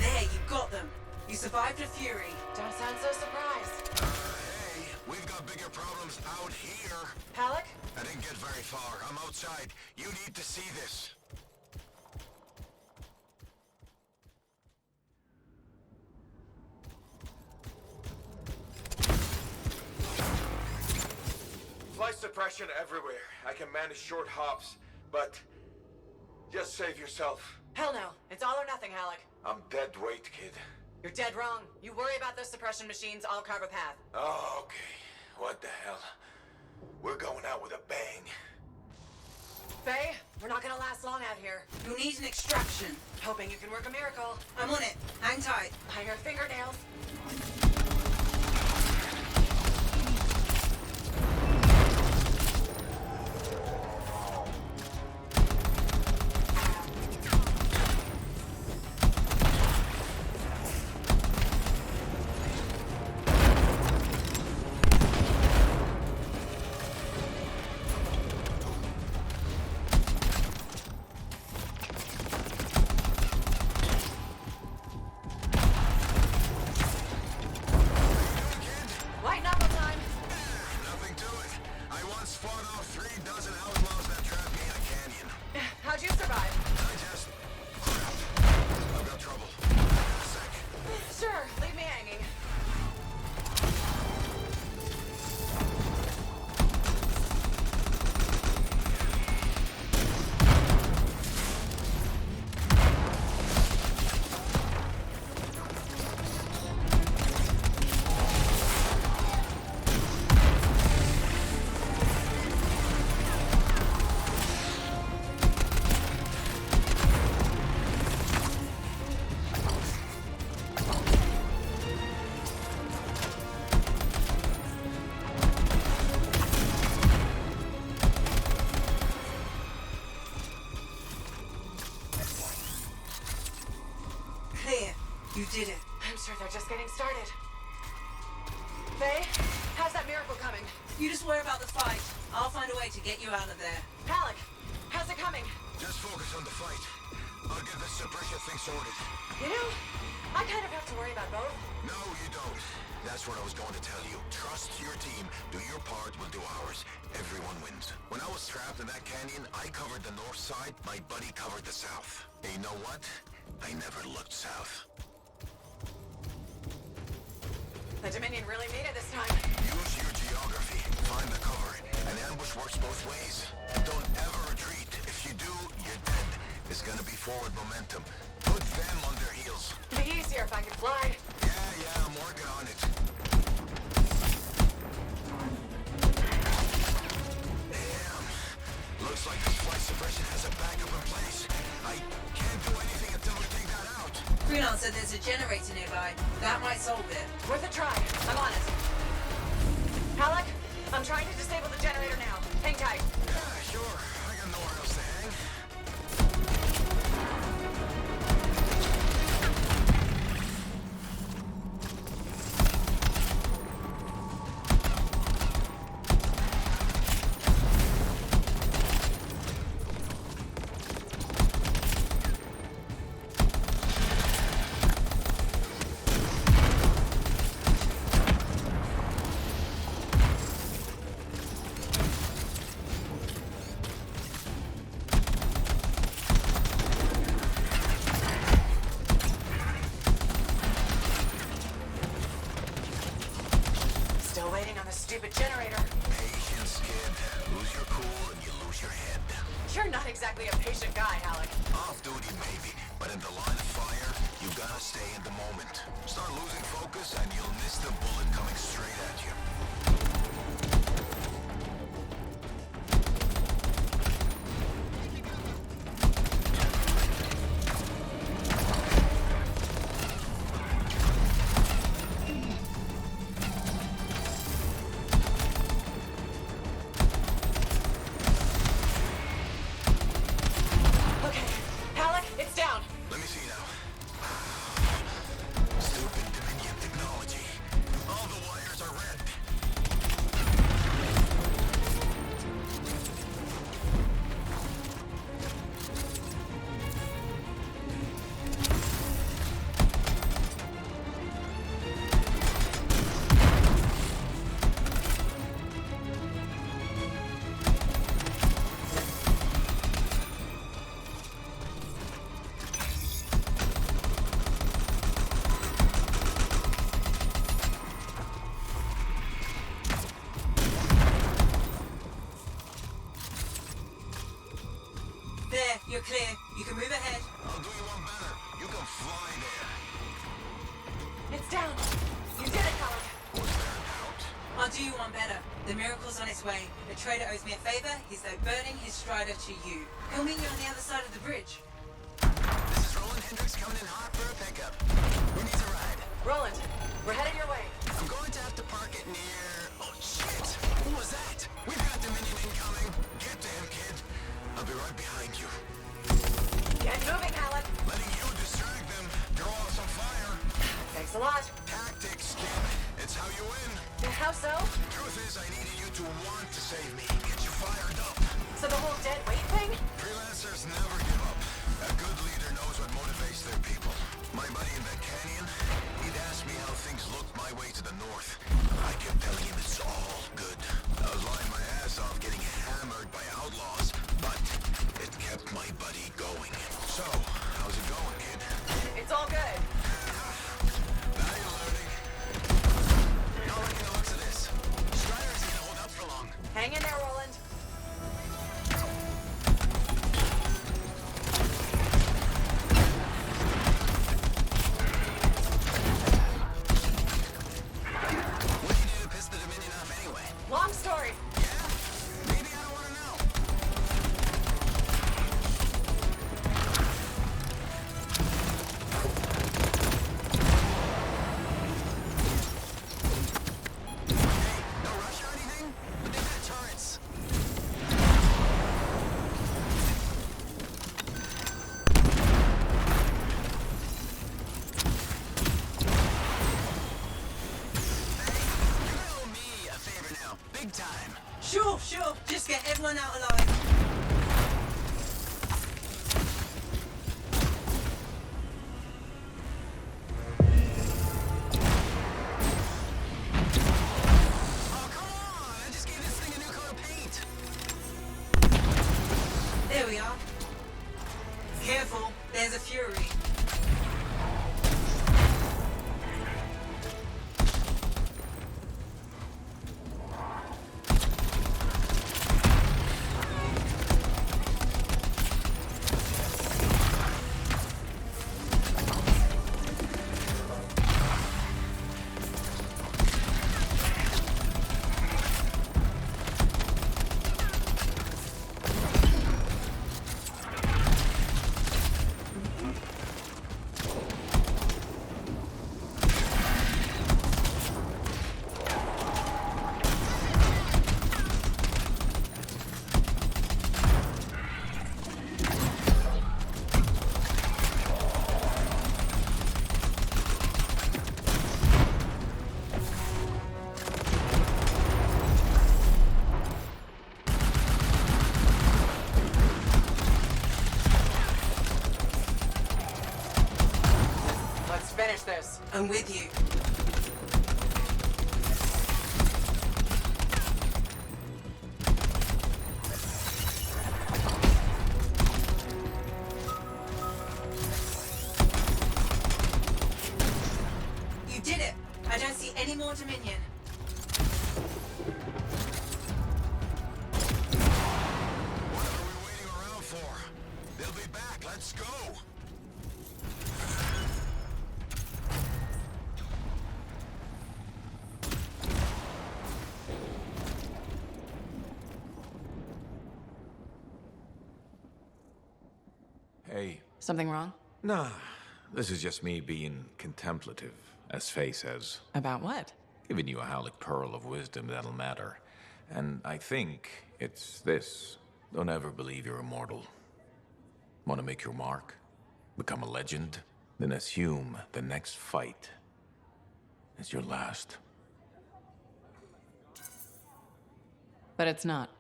There, you got them. You survived a Fury. Don't sound so surprised. Hey, we've got bigger problems out here. Halleck? I didn't get very far. I'm outside. You need to see this. Flight suppression everywhere. I can manage short hops, but just save yourself. Hell no. It's all or nothing, Halleck. I'm dead weight, kid. You're dead wrong. You worry about those suppression machines, I'll carve a path. Oh, okay. What the hell? We're going out with a bang. We're not gonna last long out here. You'll need an extraction. Hoping you can work a miracle. I'm on it. Hang tight. I hear fingernails. You did it. I'm sure they're just getting started. Faye, how's that miracle coming? You just worry about the fight. I'll find a way to get you out of there. Alec, how's it coming? Just focus on the fight. I'll get this suppression thing sorted. You know, I kind of have to worry about both. No, you don't. That's what I was going to tell you. Trust your team. Do your part, we'll do ours. Everyone wins. When I was trapped in that canyon, I covered the north side, my buddy covered the south. And you know what? I never looked south. The Dominion really made it this time. Use your geography. Find the cover. An ambush works both ways. Don't ever retreat. If you do, you're dead. It's gonna be forward momentum. Put them on their heels. It'd be easier if I could fly. Yeah, I'm working on it. Damn. Looks like this flight suppression has a backup in place. I can't do anything until we take that out. Freelancer, there's a generator nearby. That might solve it. Worth a try. I'm on it. Alec, I'm trying to disable the generator now. Hang tight. Yeah, sure. I got nowhere else to hang. Still waiting on the stupid generator. Patience, kid. Lose your cool and you lose your head. You're not exactly a patient guy, Alec. Off duty, maybe, but in the line of fire, you gotta stay in the moment. Start losing focus and you'll miss the bullet coming straight at you. There, you're clear. You can move ahead. I'll do you one better. You can fly there. It's down. You did it, Alec. Was there a doubt? I'll do you one better. The miracle's on its way. The trader owes me a favor. He's though burning his strider to you. He'll meet you on the other side of the bridge. This is Roland Hendricks coming in hot for a pickup. Who needs a ride? Roland, we're headed your way. I'm going to have to park it near... Oh, shit! Who was that? We've got Dominion incoming. Get to him, kid. I'll be right behind you. Get moving, Alec. Letting you distract them. You're all on fire. Thanks a lot. Tactics, kid. It's how you win. How so? Truth is, I needed you to want to save me. Get you fired up. So the whole dead weight thing? Freelancers never give up. A good leader knows what motivates their people. My buddy in that canyon, he'd asked me how things looked my way to the north. I kept telling him it's all good. I was lying my ass off getting hammered by outlaws, but it kept my buddy going. So, how's it going, kid? It's all good. Now you're learning. Not liking the looks of this. Strider isn't gonna hold up for long. Hang in there, Roland. What do you do to piss the Dominion off anyway? Long story. Yeah? Maybe I don't want to know. Hey, no rush or anything? But they've got turrets. Hey, you owe me a favor now. Big time. Sure. Just get everyone out alive. Oh, come on! I just gave this thing a new coat of paint. There we are. Careful, there's a fury. Let's finish this. I'm with you. You did it. I don't see any more Dominion. What are we waiting around for? They'll be back. Let's go. Hey. Something wrong? Nah, this is just me being contemplative, as Faye says. About what? Giving you a Howlick pearl of wisdom that'll matter. And I think it's this. Don't ever believe you're immortal. Want to make your mark? Become a legend? Then assume the next fight is your last. But it's not.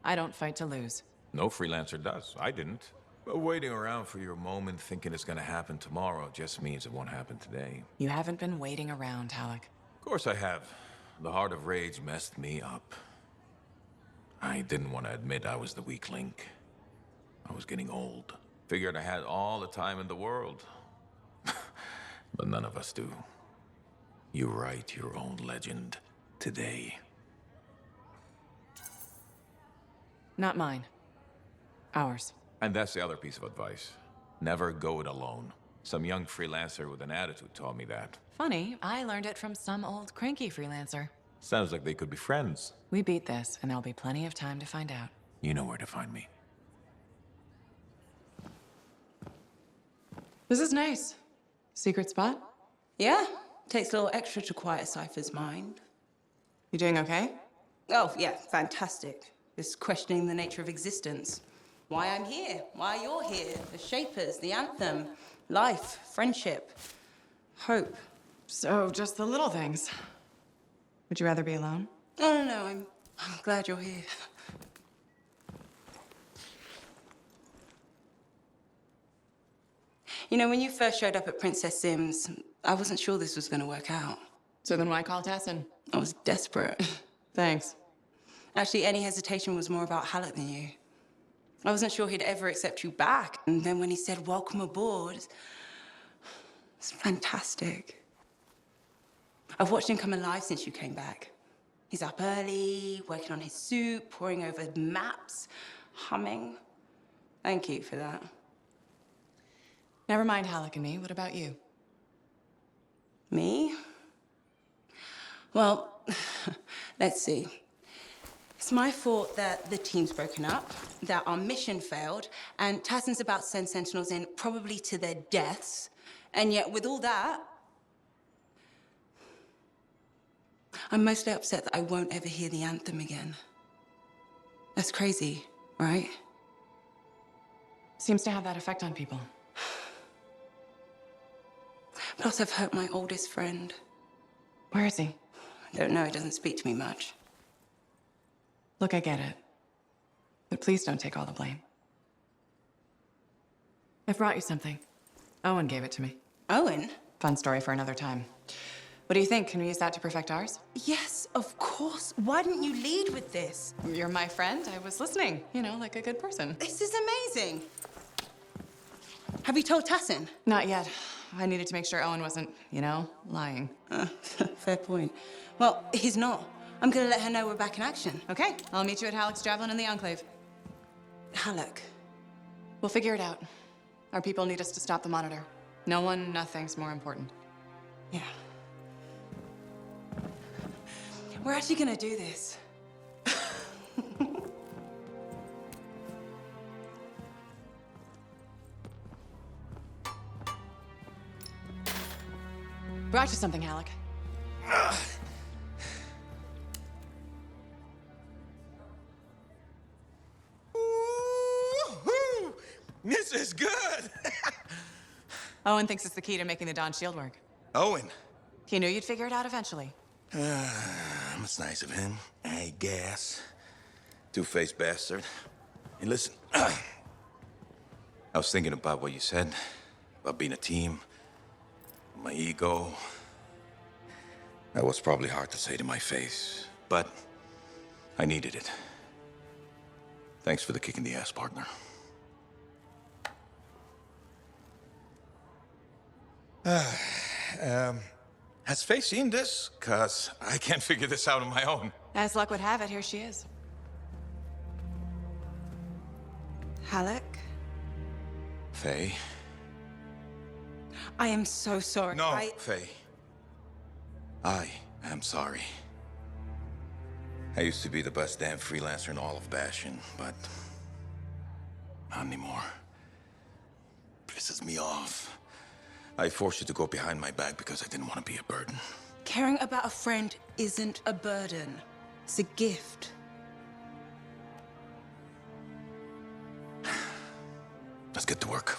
I don't fight to lose. No freelancer does. I didn't. But waiting around for your moment thinking it's gonna happen tomorrow just means it won't happen today. You haven't been waiting around, Halleck. Of course I have. The Heart of Rage messed me up. I didn't want to admit I was the weak link. I was getting old. Figured I had all the time in the world. But none of us do. You write your own legend today. Not mine. Ours. And that's the other piece of advice. Never go it alone. Some young freelancer with an attitude taught me that. Funny, I learned it from some old cranky freelancer. Sounds like they could be friends. We beat this, and there'll be plenty of time to find out. You know where to find me. This is nice. Secret spot? Yeah, takes a little extra to quiet Cypher's mind. You doing okay? Oh, yeah, fantastic. Just questioning the nature of existence. Why I'm here, why you're here, the Shapers, the Anthem, life, friendship, hope. So, just the little things. Would you rather be alone? No, I'm glad you're here. You know, when you first showed up at Princess Sim's, I wasn't sure this was gonna work out. So then why call Tessin? I was desperate. Thanks. Actually, any hesitation was more about Halleck than you. I wasn't sure he'd ever accept you back. And then when he said, welcome aboard, it's fantastic. I've watched him come alive since you came back. He's up early, working on his suit, poring over maps, humming. Thank you for that. Never mind Halleck and me. What about you? Me? Well, let's see. It's my fault that the team's broken up, that our mission failed, and Tassin's about to send sentinels in, probably to their deaths. And yet, with all that, I'm mostly upset that I won't ever hear the anthem again. That's crazy, right? Seems to have that effect on people. Plus, I've hurt my oldest friend. Where is he? I don't know, he doesn't speak to me much. Look, I get it. But please don't take all the blame. I brought you something. Owen gave it to me. Owen? Fun story for another time. What do you think? Can we use that to perfect ours? Yes, of course. Why didn't you lead with this? You're my friend. I was listening. You know, like a good person. This is amazing. Have you told Tassin? Not yet. I needed to make sure Owen wasn't, you know, lying. Fair point. Well, he's not. I'm gonna let her know we're back in action. Okay, I'll meet you at Halleck's Javelin in the Enclave. Halleck? We'll figure it out. Our people need us to stop the monitor. No one, nothing's more important. Yeah. We're actually gonna do this. Brought you something, Halleck. This is good! Owen thinks it's the key to making the Dawn shield work. Owen. He knew you'd figure it out eventually. That's nice of him, I guess. Two-faced bastard. Hey, listen. I was thinking about what you said, about being a team, my ego. That was probably hard to say to my face, but I needed it. Thanks for the kick in the ass, partner. Has Faye seen this? Cause I can't figure this out on my own. As luck would have it, here she is. Halleck? Faye? I am so sorry. No, Faye. I am sorry. I used to be the best damn freelancer in all of Bastion, but not anymore. Pisses me off. I forced you to go behind my back because I didn't want to be a burden. Caring about a friend isn't a burden. It's a gift. Let's get to work.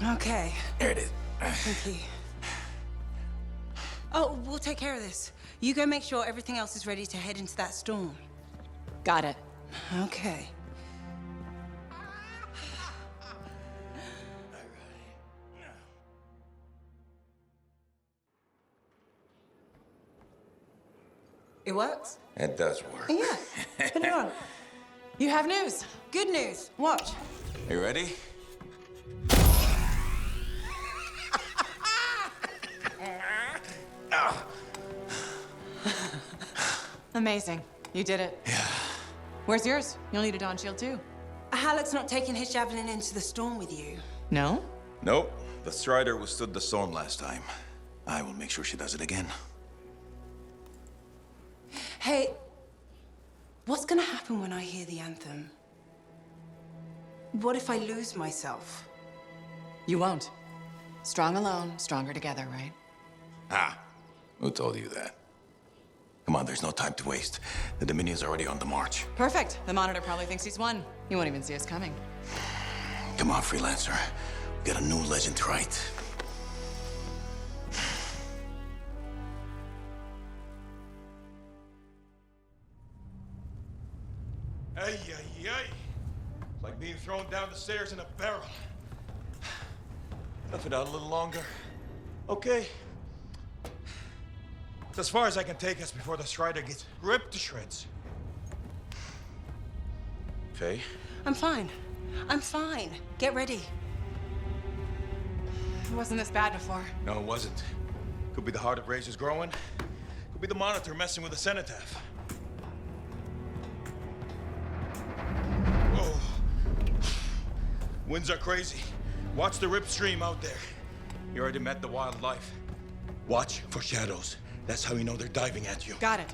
Okay. There it is. Thank you. Oh, we'll take care of this. You go make sure everything else is ready to head into that storm. Got it. Okay. It works? It does work. Yeah. Put it on. You have news. Good news. Watch. You ready? Amazing. You did it. Yeah. Where's yours? You'll need a Dawn shield too. Halleck's not taking his javelin into the storm with you. No? Nope. The Strider withstood the storm last time. I will make sure she does it again. Hey, what's gonna happen when I hear the anthem? What if I lose myself? You won't. Strong alone, stronger together, right? Ah, who told you that? Come on, there's no time to waste. The Dominion's already on the march. Perfect. The Monitor probably thinks he's won. He won't even see us coming. Come on, Freelancer. We got a new legend to write. Ay, ay, ay. It's like being thrown down the stairs in a barrel. Tough it out a little longer. Okay. It's as far as I can take us before the Strider gets ripped to shreds. Faye? I'm fine. I'm fine. Get ready. It wasn't this bad before. No, it wasn't. Could be the heart of Razor's growing. Could be the Monitor messing with the cenotaph. Whoa. Winds are crazy. Watch the rip stream out there. You already met the wildlife. Watch for shadows. That's how you know they're diving at you. Got it.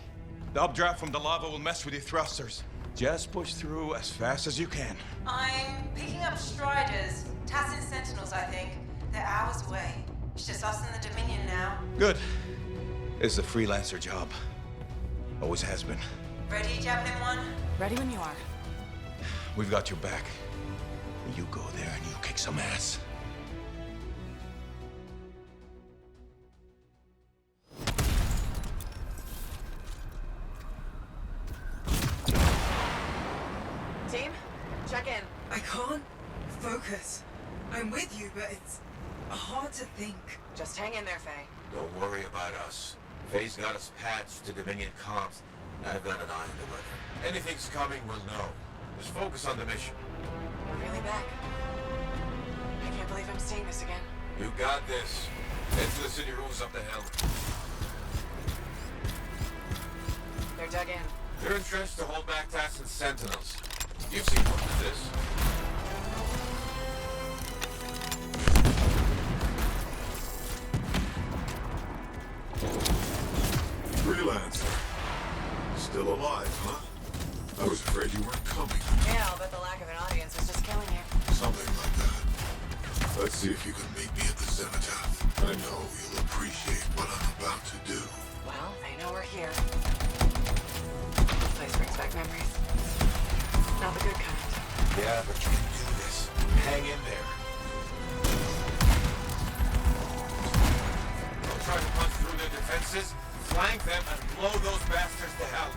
The updraft from the lava will mess with your thrusters. Just push through as fast as you can. I'm picking up Striders. Tassin Sentinels, I think. They're hours away. It's just us and the Dominion now. Good. It's a Freelancer job. Always has been. Ready, Javelin 1? Ready when you are. We've got your back. You go there and you kick some ass. Team, check in. I can't focus. I'm with you, but it's hard to think. Just hang in there, Faye. Don't worry about us. Faye's got us patched to Dominion comms. I've got an eye on the weather. Anything's coming, we'll know. Just focus on the mission. We're really back. I can't believe I'm seeing this again. You got this. Head to the city rooms up the hill. They're dug in. They're entrenched to hold back Tassin's sentinels. You've seen more than this. Freelancer. Still alive, huh? I was afraid you weren't coming. Yeah, I'll bet the lack of an audience is just killing you. Something like that. Let's see if you can meet me at the cenotaph. I know you'll appreciate what I'm about to do. Well, they know we're here. This place brings back memories. Not the good kind. Yeah, but you can do this. Hang in there. Don't try to punch through their defenses. Flank them and blow those bastards to hell.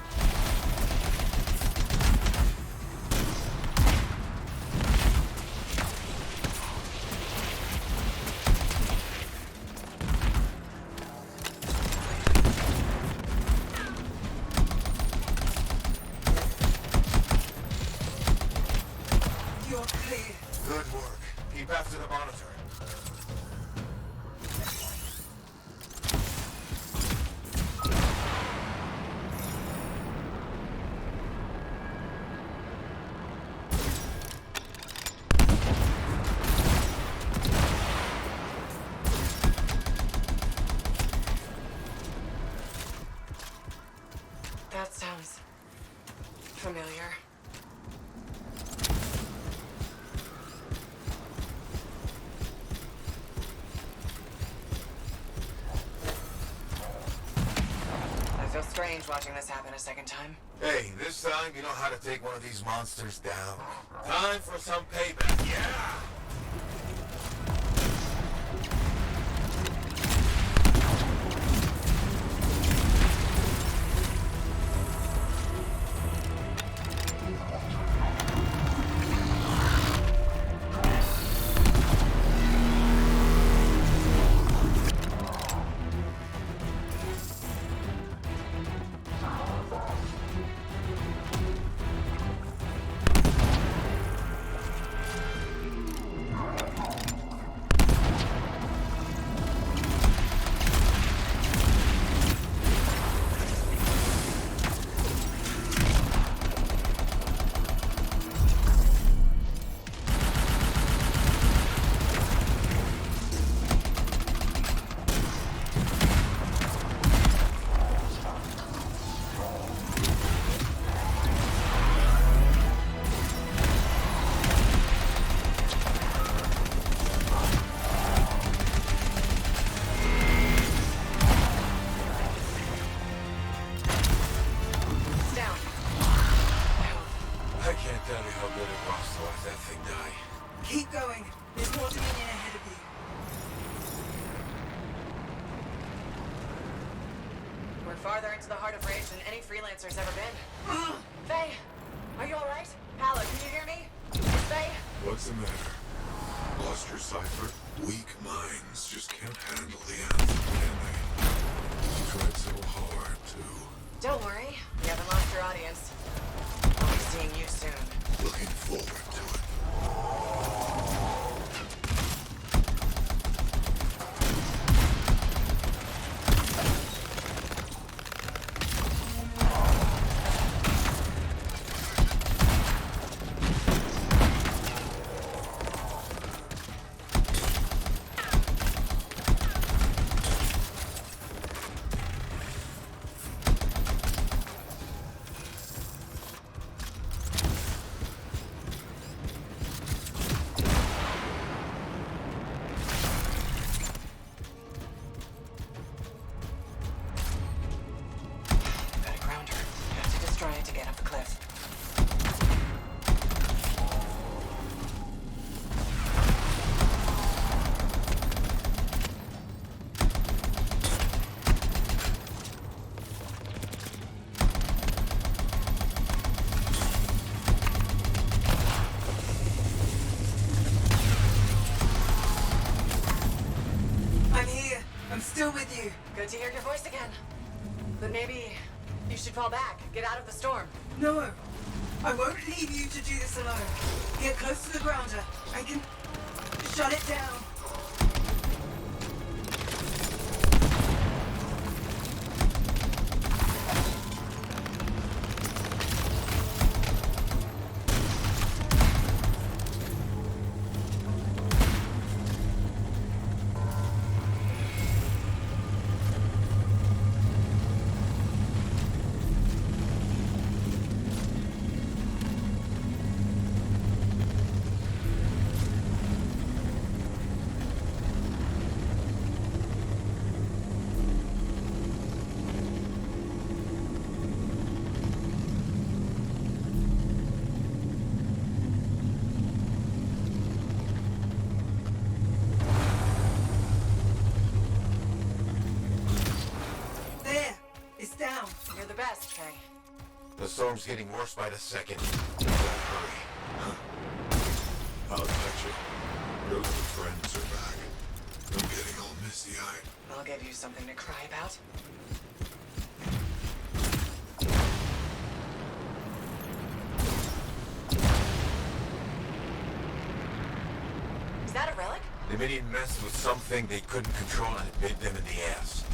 You're clear. Good work. Keep after the Monitor. That sounds familiar. I feel strange watching this happen a second time. Hey, this time you know how to take one of these monsters down. Time for some payback, yeah! how good it was to let that thing die. Keep going. There's more Dominion ahead of you. We're farther into the heart of rage than any Freelancer's ever been. Faye, are you alright? Paolo, can you hear me? Faye? What's the matter? Lost your cipher? Weak minds just can't handle the anthem, can they? You tried so hard to. Don't worry, you haven't lost your audience. I'll be seeing you soon. Looking forward to it. With you. Good to hear your voice again. But maybe you should fall back. Get out of the storm. No. I won't leave you to do this alone. Get close to the grounder. I can shut it down. The storm's getting worse by the second. Hurry. I'll catch you. Your little friends are back. I'm getting all misty-eyed. I'll give you something to cry about. Is that a relic? The Dominion messed with something they couldn't control and it bit them in the ass.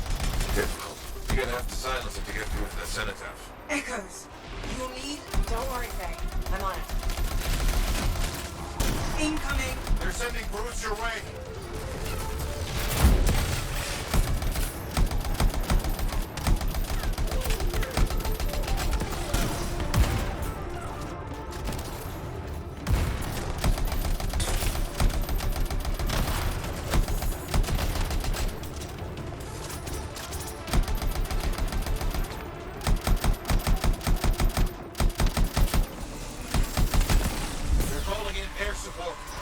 Difficult. You're gonna have to silence it to get through to the cenotaph. Echoes. You'll need... Don't worry, Faye. I'm on it. Incoming. They're sending brutes your way.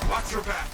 Watch your back!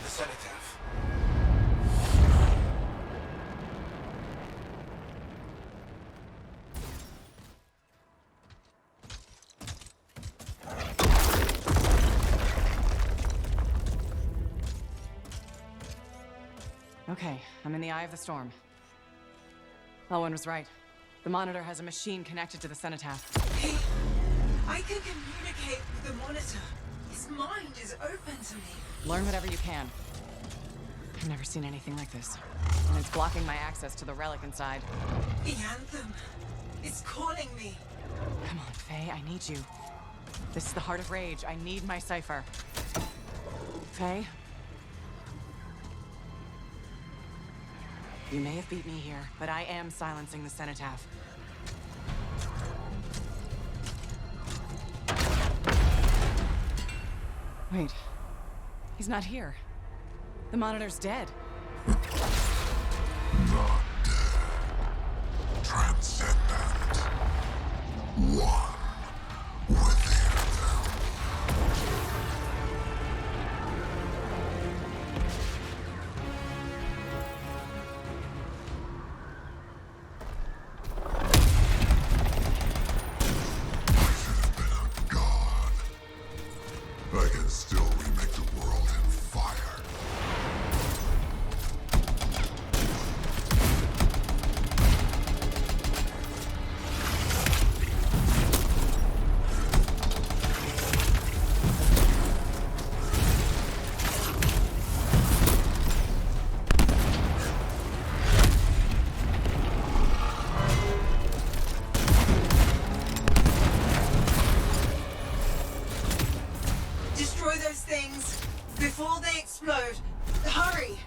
the cenotaph. Okay, I'm in the eye of the storm. Owen was right. The monitor has a machine connected to the cenotaph. Hey, I can communicate with the monitor. His mind is open to me. Learn whatever you can. I've never seen anything like this. And it's blocking my access to the relic inside. The Anthem. It's calling me. Come on, Faye, I need you. This is the heart of rage. I need my cipher. Faye? You may have beat me here, but I am silencing the cenotaph. Wait. He's not here. The monitor's dead. Not dead. Transcendent. One within them. I can still remake the world in fire. Destroy those things before they explode. Hurry!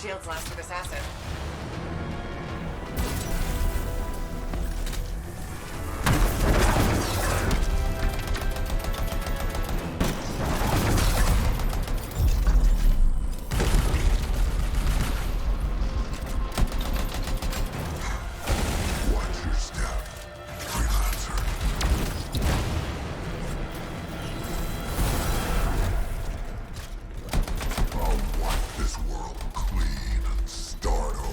shields last for this acid. Watch your step, Freelancer. I'll wipe this world clean and start over.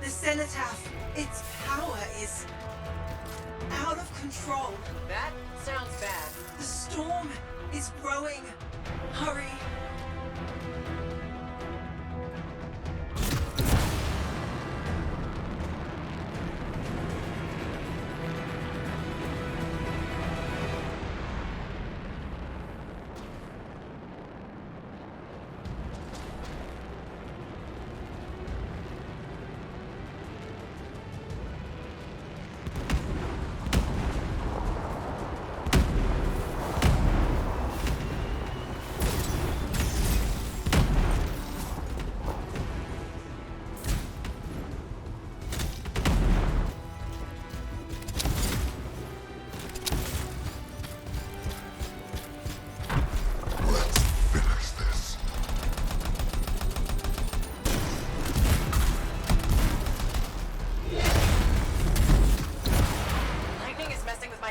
Cenotaph, its power is out of control. That sounds bad. The storm is growing. Hurry.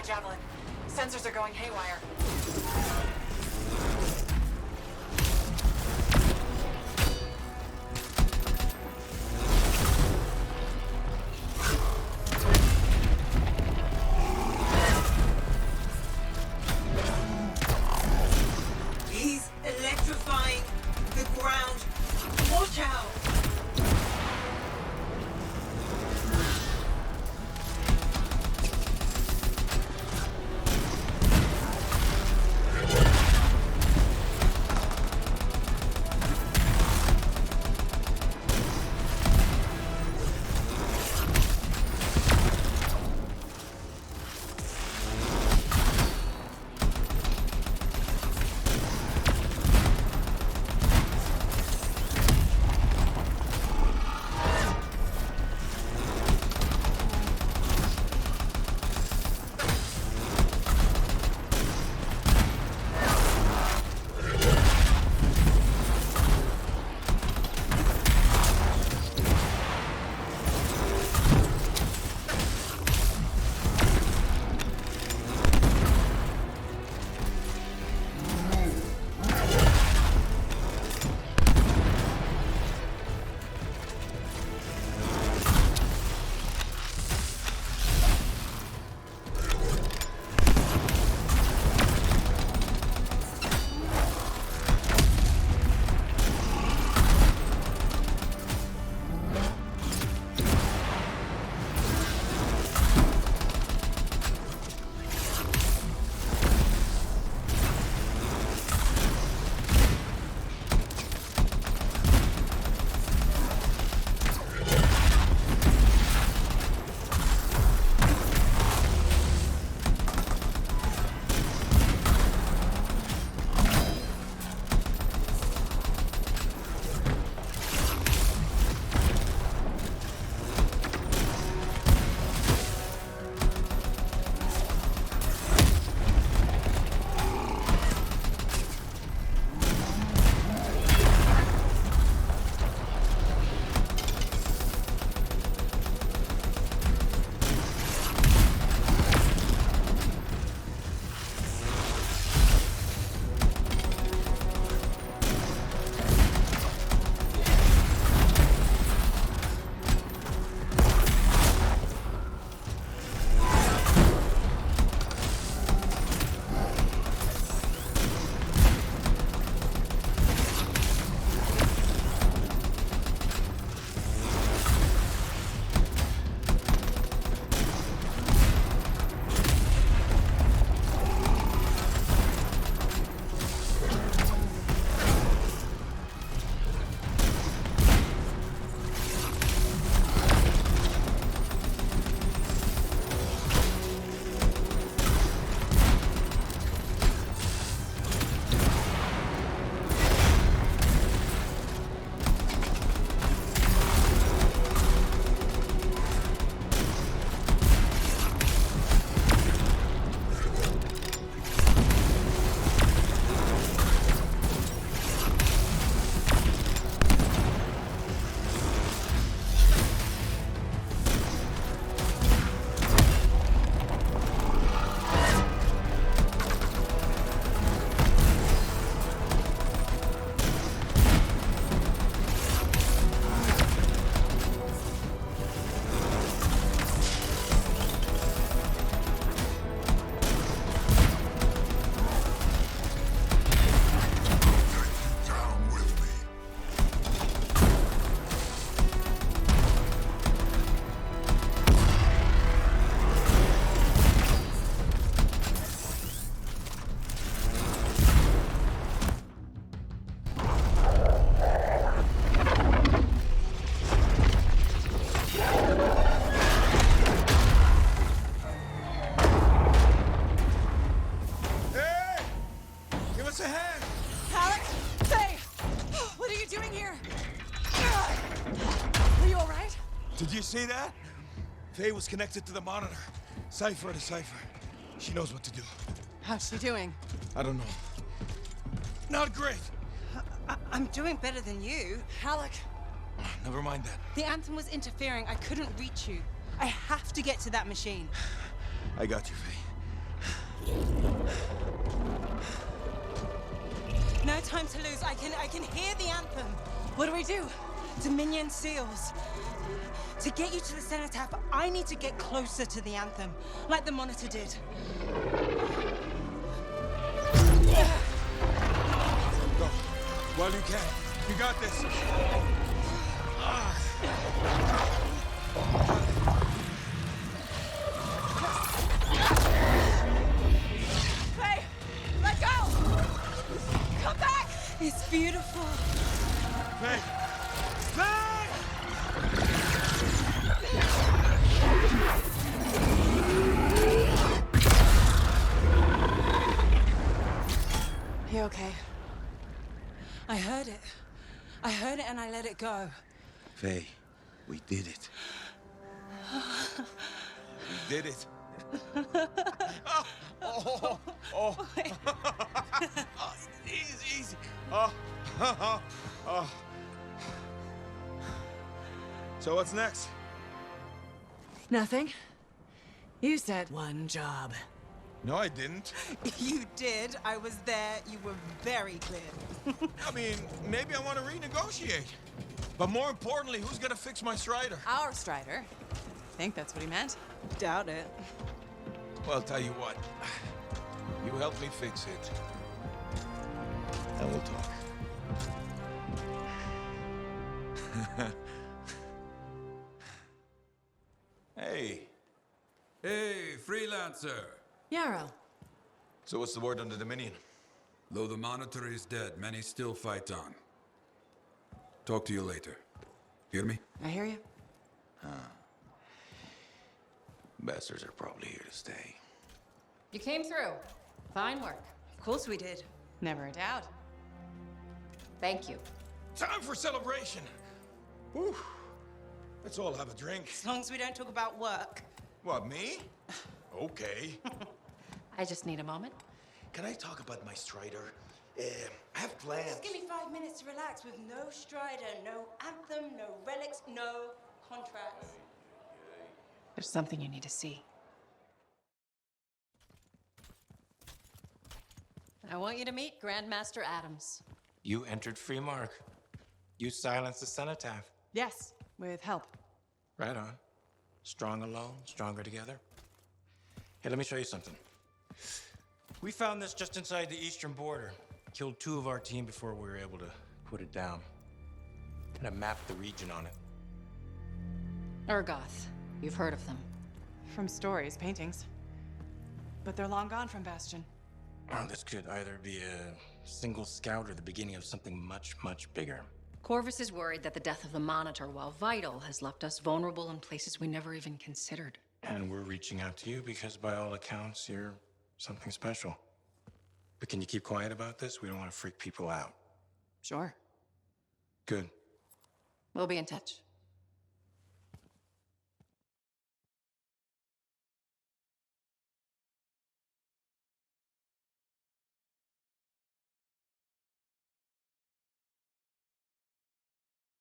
Javelin. Sensors are going haywire. see that? Faye was connected to the monitor. Cipher to cipher. She knows what to do. How's she doing? I don't know. Not great. I'm doing better than you. Alec. Never mind that. The Anthem was interfering. I couldn't reach you. I have to get to that machine. I got you, Faye. No time to lose. I can hear the Anthem. What do we do? Dominion seals. To get you to the cenotaph, I need to get closer to the Anthem, like the monitor did. Go. While you can. You got this. Faye, let go! Come back! It's beautiful. Faye! Faye! You okay? I heard it. I heard it and I let it go. Faye, we did it. We did it. Oh. Easy. So what's next? Nothing. You said one job. No, I didn't. You did. I was there. You were very clear. I mean, maybe I want to renegotiate. But more importantly, who's gonna fix my Strider? Our Strider. I think that's what he meant. Doubt it. Well, I'll tell you what. You help me fix it. And we'll talk. Hey. Hey, Freelancer. Yarrow. So what's the word on the Dominion? Though the monitor is dead, many still fight on. Talk to you later. Hear me? I hear you. Bastards are probably here to stay. You came through. Fine work. Of course we did. Never a doubt. Thank you. Time for celebration. Whew. Let's all have a drink. As long as we don't talk about work. What, me? Okay. I just need a moment. Can I talk about my Strider? I have plans. Just give me 5 minutes to relax with no Strider, no Anthem, no relics, no contracts. There's something you need to see. I want you to meet Grandmaster Adams. You entered Freemark. You silenced the cenotaph. Yes, with help. Right on. Strong alone, stronger together. Hey, let me show you something. We found this just inside the eastern border. Killed 2 of our team before we were able to put it down. And I mapped the region on it. Urgoth. You've heard of them. From stories, paintings. But they're long gone from Bastion. Oh, this could either be a single scout or the beginning of something much, much bigger. Corvus is worried that the death of the Monitor, while vital, has left us vulnerable in places we never even considered. And we're reaching out to you because by all accounts, you're something special. But can you keep quiet about this? We don't want to freak people out. Sure. Good. We'll be in touch.